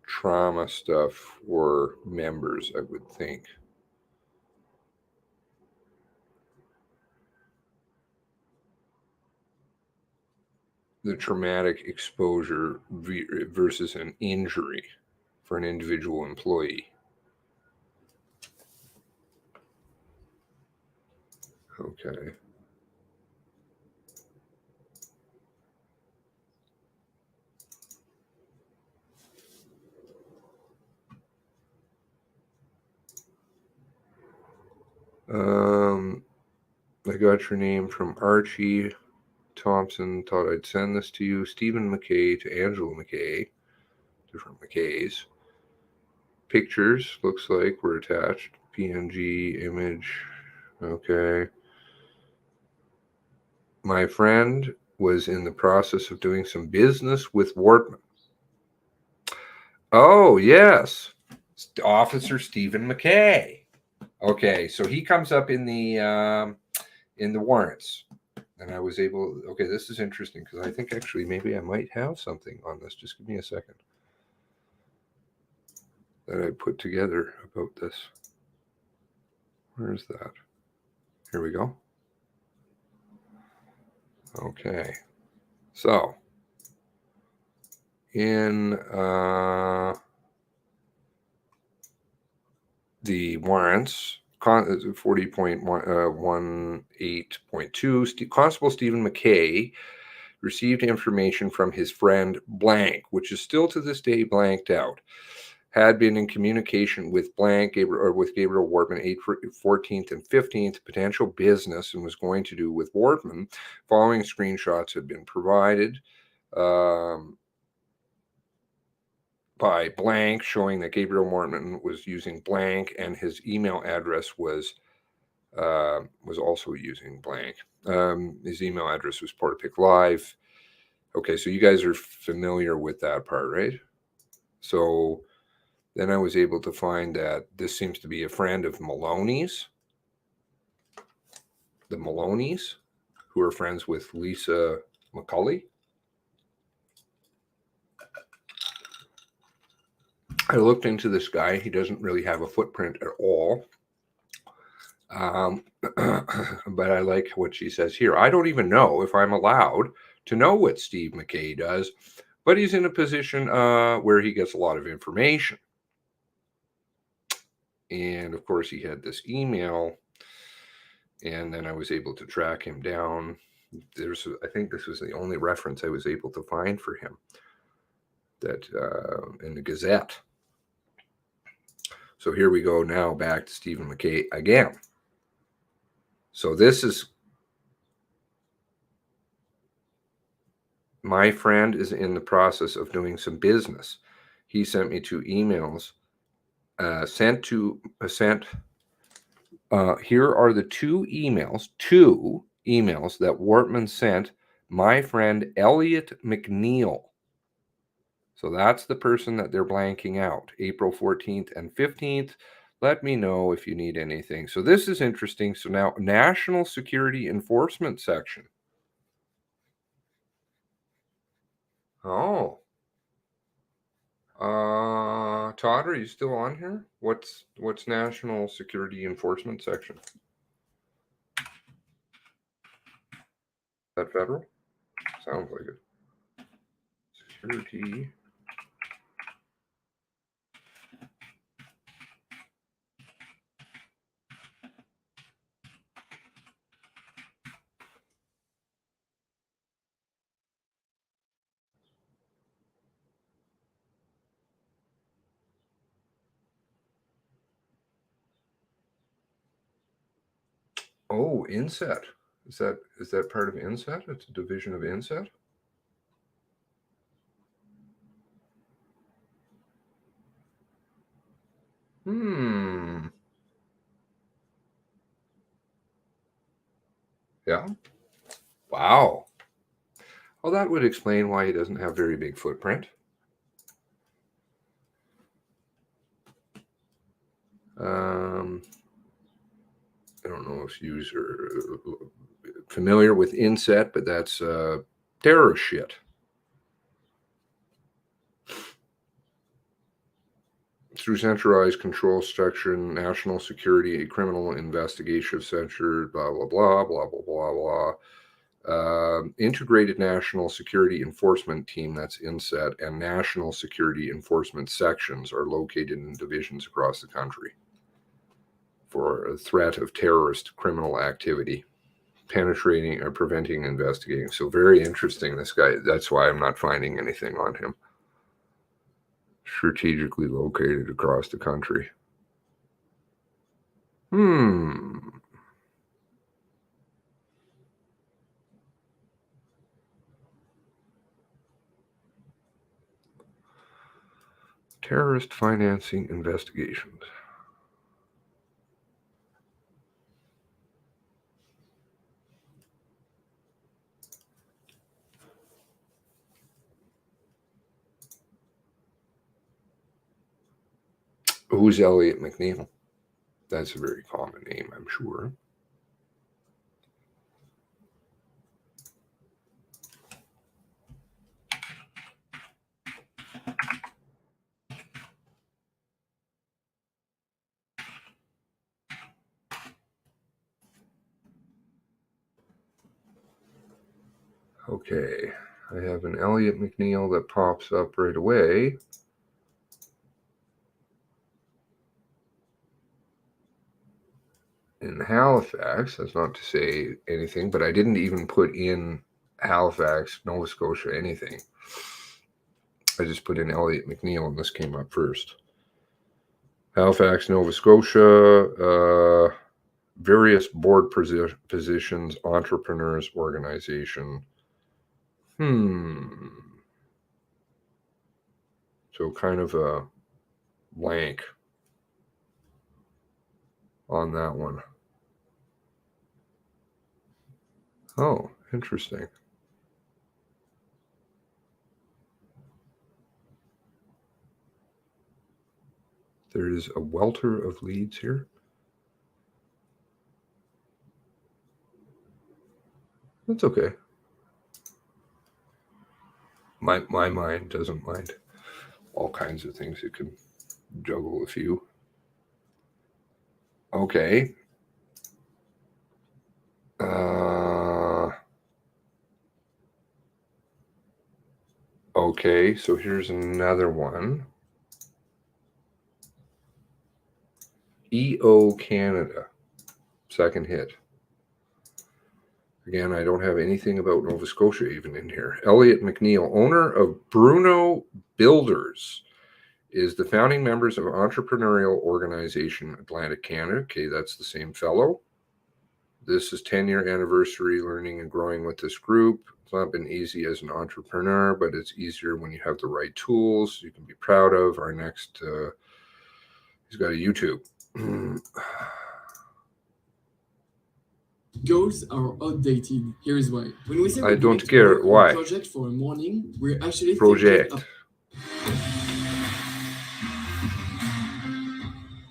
trauma stuff for members, I would think. The traumatic exposure versus an injury for an individual employee. Okay. I got your name from Archie Thompson. Thought I'd send this to you. Stephen McKay to Angela McKay. Different McKays. Pictures, looks like, were attached. PNG image. Okay. My friend was in the process of doing some business with Wortman. Oh, yes. Officer Stephen McKay. Okay, so he comes up in the warrants. And I was able, okay, this is interesting because I think actually maybe I might have something on this. Just give me a second. That I put together about this. Where is that? Here we go. Okay. So, in the warrants, 40.18.2, Constable Stephen McKay received information from his friend blank, which is still to this day blanked out, had been in communication with blank, with Gabriel Wortman, 14th and 15th, potential business, and was going to do with Wortman. Following screenshots had been provided by blank, showing that Gabriel Wortman was using blank, and his email address was also using blank. His email address was Portapic Live. Okay, so you guys are familiar with that part, right? So then I was able to find that this seems to be a friend of Maloney's. The Maloney's, who are friends with Lisa McCulley. I looked into this guy. He doesn't really have a footprint at all. But I like what she says here. I don't even know if I'm allowed to know what Steve McKay does, but he's in a position where he gets a lot of information. And of course, he had this email, and then I was able to track him down. I think this was the only reference I was able to find for him that in the Gazette. So here we go now back to Stephen McKay again. So this is, my friend is in the process of doing some business. He sent me 2 emails. Here are the 2 emails that Wortman sent my friend Elliot McNeil. So that's the person that they're blanking out. April 14th and 15th. Let me know if you need anything. So this is interesting. So now, National Security Enforcement Section. Oh. Todd, are you still on here? What's National Security Enforcement Section? Is that federal? Sounds like it. Security. Oh, INSET. Is that part of INSET? It's a division of INSET? Yeah. Wow. Well, that would explain why he doesn't have very big footprint. I don't know if you are familiar with INSET, but that's terrorist shit. Through centralized control structure, national security, criminal investigation center, blah, blah, blah, blah, blah, blah, blah. Integrated National Security Enforcement Team, that's INSET, and National Security Enforcement Sections are located in divisions across the country for a threat of terrorist criminal activity, penetrating or preventing, investigating. So very interesting, this guy. That's why I'm not finding anything on him. Strategically located across the country. Terrorist financing investigations. Who's Elliot McNeil? That's a very common name, I'm sure. Okay, I have an Elliott McNeil that pops up right away. In Halifax, that's not to say anything, but I didn't even put in Halifax, Nova Scotia, anything. I just put in Elliott McNeil and this came up first. Halifax, Nova Scotia, various board positions, entrepreneurs, organization. So kind of a blank on that one. Oh, interesting. There's a welter of leads here. That's okay. My mind doesn't mind all kinds of things. It can juggle a few. Okay. Okay, so here's another one. EO Canada, second hit. Again, I don't have anything about Nova Scotia even in here. Elliott McNeil, owner of Bruno Builders, is the founding members of entrepreneurial organization Atlantic Canada. Okay, that's the same fellow. This is 10-year anniversary learning and growing with this group. It's not been easy as an entrepreneur, but it's easier when you have the right tools you can be proud of. Our next, he's got a YouTube. Goals are outdated. Here is why. When we say I don't care why. Project for a morning, we're actually Project.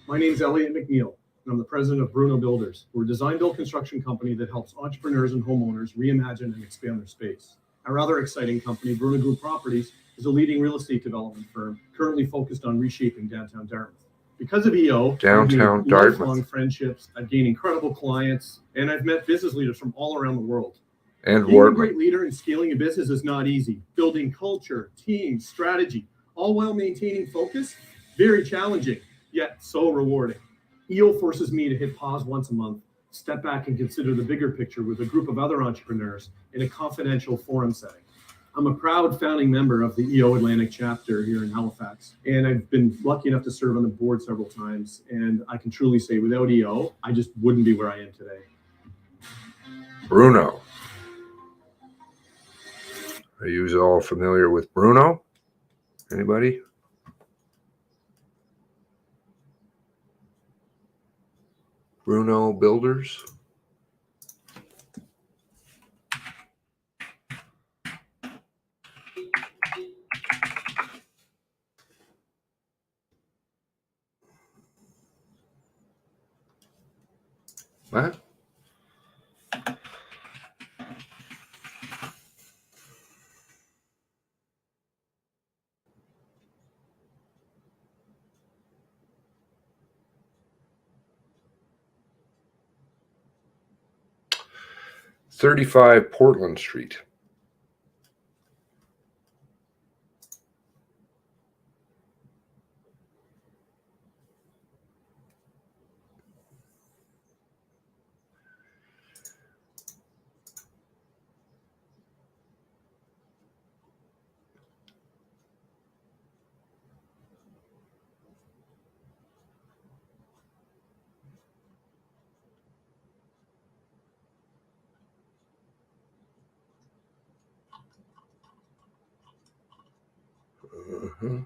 My name is Elliott McNeil, and I'm the president of Bruno Builders. We're a design-build construction company that helps entrepreneurs and homeowners reimagine and expand their space. Our other exciting company, Bruno Group Properties, is a leading real estate development firm currently focused on reshaping downtown Dartmouth. Because of EO, Downtown I've made lifelong Dartmouth. friendships, I've gained incredible clients, and I've met business leaders from all around the world. And Being a Wharton. great leader and scaling a business is not easy. Building culture, team, strategy, all while maintaining focus, very challenging, yet so rewarding. EO forces me to hit pause once a month, step back and consider the bigger picture with a group of other entrepreneurs in a confidential forum setting. I'm a proud founding member of the EO Atlantic chapter here in Halifax, and I've been lucky enough to serve on the board several times. And I can truly say without EO, I just wouldn't be where I am today. Bruno. Are you all familiar with Bruno? Anybody? Bruno Builders? What? "35 Portland Street." Uh-huh.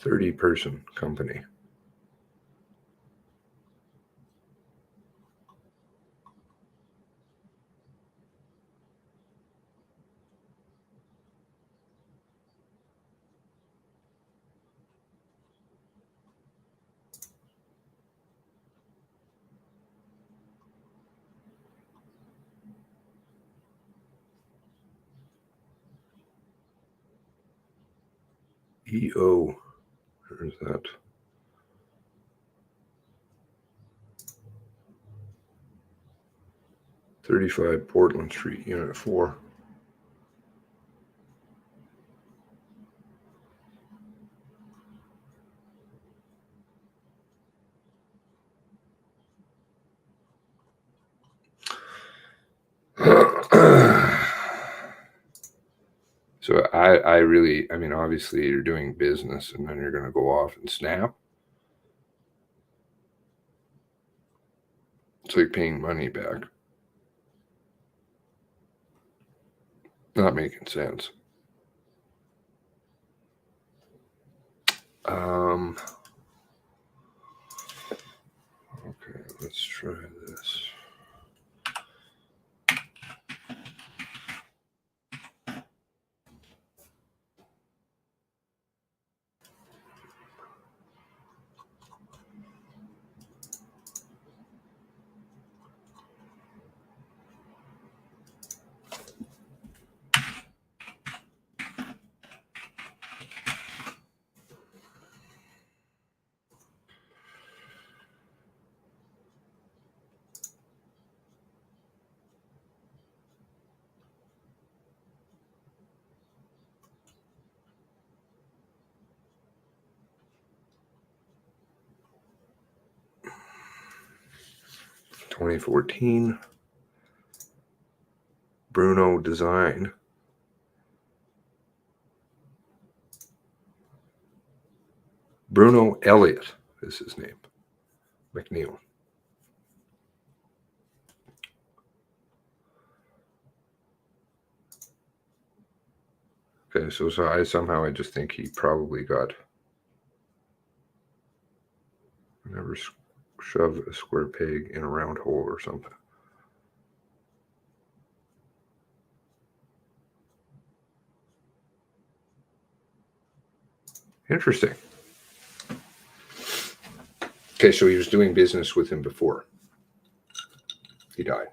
30-person company. EO. There's that. 35 Portland Street, Unit 4. So I really, I mean, obviously you're doing business and then you're going to go off and snap. It's like paying money back. Not making sense. Okay, let's try this. (2014) Bruno Design. Bruno Elliott is his name. McNeil. Okay, so I just think he probably got, never shove a square peg in a round hole or something. Interesting. Okay, so he was doing business with him before he died.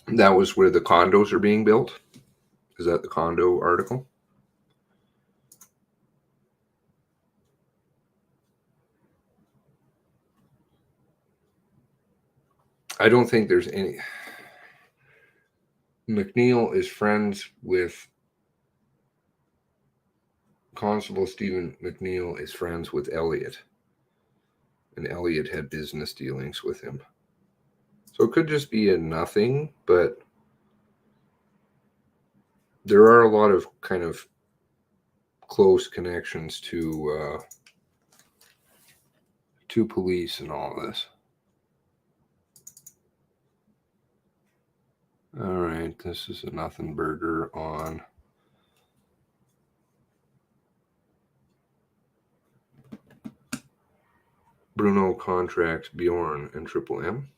That was where the condos are being built? Is that the condo article? I don't think there's any. McNeil is friends with Constable Stephen McNeil is friends with Elliott, and Elliott had business dealings with him. So it could just be a nothing, but there are a lot of kind of close connections to police and all this. All right, this is a nothing burger on Bruno contracts Bjorn and Triple M.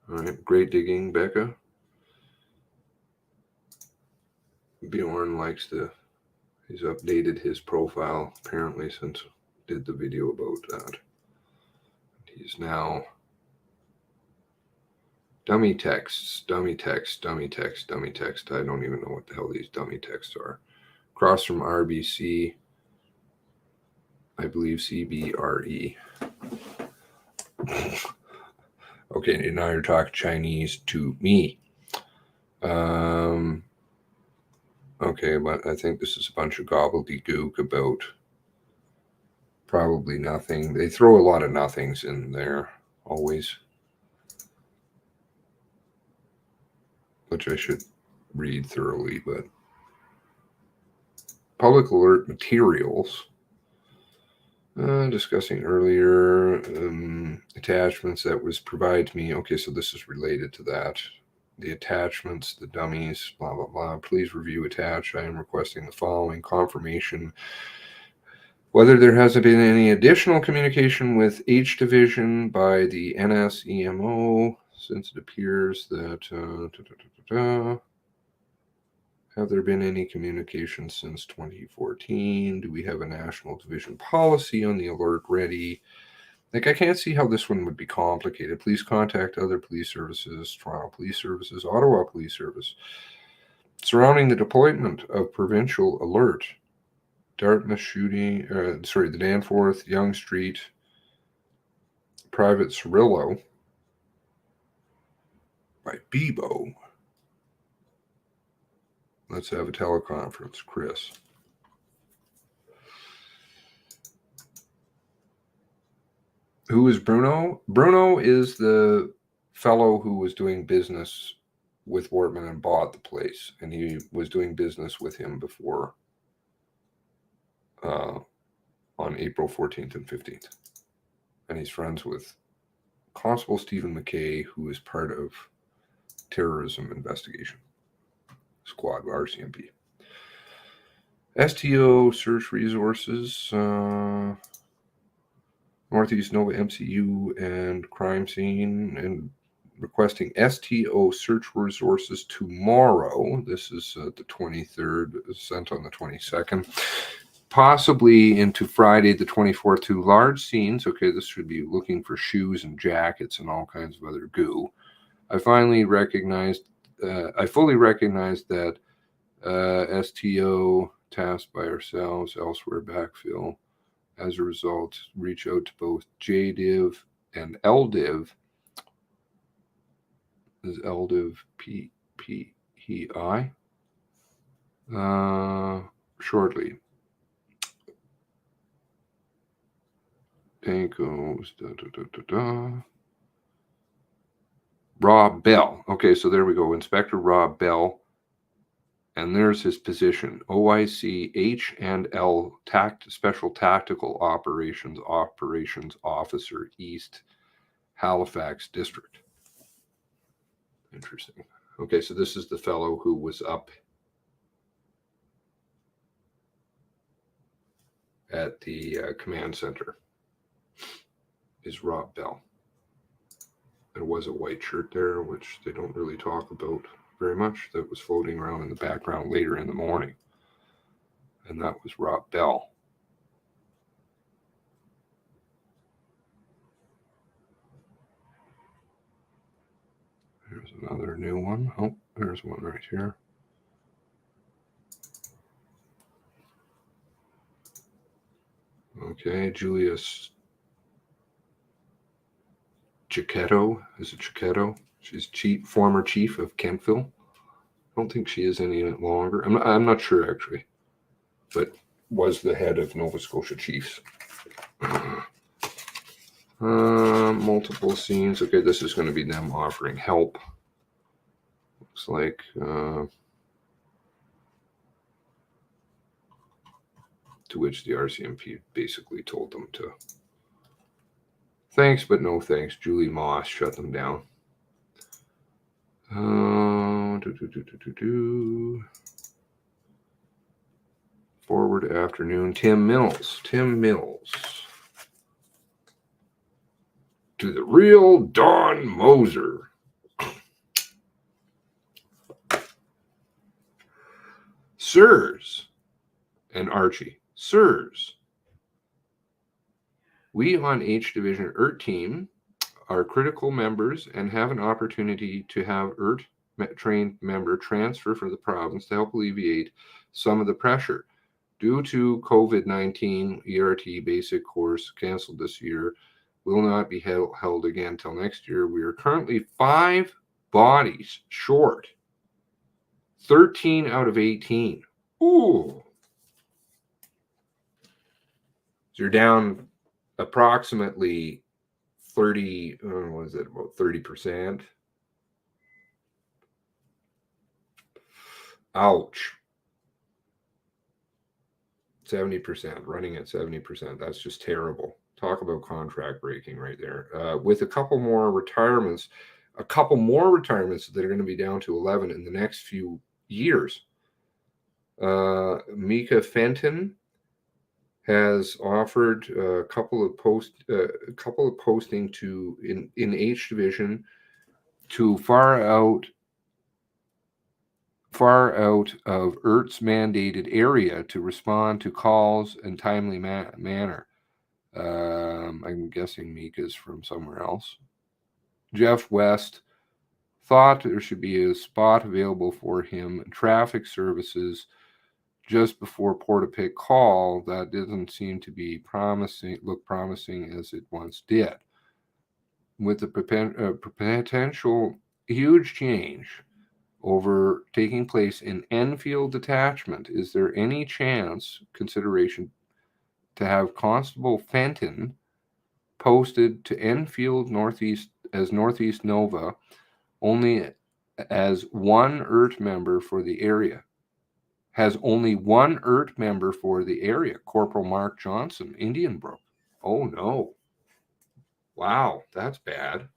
All right, great digging, Becca. Bjorn likes he's updated his profile apparently since did the video about that. He's now dummy texts, dummy text, dummy text, dummy text. I don't even know what the hell these dummy texts are. Across from RBC, I believe CBRE. Okay, now you're talking Chinese to me. Okay, but I think this is a bunch of gobbledygook about probably nothing. They throw a lot of nothings in there, always, which I should read thoroughly, but public alert materials. Discussing earlier attachments that was provided to me. Okay, so this is related to that. The attachments, the dummies, blah, blah, blah. Please review attached. I am requesting the following confirmation. Whether there hasn't been any additional communication with H Division by the NSEMO since it appears that have there been any communication since 2014? Do we have a national division policy on the alert ready? Like, I can't see how this one would be complicated. Please contact other police services, Toronto Police Services, Ottawa Police Service, surrounding the deployment of provincial alert. Dartmouth shooting, the Danforth, Yonge Street, Private Cirillo by Bebo. Let's have a teleconference, Chris. Who is Bruno? Bruno is the fellow who was doing business with Wortman and bought the place, and he was doing business with him before on April 14th and 15th. And he's friends with Constable Stephen McKay, who is part of terrorism investigation squad, RCMP. STO search resources, Northeast Nova MCU and crime scene, and requesting STO search resources tomorrow. This is the 23rd, sent on the 22nd. Possibly into Friday the 24th to large scenes. Okay, this should be looking for shoes and jackets and all kinds of other goo. I fully recognized that STO tasked by ourselves elsewhere backfill. As a result, reach out to both JDiv and LDiv. Is LDiv PPEI? Shortly. Dankos, Rob Bell. Okay, so there we go. Inspector Rob Bell. And there's his position. OIC H&L Special Tactical Operations Officer, East Halifax District. Interesting. Okay, so this is the fellow who was up at the command center. Is Rob Bell. There was a white shirt there, which they don't really talk about very much, that was floating around in the background later in the morning. And that was Rob Bell. Here's another new one. Oh, there's one right here. Okay, Julius Chiquetto. Is it Chiquetto? She's former chief of Kentville. I don't think she is any longer. I'm not sure, actually. But was the head of Nova Scotia Chiefs. Multiple scenes. Okay, this is going to be them offering help. Looks like to which the RCMP basically told them to thanks, but no thanks. Julie Moss shut them down. Forward afternoon. Tim Mills. To the real Don Moser. Sirs and Archie. Sirs, we on H Division ERT team are critical members and have an opportunity to have ERT trained member transfer for the province to help alleviate some of the pressure. Due to COVID-19, ERT basic course canceled this year, will not be held again till next year. We are currently 5 bodies short. 13 out of 18. Ooh. So you're down approximately 30, what is it, about 30%? Ouch. 70%, running at 70%. That's just terrible. Talk about contract breaking right there. With a couple more retirements that are going to be down to 11 in the next few years. Mika Fenton has offered a couple of posting to in H Division to far out of ERT's mandated area to respond to calls in timely manner. I'm guessing Mika's from somewhere else. Jeff West thought there should be a spot available for him. Traffic services just before Portapique call, that doesn't seem to be look promising as it once did. With the potential huge change over taking place in Enfield detachment, is there any consideration to have Constable Fenton posted to Enfield Northeast as Northeast Nova only as one ERT member for the area? Has only one ERT member for the area, Corporal Mark Johnson, Indian Brook. Oh no. Wow, that's bad.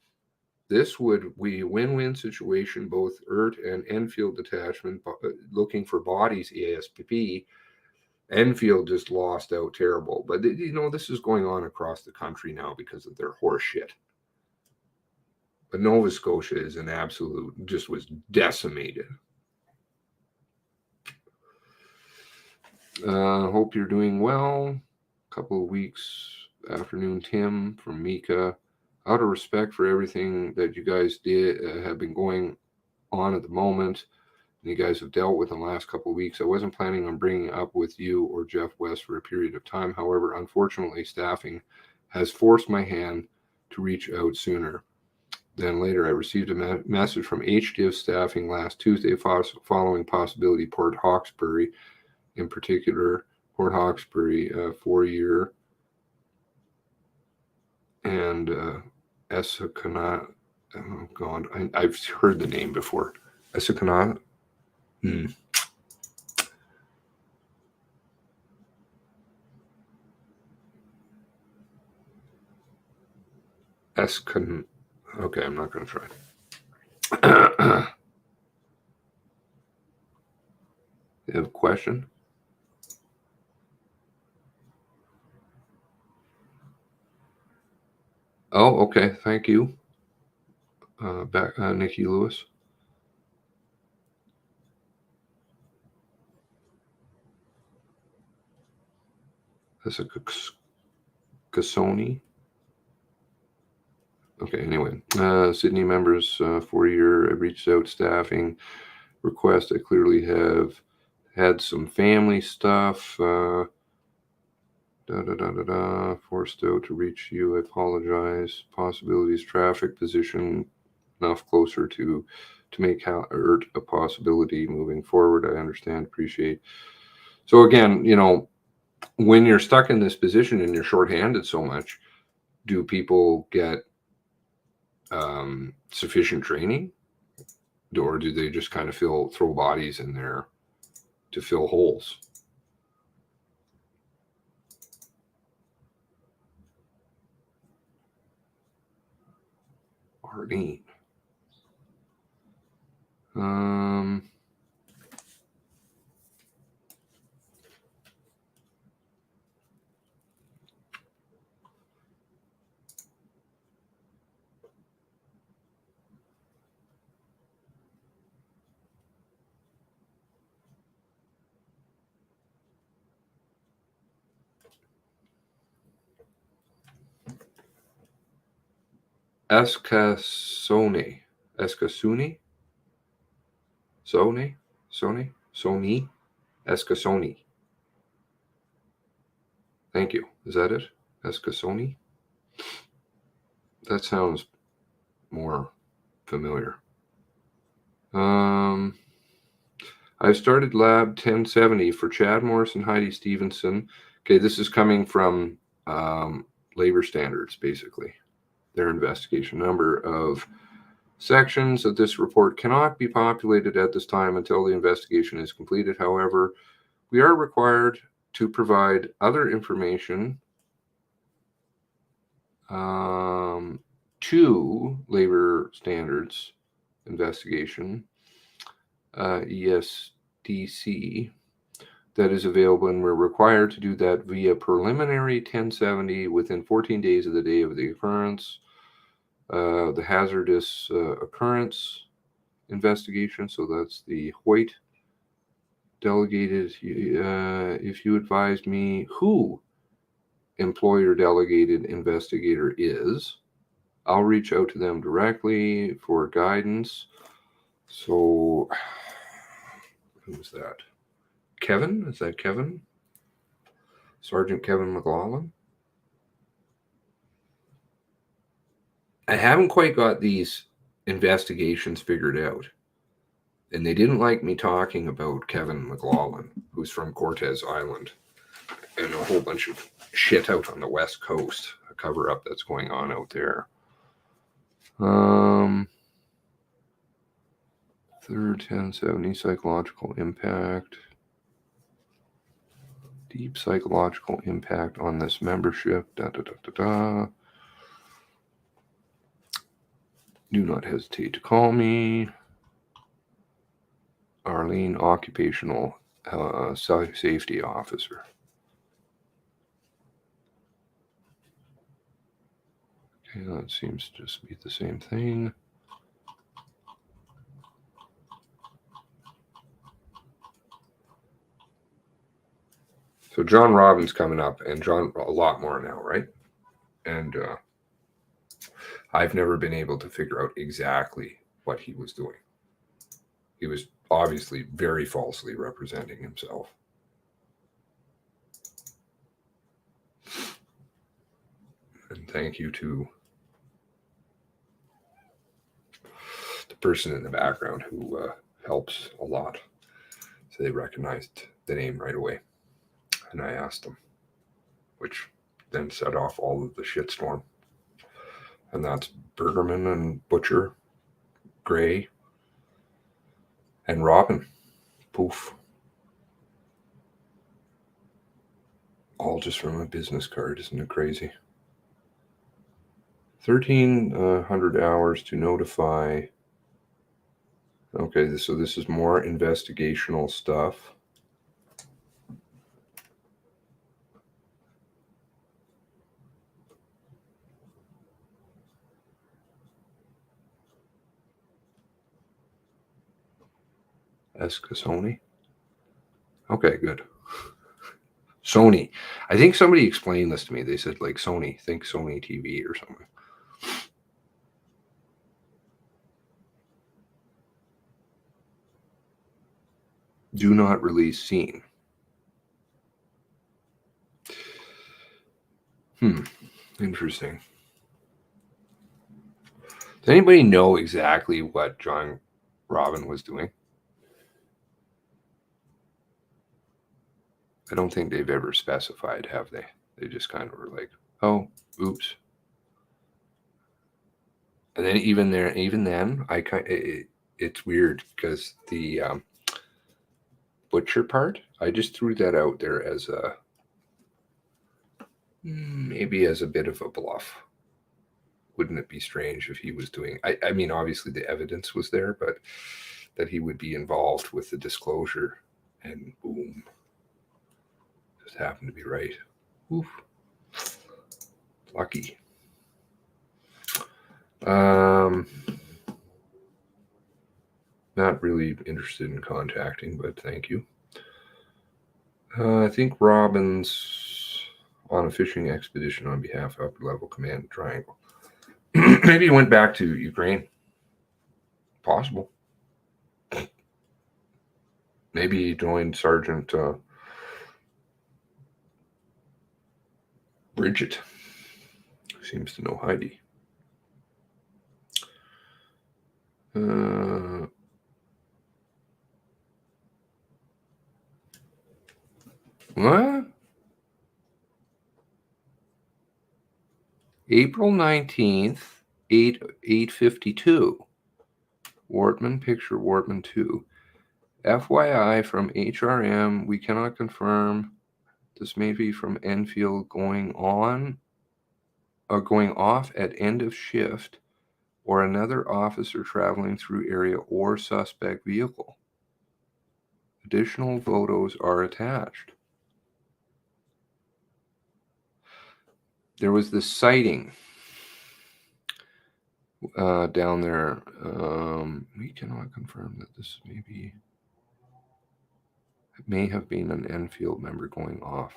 This would be a win-win situation, both ERT and Enfield detachment looking for bodies, ASPP. Enfield just lost out terrible. But, this is going on across the country now because of their horse shit. But Nova Scotia is an absolute, just was decimated. Hope you're doing well. Couple of weeks. Afternoon, Tim from Mika. Out of respect for everything that you guys did have been going on at the moment, and you guys have dealt with in the last couple of weeks, I wasn't planning on bringing up with you or Jeff West for a period of time. However, unfortunately, staffing has forced my hand to reach out sooner than later. I received a message from HDIV staffing last Tuesday following possibility Port Hawkesbury, in particular Port Hawkesbury 4-year and Essakana. Oh God, I've heard the name before. Essakana. Okay, I'm not going to try. You have a question? Oh, okay. Thank you. Nikki Lewis. That's a Cassoni. Okay, anyway. Sydney members, 4-year, I've reached out staffing request. I clearly have had some family stuff. Forced out to reach you. I apologize. Possibilities, traffic position enough closer to make ERT a possibility moving forward. I understand, appreciate. So again, when you're stuck in this position and you're shorthanded so much, do people get sufficient training, or do they just kind of throw bodies in there to fill holes? Arlene. Escasoni, Escasoni. Thank you. Is that it? Escasoni? That sounds more familiar. I've started Lab 1070 for Chad Morris and Heidi Stevenson. Okay, this is coming from labor standards, basically. Their investigation. Number of sections of this report cannot be populated at this time until the investigation is completed. However, we are required to provide other information to labor standards investigation, ESDC, that is available, and we're required to do that via preliminary 1070 within 14 days of the day of the occurrence. The hazardous occurrence investigation, so that's the Hoyt delegated. If you advise me who employer delegated investigator is, I'll reach out to them directly for guidance. So who's that? Kevin? Is that Kevin? Sergeant Kevin McLaughlin? I haven't quite got these investigations figured out. And they didn't like me talking about Kevin McLaughlin, who's from Cortez Island, and a whole bunch of shit out on the West Coast, a cover-up that's going on out there. Third 1070, psychological impact. Deep psychological impact on this membership. Da, da, da, da, da. Do not hesitate to call me. Arlene, occupational safety officer. Okay, that seems to just be the same thing. So John Robbins coming up, and John a lot more now, right? And I've never been able to figure out exactly what he was doing. He was obviously very falsely representing himself. And thank you to the person in the background who helps a lot. So they recognized the name right away. And I asked them, which then set off all of the shitstorm. And that's Bergerman and Butcher, Gray, and Robin. Poof. All just from a business card. Isn't it crazy? 1,300 hours to notify. Okay, so this is more investigational stuff. Sony. Okay, good. Sony. I think somebody explained this to me. They said, like, Sony, think Sony TV or something. Do not release scene. Interesting. Does anybody know exactly what John Robin was doing? I don't think they've ever specified, have they? They just kind of were like, oh, oops. And then even then, it's weird because the Butcher part, I just threw that out there as maybe as a bit of a bluff. Wouldn't it be strange if he was doing, I mean, obviously the evidence was there, but that he would be involved with the disclosure, and boom, just happened to be right. Oof. Lucky. Not really interested in contacting, but thank you. I think Robin's on a fishing expedition on behalf of Upper Level Command Triangle. Maybe he went back to Ukraine. Possible. Maybe he joined Sergeant Bridget. Seems to know Heidi. What? April 19th, 8:52. Wortman, picture Wortman 2. FYI from HRM, we cannot confirm. This may be from Enfield going off at end of shift, or another officer traveling through area or suspect vehicle. Additional photos are attached. There was this sighting down there. We cannot confirm that this may have been an Enfield member going off,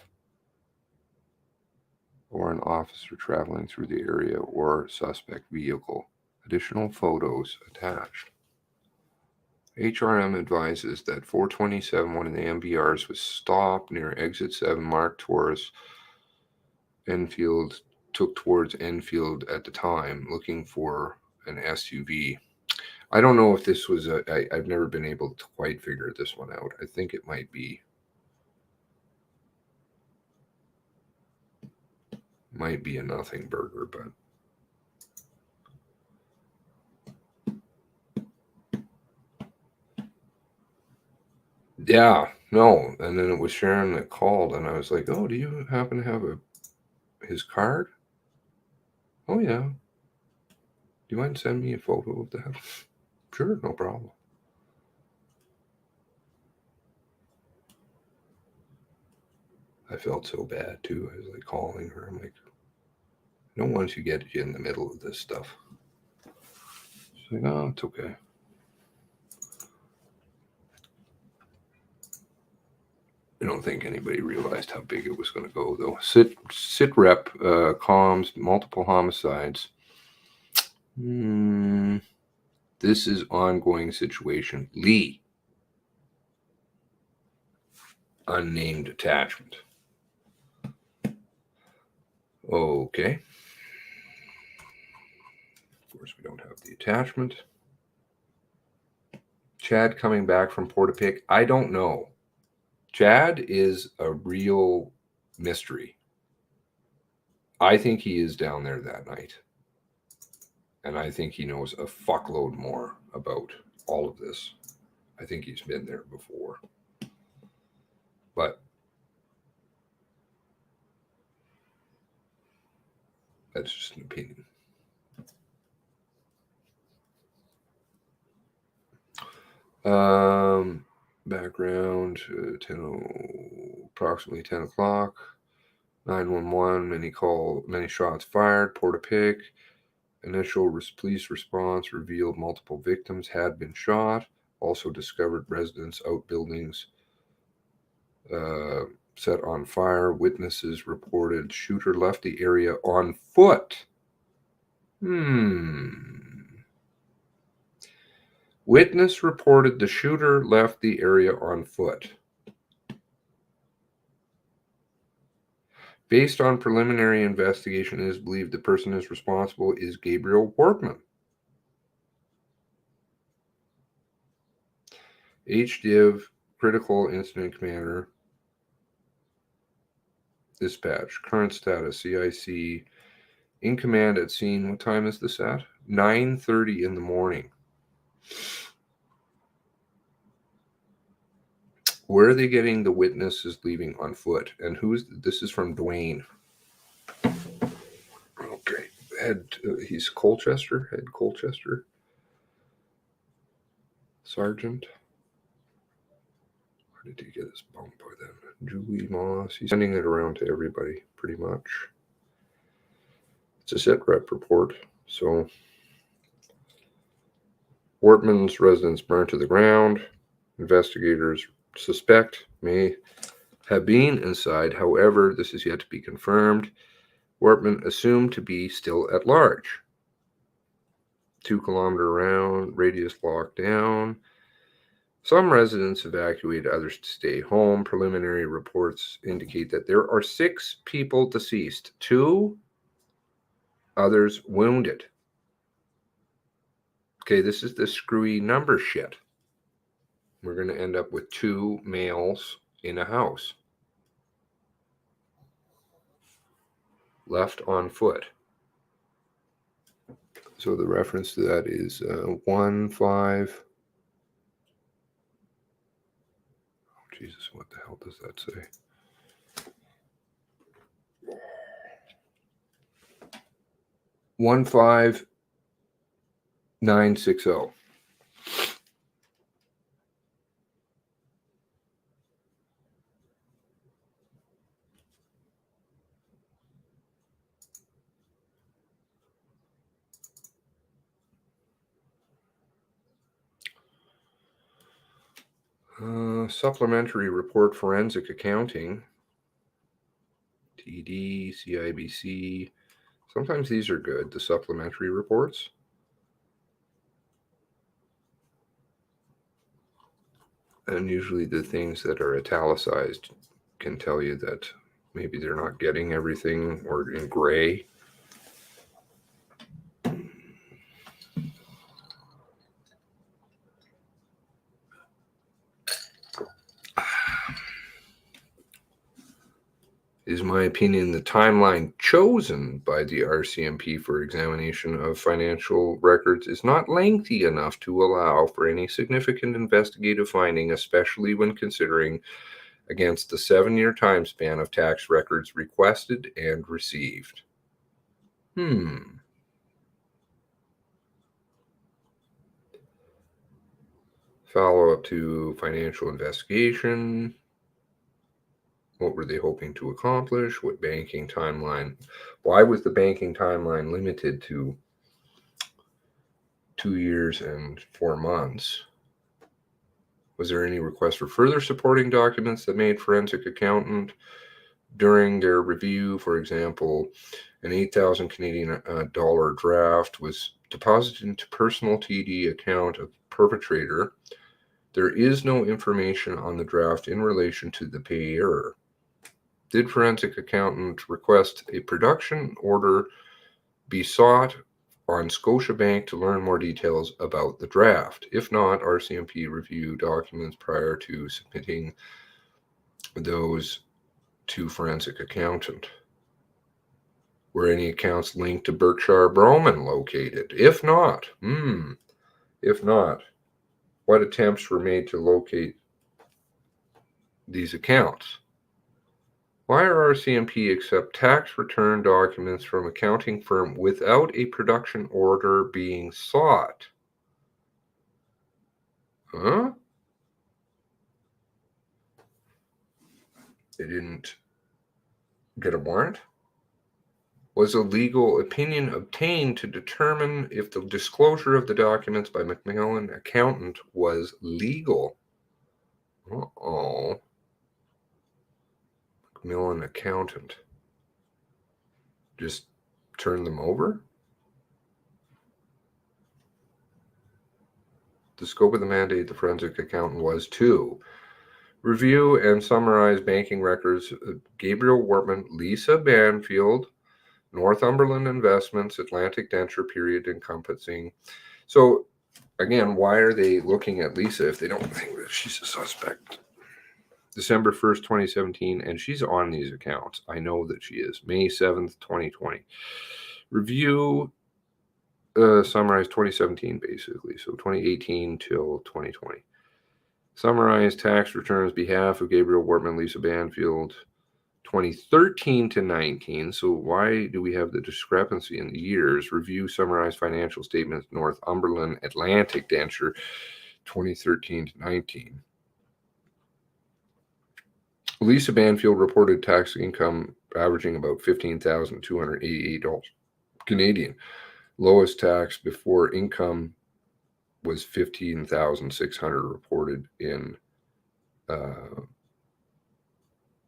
or an officer traveling through the area or suspect vehicle. Additional photos attached. HRM advises that 427, one of the MBRs, was stopped near exit 7 marked towards Enfield, took towards Enfield at the time, looking for an SUV. I don't know if this was I've never been able to quite figure this one out. I think it might be a nothing burger, but yeah, no. And then it was Sharon that called, and I was like, "Oh, do you happen to have his card?" "Oh yeah." "Do you mind sending me a photo of that?" "Sure, no problem." I felt so bad too. I was like calling her. I'm like, "No one should get you in the middle of this stuff." She's like, "Oh, it's okay." I don't think anybody realized how big it was going to go, though. Sit rep comms, multiple homicides. This is ongoing situation. Lee. Unnamed attachment. Okay. Of course, we don't have the attachment. Chad coming back from Portapique. I don't know. Chad is a real mystery. I think he is down there that night. And I think he knows a fuckload more about all of this. I think he's been there before. But that's just an opinion. Background, approximately 10 o'clock. 911, many shots fired. Portapique. Initial police response revealed multiple victims had been shot. Also discovered residents' outbuildings set on fire. Witnesses reported shooter left the area on foot. Witness reported the shooter left the area on foot. Based on preliminary investigation, it is believed the person is responsible is Gabriel Wortman. HDiv, critical incident commander. Dispatch, current status, CIC, in command at scene. What time is this at? 9:30 in the morning. Where are they getting the witnesses leaving on foot? And this is from Dwayne. Okay. He's Colchester, head Colchester. Sergeant. Where did he get his bump by then? Julie Moss. He's sending it around to everybody, pretty much. It's a sit rep report. So, Wortman's residence burned to the ground. Investigators suspect may have been inside. However, this is yet to be confirmed. Wortman assumed to be still at large. 2 kilometer round radius locked down. Some residents evacuated, others to stay home. Preliminary reports indicate that there are 6 people deceased, 2 others wounded. Okay, this is the screwy number shit. We're going to end up with 2 males in a house. Left on foot. So the reference to that is 1-5. Oh, Jesus, what the hell does that say? $15960. Supplementary report forensic accounting. TD, CIBC. Sometimes these are good, the supplementary reports. And usually the things that are italicized can tell you that maybe they're not getting everything, or in gray. Is my opinion the timeline chosen by the RCMP for examination of financial records is not lengthy enough to allow for any significant investigative finding, especially when considering against the 7-year time span of tax records requested and received. Follow-up to financial investigation. What were they hoping to accomplish? What banking timeline? Why was the banking timeline limited to 2 years and 4 months? Was there any request for further supporting documents that made forensic accountant during their review? For example, an 8,000 Canadian dollar draft was deposited into personal TD account of perpetrator. There is no information on the draft in relation to the payer. Did forensic accountant request a production order be sought on Scotiabank to learn more details about the draft? If not, RCMP review documents prior to submitting those to forensic accountant. Were any accounts linked to Berkshire Broman located? If not, what attempts were made to locate these accounts? Why are RCMP accept tax return documents from accounting firm without a production order being sought? Huh? They didn't get a warrant? Was a legal opinion obtained to determine if the disclosure of the documents by Macmillan accountant was legal? Uh-oh. Macmillan accountant just turned them over? The scope of the mandate the forensic accountant was to review and summarize banking records of Gabriel Wortman, Lisa Banfield, Northumberland Investments, Atlantic Denture period encompassing. So again, why are they looking at Lisa if they don't think that she's a suspect? December 1st, 2017, and she's on these accounts. I know that she is. May 7th, 2020. Review, summarize 2017 basically. So 2018 till 2020. Summarize tax returns behalf of Gabriel Wortman, Lisa Banfield, 2013 to 19. So why do we have the discrepancy in the years? Review, summarize financial statements, Northumberland, Atlantic Denture, 2013 to 19. Lisa Banfield reported tax income averaging about $15,288 Canadian. Lowest tax before income was $15,600 reported in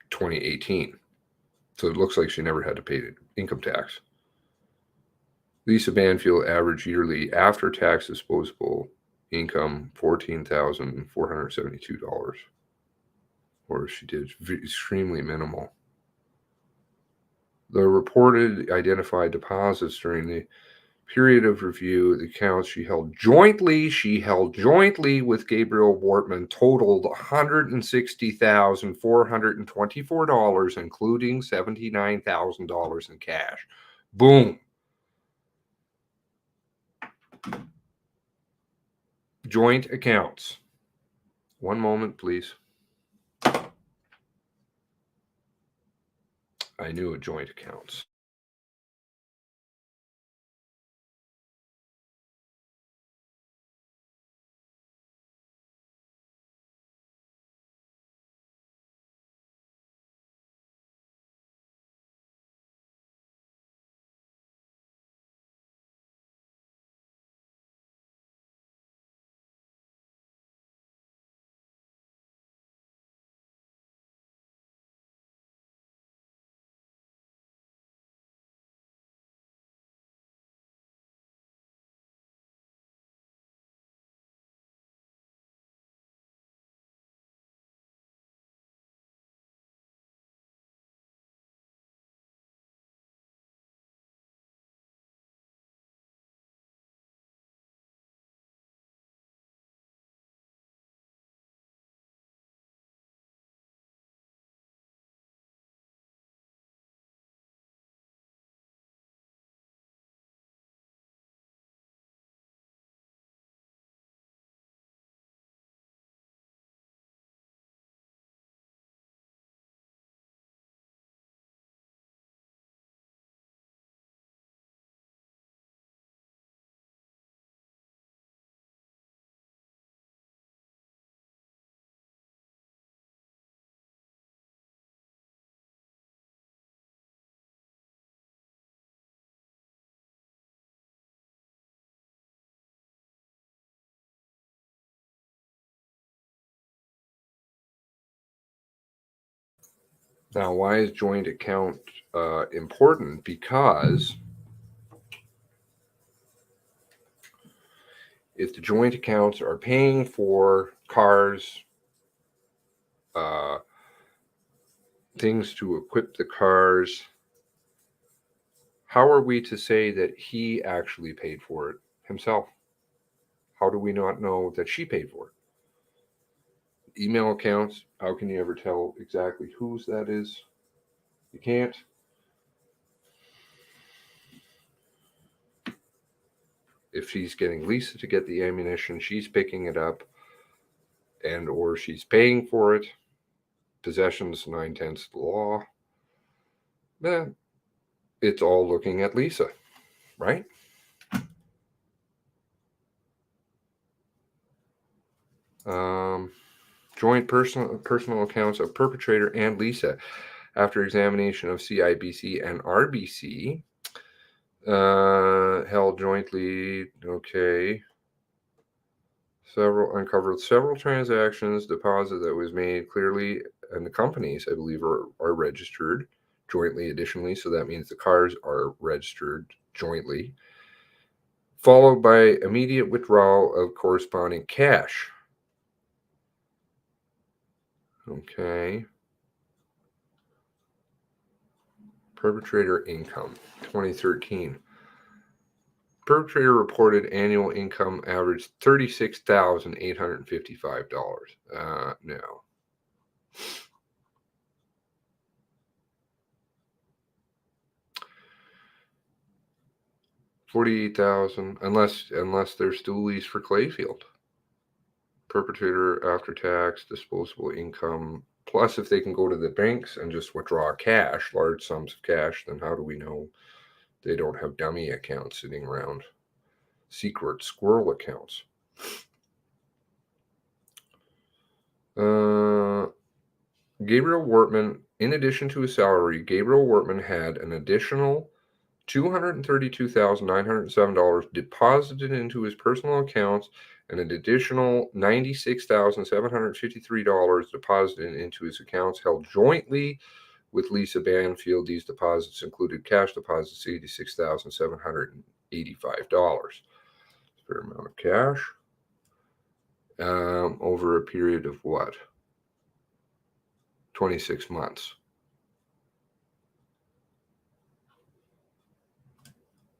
2018. So it looks like she never had to pay income tax. Lisa Banfield average yearly after-tax disposable income $14,472, or she did extremely minimal. The reported identified deposits during the period of review, the accounts she held jointly with Gabriel Wortman totaled $160,424, including $79,000 in cash. Boom. Joint accounts. One moment, please. I knew it, joint accounts. Now, why is joint account important? Because if the joint accounts are paying for cars, things to equip the cars, how are we to say that he actually paid for it himself? How do we not know that she paid for it? Email accounts, how can you ever tell exactly whose that is? You can't. If she's getting Lisa to get the ammunition, she's picking it up, and or she's paying for it. Possession's 9/10 of the law. It's all looking at Lisa, right? Joint personal accounts of perpetrator and Lisa after examination of CIBC and RBC held jointly. Okay. Uncovered several transactions, deposit that was made clearly, and the companies, I believe, are registered jointly additionally, so that means the cars are registered jointly, followed by immediate withdrawal of corresponding cash. Okay. Perpetrator income, 2013. Perpetrator reported annual income averaged $36,855. No. $48,000, unless they're stoolies for Clayfield. Perpetrator after tax, disposable income, plus if they can go to the banks and just withdraw cash, large sums of cash, then how do we know they don't have dummy accounts sitting around? Secret squirrel accounts. Gabriel Wortman, in addition to his salary, Gabriel Wortman had an additional $232,907 deposited into his personal accounts and an additional $96,753 deposited into his accounts held jointly with Lisa Banfield. These deposits included cash deposits, $86,785. Fair amount of cash. Over a period of what? 26 months.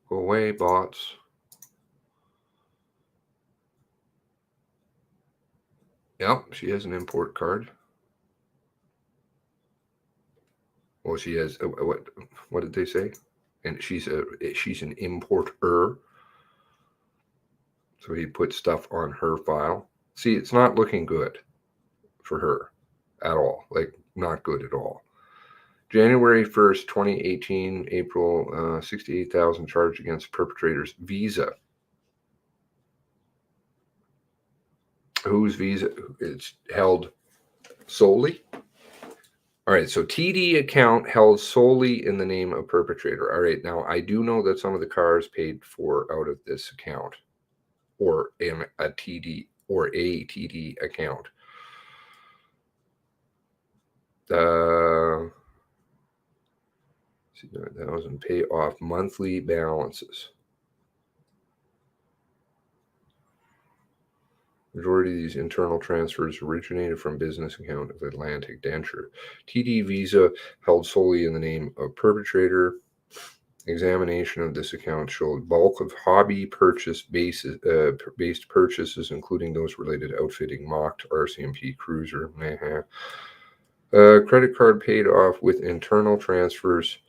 Go away, bots. Yep, she has an import card. Well, she has what did they say? And she's an importer. So he put stuff on her file. See, it's not looking good for her at all. Like, not good at all. January 1st, 2018, April, 68,000 charged against perpetrator's Visa. Whose Visa? It's held solely. All right, so TD account held solely in the name of perpetrator. All right, now I do know that some of the cars paid for out of this account, or a TD account. 9,000 pay off monthly balances. Majority of these internal transfers originated from business account of Atlantic Denture. TD Visa held solely in the name of perpetrator. Examination of this account showed bulk of hobby based purchases, including those related to outfitting mocked Rcmp cruiser. Credit card paid off with internal transfers.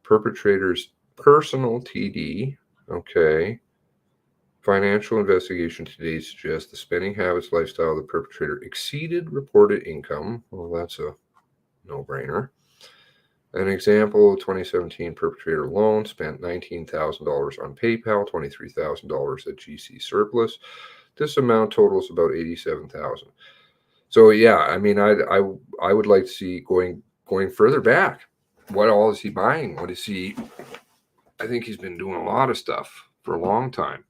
Perpetrator's personal TD. Okay. Financial investigation today suggests the spending habits lifestyle of the perpetrator exceeded reported income. Well, that's a no-brainer. An example, 2017 perpetrator loan spent $19,000 on PayPal, $23,000 at GC surplus. This amount totals about $87,000. So yeah, I mean, I would like to see going further back. What all is he buying? What is he? I think he's been doing a lot of stuff for a long time.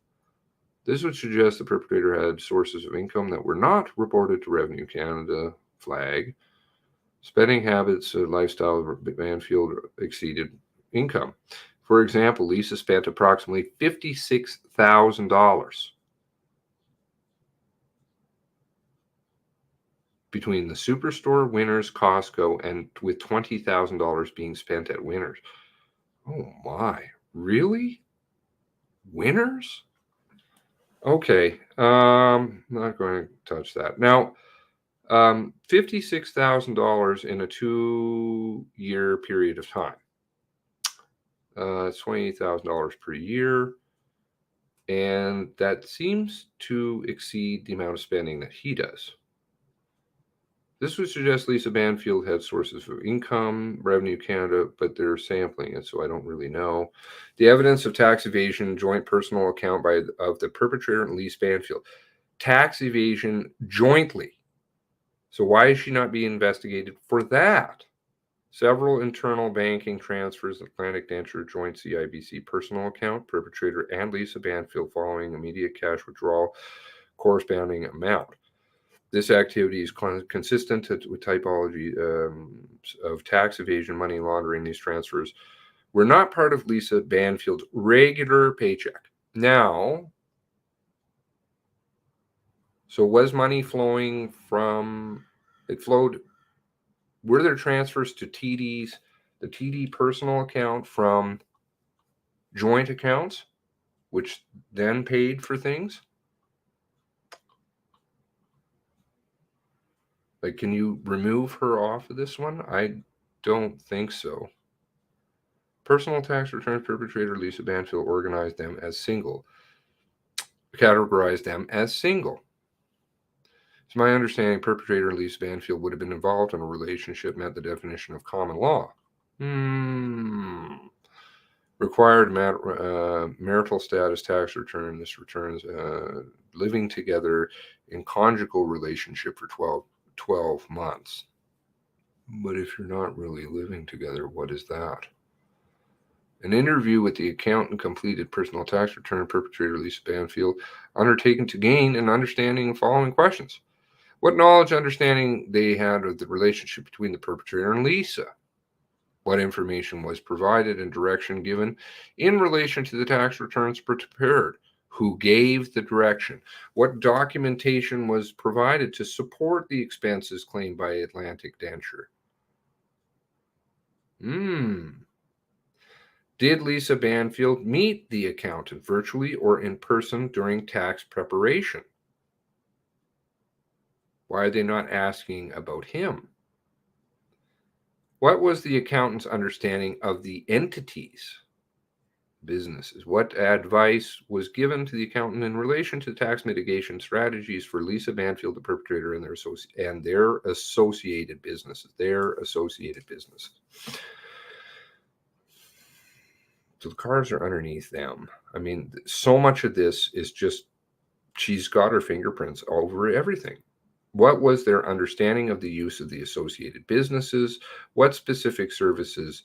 This would suggest the perpetrator had sources of income that were not reported to Revenue Canada, flag. Spending habits, lifestyle of Banfield exceeded income. For example, Lisa spent approximately $56,000 between the Superstore, Winners, Costco, and with $20,000 being spent at Winners. Oh my, really? Winners? Okay, not going to touch that. Now, $56,000 in a 2-year period of time. It's $28,000 per year. And that seems to exceed the amount of spending that he does. This would suggest Lisa Banfield had sources of income, Revenue Canada, but they're sampling it, so I don't really know. The evidence of tax evasion, joint personal account of the perpetrator and Lisa Banfield. Tax evasion jointly. So why is she not being investigated for that? Several internal banking transfers, Atlantic Denture joint CIBC personal account, perpetrator and Lisa Banfield following immediate cash withdrawal corresponding amount. This activity is consistent with typology of tax evasion, money laundering. These transfers were not part of Lisa Banfield's regular paycheck. Now, so was money flowing from, were there transfers to the TD personal account from joint accounts, which then paid for things? Like, can you remove her off of this one? I don't think so. Personal tax returns perpetrator Lisa Banfield categorized them as single. It's my understanding perpetrator Lisa Banfield would have been involved in a relationship met the definition of common law. Required marital status tax return. This returns living together in conjugal relationship for 12 months. But if you're not really living together, what is that? An interview with the accountant completed personal tax return perpetrator Lisa Banfield undertaken to gain an understanding of following questions. What knowledge, understanding they had of the relationship between the perpetrator and Lisa? What information was provided and direction given in relation to the tax returns prepared? Who gave the direction? What documentation was provided to support the expenses claimed by Atlantic Denture? Did Lisa Banfield meet the accountant virtually or in person during tax preparation? Why are they not asking about him? What was the accountant's understanding of the entities, businesses? What advice was given to the accountant in relation to tax mitigation strategies for Lisa Banfield, the perpetrator, and their associated businesses? So the cars are underneath them. I mean, so much of this is just, she's got her fingerprints over everything. What was their understanding of the use of the associated businesses? What specific services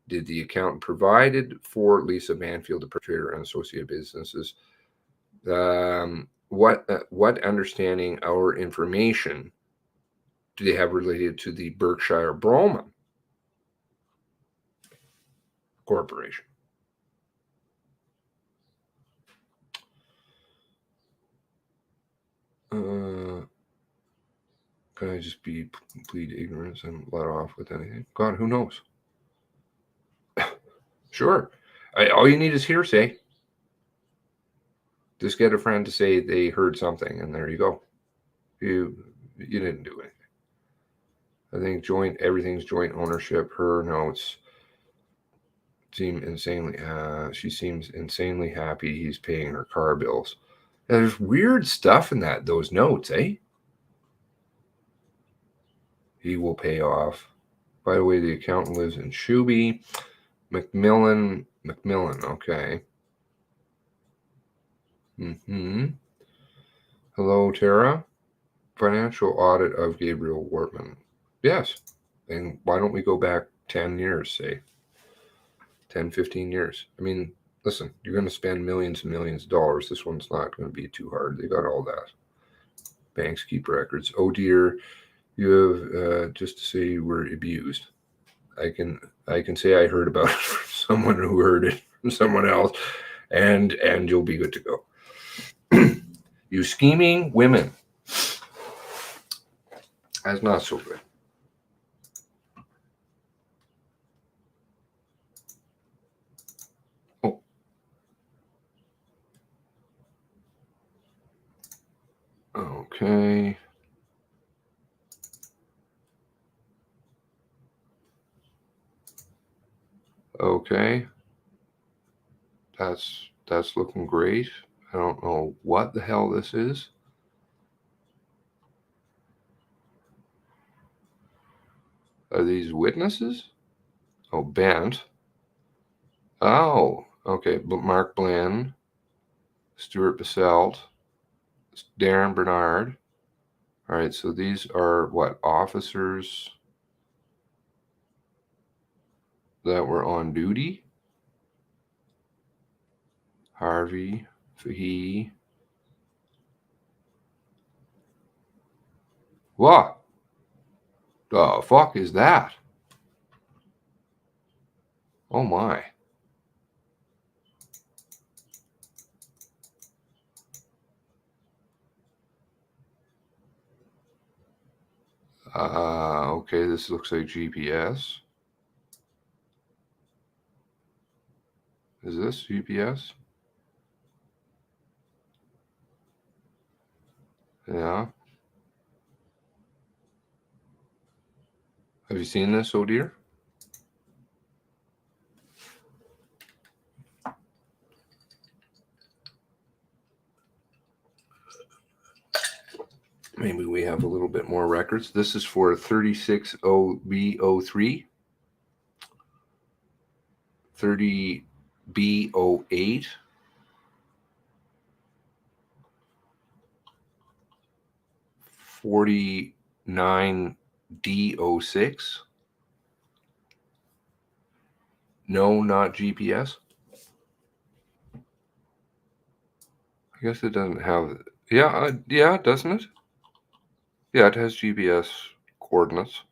did the accountant provided for Lisa Banfield, the perpetrator, and associated businesses? What understanding or information do they have related to the Berkshire Broman Corporation? Can I just plead ignorance and let off with anything? God, who knows? Sure. All you need is hearsay. Just get a friend to say they heard something, and there you go. You didn't do anything. I think everything's joint ownership. Her notes seem insanely. She seems insanely happy he's paying her car bills. Now, there's weird stuff in those notes, eh? He will pay off. By the way, the accountant lives in Shuby. Macmillan, okay. Hello, Tara. Financial audit of Gabriel Wortman. Yes. And why don't we go back 10 years, say? 10, 15 years. I mean, listen, you're going to spend millions and millions of dollars. This one's not going to be too hard. They got all that. Banks keep records. Oh dear. You have just to say you were abused. I can say I heard about it from someone who heard it from someone else, and you'll be good to go. You scheming women. That's not so good. Oh. Okay. Okay. That's looking great. I don't know what the hell this is. Are these witnesses? Oh, Bent. Oh, okay. Mark Blinn, Stuart Basselt, Darren Bernard. All right, so these are what, officers that were on duty? Harvey, Fahey. What the fuck is that? Oh my. Okay, this looks like GPS. Is this GPS? Yeah. Have you seen this, oh dear? Maybe we have a little bit more records. This is for 360B03, 30B08, 49D06. No, not GPS. I guess it doesn't have. Yeah, yeah, doesn't it? Yeah, it has GPS coordinates.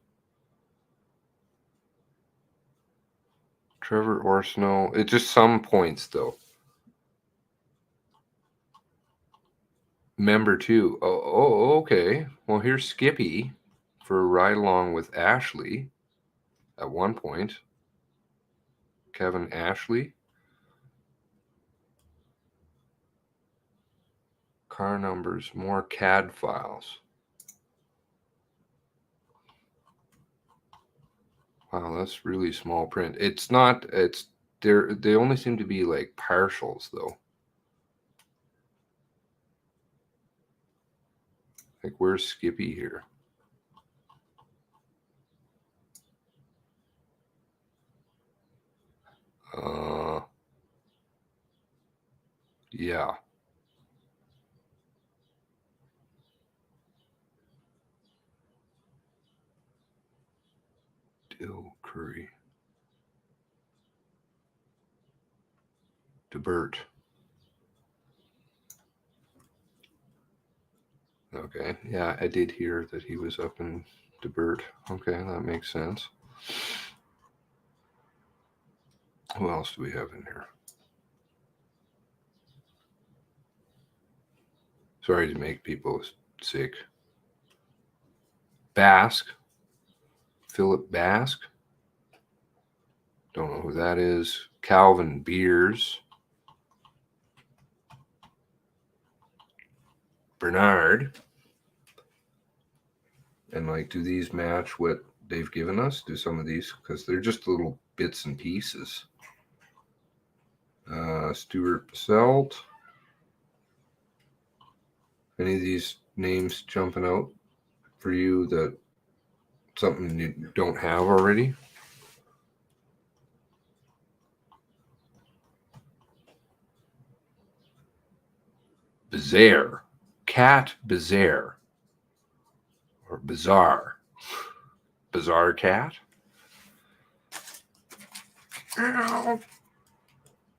Trevor or Snow. It's just some points though. Member 2. Oh, okay. Well, here's Skippy for a ride along with Ashley at one point. Kevin Ashley. Car numbers, more CAD files. Wow, that's really small print. It's not, they only seem to be like partials though. Like, where's Skippy here? Yeah. Dill Curry. DeBert. Okay, yeah, I did hear that he was up in DeBert. Okay, that makes sense. Who else do we have in here? Sorry to make people sick. Basque. Philip Basque. Don't know who that is. Calvin Beers. Bernard. And like, do these match what they've given us? Do some of these? Because they're just little bits and pieces. Stuart Basselt. Any of these names jumping out for you that something you don't have already? Bizarre. Cat Bizarre. Or Bizarre. Bizarre Cat. Ow.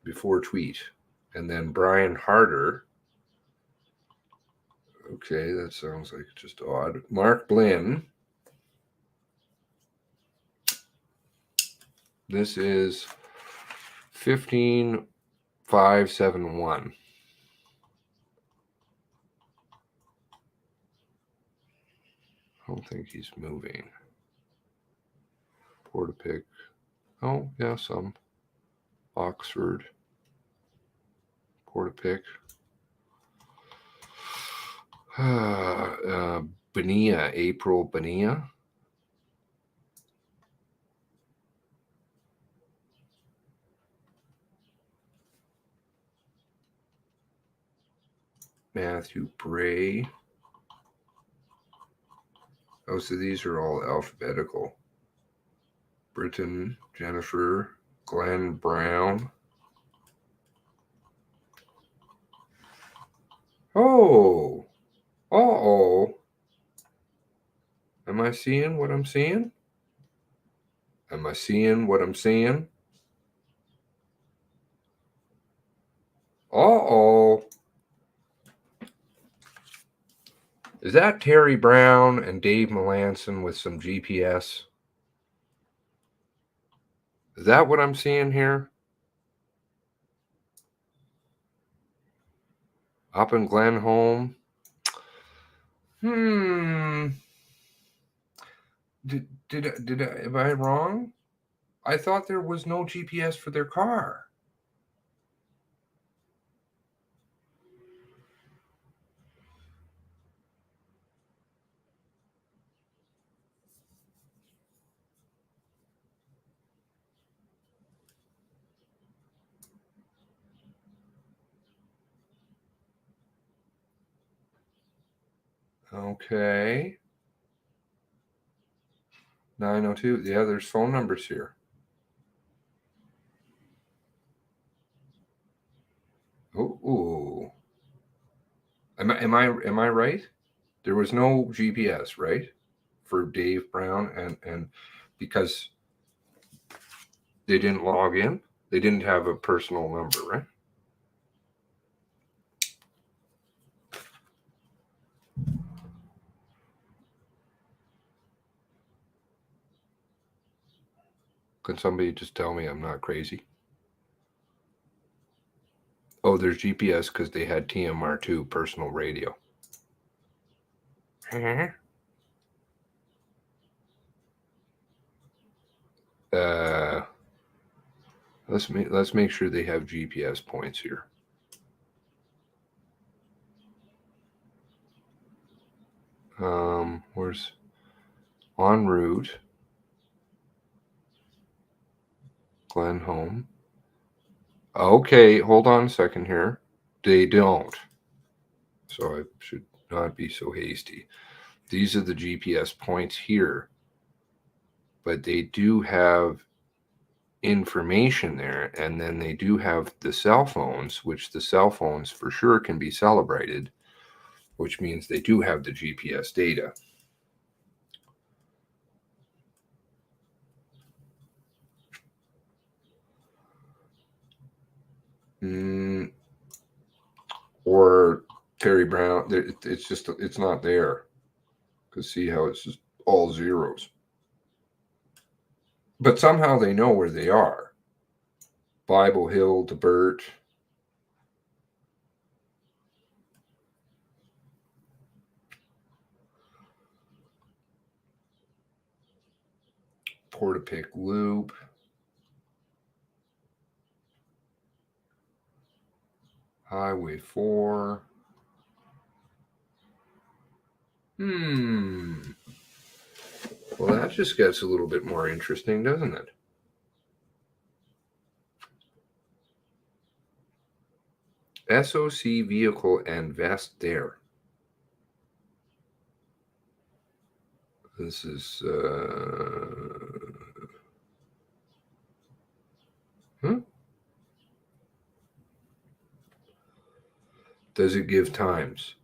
Before tweet. And then Brian Harder. Okay, that sounds like just odd. Mark Blinn. This is 15571. I don't think he's moving. Portapic. Oh, yeah, some. Oxford. Portapic. Bonilla, April Bonilla. Matthew Bray. Oh, so these are all alphabetical. Britton, Jennifer, Glenn Brown. Oh, uh-oh. Am I seeing what I'm seeing? Am I seeing what I'm seeing? Uh-oh. Is that Terry Brown and Dave Melanson with some GPS? Is that what I'm seeing here? Up in Glenholm? Am I wrong? I thought there was no GPS for their car. Okay. 902. Yeah, there's phone numbers here. Ooh. Am I right? There was no GPS, right? For Dave Brown and because they didn't log in, they didn't have a personal number, right? Can somebody just tell me I'm not crazy? Oh, there's GPS because they had TMR2 personal radio. Let's make sure they have GPS points here. Where's en route? Glenholm. Okay, hold on a second here. They don't. So I should not be so hasty. These are the GPS points here, but they do have information there, and then they do have the cell phones, which the cell phones for sure can be celebrated, which means they do have the GPS data. Or Terry Brown, it's not there. Because see how it's just all zeros. But somehow they know where they are. Bible Hill to Burt. Portapic Loop. Highway 4. Well, that just gets a little bit more interesting, doesn't it? SOC vehicle and vest there. This is Does it give times?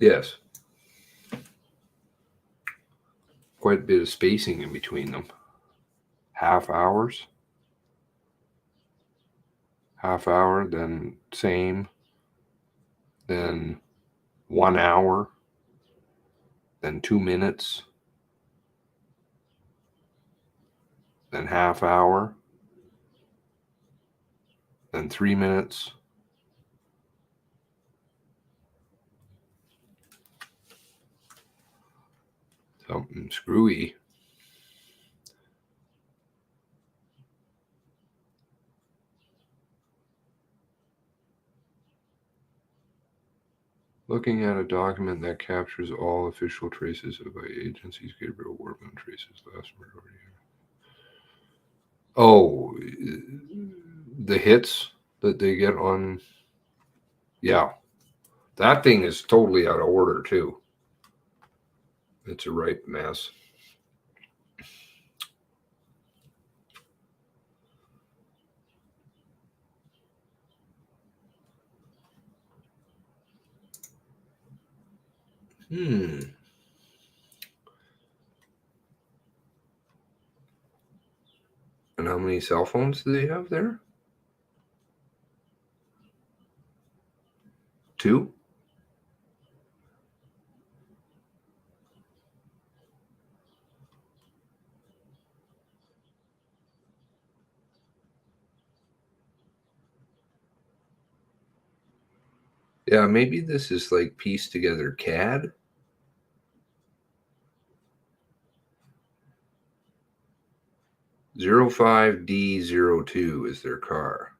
Yes. Quite a bit of spacing in between them. Half hours. Half hour, then same. Then 1 hour. then 2 minutes, then half hour, then 3 minutes. Something screwy. Looking at a document that captures all official traces of agencies, Gabriel Warman traces last majority. Oh, the hits that they get on. Yeah, that thing is totally out of order too. It's a right mess. And how many cell phones do they have there? 2? Yeah, maybe this is like pieced together CAD. (05D02) is their car.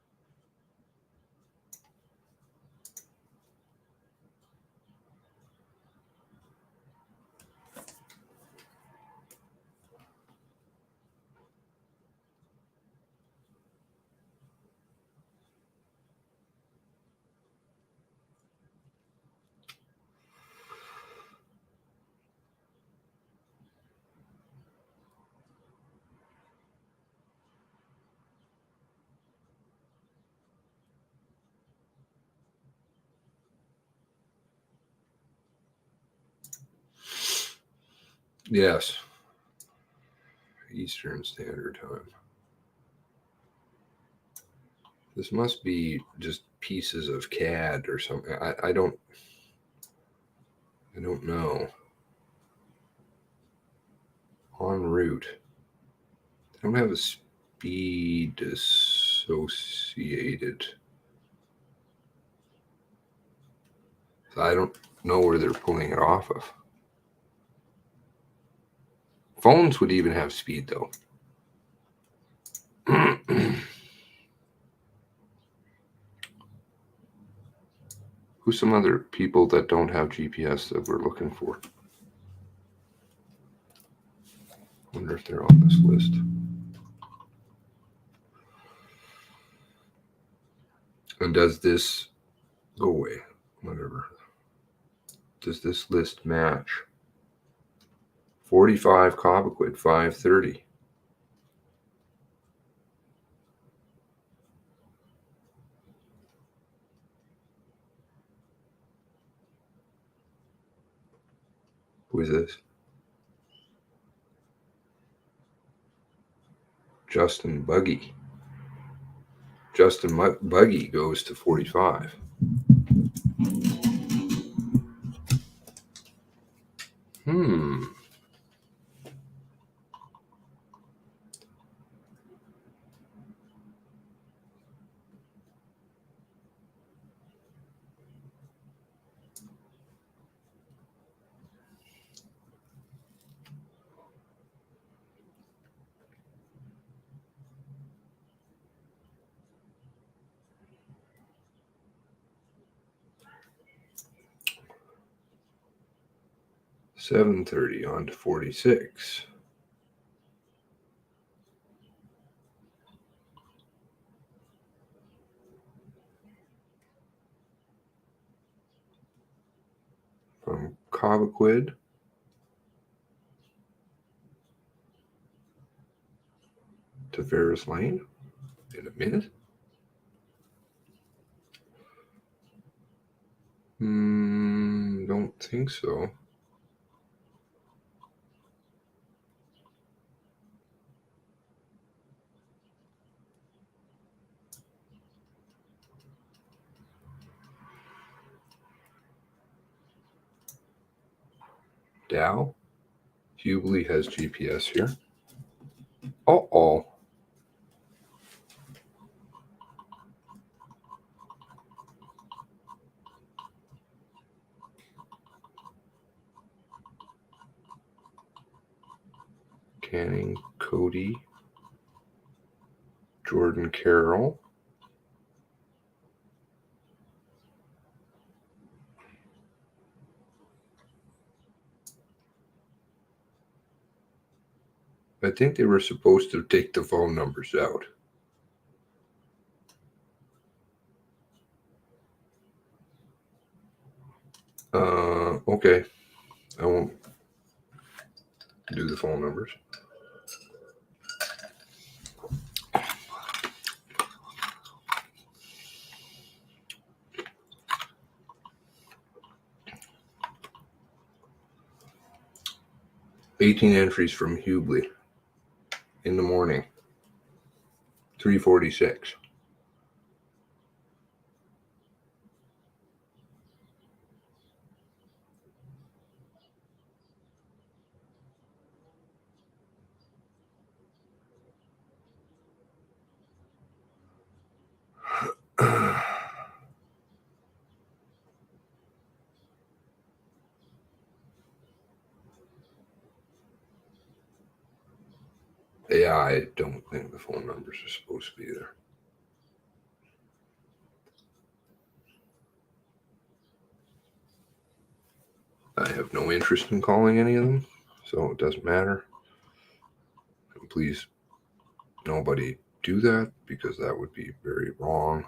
Yes. Eastern Standard Time. This must be just pieces of CAD or something. I don't know. En route. They don't have a speed associated. So I don't know where they're pulling it off of. Phones would even have speed though. Who's some other people that don't have GPS that we're looking for? Wonder if they're on this list. And does this go away? Whatever. Does this list match? 45 Cobequid, 530. Who is this? Justin Buggy. Justin Buggy goes to 45. Hmm. $7.30 on to 46. From Cobequid to Ferris Lane in a minute. Don't think so. Dow. Hubli has GPS here. Uh-oh. Canning, Cody, Jordan Carroll. I think they were supposed to take the phone numbers out. Okay. I won't do the phone numbers. $18 entries from Hubli in the morning. 3:46. Yeah, I don't think the phone numbers are supposed to be there. I have no interest in calling any of them, so it doesn't matter. And please, nobody do that, because that would be very wrong.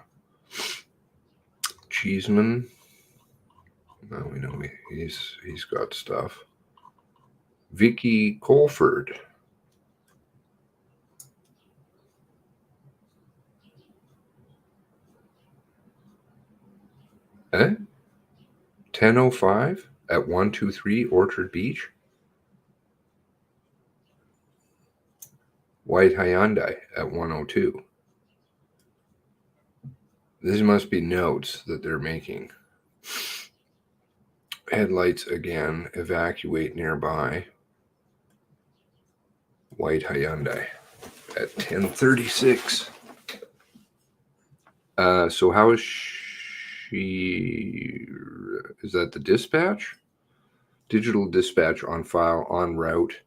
Cheeseman. Now we know he's got stuff. Vicky Colford. Eh? 10:05 at 123 Orchard Beach. White Hyundai at 102. This must be notes that they're making. Headlights again. Evacuate nearby. White Hyundai at 10:36. So how is she? Is that the dispatch? Digital dispatch on file, en route.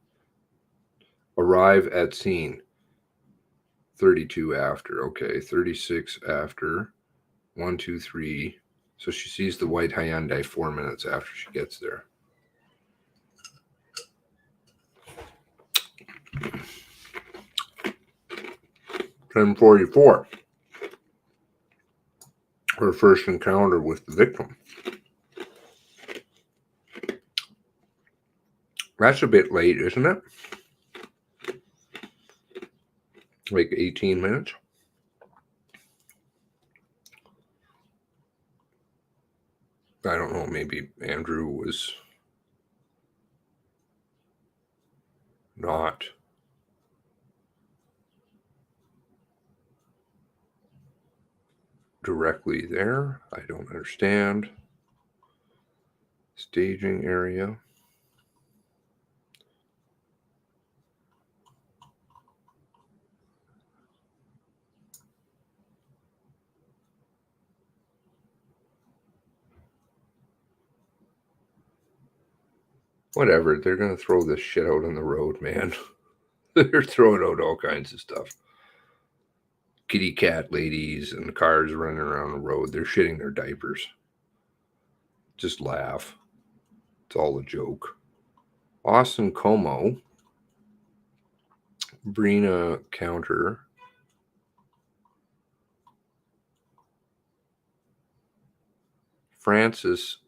Arrive at scene. 32 after. Okay, 36 after. 123. So she sees the white Hyundai 4 minutes after she gets there. $10:44. Her first encounter with the victim. That's a bit late, isn't it? Like 18 minutes. I don't know, maybe Andrew was not directly there. I don't understand. Staging area. Whatever, they're going to throw this shit out on the road, man. They're throwing out all kinds of stuff. Kitty cat ladies and cars running around the road. They're shitting their diapers. Just laugh. It's all a joke. Austin Como. Brina Counter. Francis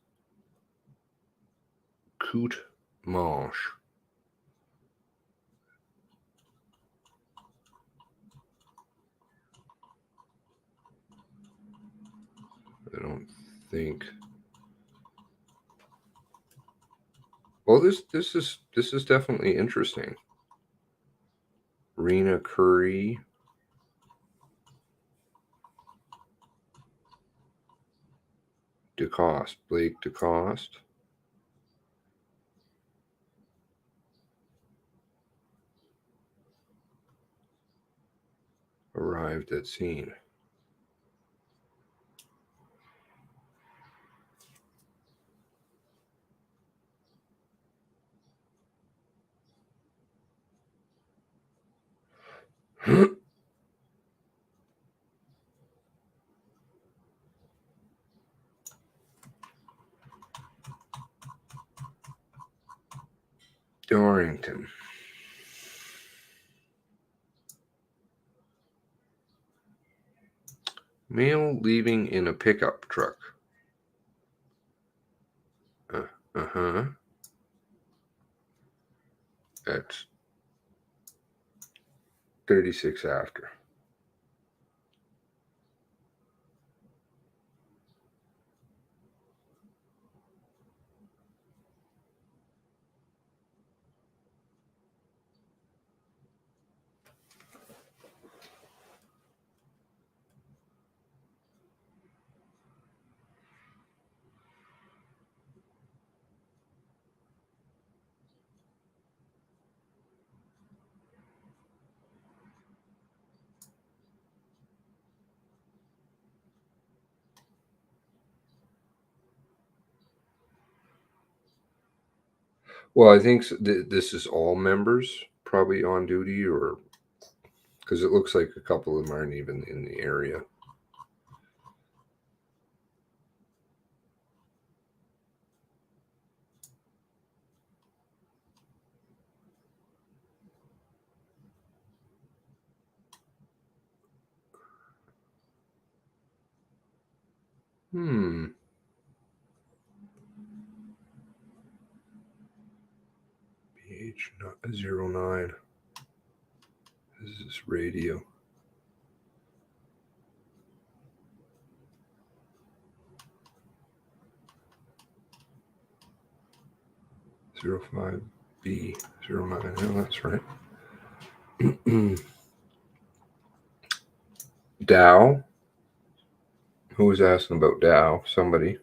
Coute Manche. I don't think. Well, this is definitely interesting. Rena Curry. DeCoste. Blake DeCoste. arrived at scene. Dorrington. Male leaving in a pickup truck. Uh-huh. That's 36 after. Well, I think this is all members probably on duty, or because it looks like a couple of them aren't even in the area. BH09. This is radio. Zero 05B09. Oh, that's right. Dow. Who was asking about Dow? Somebody.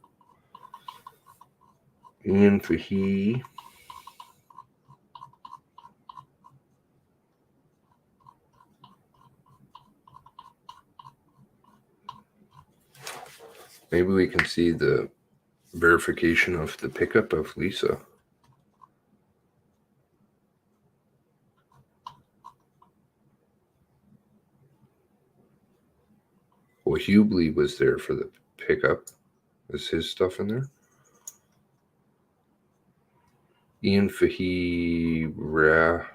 Ian Fahey. Maybe we can see the verification of the pickup of Lisa. Well, Hubley was there for the pickup. Is his stuff in there? Ian Fahey. Where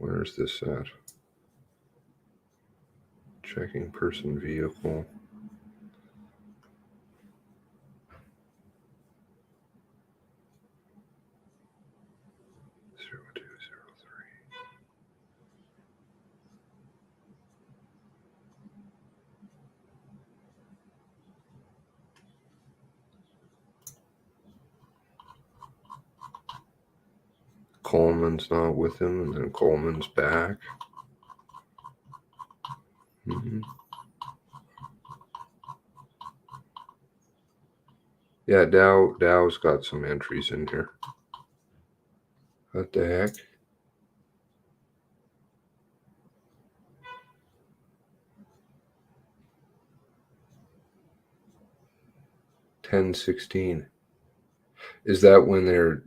is this at? Checking person vehicle. Coleman's not with him, and then Coleman's back. Yeah, Dow's got some entries in here. What the heck? $10.16. Is that when they're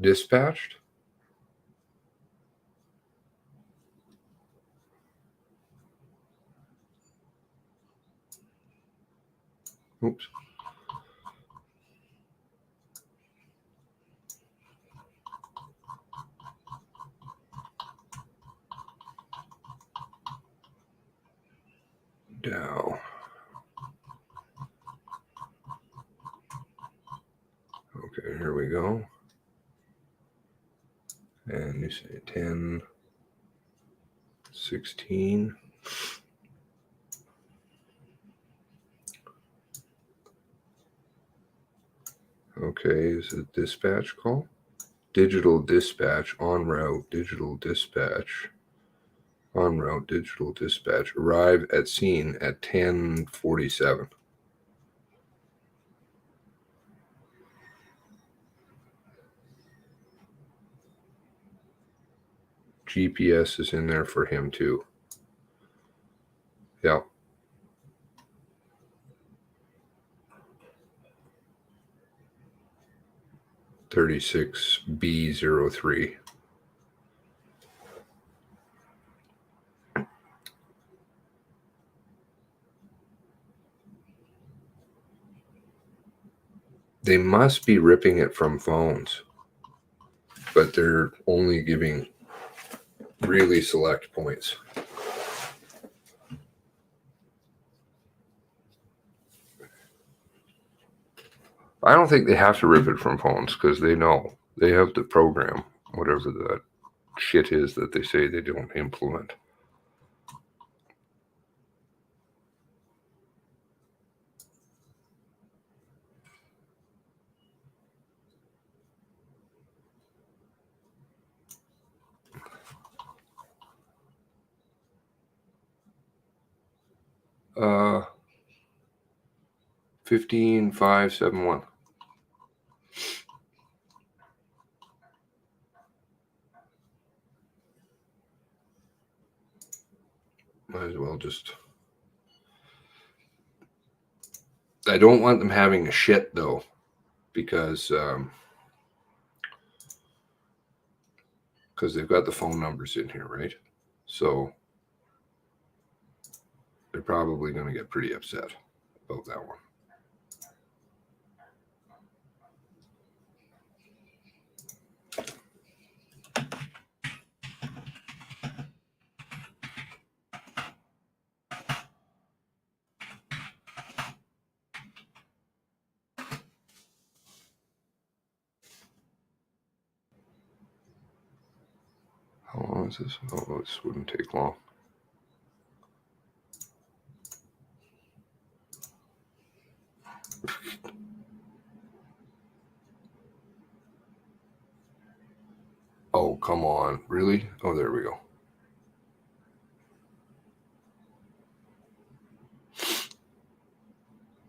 dispatched? Oops. Dow. Okay, here we go. And you say 10:16. Okay, is it dispatch call? Digital dispatch, en route, digital dispatch. En route, digital dispatch. Arrive at scene at 10:47. GPS is in there for him too. Yeah. $36B03. They must be ripping it from phones, but they're only giving really select points. I don't think they have to rip it from phones because they know. They have the program, whatever that shit is that they say they don't implement. Uh, 15571. Might as well just. I don't want them having a shit though, because they've got the phone numbers in here, right? So they're probably going to get pretty upset about that one. How long is this? Oh, this wouldn't take long. Oh, come on. Really? Oh, there we go.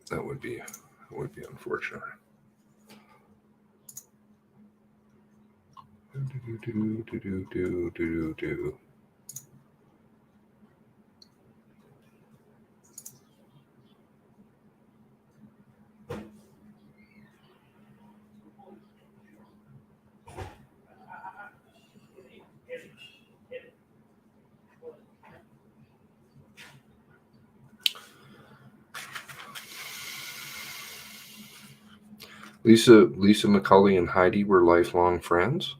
That would be unfortunate. Do. Lisa McCulley and Heidi were lifelong friends.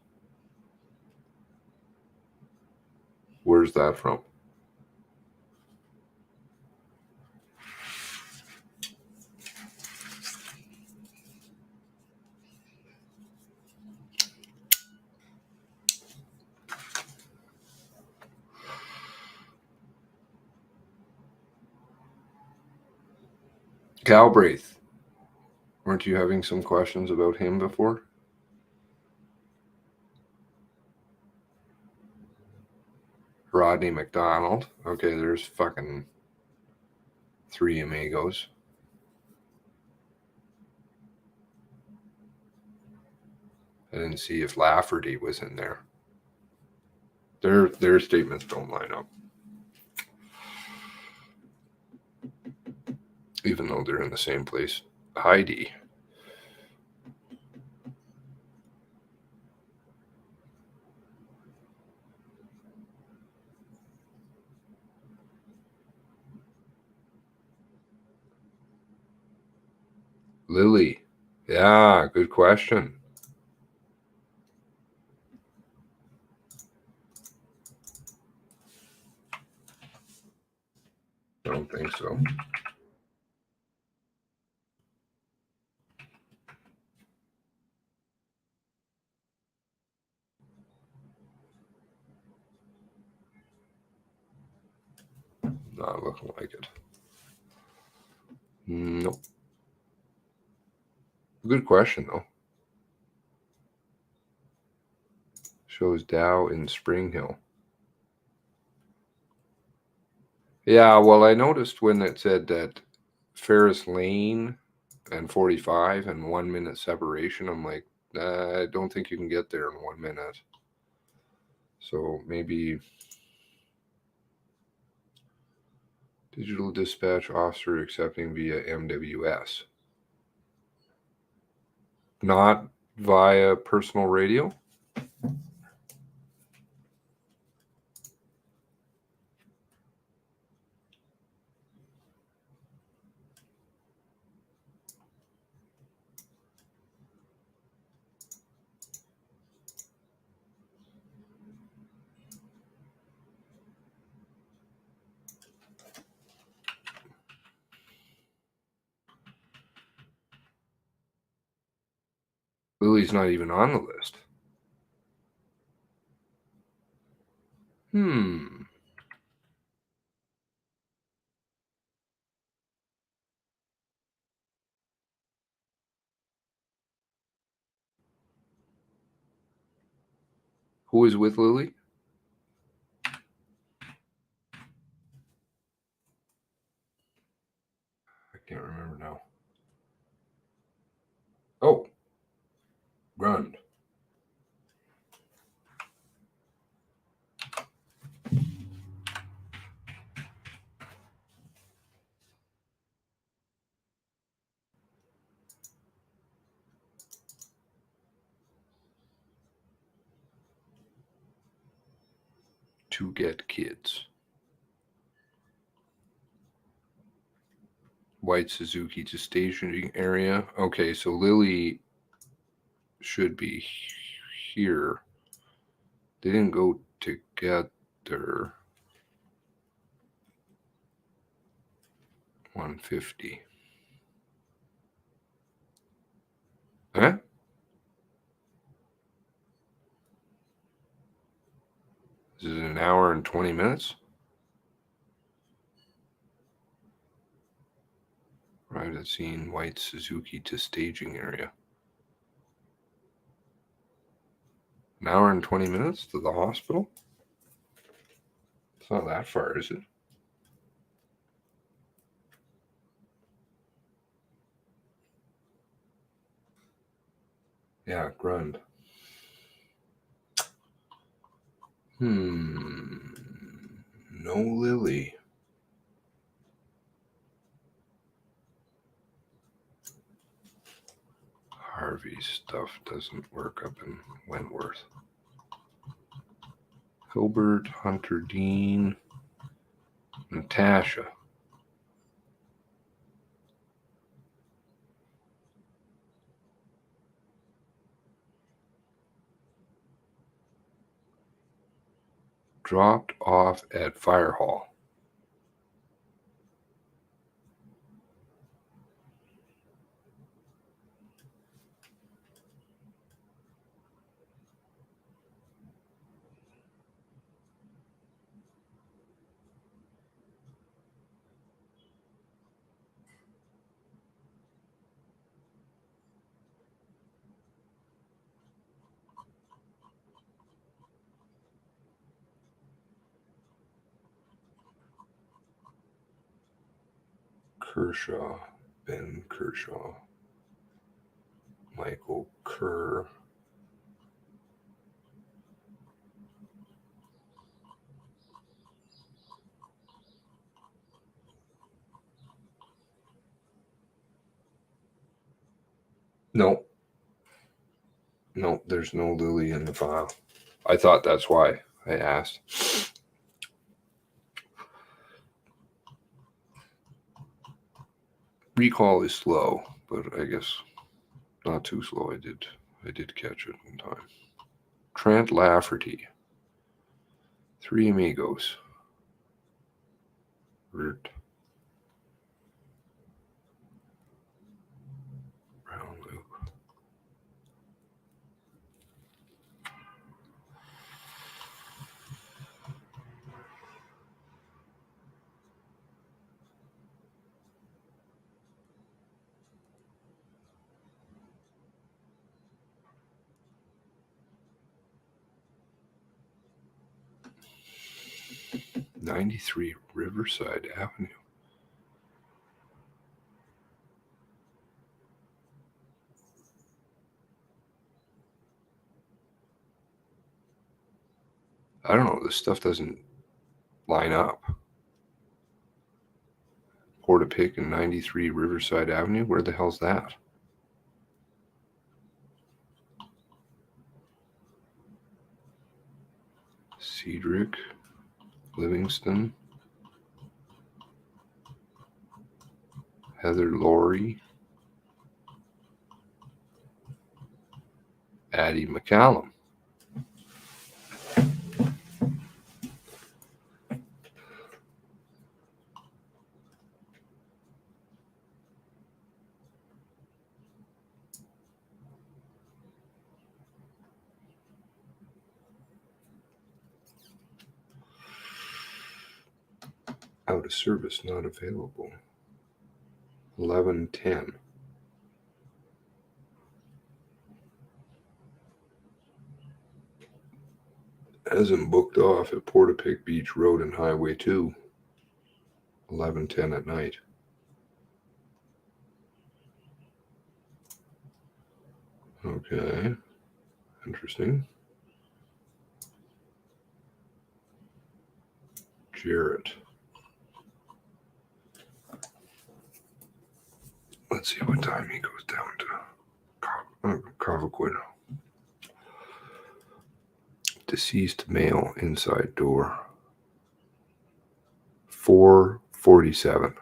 Where's that from? Galbraith. Weren't you having some questions about him before? Rodney McDonald. Okay, there's fucking 3 amigos. I didn't see if Lafferty was in there. Their statements don't line up. Even though they're in the same place. Heidi. Lily. Yeah, good question. I don't think so. Not looking like it. Nope. Good question, though. Shows Dow in Spring Hill. Yeah, well, I noticed when it said that Ferris Lane and 45 and 1 minute separation, I'm like, I don't think you can get there in 1 minute. So maybe digital dispatch officer accepting via MWS. Not via personal radio? Lily's not even on the list. Who is with Lily? I can't remember now. Oh, Grund. To get kids. White Suzuki to staging area. Okay, so Lily should be here. They didn't go together. 150. Huh? Is it an hour and 20 minutes? Arrived at scene, White Suzuki to staging area. An hour and 20 minutes to the hospital? It's not that far, is it? Yeah, Grund. No Lily. Harvey's stuff doesn't work up in Wentworth. Hilbert, Hunter Dean, Natasha. Dropped off at fire hall. Kershaw, Ben Kershaw, Michael Kerr. No. No, there's no Lily in the file. I thought that's why I asked. Recall is slow, but I guess not too slow. I did catch it in time. Trent Lafferty. Three Amigos. Rirt. Brown Loop. '93 Riverside Avenue. I don't know. This stuff doesn't line up. Portapique and 93 Riverside Avenue. Where the hell's that? Cedric, Livingston, Heather Laurie, Addie McCallum. Out of service, not available. 11:10. Hasn't booked off at Portapique Beach Road and Highway 2. 11:10 at night. Okay. Interesting. Jarrett. Let's see what time he goes down to Covaquid. Deceased male inside door. 4:47.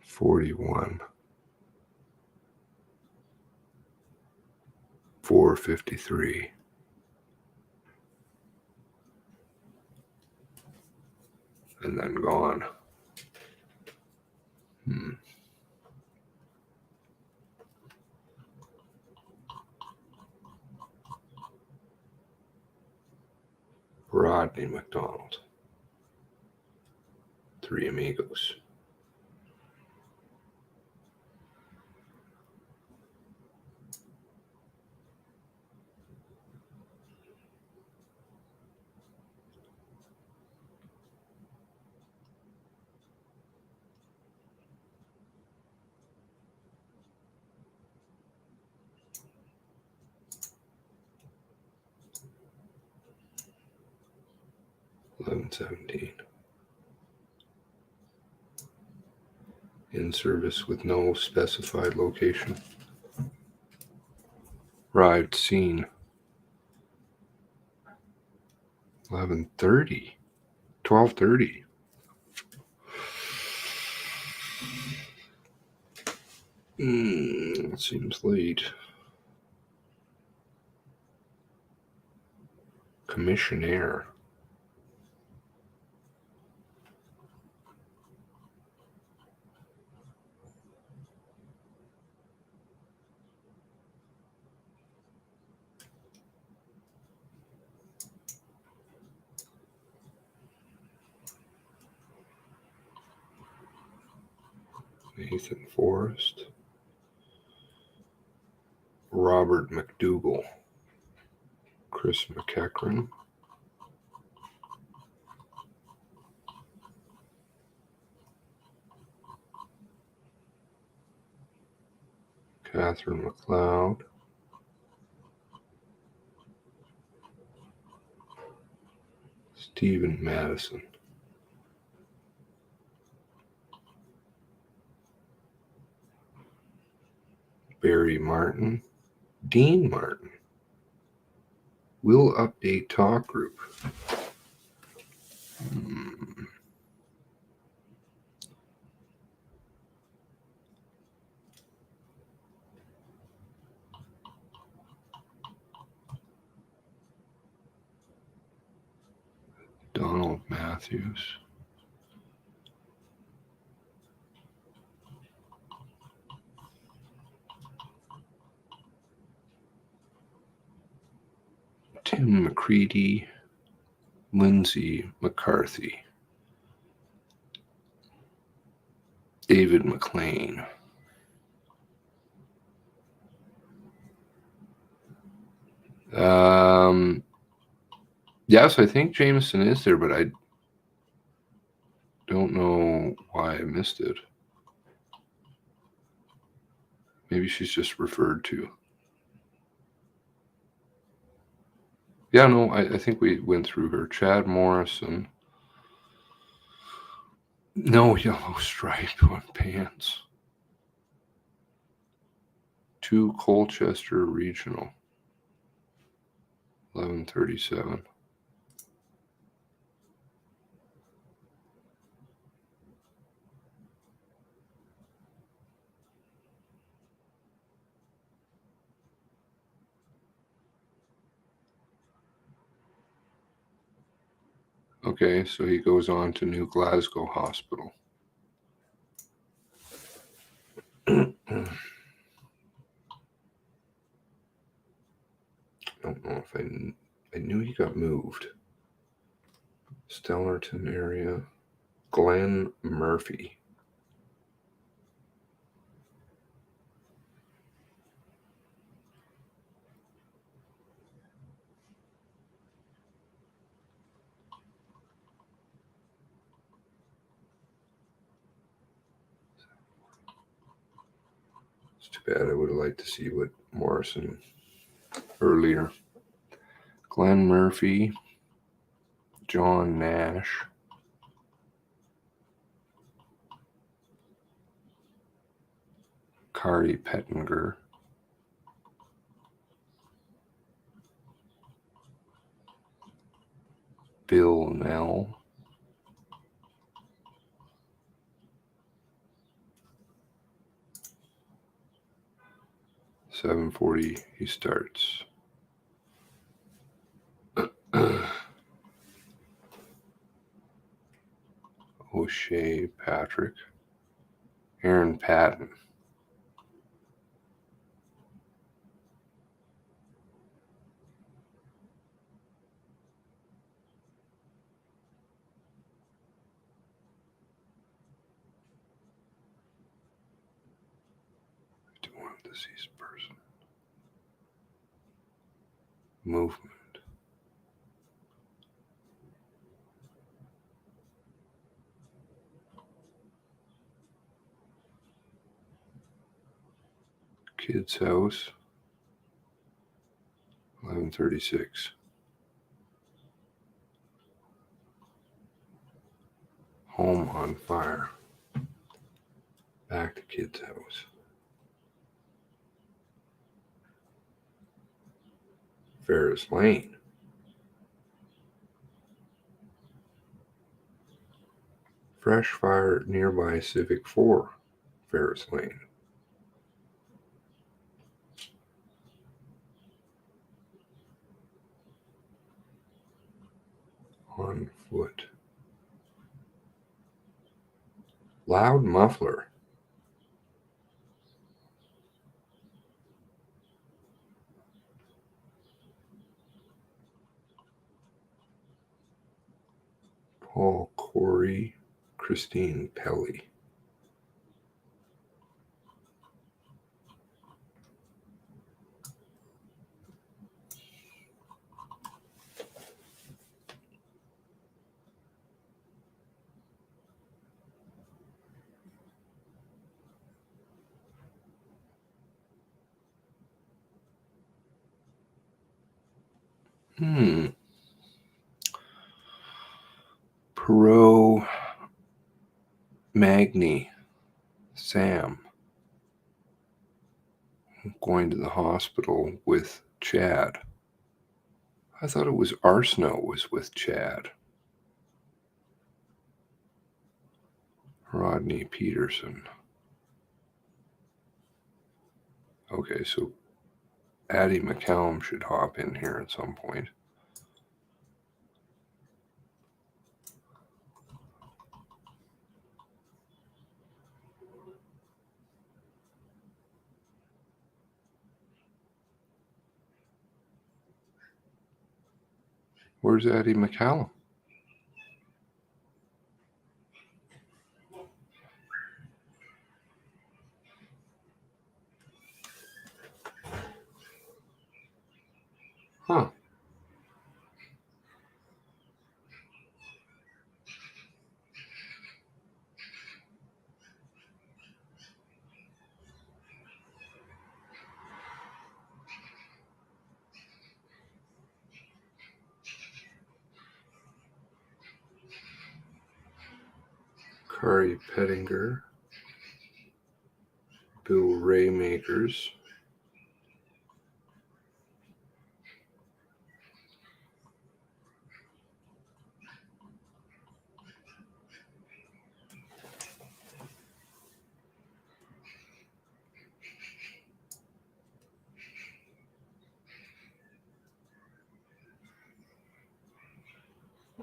$41. 4:53. And then gone. Rodney McDonald. Three Amigos. $11.17. In service with no specified location. Arrived scene. 11:30. 12:30. It seems late. Commissionaire. Nathan Forrest. Robert McDougall. Chris McEachran. Catherine McLeod. Stephen Madison. Barry Martin. Dean Martin. Will update talk group. Donald Matthews. Tim McCready. Lindsay McCarthy. David McLean. Yes, I think Jameson is there, but I why I missed it. Maybe she's just referred to. Yeah, no, I think we went through her. Chad Morrison. No yellow stripe on pants. 2 Colchester Regional. 1137. Okay, so he goes on to New Glasgow Hospital. Don't know if I knew he got moved. Stellarton area. Glenn Murphy. It's too bad. I would have liked to see what Morrison earlier. Glenn Murphy. John Nash. Kari Pettinger. Bill Nell. $7:40 he starts. O'Shea Patrick. Aaron Patton. I do want a deceased person. Movement. Kid's house. 11:36. Home on fire. Back to kid's house. Ferris Lane. Fresh fire at nearby Civic 4. Ferris Lane. On foot. Loud muffler. Paul Corey. Christine Pelly. Perot Magni. Sam. Going to the hospital with Chad. I thought it was Arsenault was with Chad. Rodney Peterson. Okay, so Addie McCallum should hop in here at some point. Where's Addie McCallum? Huh. Kari Pettinger, Bill Raymakers,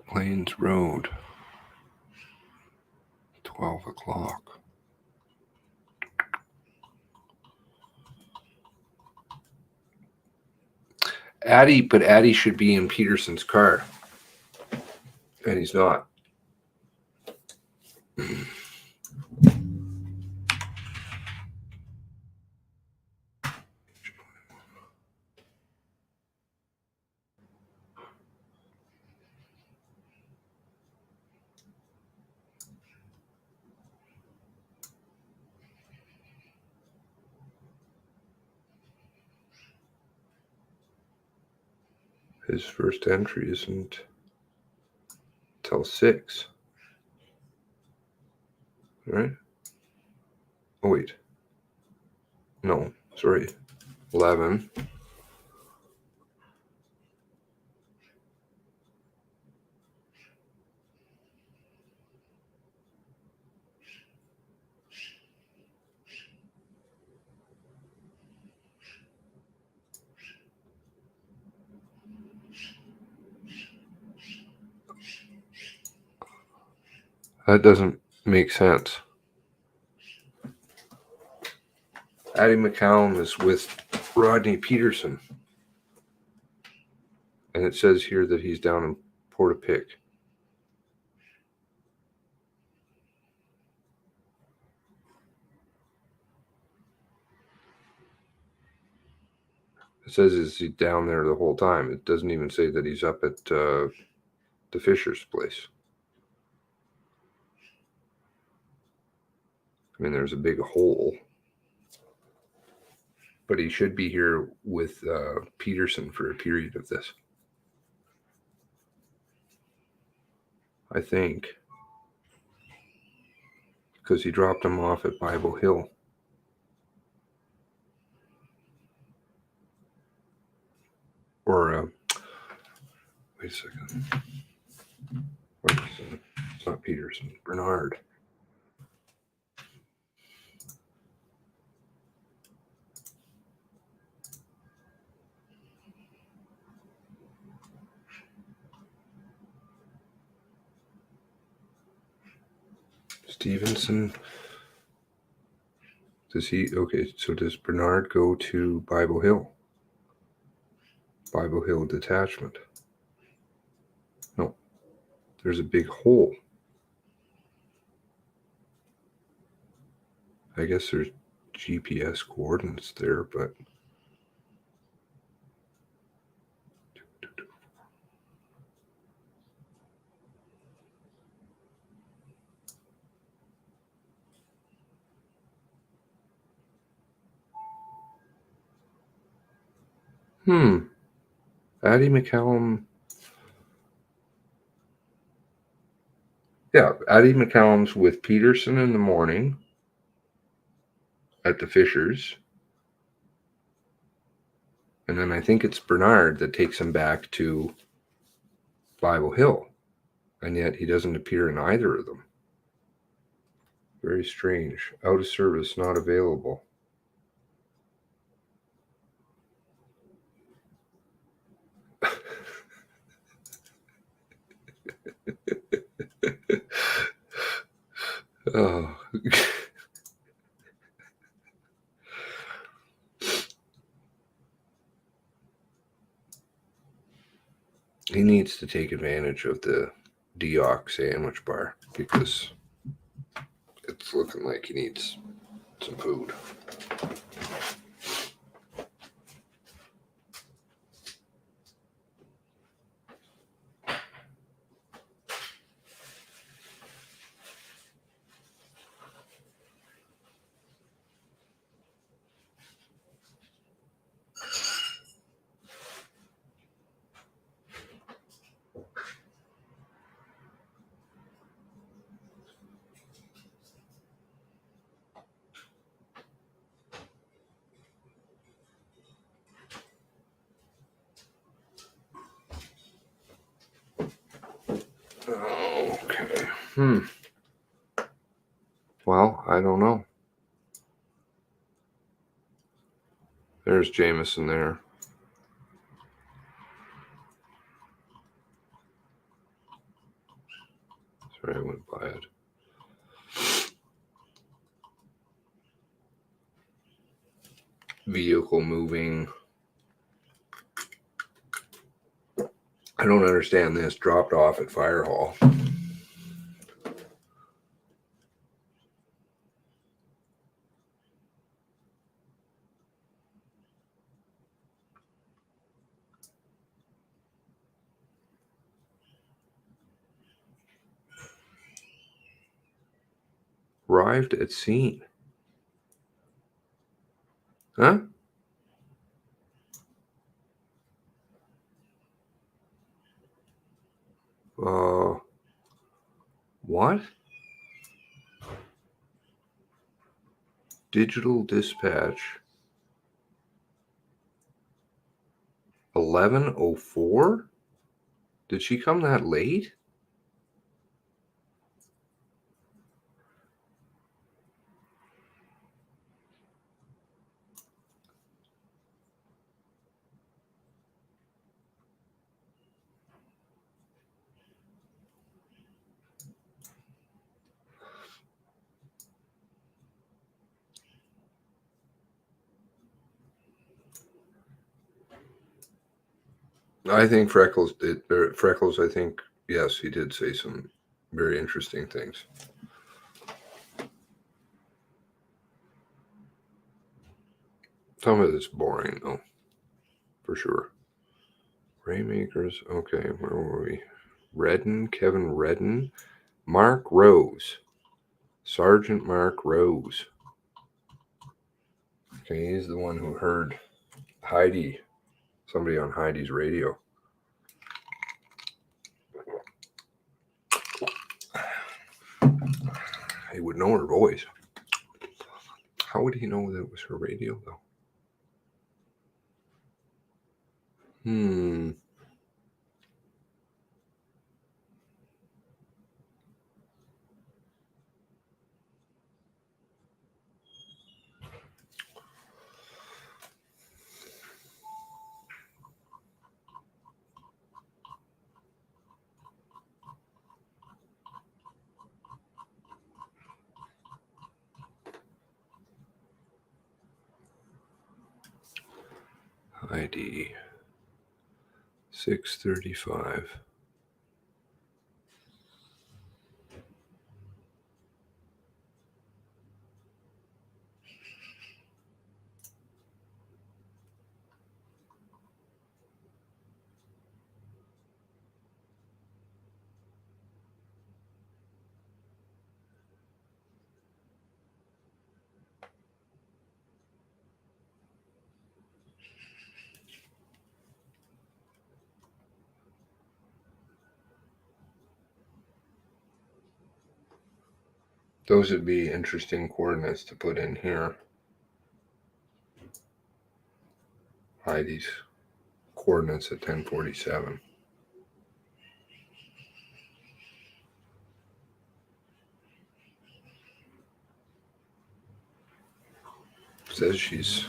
Plains Road, 12 o'clock. But Addie should be in Peterson's car, and he's not. His first entry isn't till 6. Right? Oh, wait. No, sorry. 11. That doesn't make sense. Addie McCallum is with Rodney Peterson. And it says here that he's down in Portapique. It says is he down there the whole time. It doesn't even say that he's up at the Fisher's place. I mean, there's a big hole. But he should be here with Peterson for a period of this. I think. Because he dropped him off at Bible Hill. Or, wait a second. Wait a second. It's not Peterson. Bernard. Stevenson. Does he? Okay, so does Bernard go to Bible Hill? Bible Hill detachment. No. There's a big hole. I guess there's GPS coordinates there, but Addie McCallum. Yeah, Addie McCallum's with Peterson in the morning at the Fishers. And then I think it's Bernard that takes him back to Bible Hill. And yet he doesn't appear in either of them. Very strange. Out of service, not available. Oh. He needs to take advantage of the Deoc sandwich bar because it's looking like he needs some food. Well, I don't know. There's Jameson there. Sorry, I went by it. Vehicle moving. I don't understand this. Dropped off at fire hall. Arrived at scene. Huh? What? Digital dispatch. 11:04? Did she come that late? I think Freckles did. Freckles, I think, yes, he did say some very interesting things. Some of it's boring, though, for sure. Raymakers. Okay, where were we? Redden, Kevin Redden, Mark Rose, Sergeant Mark Rose. Okay, he's the one who heard Heidi, somebody on Heidi's radio. He would know her voice. How would he know that it was her radio, though? ID 635. Those would be interesting coordinates to put in here. Heidi's coordinates at 1047. Says she's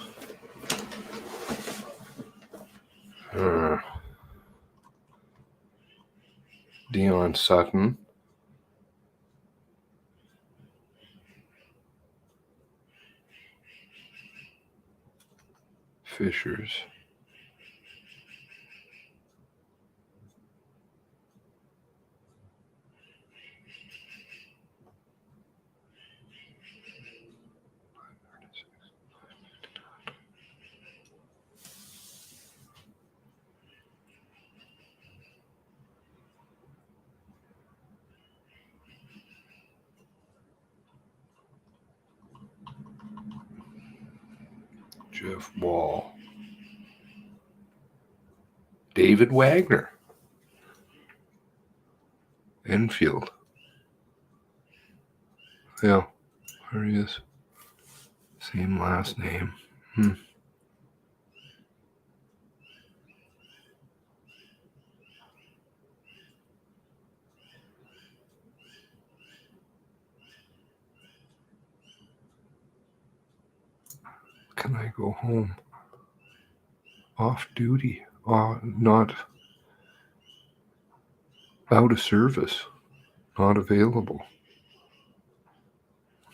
Dion Sutton. Fishers. Jeff Wall. David Wagner. Enfield. Yeah, there he is. Same last name. can I go home? Off duty, not out of service, not available.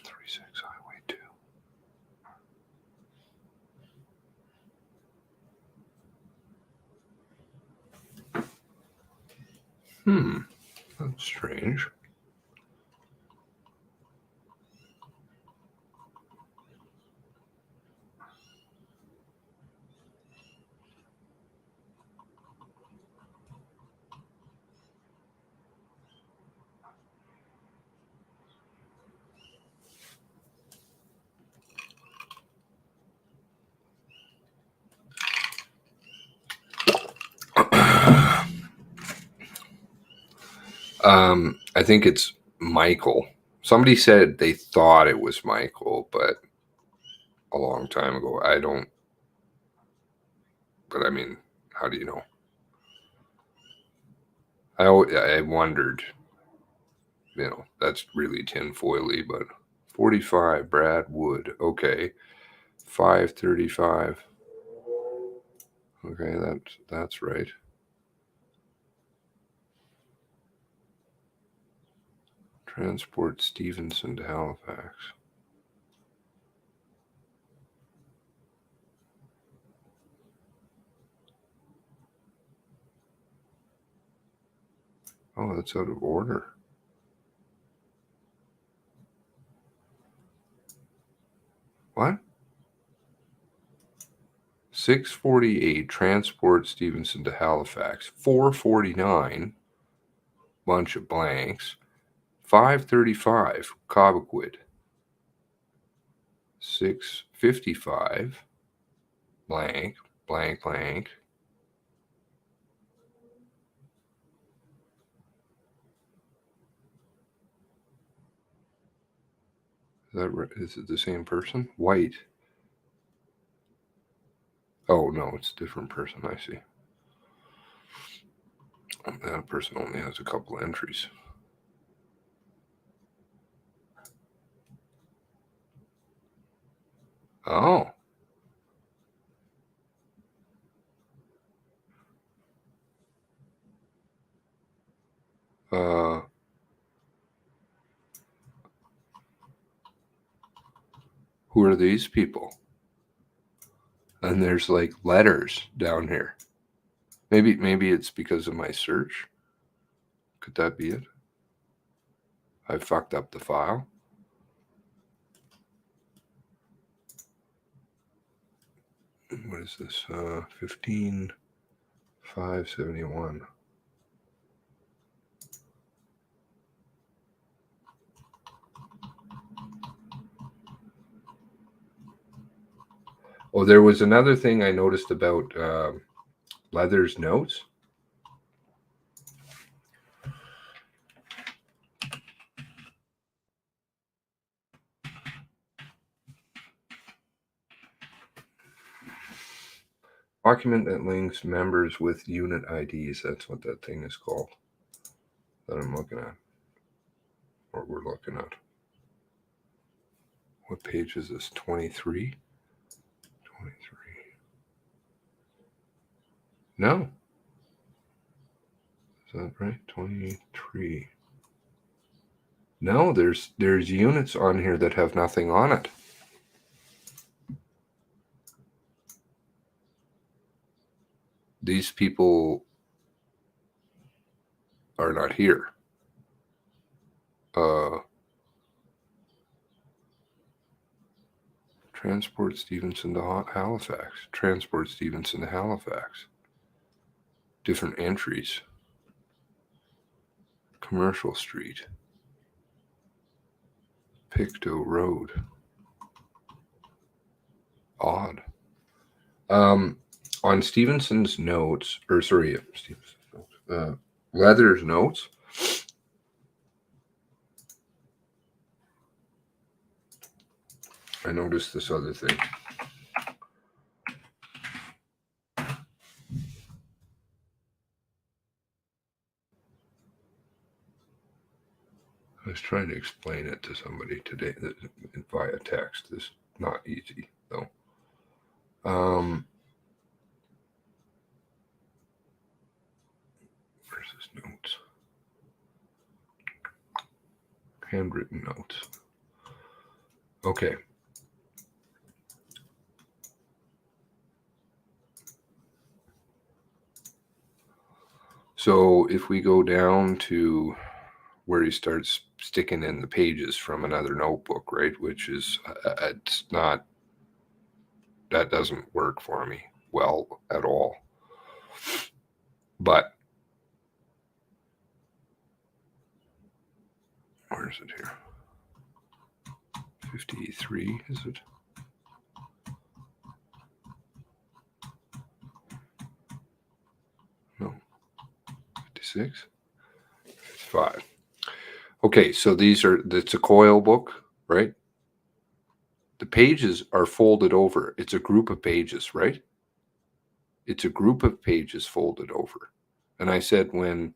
36 Highway 2. That's strange. I think it's Michael. Somebody said they thought it was Michael, but a long time ago. I don't. But I mean, how do you know? I wondered. You know, that's really tinfoily, but 45 Brad Wood. Okay, 535. Okay, that's right. Transport Stevenson to Halifax. Oh, that's out of order. What? 648 Transport Stevenson to Halifax. 449, bunch of blanks. 535 Cobequid. 655 blank, blank, blank. Is it the same person? White. Oh, no, it's a different person. I see. That person only has a couple entries. Oh. Who are these people? And there's like letters down here. Maybe it's because of my search. Could that be it? I fucked up the file. What is this? 15,571. Oh, there was another thing I noticed about Leather's notes. Document that links members with unit IDs. That's what that thing is called that I'm looking at, or we're looking at. What page is this? 23? 23. No. Is that right? 23. No, there's units on here that have nothing on it. These people are not here. Transport Stevenson to Halifax. Transport Stevenson to Halifax. Different entries. Commercial Street. Pictou Road. Odd. On Stevenson's notes, or sorry, Stevenson's notes, Leather's notes. I noticed this other thing. I was trying to explain it to somebody today via text. This is not easy, though. Where's his notes? Handwritten notes. Okay. So if we go down to where he starts sticking in the pages from another notebook, right? Which is, it's not, that doesn't work for me well at all. But where is it here? 53, is it? No. 56? 55. Okay, so it's a coil book, right? The pages are folded over. It's a group of pages, right? It's a group of pages folded over. And I said when,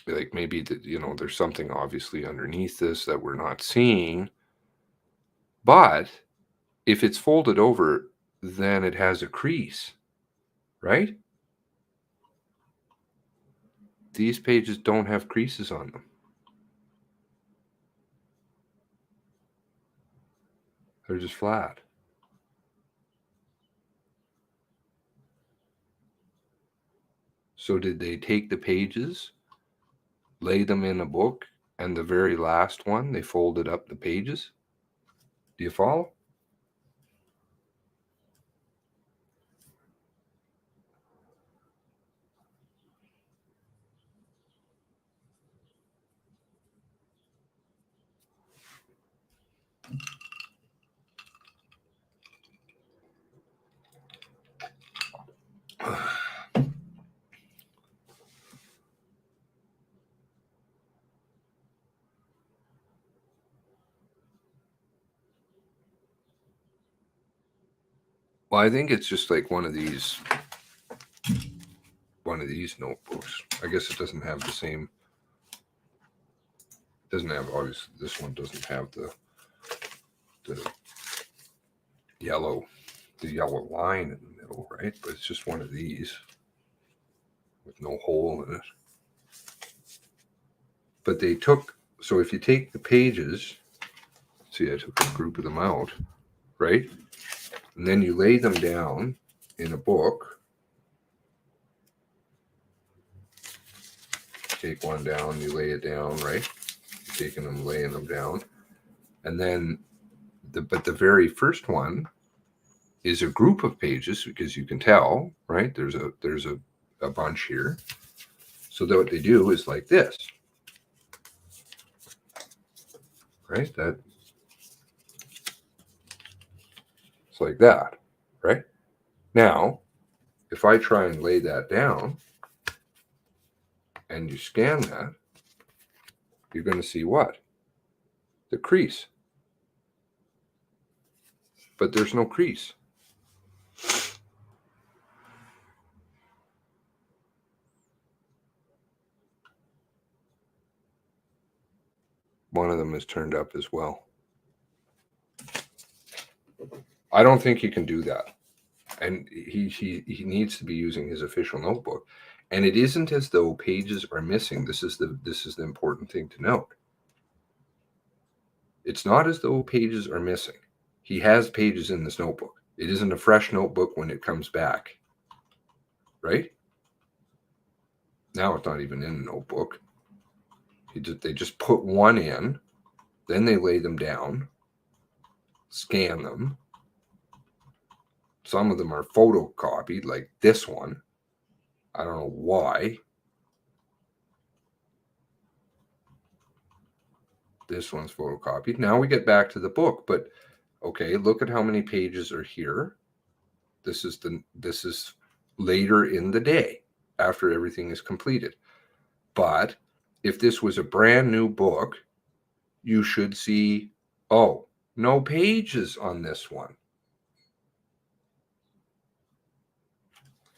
like, maybe that, there's something obviously underneath this that we're not seeing. But if it's folded over, then it has a crease, right? These pages don't have creases on them. They're just flat. So did they take the pages, lay them in a book, and the very last one, they folded up the pages? Do you follow? Well, I think it's just like one of these notebooks. I guess it doesn't have the same, obviously this one doesn't have the yellow line in the middle, right? But it's just one of these with no hole in it. But so if you take the pages, see, I took a group of them out, right? And then you lay them down in a book. Take one down, you lay it down, right? You're taking them, laying them down. And then, but the very first one is a group of pages, because you can tell, right? There's a bunch here. So what they do is like this, right? It's like that, right? Now, if I try and lay that down and you scan that, you're going to see what? The crease. But there's no crease. One of them is turned up as well. I don't think he can do that. And he needs to be using his official notebook. And it isn't as though pages are missing. This is the important thing to note. It's not as though pages are missing. He has pages in this notebook. It isn't a fresh notebook when it comes back, right? Now it's not even in a notebook. They just put one in, then they lay them down, scan them. Some of them are photocopied, like this one. I don't know why. This one's photocopied. Now we get back to the book, but okay, look at how many pages are here. This is later in the day after everything is completed. But if this was a brand new book, you should see, oh, no pages on this one.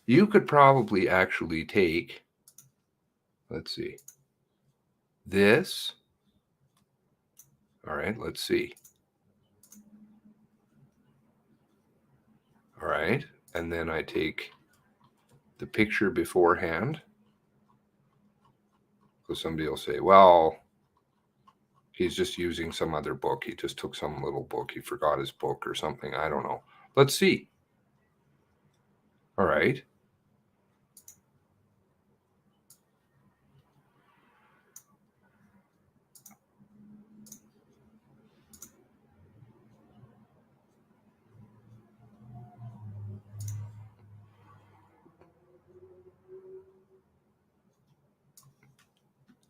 You could probably actually take, let's see, this. All right, let's see. All right. And then I take the picture beforehand. So somebody will say, well, he's just using some other book. He just took some little book. He forgot his book or something. I don't know. Let's see. All right.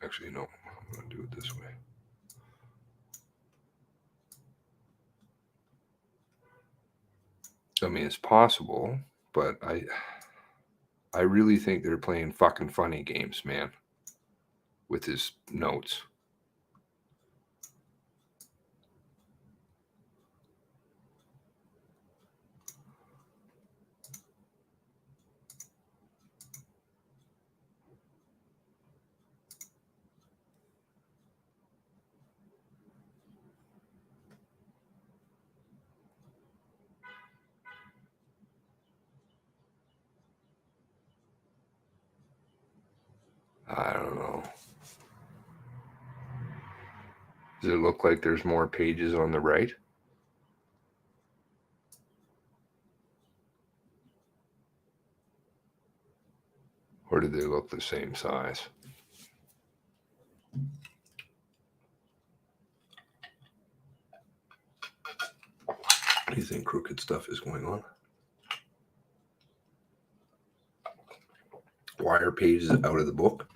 Actually, no, I'm going to do it this way. I mean, it's possible, but I really think they're playing fucking funny games, man, with his notes. I don't know. Does it look like there's more pages on the right? Or do they look the same size? Do you think crooked stuff is going on? Why are pages out of the book?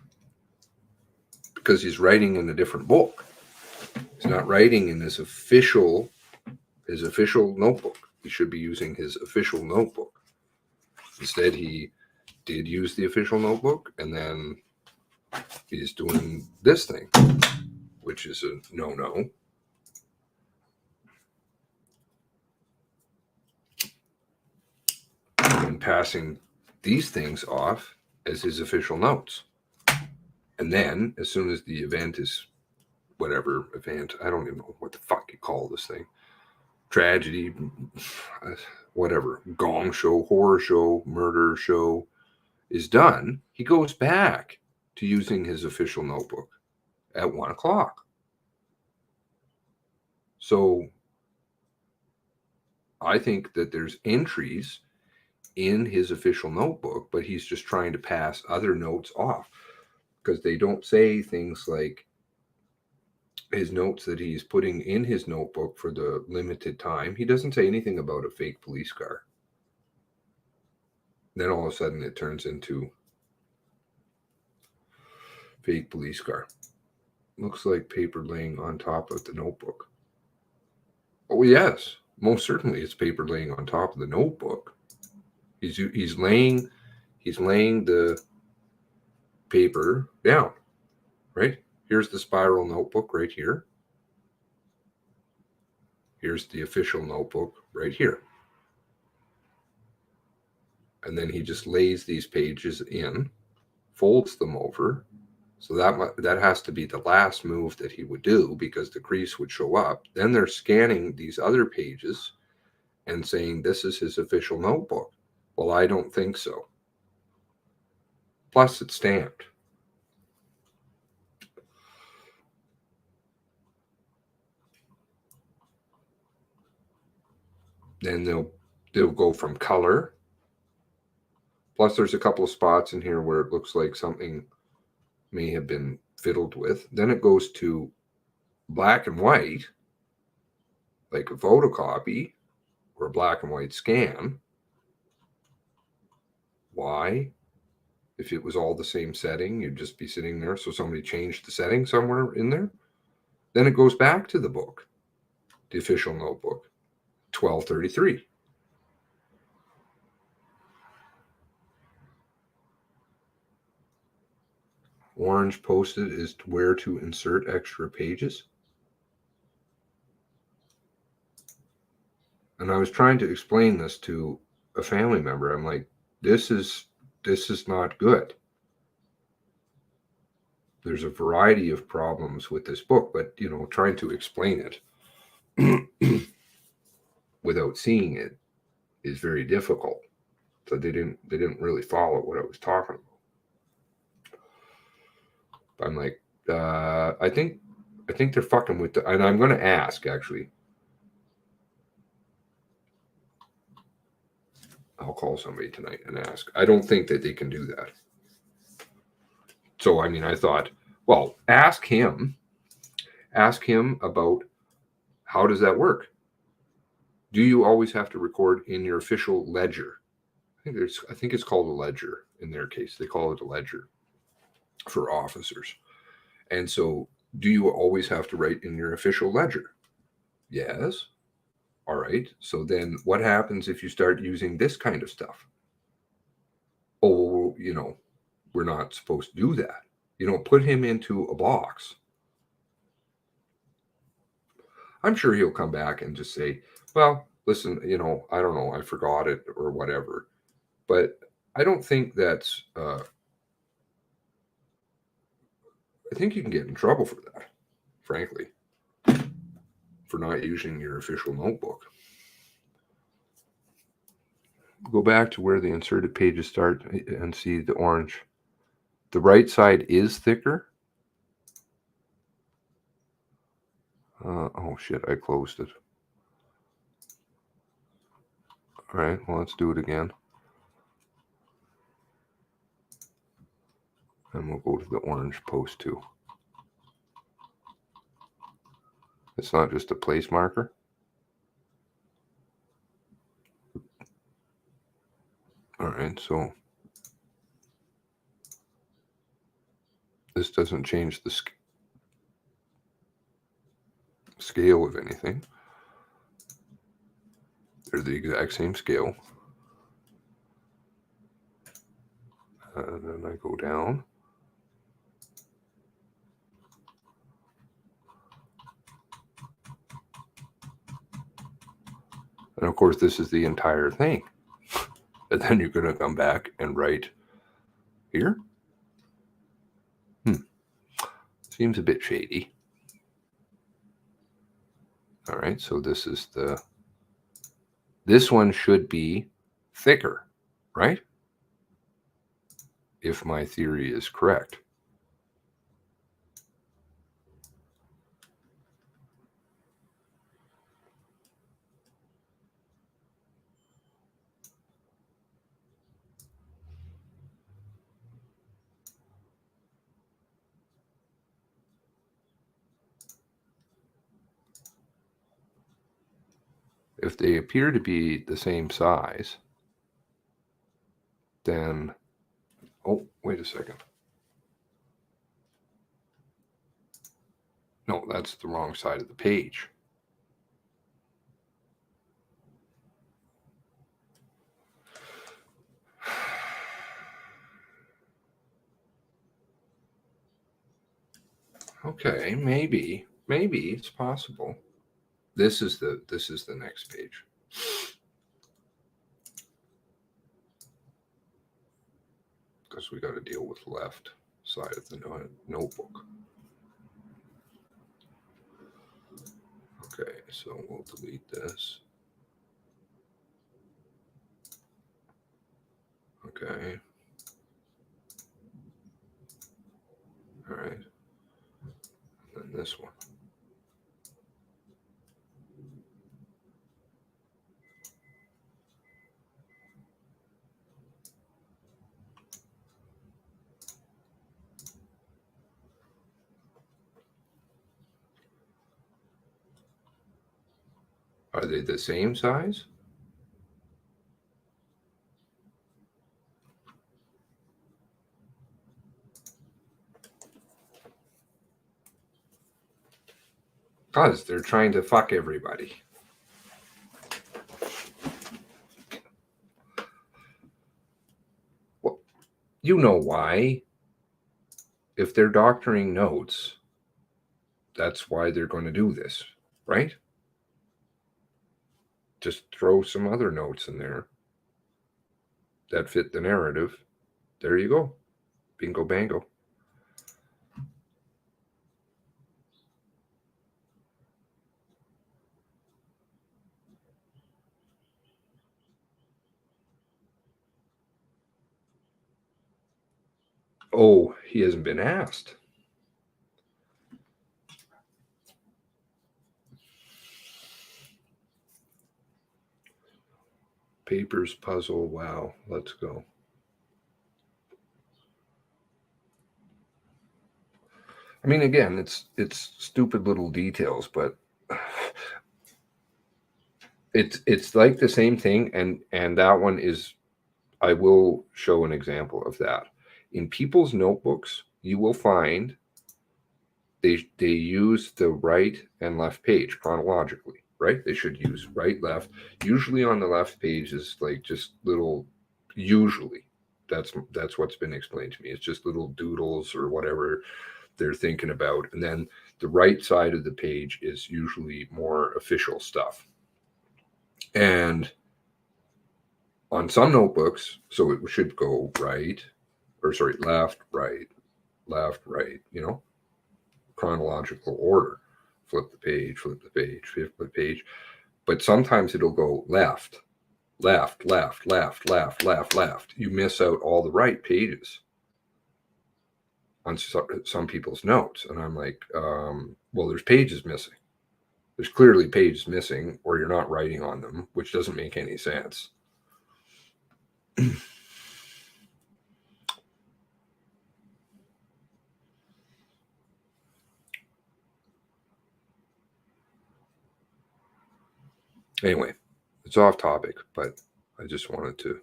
Because he's writing in a different book. He's not writing in his official notebook. He should be using his official notebook. Instead, he did use the official notebook, and then he's doing this thing, which is a no-no. And passing these things off as his official notes. And then, as soon as the event is whatever event, I don't even know what the fuck you call this thing. Tragedy, whatever, gong show, horror show, murder show is done, he goes back to using his official notebook at 1 o'clock. So I think that there's entries in his official notebook, but he's just trying to pass other notes off because they don't say things like his notes that he's putting in his notebook for the limited time. He doesn't say anything about a fake police car. Then all of a sudden it turns into fake police car. Looks like paper laying on top of the notebook. Oh yes, most certainly it's paper laying on top of the notebook. He's laying the paper down, right? Here's the spiral notebook right here. Here's the official notebook right here. And then he just lays these pages in, folds them over. So that has to be the last move that he would do because the crease would show up. Then they're scanning these other pages and saying this is his official notebook. Well, I don't think so. Plus, it's stamped. Then they'll go from color. Plus, there's a couple of spots in here where it looks like something may have been fiddled with. Then it goes to black and white, like a photocopy or a black and white scan. Why? If it was all the same setting, you'd just be sitting there. So somebody changed the setting somewhere in there. Then it goes back to the book, the official notebook, 1233. Orange posted is where to insert extra pages. And I was trying to explain this to a family member. I'm like, this is not good. There's a variety of problems with this book, but trying to explain it without seeing it is very difficult. So they didn't really follow what I was talking about. I'm like, I think they're fucking with and I'm going to ask, actually. I'll call somebody tonight and ask. I don't think that they can do that. So, I mean, I thought, well, ask him about how does that work? Do you always have to record in your official ledger? I think it's called a ledger in their case. They call it a ledger for officers. And so, do you always have to write in your official ledger? Yes. All right. So then what happens if you start using this kind of stuff? Oh, we're not supposed to do that. You don't put him into a box. I'm sure he'll come back and just say, well, listen, I don't know, I forgot it or whatever. But I don't think that's, I think you can get in trouble for that, frankly, for not using your official notebook. Go back to where the inserted pages start and see the orange. The right side is thicker. Oh shit, I closed it. All right, well, let's do it again. And we'll go to the orange post too. It's not just a place marker. All right, so this doesn't change the scale of anything. They're the exact same scale. And then I go down. And of course, this is the entire thing. And then you're going to come back and write here. Seems a bit shady. All right, so this one should be thicker, right? If my theory is correct. If they appear to be the same size, then, oh, wait a second. No, that's the wrong side of the page. Okay, maybe it's possible. This is the next page. Because we got to deal with the left side of the notebook. Okay, so we'll delete this. Okay. All right. And then this one. Are they the same size? Because they're trying to fuck everybody. Well, you know why. If they're doctoring notes, that's why they're going to do this, right? Just throw some other notes in there that fit the narrative. There you go. Bingo bango. Oh, he hasn't been asked. Papers puzzle. Wow. Let's go. I mean, again, it's stupid little details, but it's like the same thing. And that one is, I will show an example of that. In people's notebooks, you will find they use the right and left page chronologically, right? They should use right, left. Usually on the left page is like just little, usually that's what's been explained to me. It's just little doodles or whatever they're thinking about. And then the right side of the page is usually more official stuff. And on some notebooks, so it should go right, or sorry, left, right, chronological order. Flip the page, flip the page, flip the page. But sometimes it'll go left, left, left, left, left, left, left. You miss out all the right pages on some people's notes. And I'm like, well, there's pages missing. There's clearly pages missing, or you're not writing on them, which doesn't make any sense. Anyway, it's off topic, but I just wanted to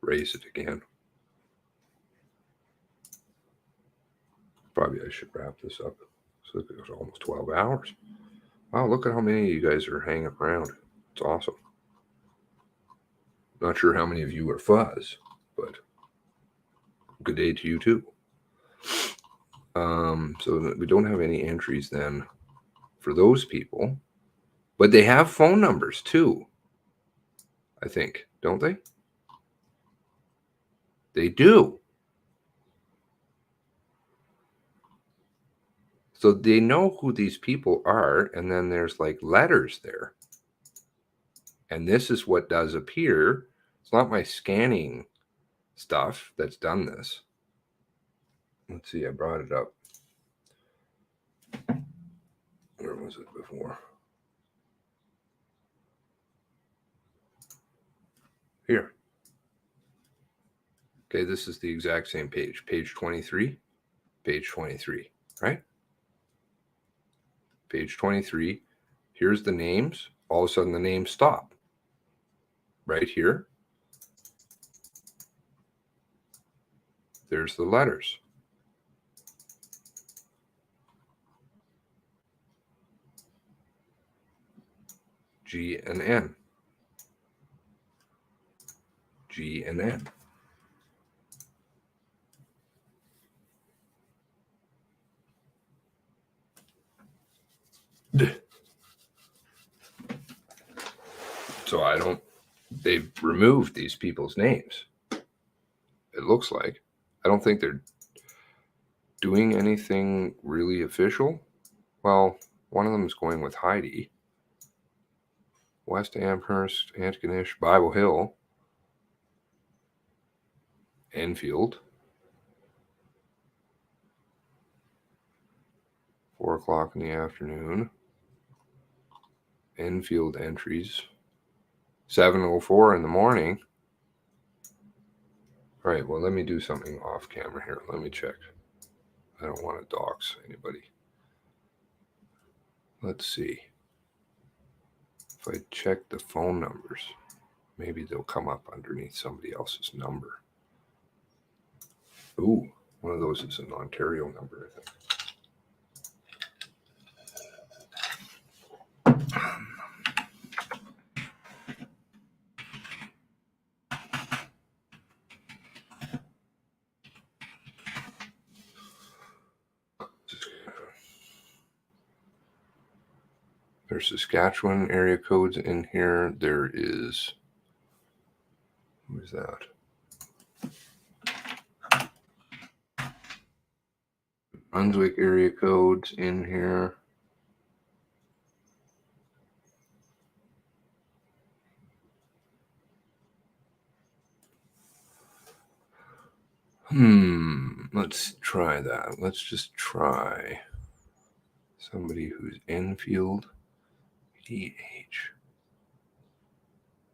raise it again. Probably I should wrap this up. So it was almost 12 hours. Wow, look at how many of you guys are hanging around. It's awesome. Not sure how many of you are fuzz, but good day to you too. So we don't have any entries then for those people, but they have phone numbers too, I think, don't they? They do. So they know who these people are, and then there's like letters there. And this is what does appear. It's not my scanning stuff that's done this. Let's see, I brought it up. Where was it before? Here. Okay, this is the exact same page. Page 23, page 23, right? Page 23. Here's the names. All of a sudden the names stop. Right here. There's the letters. G and N. G and N. So they've removed these people's names. It looks like. I don't think they're doing anything really official. Well, one of them is going with Heidi. West Amherst, Antigonish, Bible Hill, Enfield. 4 o'clock in the afternoon. Enfield entries. 7:04 in the morning. All right, well, let me do something off camera here. Let me check. I don't want to dox anybody. Let's see. If I check the phone numbers, maybe they'll come up underneath somebody else's number. Ooh, one of those is an Ontario number, I think. There's Saskatchewan area codes in here. There is, who is that? Brunswick area codes in here. Let's try that. Let's just try somebody who's Enfield, PH.